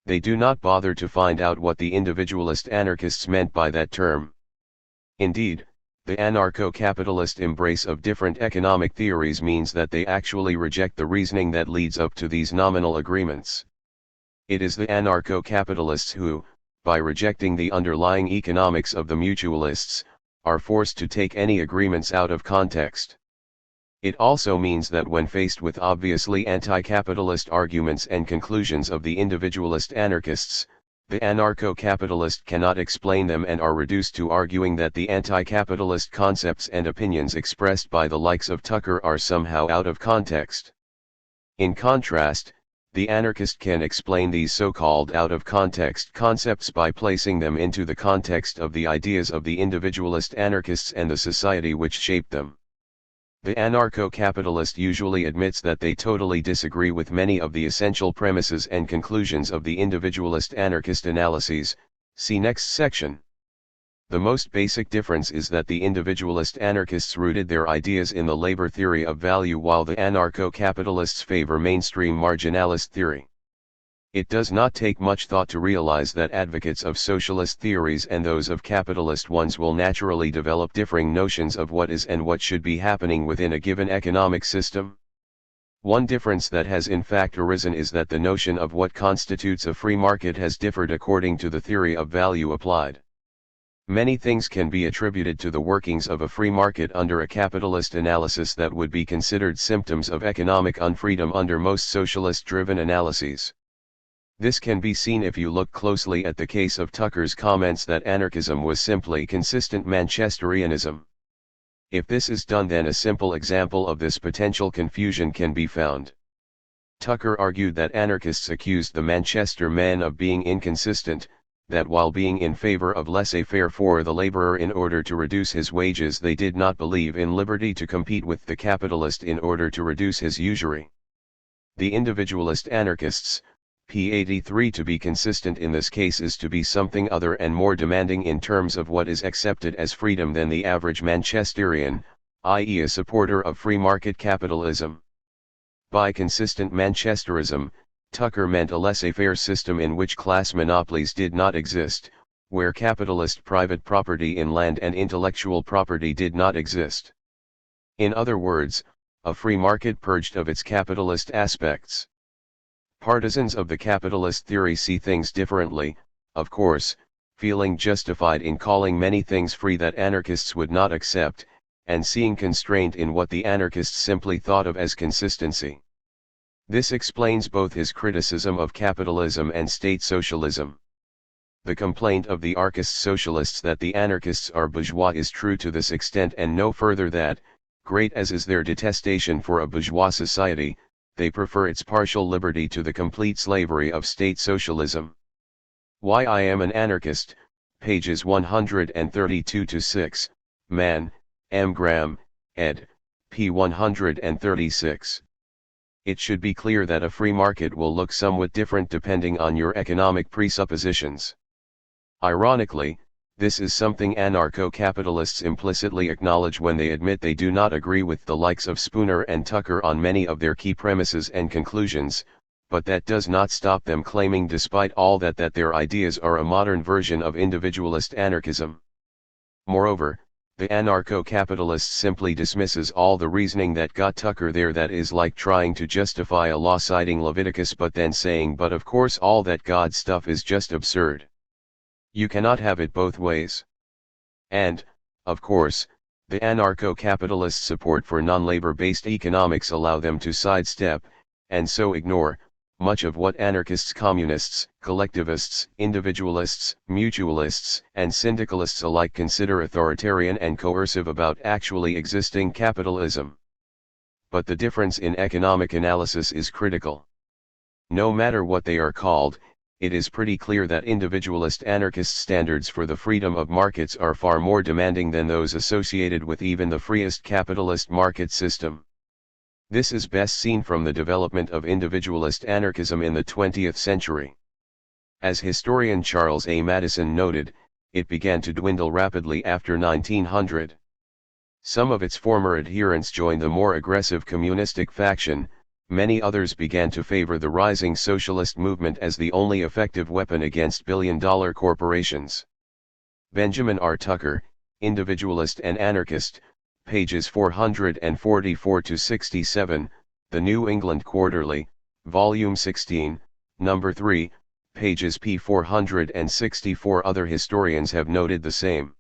They do not bother to find out what the individualist anarchists meant by that term. Indeed, the anarcho-capitalist embrace of different economic theories means that they actually reject the reasoning that leads up to these nominal agreements. It is the anarcho-capitalists who, by rejecting the underlying economics of the mutualists, are forced to take any agreements out of context. It also means that when faced with obviously anti-capitalist arguments and conclusions of the individualist anarchists, the anarcho-capitalist cannot explain them and are reduced to arguing that the anti-capitalist concepts and opinions expressed by the likes of Tucker are somehow out of context. In contrast, the anarchist can explain these so-called out-of-context concepts by placing them into the context of the ideas of the individualist anarchists and the society which shaped them. The anarcho-capitalist usually admits that they totally disagree with many of the essential premises and conclusions of the individualist anarchist analyses. See next section. The most basic difference is that the individualist anarchists rooted their ideas in the labor theory of value while the anarcho-capitalists favor mainstream marginalist theory. It does not take much thought to realize that advocates of socialist theories and those of capitalist ones will naturally develop differing notions of what is and what should be happening within a given economic system. One difference that has in fact arisen is that the notion of what constitutes a free market has differed according to the theory of value applied. Many things can be attributed to the workings of a free market under a capitalist analysis that would be considered symptoms of economic unfreedom under most socialist-driven analyses. This can be seen if you look closely at the case of Tucker's comments that anarchism was simply consistent Manchesterianism. If this is done, then a simple example of this potential confusion can be found. Tucker argued that anarchists accused the Manchester men of being inconsistent, that while being in favor of laissez-faire for the laborer in order to reduce his wages, they did not believe in liberty to compete with the capitalist in order to reduce his usury. The individualist anarchists, p. 83, to be consistent in this case is to be something other and more demanding in terms of what is accepted as freedom than the average Manchesterian, i.e. a supporter of free market capitalism. By consistent Manchesterism, Tucker meant a laissez-faire system in which class monopolies did not exist, where capitalist private property in land and intellectual property did not exist. In other words, a free market purged of its capitalist aspects. Partisans of the capitalist theory see things differently, of course, feeling justified in calling many things free that anarchists would not accept, and seeing constraint in what the anarchists simply thought of as consistency. This explains both his criticism of capitalism and state socialism. The complaint of the anarchist socialists that the anarchists are bourgeois is true to this extent and no further that, great as is their detestation for a bourgeois society, they prefer its partial liberty to the complete slavery of state socialism. Why I Am an Anarchist, pages 132-6, Mann, M. Graham, ed., p. 136. It should be clear that a free market will look somewhat different depending on your economic presuppositions. Ironically, this is something anarcho-capitalists implicitly acknowledge when they admit they do not agree with the likes of Spooner and Tucker on many of their key premises and conclusions, but that does not stop them claiming despite all that their ideas are a modern version of individualist anarchism. Moreover, the anarcho-capitalist simply dismisses all the reasoning that got Tucker there. That is like trying to justify a law citing Leviticus but then saying, but of course all that God stuff is just absurd. You cannot have it both ways. And, of course, the anarcho-capitalist support for non-labor-based economics allow them to sidestep, and so ignore, much of what anarchists, communists, collectivists, individualists, mutualists, and syndicalists alike consider authoritarian and coercive about actually existing capitalism. But the difference in economic analysis is critical. No matter what they are called, it is pretty clear that individualist anarchist standards for the freedom of markets are far more demanding than those associated with even the freest capitalist market system. This is best seen from the development of individualist anarchism in the 20th century. As historian Charles A. Madison noted, it began to dwindle rapidly after 1900. Some of its former adherents joined the more aggressive communistic faction, many others began to favor the rising socialist movement as the only effective weapon against billion-dollar corporations. Benjamin R. Tucker, Individualist and Anarchist, pages 444-67, The New England Quarterly, Volume 16, Number 3, pages p. 464. Other historians have noted the same.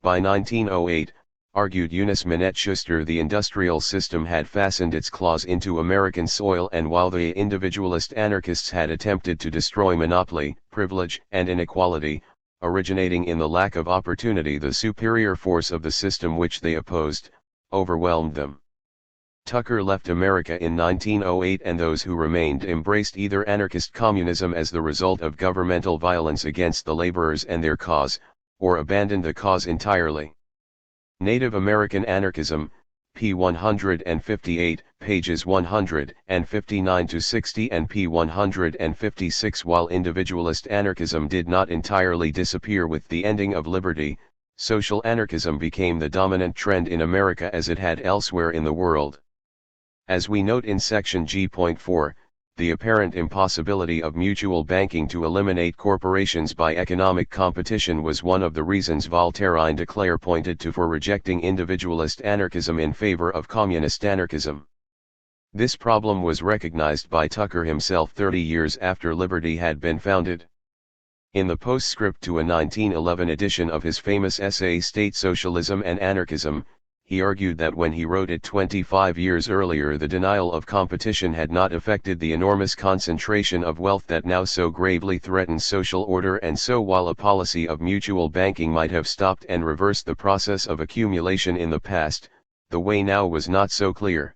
By 1908, argued Eunice Minette Schuster, the industrial system had fastened its claws into American soil, and while the individualist anarchists had attempted to destroy monopoly, privilege, and inequality, originating in the lack of opportunity, the superior force of the system which they opposed overwhelmed them. Tucker left America in 1908, and those who remained embraced either anarchist communism as the result of governmental violence against the laborers and their cause, or abandoned the cause entirely. Native American Anarchism, p. 158, pages 159-60 and p. 156. While individualist anarchism did not entirely disappear with the ending of liberty, social anarchism became the dominant trend in America as it had elsewhere in the world. As we note in section G.4, the apparent impossibility of mutual banking to eliminate corporations by economic competition was one of the reasons Voltairine de Cleyre pointed to for rejecting individualist anarchism in favor of communist anarchism. This problem was recognized by Tucker himself 30 years after liberty had been founded. In the postscript to a 1911 edition of his famous essay State Socialism and Anarchism, he argued that when he wrote it 25 years earlier, the denial of competition had not affected the enormous concentration of wealth that now so gravely threatens social order, and so while a policy of mutual banking might have stopped and reversed the process of accumulation in the past, the way now was not so clear.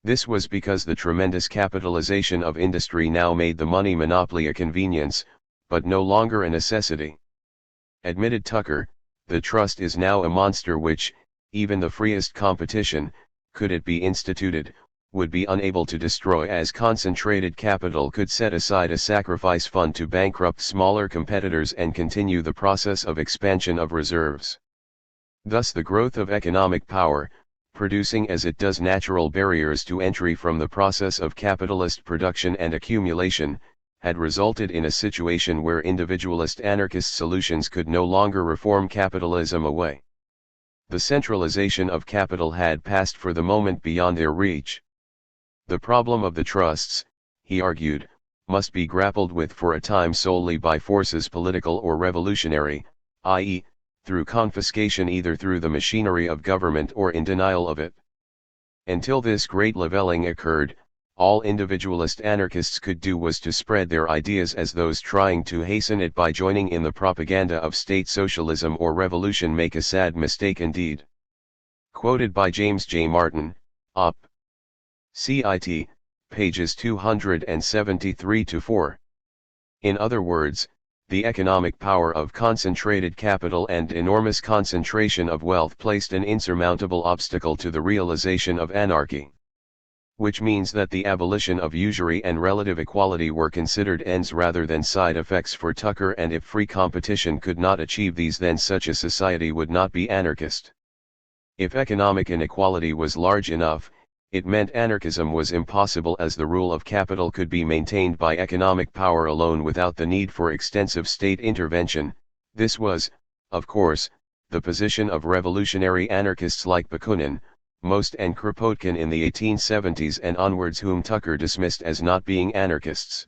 This was because the tremendous capitalization of industry now made the money monopoly a convenience, but no longer a necessity. Admitted Tucker, the trust is now a monster which, even the freest competition, could it be instituted, would be unable to destroy, as concentrated capital could set aside a sacrifice fund to bankrupt smaller competitors and continue the process of expansion of reserves. Thus the growth of economic power, producing as it does natural barriers to entry from the process of capitalist production and accumulation, had resulted in a situation where individualist anarchist solutions could no longer reform capitalism away. The centralization of capital had passed for the moment beyond their reach. The problem of the trusts, he argued, must be grappled with for a time solely by forces political or revolutionary, i.e., through confiscation either through the machinery of government or in denial of it. Until this great leveling occurred, all individualist anarchists could do was to spread their ideas as those trying to hasten it by joining in the propaganda of state socialism or revolution make a sad mistake indeed. Quoted by James J. Martin, Op. Cit. pages 273-4. In other words, the economic power of concentrated capital and enormous concentration of wealth placed an insurmountable obstacle to the realization of anarchy. Which means that the abolition of usury and relative equality were considered ends rather than side effects for Tucker, and if free competition could not achieve these, then such a society would not be anarchist. If economic inequality was large enough, it meant anarchism was impossible, as the rule of capital could be maintained by economic power alone without the need for extensive state intervention. This was, of course, the position of revolutionary anarchists like Bakunin, Most and Kropotkin in the 1870s and onwards, whom Tucker dismissed as not being anarchists.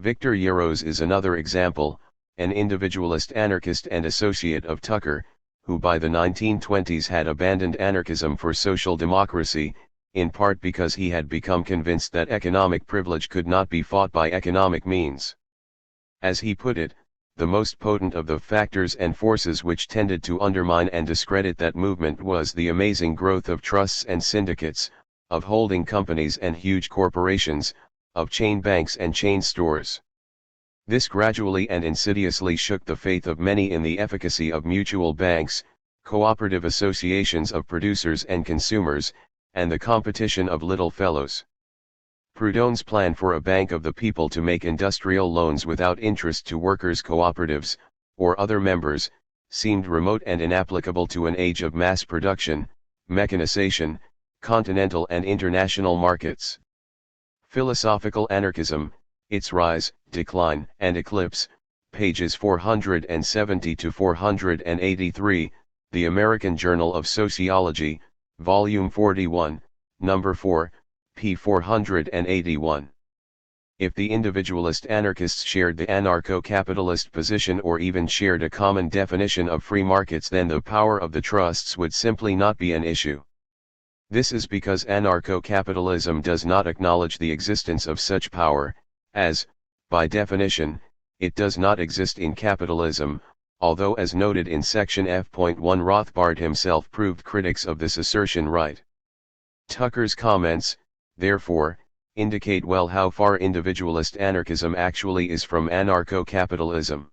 Victor Yeros is another example, an individualist anarchist and associate of Tucker, who by the 1920s had abandoned anarchism for social democracy, in part because he had become convinced that economic privilege could not be fought by economic means. As he put it, the most potent of the factors and forces which tended to undermine and discredit that movement was the amazing growth of trusts and syndicates, of holding companies and huge corporations, of chain banks and chain stores. This gradually and insidiously shook the faith of many in the efficacy of mutual banks, cooperative associations of producers and consumers, and the competition of little fellows. Proudhon's plan for a bank of the people to make industrial loans without interest to workers' cooperatives, or other members, seemed remote and inapplicable to an age of mass production, mechanization, continental and international markets. Philosophical Anarchism, Its Rise, Decline, and Eclipse, pages 470 to 483, The American Journal of Sociology, Volume 41, Number 4, p. 481. If the individualist anarchists shared the anarcho-capitalist position or even shared a common definition of free markets, then the power of the trusts would simply not be an issue. This is because anarcho-capitalism does not acknowledge the existence of such power, as, by definition, it does not exist in capitalism, although as noted in section F.1 Rothbard himself proved critics of this assertion right. Tucker's comments, therefore, indicate well how far individualist anarchism actually is from anarcho-capitalism.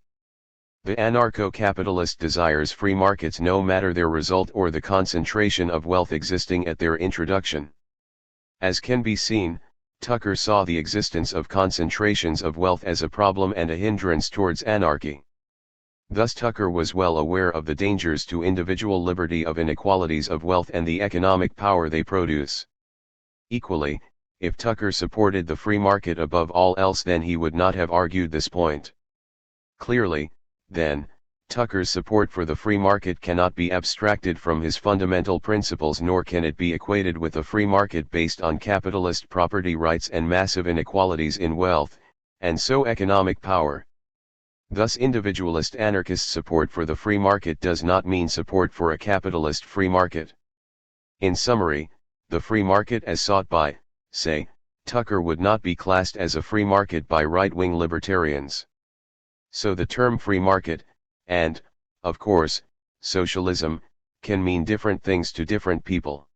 The anarcho-capitalist desires free markets no matter their result or the concentration of wealth existing at their introduction. As can be seen, Tucker saw the existence of concentrations of wealth as a problem and a hindrance towards anarchy. Thus Tucker was well aware of the dangers to individual liberty of inequalities of wealth and the economic power they produce. Equally, if Tucker supported the free market above all else, then he would not have argued this point. Clearly, then, Tucker's support for the free market cannot be abstracted from his fundamental principles, nor can it be equated with a free market based on capitalist property rights and massive inequalities in wealth, and so economic power. Thus individualist anarchist support for the free market does not mean support for a capitalist free market. In summary, the free market as sought by, say, Tucker would not be classed as a free market by right-wing libertarians. So the term free market, and, of course, socialism, can mean different things to different people.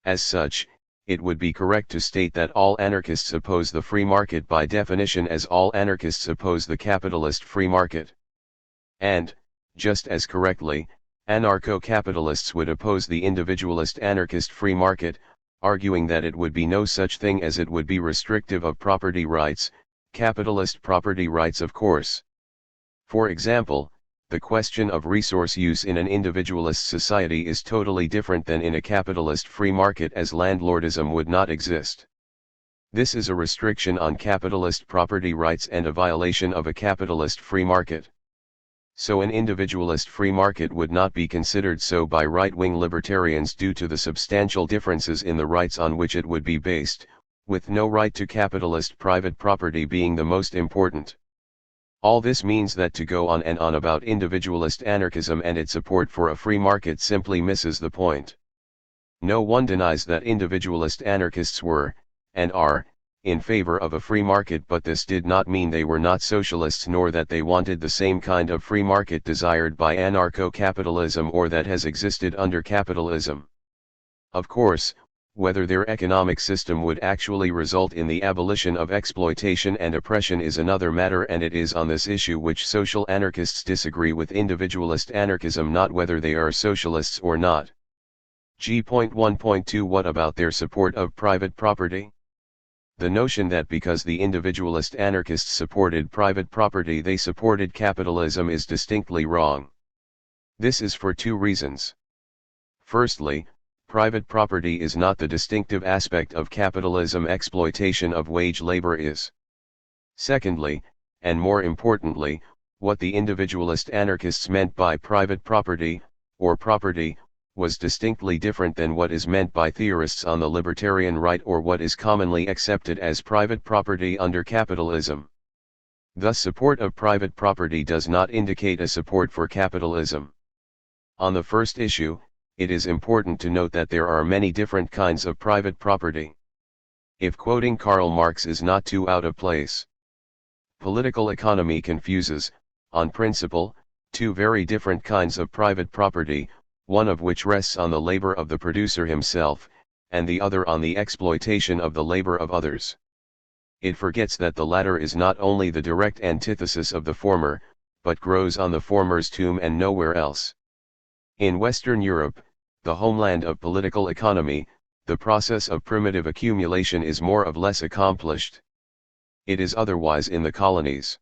As such, it would be correct to state that all anarchists oppose the free market by definition, as all anarchists oppose the capitalist free market. And, just as correctly, anarcho-capitalists would oppose the individualist anarchist free market, arguing that it would be no such thing as it would be restrictive of property rights, capitalist property rights of course. For example, the question of resource use in an individualist society is totally different than in a capitalist free market, as landlordism would not exist. This is a restriction on capitalist property rights and a violation of a capitalist free market. So an individualist free market would not be considered so by right-wing libertarians due to the substantial differences in the rights on which it would be based, with no right to capitalist private property being the most important. All this means that to go on and on about individualist anarchism and its support for a free market simply misses the point. No one denies that individualist anarchists were, and are, in favor of a free market, but this did not mean they were not socialists, nor that they wanted the same kind of free market desired by anarcho-capitalism or that has existed under capitalism. Of course, whether their economic system would actually result in the abolition of exploitation and oppression is another matter, and it is on this issue which social anarchists disagree with individualist anarchism, not whether they are socialists or not. G.1.2 What about their support of private property? The notion that because the individualist anarchists supported private property they supported capitalism is distinctly wrong. This is for two reasons. Firstly, private property is not the distinctive aspect of capitalism, exploitation of wage labor is. Secondly, and more importantly, what the individualist anarchists meant by private property, or property, was distinctly different than what is meant by theorists on the libertarian right or what is commonly accepted as private property under capitalism. Thus support of private property does not indicate a support for capitalism. On the first issue, it is important to note that there are many different kinds of private property. If quoting Karl Marx is not too out of place. Political economy confuses, on principle, two very different kinds of private property, one of which rests on the labor of the producer himself, and the other on the exploitation of the labor of others. It forgets that the latter is not only the direct antithesis of the former, but grows on the former's tomb and nowhere else. In Western Europe, the homeland of political economy, the process of primitive accumulation is more or less accomplished. It is otherwise in the colonies.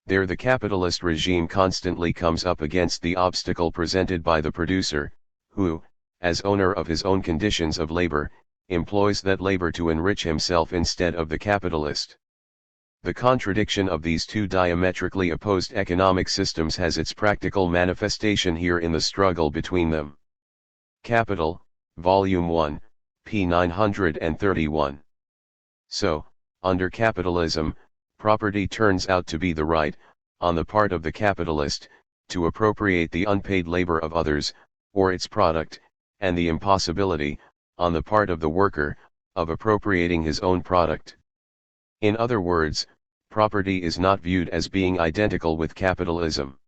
There the capitalist regime constantly comes up against the obstacle presented by the producer, who, as owner of his own conditions of labor, employs that labor to enrich himself instead of the capitalist. The contradiction of these two diametrically opposed economic systems has its practical manifestation here in the struggle between them. Capital, Volume 1, p. 931. So, under capitalism, property turns out to be the right, on the part of the capitalist, to appropriate the unpaid labor of others, or its product, and the impossibility, on the part of the worker, of appropriating his own product. In other words, property is not viewed as being identical with capitalism.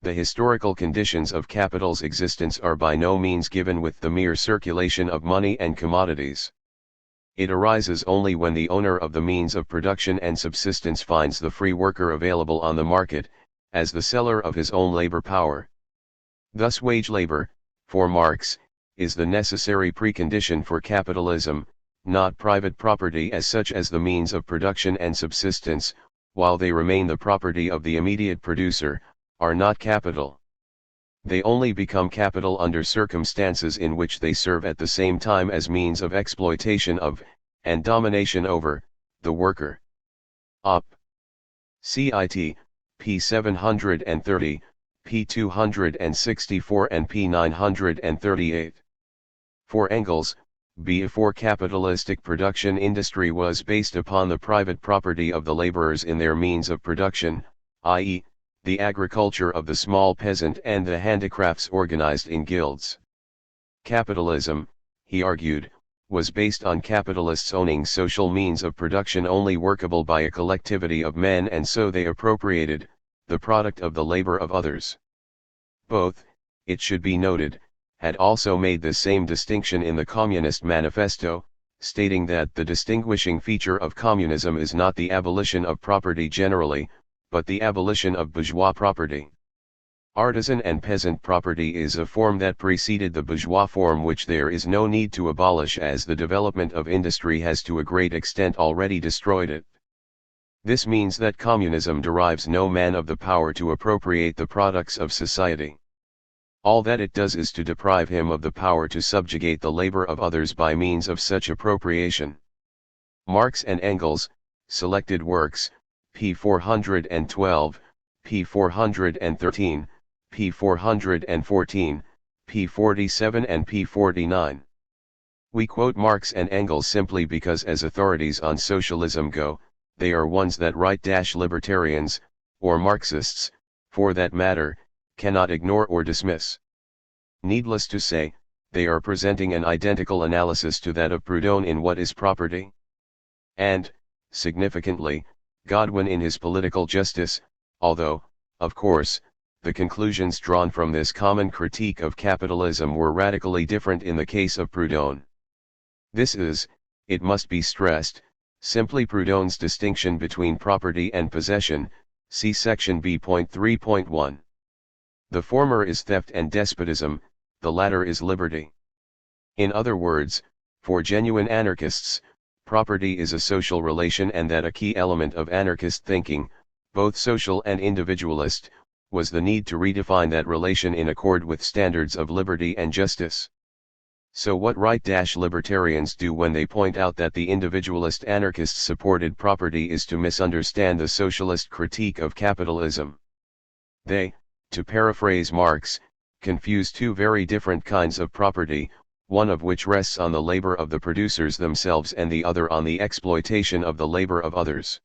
The historical conditions of capital's existence are by no means given with the mere circulation of money and commodities. It arises only when the owner of the means of production and subsistence finds the free worker available on the market, as the seller of his own labor power. Thus wage labor, for Marx, is the necessary precondition for capitalism, not private property as such as the means of production and subsistence, while they remain the property of the immediate producer, are not capital. They only become capital under circumstances in which they serve at the same time as means of exploitation of, and domination over, the worker. Op. Cit. p. 730, p. 264 and p. 938. For Engels, before capitalistic production industry was based upon the private property of the laborers in their means of production, i.e., the agriculture of the small peasant and the handicrafts organized in guilds. Capitalism, he argued, was based on capitalists owning social means of production only workable by a collectivity of men, and so they appropriated the product of the labor of others. Both, it should be noted, had also made the same distinction in the Communist Manifesto, stating that the distinguishing feature of communism is not the abolition of property generally, but the abolition of bourgeois property. Artisan and peasant property is a form that preceded the bourgeois form, which there is no need to abolish, as the development of industry has to a great extent already destroyed it. This means that communism derives no man of the power to appropriate the products of society. All that it does is to deprive him of the power to subjugate the labor of others by means of such appropriation. Marx and Engels, Selected Works, p. 412, p. 413, p. 414, p. 47 and p. 49. We quote Marx and Engels simply because as authorities on socialism go, they are ones that right-libertarians, or Marxists, for that matter, cannot ignore or dismiss. Needless to say, they are presenting an identical analysis to that of Proudhon in What is Property? And, significantly, Godwin in his Political Justice, although, of course, the conclusions drawn from this common critique of capitalism were radically different in the case of Proudhon. This is, it must be stressed, simply Proudhon's distinction between property and possession, see section B.3.1. The former is theft and despotism, the latter is liberty. In other words, for genuine anarchists, property is a social relation, and that a key element of anarchist thinking, both social and individualist, was the need to redefine that relation in accord with standards of liberty and justice. So what right-libertarians do when they point out that the individualist anarchists supported property is to misunderstand the socialist critique of capitalism. They, to paraphrase Marx, confuse two very different kinds of property, one of which rests on the labor of the producers themselves and the other on the exploitation of the labor of others.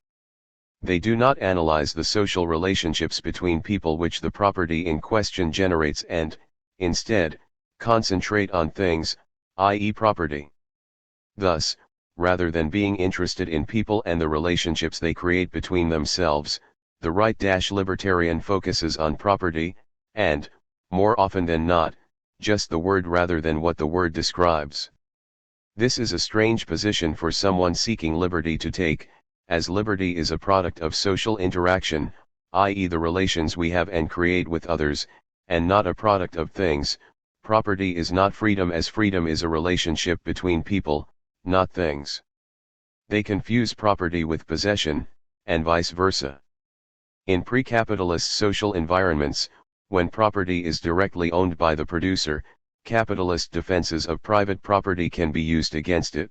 They do not analyze the social relationships between people which the property in question generates and, instead, concentrate on things, i.e. property. Thus, rather than being interested in people and the relationships they create between themselves, the right-libertarian focuses on property, and, more often than not, just the word rather than what the word describes. This is a strange position for someone seeking liberty to take, as liberty is a product of social interaction, i.e. the relations we have and create with others, and not a product of things, property is not freedom, as freedom is a relationship between people, not things. They confuse property with possession, and vice versa. In pre-capitalist social environments, when property is directly owned by the producer, capitalist defenses of private property can be used against it.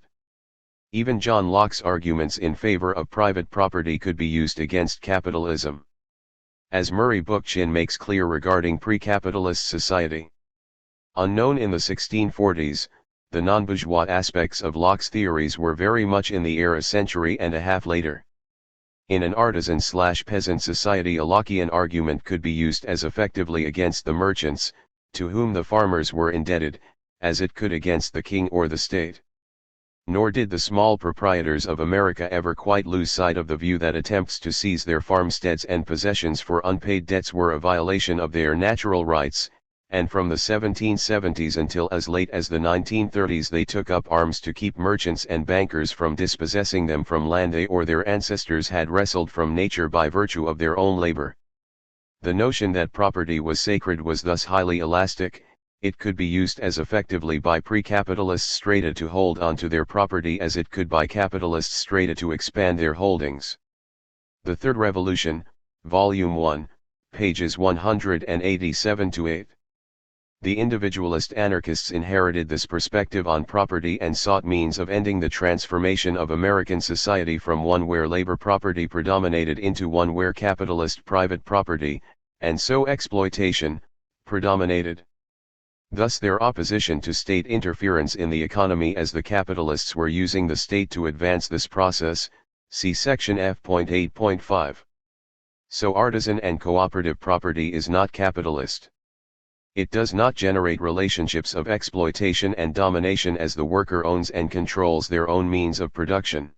Even John Locke's arguments in favor of private property could be used against capitalism. As Murray Bookchin makes clear regarding pre-capitalist society. Unknown in the 1640s, the non-bourgeois aspects of Locke's theories were very much in the air a century and a half later. In an artisan-slash-peasant society, a Lockean argument could be used as effectively against the merchants, to whom the farmers were indebted, as it could against the king or the state. Nor did the small proprietors of America ever quite lose sight of the view that attempts to seize their farmsteads and possessions for unpaid debts were a violation of their natural rights, and from the 1770s until as late as the 1930s they took up arms to keep merchants and bankers from dispossessing them from land they or their ancestors had wrestled from nature by virtue of their own labor. The notion that property was sacred was thus highly elastic. It could be used as effectively by pre-capitalist strata to hold on to their property as it could by capitalist strata to expand their holdings. The Third Revolution, Volume 1, pages 187-8. The individualist anarchists inherited this perspective on property and sought means of ending the transformation of American society from one where labor property predominated into one where capitalist private property, and so exploitation, predominated. Thus their opposition to state interference in the economy, as the capitalists were using the state to advance this process, see section F.8.5. So artisan and cooperative property is not capitalist. It does not generate relationships of exploitation and domination as the worker owns and controls their own means of production.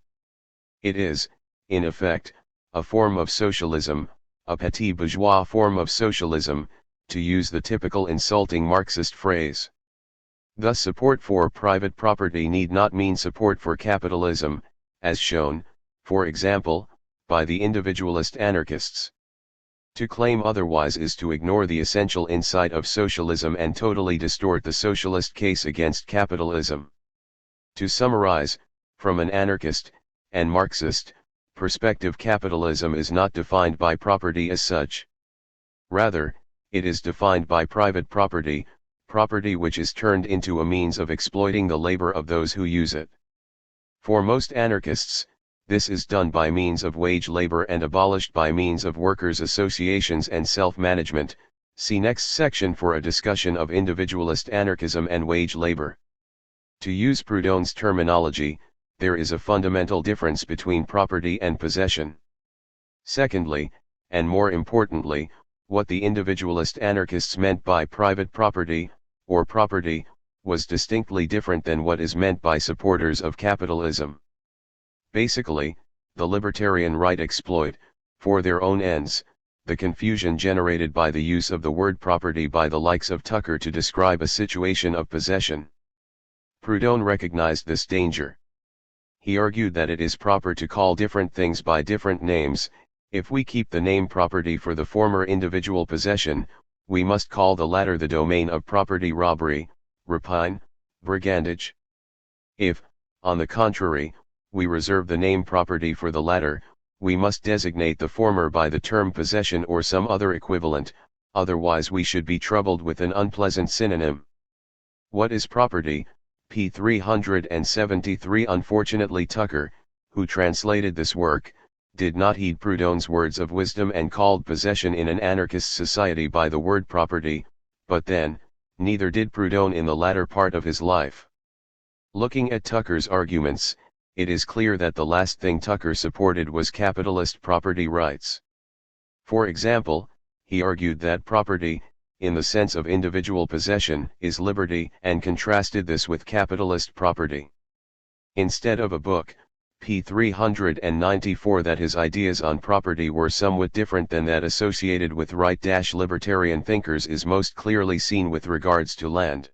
It is, in effect, a form of socialism, a petit bourgeois form of socialism, to use the typical insulting Marxist phrase. Thus support for private property need not mean support for capitalism, as shown, for example, by the individualist anarchists. To claim otherwise is to ignore the essential insight of socialism and totally distort the socialist case against capitalism. To summarize, from an anarchist, and Marxist, perspective, capitalism is not defined by property as such. Rather, it is defined by private property, property which is turned into a means of exploiting the labor of those who use it. For most anarchists, this is done by means of wage labor and abolished by means of workers' associations and self-management. See next section for a discussion of individualist anarchism and wage labor. To use Proudhon's terminology, there is a fundamental difference between property and possession. Secondly, and more importantly, what the individualist anarchists meant by private property, or property, was distinctly different than what is meant by supporters of capitalism. Basically, the libertarian right exploit, for their own ends, the confusion generated by the use of the word property by the likes of Tucker to describe a situation of possession. Proudhon recognized this danger. He argued that it is proper to call different things by different names. If we keep the name property for the former individual possession, we must call the latter the domain of property robbery, rapine, brigandage. If, on the contrary, we reserve the name property for the latter, we must designate the former by the term possession or some other equivalent, otherwise we should be troubled with an unpleasant synonym. What is property? p. 373. Unfortunately Tucker, who translated this work, did not heed Proudhon's words of wisdom and called possession in an anarchist society by the word property, but then, neither did Proudhon in the latter part of his life. Looking at Tucker's arguments, it is clear that the last thing Tucker supported was capitalist property rights. For example, he argued that property, in the sense of individual possession, is liberty, and contrasted this with capitalist property. Instead of a book, p. 394, that his ideas on property were somewhat different than that associated with right-libertarian thinkers is most clearly seen with regards to land.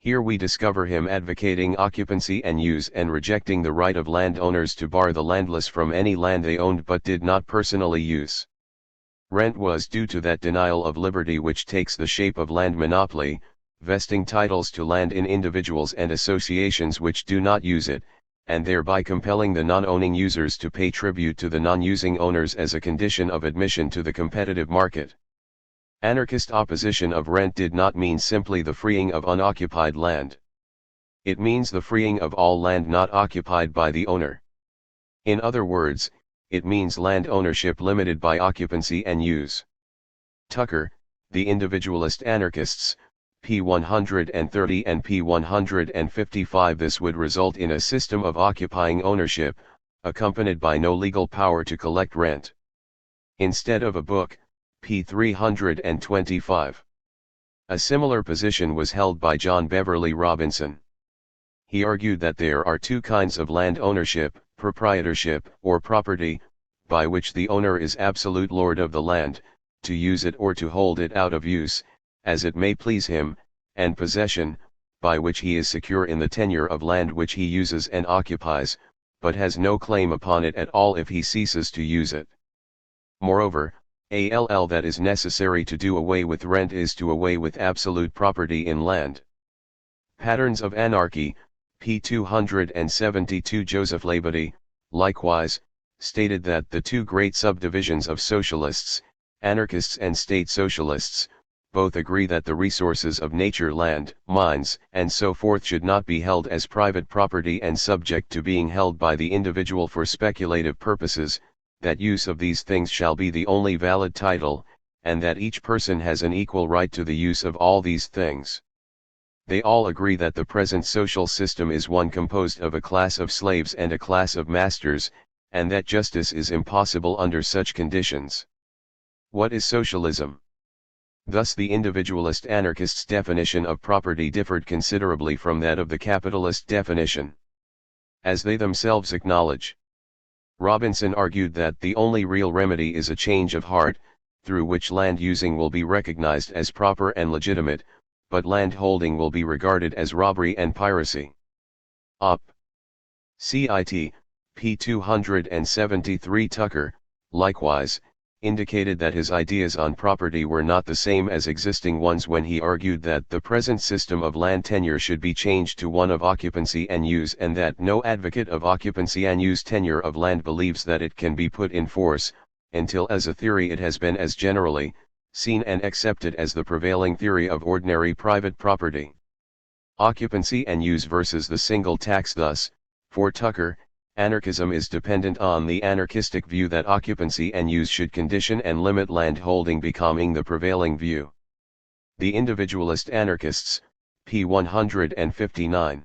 Here we discover him advocating occupancy and use and rejecting the right of landowners to bar the landless from any land they owned but did not personally use. Rent was due to that denial of liberty which takes the shape of land monopoly, vesting titles to land in individuals and associations which do not use it, and thereby compelling the non-owning users to pay tribute to the non-using owners as a condition of admission to the competitive market. Anarchist opposition of rent did not mean simply the freeing of unoccupied land. It means the freeing of all land not occupied by the owner. In other words, it means land ownership limited by occupancy and use. Tucker, The Individualist Anarchists, p. 130 and p. 155. This would result in a system of occupying ownership, accompanied by no legal power to collect rent. Instead of a book, p. 325. A similar position was held by John Beverly Robinson. He argued that there are two kinds of land ownership, proprietorship, or property, by which the owner is absolute lord of the land, to use it or to hold it out of use, as it may please him, and possession, by which he is secure in the tenure of land which he uses and occupies, but has no claim upon it at all if he ceases to use it. Moreover, that is necessary to do away with rent is to away with absolute property in land. Patterns of Anarchy, p. 272. Joseph Labadie, likewise, stated that the two great subdivisions of socialists, anarchists and state socialists, both agree that the resources of nature, land, mines, and so forth should not be held as private property and subject to being held by the individual for speculative purposes, that use of these things shall be the only valid title, and that each person has an equal right to the use of all these things. They all agree that the present social system is one composed of a class of slaves and a class of masters, and that justice is impossible under such conditions. What is socialism? Thus the individualist anarchists' definition of property differed considerably from that of the capitalist definition. As they themselves acknowledge, Robinson argued that the only real remedy is a change of heart, through which land using will be recognized as proper and legitimate, but land holding will be regarded as robbery and piracy. Op. Cit. p. 273. Tucker, likewise, indicated that his ideas on property were not the same as existing ones when he argued that the present system of land tenure should be changed to one of occupancy and use, and that no advocate of occupancy and use tenure of land believes that it can be put in force, until as a theory it has been as generally seen and accepted as the prevailing theory of ordinary private property. Occupancy and use versus the single tax. Thus, for Tucker, anarchism is dependent on the anarchistic view that occupancy and use should condition and limit land holding, becoming the prevailing view. The Individualist Anarchists, p. 159.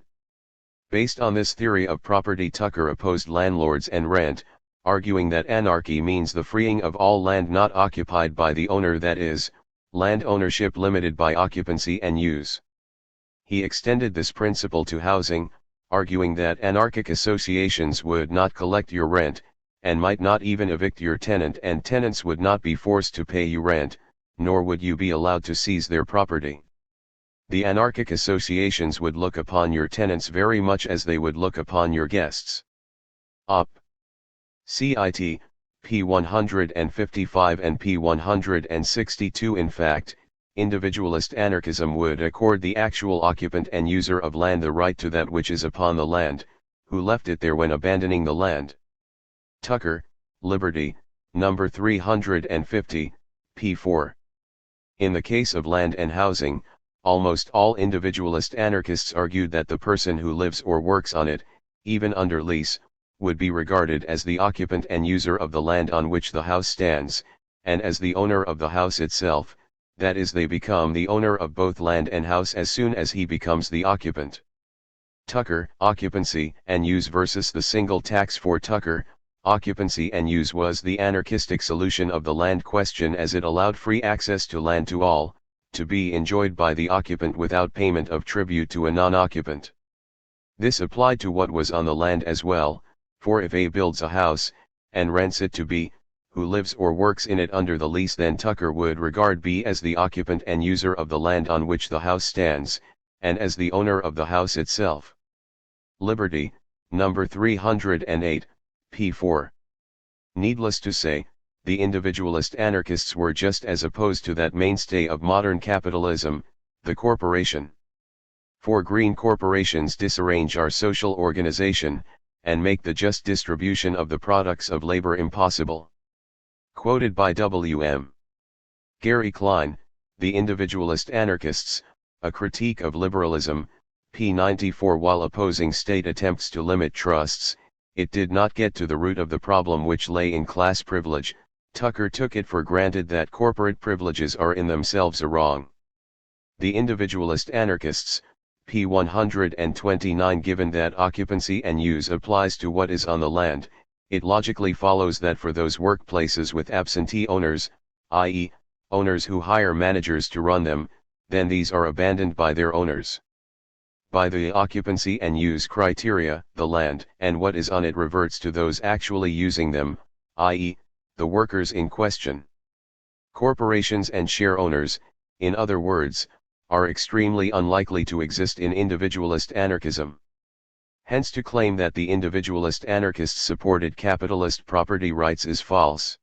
Based on this theory of property, Tucker opposed landlords and rent, arguing that anarchy means the freeing of all land not occupied by the owner, that is, land ownership limited by occupancy and use. He extended this principle to housing, arguing that anarchic associations would not collect your rent, and might not even evict your tenant, and tenants would not be forced to pay you rent, nor would you be allowed to seize their property. The anarchic associations would look upon your tenants very much as they would look upon your guests. Op. Cit. p. 155 and p. 162. In fact, individualist anarchism would accord the actual occupant and user of land the right to that which is upon the land, who left it there when abandoning the land. Tucker, Liberty, No. 350, p. 4. In the case of land and housing, almost all individualist anarchists argued that the person who lives or works on it, even under lease, would be regarded as the occupant and user of the land on which the house stands, and as the owner of the house itself, that is, they become the owner of both land and house as soon as he becomes the occupant. Tucker, occupancy and use versus the single tax. For Tucker, occupancy and use was the anarchistic solution of the land question, as it allowed free access to land to all, to be enjoyed by the occupant without payment of tribute to a non-occupant. This applied to what was on the land as well, for if A builds a house, and rents it to B, who lives or works in it under the lease, then Tucker would regard B as the occupant and user of the land on which the house stands, and as the owner of the house itself. Liberty, No. 308, p. 4. Needless to say, the individualist anarchists were just as opposed to that mainstay of modern capitalism, The corporation. For green corporations disarrange our social organization, and make the just distribution of the products of labor impossible. Quoted by W.M. Gary Klein, The Individualist Anarchists, A Critique of Liberalism, p. 94. While opposing state attempts to limit trusts, it did not get to the root of the problem, which lay in class privilege. Tucker took it for granted that corporate privileges are in themselves a wrong. The Individualist Anarchists, p. 129. Given that occupancy and use applies to what is on the land, it logically follows that for those workplaces with absentee owners, i.e., owners who hire managers to run them, then these are abandoned by their owners. By the occupancy and use criteria, the land and what is on it reverts to those actually using them, i.e., the workers in question. Corporations and share owners, in other words, are extremely unlikely to exist in individualist anarchism. Hence to claim that the individualist anarchists supported capitalist property rights is false.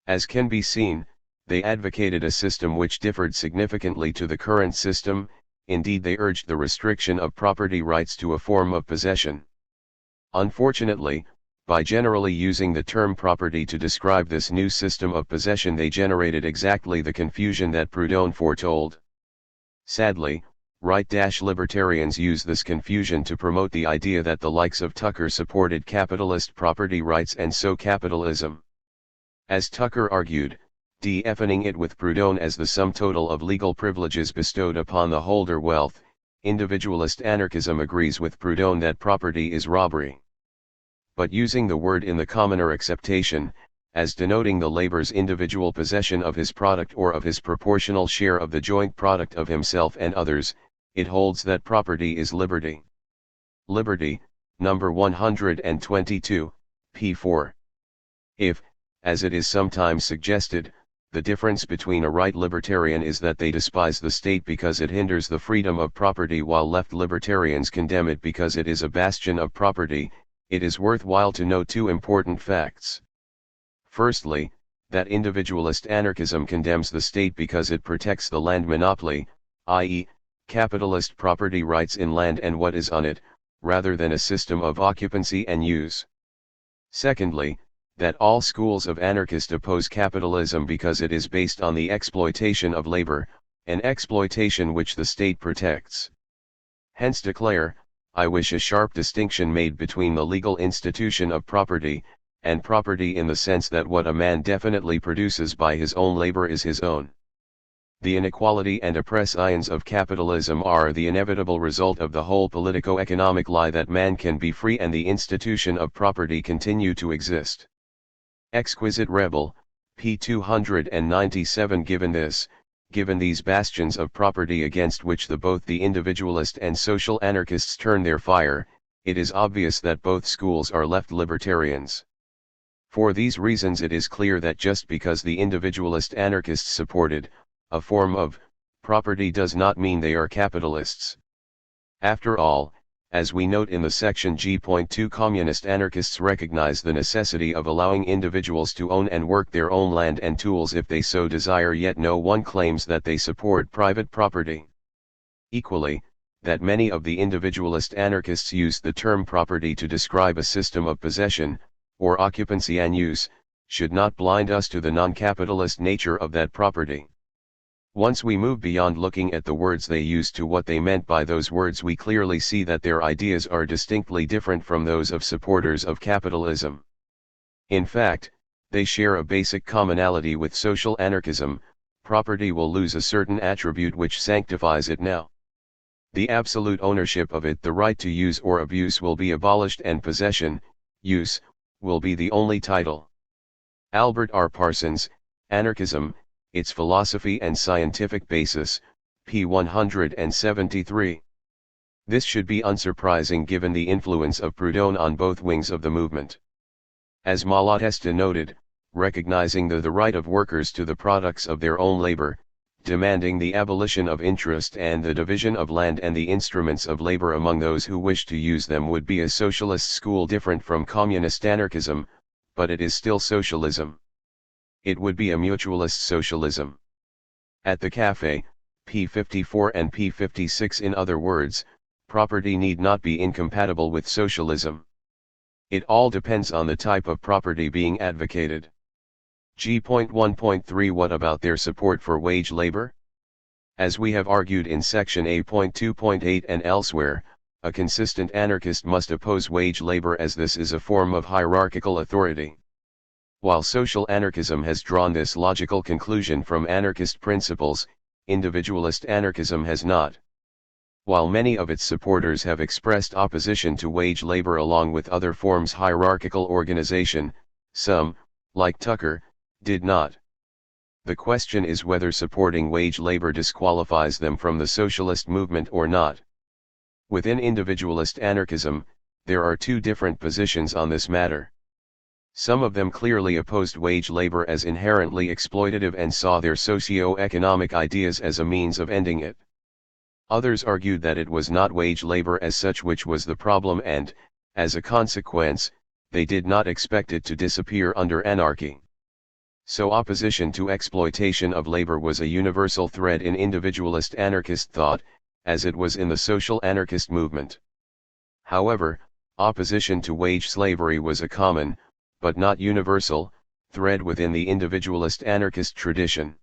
As can be seen, they advocated a system which differed significantly to the current system. Indeed, they urged the restriction of property rights to a form of possession. Unfortunately, by generally using the term property to describe this new system of possession, they generated exactly the confusion that Proudhon foretold. Sadly, right-libertarians use this confusion to promote the idea that the likes of Tucker supported capitalist property rights and so capitalism. As Tucker argued, defining it with Proudhon as the sum total of legal privileges bestowed upon the holder wealth, individualist anarchism agrees with Proudhon that property is robbery. But using the word in the commoner acceptation, as denoting the laborer's individual possession of his product or of his proportional share of the joint product of himself and others, it holds that property is liberty. Liberty, number 122, p. 4. If, as it is sometimes suggested, the difference between a right libertarian is that they despise the state because it hinders the freedom of property, while left libertarians condemn it because it is a bastion of property, it is worthwhile to note two important facts. Firstly, that individualist anarchism condemns the state because it protects the land monopoly, i.e., capitalist property rights in land and what is on it, rather than a system of occupancy and use. Secondly, that all schools of anarchist oppose capitalism because it is based on the exploitation of labor, an exploitation which the state protects. Hence declare, I wish a sharp distinction made between the legal institution of property, and property in the sense that what a man definitely produces by his own labor is his own. The inequality and oppressions of capitalism are the inevitable result of the whole politico-economic lie that man can be free and the institution of property continue to exist. Exquisite Rebel, p. 297. Given these bastions of property against which both the individualist and social anarchists turn their fire, it is obvious that both schools are left libertarians. For these reasons it is clear that just because the individualist anarchists supported a form of property does not mean they are capitalists. After all, as we note in the section G.2, communist anarchists recognize the necessity of allowing individuals to own and work their own land and tools if they so desire, yet no one claims that they support private property. Equally, that many of the individualist anarchists use the term property to describe a system of possession, or occupancy and use, should not blind us to the non-capitalist nature of that property. Once we move beyond looking at the words they used to what they meant by those words, we clearly see that their ideas are distinctly different from those of supporters of capitalism. In fact, they share a basic commonality with social anarchism: property will lose a certain attribute which sanctifies it now. The absolute ownership of it, the right to use or abuse, will be abolished, and possession, use, will be the only title. Albert R. Parsons, Anarchism, Its Philosophy and Scientific Basis, p. 173. This should be unsurprising given the influence of Proudhon on both wings of the movement. As Malatesta noted, recognizing the right of workers to the products of their own labor, demanding the abolition of interest and the division of land and the instruments of labor among those who wish to use them, would be a socialist school different from communist anarchism, but it is still socialism. It would be a mutualist socialism. At the cafe, p. 54 and p. 56. In other words, property need not be incompatible with socialism. It all depends on the type of property being advocated. G.1.3 What about their support for wage labor? As we have argued in section A.2.8 and elsewhere, a consistent anarchist must oppose wage labor as this is a form of hierarchical authority. While social anarchism has drawn this logical conclusion from anarchist principles, individualist anarchism has not. While many of its supporters have expressed opposition to wage labor along with other forms of hierarchical organization, some, like Tucker, did not. The question is whether supporting wage labor disqualifies them from the socialist movement or not. Within individualist anarchism, there are two different positions on this matter. Some of them clearly opposed wage labor as inherently exploitative and saw their socio-economic ideas as a means of ending it. Others argued that it was not wage labor as such which was the problem and, as a consequence, they did not expect it to disappear under anarchy. So opposition to exploitation of labor was a universal thread in individualist anarchist thought, as it was in the social anarchist movement. However, opposition to wage slavery was a common, but not universal, thread within the individualist anarchist tradition.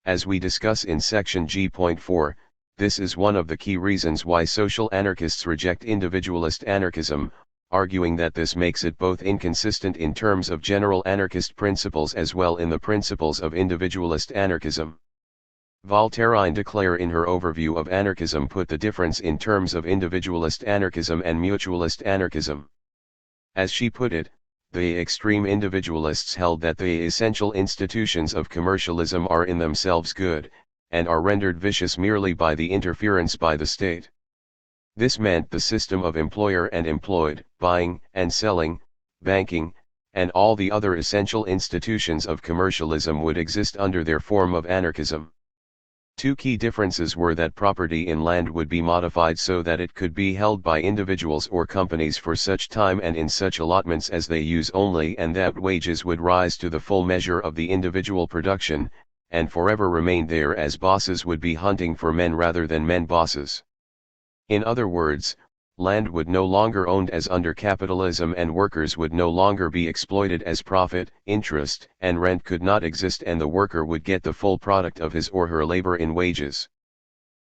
As we discuss in section G.4, this is one of the key reasons why social anarchists reject individualist anarchism, arguing that this makes it both inconsistent in terms of general anarchist principles as well in the principles of individualist anarchism. Voltairine de Cleyre in her overview of anarchism put the difference in terms of individualist anarchism and mutualist anarchism. As she put it, the extreme individualists held that the essential institutions of commercialism are in themselves good, and are rendered vicious merely by the interference by the state. This meant the system of employer and employed, buying and selling, banking, and all the other essential institutions of commercialism would exist under their form of anarchism. Two key differences were that property in land would be modified so that it could be held by individuals or companies for such time and in such allotments as they use only, and that wages would rise to the full measure of the individual production, and forever remain there, as bosses would be hunting for men rather than men bosses. In other words, land would no longer owned as under capitalism and workers would no longer be exploited as profit, interest, and rent could not exist, and the worker would get the full product of his or her labor in wages.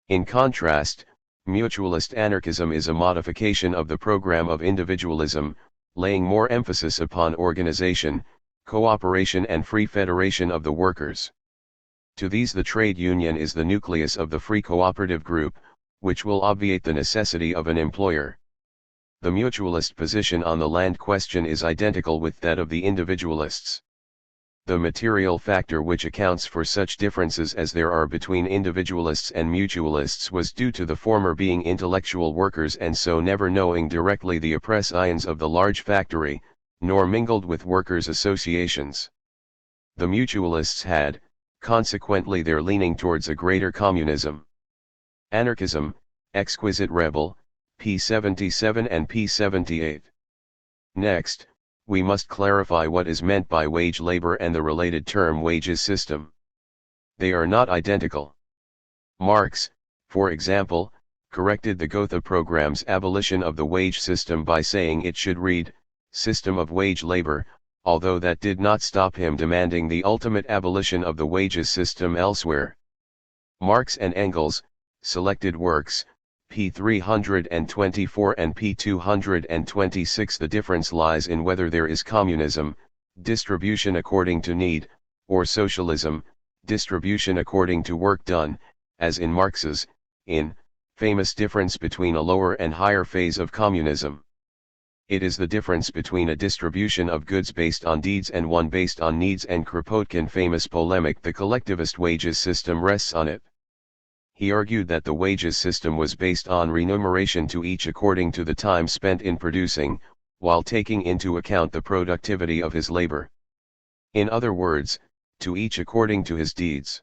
In contrast, mutualist anarchism is a modification of the program of individualism, laying more emphasis upon organization, cooperation and free federation of the workers. To these the trade union is the nucleus of the free cooperative group, which will obviate the necessity of an employer. The mutualist position on the land question is identical with that of the individualists. The material factor which accounts for such differences as there are between individualists and mutualists was due to the former being intellectual workers and so never knowing directly the oppressians of the large factory, nor mingled with workers' associations. The mutualists had, consequently, their leaning towards a greater communism. Anarchism, Exquisite Rebel, p. 77 and p. 78. Next, we must clarify what is meant by wage labor and the related term wages system. They are not identical. Marx, for example, corrected the Gotha program's abolition of the wage system by saying it should read, system of wage labor, although that did not stop him demanding the ultimate abolition of the wages system elsewhere. Marx and Engels, Selected Works, p. 324 and p. 226. The difference lies in whether there is communism, distribution according to need, or socialism, distribution according to work done, as in Marx's, famous difference between a lower and higher phase of communism. It is the difference between a distribution of goods based on deeds and one based on needs, and Kropotkin famous polemic the collectivist wages system rests on it. He argued that the wages system was based on remuneration to each according to the time spent in producing, while taking into account the productivity of his labor. In other words, to each according to his deeds.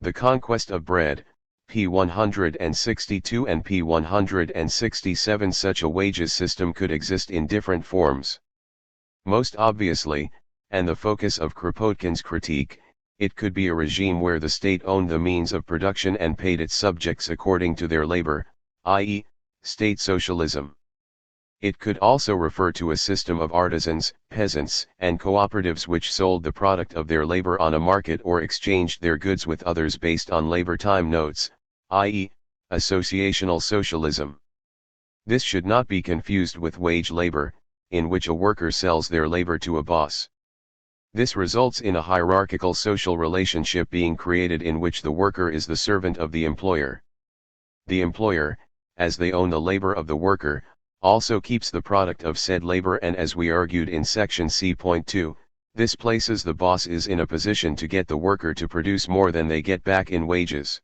The conquest of bread, p. 162 and p. 167. Such a wages system could exist in different forms. Most obviously, and the focus of Kropotkin's critique, It could be a regime where the state owned the means of production and paid its subjects according to their labor, i.e., state socialism. It could also refer to a system of artisans, peasants, and cooperatives which sold the product of their labor on a market or exchanged their goods with others based on labor time notes, i.e., associational socialism. This should not be confused with wage labor, in which a worker sells their labor to a boss. This results in a hierarchical social relationship being created in which the worker is the servant of the employer. The employer, as they own the labor of the worker, also keeps the product of said labor, and as we argued in section C.2, this places the boss is in a position to get the worker to produce more than they get back in wages.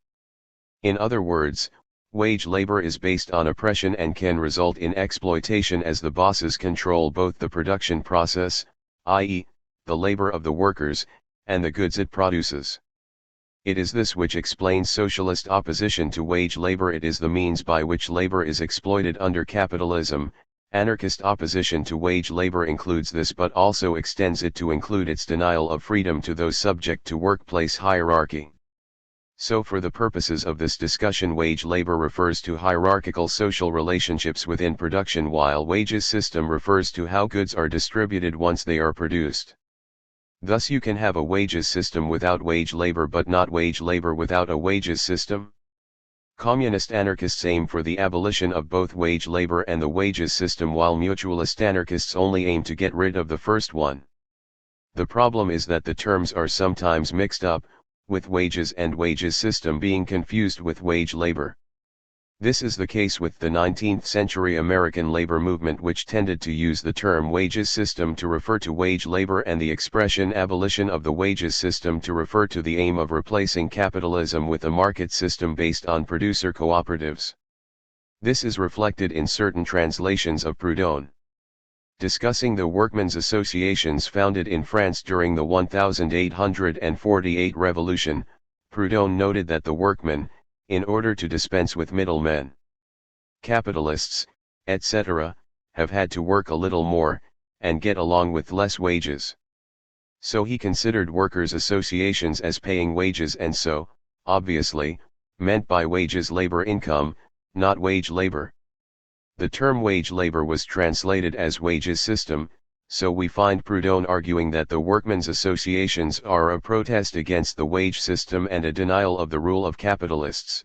In other words, wage labor is based on oppression and can result in exploitation as the bosses control both the production process, i.e., the labor of the workers, and the goods it produces. It is this which explains socialist opposition to wage labor. It is the means by which labor is exploited under capitalism. Anarchist opposition to wage labor includes this but also extends it to include its denial of freedom to those subject to workplace hierarchy. So for the purposes of this discussion, wage labor refers to hierarchical social relationships within production, while wages system refers to how goods are distributed once they are produced. Thus you can have a wages system without wage labor but not wage labor without a wages system. Communist anarchists aim for the abolition of both wage labor and the wages system, while mutualist anarchists only aim to get rid of the first one. The problem is that the terms are sometimes mixed up, with wages and wages system being confused with wage labor. This is the case with the 19th century American labor movement, which tended to use the term wages system to refer to wage labor and the expression abolition of the wages system to refer to the aim of replacing capitalism with a market system based on producer cooperatives. This is reflected in certain translations of Proudhon. Discussing the workmen's associations founded in France during the 1848 revolution, Proudhon noted that the workmen, in order to dispense with middlemen, capitalists, etc., have had to work a little more, and get along with less wages. So he considered workers' associations as paying wages, and so, obviously, meant by wages labor income, not wage labor. The term wage labor was translated as wages system, so we find Proudhon arguing that the workmen's associations are a protest against the wage system and a denial of the rule of capitalists.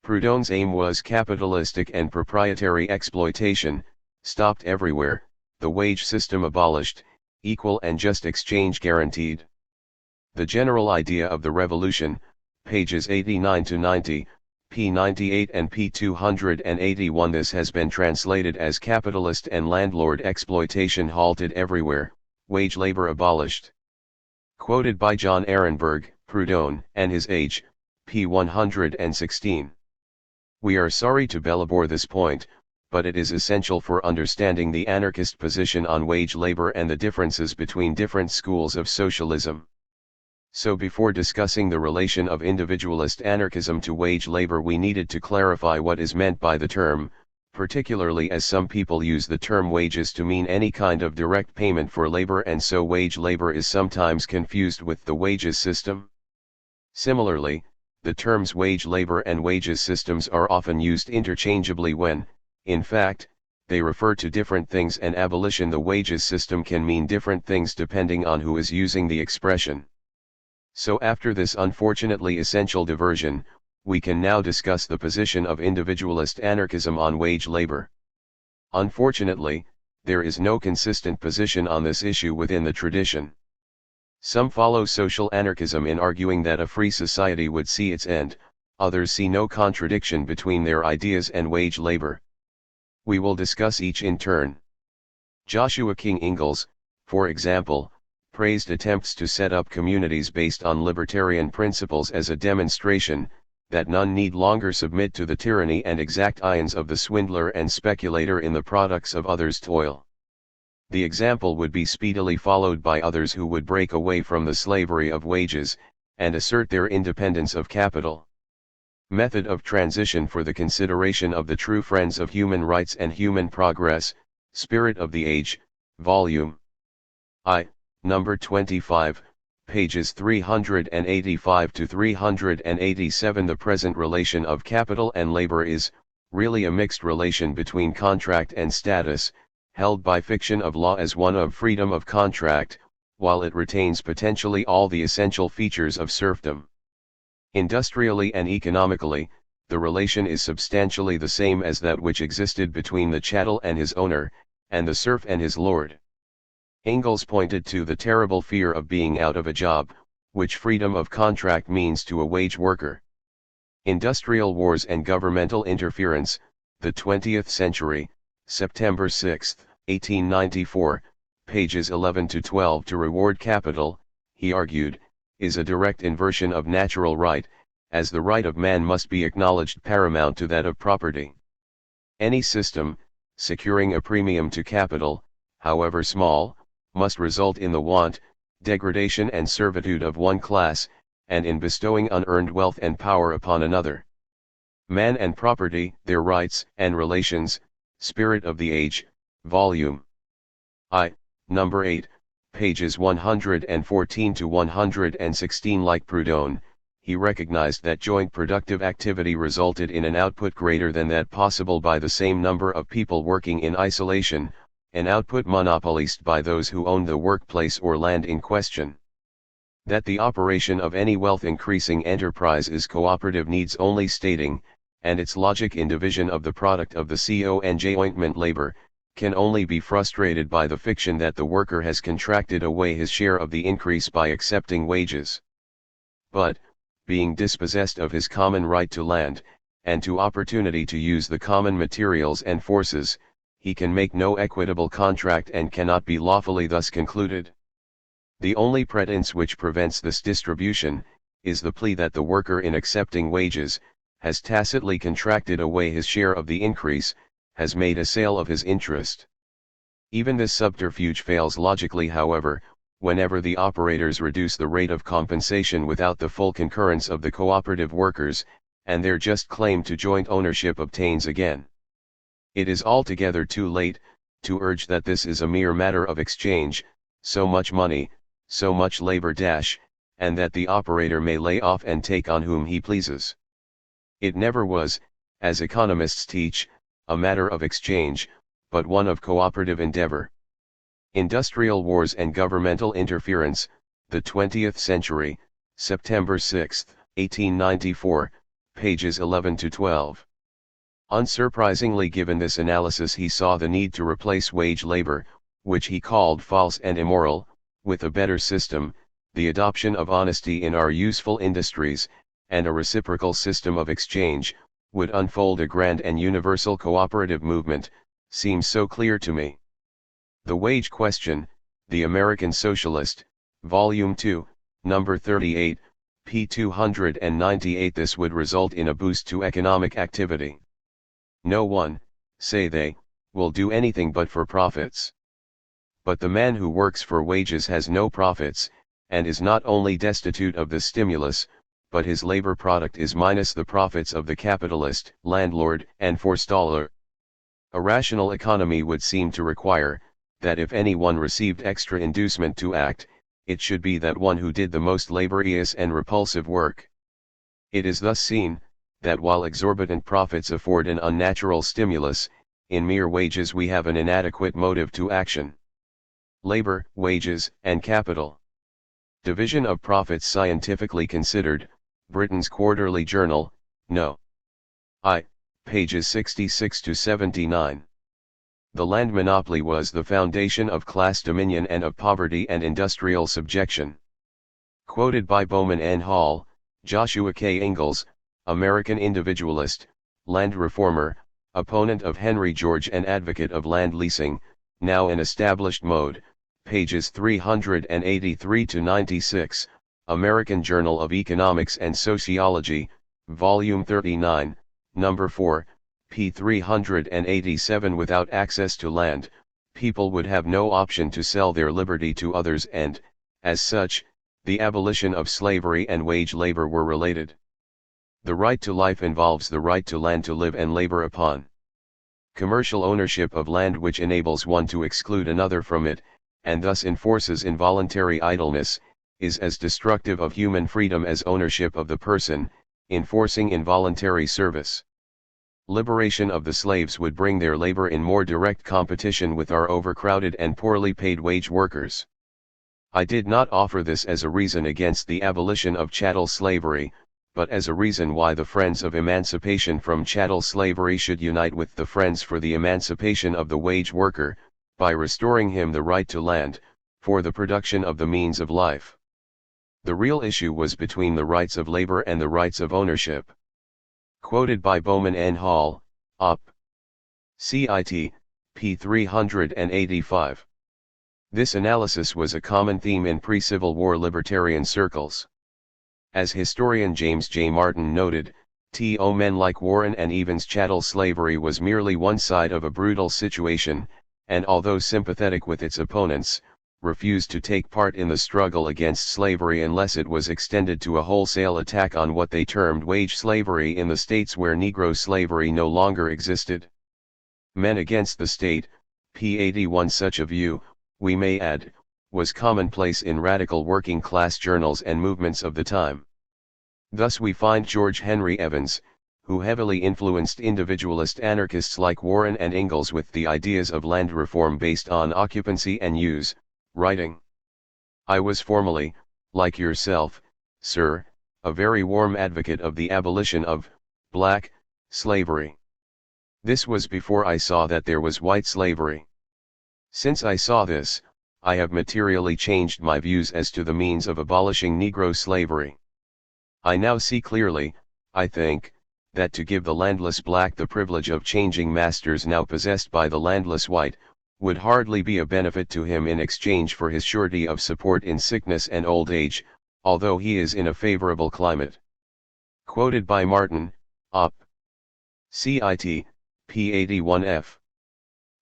Proudhon's aim was capitalistic and proprietary exploitation, stopped everywhere, the wage system abolished, equal and just exchange guaranteed. The general idea of the revolution, pages 89 to 90, p98 and p281. This has been translated as capitalist and landlord exploitation halted everywhere, wage labor abolished. Quoted by John Ehrenberg, Proudhon and His Age, p116. We are sorry to belabor this point, but it is essential for understanding the anarchist position on wage labor and the differences between different schools of socialism. So before discussing the relation of individualist anarchism to wage labor, we needed to clarify what is meant by the term, particularly as some people use the term wages to mean any kind of direct payment for labor, and so wage labor is sometimes confused with the wages system. Similarly, the terms wage labor and wages systems are often used interchangeably when, in fact, they refer to different things, and abolition the wages system can mean different things depending on who is using the expression. So after this unfortunately essential diversion, we can now discuss the position of individualist anarchism on wage labor. Unfortunately, there is no consistent position on this issue within the tradition. Some follow social anarchism in arguing that a free society would see its end, others see no contradiction between their ideas and wage labor. We will discuss each in turn. Joshua King Ingalls, for example, praised attempts to set up communities based on libertarian principles as a demonstration that none need longer submit to the tyranny and exactions of the swindler and speculator in the products of others' toil. The example would be speedily followed by others who would break away from the slavery of wages, and assert their independence of capital. Method of transition for the consideration of the true friends of human rights and human progress, Spirit of the Age, Volume I, Number 25, pages 385 to 387. The present relation of capital and labor is, really a mixed relation between contract and status, held by fiction of law as one of freedom of contract, while it retains potentially all the essential features of serfdom. Industrially and economically, the relation is substantially the same as that which existed between the chattel and his owner, and the serf and his lord. Engels pointed to the terrible fear of being out of a job, which freedom of contract means to a wage worker. Industrial Wars and Governmental Interference, the 20th Century, September 6, 1894, pages 11 to 12. To reward capital, he argued, is a direct inversion of natural right, as the right of man must be acknowledged paramount to that of property. Any system, securing a premium to capital, however small, must result in the want, degradation and servitude of one class, and in bestowing unearned wealth and power upon another. Man and Property, Their Rights and Relations, Spirit of the Age, Volume I, Number 8, pages 114 to 116. Like Proudhon, he recognized that joint productive activity resulted in an output greater than that possible by the same number of people working in isolation, an output monopolized by those who owned the workplace or land in question. That the operation of any wealth-increasing enterprise is cooperative needs only stating, and its logic in division of the product of the conjoint labor, can only be frustrated by the fiction that the worker has contracted away his share of the increase by accepting wages. But, being dispossessed of his common right to land, and to opportunity to use the common materials and forces, he can make no equitable contract and cannot be lawfully thus concluded. The only pretence which prevents this distribution, is the plea that the worker in accepting wages, has tacitly contracted away his share of the increase, has made a sale of his interest. Even this subterfuge fails logically, however, whenever the operators reduce the rate of compensation without the full concurrence of the cooperative workers, and their just claim to joint ownership obtains again. It is altogether too late, to urge that this is a mere matter of exchange, so much money, so much labor and that the operator may lay off and take on whom he pleases. It never was, as economists teach, a matter of exchange, but one of cooperative endeavor. Industrial Wars and Governmental Interference, the 20th Century, September 6, 1894, pages 11 to 12. Unsurprisingly, given this analysis, he saw the need to replace wage labor, which he called false and immoral, with a better system, the adoption of honesty in our useful industries, and a reciprocal system of exchange, would unfold a grand and universal cooperative movement, seems so clear to me. The Wage Question, The American Socialist, Volume 2, Number 38, p. 298. This would result in a boost to economic activity. No one, say they, will do anything but for profits. But the man who works for wages has no profits, and is not only destitute of the stimulus, but his labor product is minus the profits of the capitalist, landlord, and forestaller. A rational economy would seem to require, that if anyone received extra inducement to act, it should be that one who did the most laborious and repulsive work. It is thus seen, that while exorbitant profits afford an unnatural stimulus, in mere wages we have an inadequate motive to action. Labor, wages, and capital. Division of profits scientifically considered, Britain's Quarterly Journal, No. I, pages 66 to 79. The land monopoly was the foundation of class dominion and of poverty and industrial subjection. Quoted by Bowman N. Hall, Joshua K. Ingalls, American individualist, land reformer, opponent of Henry George and advocate of land leasing, now an established mode, pages 383 to 96, American Journal of Economics and Sociology, Volume 39, Number 4, p. 387. Without access to land, people would have no option to sell their liberty to others, and, as such, the abolition of slavery and wage labor were related. The right to life involves the right to land to live and labor upon. Commercial ownership of land which enables one to exclude another from it, and thus enforces involuntary idleness, is as destructive of human freedom as ownership of the person, enforcing involuntary service. Liberation of the slaves would bring their labor in more direct competition with our overcrowded and poorly paid wage workers. I did not offer this as a reason against the abolition of chattel slavery, but as a reason why the Friends of Emancipation from Chattel Slavery should unite with the Friends for the Emancipation of the Wage Worker, by restoring him the right to land, for the production of the means of life. The real issue was between the rights of labor and the rights of ownership. Quoted by Bowman N. Hall, Op. Cit. p. 385. This analysis was a common theme in pre-Civil War libertarian circles. As historian James J. Martin noted, to men like Warren and Evans, chattel slavery was merely one side of a brutal situation, and although sympathetic with its opponents, refused to take part in the struggle against slavery unless it was extended to a wholesale attack on what they termed wage slavery in the states where Negro slavery no longer existed. Men against the state, p. 81. Such a view, we may add, was commonplace in radical working class journals and movements of the time. Thus we find George Henry Evans, who heavily influenced individualist anarchists like Warren and Ingalls with the ideas of land reform based on occupancy and use, writing, "I was formerly, like yourself, sir, a very warm advocate of the abolition of black slavery. This was before I saw that there was white slavery. Since I saw this, I have materially changed my views as to the means of abolishing Negro slavery. I now see clearly, I think, that to give the landless black the privilege of changing masters now possessed by the landless white, would hardly be a benefit to him in exchange for his surety of support in sickness and old age, although he is in a favorable climate." Quoted by Martin, Op. Cit. p. 81f.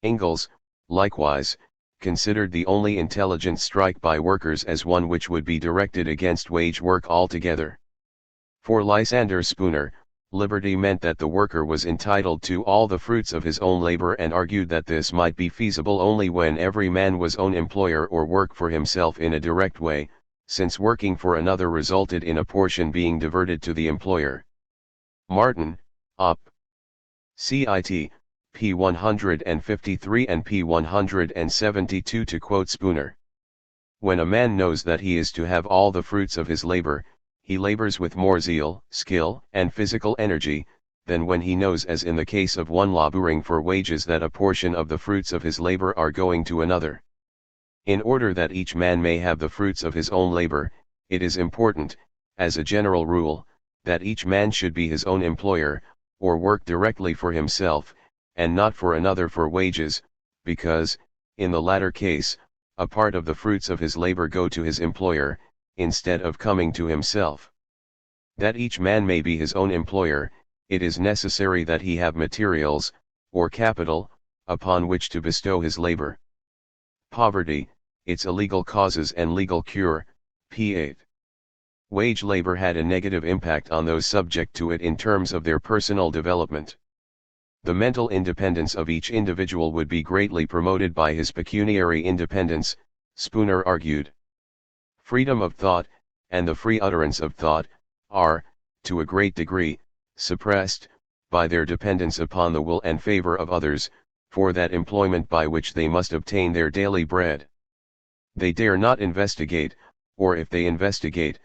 Ingalls, likewise, considered the only intelligent strike by workers as one which would be directed against wage work altogether. For Lysander Spooner, liberty meant that the worker was entitled to all the fruits of his own labor, and argued that this might be feasible only when every man was own employer or work for himself in a direct way, since working for another resulted in a portion being diverted to the employer. Martin, Op. Cit. p. 153 and p. 172, to quote Spooner. When a man knows that he is to have all the fruits of his labor, he labors with more zeal, skill, and physical energy, than when he knows, as in the case of one laboring for wages, that a portion of the fruits of his labor are going to another. In order that each man may have the fruits of his own labor, it is important, as a general rule, that each man should be his own employer, or work directly for himself, and not for another for wages, because, in the latter case, a part of the fruits of his labor go to his employer, instead of coming to himself. That each man may be his own employer, it is necessary that he have materials, or capital, upon which to bestow his labor. Poverty, its illegal causes and legal cure, p. 8. Wage labor had a negative impact on those subject to it in terms of their personal development. The mental independence of each individual would be greatly promoted by his pecuniary independence, Spooner argued. Freedom of thought, and the free utterance of thought, are, to a great degree, suppressed, by their dependence upon the will and favor of others, for that employment by which they must obtain their daily bread. They dare not investigate, or if they investigate,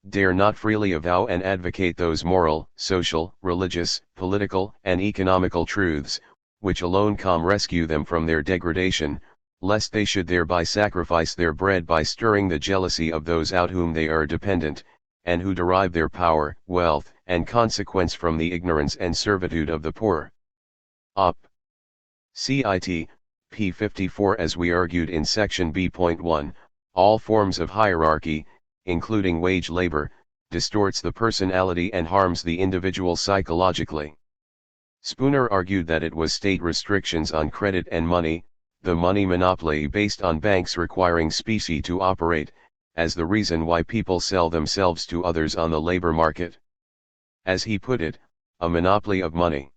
dare not freely avow and advocate those moral, social, religious, political, and economical truths, which alone can rescue them from their degradation, lest they should thereby sacrifice their bread by stirring the jealousy of those out whom they are dependent, and who derive their power, wealth, and consequence from the ignorance and servitude of the poor. Op. Cit. p. 54. As we argued in section B.1, all forms of hierarchy, including wage labor, distorts the personality and harms the individual psychologically. Spooner argued that it was state restrictions on credit and money, the money monopoly based on banks requiring specie to operate, as the reason why people sell themselves to others on the labor market. As he put it, a monopoly of money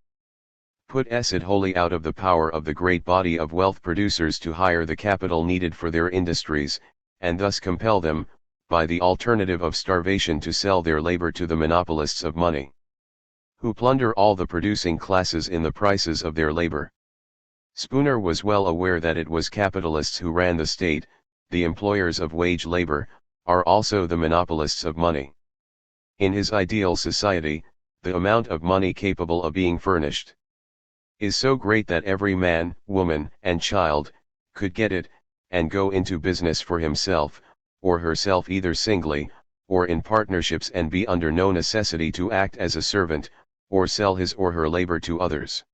put it wholly out of the power of the great body of wealth producers to hire the capital needed for their industries, and thus compel them, by the alternative of starvation to sell their labor to the monopolists of money, who plunder all the producing classes in the prices of their labor. Spooner was well aware that it was capitalists who ran the state. The employers of wage labor are also the monopolists of money. In his ideal society, the amount of money capable of being furnished is so great that every man, woman, and child could get it, and go into business for himself, or herself either singly, or in partnerships, and be under no necessity to act as a servant, or sell his or her labor to others.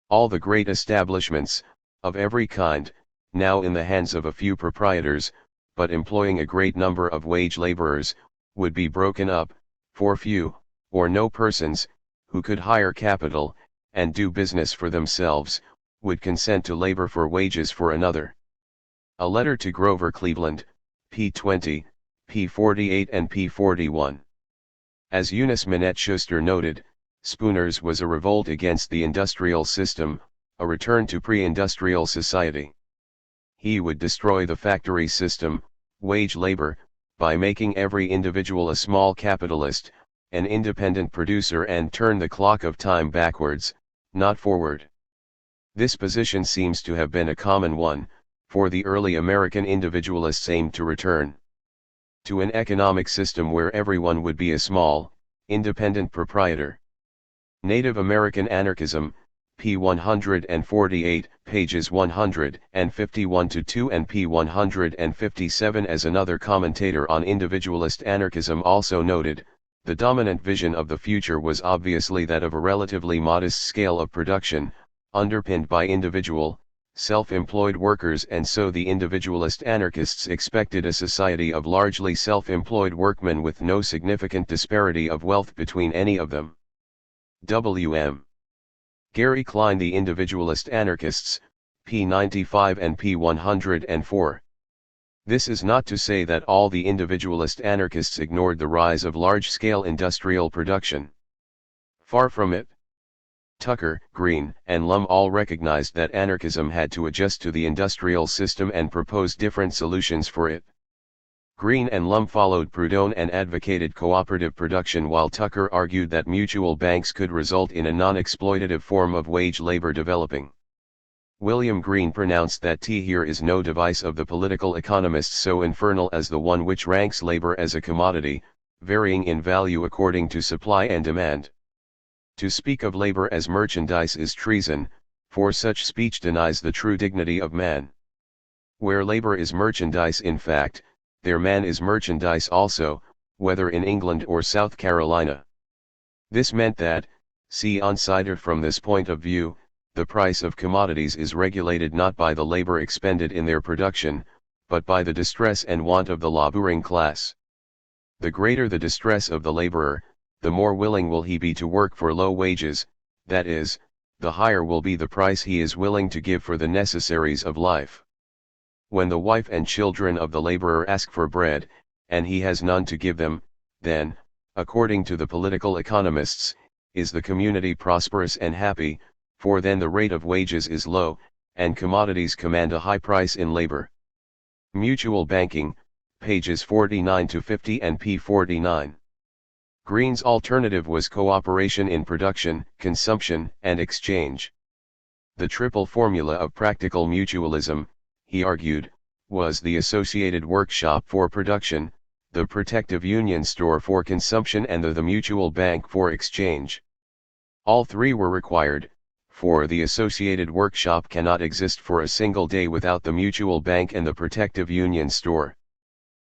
All the great establishments, of every kind, now in the hands of a few proprietors, but employing a great number of wage laborers, would be broken up, for few, or no persons, who could hire capital, and do business for themselves, would consent to labor for wages for another. A letter to Grover Cleveland, p. 20, p. 48 and p. 41. As Eunice Minette Schuster noted, Spooner's was a revolt against the industrial system, a return to pre-industrial society. He would destroy the factory system, wage labor, by making every individual a small capitalist, an independent producer, and turn the clock of time backwards, not forward. This position seems to have been a common one, for the early American individualists aimed to return to an economic system where everyone would be a small, independent proprietor. Native American Anarchism, p. 148, pages 151-2 and p. 157. As another commentator on individualist anarchism also noted, the dominant vision of the future was obviously that of a relatively modest scale of production, underpinned by individual, self-employed workers, and so the individualist anarchists expected a society of largely self-employed workmen with no significant disparity of wealth between any of them. W.M. Gary Klein, The Individualist Anarchists, p. 95 and p. 104. This is not to say that all the individualist anarchists ignored the rise of large-scale industrial production. Far from it. Tucker, Green, and Lum all recognized that anarchism had to adjust to the industrial system and propose different solutions for it. Green and Lum followed Proudhon and advocated cooperative production, while Tucker argued that mutual banks could result in a non-exploitative form of wage labor developing. William Green pronounced that here is no device of the political economists so infernal as the one which ranks labor as a commodity, varying in value according to supply and demand. To speak of labor as merchandise is treason, for such speech denies the true dignity of man. Where labor is merchandise in fact, there man is merchandise also, whether in England or South Carolina. This meant that, considered from this point of view, the price of commodities is regulated not by the labor expended in their production, but by the distress and want of the laboring class. The greater the distress of the laborer, the more willing will he be to work for low wages, that is, the higher will be the price he is willing to give for the necessaries of life. When the wife and children of the laborer ask for bread, and he has none to give them, then, according to the political economists, is the community prosperous and happy, for then the rate of wages is low, and commodities command a high price in labor. Mutual Banking, pages 49-50 and p. 49. Green's alternative was cooperation in production, consumption, and exchange. The triple formula of practical mutualism, he argued, was the associated workshop for production, the protective union store for consumption, and the mutual bank for exchange. All three were required, for the associated workshop cannot exist for a single day without the mutual bank and the protective union store.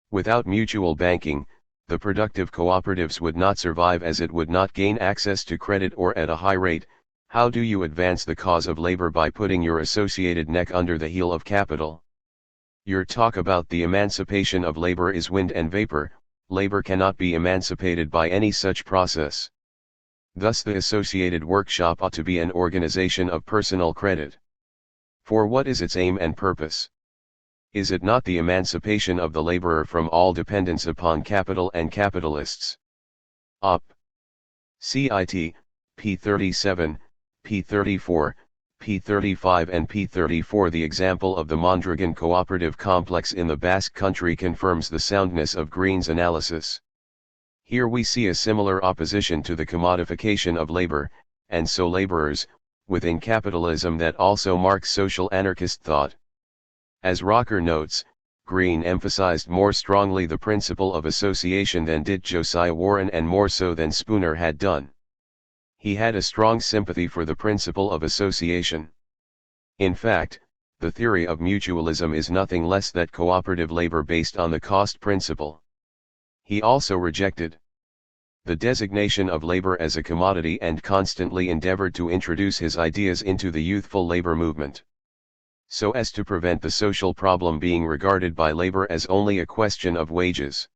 Without mutual banking, the productive cooperatives would not survive, as it would not gain access to credit or at a high rate. How do you advance the cause of labor? By putting your associated neck under the heel of capital. Your talk about the emancipation of labor is wind and vapor. Labor cannot be emancipated by any such process. Thus the associated workshop ought to be an organization of personal credit. For what is its aim and purpose? Is it not the emancipation of the laborer from all dependence upon capital and capitalists? Op. Cit. p. 37, p. 34, p. 35 and p. 34. The example of the Mondragon cooperative complex in the Basque Country confirms the soundness of Green's analysis. Here we see a similar opposition to the commodification of labor, and so laborers, within capitalism that also marks social anarchist thought. As Rocker notes, Green emphasized more strongly the principle of association than did Josiah Warren, and more so than Spooner had done. He had a strong sympathy for the principle of association. In fact, the theory of mutualism is nothing less than cooperative labor based on the cost principle. He also rejected the designation of labor as a commodity and constantly endeavored to introduce his ideas into the youthful labor movement, so as to prevent the social problem being regarded by labor as only a question of wages.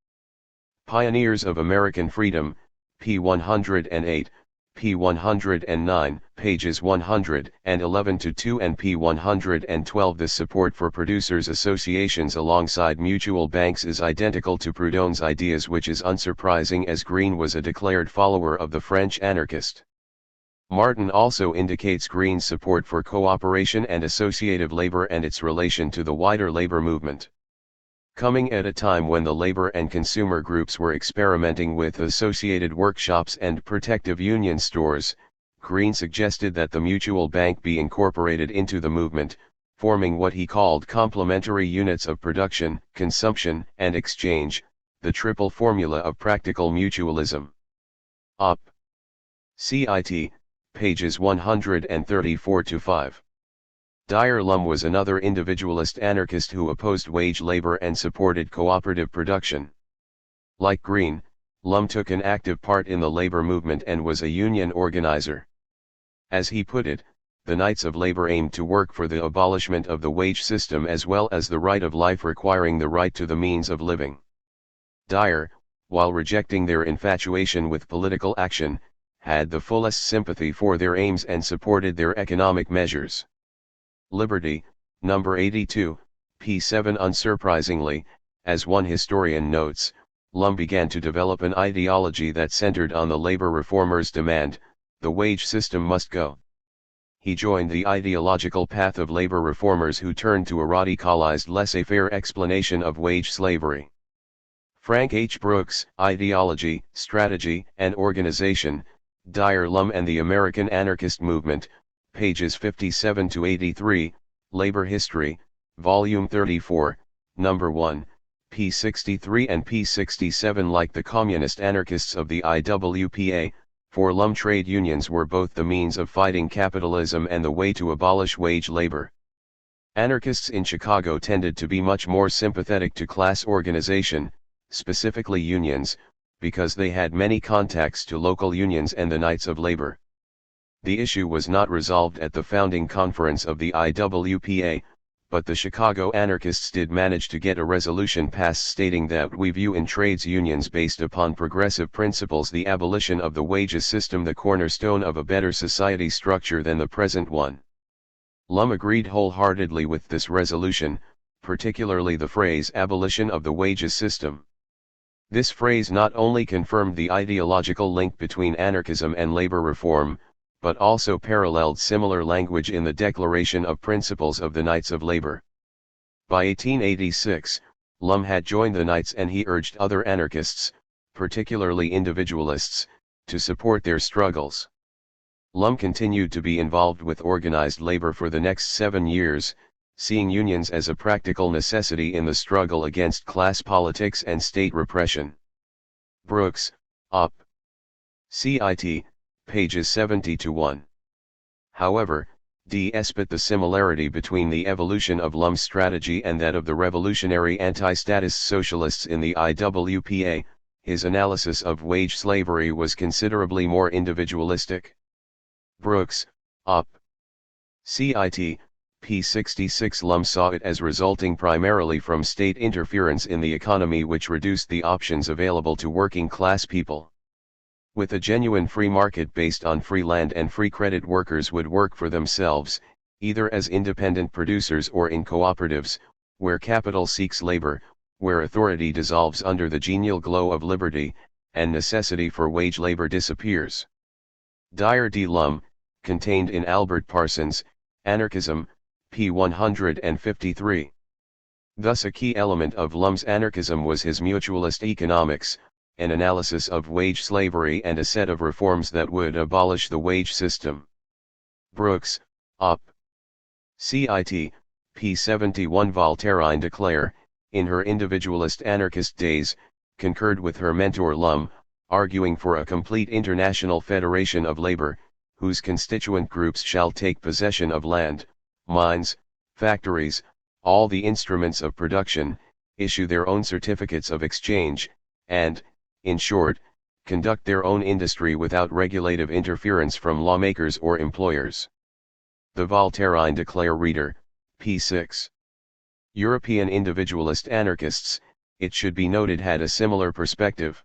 Pioneers of American Freedom, p. 108, p. 109, pages 111-2 and p. 112. The support for producers' associations alongside mutual banks is identical to Proudhon's ideas, which is unsurprising as Green was a declared follower of the French anarchist. Martin also indicates Green's support for cooperation and associative labor and its relation to the wider labor movement. Coming at a time when the labor and consumer groups were experimenting with associated workshops and protective union stores, Green suggested that the mutual bank be incorporated into the movement, forming what he called complementary units of production, consumption, and exchange, the triple formula of practical mutualism. Op. Cit. Pages 134-5. Dyer Lum was another individualist anarchist who opposed wage labor and supported cooperative production. Like Green, Lum took an active part in the labor movement and was a union organizer. As he put it, the Knights of Labor aimed to work for the abolishment of the wage system as well as the right of life, requiring the right to the means of living. Dyer, while rejecting their infatuation with political action, had the fullest sympathy for their aims and supported their economic measures. Liberty, number 82, p. 7. Unsurprisingly, as one historian notes, Lum began to develop an ideology that centered on the labor reformers' demand, the wage system must go. He joined the ideological path of labor reformers who turned to a radicalized laissez-faire explanation of wage slavery. Frank H. Brooks, Ideology, Strategy, and Organization, Dyer Lum and the American Anarchist Movement, pages 57-83, Labor History, Volume 34, Number 1, p. 63 and p. 67. Like the communist anarchists of the IWPA, for Lum trade unions were both the means of fighting capitalism and the way to abolish wage labor. Anarchists in Chicago tended to be much more sympathetic to class organization, specifically unions, because they had many contacts to local unions and the Knights of Labor. The issue was not resolved at the founding conference of the IWPA, but the Chicago anarchists did manage to get a resolution passed stating that we view in trades unions based upon progressive principles the abolition of the wages system the cornerstone of a better society structure than the present one. Lum agreed wholeheartedly with this resolution, particularly the phrase abolition of the wages system. This phrase not only confirmed the ideological link between anarchism and labor reform, but also paralleled similar language in the Declaration of Principles of the Knights of Labor. By 1886, Lum had joined the Knights and he urged other anarchists, particularly individualists, to support their struggles. Lum continued to be involved with organized labor for the next 7 years, seeing unions as a practical necessity in the struggle against class politics and state repression. Brooks, Op. Cit. Pages 70-1. However, despite the similarity between the evolution of Lum's strategy and that of the revolutionary anti-status socialists in the IWPA, his analysis of wage slavery was considerably more individualistic. Brooks, Op. Cit. p. 66. Lum saw it as resulting primarily from state interference in the economy which reduced the options available to working class people. With a genuine free market based on free land and free credit, workers would work for themselves, either as independent producers or in cooperatives, where capital seeks labor, where authority dissolves under the genial glow of liberty, and necessity for wage labor disappears. Dyer D. Lum, contained in Albert Parsons, Anarchism, p. 153. Thus a key element of Lum's anarchism was his mutualist economics, an analysis of wage slavery and a set of reforms that would abolish the wage system. Brooks, Op. Cit. p. 71. Voltairine de Cleyre, in her individualist anarchist days, concurred with her mentor Lum, arguing for a complete international federation of labor, whose constituent groups shall take possession of land, mines, factories, all the instruments of production, issue their own certificates of exchange, and, in short, conduct their own industry without regulative interference from lawmakers or employers. The Voltairine de Cleyre reader, p. 6. European individualist anarchists, it should be noted, had a similar perspective.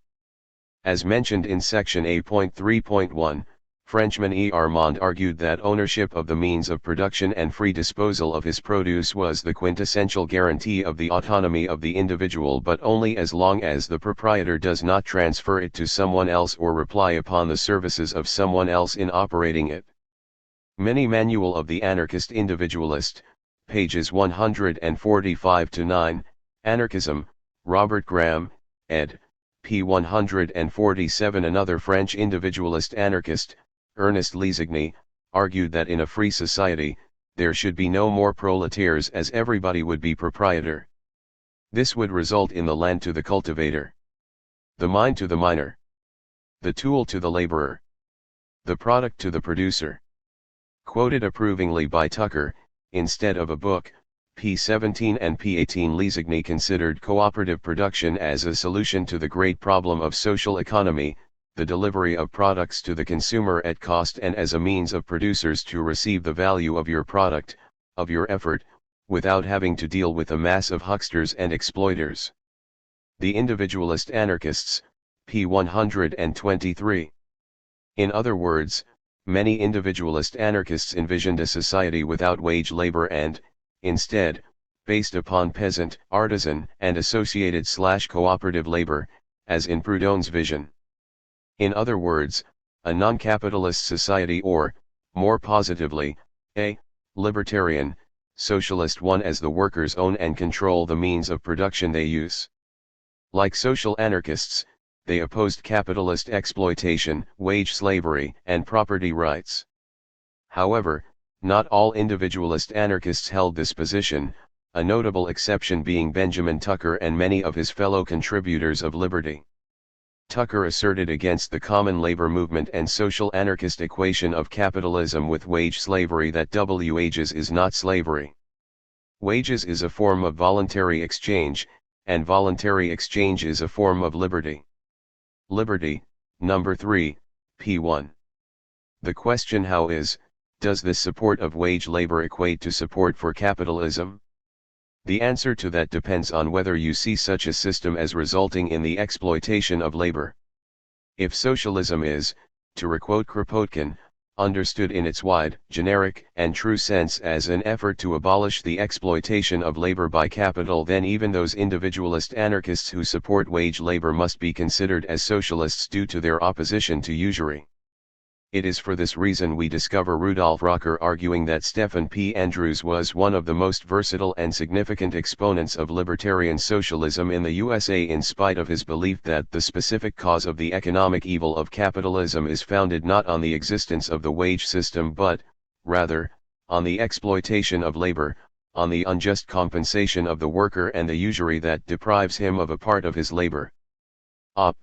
As mentioned in section A.3.1, Frenchman E. Armand argued that ownership of the means of production and free disposal of his produce was the quintessential guarantee of the autonomy of the individual, but only as long as the proprietor does not transfer it to someone else or rely upon the services of someone else in operating it. Many Manual of the Anarchist Individualist, pages 145-9, Anarchism, Robert Graham, ed., p. 147. Another French individualist anarchist, Ernest Lésigny, argued that in a free society, there should be no more proletariats, as everybody would be proprietor. This would result in the land to the cultivator, the mine to the miner, the tool to the laborer, the product to the producer. Quoted approvingly by Tucker, instead of a book, p. 17 and p. 18. Lésigny considered cooperative production as a solution to the great problem of social economy, the delivery of products to the consumer at cost, and as a means of producers to receive the value of your product, of your effort, without having to deal with a mass of hucksters and exploiters. The Individualist Anarchists, p. 123. In other words, many individualist anarchists envisioned a society without wage labor and, instead, based upon peasant, artisan, and associated/cooperative labor, as in Proudhon's vision. In other words, a non-capitalist society, or, more positively, a libertarian, socialist one, as the workers own and control the means of production they use. Like social anarchists, they opposed capitalist exploitation, wage slavery, and property rights. However, not all individualist anarchists held this position, a notable exception being Benjamin Tucker and many of his fellow contributors of Liberty. Tucker asserted against the common labor movement and social anarchist equation of capitalism with wage slavery that wages is not slavery. Wages is a form of voluntary exchange, and voluntary exchange is a form of liberty. Liberty, number 3, p. 1. The question how is, does this support of wage labor equate to support for capitalism? The answer to that depends on whether you see such a system as resulting in the exploitation of labor. If socialism is, to requote Kropotkin, understood in its wide, generic, and true sense as an effort to abolish the exploitation of labor by capital, then even those individualist anarchists who support wage labor must be considered as socialists due to their opposition to usury. It is for this reason we discover Rudolf Rocker arguing that Stephen P. Andrews was one of the most versatile and significant exponents of libertarian socialism in the USA, in spite of his belief that the specific cause of the economic evil of capitalism is founded not on the existence of the wage system but, rather, on the exploitation of labor, on the unjust compensation of the worker and the usury that deprives him of a part of his labor. Op.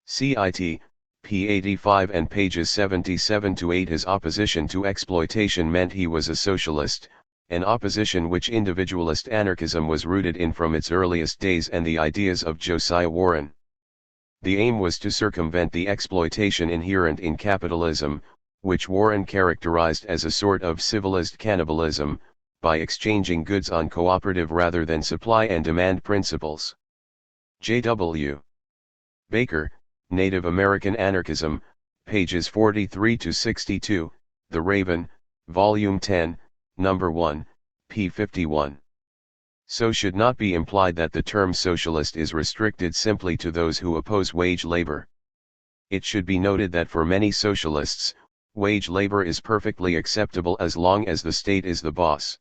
Cit. p. 85 and pages 77-8. His opposition to exploitation meant he was a socialist, an opposition which individualist anarchism was rooted in from its earliest days and the ideas of Josiah Warren. The aim was to circumvent the exploitation inherent in capitalism, which Warren characterized as a sort of civilized cannibalism, by exchanging goods on cooperative rather than supply and demand principles. J.W. Baker, Native American Anarchism, pages 43-62, The Raven, Volume 10, Number 1, p. 51. So should not be implied that the term socialist is restricted simply to those who oppose wage labor. It should be noted that for many socialists, Wage labor is perfectly acceptable as long as the state is the boss.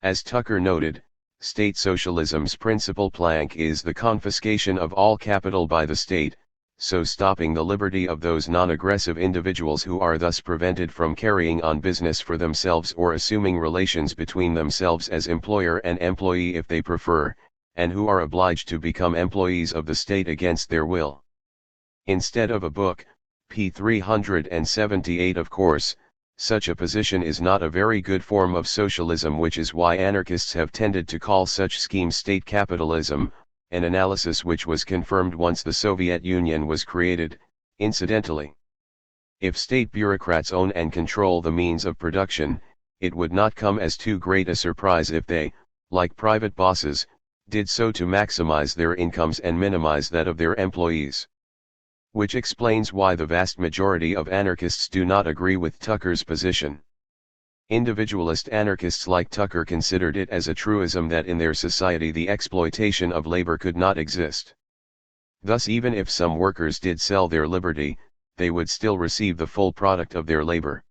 As Tucker noted, state socialism's principal plank is the confiscation of all capital by the state, so stopping the liberty of those non-aggressive individuals who are thus prevented from carrying on business for themselves or assuming relations between themselves as employer and employee if they prefer, and who are obliged to become employees of the state against their will. Instead of a book, p. 378. Of course, such a position is not a very good form of socialism, which is why anarchists have tended to call such scheme state capitalism, an analysis which was confirmed once the Soviet Union was created. Incidentally, if state bureaucrats own and control the means of production, it would not come as too great a surprise if they, like private bosses, did so to maximize their incomes and minimize that of their employees. Which explains why the vast majority of anarchists do not agree with Tucker's position. Individualist anarchists like Tucker considered it as a truism that in their society the exploitation of labor could not exist. Thus, even if some workers did sell their liberty, they would still receive the full product of their labor.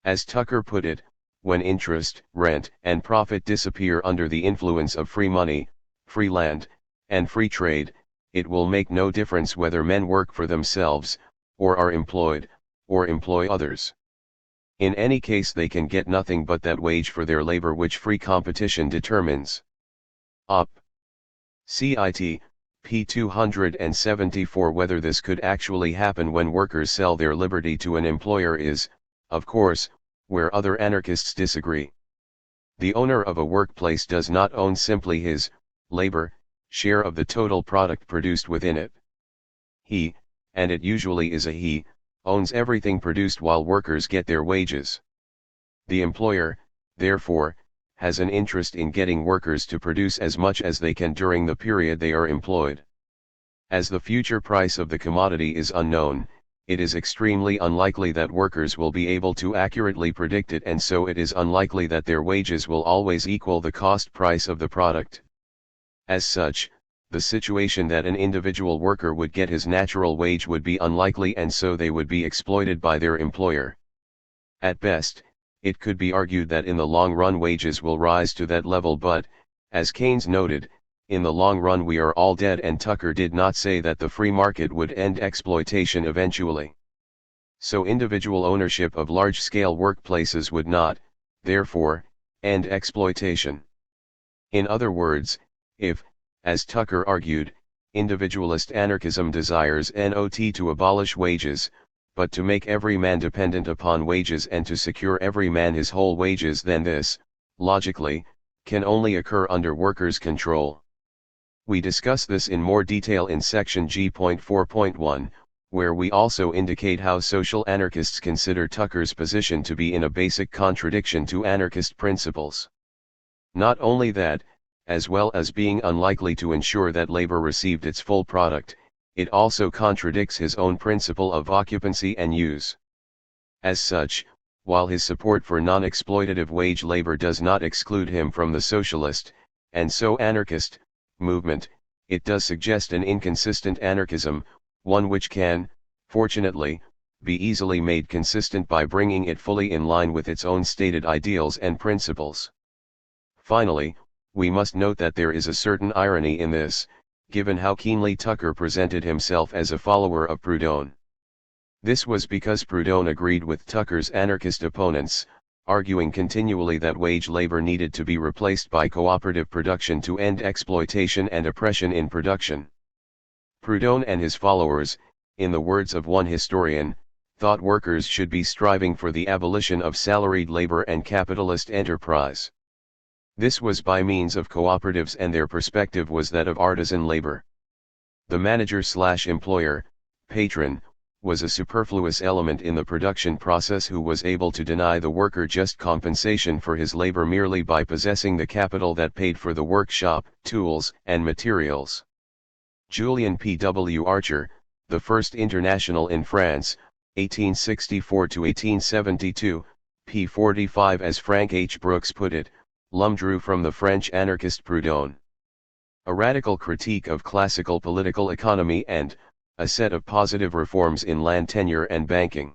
As Tucker put it, when interest, rent, and profit disappear under the influence of free money, free land, and free trade, it will make no difference whether men work for themselves, or are employed, or employ others. In any case, they can get nothing but that wage for their labor which free competition determines. Op. Cit. p. 274. Whether this could actually happen when workers sell their liberty to an employer is, of course, where other anarchists disagree. The owner of a workplace does not own simply his labor share of the total product produced within it. He, and it usually is a he, owns everything produced while workers get their wages. The employer, therefore, has an interest in getting workers to produce as much as they can during the period they are employed. As the future price of the commodity is unknown, it is extremely unlikely that workers will be able to accurately predict it, and so it is unlikely that their wages will always equal the cost price of the product. As such, the situation that an individual worker would get his natural wage would be unlikely, and so they would be exploited by their employer. At best, it could be argued that in the long run wages will rise to that level, but, as Keynes noted, in the long run we are all dead, and Tucker did not say that the free market would end exploitation eventually. So individual ownership of large-scale workplaces would not, therefore, end exploitation. In other words, if, as Tucker argued, individualist anarchism desires not to abolish wages, but to make every man dependent upon wages and to secure every man his whole wages, then this, logically, can only occur under workers' control. We discuss this in more detail in section G.4.1, where we also indicate how social anarchists consider Tucker's position to be in a basic contradiction to anarchist principles. Not only that, as well as being unlikely to ensure that labor received its full product, it also contradicts his own principle of occupancy and use. As such, while his support for non-exploitative wage labor does not exclude him from the socialist, and so anarchist, movement, it does suggest an inconsistent anarchism, one which can, fortunately, be easily made consistent by bringing it fully in line with its own stated ideals and principles. Finally, we must note that there is a certain irony in this, given how keenly Tucker presented himself as a follower of Proudhon. This was because Proudhon agreed with Tucker's anarchist opponents, arguing continually that wage labor needed to be replaced by cooperative production to end exploitation and oppression in production. Proudhon and his followers, in the words of one historian, thought workers should be striving for the abolition of salaried labor and capitalist enterprise. This was by means of cooperatives, and their perspective was that of artisan labor. The manager/employer, patron, was a superfluous element in the production process who was able to deny the worker just compensation for his labor merely by possessing the capital that paid for the workshop, tools, and materials. Julian P. W. Archer, the first international in France, 1864–1872, p. 45, as Frank H. Brooks put it, Lum drew from the French anarchist Proudhon a radical critique of classical political economy and a set of positive reforms in land tenure and banking.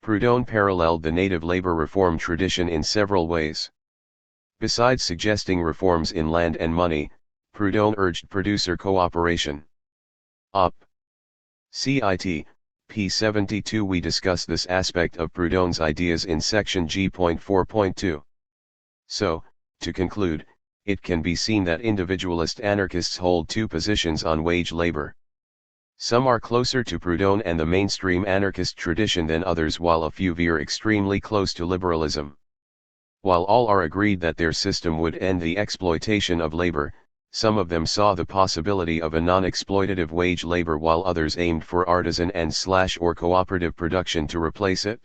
Proudhon paralleled the native labor reform tradition in several ways. Besides suggesting reforms in land and money, Proudhon urged producer cooperation. Op. Cit. p. 72. We discuss this aspect of Proudhon's ideas in section G.4.2. So, to conclude, it can be seen that individualist anarchists hold two positions on wage labor. Some are closer to Proudhon and the mainstream anarchist tradition than others, while a few veer extremely close to liberalism. While all are agreed that their system would end the exploitation of labor, some of them saw the possibility of a non-exploitative wage labor while others aimed for artisan and or cooperative production to replace it.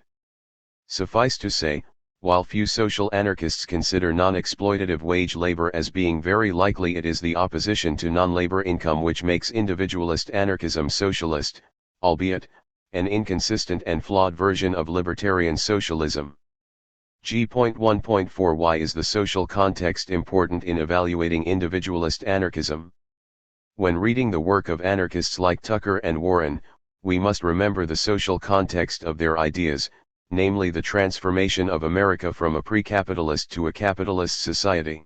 Suffice to say, while few social anarchists consider non-exploitative wage labor as being very likely, it is the opposition to non-labor income which makes individualist anarchism socialist, albeit an inconsistent and flawed version of libertarian socialism. G.1.4 Why is the social context important in evaluating individualist anarchism? When reading the work of anarchists like Tucker and Warren, we must remember the social context of their ideas, namely the transformation of America from a pre-capitalist to a capitalist society.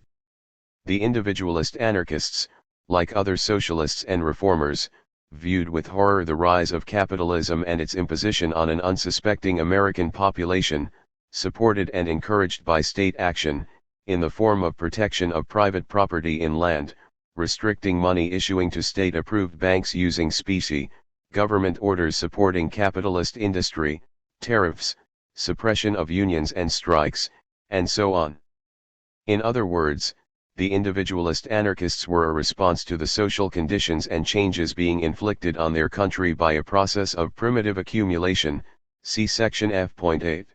The individualist anarchists, like other socialists and reformers, viewed with horror the rise of capitalism and its imposition on an unsuspecting American population, supported and encouraged by state action, in the form of protection of private property in land, restricting money issuing to state-approved banks using specie, government orders supporting capitalist industry, tariffs, suppression of unions and strikes, and so on. In other words, the individualist anarchists were a response to the social conditions and changes being inflicted on their country by a process of primitive accumulation, see section F.8.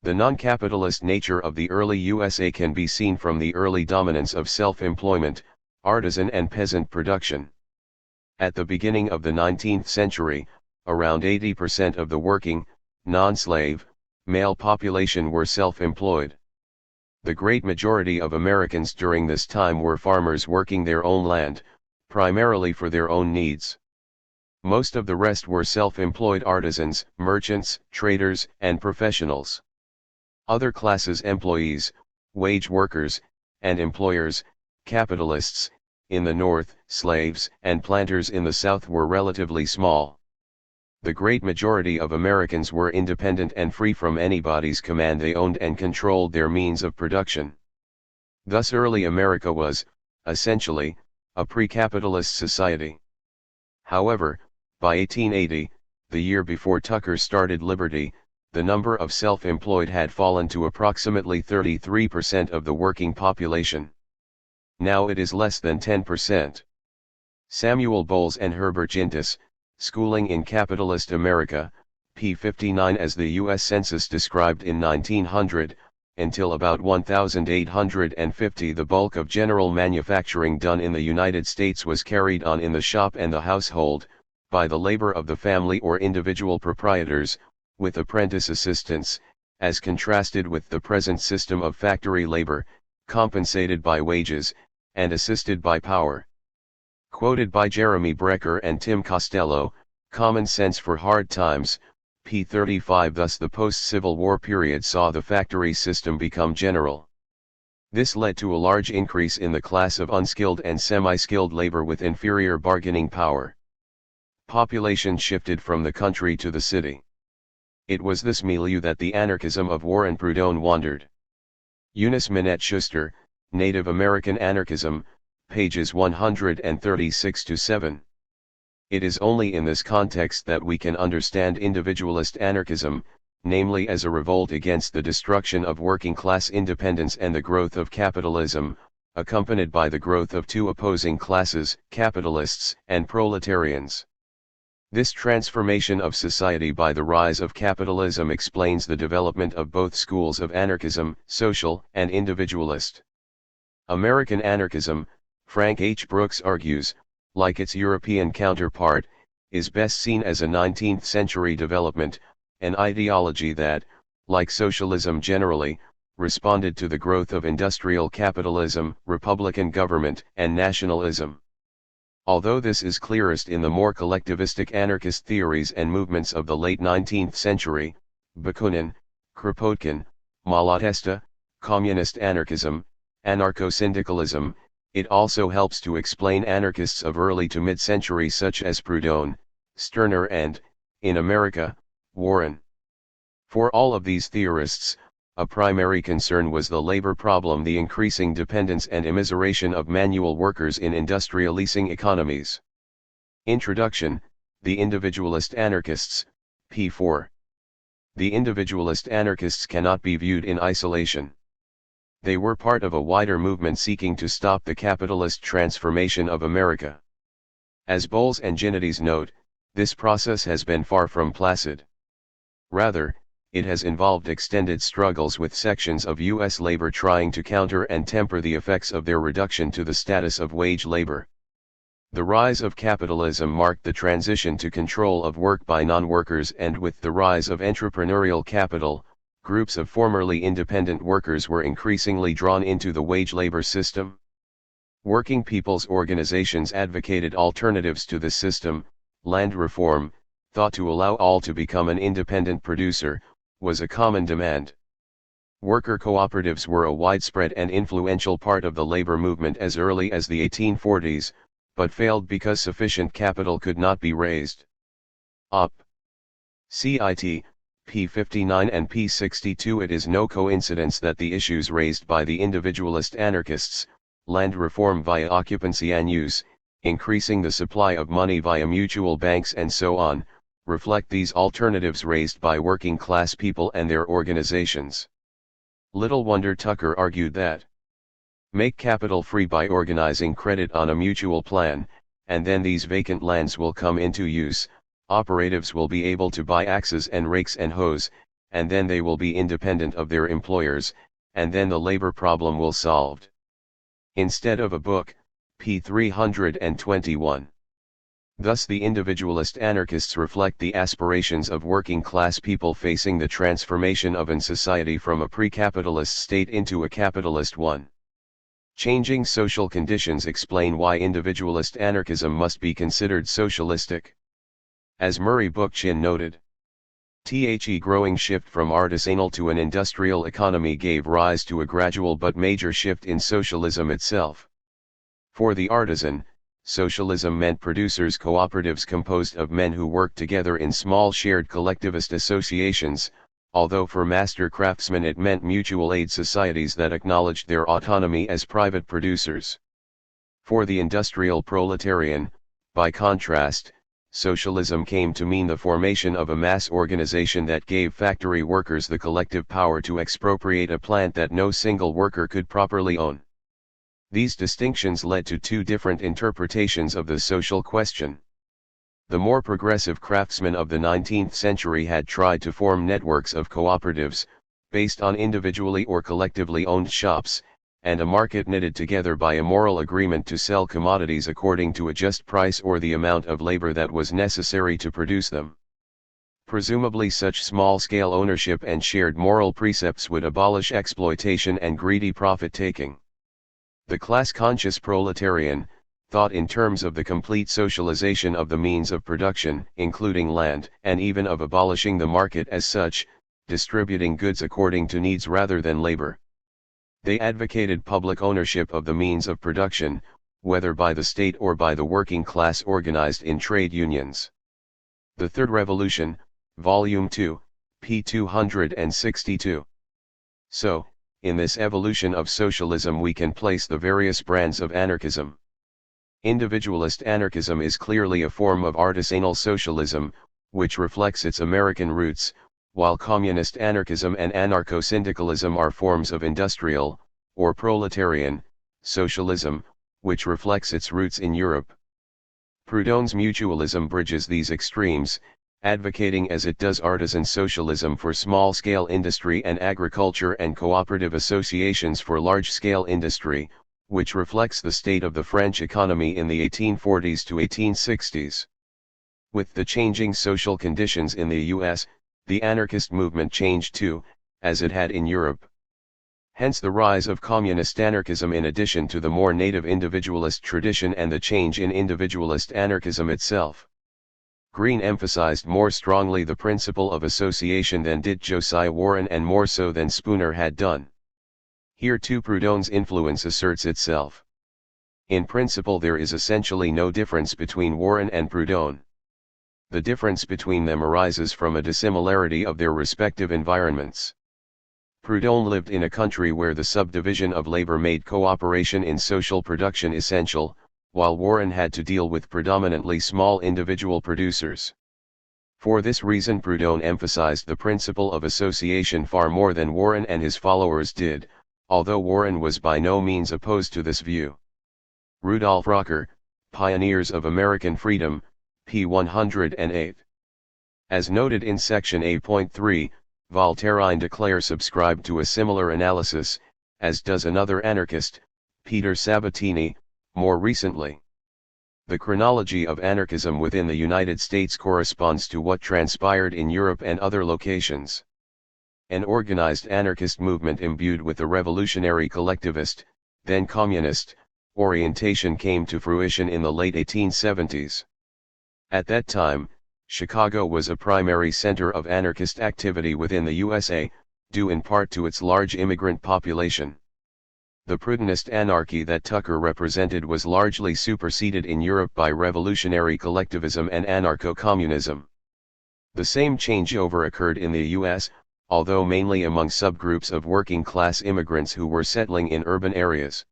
The non-capitalist nature of the early USA can be seen from the early dominance of self-employment, artisan and peasant production. At the beginning of the 19th century, around 80% of the working, non-slave, male population were self-employed. The great majority of Americans during this time were farmers working their own land, primarily for their own needs. Most of the rest were self-employed artisans, merchants, traders, and professionals. Other classes, employees, wage workers, and employers, capitalists, in the North, slaves and planters in the South were relatively small. The great majority of Americans were independent and free from anybody's command. They owned and controlled their means of production. Thus early America was, essentially, a pre-capitalist society. However, by 1880, the year before Tucker started Liberty, the number of self-employed had fallen to approximately 33% of the working population. Now it is less than 10%. Samuel Bowles and Herbert Gintis, Schooling in Capitalist America, p. 59. As the U.S. Census described in 1900, until about 1850 the bulk of general manufacturing done in the United States was carried on in the shop and the household, by the labor of the family or individual proprietors, with apprentice assistants, as contrasted with the present system of factory labor, compensated by wages, and assisted by power. Quoted by Jeremy Brecker and Tim Costello, Common Sense for Hard Times, p. 35. Thus the post-Civil War period saw the factory system become general. This led to a large increase in the class of unskilled and semi-skilled labor with inferior bargaining power. Population shifted from the country to the city. It was this milieu that the anarchism of Warren Proudhon wandered. Eunice Minette Schuster, Native American Anarchism, pages 136-7. It is only in this context that we can understand individualist anarchism, namely as a revolt against the destruction of working-class independence and the growth of capitalism, accompanied by the growth of two opposing classes, capitalists and proletarians. This transformation of society by the rise of capitalism explains the development of both schools of anarchism, social and individualist. American anarchism, Frank H. Brooks argues, like its European counterpart, is best seen as a 19th-century development, an ideology that, like socialism generally, responded to the growth of industrial capitalism, republican government, and nationalism. Although this is clearest in the more collectivistic anarchist theories and movements of the late 19th century, Bakunin, Kropotkin, Malatesta, Communist Anarchism, Anarcho-Syndicalism. It also helps to explain anarchists of early to mid-century such as Proudhon, Stirner and, in America, Warren. For all of these theorists, a primary concern was the labor problem, the increasing dependence and immiseration of manual workers in industrializing economies. Introduction, The Individualist Anarchists, p. 4. The individualist anarchists cannot be viewed in isolation. They were part of a wider movement seeking to stop the capitalist transformation of America. As Bowles and Gennades note, this process has been far from placid. Rather, it has involved extended struggles with sections of U.S. labor trying to counter and temper the effects of their reduction to the status of wage labor. The rise of capitalism marked the transition to control of work by non-workers, and with the rise of entrepreneurial capital, groups of formerly independent workers were increasingly drawn into the wage labor system. Working people's organizations advocated alternatives to this system. Land reform, thought to allow all to become an independent producer, was a common demand. Worker cooperatives were a widespread and influential part of the labor movement as early as the 1840s, but failed because sufficient capital could not be raised. Op. Cit. p. 59 and p. 62. It is no coincidence that the issues raised by the individualist anarchists, land reform via occupancy and use, increasing the supply of money via mutual banks and so on, reflect these alternatives raised by working class people and their organizations. Little wonder Tucker argued that make capital free by organizing credit on a mutual plan, and then these vacant lands will come into use, operatives will be able to buy axes and rakes and hoes, and then they will be independent of their employers, and then the labor problem will solved. Instead of a book, p. 321. Thus the individualist anarchists reflect the aspirations of working class people facing the transformation of an society from a pre-capitalist state into a capitalist one. Changing social conditions explain why individualist anarchism must be considered socialistic. As Murray Bookchin noted, the growing shift from artisanal to an industrial economy gave rise to a gradual but major shift in socialism itself. For the artisan, socialism meant producers' cooperatives composed of men who worked together in small shared collectivist associations, although for master craftsmen it meant mutual aid societies that acknowledged their autonomy as private producers. For the industrial proletarian, by contrast, socialism came to mean the formation of a mass organization that gave factory workers the collective power to expropriate a plant that no single worker could properly own. These distinctions led to two different interpretations of the social question. The more progressive craftsmen of the 19th century had tried to form networks of cooperatives, based on individually or collectively owned shops, and a market knitted together by a moral agreement to sell commodities according to a just price or the amount of labor that was necessary to produce them. Presumably such small-scale ownership and shared moral precepts would abolish exploitation and greedy profit-taking. The class-conscious proletarian thought in terms of the complete socialization of the means of production, including land, and even of abolishing the market as such, distributing goods according to needs rather than labor. They advocated public ownership of the means of production, whether by the state or by the working class organized in trade unions. The Third Revolution, Volume 2, p. 262. So, in this evolution of socialism we can place the various brands of anarchism. Individualist anarchism is clearly a form of artisanal socialism, which reflects its American roots, while communist anarchism and anarcho-syndicalism are forms of industrial, or proletarian, socialism, which reflects its roots in Europe. Proudhon's mutualism bridges these extremes, advocating as it does artisan socialism for small-scale industry and agriculture and cooperative associations for large-scale industry, which reflects the state of the French economy in the 1840s to 1860s. With the changing social conditions in the US, the anarchist movement changed too, as it had in Europe. Hence the rise of communist anarchism in addition to the more native individualist tradition and the change in individualist anarchism itself. Green emphasized more strongly the principle of association than did Josiah Warren, and more so than Spooner had done. Here too Proudhon's influence asserts itself. In principle there is essentially no difference between Warren and Proudhon. The difference between them arises from a dissimilarity of their respective environments. Proudhon lived in a country where the subdivision of labor made cooperation in social production essential, while Warren had to deal with predominantly small individual producers. For this reason Proudhon emphasized the principle of association far more than Warren and his followers did, although Warren was by no means opposed to this view. Rudolf Rocker, Pioneers of American Freedom, p. 108. As noted in section A.3, Voltairine de Cleyre subscribed to a similar analysis, as does another anarchist, Peter Sabatini, more recently. The chronology of anarchism within the United States corresponds to what transpired in Europe and other locations. An organized anarchist movement imbued with the revolutionary collectivist, then communist, orientation came to fruition in the late 1870s. At that time, Chicago was a primary center of anarchist activity within the USA, due in part to its large immigrant population. The Proudhonist anarchy that Tucker represented was largely superseded in Europe by revolutionary collectivism and anarcho-communism. The same changeover occurred in the US, although mainly among subgroups of working-class immigrants who were settling in urban areas.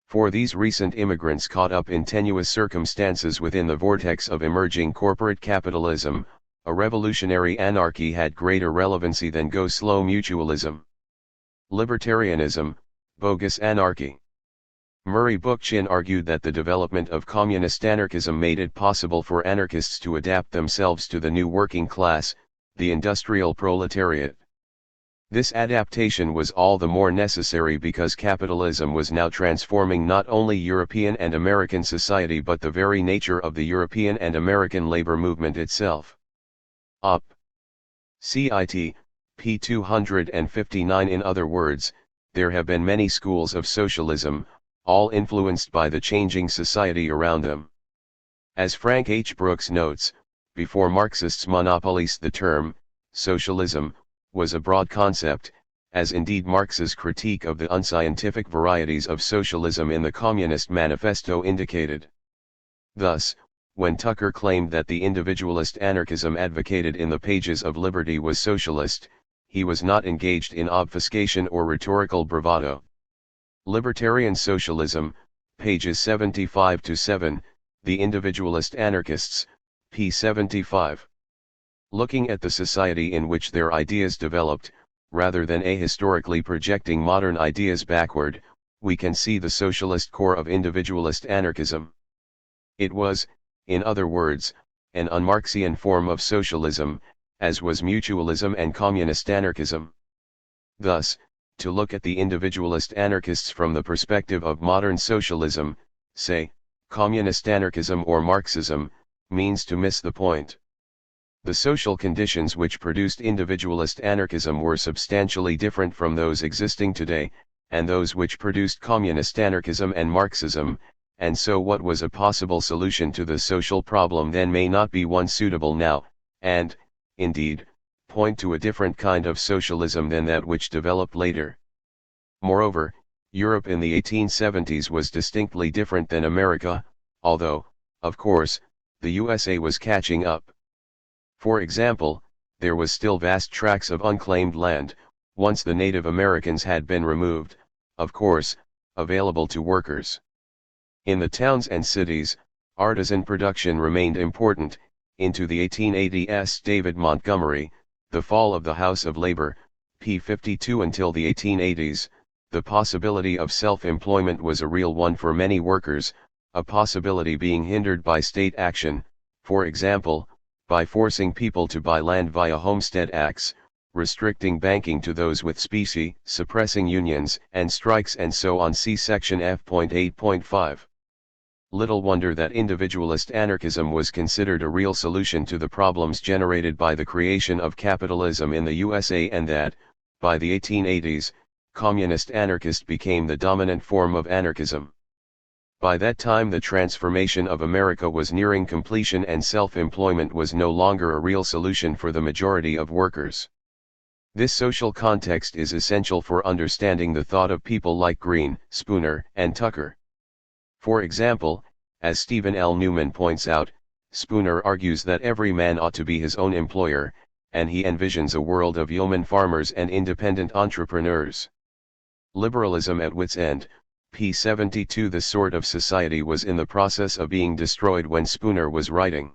For these recent immigrants caught up in tenuous circumstances within the vortex of emerging corporate capitalism, a revolutionary anarchy had greater relevancy than go-slow mutualism. Libertarianism, bogus anarchy. Murray Bookchin argued that the development of communist anarchism made it possible for anarchists to adapt themselves to the new working class, the industrial proletariat. This adaptation was all the more necessary because capitalism was now transforming not only European and American society but the very nature of the European and American labor movement itself. Op. Cit. p. 259. In other words, there have been many schools of socialism, all influenced by the changing society around them. As Frank H. Brooks notes, before Marxists monopolized the term, socialism was a broad concept, as indeed Marx's critique of the unscientific varieties of socialism in the Communist Manifesto indicated. Thus, when Tucker claimed that the individualist anarchism advocated in the pages of Liberty was socialist, he was not engaged in obfuscation or rhetorical bravado. Libertarian Socialism, pages 75-7, The Individualist Anarchists, p. 75. Looking at the society in which their ideas developed, rather than ahistorically projecting modern ideas backward, we can see the socialist core of individualist anarchism. It was, in other words, an un-Marxian form of socialism, as was mutualism and communist anarchism. Thus, to look at the individualist anarchists from the perspective of modern socialism, say, communist anarchism or Marxism, means to miss the point. The social conditions which produced individualist anarchism were substantially different from those existing today, and those which produced communist anarchism and Marxism, and so what was a possible solution to the social problem then may not be one suitable now, and, indeed, point to a different kind of socialism than that which developed later. Moreover, Europe in the 1870s was distinctly different than America, although, of course, the USA was catching up. For example, there was still vast tracts of unclaimed land, once the Native Americans had been removed, of course, available to workers. In the towns and cities, artisan production remained important. Into the 1880s David Montgomery, The Fall of the House of Labor, p. 52. Until the 1880s, the possibility of self-employment was a real one for many workers, a possibility being hindered by state action, for example, by forcing people to buy land via homestead acts, restricting banking to those with specie, suppressing unions and strikes and so on. See section F.8.5. Little wonder that individualist anarchism was considered a real solution to the problems generated by the creation of capitalism in the USA and that, by the 1880s, communist anarchist became the dominant form of anarchism. By that time the transformation of America was nearing completion and self-employment was no longer a real solution for the majority of workers. This social context is essential for understanding the thought of people like Green, Spooner, and Tucker. For example, as Stephen L. Newman points out, Spooner argues that every man ought to be his own employer, and he envisions a world of yeoman farmers and independent entrepreneurs. Liberalism at wit's end, p. 72. This sort of society was in the process of being destroyed when Spooner was writing.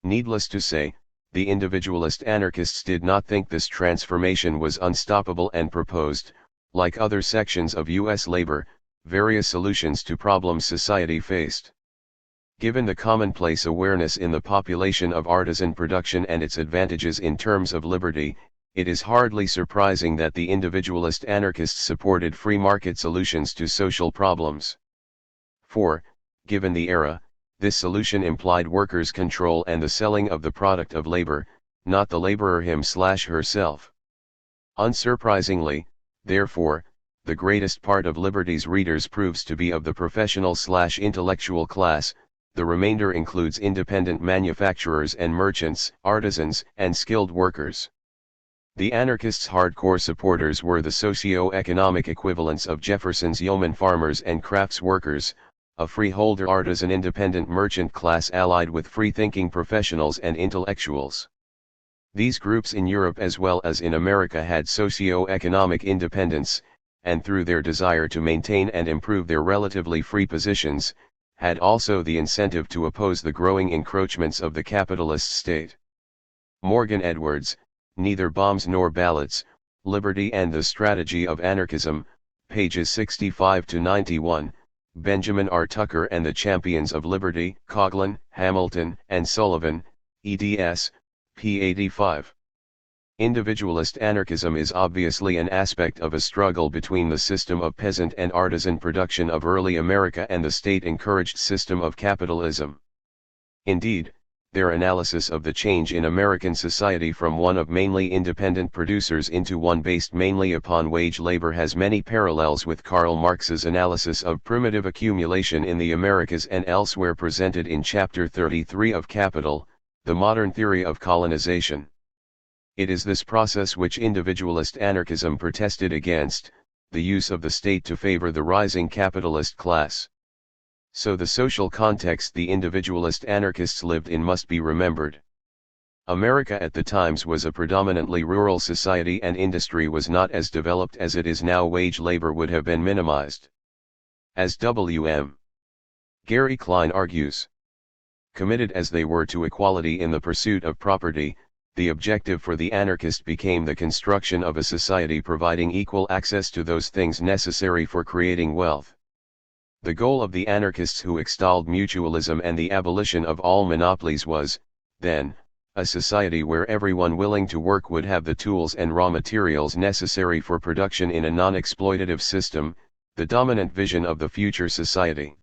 Needless to say, the individualist anarchists did not think this transformation was unstoppable and proposed, like other sections of U.S. labor, various solutions to problems society faced. Given the commonplace awareness in the population of artisan production and its advantages in terms of liberty, it is hardly surprising that the individualist anarchists supported free market solutions to social problems. For, given the era, this solution implied workers' control and the selling of the product of labor, not the laborer him/herself. Unsurprisingly, therefore, the greatest part of Liberty's readers proves to be of the professional/intellectual class, the remainder includes independent manufacturers and merchants, artisans, and skilled workers. The anarchists' hardcore supporters were the socio-economic equivalents of Jefferson's yeoman farmers and crafts workers, a freeholder artisan independent merchant class allied with free-thinking professionals and intellectuals. These groups in Europe as well as in America had socio-economic independence, and through their desire to maintain and improve their relatively free positions, had also the incentive to oppose the growing encroachments of the capitalist state. Morgan Edwards, Neither Bombs Nor Ballots, Liberty and the Strategy of Anarchism, pages 65 to 91, Benjamin R. Tucker and the Champions of Liberty, Coughlin, Hamilton, and Sullivan, eds. p. 85. Individualist anarchism is obviously an aspect of a struggle between the system of peasant and artisan production of early America and the state-encouraged system of capitalism. Indeed, their analysis of the change in American society from one of mainly independent producers into one based mainly upon wage labor has many parallels with Karl Marx's analysis of primitive accumulation in the Americas and elsewhere presented in Chapter 33 of Capital, The Modern Theory of Colonization. It is this process which individualist anarchism protested against, the use of the state to favor the rising capitalist class. So the social context the individualist anarchists lived in must be remembered. America at the times was a predominantly rural society and industry was not as developed as it is now. Wage labor would have been minimized. As W.M. Gary Klein argues, committed as they were to equality in the pursuit of property, the objective for the anarchist became the construction of a society providing equal access to those things necessary for creating wealth. The goal of the anarchists who extolled mutualism and the abolition of all monopolies was, then, a society where everyone willing to work would have the tools and raw materials necessary for production in a non-exploitative system. The dominant vision of the future society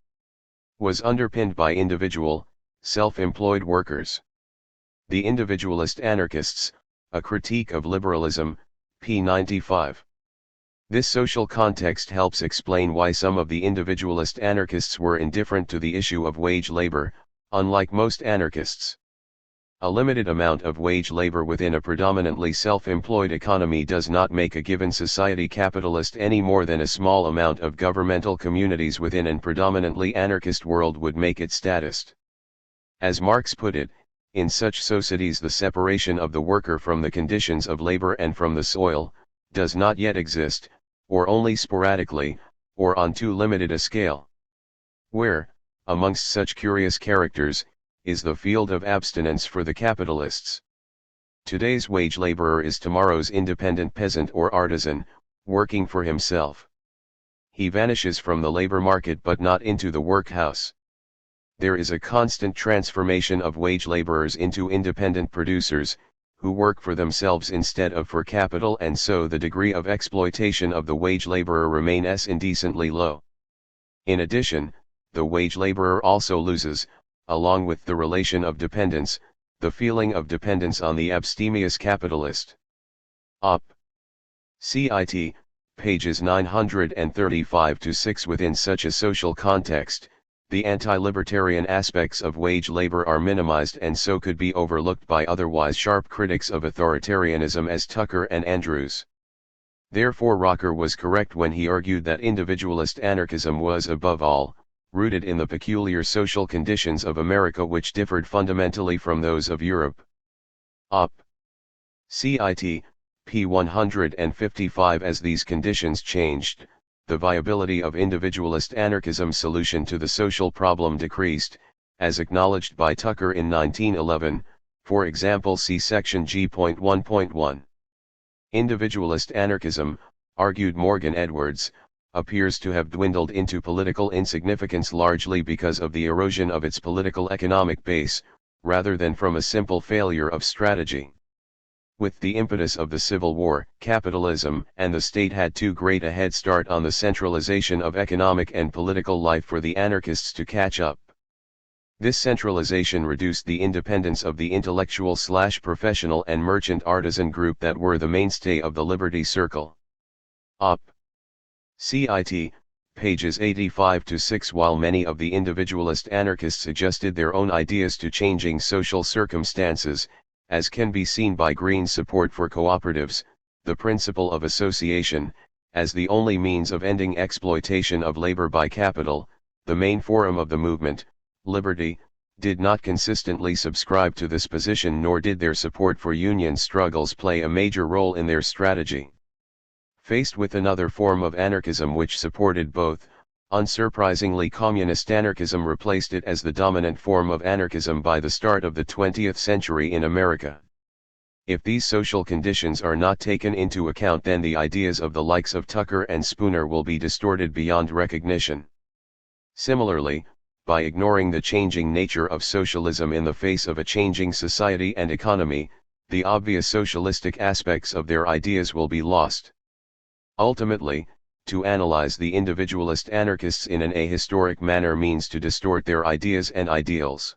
was underpinned by individual, self-employed workers. The Individualist Anarchists, A Critique of Liberalism, p. 95. This social context helps explain why some of the individualist anarchists were indifferent to the issue of wage labor, unlike most anarchists. A limited amount of wage labor within a predominantly self-employed economy does not make a given society capitalist any more than a small amount of governmental communities within an predominantly anarchist world would make it statist. As Marx put it, in such societies the separation of the worker from the conditions of labor and from the soil, does not yet exist, or only sporadically, or on too limited a scale. Where, amongst such curious characters, is the field of abstinence for the capitalists. Today's wage laborer is tomorrow's independent peasant or artisan, working for himself. He vanishes from the labor market but not into the workhouse. There is a constant transformation of wage laborers into independent producers, who work for themselves instead of for capital, and so the degree of exploitation of the wage laborer remains indecently low. In addition, the wage laborer also loses, along with the relation of dependence, the feeling of dependence on the abstemious capitalist. Op. Cit. Pages 935 to 6. Within such a social context, the anti-libertarian aspects of wage labor are minimized and so could be overlooked by otherwise sharp critics of authoritarianism as Tucker and Andrews. Therefore Rocker was correct when he argued that individualist anarchism was above all, rooted in the peculiar social conditions of America which differed fundamentally from those of Europe. Op. Cit. p. 155. As these conditions changed, the viability of individualist anarchism's solution to the social problem decreased, as acknowledged by Tucker in 1911, for example see section G.1.1. Individualist anarchism, argued Morgan Edwards, appears to have dwindled into political insignificance largely because of the erosion of its political economic base, rather than from a simple failure of strategy. With the impetus of the Civil War, capitalism and the state had too great a head start on the centralization of economic and political life for the anarchists to catch up. This centralization reduced the independence of the intellectual/professional and merchant artisan group that were the mainstay of the Liberty Circle. Op. Cit. pages 85-6. While many of the individualist anarchists adjusted their own ideas to changing social circumstances, as can be seen by Green's support for cooperatives, the principle of association, as the only means of ending exploitation of labor by capital, the main forum of the movement, Liberty, did not consistently subscribe to this position, nor did their support for union struggles play a major role in their strategy. Faced with another form of anarchism which supported both, unsurprisingly communist anarchism replaced it as the dominant form of anarchism by the start of the 20th century in America. If these social conditions are not taken into account, then the ideas of the likes of Tucker and Spooner will be distorted beyond recognition. Similarly, by ignoring the changing nature of socialism in the face of a changing society and economy, the obvious socialistic aspects of their ideas will be lost. Ultimately, to analyze the individualist anarchists in an ahistoric manner means to distort their ideas and ideals.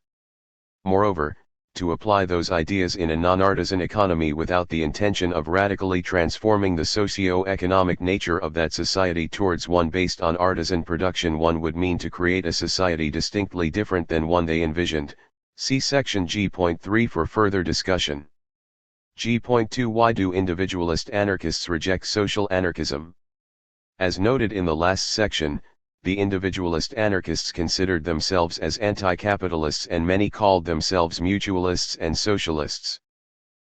Moreover, to apply those ideas in a non-artisan economy without the intention of radically transforming the socio-economic nature of that society towards one based on artisan production would mean to create a society distinctly different than one they envisioned. See section G.3 for further discussion. G.2 Why do individualist anarchists reject social anarchism? As noted in the last section, the individualist anarchists considered themselves as anti-capitalists and many called themselves mutualists and socialists.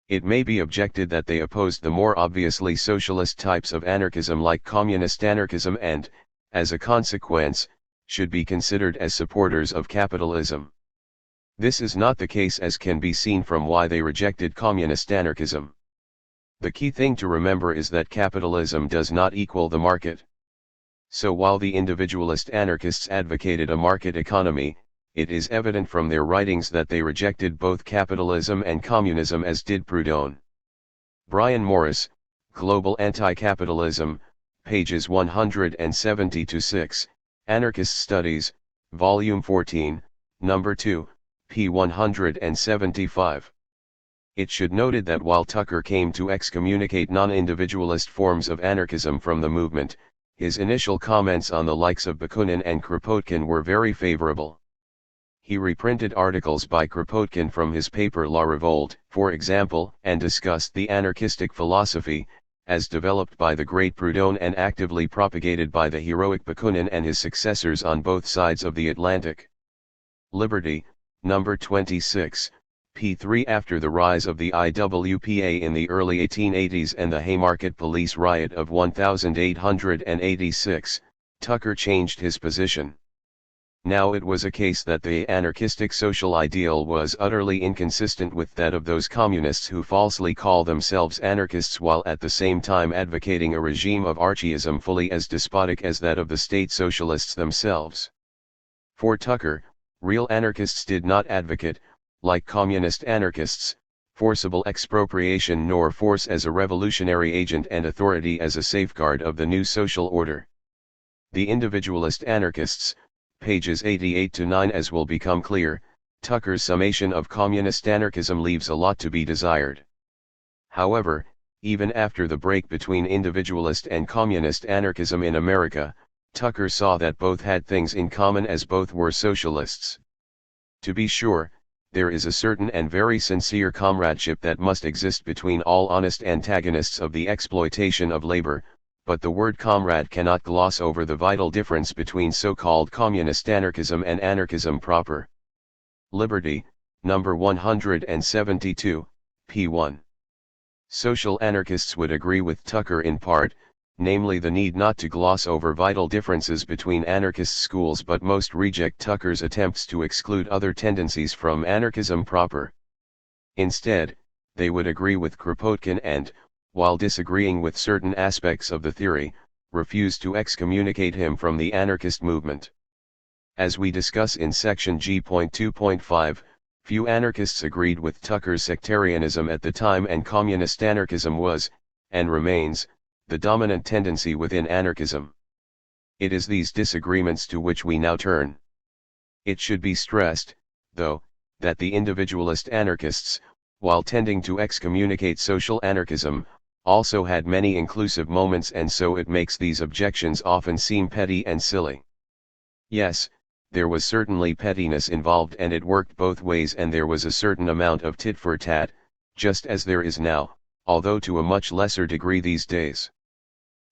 It may be objected that they opposed the more obviously socialist types of anarchism like communist anarchism and, as a consequence, should be considered as supporters of capitalism. This is not the case, as can be seen from why they rejected communist anarchism. The key thing to remember is that capitalism does not equal the market. So while the individualist anarchists advocated a market economy, it is evident from their writings that they rejected both capitalism and communism, as did Proudhon. Brian Morris, Global Anti-Capitalism, pages 170-6, Anarchist Studies, Volume 14, Number 2, p. 175. It should noted that while Tucker came to excommunicate non-individualist forms of anarchism from the movement, his initial comments on the likes of Bakunin and Kropotkin were very favorable. He reprinted articles by Kropotkin from his paper La Revolte, for example, and discussed the anarchistic philosophy, as developed by the great Proudhon and actively propagated by the heroic Bakunin and his successors on both sides of the Atlantic. Liberty, number 26, p. 3. After the rise of the IWPA in the early 1880s and the Haymarket police riot of 1886, Tucker changed his position. Now it was a case that the anarchistic social ideal was utterly inconsistent with that of those communists who falsely call themselves anarchists while at the same time advocating a regime of Archieism fully as despotic as that of the state socialists themselves. For Tucker, real anarchists did not advocate, like communist anarchists, forcible expropriation nor force as a revolutionary agent and authority as a safeguard of the new social order. The individualist anarchists, pages 88-9. As will become clear, Tucker's summation of communist anarchism leaves a lot to be desired. However, even after the break between individualist and communist anarchism in America, Tucker saw that both had things in common as both were socialists. To be sure, there is a certain and very sincere comradeship that must exist between all honest antagonists of the exploitation of labor, but the word comrade cannot gloss over the vital difference between so-called communist anarchism and anarchism proper. Liberty, number 172, p. 1. Social anarchists would agree with Tucker in part, namely the need not to gloss over vital differences between anarchist schools, but most reject Tucker's attempts to exclude other tendencies from anarchism proper. Instead, they would agree with Kropotkin and, while disagreeing with certain aspects of the theory, refuse to excommunicate him from the anarchist movement. As we discuss in section G.2.5, few anarchists agreed with Tucker's sectarianism at the time, and communist anarchism was, and remains, the dominant tendency within anarchism. It is these disagreements to which we now turn. It should be stressed, though, that the individualist anarchists, while tending to excommunicate social anarchism, also had many inclusive moments, and so it makes these objections often seem petty and silly. Yes, there was certainly pettiness involved, and it worked both ways, and there was a certain amount of tit for tat, just as there is now, although to a much lesser degree these days.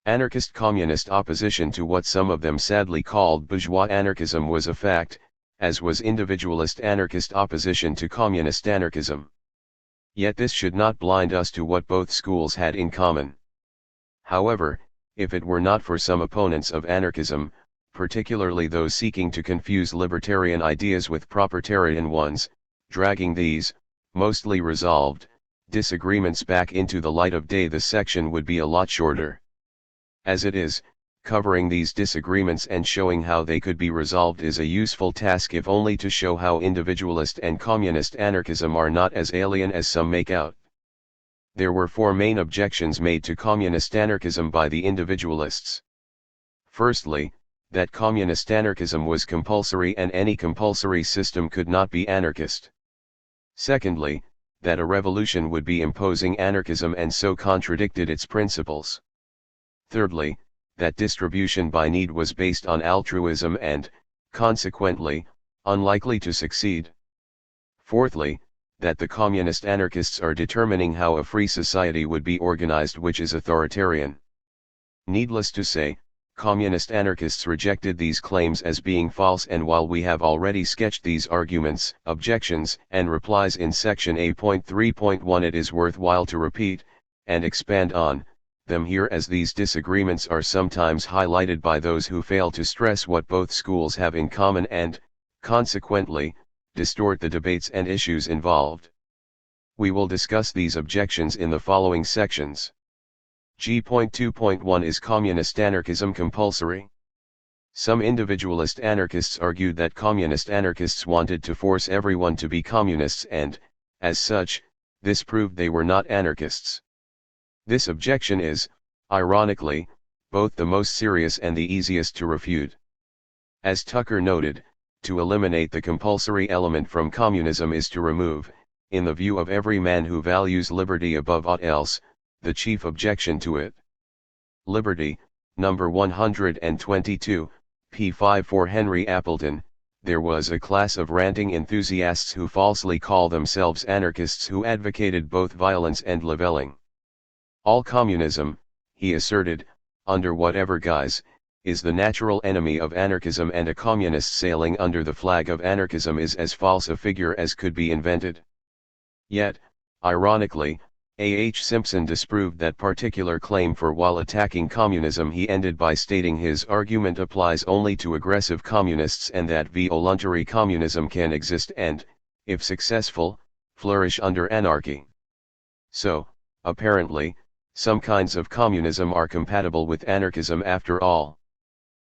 Anarchist-communist opposition to what some of them sadly called bourgeois anarchism was a fact, as was individualist anarchist opposition to communist anarchism. Yet this should not blind us to what both schools had in common. However, if it were not for some opponents of anarchism, particularly those seeking to confuse libertarian ideas with propertarian ones, dragging these, mostly resolved, disagreements back into the light of day, the section would be a lot shorter. As it is, covering these disagreements and showing how they could be resolved is a useful task, if only to show how individualist and communist anarchism are not as alien as some make out. There were four main objections made to communist anarchism by the individualists. Firstly, that communist anarchism was compulsory, and any compulsory system could not be anarchist. Secondly, that a revolution would be imposing anarchism and so contradicted its principles. Thirdly, that distribution by need was based on altruism and, consequently, unlikely to succeed. Fourthly, that the communist anarchists are determining how a free society would be organized, which is authoritarian. Needless to say, communist anarchists rejected these claims as being false, and while we have already sketched these arguments, objections, and replies in section A.3.1, it is worthwhile to repeat, and expand on, them here, as these disagreements are sometimes highlighted by those who fail to stress what both schools have in common and, consequently, distort the debates and issues involved. We will discuss these objections in the following sections. G.2.1 Is communist anarchism compulsory? Some individualist anarchists argued that communist anarchists wanted to force everyone to be communists, and, as such, this proved they were not anarchists. This objection is, ironically, both the most serious and the easiest to refute. As Tucker noted, to eliminate the compulsory element from communism is to remove, in the view of every man who values liberty above aught else, the chief objection to it. Liberty, number 122, p. 5. For Henry Appleton, there was a class of ranting enthusiasts who falsely call themselves anarchists, who advocated both violence and levelling. All communism, he asserted, under whatever guise, is the natural enemy of anarchism, and a communist sailing under the flag of anarchism is as false a figure as could be invented. Yet, ironically, A.H. Simpson disproved that particular claim, for while attacking communism he ended by stating his argument applies only to aggressive communists, and that voluntary communism can exist and, if successful, flourish under anarchy. So, apparently, some kinds of communism are compatible with anarchism after all.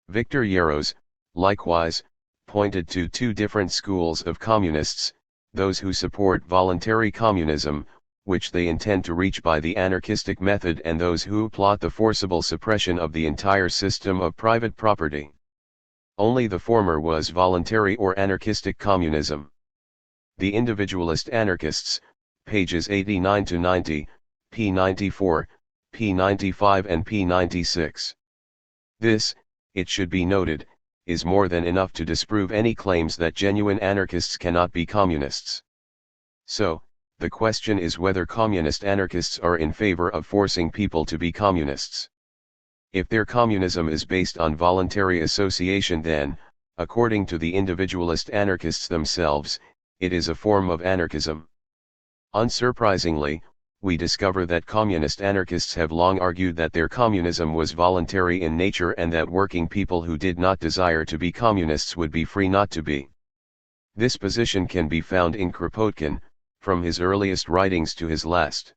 Victor Yarros, likewise, pointed to two different schools of communists, those who support voluntary communism, which they intend to reach by the anarchistic method, and those who plot the forcible suppression of the entire system of private property. Only the former was voluntary or anarchistic communism. The individualist anarchists, pages 89 to 90, p. 94, p. 95 and p. 96. This, it should be noted, is more than enough to disprove any claims that genuine anarchists cannot be communists. So, the question is whether communist anarchists are in favor of forcing people to be communists. If their communism is based on voluntary association, then, according to the individualist anarchists themselves, it is a form of anarchism. Unsurprisingly, we discover that communist anarchists have long argued that their communism was voluntary in nature and that working people who did not desire to be communists would be free not to be. This position can be found in Kropotkin, from his earliest writings to his last.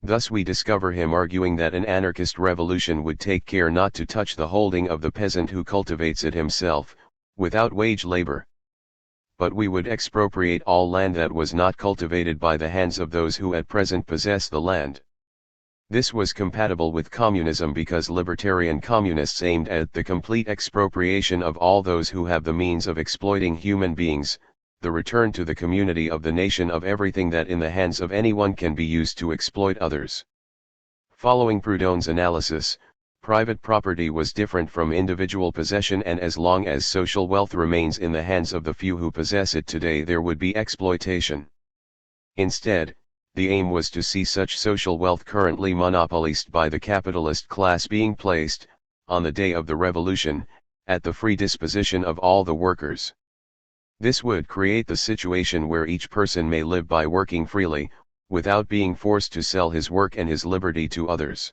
Thus we discover him arguing that an anarchist revolution would take care not to touch the holding of the peasant who cultivates it himself, without wage labor. But we would expropriate all land that was not cultivated by the hands of those who at present possess the land. This was compatible with communism because libertarian communists aimed at the complete expropriation of all those who have the means of exploiting human beings, the return to the community of the nation of everything that in the hands of anyone can be used to exploit others. Following Proudhon's analysis, private property was different from individual possession, and as long as social wealth remains in the hands of the few who possess it today, there would be exploitation. Instead, the aim was to see such social wealth currently monopolized by the capitalist class being placed, on the day of the revolution, at the free disposition of all the workers. This would create the situation where each person may live by working freely, without being forced to sell his work and his liberty to others.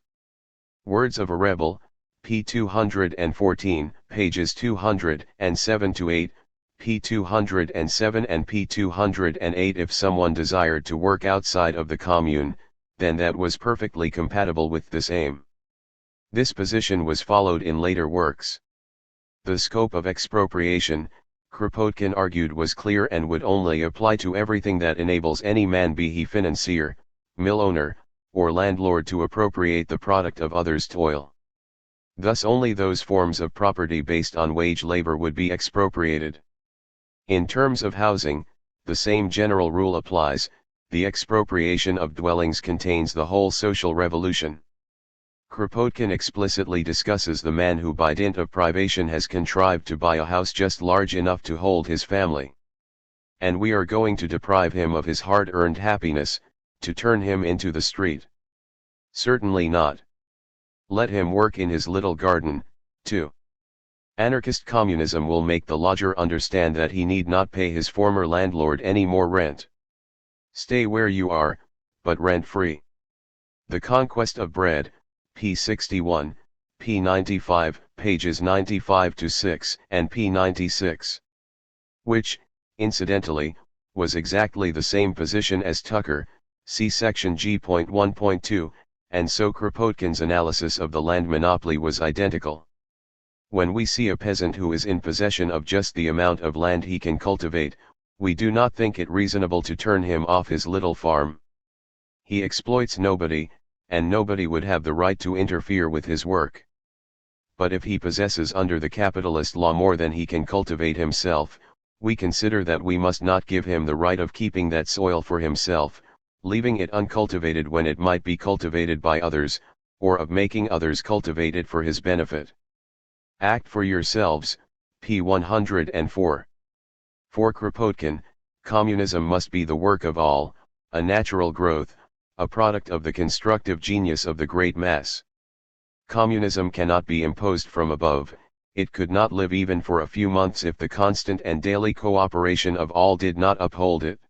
Words of a Rebel, p. 214, pages 207-8, p. 207 and p. 208. If someone desired to work outside of the commune, then that was perfectly compatible with this aim. This position was followed in later works. The scope of expropriation, Kropotkin argued, was clear and would only apply to everything that enables any man, be he financier, mill owner, or landlord, to appropriate the product of others' toil. Thus only those forms of property based on wage labor would be expropriated. In terms of housing, the same general rule applies: the expropriation of dwellings contains the whole social revolution. Kropotkin explicitly discusses the man who by dint of privation has contrived to buy a house just large enough to hold his family. And we are going to deprive him of his hard-earned happiness, to turn him into the street? Certainly not. Let him work in his little garden, too. Anarchist communism will make the lodger understand that he need not pay his former landlord any more rent. Stay where you are, but rent-free. The Conquest of Bread, p. 61, p. 95, pages 95-6 and p. 96. Which, incidentally, was exactly the same position as Tucker, see section G.1.2, and so Kropotkin's analysis of the land monopoly was identical. When we see a peasant who is in possession of just the amount of land he can cultivate, we do not think it reasonable to turn him off his little farm. He exploits nobody, and nobody would have the right to interfere with his work. But if he possesses under the capitalist law more than he can cultivate himself, we consider that we must not give him the right of keeping that soil for himself, leaving it uncultivated when it might be cultivated by others, or of making others cultivate it for his benefit. Act for yourselves, p. 104. For Kropotkin, communism must be the work of all, a natural growth, a product of the constructive genius of the great mass. Communism cannot be imposed from above. It could not live even for a few months if the constant and daily cooperation of all did not uphold it.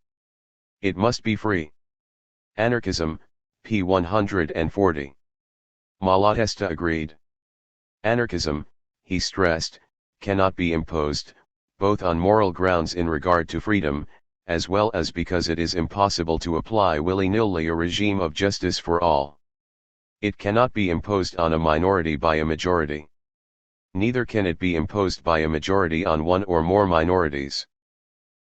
It must be free. Anarchism, p. 140. Malatesta agreed. Anarchism, he stressed, cannot be imposed, both on moral grounds in regard to freedom, as well as because it is impossible to apply willy-nilly a regime of justice for all. It cannot be imposed on a minority by a majority. Neither can it be imposed by a majority on one or more minorities.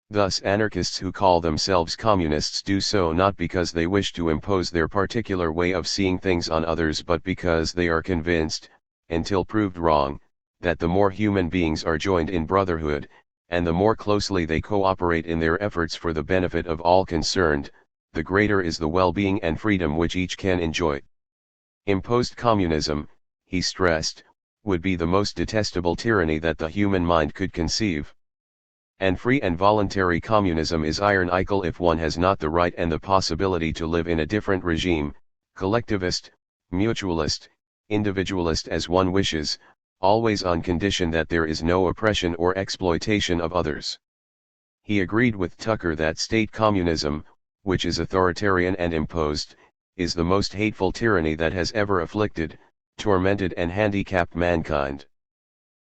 Thus anarchists who call themselves communists do so not because they wish to impose their particular way of seeing things on others, but because they are convinced, until proved wrong, that the more human beings are joined in brotherhood, and the more closely they cooperate in their efforts for the benefit of all concerned, the greater is the well-being and freedom which each can enjoy. Imposed communism, he stressed, would be the most detestable tyranny that the human mind could conceive. And free and voluntary communism is ironical if one has not the right and the possibility to live in a different regime, collectivist, mutualist, individualist as one wishes, always on condition that there is no oppression or exploitation of others. He agreed with Tucker that state communism, which is authoritarian and imposed, is the most hateful tyranny that has ever afflicted, tormented and handicapped mankind.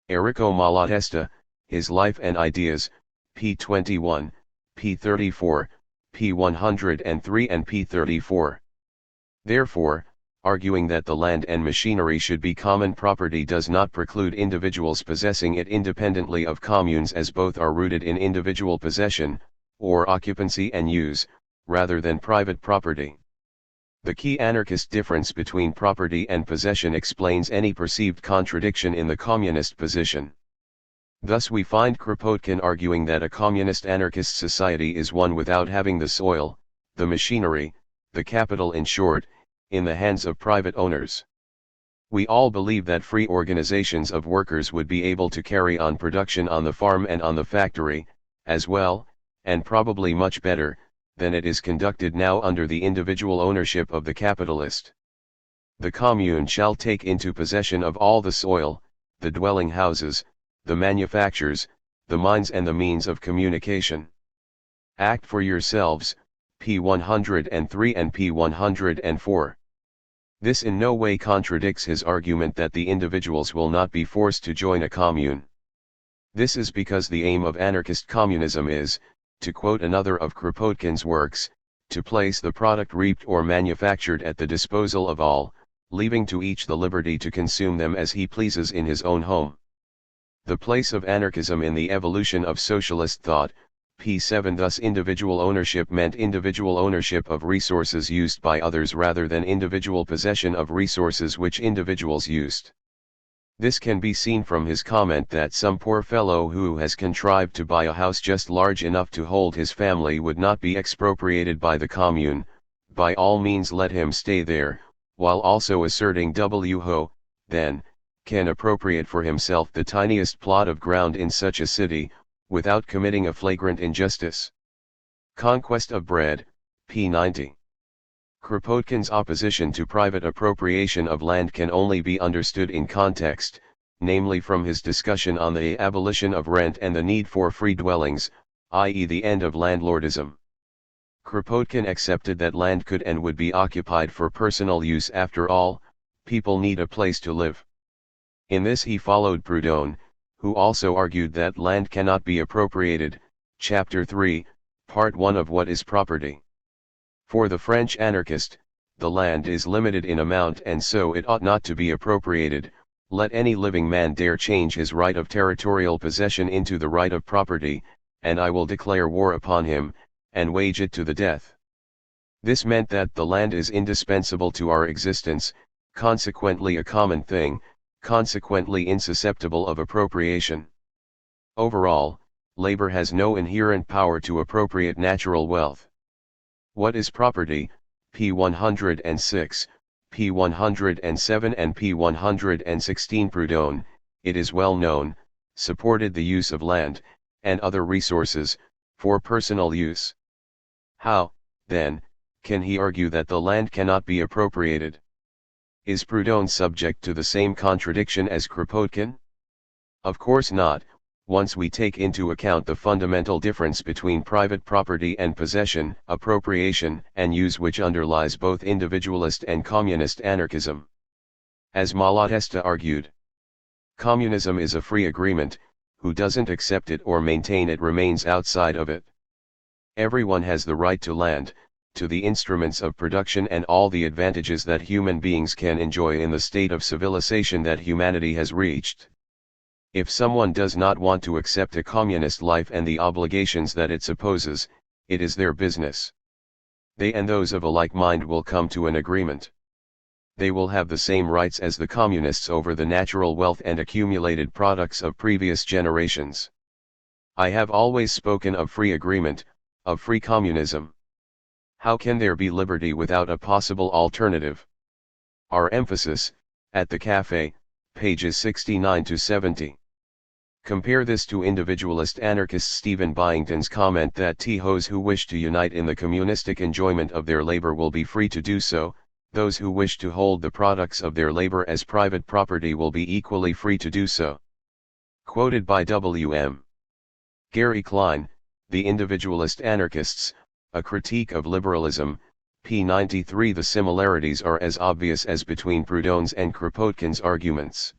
Enrico Malatesta, His Life and Ideas, p. 21, p. 34, p. 103 and p. 34. Therefore, arguing that the land and machinery should be common property does not preclude individuals possessing it independently of communes, as both are rooted in individual possession, or occupancy and use, rather than private property. The key anarchist difference between property and possession explains any perceived contradiction in the communist position. Thus we find Kropotkin arguing that a communist anarchist society is one without having the soil, the machinery, the capital, in short, in the hands of private owners. We all believe that free organizations of workers would be able to carry on production on the farm and on the factory, as well, and probably much better, than it is conducted now under the individual ownership of the capitalist. The commune shall take into possession of all the soil, the dwelling houses, the manufactures, the mines and the means of communication. Act for yourselves, p. 103 and p. 104. This in no way contradicts his argument that the individuals will not be forced to join a commune. This is because the aim of anarchist communism is, to quote another of Kropotkin's works, to place the product reaped or manufactured at the disposal of all, leaving to each the liberty to consume them as he pleases in his own home. The place of anarchism in the evolution of socialist thought, p. 7. Thus individual ownership meant individual ownership of resources used by others rather than individual possession of resources which individuals used. This can be seen from his comment that some poor fellow who has contrived to buy a house just large enough to hold his family would not be expropriated by the commune, by all means let him stay there, while also asserting who, then, can appropriate for himself the tiniest plot of ground in such a city, without committing a flagrant injustice. Conquest of Bread, p. 90. Kropotkin's opposition to private appropriation of land can only be understood in context, namely from his discussion on the abolition of rent and the need for free dwellings, i.e. the end of landlordism. Kropotkin accepted that land could and would be occupied for personal use. After all, people need a place to live. In this he followed Proudhon, who also argued that land cannot be appropriated, Chapter 3, Part 1 of What is Property. For the French anarchist, the land is limited in amount and so it ought not to be appropriated. Let any living man dare change his right of territorial possession into the right of property, and I will declare war upon him, and wage it to the death. This meant that the land is indispensable to our existence, consequently a common thing, consequently insusceptible of appropriation. Overall, labor has no inherent power to appropriate natural wealth. What is property? p. 106, p. 107 and p. 116. Proudhon, it is well known, supported the use of land, and other resources, for personal use. How, then, can he argue that the land cannot be appropriated? Is Proudhon subject to the same contradiction as Kropotkin? Of course not, once we take into account the fundamental difference between private property and possession, appropriation and use which underlies both individualist and communist anarchism. As Malatesta argued, communism is a free agreement, who doesn't accept it or maintain it remains outside of it. Everyone has the right to land, to the instruments of production and all the advantages that human beings can enjoy in the state of civilization that humanity has reached. If someone does not want to accept a communist life and the obligations that it supposes, it is their business. They and those of a like mind will come to an agreement. They will have the same rights as the communists over the natural wealth and accumulated products of previous generations. I have always spoken of free agreement, of free communism. How can there be liberty without a possible alternative? Our emphasis, at the Café, pages 69 to 70. Compare this to individualist anarchist Stephen Byington's comment that those who wish to unite in the communistic enjoyment of their labor will be free to do so, those who wish to hold the products of their labor as private property will be equally free to do so. Quoted by W.M. Gary Klein, The Individualist Anarchists, A Critique of Liberalism, p. 93. The similarities are as obvious as between Proudhon's and Kropotkin's arguments.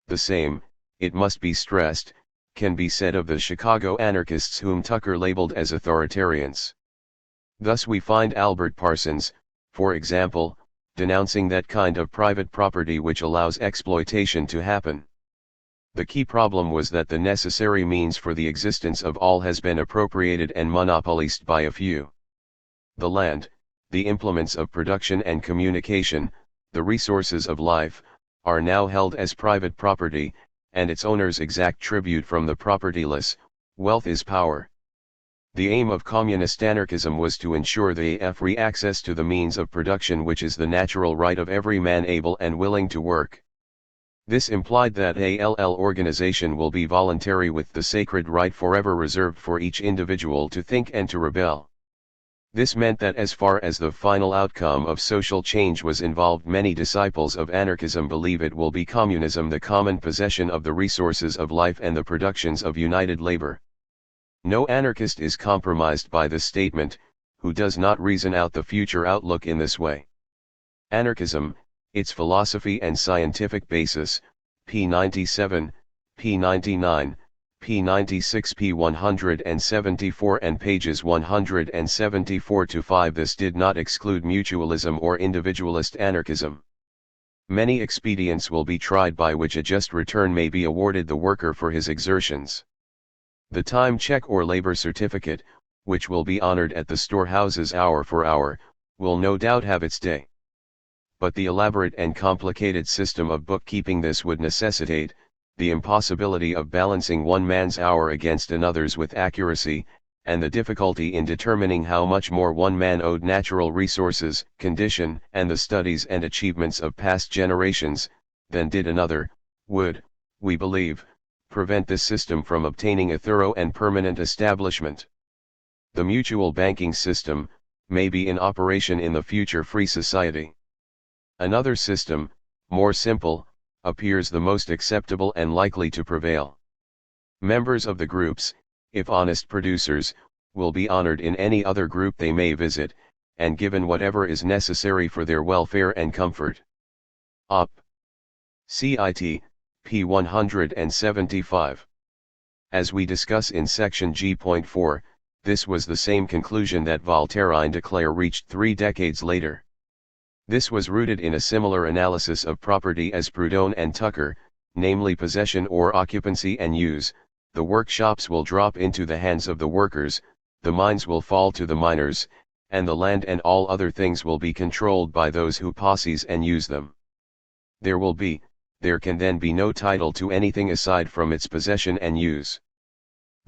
The same, it must be stressed, can be said of the Chicago anarchists whom Tucker labeled as authoritarians. Thus we find Albert Parsons, for example, denouncing that kind of private property which allows exploitation to happen. The key problem was that the necessary means for the existence of all has been appropriated and monopolized by a few. The land, the implements of production and communication, the resources of life, are now held as private property, and its owners exact tribute from the propertyless. Wealth is power. The aim of communist anarchism was to ensure the free access to the means of production which is the natural right of every man able and willing to work. This implied that ALL organization will be voluntary with the sacred right forever reserved for each individual to think and to rebel. This meant that as far as the final outcome of social change was involved, many disciples of anarchism believe it will be communism, the common possession of the resources of life and the productions of united labor. No anarchist is compromised by this statement, who does not reason out the future outlook in this way. Anarchism, its philosophy and scientific basis, p. 97, p. 99, p. 96, p. 174 and pages 174 to 5. This did not exclude mutualism or individualist anarchism. Many expedients will be tried by which a just return may be awarded the worker for his exertions. The time check or labor certificate, which will be honored at the storehouses hour for hour, will no doubt have its day. But the elaborate and complicated system of bookkeeping this would necessitate, the impossibility of balancing one man's hour against another's with accuracy, and the difficulty in determining how much more one man owed natural resources, condition, and the studies and achievements of past generations, than did another, would, we believe, prevent this system from obtaining a thorough and permanent establishment. The mutual banking system may be in operation in the future free society. Another system, more simple, appears the most acceptable and likely to prevail. Members of the groups, if honest producers, will be honored in any other group they may visit, and given whatever is necessary for their welfare and comfort. Op. Cit. p. 175. As we discuss in section G.4, this was the same conclusion that Voltaire de Cleyre reached 3 decades later. This was rooted in a similar analysis of property as Proudhon and Tucker, namely possession or occupancy and use. The workshops will drop into the hands of the workers, the mines will fall to the miners, and the land and all other things will be controlled by those who possess and use them. There can then be no title to anything aside from its possession and use.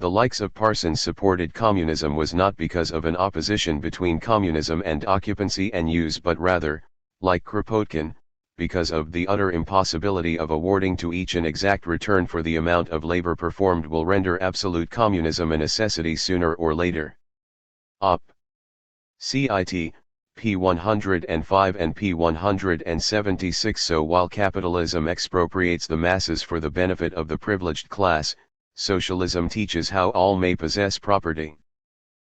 The likes of Parsons supported communism was not because of an opposition between communism and occupancy and use, but rather, like Kropotkin, because of the utter impossibility of awarding to each an exact return for the amount of labor performed will render absolute communism a necessity sooner or later. Op. Cit. p. 105 and p. 176. So while capitalism expropriates the masses for the benefit of the privileged class, socialism teaches how all may possess property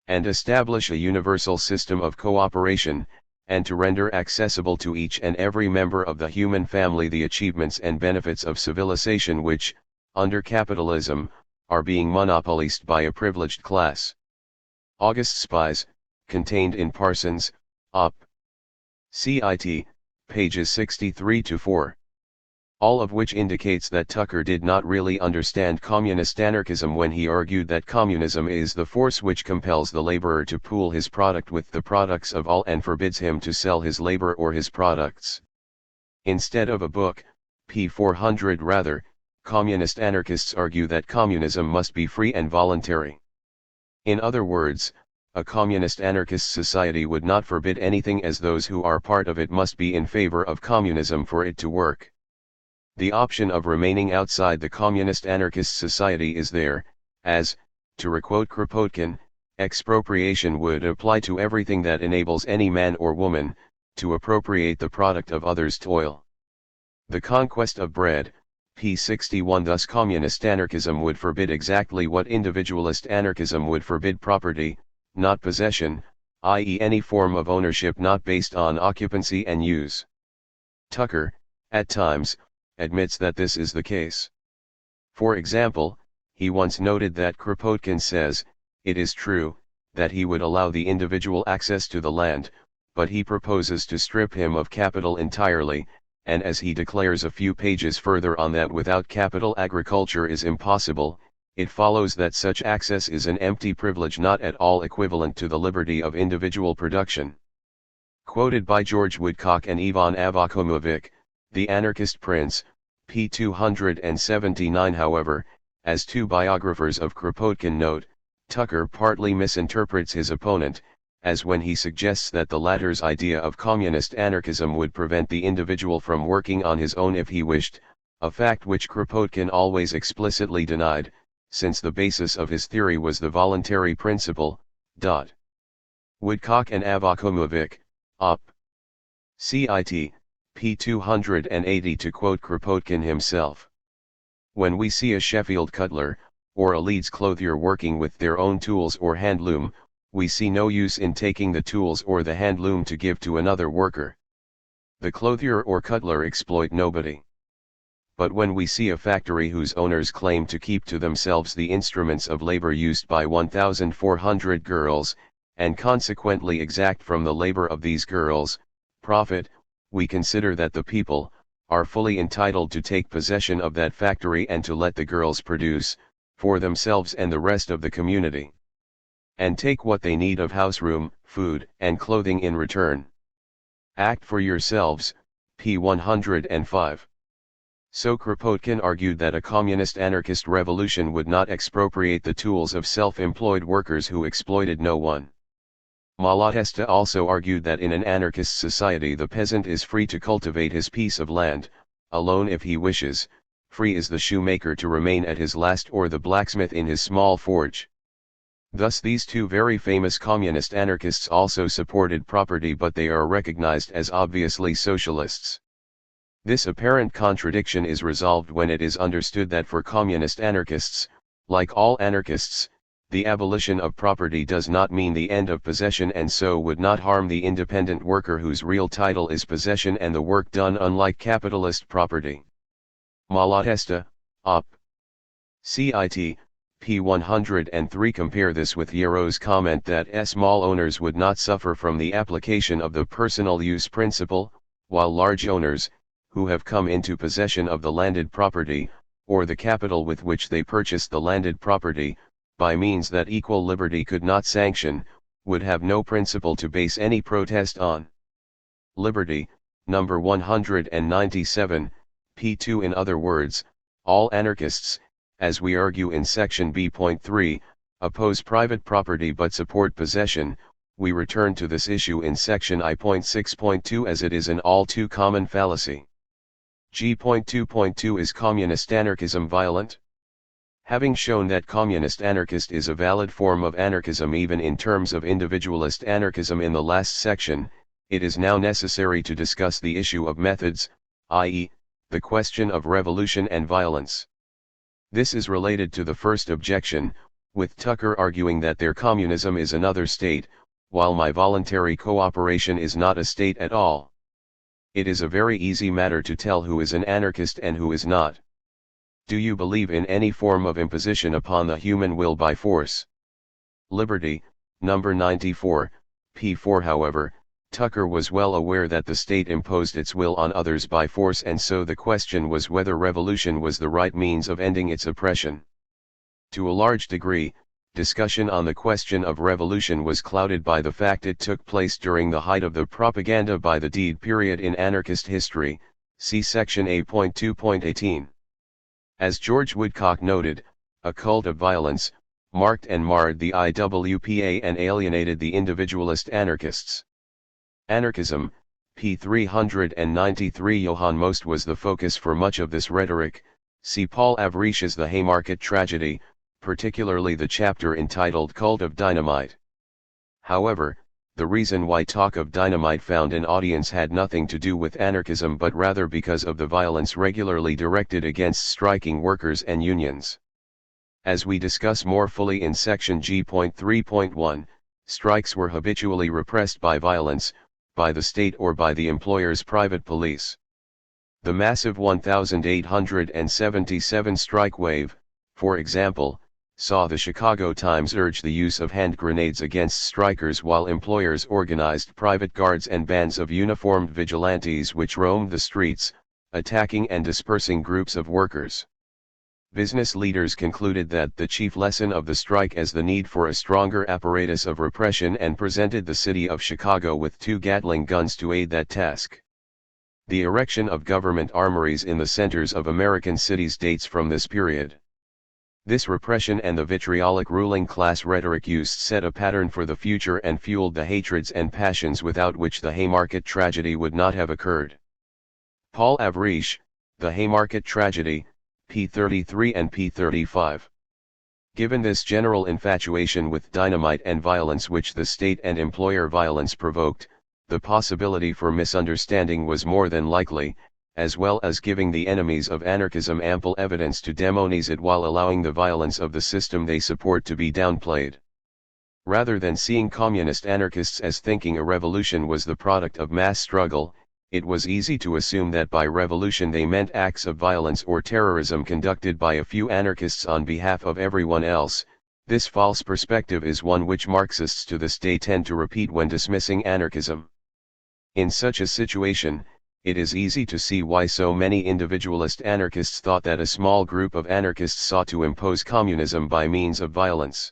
and establish a universal system of cooperation, and to render accessible to each and every member of the human family the achievements and benefits of civilization which, under capitalism, are being monopolized by a privileged class. August Spies, contained in Parsons, Op. Cit. pages 63 to 4. All of which indicates that Tucker did not really understand communist anarchism when he argued that communism is the force which compels the laborer to pool his product with the products of all and forbids him to sell his labor or his products. Instead of a book, p. 400 rather, communist anarchists argue that communism must be free and voluntary. In other words, a communist anarchist society would not forbid anything, as those who are part of it must be in favor of communism for it to work. The option of remaining outside the communist anarchist society is there, as, to requote Kropotkin, expropriation would apply to everything that enables any man or woman to appropriate the product of others' toil. The conquest of bread, p. 61. Thus communist anarchism would forbid exactly what individualist anarchism would forbid: property, not possession, i.e. any form of ownership not based on occupancy and use. Tucker, at times, admits that this is the case. For example, he once noted that Kropotkin says, it is true, that he would allow the individual access to the land, but he proposes to strip him of capital entirely, and as he declares a few pages further on that without capital agriculture is impossible, it follows that such access is an empty privilege not at all equivalent to the liberty of individual production. Quoted by George Woodcock and Ivan Avakomovic, The Anarchist Prince, p. 279. However, as two biographers of Kropotkin note, Tucker partly misinterprets his opponent, as when he suggests that the latter's idea of communist anarchism would prevent the individual from working on his own if he wished, a fact which Kropotkin always explicitly denied, since the basis of his theory was the voluntary principle. Woodcock and Avakomovic, Op. Cit. p. 280. To quote Kropotkin himself: when we see a Sheffield cutler, or a Leeds clothier working with their own tools or handloom, we see no use in taking the tools or the handloom to give to another worker. The clothier or cutler exploit nobody. But when we see a factory whose owners claim to keep to themselves the instruments of labor used by 1,400 girls, and consequently exact from the labor of these girls profit, we consider that the people are fully entitled to take possession of that factory and to let the girls produce, for themselves and the rest of the community, and take what they need of house room, food, and clothing in return. Act for yourselves, p. 105. So Kropotkin argued that a communist anarchist revolution would not expropriate the tools of self-employed workers who exploited no one. Malatesta also argued that in an anarchist society the peasant is free to cultivate his piece of land, alone if he wishes, free is the shoemaker to remain at his last or the blacksmith in his small forge. Thus these two very famous communist anarchists also supported property, but they are recognized as obviously socialists. This apparent contradiction is resolved when it is understood that for communist anarchists, like all anarchists, the abolition of property does not mean the end of possession and so would not harm the independent worker whose real title is possession and the work done, unlike capitalist property. Malatesta, Op. Cit. p. 103. Compare this with Yarrow's comment that small owners would not suffer from the application of the personal use principle, while large owners, who have come into possession of the landed property, or the capital with which they purchased the landed property, by means that equal liberty could not sanction, would have no principle to base any protest on. Liberty, number 197, p. 2. In other words, all anarchists, as we argue in section B.3, oppose private property but support possession. We return to this issue in section I.6.2 as it is an all too common fallacy. G.2.2 Is communist anarchism violent? Having shown that communist anarchist is a valid form of anarchism even in terms of individualist anarchism in the last section, it is now necessary to discuss the issue of methods, i.e., the question of revolution and violence. This is related to the first objection, with Tucker arguing that their communism is another state, while my voluntary cooperation is not a state at all. It is a very easy matter to tell who is an anarchist and who is not. Do you believe in any form of imposition upon the human will by force? Liberty, number 94, p. 4. However, Tucker was well aware that the state imposed its will on others by force, and so the question was whether revolution was the right means of ending its oppression. To a large degree, discussion on the question of revolution was clouded by the fact it took place during the height of the propaganda by the deed period in anarchist history, see section A.2.18. As George Woodcock noted, a cult of violence marked and marred the IWPA and alienated the individualist anarchists. Anarchism, p. 393. Johann Most was the focus for much of this rhetoric. See Paul Avrich's The Haymarket Tragedy, particularly the chapter entitled Cult of Dynamite. However, the reason why talk of dynamite found an audience had nothing to do with anarchism but rather because of the violence regularly directed against striking workers and unions. As we discuss more fully in section G.3.1, strikes were habitually repressed by violence, by the state or by the employer's private police. The massive 1877 strike wave, for example, saw the Chicago Times urge the use of hand grenades against strikers while employers organized private guards and bands of uniformed vigilantes which roamed the streets, attacking and dispersing groups of workers. Business leaders concluded that the chief lesson of the strike is the need for a stronger apparatus of repression and presented the city of Chicago with 2 Gatling guns to aid that task. The erection of government armories in the centers of American cities dates from this period. This repression and the vitriolic ruling class rhetoric used set a pattern for the future and fueled the hatreds and passions without which the Haymarket tragedy would not have occurred. Paul Avrich, The Haymarket Tragedy, p. 33 and p. 35. Given this general infatuation with dynamite and violence which the state and employer violence provoked, the possibility for misunderstanding was more than likely, as well as giving the enemies of anarchism ample evidence to demonize it while allowing the violence of the system they support to be downplayed. Rather than seeing communist anarchists as thinking a revolution was the product of mass struggle, it was easy to assume that by revolution they meant acts of violence or terrorism conducted by a few anarchists on behalf of everyone else. This false perspective is one which Marxists to this day tend to repeat when dismissing anarchism. In such a situation, it is easy to see why so many individualist anarchists thought that a small group of anarchists sought to impose communism by means of violence.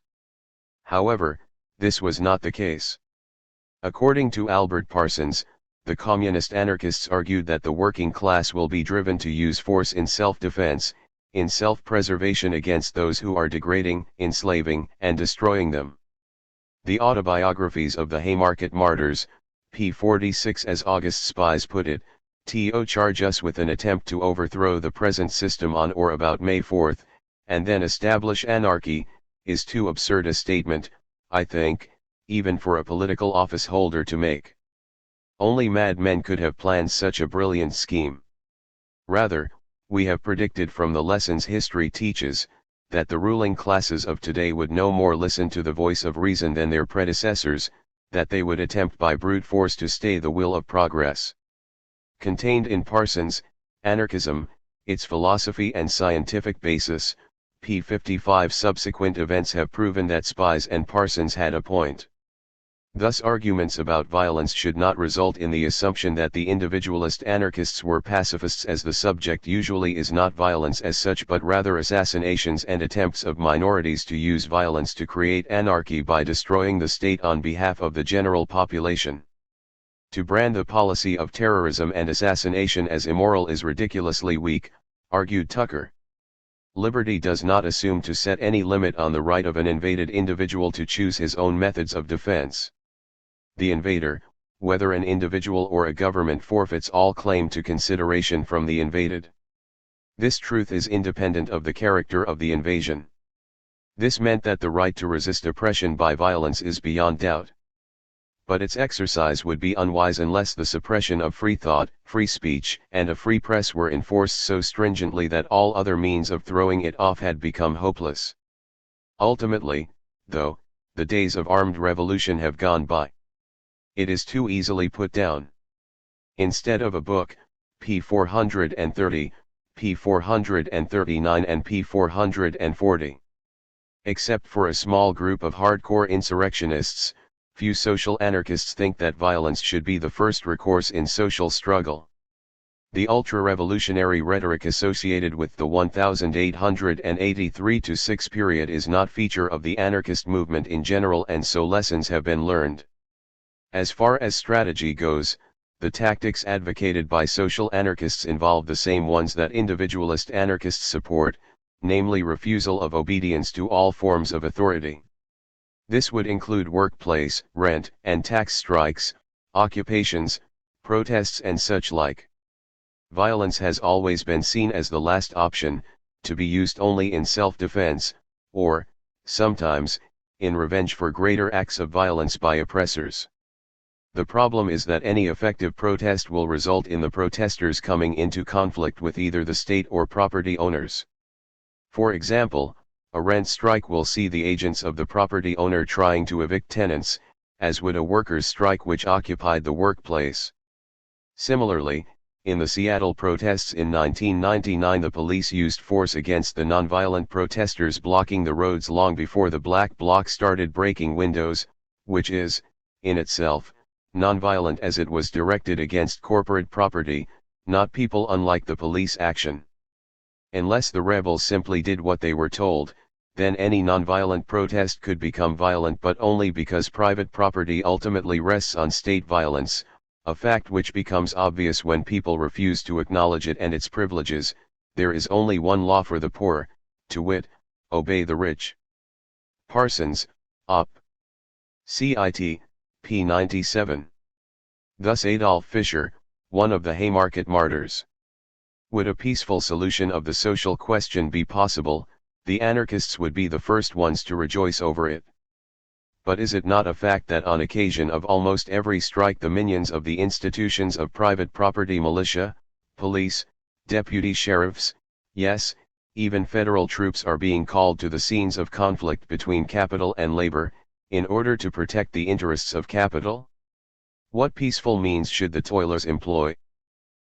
However, this was not the case. According to Albert Parsons, the communist anarchists argued that the working class will be driven to use force in self-defense, in self-preservation against those who are degrading, enslaving, and destroying them. The autobiographies of the Haymarket martyrs, p. 46, as August Spies put it, to charge us with an attempt to overthrow the present system on or about May 4, and then establish anarchy, is too absurd a statement, I think, even for a political office holder to make. Only madmen could have planned such a brilliant scheme. Rather, we have predicted from the lessons history teaches, that the ruling classes of today would no more listen to the voice of reason than their predecessors, that they would attempt by brute force to stay the will of progress. Contained in Parsons, Anarchism, its philosophy and scientific basis, p. 55. Subsequent events have proven that Spies and Parsons had a point. Thus arguments about violence should not result in the assumption that the individualist anarchists were pacifists, as the subject usually is not violence as such but rather assassinations and attempts of minorities to use violence to create anarchy by destroying the state on behalf of the general population. To brand the policy of terrorism and assassination as immoral is ridiculously weak, argued Tucker. Liberty does not assume to set any limit on the right of an invaded individual to choose his own methods of defense. The invader, whether an individual or a government, forfeits all claim to consideration from the invaded. This truth is independent of the character of the invasion. This meant that the right to resist oppression by violence is beyond doubt. But its exercise would be unwise unless the suppression of free thought, free speech, and a free press were enforced so stringently that all other means of throwing it off had become hopeless. Ultimately, though, the days of armed revolution have gone by. It is too easily put down. Instead of a book, p. 430, p. 439 and p. 440. Except for a small group of hardcore insurrectionists, few social anarchists think that violence should be the first recourse in social struggle. The ultra-revolutionary rhetoric associated with the 1883-6 period is not feature of the anarchist movement in general, and so lessons have been learned. As far as strategy goes, the tactics advocated by social anarchists involve the same ones that individualist anarchists support, namely refusal of obedience to all forms of authority. This would include workplace, rent, and tax strikes, occupations, protests and such like. Violence has always been seen as the last option, to be used only in self-defense, or, sometimes, in revenge for greater acts of violence by oppressors. The problem is that any effective protest will result in the protesters coming into conflict with either the state or property owners. For example, a rent strike will see the agents of the property owner trying to evict tenants, as would a workers' strike which occupied the workplace. Similarly, in the Seattle protests in 1999, the police used force against the nonviolent protesters blocking the roads long before the Black Bloc started breaking windows, which is, in itself, nonviolent as it was directed against corporate property, not people, unlike the police action. Unless the rebels simply did what they were told, then any nonviolent protest could become violent, but only because private property ultimately rests on state violence, a fact which becomes obvious when people refuse to acknowledge it and its privileges. There is only one law for the poor, to wit, obey the rich. Parsons, Op. Cit. p. 97. Thus Adolf Fischer, one of the Haymarket martyrs. Would a peaceful solution of the social question be possible, the anarchists would be the first ones to rejoice over it. But is it not a fact that on occasion of almost every strike the minions of the institutions of private property, militia, police, deputy sheriffs, yes, even federal troops are being called to the scenes of conflict between capital and labor, in order to protect the interests of capital? What peaceful means should the toilers employ?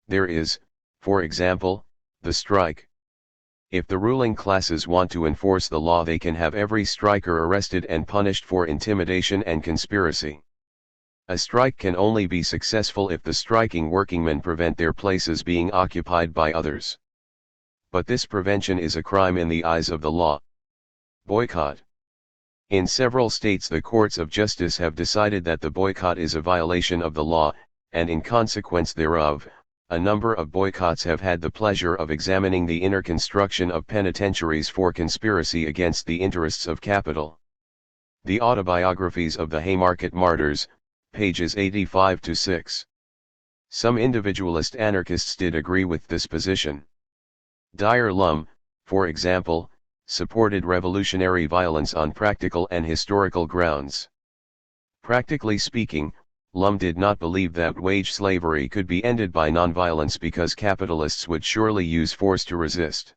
There is, for example, the strike. If the ruling classes want to enforce the law, they can have every striker arrested and punished for intimidation and conspiracy. A strike can only be successful if the striking workingmen prevent their places being occupied by others. But this prevention is a crime in the eyes of the law. Boycott. In several states the courts of justice have decided that the boycott is a violation of the law, and in consequence thereof, a number of boycotts have had the pleasure of examining the inner construction of penitentiaries for conspiracy against the interests of capital. The Autobiographies of the Haymarket Martyrs, pages 85-6. Some individualist anarchists did agree with this position. Dyer Lum, for example, supported revolutionary violence on practical and historical grounds. Practically speaking, Lum did not believe that wage slavery could be ended by nonviolence because capitalists would surely use force to resist.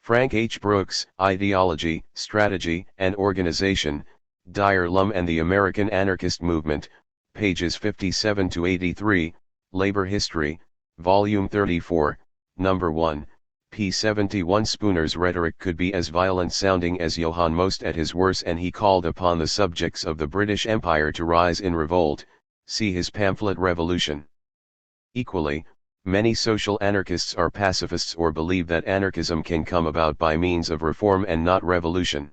Frank H. Brooks, Ideology, Strategy, and Organization, Dyer Lum and the American Anarchist Movement, pages 57-83, Labor History, Volume 34, Number 1, p. 71. Spooner's rhetoric could be as violent-sounding as Johann Most at his worst, and he called upon the subjects of the British Empire to rise in revolt. See his pamphlet Revolution. Equally, many social anarchists are pacifists or believe that anarchism can come about by means of reform and not revolution.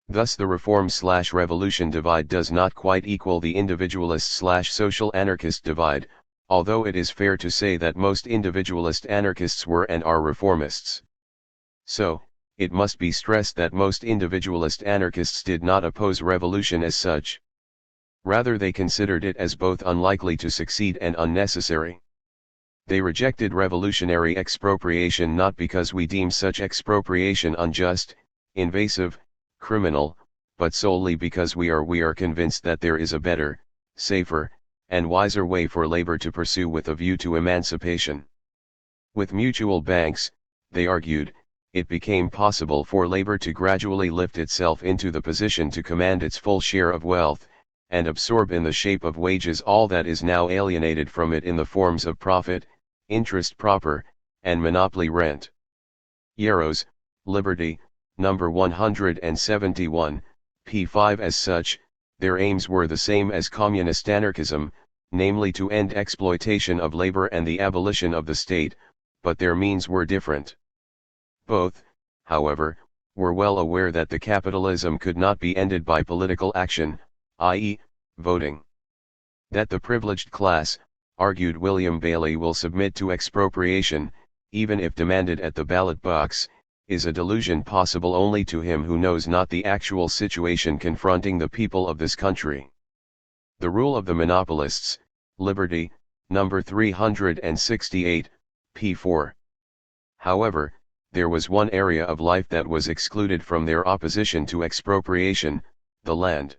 Thus the reform/revolution divide does not quite equal the individualist/social anarchist divide, although it is fair to say that most individualist anarchists were and are reformists. So, it must be stressed that most individualist anarchists did not oppose revolution as such. Rather, they considered it as both unlikely to succeed and unnecessary. They rejected revolutionary expropriation not because we deem such expropriation unjust, invasive, criminal, but solely because we are convinced that there is a better, safer, and wiser way for labor to pursue with a view to emancipation. With mutual banks, they argued, it became possible for labor to gradually lift itself into the position to command its full share of wealth, and absorb in the shape of wages all that is now alienated from it in the forms of profit, interest proper, and monopoly rent. Yarrow's, Liberty, No. 171, p. 5. As such, their aims were the same as communist anarchism, namely to end exploitation of labor and the abolition of the state, but their means were different. Both, however, were well aware that the capitalism could not be ended by political action, i.e., voting. That the privileged class, argued William Bailey, will submit to expropriation, even if demanded at the ballot box, is a delusion possible only to him who knows not the actual situation confronting the people of this country. The rule of the monopolists, Liberty, number 368, p. 4. However, there was one area of life that was excluded from their opposition to expropriation, the land.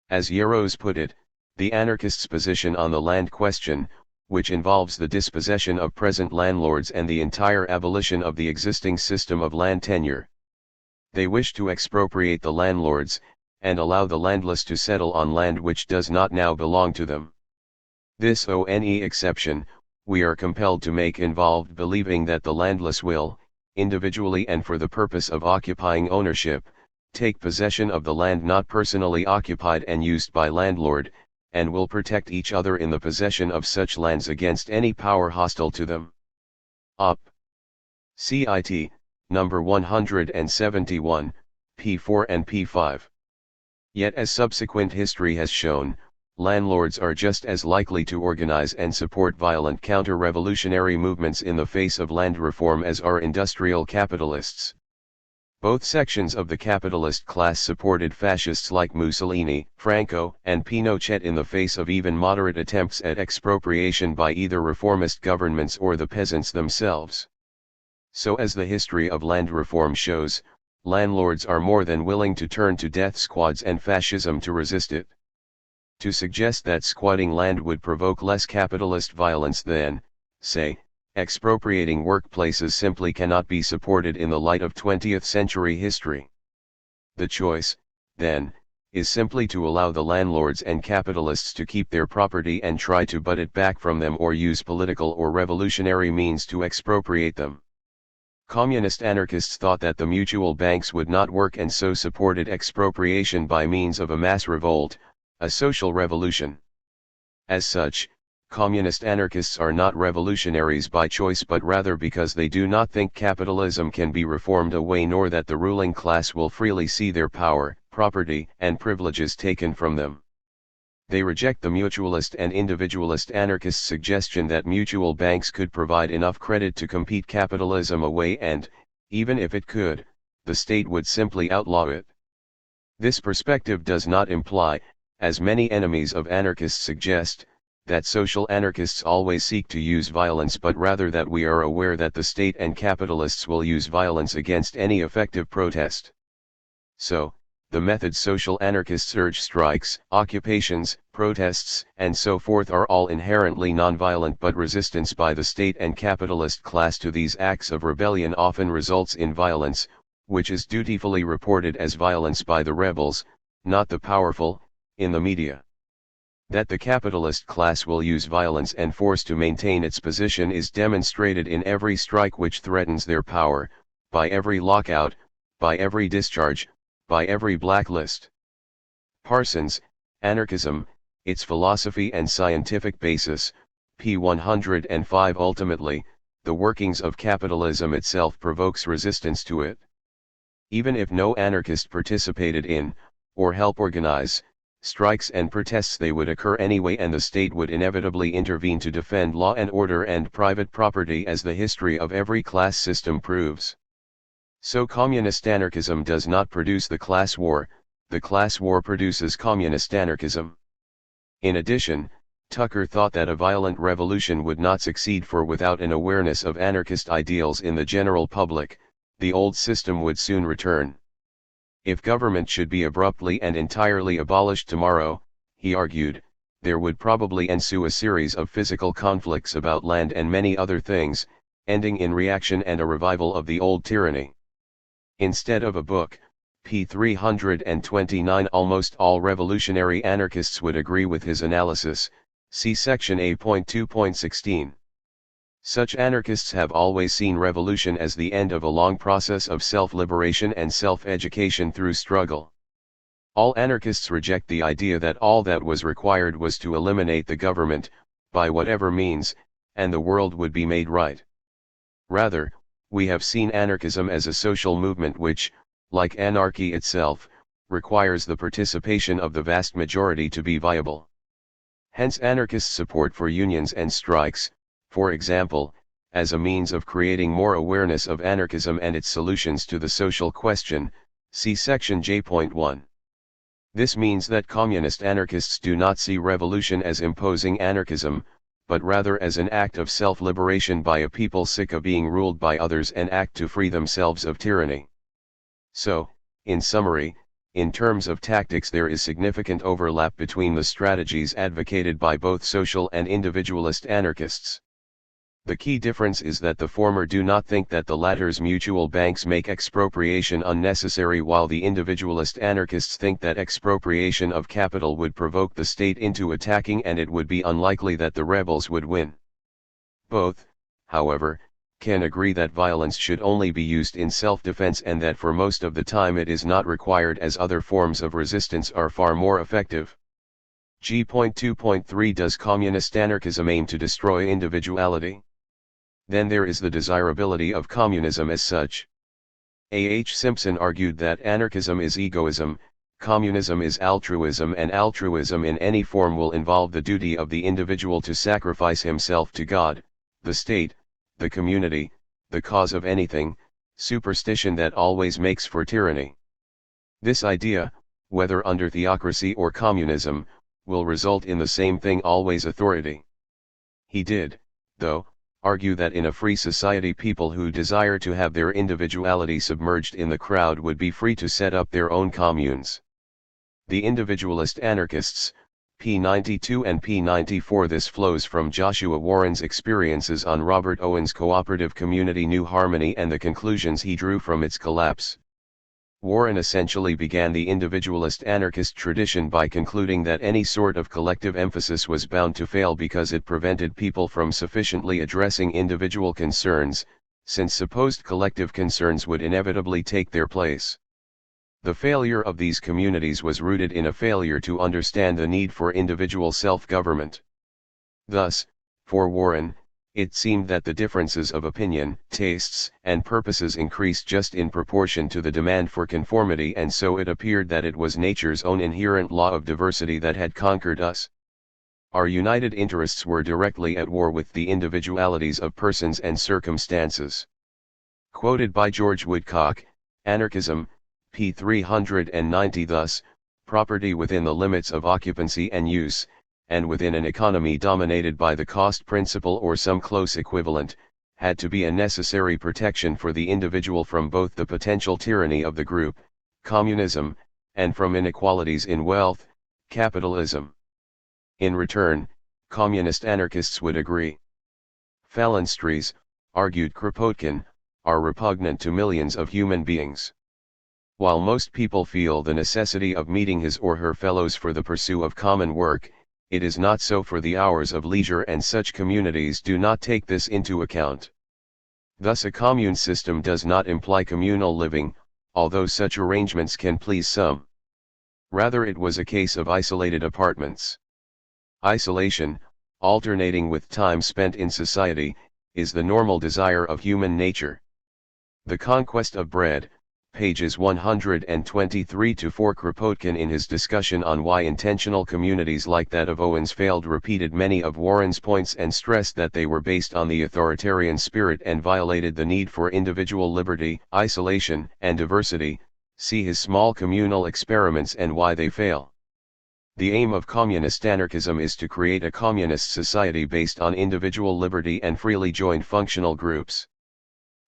As Yarros put it, the anarchists' position on the land question, which involves the dispossession of present landlords and the entire abolition of the existing system of land tenure. They wish to expropriate the landlords, and allow the landless to settle on land which does not now belong to them. This only exception, we are compelled to make, involved believing that the landless will, individually and for the purpose of occupying ownership, take possession of the land not personally occupied and used by landlord, and will protect each other in the possession of such lands against any power hostile to them. Op. Cit. Number 171, p4 and p5. Yet as subsequent history has shown, landlords are just as likely to organize and support violent counter-revolutionary movements in the face of land reform as are industrial capitalists. Both sections of the capitalist class supported fascists like Mussolini, Franco, and Pinochet in the face of even moderate attempts at expropriation by either reformist governments or the peasants themselves. So as the history of land reform shows, landlords are more than willing to turn to death squads and fascism to resist it. To suggest that squatting land would provoke less capitalist violence than, say, expropriating workplaces simply cannot be supported in the light of 20th century history. The choice, then, is simply to allow the landlords and capitalists to keep their property and try to butt it back from them or use political or revolutionary means to expropriate them. Communist anarchists thought that the mutual banks would not work and so supported expropriation by means of a mass revolt, a social revolution. As such, communist anarchists are not revolutionaries by choice but rather because they do not think capitalism can be reformed away nor that the ruling class will freely see their power, property, and privileges taken from them. They reject the mutualist and individualist anarchist suggestion that mutual banks could provide enough credit to compete capitalism away and, even if it could, the state would simply outlaw it. This perspective does not imply, as many enemies of anarchists suggest, that social anarchists always seek to use violence but rather that we are aware that the state and capitalists will use violence against any effective protest. So, the methods social anarchists urge, strikes, occupations, protests, and so forth, are all inherently nonviolent, but resistance by the state and capitalist class to these acts of rebellion often results in violence, which is dutifully reported as violence by the rebels, not the powerful, in the media. That the capitalist class will use violence and force to maintain its position is demonstrated in every strike which threatens their power, by every lockout, by every discharge, by every blacklist. Parsons, Anarchism, Its Philosophy and Scientific Basis, p. 105. Ultimately, the workings of capitalism itself provokes resistance to it. Even if no anarchist participated in, or helped organize, strikes and protests, they would occur anyway and the state would inevitably intervene to defend law and order and private property, as the history of every class system proves. So communist anarchism does not produce the class war produces communist anarchism. In addition, Tucker thought that a violent revolution would not succeed, for without an awareness of anarchist ideals in the general public, the old system would soon return. If government should be abruptly and entirely abolished tomorrow, he argued, there would probably ensue a series of physical conflicts about land and many other things, ending in reaction and a revival of the old tyranny. Instead of a book, p. 329, almost all revolutionary anarchists would agree with his analysis, see section A.2.16. Such anarchists have always seen revolution as the end of a long process of self-liberation and self-education through struggle. All anarchists reject the idea that all that was required was to eliminate the government, by whatever means, and the world would be made right. Rather, we have seen anarchism as a social movement which, like anarchy itself, requires the participation of the vast majority to be viable. Hence anarchist support for unions and strikes, for example, as a means of creating more awareness of anarchism and its solutions to the social question, see section J.1. This means that communist anarchists do not see revolution as imposing anarchism, but rather as an act of self-liberation by a people sick of being ruled by others, and act to free themselves of tyranny. So, in summary, in terms of tactics there is significant overlap between the strategies advocated by both social and individualist anarchists. The key difference is that the former do not think that the latter's mutual banks make expropriation unnecessary, while the individualist anarchists think that expropriation of capital would provoke the state into attacking, and it would be unlikely that the rebels would win. Both, however, can agree that violence should only be used in self-defense, and that for most of the time it is not required, as other forms of resistance are far more effective. G.2.3 Does communist anarchism aim to destroy individuality? Then there is the desirability of communism as such. A. H. Simpson argued that anarchism is egoism, communism is altruism, and altruism in any form will involve the duty of the individual to sacrifice himself to God, the state, the community, the cause of anything, superstition that always makes for tyranny. This idea, whether under theocracy or communism, will result in the same thing, always authority. He did, though, argue that in a free society people who desire to have their individuality submerged in the crowd would be free to set up their own communes. The individualist anarchists, p. 92 and p. 94. This flows from Joshua Warren's experiences on Robert Owen's cooperative community New Harmony and the conclusions he drew from its collapse. Warren essentially began the individualist anarchist tradition by concluding that any sort of collective emphasis was bound to fail because it prevented people from sufficiently addressing individual concerns, since supposed collective concerns would inevitably take their place. The failure of these communities was rooted in a failure to understand the need for individual self-government. Thus, for Warren, it seemed that the differences of opinion, tastes, and purposes increased just in proportion to the demand for conformity, and so it appeared that it was nature's own inherent law of diversity that had conquered us. Our united interests were directly at war with the individualities of persons and circumstances. Quoted by George Woodcock, Anarchism, p. 390. Thus, property within the limits of occupancy and use, and within an economy dominated by the cost principle or some close equivalent, had to be a necessary protection for the individual from both the potential tyranny of the group, communism, and from inequalities in wealth, capitalism. In return, communist anarchists would agree. Phalansteries, argued Kropotkin, are repugnant to millions of human beings. While most people feel the necessity of meeting his or her fellows for the pursuit of common work, it is not so for the hours of leisure, and such communities do not take this into account. Thus a commune system does not imply communal living, although such arrangements can please some. Rather it was a case of isolated apartments. Isolation, alternating with time spent in society, is the normal desire of human nature. The Conquest of Bread, pages 123-4. Kropotkin, in his discussion on why intentional communities like that of Owens failed, repeated many of Warren's points and stressed that they were based on the authoritarian spirit and violated the need for individual liberty, isolation, and diversity. See his Small Communal Experiments and Why They Fail. The aim of communist anarchism is to create a communist society based on individual liberty and freely joined functional groups.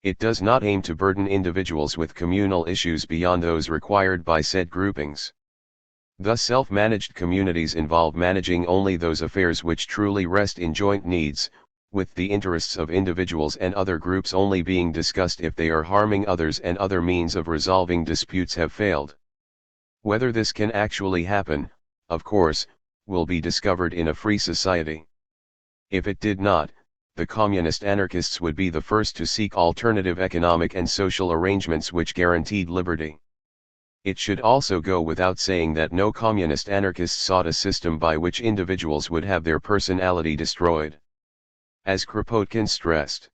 It does not aim to burden individuals with communal issues beyond those required by said groupings. Thus self-managed communities involve managing only those affairs which truly rest in joint needs, with the interests of individuals and other groups only being discussed if they are harming others and other means of resolving disputes have failed. Whether this can actually happen, of course, will be discovered in a free society. If it did not, the communist anarchists would be the first to seek alternative economic and social arrangements which guaranteed liberty. It should also go without saying that no communist anarchist sought a system by which individuals would have their personality destroyed. As Kropotkin stressed,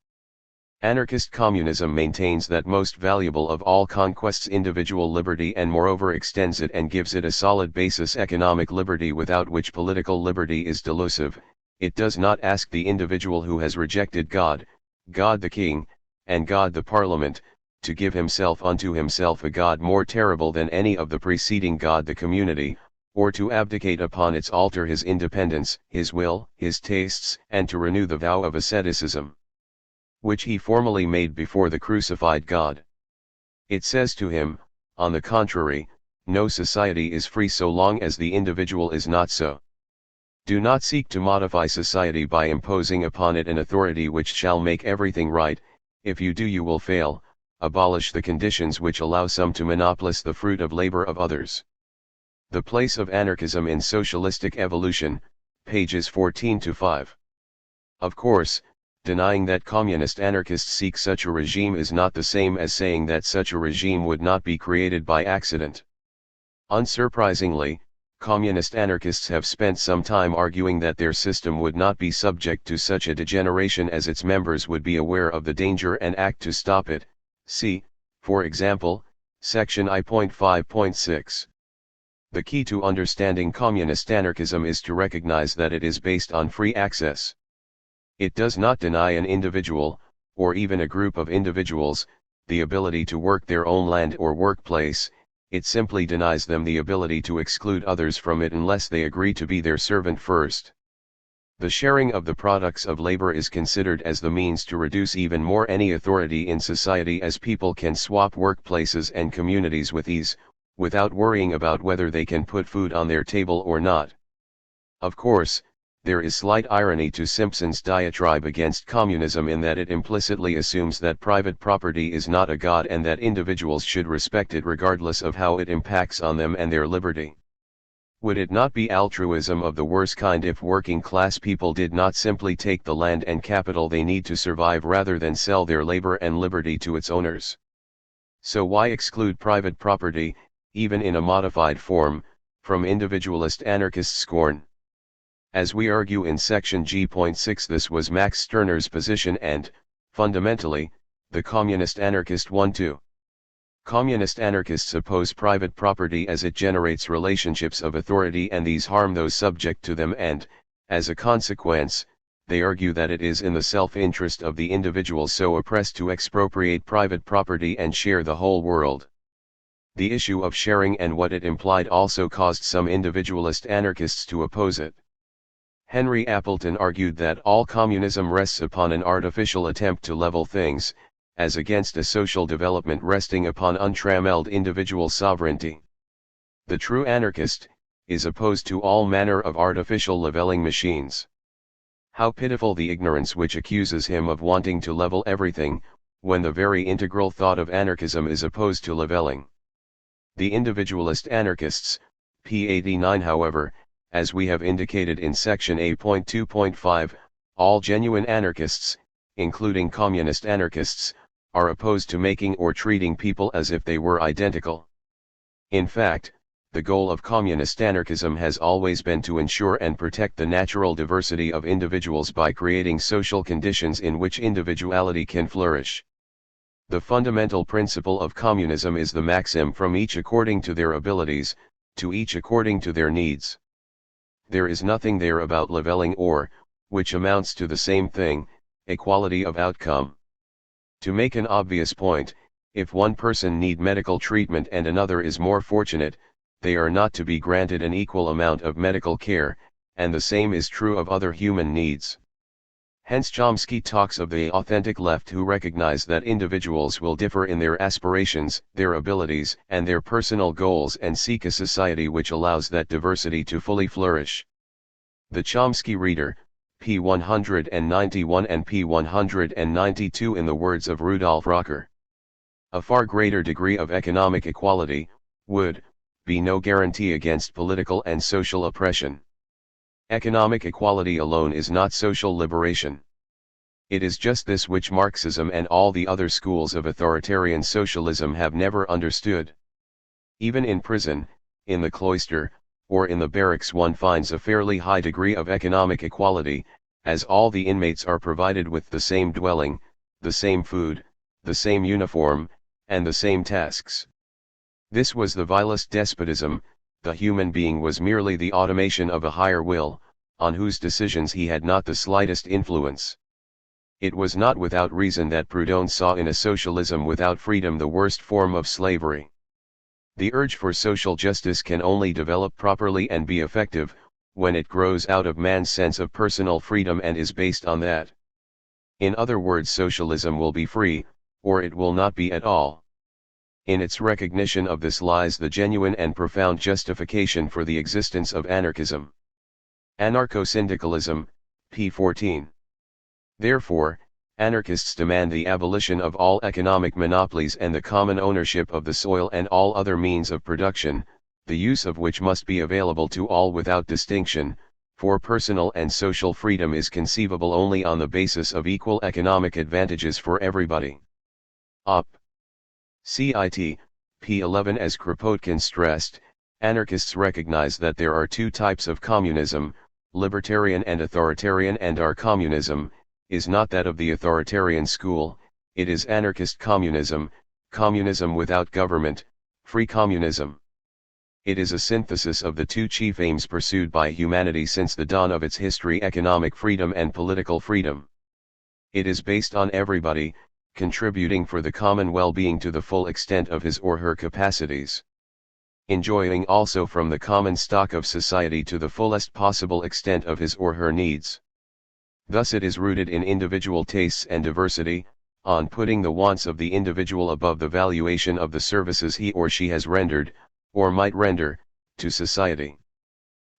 anarchist communism maintains that most valuable of all conquests, individual liberty, and moreover extends it and gives it a solid basis, economic liberty, without which political liberty is delusive. It does not ask the individual who has rejected God, God the King, and God the Parliament, to give himself unto himself a God more terrible than any of the preceding, God the community, or to abdicate upon its altar his independence, his will, his tastes, and to renew the vow of asceticism, which he formally made before the crucified God. It says to him, on the contrary, no society is free so long as the individual is not so. Do not seek to modify society by imposing upon it an authority which shall make everything right. If you do, you will fail. Abolish the conditions which allow some to monopolize the fruit of labor of others. The place of anarchism in socialistic evolution, pages 14 to 5. Of course, denying that communist anarchists seek such a regime is not the same as saying that such a regime would not be created by accident. Unsurprisingly, communist anarchists have spent some time arguing that their system would not be subject to such a degeneration as its members would be aware of the danger and act to stop it. See, for example, section I.5.6. The key to understanding communist anarchism is to recognize that it is based on free access. It does not deny an individual, or even a group of individuals, the ability to work their own land or workplace. It simply denies them the ability to exclude others from it unless they agree to be their servant first. The sharing of the products of labor is considered as the means to reduce even more any authority in society, as people can swap workplaces and communities with ease, without worrying about whether they can put food on their table or not. Of course, there is slight irony to Simpson's diatribe against communism in that it implicitly assumes that private property is not a god and that individuals should respect it regardless of how it impacts on them and their liberty. Would it not be altruism of the worst kind if working class people did not simply take the land and capital they need to survive rather than sell their labor and liberty to its owners? So why exclude private property, even in a modified form, from individualist anarchist scorn? As we argue in section G.6, this was Max Stirner's position and, fundamentally, the communist anarchist one too. Communist anarchists oppose private property as it generates relationships of authority and these harm those subject to them, and, as a consequence, they argue that it is in the self-interest of the individual so oppressed to expropriate private property and share the whole world. The issue of sharing and what it implied also caused some individualist anarchists to oppose it. Henry Appleton argued that all communism rests upon an artificial attempt to level things, as against a social development resting upon untrammeled individual sovereignty. The true anarchist is opposed to all manner of artificial leveling machines. How pitiful the ignorance which accuses him of wanting to level everything, when the very integral thought of anarchism is opposed to leveling. The individualist anarchists, p. 89, however, as we have indicated in section A.2.5, all genuine anarchists, including communist anarchists, are opposed to making or treating people as if they were identical. In fact, the goal of communist anarchism has always been to ensure and protect the natural diversity of individuals by creating social conditions in which individuality can flourish. The fundamental principle of communism is the maxim from each according to their abilities, to each according to their needs. There is nothing there about leveling or, which amounts to the same thing, equality of outcome. To make an obvious point, if one person need medical treatment and another is more fortunate, they are not to be granted an equal amount of medical care, and the same is true of other human needs. Hence Chomsky talks of the authentic left who recognize that individuals will differ in their aspirations, their abilities, and their personal goals and seek a society which allows that diversity to fully flourish. The Chomsky Reader, p. 191 and p. 192, in the words of Rudolf Rocker. A far greater degree of economic equality would be no guarantee against political and social oppression. Economic equality alone is not social liberation. It is just this which Marxism and all the other schools of authoritarian socialism have never understood. Even in prison, in the cloister, or in the barracks one finds a fairly high degree of economic equality, as all the inmates are provided with the same dwelling, the same food, the same uniform, and the same tasks. This was the vilest despotism. The human being was merely the automation of a higher will, on whose decisions he had not the slightest influence. It was not without reason that Proudhon saw in a socialism without freedom the worst form of slavery. The urge for social justice can only develop properly and be effective, when it grows out of man's sense of personal freedom and is based on that. In other words, socialism will be free, or it will not be at all. In its recognition of this lies the genuine and profound justification for the existence of anarchism. Anarcho-syndicalism, p. 14. Therefore, anarchists demand the abolition of all economic monopolies and the common ownership of the soil and all other means of production, the use of which must be available to all without distinction, for personal and social freedom is conceivable only on the basis of equal economic advantages for everybody. Op. Cit. p. 11. As Kropotkin stressed, anarchists recognize that there are two types of communism, libertarian and authoritarian, and our communism is not that of the authoritarian school, it is anarchist communism, communism without government, free communism. It is a synthesis of the two chief aims pursued by humanity since the dawn of its history: economic freedom and political freedom. It is based on everybody contributing for the common well-being to the full extent of his or her capacities, enjoying also from the common stock of society to the fullest possible extent of his or her needs. Thus it is rooted in individual tastes and diversity, on putting the wants of the individual above the valuation of the services he or she has rendered, or might render, to society.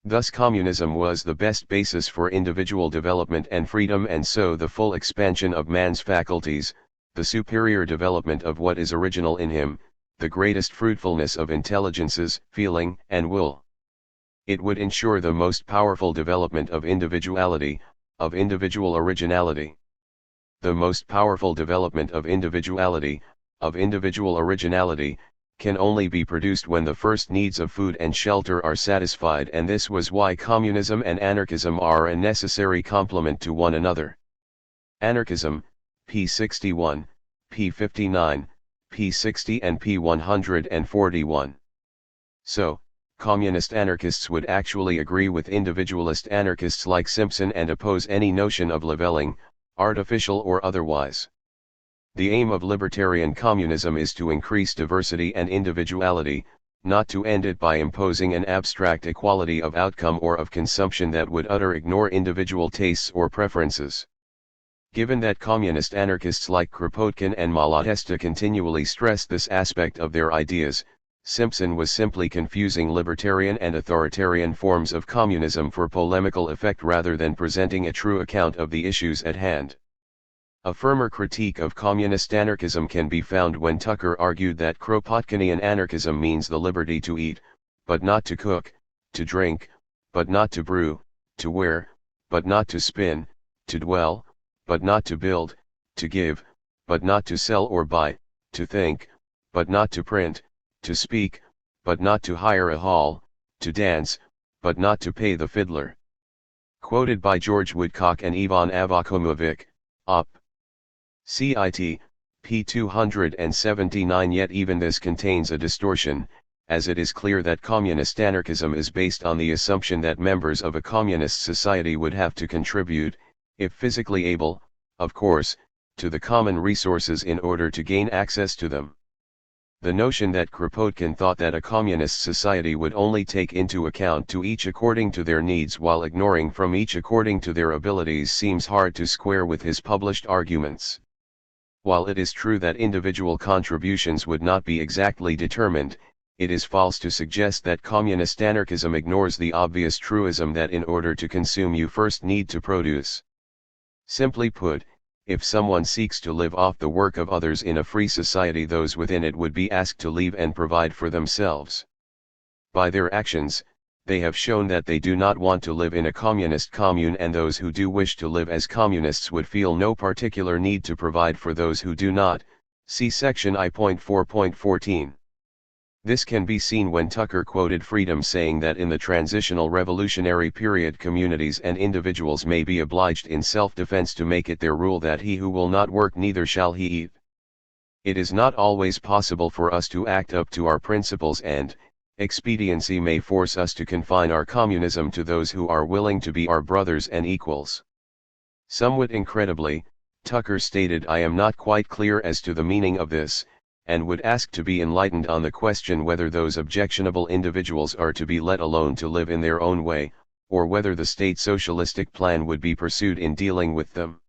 Thus communism was the best basis for individual development and freedom, and so the full expansion of man's faculties, the superior development of what is original in him, the greatest fruitfulness of intelligences, feeling, and will. It would ensure the most powerful development of individuality, of individual originality. The most powerful development of individuality, of individual originality, can only be produced when the first needs of food and shelter are satisfied, and this was why communism and anarchism are a necessary complement to one another. Anarchism, p. 61, p. 59, p. 60 and p. 141. So, communist anarchists would actually agree with individualist anarchists like Simpson and oppose any notion of leveling, artificial or otherwise. The aim of libertarian communism is to increase diversity and individuality, not to end it by imposing an abstract equality of outcome or of consumption that would ignore individual tastes or preferences. Given that communist anarchists like Kropotkin and Malatesta continually stress this aspect of their ideas, Simpson was simply confusing libertarian and authoritarian forms of communism for polemical effect rather than presenting a true account of the issues at hand. A firmer critique of communist anarchism can be found when Tucker argued that Kropotkinian anarchism means the liberty to eat, but not to cook, to drink, but not to brew, to wear, but not to spin, to dwell, but not to build, to give, but not to sell or buy, to think, but not to print, to speak, but not to hire a hall, to dance, but not to pay the fiddler. Quoted by George Woodcock and Ivan Avakomovic, Op. Cit. p. 279. Yet even this contains a distortion, as it is clear that communist anarchism is based on the assumption that members of a communist society would have to contribute, if physically able, of course, to the common resources in order to gain access to them. The notion that Kropotkin thought that a communist society would only take into account to each according to their needs while ignoring from each according to their abilities seems hard to square with his published arguments. While it is true that individual contributions would not be exactly determined, it is false to suggest that communist anarchism ignores the obvious truism that in order to consume you first need to produce. Simply put, if someone seeks to live off the work of others in a free society, those within it would be asked to leave and provide for themselves. By their actions, they have shown that they do not want to live in a communist commune, and those who do wish to live as communists would feel no particular need to provide for those who do not. See section I.4.14. This can be seen when Tucker quoted Freedom saying that in the transitional revolutionary period communities and individuals may be obliged in self-defense to make it their rule that he who will not work neither shall he eat. It is not always possible for us to act up to our principles, and expediency may force us to confine our communism to those who are willing to be our brothers and equals. Somewhat incredibly, Tucker stated, "I am not quite clear as to the meaning of this, and would ask to be enlightened on the question whether those objectionable individuals are to be let alone to live in their own way, or whether the state socialistic plan would be pursued in dealing with them.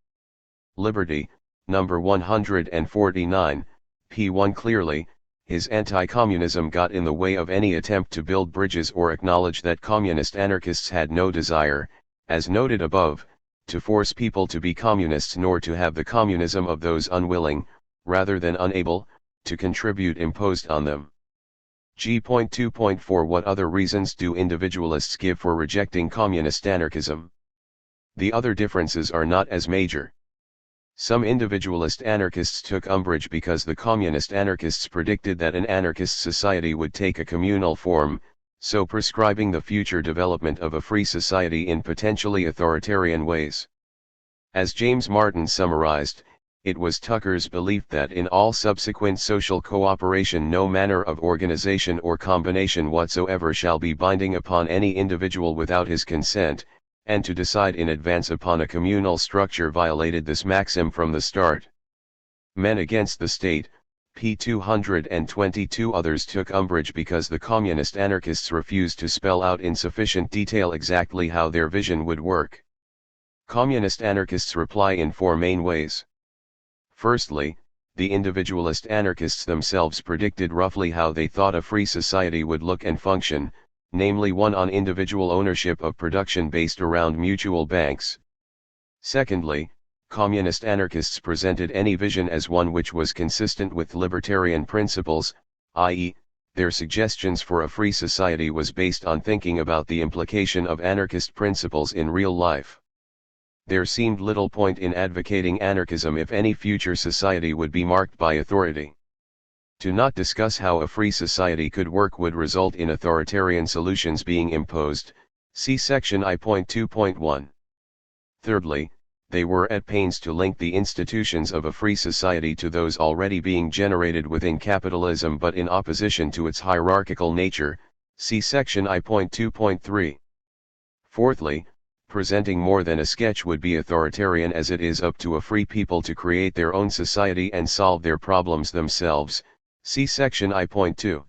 Liberty, number 149, p1. Clearly, his anti-communism got in the way of any attempt to build bridges or acknowledge that communist anarchists had no desire, as noted above, to force people to be communists nor to have the communism of those unwilling, rather than unable, to contribute imposed on them. G.2.4 What other reasons do individualists give for rejecting communist anarchism? The other differences are not as major. Some individualist anarchists took umbrage because the communist anarchists predicted that an anarchist society would take a communal form, so prescribing the future development of a free society in potentially authoritarian ways. As James Martin summarized, it was Tucker's belief that in all subsequent social cooperation no manner of organization or combination whatsoever shall be binding upon any individual without his consent, and to decide in advance upon a communal structure violated this maxim from the start. Men Against the State, p. 222. Others took umbrage because the communist anarchists refused to spell out in sufficient detail exactly how their vision would work. Communist anarchists reply in four main ways. Firstly, the individualist anarchists themselves predicted roughly how they thought a free society would look and function, namely one on individual ownership of production based around mutual banks. Secondly, communist anarchists presented any vision as one which was consistent with libertarian principles, i.e., their suggestions for a free society was based on thinking about the implication of anarchist principles in real life. There seemed little point in advocating anarchism if any future society would be marked by authority. To not discuss how a free society could work would result in authoritarian solutions being imposed, see section I.2.1. Thirdly, they were at pains to link the institutions of a free society to those already being generated within capitalism but in opposition to its hierarchical nature, see section I.2.3. Fourthly, presenting more than a sketch would be authoritarian as it is up to a free people to create their own society and solve their problems themselves, see section I.2.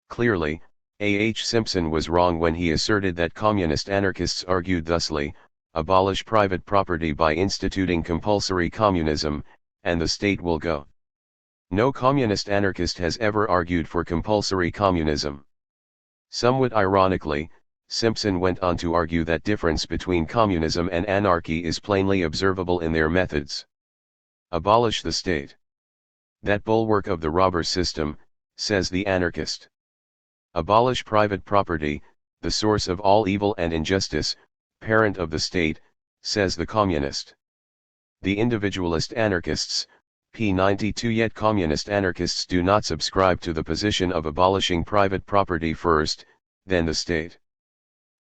Clearly, A. H. Simpson was wrong when he asserted that communist anarchists argued thusly: abolish private property by instituting compulsory communism, and the state will go. No communist anarchist has ever argued for compulsory communism. Somewhat ironically, Simpson went on to argue that difference between communism and anarchy is plainly observable in their methods. Abolish the state. That bulwark of the robber system, says the anarchist. Abolish private property, the source of all evil and injustice, parent of the state, says the communist. The individualist anarchists, p. 92. Yet communist anarchists do not subscribe to the position of abolishing private property first, then the state.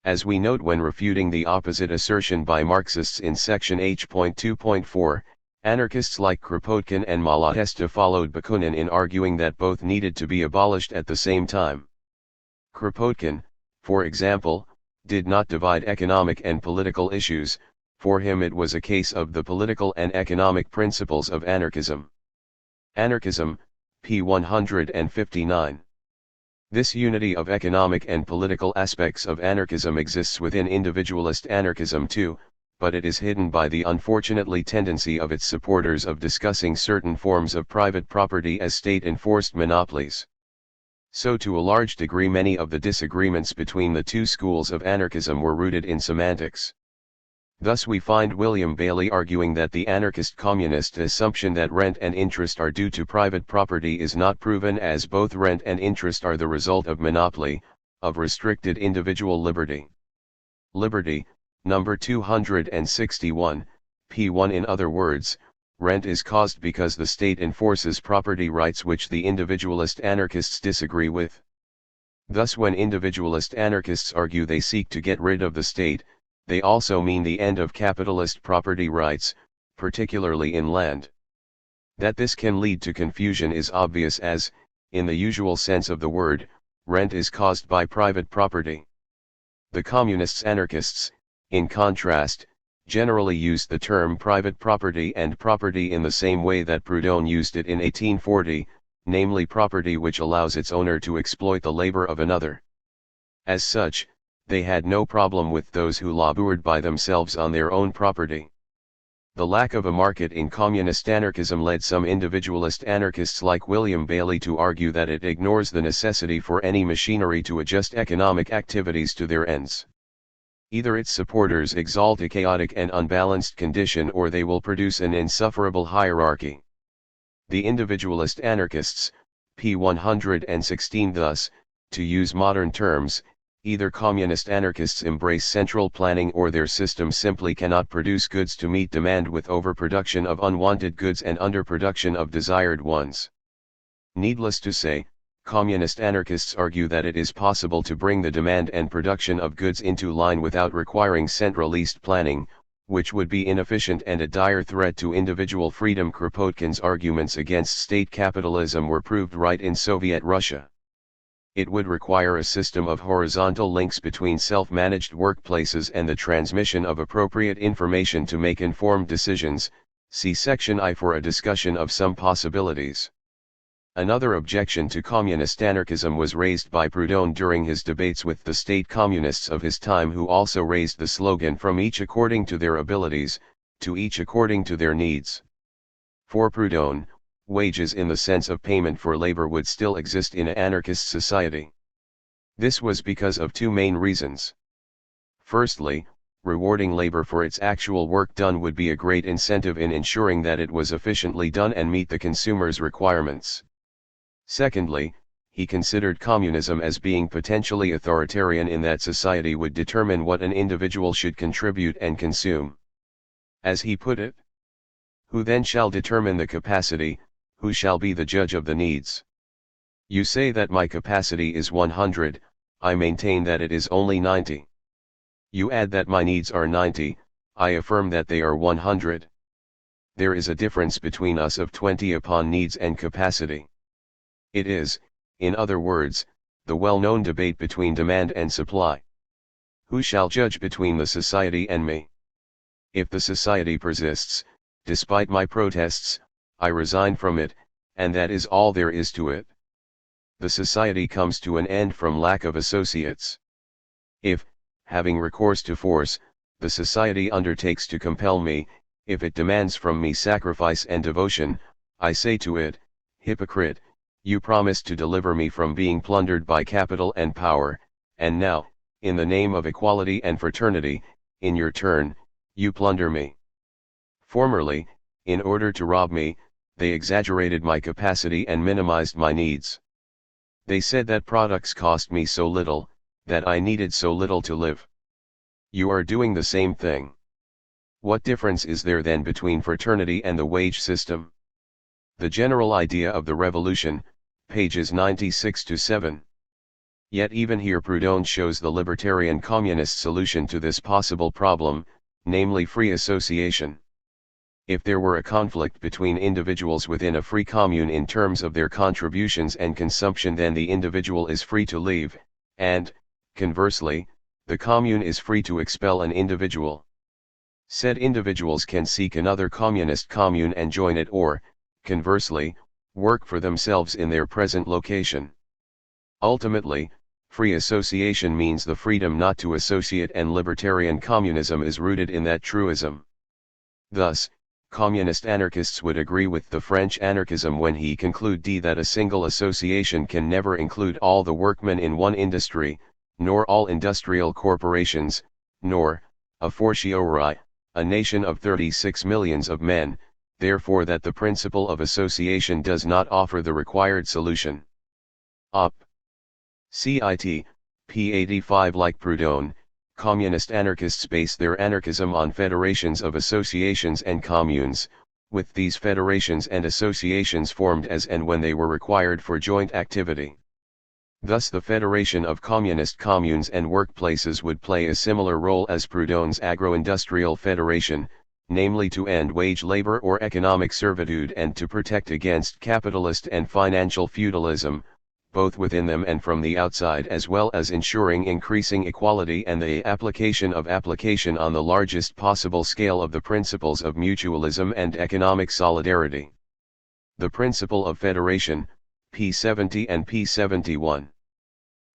As we note when refuting the opposite assertion by Marxists in section H.2.4, anarchists like Kropotkin and Malatesta followed Bakunin in arguing that both needed to be abolished at the same time. Kropotkin, for example, did not divide economic and political issues. For him it was a case of the political and economic principles of anarchism. Anarchism, p. 159. This unity of economic and political aspects of anarchism exists within individualist anarchism too, but it is hidden by the unfortunately tendency of its supporters of discussing certain forms of private property as state-enforced monopolies. So to a large degree many of the disagreements between the two schools of anarchism were rooted in semantics. Thus we find William Bailey arguing that the anarchist-communist assumption that rent and interest are due to private property is not proven, as both rent and interest are the result of monopoly, of restricted individual liberty. Liberty, number 261, p1. In other words, rent is caused because the state enforces property rights which the individualist anarchists disagree with. Thus when individualist anarchists argue they seek to get rid of the state, they also mean the end of capitalist property rights, particularly in land. That this can lead to confusion is obvious as, in the usual sense of the word, rent is caused by private property. The communists-anarchists, in contrast, generally used the term private property and property in the same way that Proudhon used it in 1840, namely property which allows its owner to exploit the labor of another. As such, they had no problem with those who labored by themselves on their own property. The lack of a market in communist anarchism led some individualist anarchists like William Bailey to argue that it ignores the necessity for any machinery to adjust economic activities to their ends. Either its supporters exalt a chaotic and unbalanced condition or they will produce an insufferable hierarchy. The individualist anarchists, p. 116 thus, to use modern terms, either communist anarchists embrace central planning or their system simply cannot produce goods to meet demand with overproduction of unwanted goods and underproduction of desired ones. Needless to say, communist anarchists argue that it is possible to bring the demand and production of goods into line without requiring centralized planning, which would be inefficient and a dire threat to individual freedom. Kropotkin's arguments against state capitalism were proved right in Soviet Russia. It would require a system of horizontal links between self-managed workplaces and the transmission of appropriate information to make informed decisions. See section I for a discussion of some possibilities. Another objection to communist anarchism was raised by Proudhon during his debates with the state communists of his time, who also raised the slogan "from each according to their abilities, to each according to their needs." For Proudhon, wages in the sense of payment for labor would still exist in an anarchist society. This was because of two main reasons. Firstly, rewarding labor for its actual work done would be a great incentive in ensuring that it was efficiently done and meet the consumer's requirements. Secondly, he considered communism as being potentially authoritarian in that society would determine what an individual should contribute and consume. As he put it, "Who then shall determine the capacity, who shall be the judge of the needs? You say that my capacity is 100, I maintain that it is only 90. You add that my needs are 90, I affirm that they are 100. There is a difference between us of 20 upon needs and capacity. It is, in other words, the well-known debate between demand and supply. Who shall judge between the society and me? If the society persists, despite my protests, I resign from it, and that is all there is to it. The society comes to an end from lack of associates. If, having recourse to force, the society undertakes to compel me, if it demands from me sacrifice and devotion, I say to it, hypocrite, you promised to deliver me from being plundered by capital and power, and now, in the name of equality and fraternity, in your turn, you plunder me. Formerly, in order to rob me, they exaggerated my capacity and minimized my needs. They said that products cost me so little, that I needed so little to live. You are doing the same thing. What difference is there then between fraternity and the wage system? The general idea of the revolution, pages 96-7. Yet even here Proudhon shows the libertarian communist solution to this possible problem, namely free association. If there were a conflict between individuals within a free commune in terms of their contributions and consumption, then the individual is free to leave, and, conversely, the commune is free to expel an individual. Said individuals can seek another communist commune and join it, or, conversely, work for themselves in their present location. Ultimately, free association means the freedom not to associate, and libertarian communism is rooted in that truism. Thus, communist anarchists would agree with the French anarchism when he conclude that a single association can never include all the workmen in one industry, nor all industrial corporations, nor, a fortiori, a nation of 36 millions of men, therefore that the principle of association does not offer the required solution. Op. Cit. p. 85. Like Proudhon, communist anarchists base their anarchism on federations of associations and communes, with these federations and associations formed as and when they were required for joint activity. Thus the federation of communist communes and workplaces would play a similar role as Proudhon's agro-industrial federation, namely to end wage labor or economic servitude and to protect against capitalist and financial feudalism, both within them and from the outside, as well as ensuring increasing equality and the application on the largest possible scale of the principles of mutualism and economic solidarity. The principle of federation, p70 and p71.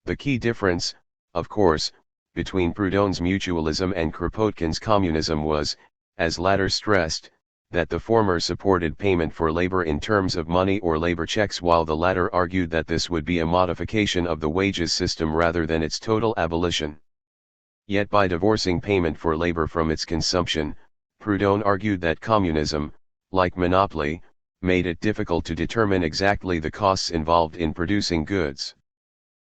The key difference, of course, between Proudhon's mutualism and Kropotkin's communism was, as latter stressed, that the former supported payment for labor in terms of money or labor checks, while the latter argued that this would be a modification of the wages system rather than its total abolition. Yet by divorcing payment for labor from its consumption, Proudhon argued that communism, like monopoly, made it difficult to determine exactly the costs involved in producing goods.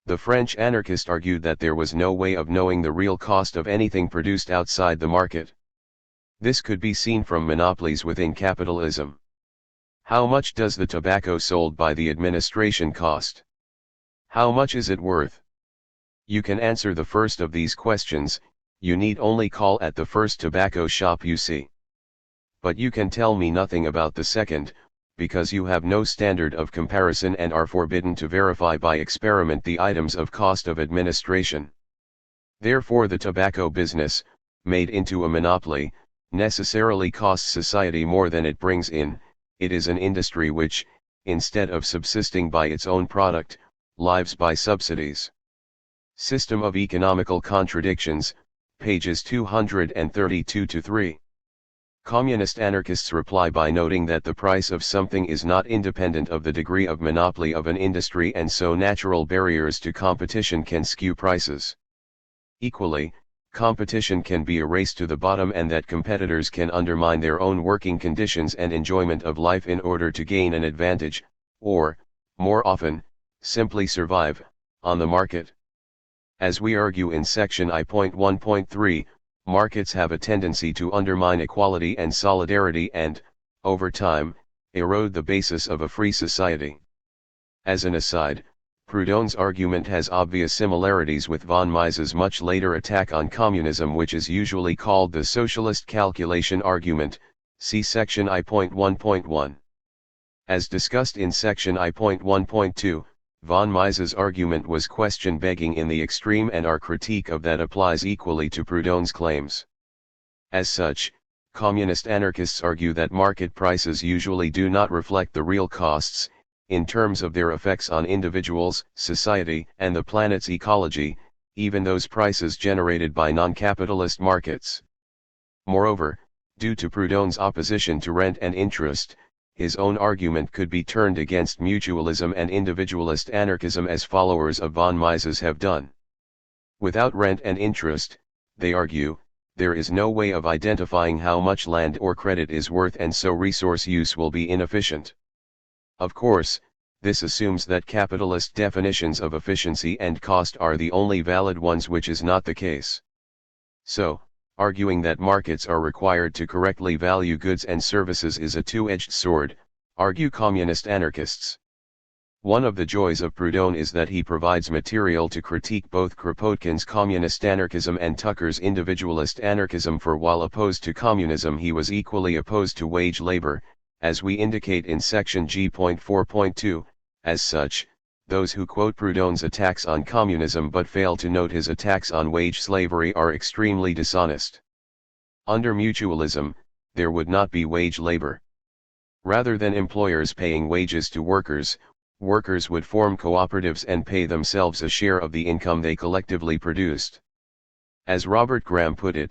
The French anarchist argued that there was no way of knowing the real cost of anything produced outside the market. This could be seen from monopolies within capitalism. How much does the tobacco sold by the administration cost? How much is it worth? You can answer the first of these questions, you need only call at the first tobacco shop you see. But you can tell me nothing about the second, because you have no standard of comparison and are forbidden to verify by experiment the items of cost of administration. Therefore the tobacco business, made into a monopoly, necessarily costs society more than it brings in. It is an industry which, instead of subsisting by its own product, lives by subsidies. System of Economical Contradictions, pages 232-3. Communist anarchists reply by noting that the price of something is not independent of the degree of monopoly of an industry, and so natural barriers to competition can skew prices. Equally, competition can be a race to the bottom, and that competitors can undermine their own working conditions and enjoyment of life in order to gain an advantage, or, more often, simply survive, on the market. As we argue in section I.1.3, markets have a tendency to undermine equality and solidarity and, over time, erode the basis of a free society. As an aside, Proudhon's argument has obvious similarities with von Mises' much later attack on communism, which is usually called the socialist calculation argument, see section I.1.1. As discussed in section I.1.2, von Mises' argument was question-begging in the extreme, and our critique of that applies equally to Proudhon's claims. As such, communist anarchists argue that market prices usually do not reflect the real costs, in terms of their effects on individuals, society, and the planet's ecology, even those prices generated by non-capitalist markets. Moreover, due to Proudhon's opposition to rent and interest, his own argument could be turned against mutualism and individualist anarchism, as followers of von Mises have done. Without rent and interest, they argue, there is no way of identifying how much land or credit is worth, and so resource use will be inefficient. Of course, this assumes that capitalist definitions of efficiency and cost are the only valid ones, which is not the case. So, arguing that markets are required to correctly value goods and services is a two-edged sword, argue communist anarchists. One of the joys of Proudhon is that he provides material to critique both Kropotkin's communist anarchism and Tucker's individualist anarchism, for while opposed to communism he was equally opposed to wage labor, as we indicate in section G.4.2, as such, those who quote Proudhon's attacks on communism but fail to note his attacks on wage slavery are extremely dishonest. Under mutualism, there would not be wage labor. Rather than employers paying wages to workers, workers would form cooperatives and pay themselves a share of the income they collectively produced. As Robert Graham put it,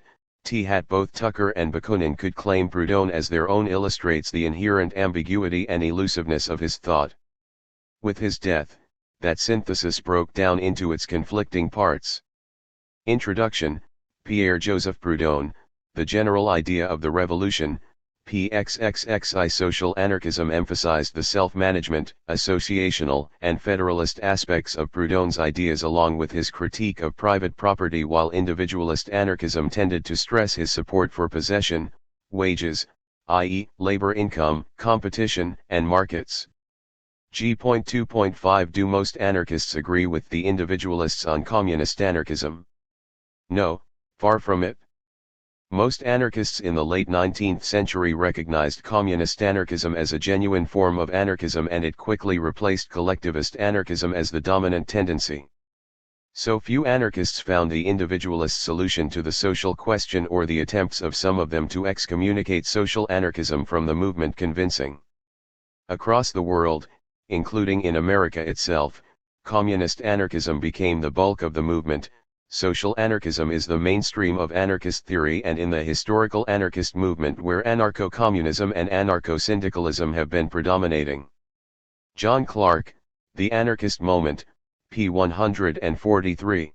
both Tucker and Bakunin could claim Proudhon as their own illustrates the inherent ambiguity and elusiveness of his thought. With his death, that synthesis broke down into its conflicting parts. Introduction, Pierre-Joseph Proudhon, The General Idea of the Revolution, PXXXI. Social anarchism emphasized the self-management, associational, and federalist aspects of Proudhon's ideas along with his critique of private property, while individualist anarchism tended to stress his support for possession, wages, i.e., labor income, competition, and markets. G.2.5 Do most anarchists agree with the individualists on communist anarchism? No, far from it. Most anarchists in the late 19th century recognized communist anarchism as a genuine form of anarchism, and it quickly replaced collectivist anarchism as the dominant tendency. So few anarchists found the individualist solution to the social question, or the attempts of some of them to excommunicate social anarchism from the movement, convincing. Across the world, including in America itself, communist anarchism became the bulk of the movement. Social anarchism is the mainstream of anarchist theory, and in the historical anarchist movement where anarcho-communism and anarcho-syndicalism have been predominating. John Clark, The Anarchist Moment, p. 143.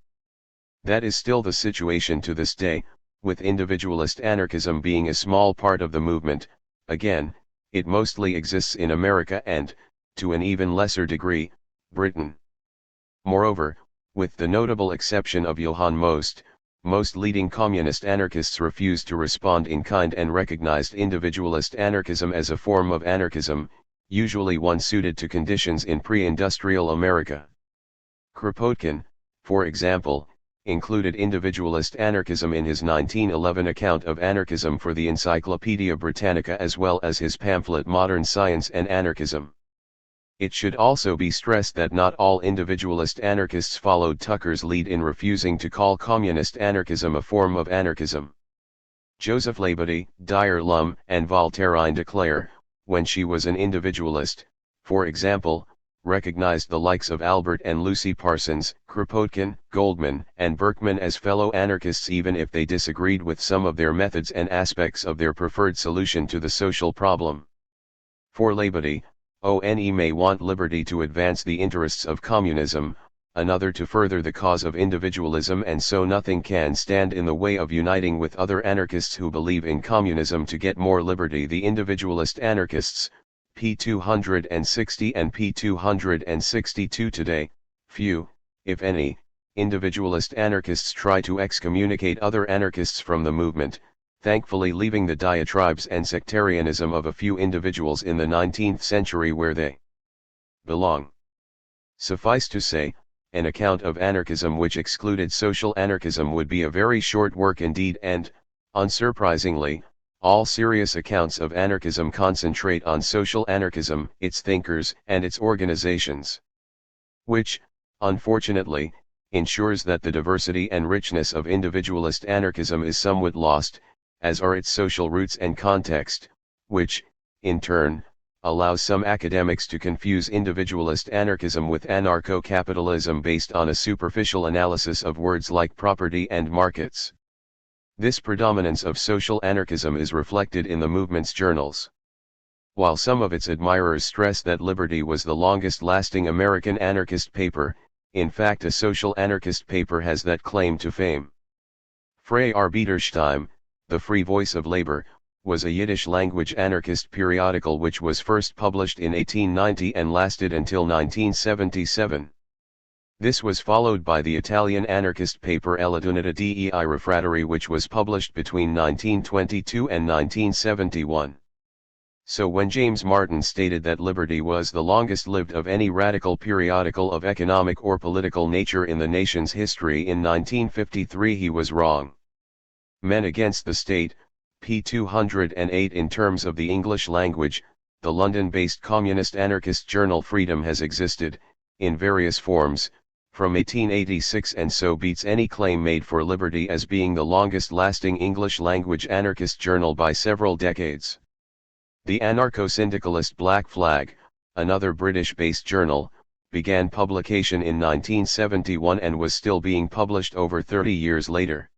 That is still the situation to this day, with individualist anarchism being a small part of the movement. Again, it mostly exists in America and, to an even lesser degree, Britain. Moreover, with the notable exception of Johann Most leading communist anarchists refused to respond in kind and recognized individualist anarchism as a form of anarchism, usually one suited to conditions in pre-industrial America. Kropotkin, for example, included individualist anarchism in his 1911 account of anarchism for the Encyclopaedia Britannica as well as his pamphlet Modern Science and Anarchism. It should also be stressed that not all individualist anarchists followed Tucker's lead in refusing to call communist anarchism a form of anarchism. Joseph Labadie, Dyer Lum, and Voltairine de Cleyre, when she was an individualist, for example, recognized the likes of Albert and Lucy Parsons, Kropotkin, Goldman, and Berkman as fellow anarchists even if they disagreed with some of their methods and aspects of their preferred solution to the social problem. For Labadie, one may want liberty to advance the interests of communism, another to further the cause of individualism, and so nothing can stand in the way of uniting with other anarchists who believe in communism to get more liberty. The individualist anarchists, p. 260 and p. 262 today, few, if any, individualist anarchists try to excommunicate other anarchists from the movement, thankfully leaving the diatribes and sectarianism of a few individuals in the 19th century where they belong. Suffice to say, an account of anarchism which excluded social anarchism would be a very short work indeed, and, unsurprisingly, all serious accounts of anarchism concentrate on social anarchism, its thinkers and its organizations. Which, unfortunately, ensures that the diversity and richness of individualist anarchism is somewhat lost, as are its social roots and context, which, in turn, allows some academics to confuse individualist anarchism with anarcho-capitalism based on a superficial analysis of words like property and markets. This predominance of social anarchism is reflected in the movement's journals. While some of its admirers stress that Liberty was the longest-lasting American anarchist paper, in fact a social anarchist paper has that claim to fame. Freie Arbeiterstimme, The Free Voice of Labor, was a Yiddish-language anarchist periodical which was first published in 1890 and lasted until 1977. This was followed by the Italian anarchist paper L'Unità dei Refratari which was published between 1922 and 1971. So when James Martin stated that Liberty was the longest-lived of any radical periodical of economic or political nature in the nation's history in 1953 he was wrong. Men Against the State, p. 208. In terms of the English language, the London-based communist anarchist journal Freedom has existed, in various forms, from 1886 and so beats any claim made for Liberty as being the longest-lasting English-language anarchist journal by several decades. The anarcho-syndicalist Black Flag, another British-based journal, began publication in 1971 and was still being published over 30 years later.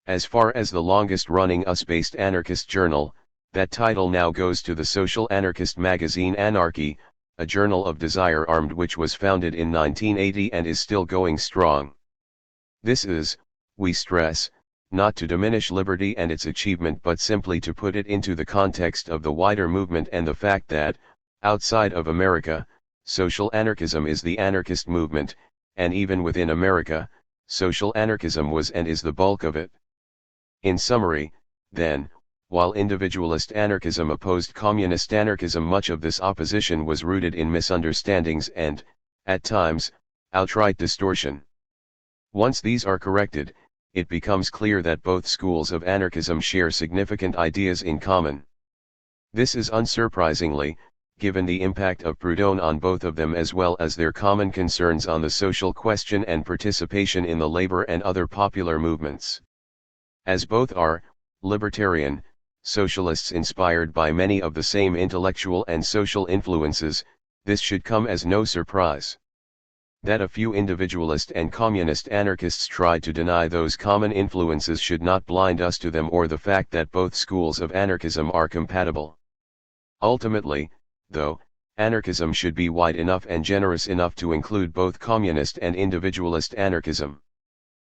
As far as the longest-running US-based anarchist journal, that title now goes to the social anarchist magazine Anarchy, a journal of Desire Armed which was founded in 1980 and is still going strong. This is, we stress, not to diminish Liberty and its achievement but simply to put it into the context of the wider movement and the fact that, outside of America, social anarchism is the anarchist movement, and even within America, social anarchism was and is the bulk of it. In summary, then, while individualist anarchism opposed communist anarchism, much of this opposition was rooted in misunderstandings and, at times, outright distortion. Once these are corrected, it becomes clear that both schools of anarchism share significant ideas in common. This is unsurprisingly, given the impact of Proudhon on both of them as well as their common concerns on the social question and participation in the labor and other popular movements. As both are, libertarian, socialists inspired by many of the same intellectual and social influences, This should come as no surprise. That a few individualist and communist anarchists try to deny those common influences should not blind us to them or the fact that both schools of anarchism are compatible. Ultimately, though, anarchism should be wide enough and generous enough to include both communist and individualist anarchism.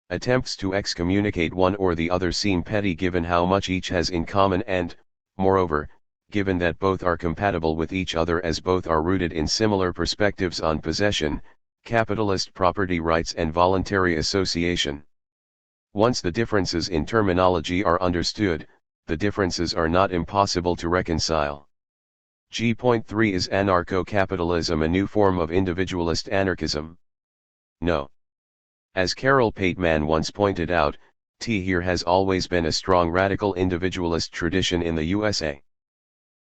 Attempts to excommunicate one or the other seem petty given how much each has in common and, moreover, given that both are compatible with each other as both are rooted in similar perspectives on possession, capitalist property rights and voluntary association. Once the differences in terminology are understood, the differences are not impossible to reconcile. G.3 Is anarcho-capitalism a new form of individualist anarchism? No. As Carol Pateman once pointed out, here has always been a strong radical individualist tradition in the USA.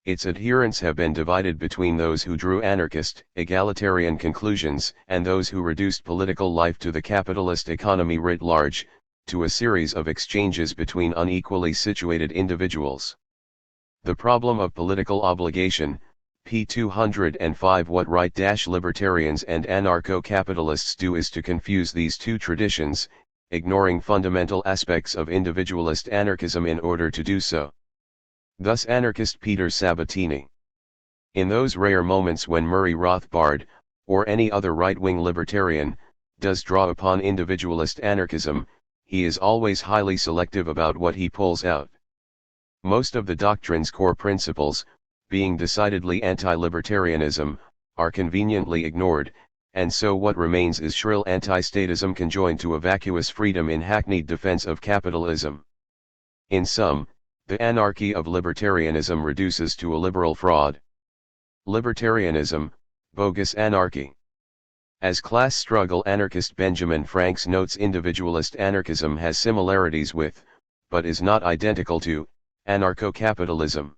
Its adherents have been divided between those who drew anarchist, egalitarian conclusions and those who reduced political life to the capitalist economy writ large, to a series of exchanges between unequally situated individuals. The problem of political obligation, p. 205. What right-libertarians and anarcho-capitalists do is to confuse these two traditions, ignoring fundamental aspects of individualist anarchism in order to do so. Thus anarchist Peter Sabatini. In those rare moments when Murray Rothbard, or any other right-wing libertarian, does draw upon individualist anarchism, he is always highly selective about what he pulls out. Most of the doctrine's core principles, being decidedly anti-libertarianism, are conveniently ignored, and so what remains is shrill anti-statism conjoined to a vacuous freedom in hackneyed defense of capitalism. In sum, the anarchy of libertarianism reduces to a liberal fraud. Libertarianism, bogus anarchy. As class struggle anarchist Benjamin Franks notes, individualist anarchism has similarities with, but is not identical to, anarcho-capitalism.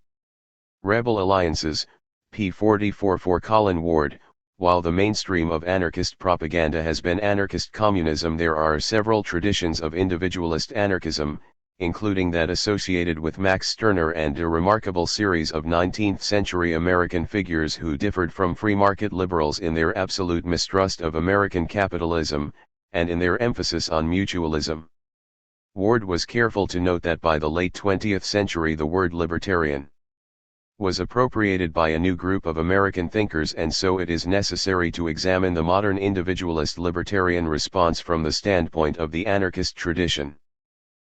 Rebel alliances, p. 44 for Colin Ward. While the mainstream of anarchist propaganda has been anarchist communism, there are several traditions of individualist anarchism, including that associated with Max Stirner and a remarkable series of 19th-century American figures who differed from free-market liberals in their absolute mistrust of American capitalism, and in their emphasis on mutualism. Ward was careful to note that by the late 20th century the word libertarian was appropriated by a new group of American thinkers, and so it is necessary to examine the modern individualist libertarian response from the standpoint of the anarchist tradition.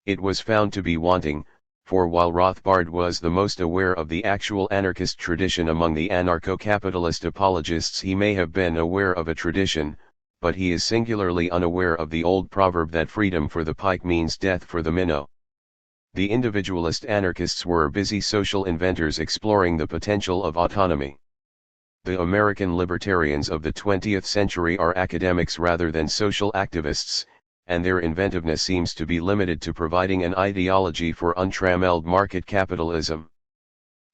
It was found to be wanting, for while Rothbard was the most aware of the actual anarchist tradition among the anarcho-capitalist apologists, he may have been aware of a tradition, but he is singularly unaware of the old proverb that freedom for the pike means death for the minnow. The individualist anarchists were busy social inventors exploring the potential of autonomy. The American libertarians of the 20th century are academics rather than social activists, and their inventiveness seems to be limited to providing an ideology for untrammeled market capitalism.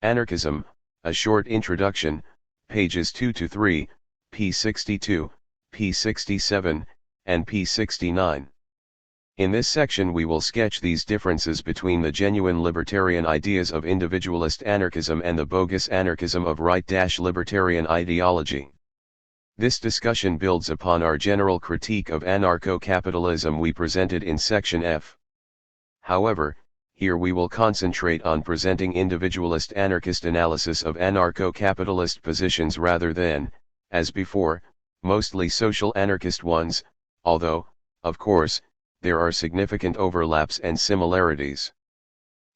Anarchism, a short introduction, pages 2-3, p. 62, p. 67, and p. 69. In this section we will sketch these differences between the genuine libertarian ideas of individualist anarchism and the bogus anarchism of right-libertarian ideology. This discussion builds upon our general critique of anarcho-capitalism we presented in section F. However, here we will concentrate on presenting individualist anarchist analysis of anarcho-capitalist positions rather than, as before, mostly social anarchist ones, although, of course, there are significant overlaps and similarities.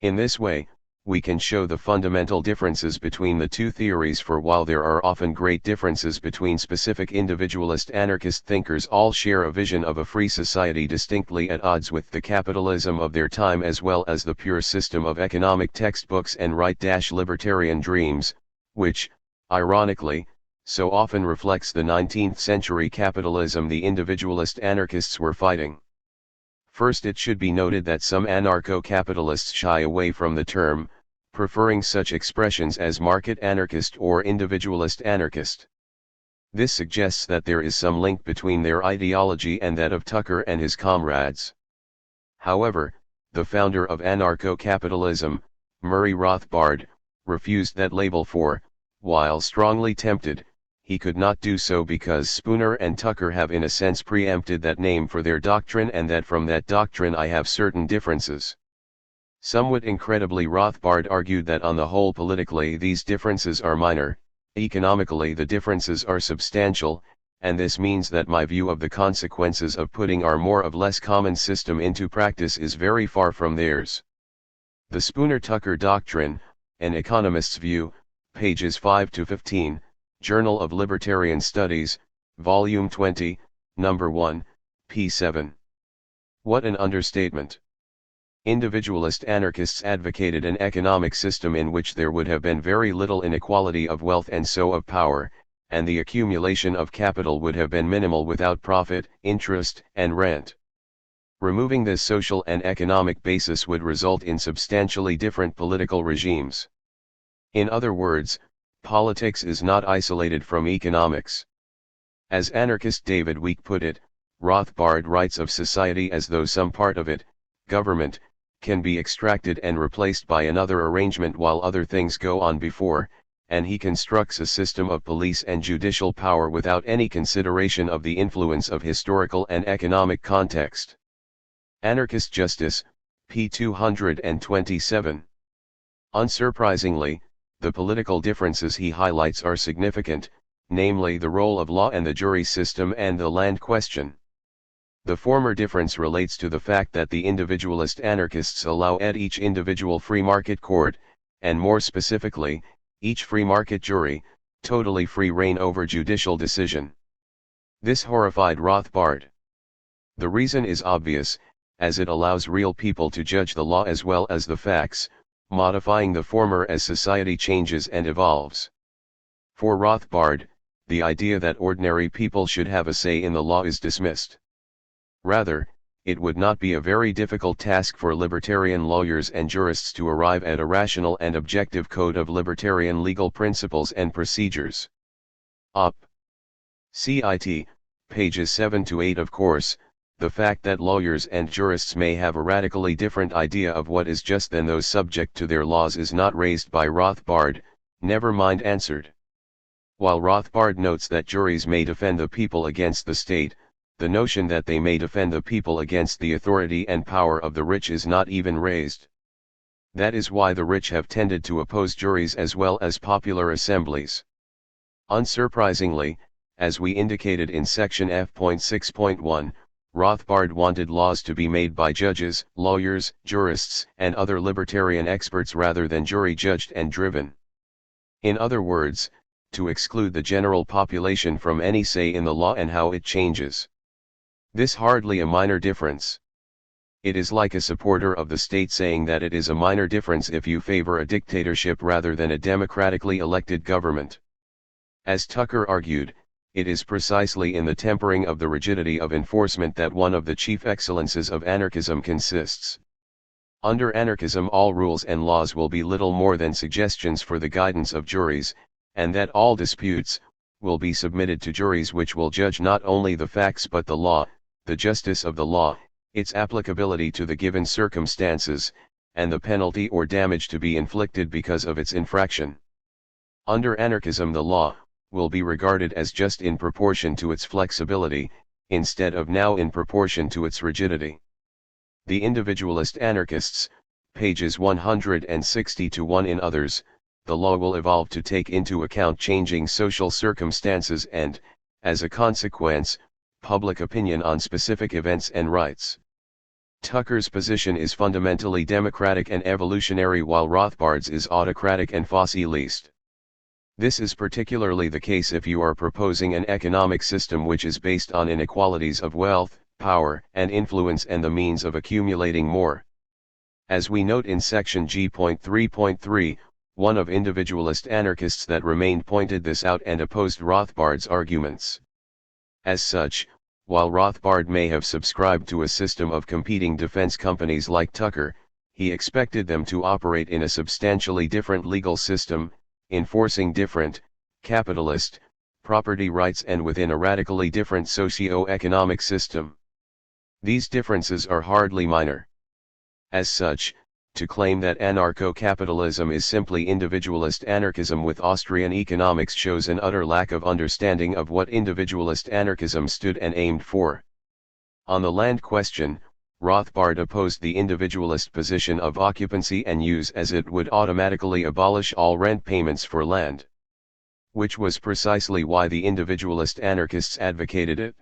In this way, we can show the fundamental differences between the two theories, for while there are often great differences between specific individualist anarchist thinkers, all share a vision of a free society distinctly at odds with the capitalism of their time as well as the pure system of economic textbooks and right-libertarian dreams, which, ironically, so often reflects the 19th century capitalism the individualist anarchists were fighting. First, it should be noted that some anarcho-capitalists shy away from the term, preferring such expressions as market anarchist or individualist anarchist. This suggests that there is some link between their ideology and that of Tucker and his comrades. However, the founder of anarcho-capitalism, Murray Rothbard, refused that label, for, while strongly tempted, he could not do so because Spooner and Tucker have in a sense preempted that name for their doctrine, and that from that doctrine I have certain differences. Somewhat incredibly, Rothbard argued that on the whole politically these differences are minor, economically the differences are substantial, and this means that my view of the consequences of putting our more or less common system into practice is very far from theirs. The Spooner-Tucker Doctrine, An Economist's View, pages 5 to 15, Journal of Libertarian Studies, Volume 20, Number 1, p. 7. What an understatement! Individualist anarchists advocated an economic system in which there would have been very little inequality of wealth and so of power, and the accumulation of capital would have been minimal without profit, interest, and rent. Removing this social and economic basis would result in substantially different political regimes. In other words, politics is not isolated from economics. As anarchist David Week put it, Rothbard writes of society as though some part of it, government, can be extracted and replaced by another arrangement while other things go on before, and he constructs a system of police and judicial power without any consideration of the influence of historical and economic context. Anarchist Justice, p. 227. Unsurprisingly, the political differences he highlights are significant, namely the role of law and the jury system and the land question. The former difference relates to the fact that the individualist anarchists allow at each individual free market court, and more specifically, each free market jury, totally free reign over judicial decision. This horrified Rothbard. The reason is obvious, as it allows real people to judge the law as well as the facts, modifying the former as society changes and evolves. For Rothbard, the idea that ordinary people should have a say in the law is dismissed. Rather, it would not be a very difficult task for libertarian lawyers and jurists to arrive at a rational and objective code of libertarian legal principles and procedures. Op. Cit. Pages 7 to 8. Of course, the fact that lawyers and jurists may have a radically different idea of what is just than those subject to their laws is not raised by Rothbard, never mind answered. While Rothbard notes that juries may defend the people against the state, the notion that they may defend the people against the authority and power of the rich is not even raised. That is why the rich have tended to oppose juries as well as popular assemblies. Unsurprisingly, as we indicated in section F.6.1, Rothbard wanted laws to be made by judges, lawyers, jurists, and other libertarian experts rather than jury-judged and driven. In other words, to exclude the general population from any say in the law and how it changes. This hardly a minor difference. It is like a supporter of the state saying that it is a minor difference if you favor a dictatorship rather than a democratically elected government. As Tucker argued, it is precisely in the tempering of the rigidity of enforcement that one of the chief excellences of anarchism consists. Under anarchism all rules and laws will be little more than suggestions for the guidance of juries, and that all disputes will be submitted to juries which will judge not only the facts but the law, the justice of the law, its applicability to the given circumstances, and the penalty or damage to be inflicted because of its infraction. Under anarchism the law will be regarded as just in proportion to its flexibility, instead of now in proportion to its rigidity. The individualist anarchists, pages 160 to 1. In others, the law will evolve to take into account changing social circumstances and, as a consequence, public opinion on specific events and rights. Tucker's position is fundamentally democratic and evolutionary while Rothbard's is autocratic and fossilist. This is particularly the case if you are proposing an economic system which is based on inequalities of wealth, power, and influence and the means of accumulating more. As we note in section G.3.3, one of individualist anarchists that remained pointed this out and opposed Rothbard's arguments. As such, while Rothbard may have subscribed to a system of competing defense companies like Tucker, he expected them to operate in a substantially different legal system, enforcing different, capitalist, property rights and within a radically different socio-economic system. These differences are hardly minor. As such, to claim that anarcho-capitalism is simply individualist anarchism with Austrian economics shows an utter lack of understanding of what individualist anarchism stood and aimed for. On the land question, Rothbard opposed the individualist position of occupancy and use as it would automatically abolish all rent payments for land. Which was precisely why the individualist anarchists advocated it.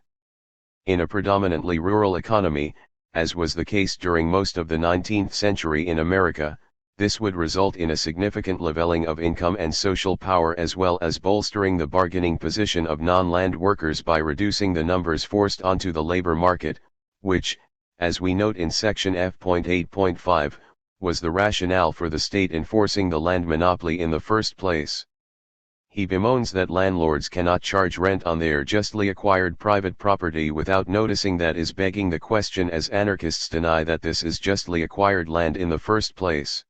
In a predominantly rural economy, as was the case during most of the 19th century in America, this would result in a significant leveling of income and social power as well as bolstering the bargaining position of non-land workers by reducing the numbers forced onto the labor market, which, as we note in section F.8.5, was the rationale for the state enforcing the land monopoly in the first place. He bemoans that landlords cannot charge rent on their justly acquired private property without noticing that is begging the question, as anarchists deny that this is justly acquired land in the first place.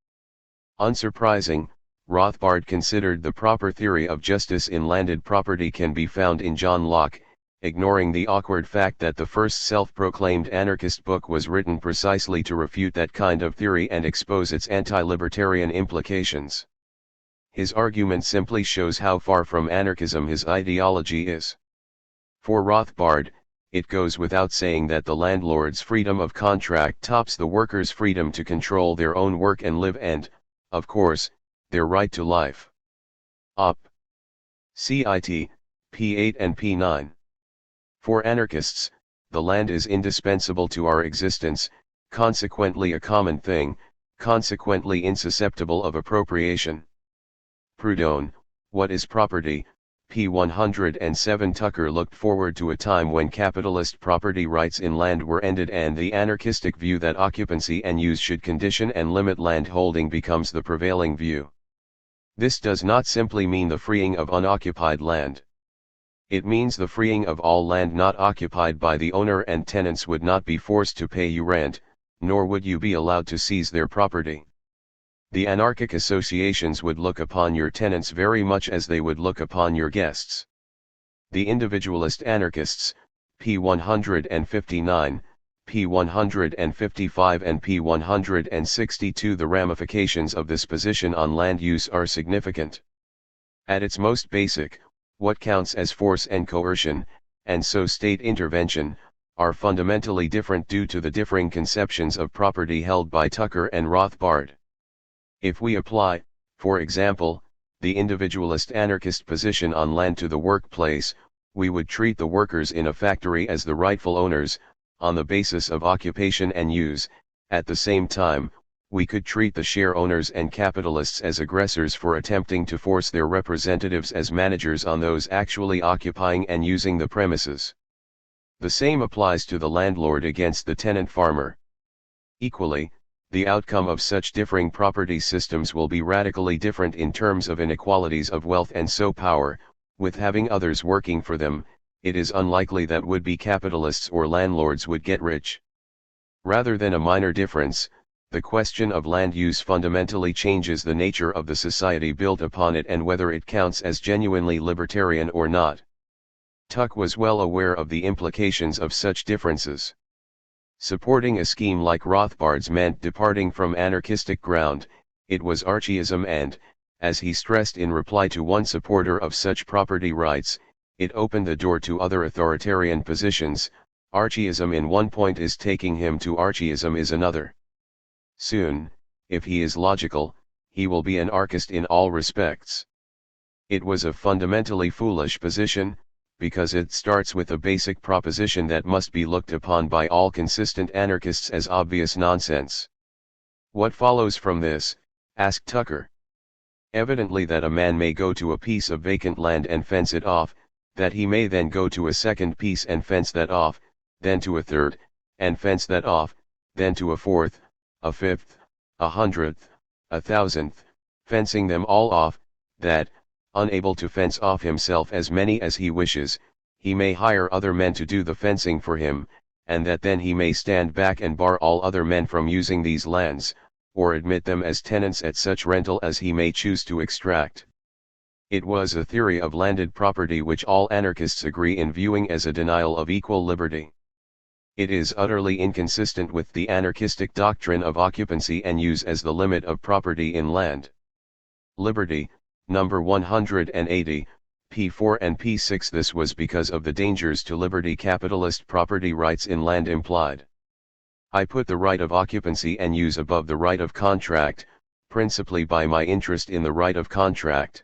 Unsurprising, Rothbard considered the proper theory of justice in landed property can be found in John Locke, ignoring the awkward fact that the first self-proclaimed anarchist book was written precisely to refute that kind of theory and expose its anti-libertarian implications. His argument simply shows how far from anarchism his ideology is. For Rothbard, it goes without saying that the landlord's freedom of contract tops the workers' freedom to control their own work and live and, of course, their right to life. Op. Cit. p8 and p9. For anarchists, the land is indispensable to our existence, consequently a common thing, consequently insusceptible of appropriation. Proudhon, What is Property? p. 107. Tucker looked forward to a time when capitalist property rights in land were ended and the anarchistic view that occupancy and use should condition and limit land holding becomes the prevailing view. This does not simply mean the freeing of unoccupied land. It means the freeing of all land not occupied by the owner, and tenants would not be forced to pay you rent, nor would you be allowed to seize their property. The anarchic associations would look upon your tenants very much as they would look upon your guests. The individualist anarchists, p. 159, p. 155 and p. 162. The ramifications of this position on land use are significant. At its most basic, what counts as force and coercion, and so state intervention, are fundamentally different due to the differing conceptions of property held by Tucker and Rothbard. If we apply, for example, the individualist anarchist position on land to the workplace, we would treat the workers in a factory as the rightful owners, on the basis of occupation and use. At the same time, we could treat the share owners and capitalists as aggressors for attempting to force their representatives as managers on those actually occupying and using the premises. The same applies to the landlord against the tenant farmer. Equally, the outcome of such differing property systems will be radically different in terms of inequalities of wealth, and so power, with having others working for them, it is unlikely that would-be capitalists or landlords would get rich. Rather than a minor difference, the question of land use fundamentally changes the nature of the society built upon it and whether it counts as genuinely libertarian or not. Tuck was well aware of the implications of such differences. Supporting a scheme like Rothbard's meant departing from anarchistic ground. It was Archieism and, as he stressed in reply to one supporter of such property rights, it opened the door to other authoritarian positions. Archieism in one point is taking him to Archieism is another. Soon, if he is logical, he will be an anarchist in all respects. It was a fundamentally foolish position, because it starts with a basic proposition that must be looked upon by all consistent anarchists as obvious nonsense. What follows from this? Asked Tucker. Evidently that a man may go to a piece of vacant land and fence it off, that he may then go to a second piece and fence that off, then to a third, and fence that off, then to a fourth, a fifth, a hundredth, a thousandth, fencing them all off, that, unable to fence off himself as many as he wishes, he may hire other men to do the fencing for him, and that then he may stand back and bar all other men from using these lands, or admit them as tenants at such rental as he may choose to extract. It was a theory of landed property which all anarchists agree in viewing as a denial of equal liberty. It is utterly inconsistent with the anarchistic doctrine of occupancy and use as the limit of property in land. Liberty, number 180, p4 and p6. This was because of the dangers to liberty capitalist property rights in land implied. I put the right of occupancy and use above the right of contract, principally by my interest in the right of contract.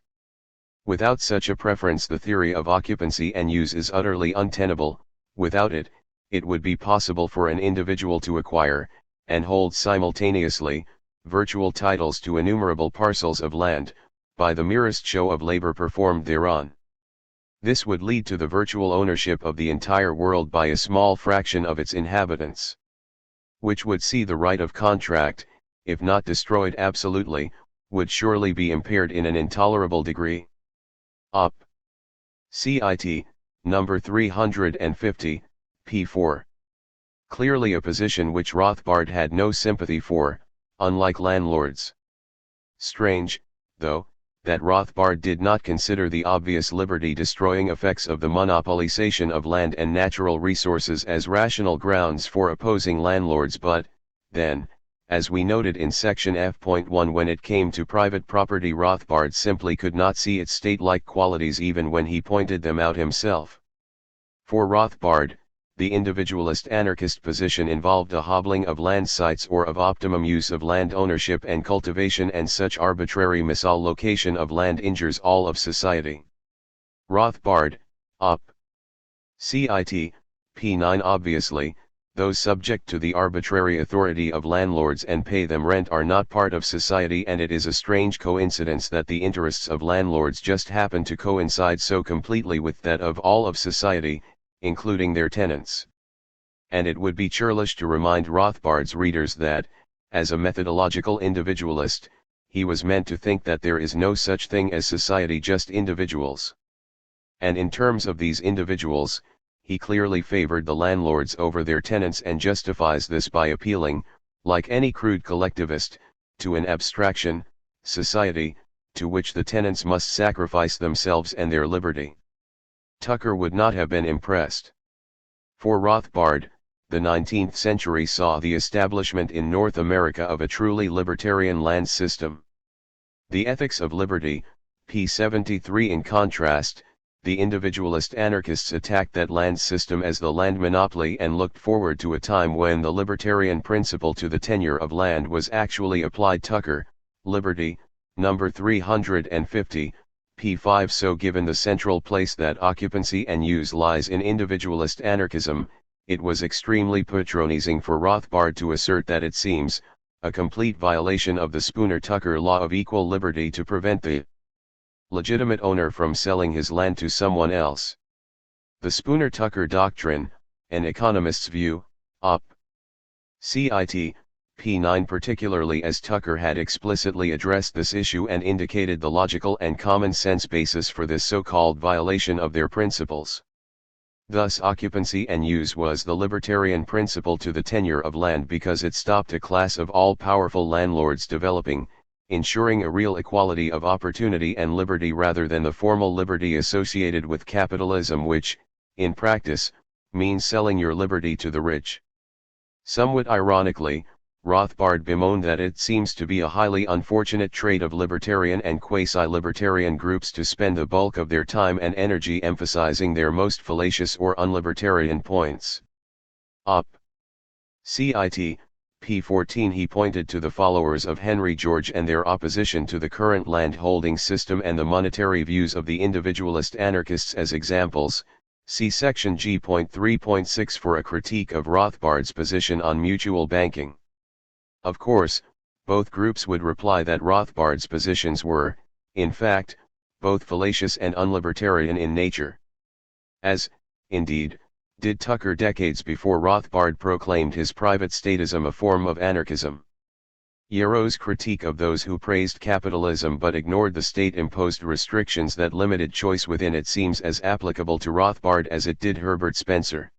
Without such a preference, the theory of occupancy and use is utterly untenable. Without it, it would be possible for an individual to acquire, and hold simultaneously, virtual titles to innumerable parcels of land, by the merest show of labor performed thereon. This would lead to the virtual ownership of the entire world by a small fraction of its inhabitants, which would see the right of contract, if not destroyed absolutely, would surely be impaired in an intolerable degree. Op. Cit. Number 350, p4. Clearly a position which Rothbard had no sympathy for, unlike landlords. Strange, though, that Rothbard did not consider the obvious liberty-destroying effects of the monopolization of land and natural resources as rational grounds for opposing landlords, but, then, as we noted in section F.1, when it came to private property, Rothbard simply could not see its state-like qualities even when he pointed them out himself. For Rothbard, the individualist anarchist position involved a hobbling of land sites or of optimum use of land ownership and cultivation, and such arbitrary misallocation of land injures all of society. Rothbard, Op. Cit. p9. Obviously, those subject to the arbitrary authority of landlords and pay them rent are not part of society, and it is a strange coincidence that the interests of landlords just happen to coincide so completely with that of all of society, including their tenants. And it would be churlish to remind Rothbard's readers that, as a methodological individualist, he was meant to think that there is no such thing as society, just individuals. And in terms of these individuals, he clearly favored the landlords over their tenants, and justifies this by appealing, like any crude collectivist, to an abstraction, society, to which the tenants must sacrifice themselves and their liberty. Tucker would not have been impressed. For Rothbard, the 19th century saw the establishment in North America of a truly libertarian land system. The Ethics of Liberty, p. 73. In contrast, the individualist anarchists attacked that land system as the land monopoly, and looked forward to a time when the libertarian principle to the tenure of land was actually applied. Tucker, Liberty, number 350, p5. So given the central place that occupancy and use lies in individualist anarchism, it was extremely patronizing for Rothbard to assert that it seems a complete violation of the Spooner-Tucker law of equal liberty to prevent the legitimate owner from selling his land to someone else. The Spooner-Tucker doctrine, an economist's view, Op. Cit. p9, particularly as Tucker had explicitly addressed this issue and indicated the logical and common sense basis for this so-called violation of their principles. Thus occupancy and use was the libertarian principle to the tenure of land because it stopped a class of all-powerful landlords developing, ensuring a real equality of opportunity and liberty rather than the formal liberty associated with capitalism, which, in practice, means selling your liberty to the rich. Somewhat ironically, Rothbard bemoaned that it seems to be a highly unfortunate trait of libertarian and quasi-libertarian groups to spend the bulk of their time and energy emphasizing their most fallacious or unlibertarian points. Op. Cit. p14. He pointed to the followers of Henry George and their opposition to the current land-holding system and the monetary views of the individualist anarchists as examples. See section G.3.6 for a critique of Rothbard's position on mutual banking. Of course, both groups would reply that Rothbard's positions were, in fact, both fallacious and unlibertarian in nature. As, indeed, did Tucker decades before Rothbard proclaimed his private statism a form of anarchism. Yarrow's critique of those who praised capitalism but ignored the state-imposed restrictions that limited choice within it seems as applicable to Rothbard as it did Herbert Spencer.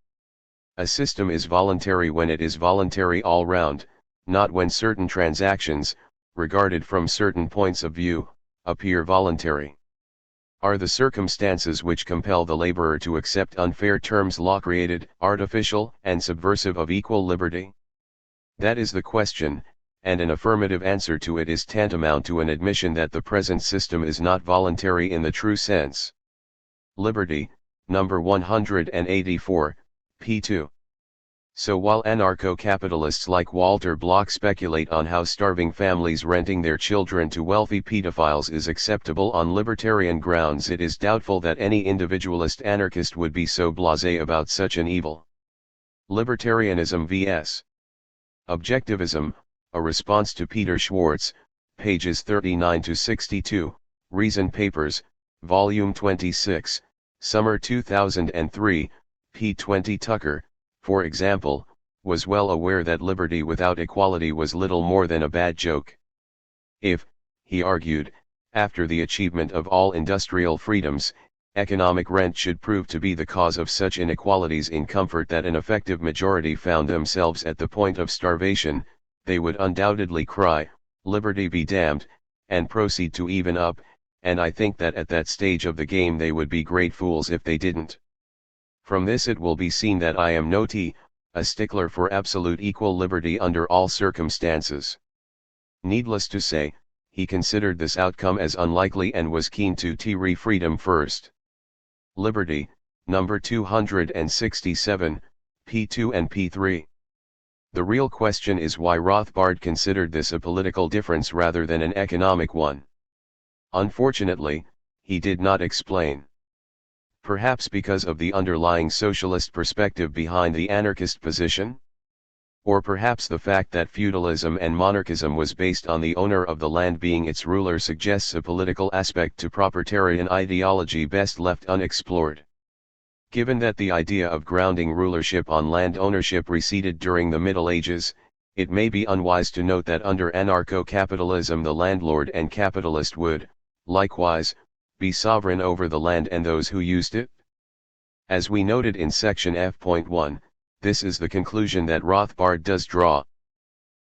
A system is voluntary when it is voluntary all round, not when certain transactions, regarded from certain points of view, appear voluntary. are the circumstances which compel the laborer to accept unfair terms law-created, artificial, and subversive of equal liberty? That is the question, and an affirmative answer to it is tantamount to an admission that the present system is not voluntary in the true sense. Liberty, number 184, p. 2. So while anarcho-capitalists like Walter Block speculate on how starving families renting their children to wealthy pedophiles is acceptable on libertarian grounds, it is doubtful that any individualist anarchist would be so blasé about such an evil. Libertarianism vs. Objectivism, a response to Peter Schwartz, pages 39 to 62, Reason Papers, Volume 26, Summer 2003, p. 20. Tucker, for example, was well aware that liberty without equality was little more than a bad joke. If, he argued, after the achievement of all industrial freedoms, economic rent should prove to be the cause of such inequalities in comfort that an effective majority found themselves at the point of starvation, they would undoubtedly cry, "Liberty be damned," and proceed to even up, and I think that at that stage of the game they would be great fools if they didn't. From this it will be seen that I am a stickler for absolute equal liberty under all circumstances. Needless to say, he considered this outcome as unlikely and was keen to re freedom first. Liberty, number 267, p2 and p3. The real question is why Rothbard considered this a political difference rather than an economic one. Unfortunately, he did not explain. Perhaps because of the underlying socialist perspective behind the anarchist position? Or perhaps the fact that feudalism and monarchism was based on the owner of the land being its ruler suggests a political aspect to proprietarian ideology best left unexplored. Given that the idea of grounding rulership on land ownership receded during the Middle Ages, it may be unwise to note that under anarcho-capitalism the landlord and capitalist would, likewise, be sovereign over the land and those who used it? As we noted in section F.1, this is the conclusion that Rothbard does draw.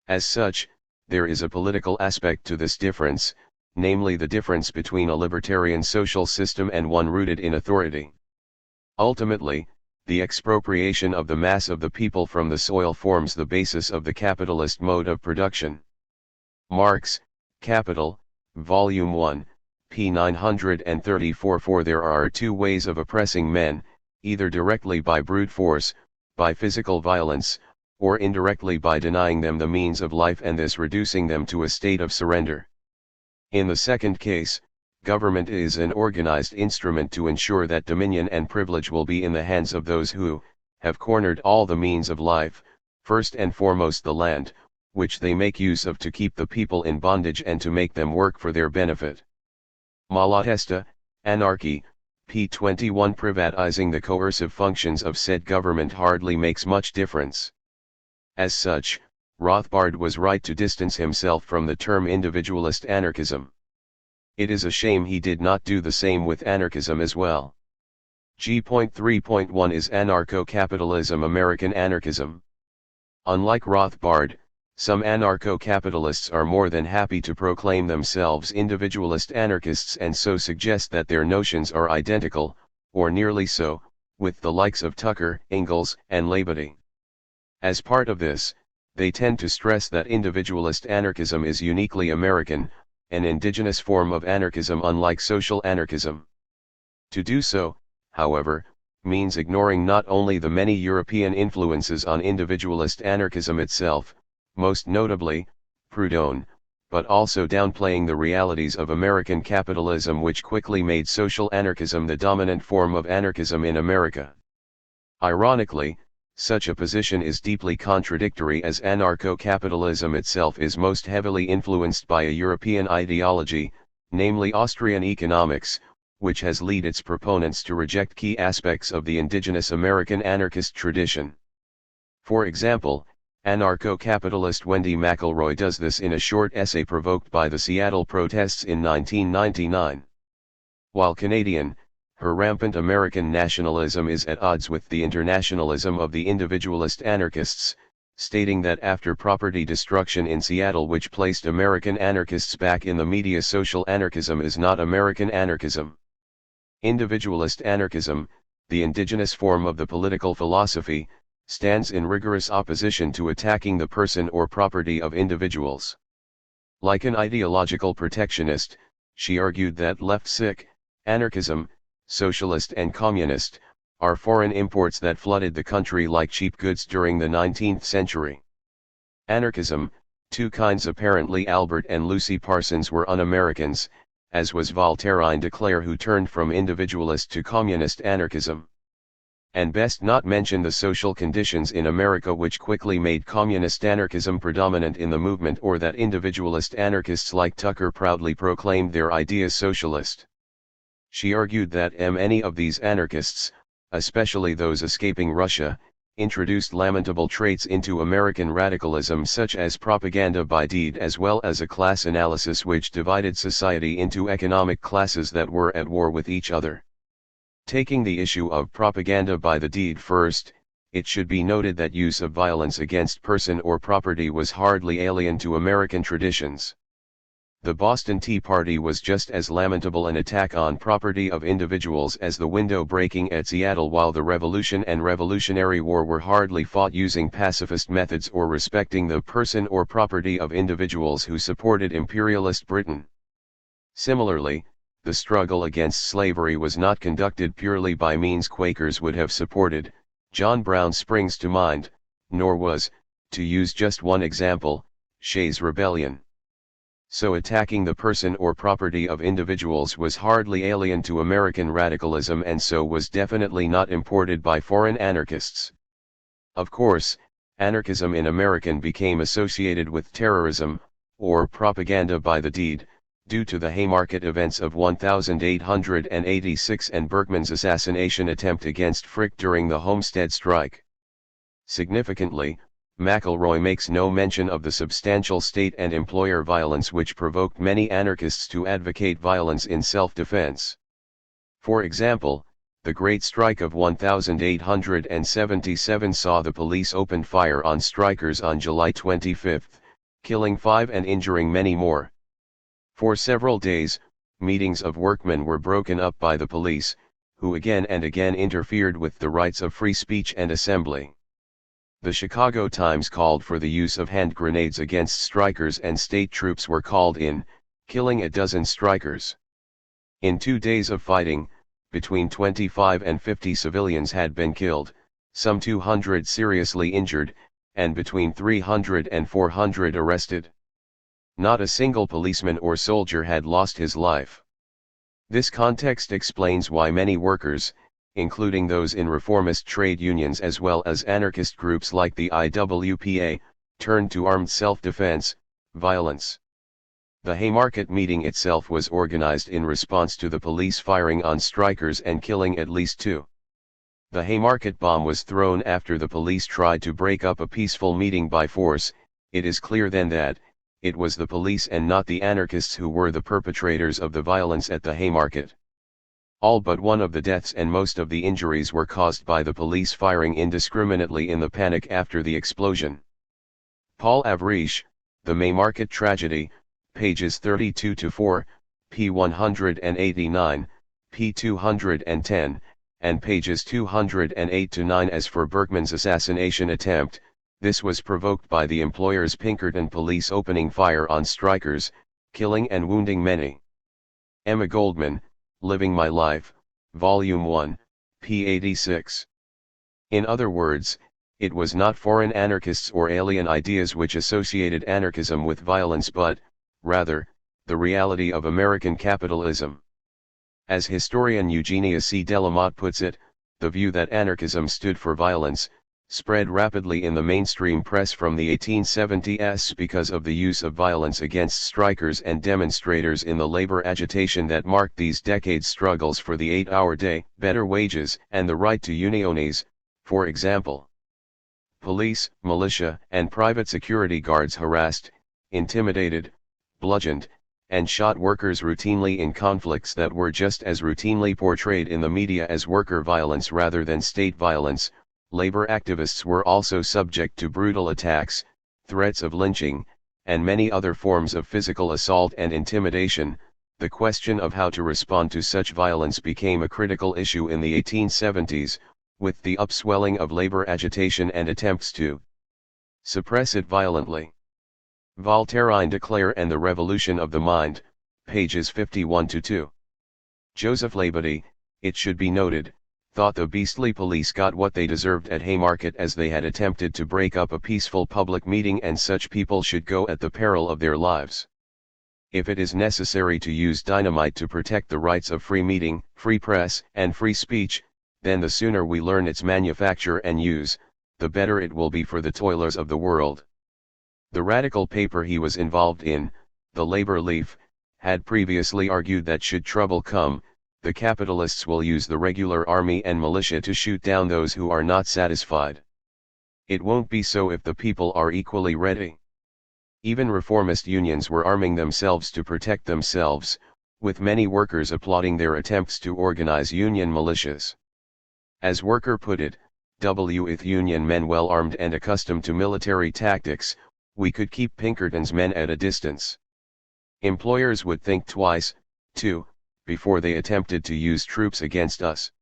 As such, there is a political aspect to this difference, namely the difference between a libertarian social system and one rooted in authority. Ultimately, the expropriation of the mass of the people from the soil forms the basis of the capitalist mode of production. Marx, Capital, Volume 1, p. 934. For there are two ways of oppressing men, either directly by brute force, by physical violence, or indirectly by denying them the means of life and thus reducing them to a state of surrender. In the second case, government is an organized instrument to ensure that dominion and privilege will be in the hands of those who have cornered all the means of life, first and foremost the land, which they make use of to keep the people in bondage and to make them work for their benefit. Malatesta, Anarchy, p. 21. Privatizing the coercive functions of said government hardly makes much difference. As such, Rothbard was right to distance himself from the term individualist anarchism. It is a shame he did not do the same with anarchism as well. G.3.1 is anarcho-capitalism American anarchism. Unlike Rothbard, some anarcho-capitalists are more than happy to proclaim themselves individualist anarchists and so suggest that their notions are identical, or nearly so, with the likes of Tucker, Engels, and Labadie. As part of this, they tend to stress that individualist anarchism is uniquely American, an indigenous form of anarchism unlike social anarchism. To do so, however, means ignoring not only the many European influences on individualist anarchism itself, most notably, Proudhon, but also downplaying the realities of American capitalism which quickly made social anarchism the dominant form of anarchism in America. Ironically, such a position is deeply contradictory as anarcho-capitalism itself is most heavily influenced by a European ideology, namely Austrian economics, which has led its proponents to reject key aspects of the indigenous American anarchist tradition. For example, anarcho-capitalist Wendy McElroy does this in a short essay provoked by the Seattle protests in 1999. While Canadian, her rampant American nationalism is at odds with the internationalism of the individualist anarchists, stating that after property destruction in Seattle which placed American anarchists back in the media, social anarchism is not American anarchism. Individualist anarchism, the indigenous form of the political philosophy, stands in rigorous opposition to attacking the person or property of individuals. Like an ideological protectionist, she argued that left-sic, anarchism, socialist and communist, are foreign imports that flooded the country like cheap goods during the 19th century. Anarchism, two kinds apparently Albert and Lucy Parsons were un-Americans, as was Voltairine de Cleyre who turned from individualist to communist anarchism. And best not mention the social conditions in America which quickly made communist anarchism predominant in the movement, or that individualist anarchists like Tucker proudly proclaimed their ideas socialist. She argued that many of these anarchists, especially those escaping Russia, introduced lamentable traits into American radicalism such as propaganda by deed as well as a class analysis which divided society into economic classes that were at war with each other. Taking the issue of propaganda by the deed first, it should be noted that use of violence against person or property was hardly alien to American traditions. The Boston Tea Party was just as lamentable an attack on property of individuals as the window breaking at Seattle, while the Revolution and Revolutionary War were hardly fought using pacifist methods or respecting the person or property of individuals who supported imperialist Britain. Similarly, the struggle against slavery was not conducted purely by means Quakers would have supported. John Brown springs to mind, nor was, to use just one example, Shays' Rebellion. So attacking the person or property of individuals was hardly alien to American radicalism, and so was definitely not imported by foreign anarchists. Of course, anarchism in American became associated with terrorism, or propaganda by the deed, due to the Haymarket events of 1886 and Berkman's assassination attempt against Frick during the Homestead Strike. Significantly, McElroy makes no mention of the substantial state and employer violence which provoked many anarchists to advocate violence in self-defense. For example, the Great Strike of 1877 saw the police open fire on strikers on July 25, killing 5 and injuring many more. For several days, meetings of workmen were broken up by the police, who again and again interfered with the rights of free speech and assembly. The Chicago Times called for the use of hand grenades against strikers, and state troops were called in, killing a dozen strikers. In 2 days of fighting, between 25 and 50 civilians had been killed, some 200 seriously injured, and between 300 and 400 arrested. Not a single policeman or soldier had lost his life. This context explains why many workers, including those in reformist trade unions as well as anarchist groups like the IWPA, turned to armed self-defense, violence. The Haymarket meeting itself was organized in response to the police firing on strikers and killing at least 2. The Haymarket bomb was thrown after the police tried to break up a peaceful meeting by force. It is clear then that it was the police and not the anarchists who were the perpetrators of the violence at the Haymarket. All but one of the deaths and most of the injuries were caused by the police firing indiscriminately in the panic after the explosion. Paul Avriche, The Haymarket Tragedy, pages 32-4, p. 189, p. 210, and pages 208-9. As for Berkman's assassination attempt, this was provoked by the employer's Pinkerton police opening fire on strikers, killing and wounding many. Emma Goldman, Living My Life, Volume 1, p. 86. In other words, it was not foreign anarchists or alien ideas which associated anarchism with violence but, rather, the reality of American capitalism. As historian Eugenia C. Delamotte puts it, the view that anarchism stood for violence, spread rapidly in the mainstream press from the 1870s because of the use of violence against strikers and demonstrators in the labor agitation that marked these decades' struggles for the 8-hour day, better wages, and the right to unionize. For example, police, militia, and private security guards harassed, intimidated, bludgeoned, and shot workers routinely in conflicts that were just as routinely portrayed in the media as worker violence rather than state violence. Labor activists were also subject to brutal attacks, threats of lynching, and many other forms of physical assault and intimidation. the question of how to respond to such violence became a critical issue in the 1870s, with the upswelling of labor agitation and attempts to suppress it violently. Voltairine de Cleyre and the Revolution of the Mind, pages 51-2. Joseph Labadie, it should be noted, thought the beastly police got what they deserved at Haymarket, as they had attempted to break up a peaceful public meeting, and such people should go at the peril of their lives. If it is necessary to use dynamite to protect the rights of free meeting, free press, and free speech, then the sooner we learn its manufacture and use, the better it will be for the toilers of the world. The radical paper he was involved in, the Labor Leaf, had previously argued that should trouble come, the capitalists will use the regular army and militia to shoot down those who are not satisfied. It won't be so if the people are equally ready. Even reformist unions were arming themselves to protect themselves, with many workers applauding their attempts to organize union militias. As Worker put it, with union men well armed and accustomed to military tactics, we could keep Pinkerton's men at a distance. Employers would think twice, too, before they attempted to use troops against us.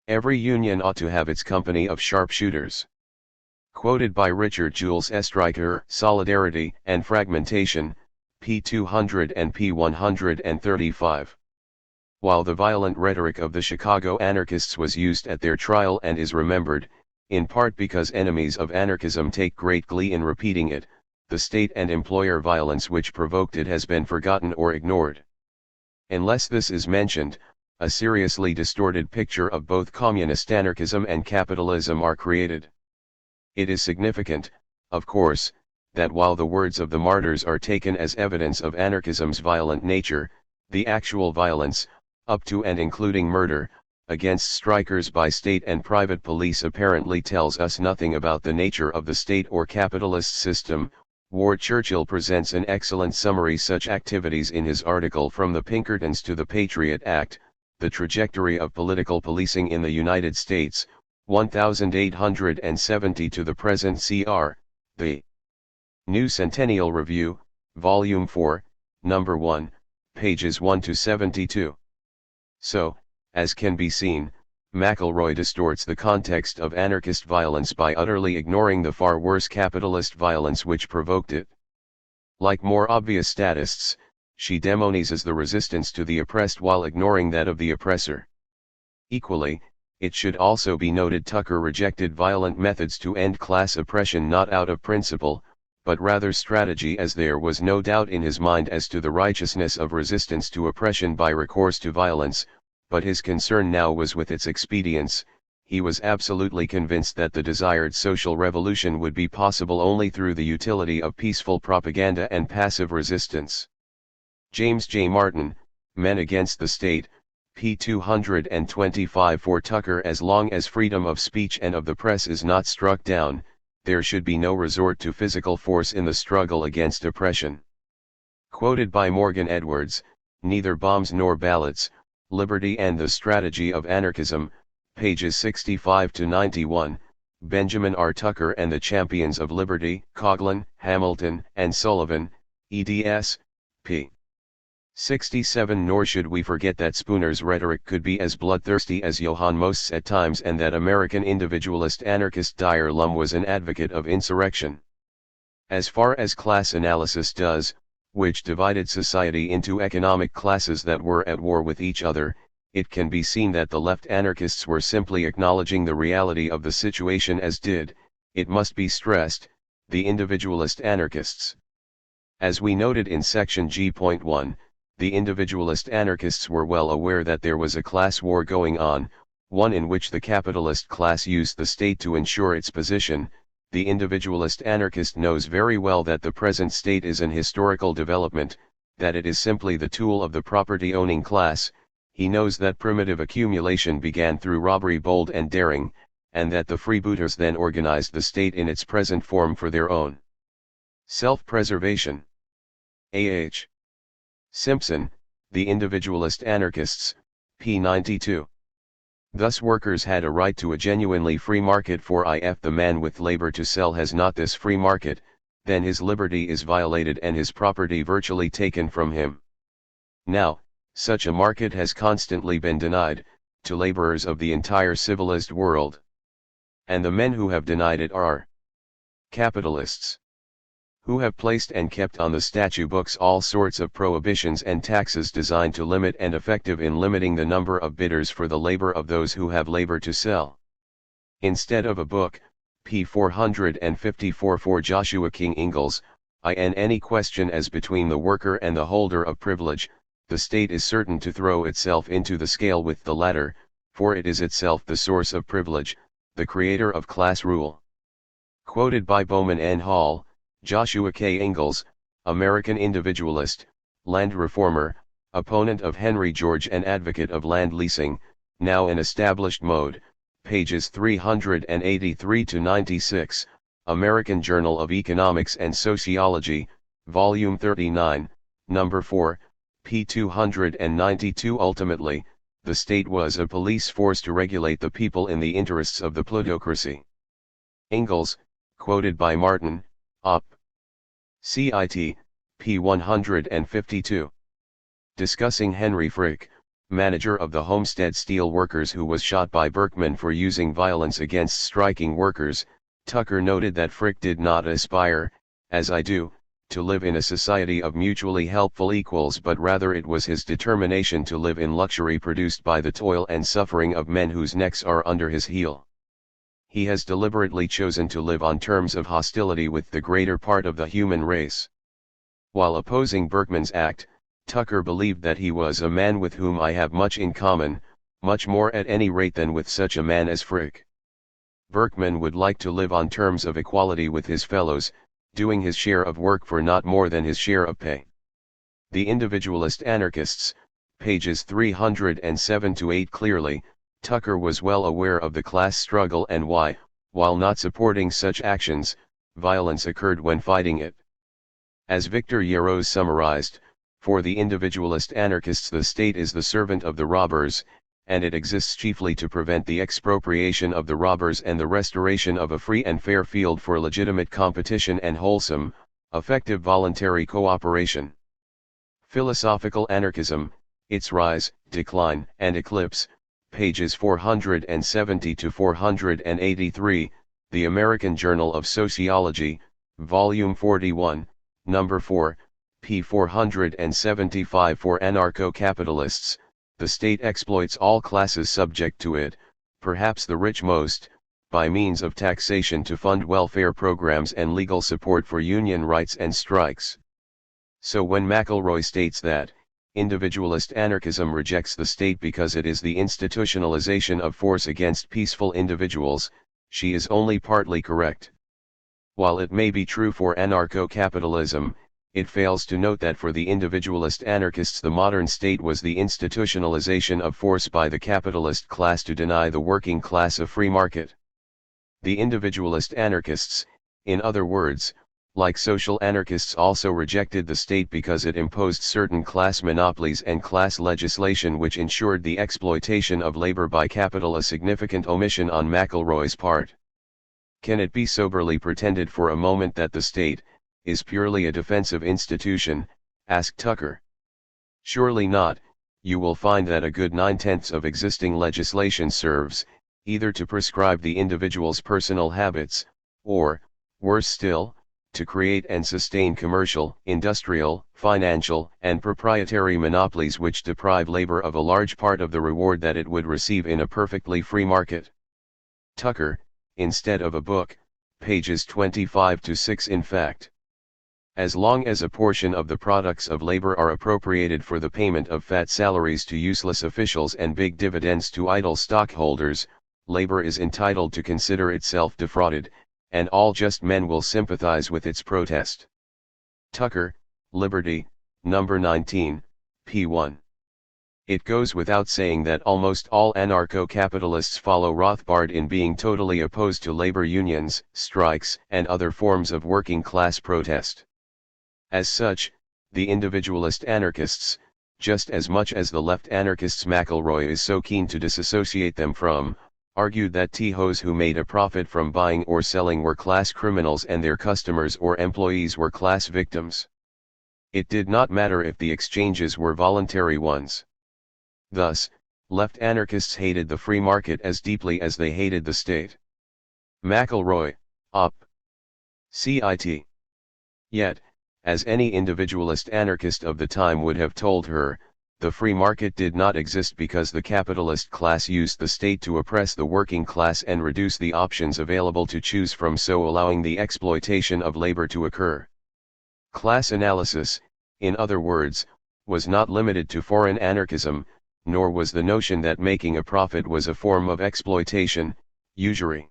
Every union ought to have its company of sharpshooters. Quoted by Richard Jules Stryker, Solidarity and Fragmentation, p. 200 and p. 135. While the violent rhetoric of the Chicago anarchists was used at their trial and is remembered, in part because enemies of anarchism take great glee in repeating it, the state and employer violence which provoked it has been forgotten or ignored. Unless this is mentioned, a seriously distorted picture of both communist anarchism and capitalism are created. It is significant, of course, that while the words of the martyrs are taken as evidence of anarchism's violent nature, the actual violence, up to and including murder, against strikers by state and private police apparently tells us nothing about the nature of the state or capitalist system. Ward Churchill presents an excellent summary such activities in his article From the Pinkertons to the Patriot Act, The Trajectory of Political Policing in the United States, 1870 to the present cr. The New Centennial Review, Volume 4, Number 1, pages 1-72. So, as can be seen, McElroy distorts the context of anarchist violence by utterly ignoring the far worse capitalist violence which provoked it. Like more obvious statists, she demonizes the resistance to the oppressed while ignoring that of the oppressor. Equally, it should also be noted Tucker rejected violent methods to end class oppression not out of principle, but rather strategy, as there was no doubt in his mind as to the righteousness of resistance to oppression by recourse to violence, but his concern now was with its expedience. He was absolutely convinced that the desired social revolution would be possible only through the utility of peaceful propaganda and passive resistance. James J. Martin, Men Against the State, p. 225. For Tucker, as long as freedom of speech and of the press is not struck down, there should be no resort to physical force in the struggle against oppression. Quoted by Morgan Edwards, Neither Bombs Nor Ballots, Liberty and the Strategy of Anarchism, pages 65-91, Benjamin R. Tucker and the Champions of Liberty, Coughlin, Hamilton, and Sullivan, eds. p. 67. Nor should we forget that Spooner's rhetoric could be as bloodthirsty as Johann Most's at times, and that American individualist anarchist Dyer Lum was an advocate of insurrection. As far as class analysis does, which divided society into economic classes that were at war with each other, it can be seen that the left anarchists were simply acknowledging the reality of the situation, as did, it must be stressed, the individualist anarchists. As we noted in section G.1, the individualist anarchists were well aware that there was a class war going on, one in which the capitalist class used the state to ensure its position. The individualist anarchist knows very well that the present state is an historical development, that it is simply the tool of the property-owning class. He knows that primitive accumulation began through robbery bold and daring, and that the freebooters then organized the state in its present form for their own self-preservation. A.H. Simpson, The Individualist Anarchists, p. 92. Thus workers had a right to a genuinely free market, for if the man with labor to sell has not this free market, then his liberty is violated and his property virtually taken from him. Now, Such a market has constantly been denied, to laborers of the entire civilized world. And the men who have denied it are capitalists, who have placed and kept on the statute books all sorts of prohibitions and taxes designed to limit and effective in limiting the number of bidders for the labor of those who have labor to sell. Instead of a book, p. 454 for Joshua King Ingalls, in any question as between the worker and the holder of privilege, the state is certain to throw itself into the scale with the latter, for it is itself the source of privilege, the creator of class rule. Quoted by Bowman N. Hall, Joshua K. Ingalls, American individualist, land reformer, opponent of Henry George and advocate of land leasing, now in established mode, pages 383-96, American Journal of Economics and Sociology, Volume 39, Number 4, p. 292. Ultimately, the state was a police force to regulate the people in the interests of the plutocracy. Ingalls, quoted by Martin, Op. Cit. p. 152. Discussing Henry Frick, manager of the Homestead Steel Workers who was shot by Berkman for using violence against striking workers, Tucker noted that Frick did not aspire, as I do, to live in a society of mutually helpful equals, but rather it was his determination to live in luxury produced by the toil and suffering of men whose necks are under his heel. He has deliberately chosen to live on terms of hostility with the greater part of the human race. While opposing Berkman's act, Tucker believed that he was a man with whom I have much in common, much more at any rate than with such a man as Frick. Berkman would like to live on terms of equality with his fellows, doing his share of work for not more than his share of pay. The Individualist Anarchists, pages 307-8. Clearly, Tucker was well aware of the class struggle and why, while not supporting such actions, violence occurred when fighting it. As Victor Yarros summarized, for the individualist anarchists the state is the servant of the robbers, and it exists chiefly to prevent the expropriation of the robbers and the restoration of a free and fair field for legitimate competition and wholesome, effective voluntary cooperation. Philosophical Anarchism, Its Rise, Decline, and Eclipse, pages 470-483, The American Journal of Sociology, Volume 41, Number 4, p. 475. For anarcho-capitalists, the state exploits all classes subject to it, perhaps the rich most, by means of taxation to fund welfare programs and legal support for union rights and strikes. So when McElroy states that, individualist anarchism rejects the state because it is the institutionalization of force against peaceful individuals, she is only partly correct. While it may be true for anarcho-capitalism, it fails to note that for the individualist anarchists the modern state was the institutionalization of force by the capitalist class to deny the working class a free market. The individualist anarchists, in other words, like social anarchists, also rejected the state because it imposed certain class monopolies and class legislation which ensured the exploitation of labor by capital, a significant omission on McElroy's part. Can it be soberly pretended for a moment that the state is purely a defensive institution? Asked Tucker. Surely not. You will find that a good 9/10 of existing legislation serves, either to prescribe the individual's personal habits, or, worse still, to create and sustain commercial, industrial, financial, and proprietary monopolies which deprive labor of a large part of the reward that it would receive in a perfectly free market. Tucker, instead of a book, pages 25-6. In fact, as long as a portion of the products of labor are appropriated for the payment of fat salaries to useless officials and big dividends to idle stockholders, labor is entitled to consider itself defrauded, and all just men will sympathize with its protest. Tucker, Liberty, number 19, p. 1. It goes without saying that almost all anarcho-capitalists follow Rothbard in being totally opposed to labor unions, strikes, and other forms of working-class protest. As such, the individualist anarchists, just as much as the left anarchists McElroy is so keen to disassociate them from, argued that T-Hos who made a profit from buying or selling were class criminals and their customers or employees were class victims. It did not matter if the exchanges were voluntary ones. Thus, left anarchists hated the free market as deeply as they hated the state. McElroy, Op. Cit. Yet, as any individualist anarchist of the time would have told her, the free market did not exist because the capitalist class used the state to oppress the working class and reduce the options available to choose from, so allowing the exploitation of labor to occur. Class analysis, in other words, was not limited to foreign anarchism, nor was the notion that making a profit was a form of exploitation, usury.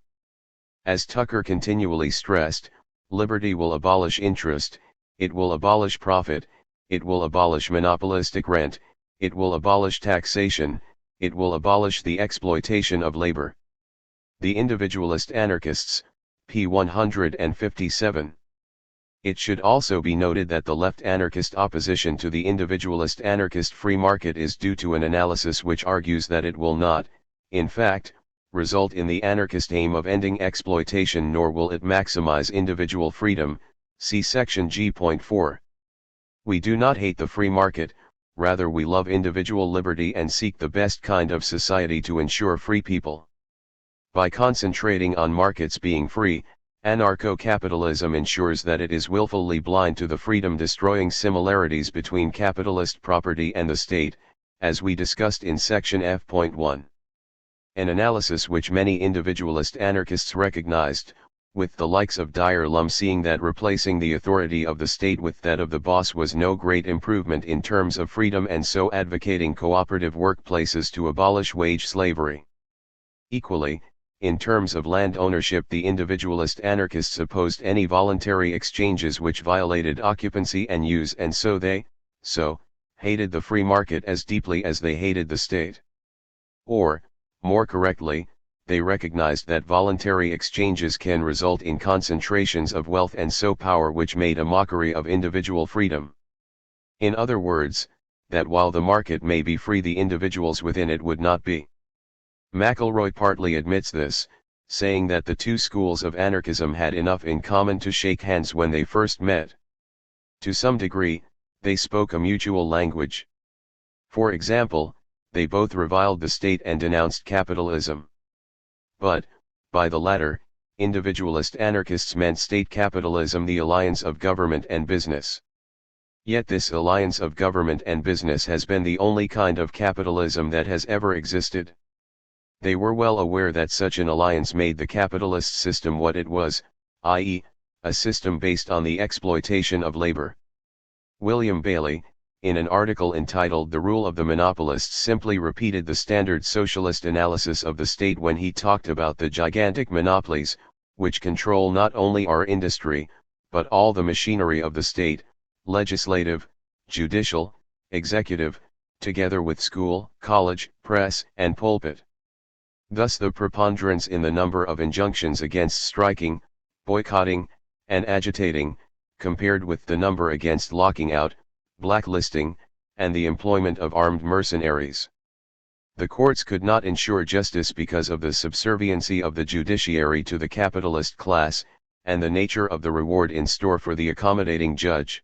As Tucker continually stressed, liberty will abolish interest, it will abolish profit, it will abolish monopolistic rent, it will abolish taxation, it will abolish the exploitation of labor. The Individualist Anarchists, p. 157. It should also be noted that the left anarchist opposition to the individualist anarchist free market is due to an analysis which argues that it will not, in fact, result in the anarchist aim of ending exploitation, nor will it maximize individual freedom, see section G.4. We do not hate the free market, rather we love individual liberty and seek the best kind of society to ensure free people. By concentrating on markets being free, anarcho-capitalism ensures that it is willfully blind to the freedom-destroying similarities between capitalist property and the state, as we discussed in section F.1. An analysis which many individualist anarchists recognized, with the likes of Dyer Lum seeing that replacing the authority of the state with that of the boss was no great improvement in terms of freedom, and so advocating cooperative workplaces to abolish wage slavery. Equally, in terms of land ownership, the individualist anarchists opposed any voluntary exchanges which violated occupancy and use, and so they hated the free market as deeply as they hated the state. Or, more correctly, they recognized that voluntary exchanges can result in concentrations of wealth and so power which made a mockery of individual freedom. In other words, that while the market may be free, the individuals within it would not be. McElroy partly admits this, saying that the two schools of anarchism had enough in common to shake hands when they first met. To some degree, they spoke a mutual language. For example, they both reviled the state and denounced capitalism. But, by the latter, individualist anarchists meant state capitalism, the alliance of government and business. Yet this alliance of government and business has been the only kind of capitalism that has ever existed. They were well aware that such an alliance made the capitalist system what it was, i.e., a system based on the exploitation of labor. William Bailey, in an article entitled "The Rule of the Monopolists," simply repeated the standard socialist analysis of the state when he talked about the gigantic monopolies, which control not only our industry, but all the machinery of the state, legislative, judicial, executive, together with school, college, press, and pulpit. Thus the preponderance in the number of injunctions against striking, boycotting, and agitating, compared with the number against locking out, blacklisting, and the employment of armed mercenaries. The courts could not ensure justice because of the subserviency of the judiciary to the capitalist class, and the nature of the reward in store for the accommodating judge.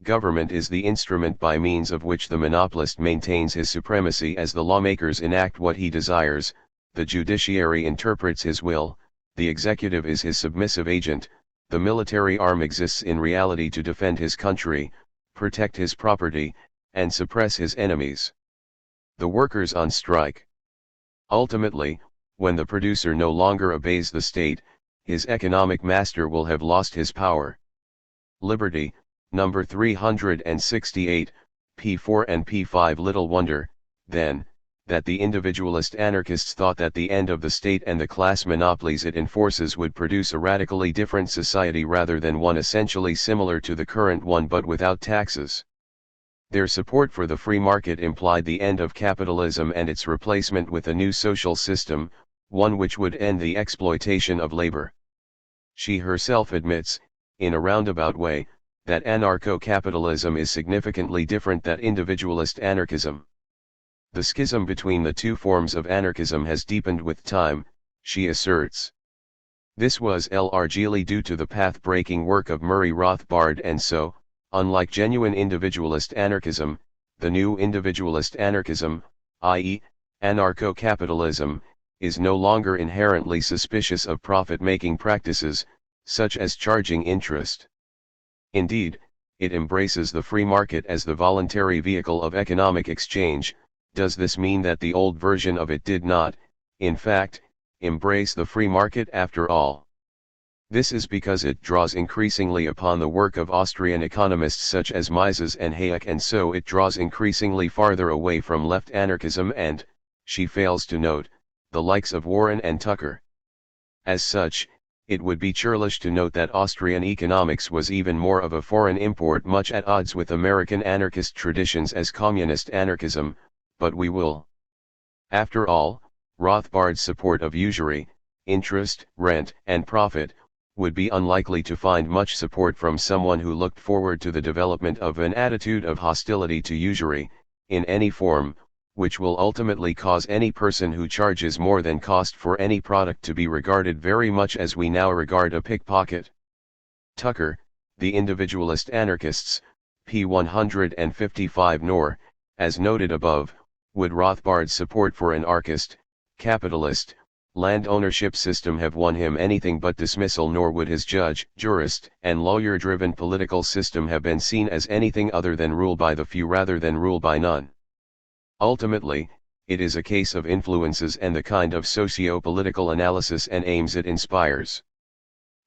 Government is the instrument by means of which the monopolist maintains his supremacy, as the lawmakers enact what he desires, the judiciary interprets his will, the executive is his submissive agent, the military arm exists in reality to defend his country, protect his property, and suppress his enemies. The workers on strike. Ultimately, when the producer no longer obeys the state, his economic master will have lost his power. Liberty, number 368, p4 and p5. Little wonder, then, that the individualist anarchists thought that the end of the state and the class monopolies it enforces would produce a radically different society rather than one essentially similar to the current one but without taxes. Their support for the free market implied the end of capitalism and its replacement with a new social system, one which would end the exploitation of labor. She herself admits, in a roundabout way, that anarcho-capitalism is significantly different than individualist anarchism. The schism between the two forms of anarchism has deepened with time, she asserts. This was largely due to the path-breaking work of Murray Rothbard and so, Unlike genuine individualist anarchism, the new individualist anarchism, i.e., anarcho-capitalism, is no longer inherently suspicious of profit-making practices, such as charging interest. Indeed, it embraces the free market as the voluntary vehicle of economic exchange. Does this mean that the old version of it did not, in fact, embrace the free market after all? This is because it draws increasingly upon the work of Austrian economists such as Mises and Hayek, and so it draws increasingly farther away from left anarchism and, she fails to note, the likes of Warren and Tucker. As such, it would be churlish to note that Austrian economics was even more of a foreign import, much at odds with American anarchist traditions as communist anarchism, but we will. After all, Rothbard's support of usury, interest, rent, and profit, would be unlikely to find much support from someone who looked forward to the development of an attitude of hostility to usury, in any form, which will ultimately cause any person who charges more than cost for any product to be regarded very much as we now regard a pickpocket. Tucker, The Individualist Anarchists, p. 155 nor, as noted above, would Rothbard's support for an anarchist, capitalist, land ownership system have won him anything but dismissal, nor would his judge, jurist, and lawyer-driven political system have been seen as anything other than rule by the few rather than rule by none. Ultimately, it is a case of influences and the kind of socio-political analysis and aims it inspires.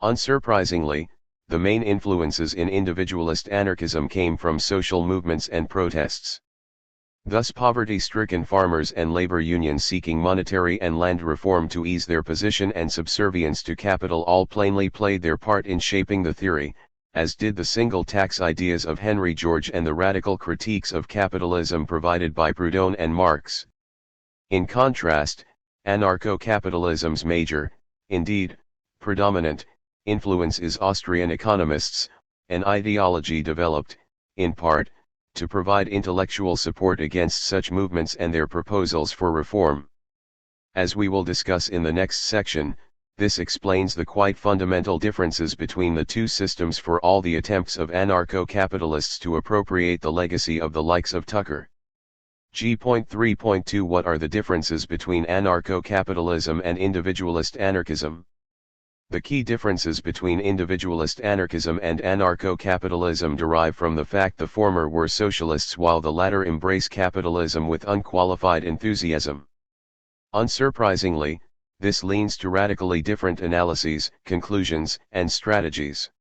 Unsurprisingly, the main influences in individualist anarchism came from social movements and protests. Thus poverty-stricken farmers and labor unions seeking monetary and land reform to ease their position and subservience to capital all plainly played their part in shaping the theory, as did the single tax ideas of Henry George and the radical critiques of capitalism provided by Proudhon and Marx. In contrast, anarcho-capitalism's major, indeed, predominant, influence is Austrian economists, an ideology developed, in part, to provide intellectual support against such movements and their proposals for reform. As we will discuss in the next section, this explains the quite fundamental differences between the two systems for all the attempts of anarcho-capitalists to appropriate the legacy of the likes of Tucker. G.3.2 What are the differences between anarcho-capitalism and individualist anarchism? The key differences between individualist anarchism and anarcho-capitalism derive from the fact the former were socialists while the latter embrace capitalism with unqualified enthusiasm. Unsurprisingly, this leads to radically different analyses, conclusions, and strategies.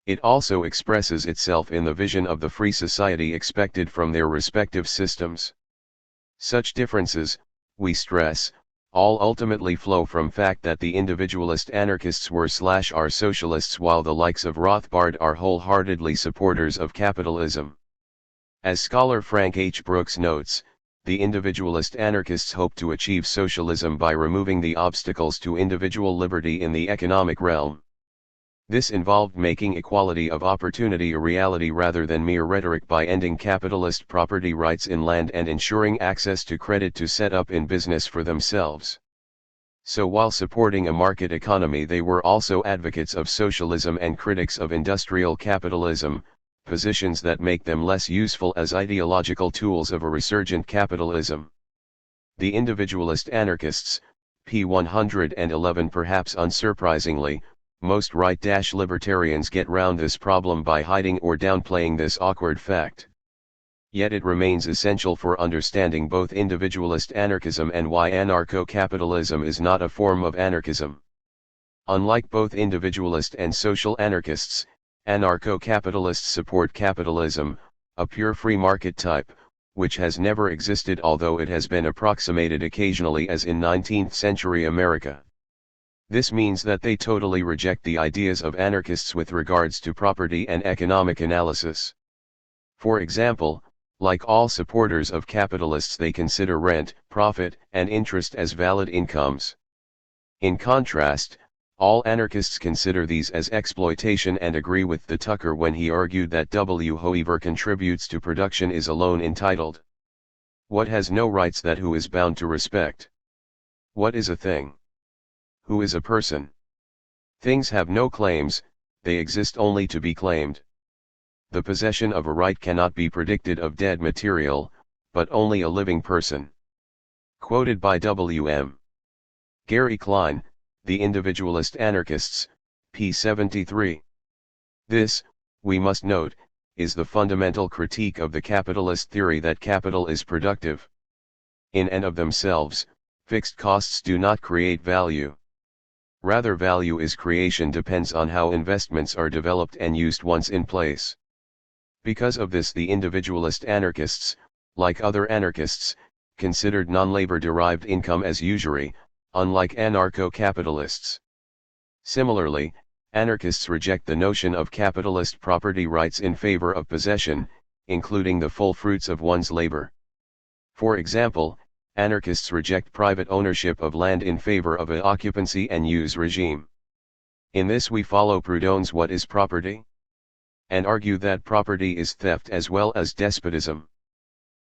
It also expresses itself in the vision of the free society expected from their respective systems. Such differences, we stress, all ultimately flow from fact that the individualist anarchists were/are socialists while the likes of Rothbard are wholeheartedly supporters of capitalism. As scholar Frank H. Brooks notes, the individualist anarchists hope to achieve socialism by removing the obstacles to individual liberty in the economic realm. This involved making equality of opportunity a reality rather than mere rhetoric by ending capitalist property rights in land and ensuring access to credit to set up in business for themselves. So while supporting a market economy, they were also advocates of socialism and critics of industrial capitalism, positions that make them less useful as ideological tools of a resurgent capitalism. The individualist anarchists, p. 111 Perhaps unsurprisingly, most right-libertarians get round this problem by hiding or downplaying this awkward fact. Yet it remains essential for understanding both individualist anarchism and why anarcho-capitalism is not a form of anarchism. Unlike both individualist and social anarchists, anarcho-capitalists support capitalism, a pure free market type, which has never existed although it has been approximated occasionally as in 19th-century America. This means that they totally reject the ideas of anarchists with regards to property and economic analysis. For example, like all supporters of capitalists, they consider rent, profit, and interest as valid incomes. In contrast, all anarchists consider these as exploitation and agree with the Tucker when he argued that whoever contributes to production is alone entitled. What has no rights that who is bound to respect? What is a thing? Who is a person? Things have no claims, they exist only to be claimed. the possession of a right cannot be predicted of dead material, but only a living person. Quoted by W.M. Gary Klein, The Individualist Anarchists, p. 73. This, we must note, is the fundamental critique of the capitalist theory that capital is productive. In and of themselves, fixed costs do not create value. Rather, value is creation depends on how investments are developed and used once in place. Because of this, the individualist anarchists, like other anarchists, considered non-labor derived income as usury, unlike anarcho-capitalists. Similarly, anarchists reject the notion of capitalist property rights in favor of possession, including the full fruits of one's labor. For example, anarchists reject private ownership of land in favor of an occupancy and use regime. In this we follow Proudhon's What is Property? And argue that property is theft as well as despotism.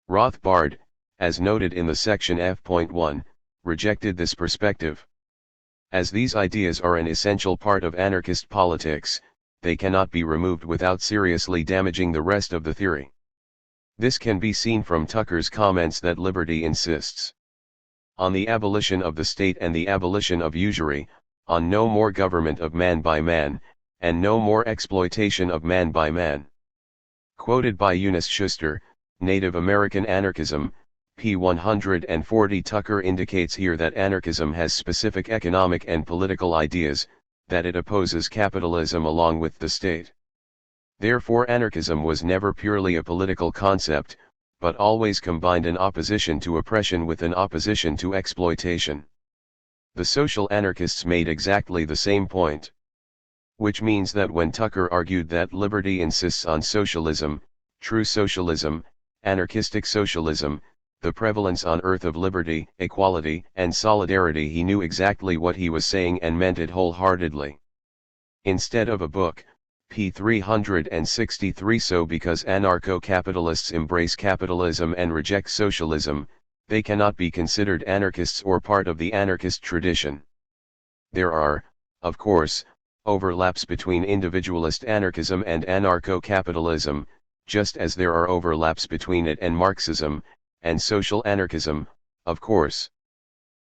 Rothbard, as noted in the section F.1, rejected this perspective. As these ideas are an essential part of anarchist politics, they cannot be removed without seriously damaging the rest of the theory. This can be seen from Tucker's comments that liberty insists on the abolition of the state and the abolition of usury, on no more government of man by man, and no more exploitation of man by man. Quoted by Eunice Schuster, Native American Anarchism, p. 140. Tucker indicates here that anarchism has specific economic and political ideas, that it opposes capitalism along with the state. Therefore anarchism was never purely a political concept, but always combined an opposition to oppression with an opposition to exploitation. The social anarchists made exactly the same point. Which means that when Tucker argued that liberty insists on socialism, true socialism, anarchistic socialism, the prevalence on earth of liberty, equality, and solidarity, he knew exactly what he was saying and meant it wholeheartedly. Instead of a book, p. 363. So because anarcho-capitalists embrace capitalism and reject socialism, they cannot be considered anarchists or part of the anarchist tradition. There are, of course, overlaps between individualist anarchism and anarcho-capitalism, just as there are overlaps between it and Marxism, and social anarchism, of course.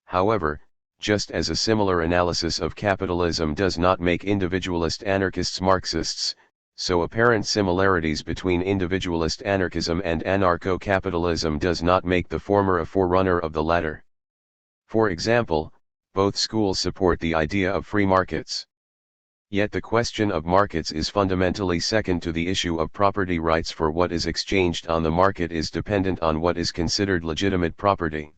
However, just as a similar analysis of capitalism does not make individualist anarchists Marxists, so apparent similarities between individualist anarchism and anarcho-capitalism does not make the former a forerunner of the latter. For example, both schools support the idea of free markets. Yet the question of markets is fundamentally second to the issue of property rights, for what is exchanged on the market is dependent on what is considered legitimate property.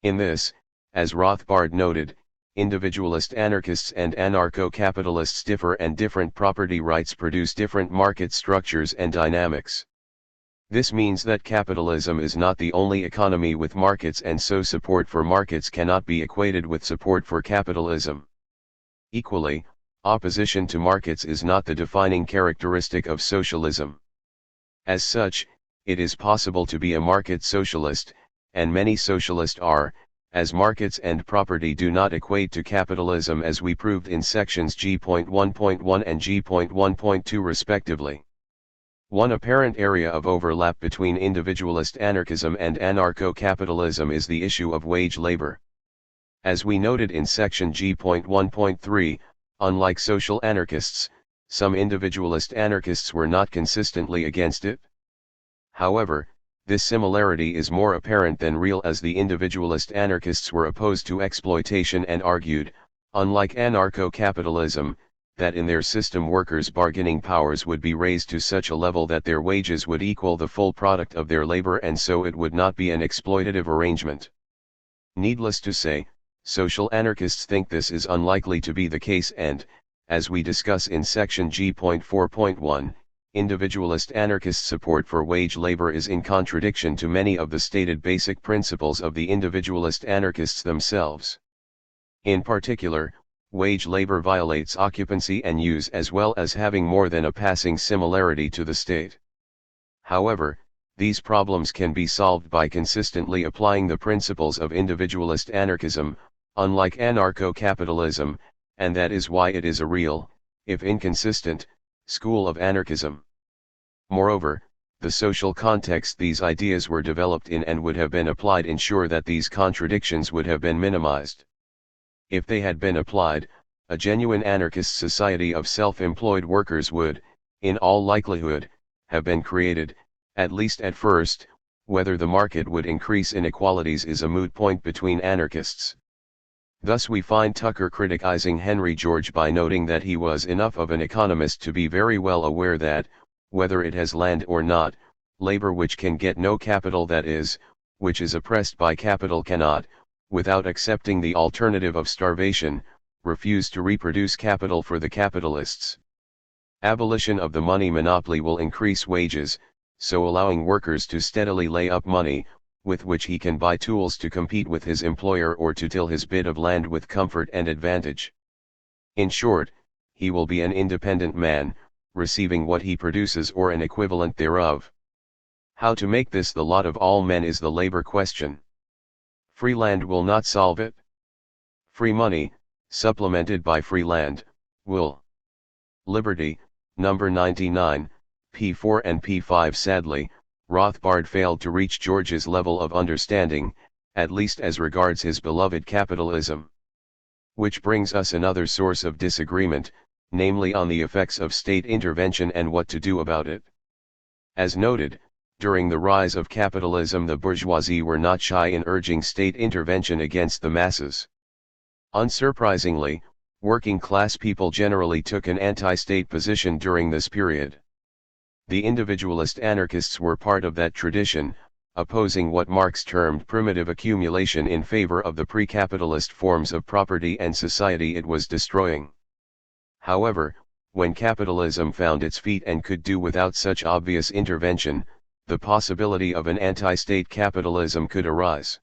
In this, as Rothbard noted, individualist anarchists and anarcho-capitalists differ, and different property rights produce different market structures and dynamics. This means that capitalism is not the only economy with markets, and so support for markets cannot be equated with support for capitalism. Equally, opposition to markets is not the defining characteristic of socialism. As such, it is possible to be a market socialist, and many socialists are, as markets and property do not equate to capitalism, as we proved in sections G.1.1 and G.1.2 respectively. One apparent area of overlap between individualist anarchism and anarcho-capitalism is the issue of wage labor. As we noted in section G.1.3, unlike social anarchists, some individualist anarchists were not consistently against it. However, this similarity is more apparent than real, as the individualist anarchists were opposed to exploitation and argued, unlike anarcho-capitalism, that in their system workers' bargaining powers would be raised to such a level that their wages would equal the full product of their labor, and so it would not be an exploitative arrangement. Needless to say, social anarchists think this is unlikely to be the case, and, as we discuss in section G.4.1, individualist anarchist support for wage labor is in contradiction to many of the stated basic principles of the individualist anarchists themselves. In particular, wage labor violates occupancy and use, as well as having more than a passing similarity to the state. However, these problems can be solved by consistently applying the principles of individualist anarchism, unlike anarcho-capitalism, and that is why it is a real, if inconsistent, school of anarchism. Moreover, the social context these ideas were developed in and would have been applied ensure that these contradictions would have been minimized. If they had been applied, a genuine anarchist society of self-employed workers would, in all likelihood, have been created, at least at first. Whether the market would increase inequalities is a moot point between anarchists. Thus we find Tucker criticizing Henry George by noting that he was enough of an economist to be very well aware that, whether it has land or not, labor which can get no capital, that is, which is oppressed by capital, cannot, without accepting the alternative of starvation, refuse to reproduce capital for the capitalists. Abolition of the money monopoly will increase wages, so allowing workers to steadily lay up money, with which he can buy tools to compete with his employer or to till his bit of land with comfort and advantage. In short, he will be an independent man, receiving what he produces or an equivalent thereof. How to make this the lot of all men is the labor question. Free land will not solve it. Free money, supplemented by free land, will. Liberty, number 99, p4 and p5. Sadly, Rothbard failed to reach George's level of understanding, at least as regards his beloved capitalism. Which brings us another source of disagreement, namely on the effects of state intervention and what to do about it. As noted, during the rise of capitalism the bourgeoisie were not shy in urging state intervention against the masses. Unsurprisingly, working-class people generally took an anti-state position during this period. The individualist anarchists were part of that tradition, opposing what Marx termed primitive accumulation in favor of the pre-capitalist forms of property and society it was destroying. However, when capitalism found its feet and could do without such obvious intervention, the possibility of an anti-state capitalism could arise.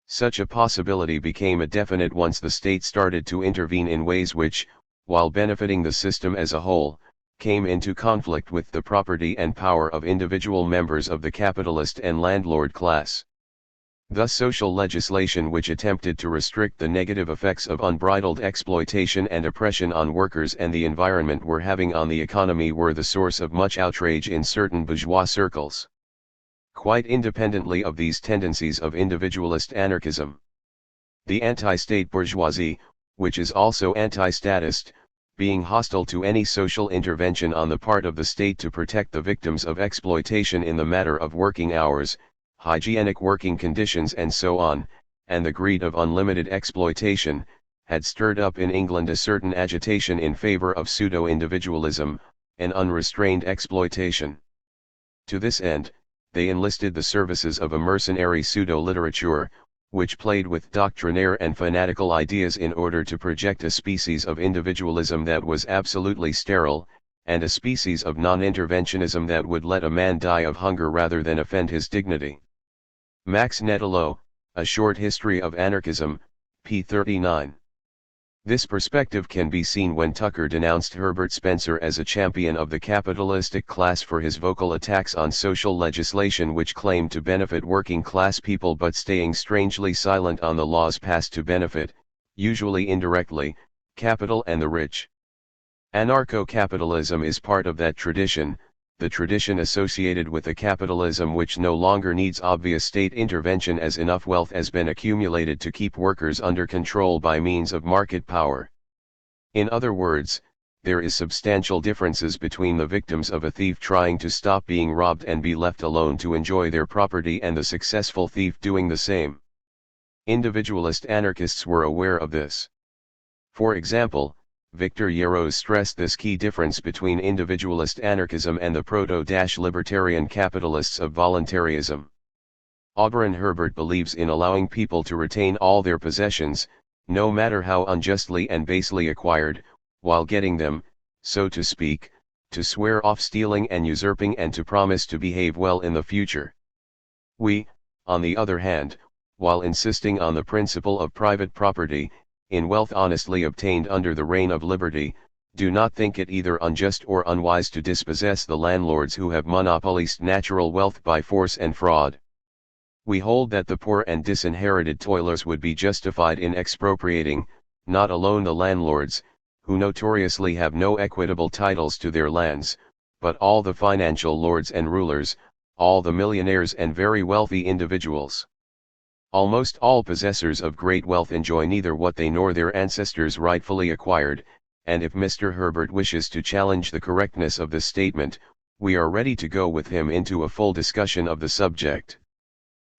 Such a possibility became a definite once the state started to intervene in ways which, while benefiting the system as a whole, came into conflict with the property and power of individual members of the capitalist and landlord class. Thus social legislation which attempted to restrict the negative effects of unbridled exploitation and oppression on workers and the environment were having on the economy were the source of much outrage in certain bourgeois circles. Quite independently of these tendencies of individualist anarchism, the anti-state bourgeoisie, which is also anti-statist, being hostile to any social intervention on the part of the state to protect the victims of exploitation in the matter of working hours, hygienic working conditions and so on, and the greed of unlimited exploitation, had stirred up in England a certain agitation in favor of pseudo-individualism, and unrestrained exploitation. To this end, they enlisted the services of a mercenary pseudo-literature, which played with doctrinaire and fanatical ideas in order to project a species of individualism that was absolutely sterile, and a species of non-interventionism that would let a man die of hunger rather than offend his dignity. Max Nettelo, A Short History of Anarchism, p. 39. This perspective can be seen when Tucker denounced Herbert Spencer as a champion of the capitalistic class for his vocal attacks on social legislation which claimed to benefit working class people but staying strangely silent on the laws passed to benefit, usually indirectly, capital and the rich. Anarcho-capitalism is part of that tradition, the tradition associated with a capitalism which no longer needs obvious state intervention as enough wealth has been accumulated to keep workers under control by means of market power. In other words, there is substantial differences between the victims of a thief trying to stop being robbed and be left alone to enjoy their property and the successful thief doing the same. Individualist anarchists were aware of this. For example, Victor Yeros stressed this key difference between individualist anarchism and the proto-libertarian capitalists of voluntarism. Auberon Herbert believes in allowing people to retain all their possessions, no matter how unjustly and basely acquired, while getting them, so to speak, to swear off stealing and usurping and to promise to behave well in the future. We, on the other hand, while insisting on the principle of private property, in wealth honestly obtained under the reign of liberty, do not think it either unjust or unwise to dispossess the landlords who have monopolized natural wealth by force and fraud. We hold that the poor and disinherited toilers would be justified in expropriating, not alone the landlords, who notoriously have no equitable titles to their lands, but all the financial lords and rulers, all the millionaires and very wealthy individuals. Almost all possessors of great wealth enjoy neither what they nor their ancestors rightfully acquired, and if Mr. Herbert wishes to challenge the correctness of this statement, we are ready to go with him into a full discussion of the subject.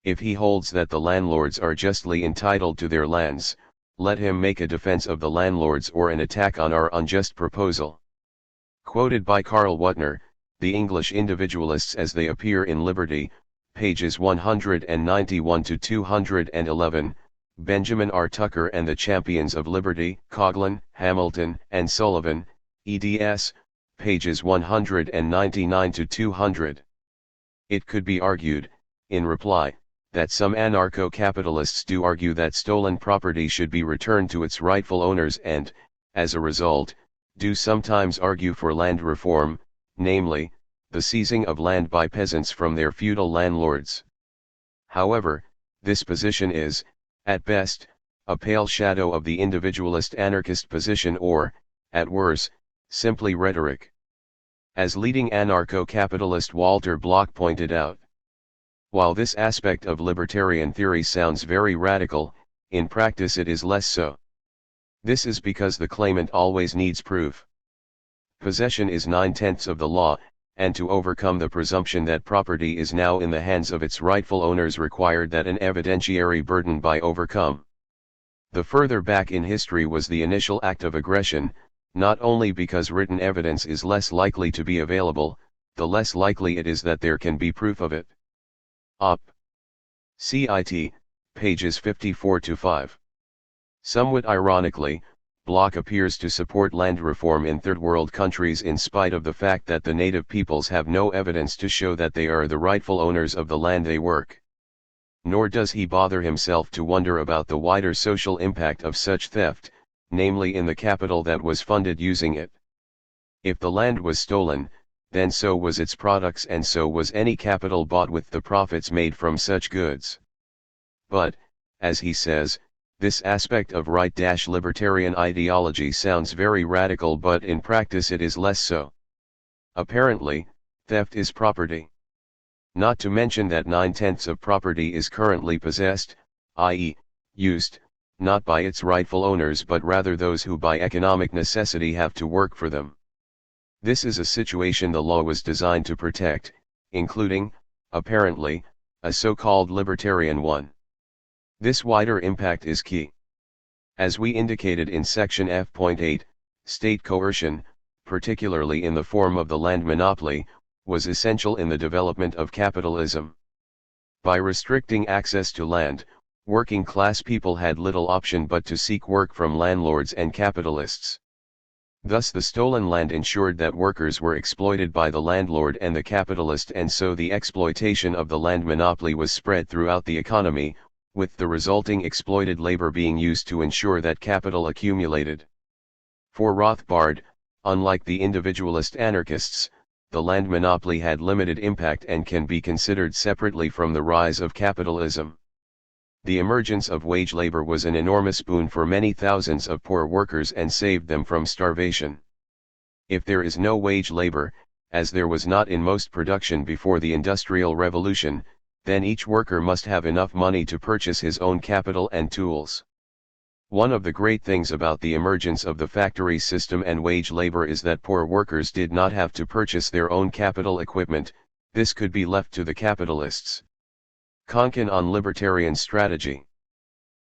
If he holds that the landlords are justly entitled to their lands, let him make a defense of the landlords or an attack on our unjust proposal. Quoted by Karl Wuttner, The English Individualists as They Appear in Liberty, pages 191 to 211, Benjamin R. Tucker and the Champions of Liberty, Coghlan, Hamilton, and Sullivan, eds, pages 199 to 200. It could be argued, in reply, that some anarcho-capitalists do argue that stolen property should be returned to its rightful owners and, as a result, do sometimes argue for land reform, namely, the seizing of land by peasants from their feudal landlords. However, this position is, at best, a pale shadow of the individualist anarchist position or, at worst, simply rhetoric. As leading anarcho-capitalist Walter Block pointed out, while this aspect of libertarian theory sounds very radical, in practice it is less so. This is because the claimant always needs proof. Possession is 9/10 of the law, and to overcome the presumption that property is now in the hands of its rightful owners required that an evidentiary burden be overcome. The further back in history was the initial act of aggression, not only because written evidence is less likely to be available, the less likely it is that there can be proof of it. Op. Cit. Pages 54 to 5. Somewhat ironically, Block appears to support land reform in third world countries in spite of the fact that the native peoples have no evidence to show that they are the rightful owners of the land they work. Nor does he bother himself to wonder about the wider social impact of such theft, namely in the capital that was funded using it. If the land was stolen, then so was its products and so was any capital bought with the profits made from such goods. But, as he says, this aspect of right-libertarian ideology sounds very radical, but in practice it is less so. Apparently, theft is property. Not to mention that 9/10 of property is currently possessed, i.e., used, not by its rightful owners but rather those who by economic necessity have to work for them. This is a situation the law was designed to protect, including, apparently, a so-called libertarian one. This wider impact is key. As we indicated in section F.8, state coercion, particularly in the form of the land monopoly, was essential in the development of capitalism. By restricting access to land, working class people had little option but to seek work from landlords and capitalists. Thus the stolen land ensured that workers were exploited by the landlord and the capitalist, and so the exploitation of the land monopoly was spread throughout the economy, with the resulting exploited labor being used to ensure that capital accumulated. For Rothbard, unlike the individualist anarchists, the land monopoly had limited impact and can be considered separately from the rise of capitalism. The emergence of wage labor was an enormous boon for many thousands of poor workers and saved them from starvation. If there is no wage labor, as there was not in most production before the Industrial Revolution, then each worker must have enough money to purchase his own capital and tools. One of the great things about the emergence of the factory system and wage labor is that poor workers did not have to purchase their own capital equipment, this could be left to the capitalists. Konkin on libertarian strategy.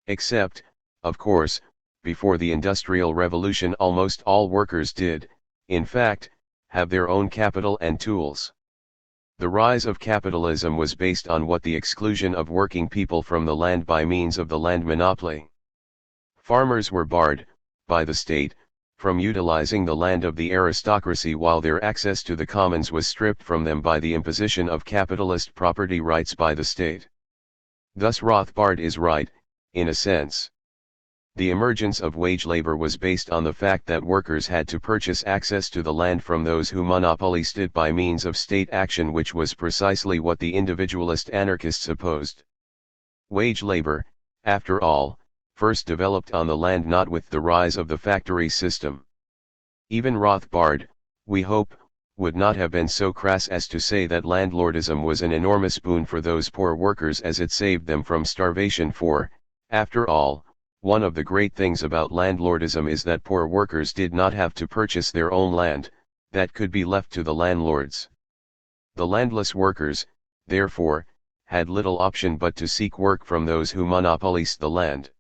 Except, of course, before the Industrial Revolution almost all workers did, in fact, have their own capital and tools. The rise of capitalism was based on the exclusion of working people from the land by means of the land monopoly. Farmers were barred, by the state, from utilizing the land of the aristocracy while their access to the commons was stripped from them by the imposition of capitalist property rights by the state. Thus Rothbard is right, in a sense. The emergence of wage labor was based on the fact that workers had to purchase access to the land from those who monopolized it by means of state action, which was precisely what the individualist anarchists opposed. Wage labor, after all, first developed on the land, not with the rise of the factory system. Even Rothbard, we hope, would not have been so crass as to say that landlordism was an enormous boon for those poor workers as it saved them from starvation for, after all, one of the great things about landlordism is that poor workers did not have to purchase their own land, that could be left to the landlords. The landless workers, therefore, had little option but to seek work from those who monopolized the land.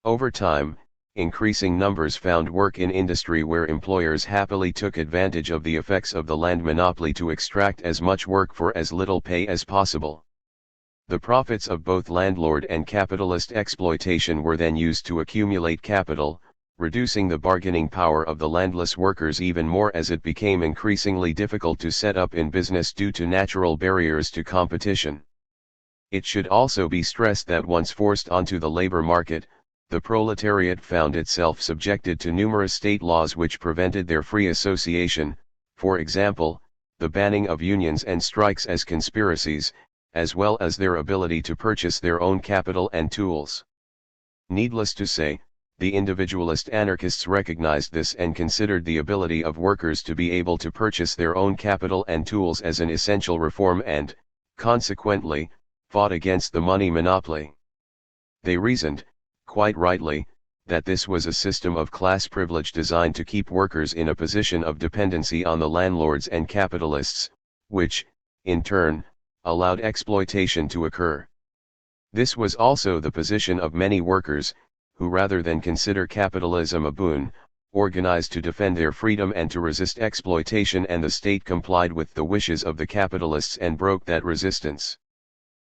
Over time, increasing numbers found work in industry where employers happily took advantage of the effects of the land monopoly to extract as much work for as little pay as possible. The profits of both landlord and capitalist exploitation were then used to accumulate capital, reducing the bargaining power of the landless workers even more as it became increasingly difficult to set up in business due to natural barriers to competition. It should also be stressed that once forced onto the labor market, the proletariat found itself subjected to numerous state laws which prevented their free association, for example, the banning of unions and strikes as conspiracies, as well as their ability to purchase their own capital and tools. Needless to say, the individualist anarchists recognized this and considered the ability of workers to be able to purchase their own capital and tools as an essential reform and, consequently, fought against the money monopoly. They reasoned, quite rightly, that this was a system of class privilege designed to keep workers in a position of dependency on the landlords and capitalists, which, in turn, allowed exploitation to occur. This was also the position of many workers, who rather than consider capitalism a boon, organized to defend their freedom and to resist exploitation, and the state complied with the wishes of the capitalists and broke that resistance.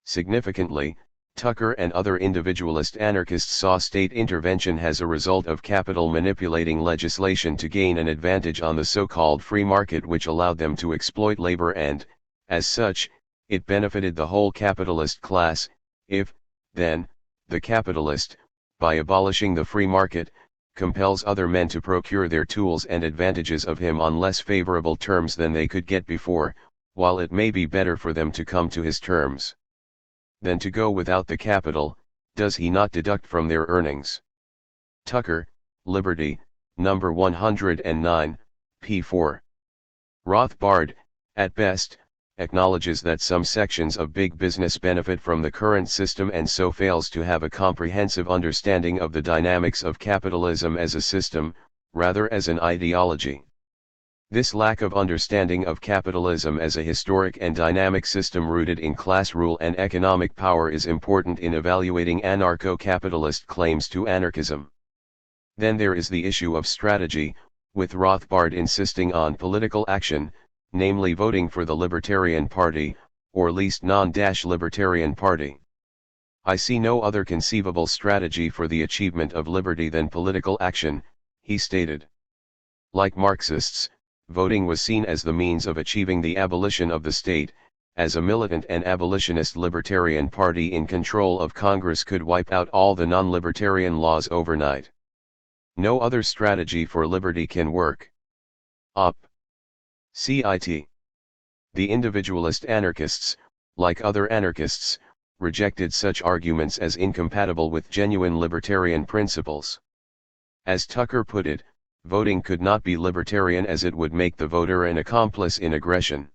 Significantly, Tucker and other individualist anarchists saw state intervention as a result of capital manipulating legislation to gain an advantage on the so-called free market, which allowed them to exploit labor and, as such, it benefited the whole capitalist class. If, then, the capitalist, by abolishing the free market, compels other men to procure their tools and advantages of him on less favorable terms than they could get before, while it may be better for them to come to his terms than to go without the capital, does he not deduct from their earnings? Tucker, Liberty, number 109, p. 4. Rothbard, at best, acknowledges that some sections of big business benefit from the current system and so fails to have a comprehensive understanding of the dynamics of capitalism as a system, rather as an ideology. This lack of understanding of capitalism as a historic and dynamic system rooted in class rule and economic power is important in evaluating anarcho-capitalist claims to anarchism. Then there is the issue of strategy, with Rothbard insisting on political action, namely voting for the Libertarian Party, or least non-Libertarian Party. I see no other conceivable strategy for the achievement of liberty than political action, he stated. Like Marxists, voting was seen as the means of achieving the abolition of the state, as a militant and abolitionist Libertarian Party in control of Congress could wipe out all the non-libertarian laws overnight. No other strategy for liberty can work. Op. Cit. The individualist anarchists, like other anarchists, rejected such arguments as incompatible with genuine libertarian principles. As Tucker put it, voting could not be libertarian as it would make the voter an accomplice in aggression.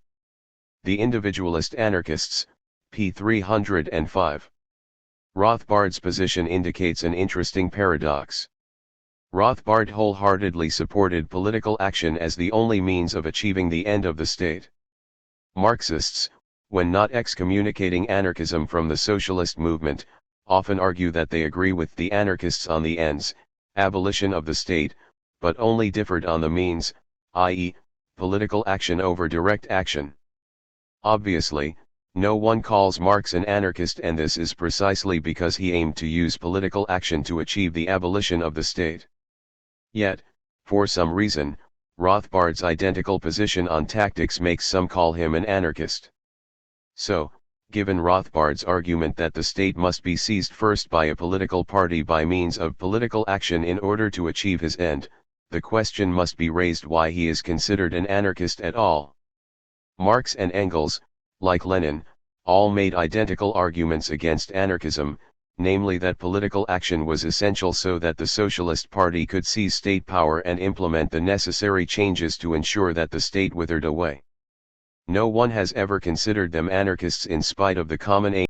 The individualist anarchists, p. 305. Rothbard's position indicates an interesting paradox. Rothbard wholeheartedly supported political action as the only means of achieving the end of the state. Marxists, when not excommunicating anarchism from the socialist movement, often argue that they agree with the anarchists on the ends, abolition of the state, but only differed on the means, i.e., political action over direct action. Obviously, no one calls Marx an anarchist, and this is precisely because he aimed to use political action to achieve the abolition of the state. Yet, for some reason, Rothbard's identical position on tactics makes some call him an anarchist. So, given Rothbard's argument that the state must be seized first by a political party by means of political action in order to achieve his end, the question must be raised why he is considered an anarchist at all. Marx and Engels, like Lenin, all made identical arguments against anarchism, namely that political action was essential so that the Socialist Party could seize state power and implement the necessary changes to ensure that the state withered away. No one has ever considered them anarchists in spite of the common aim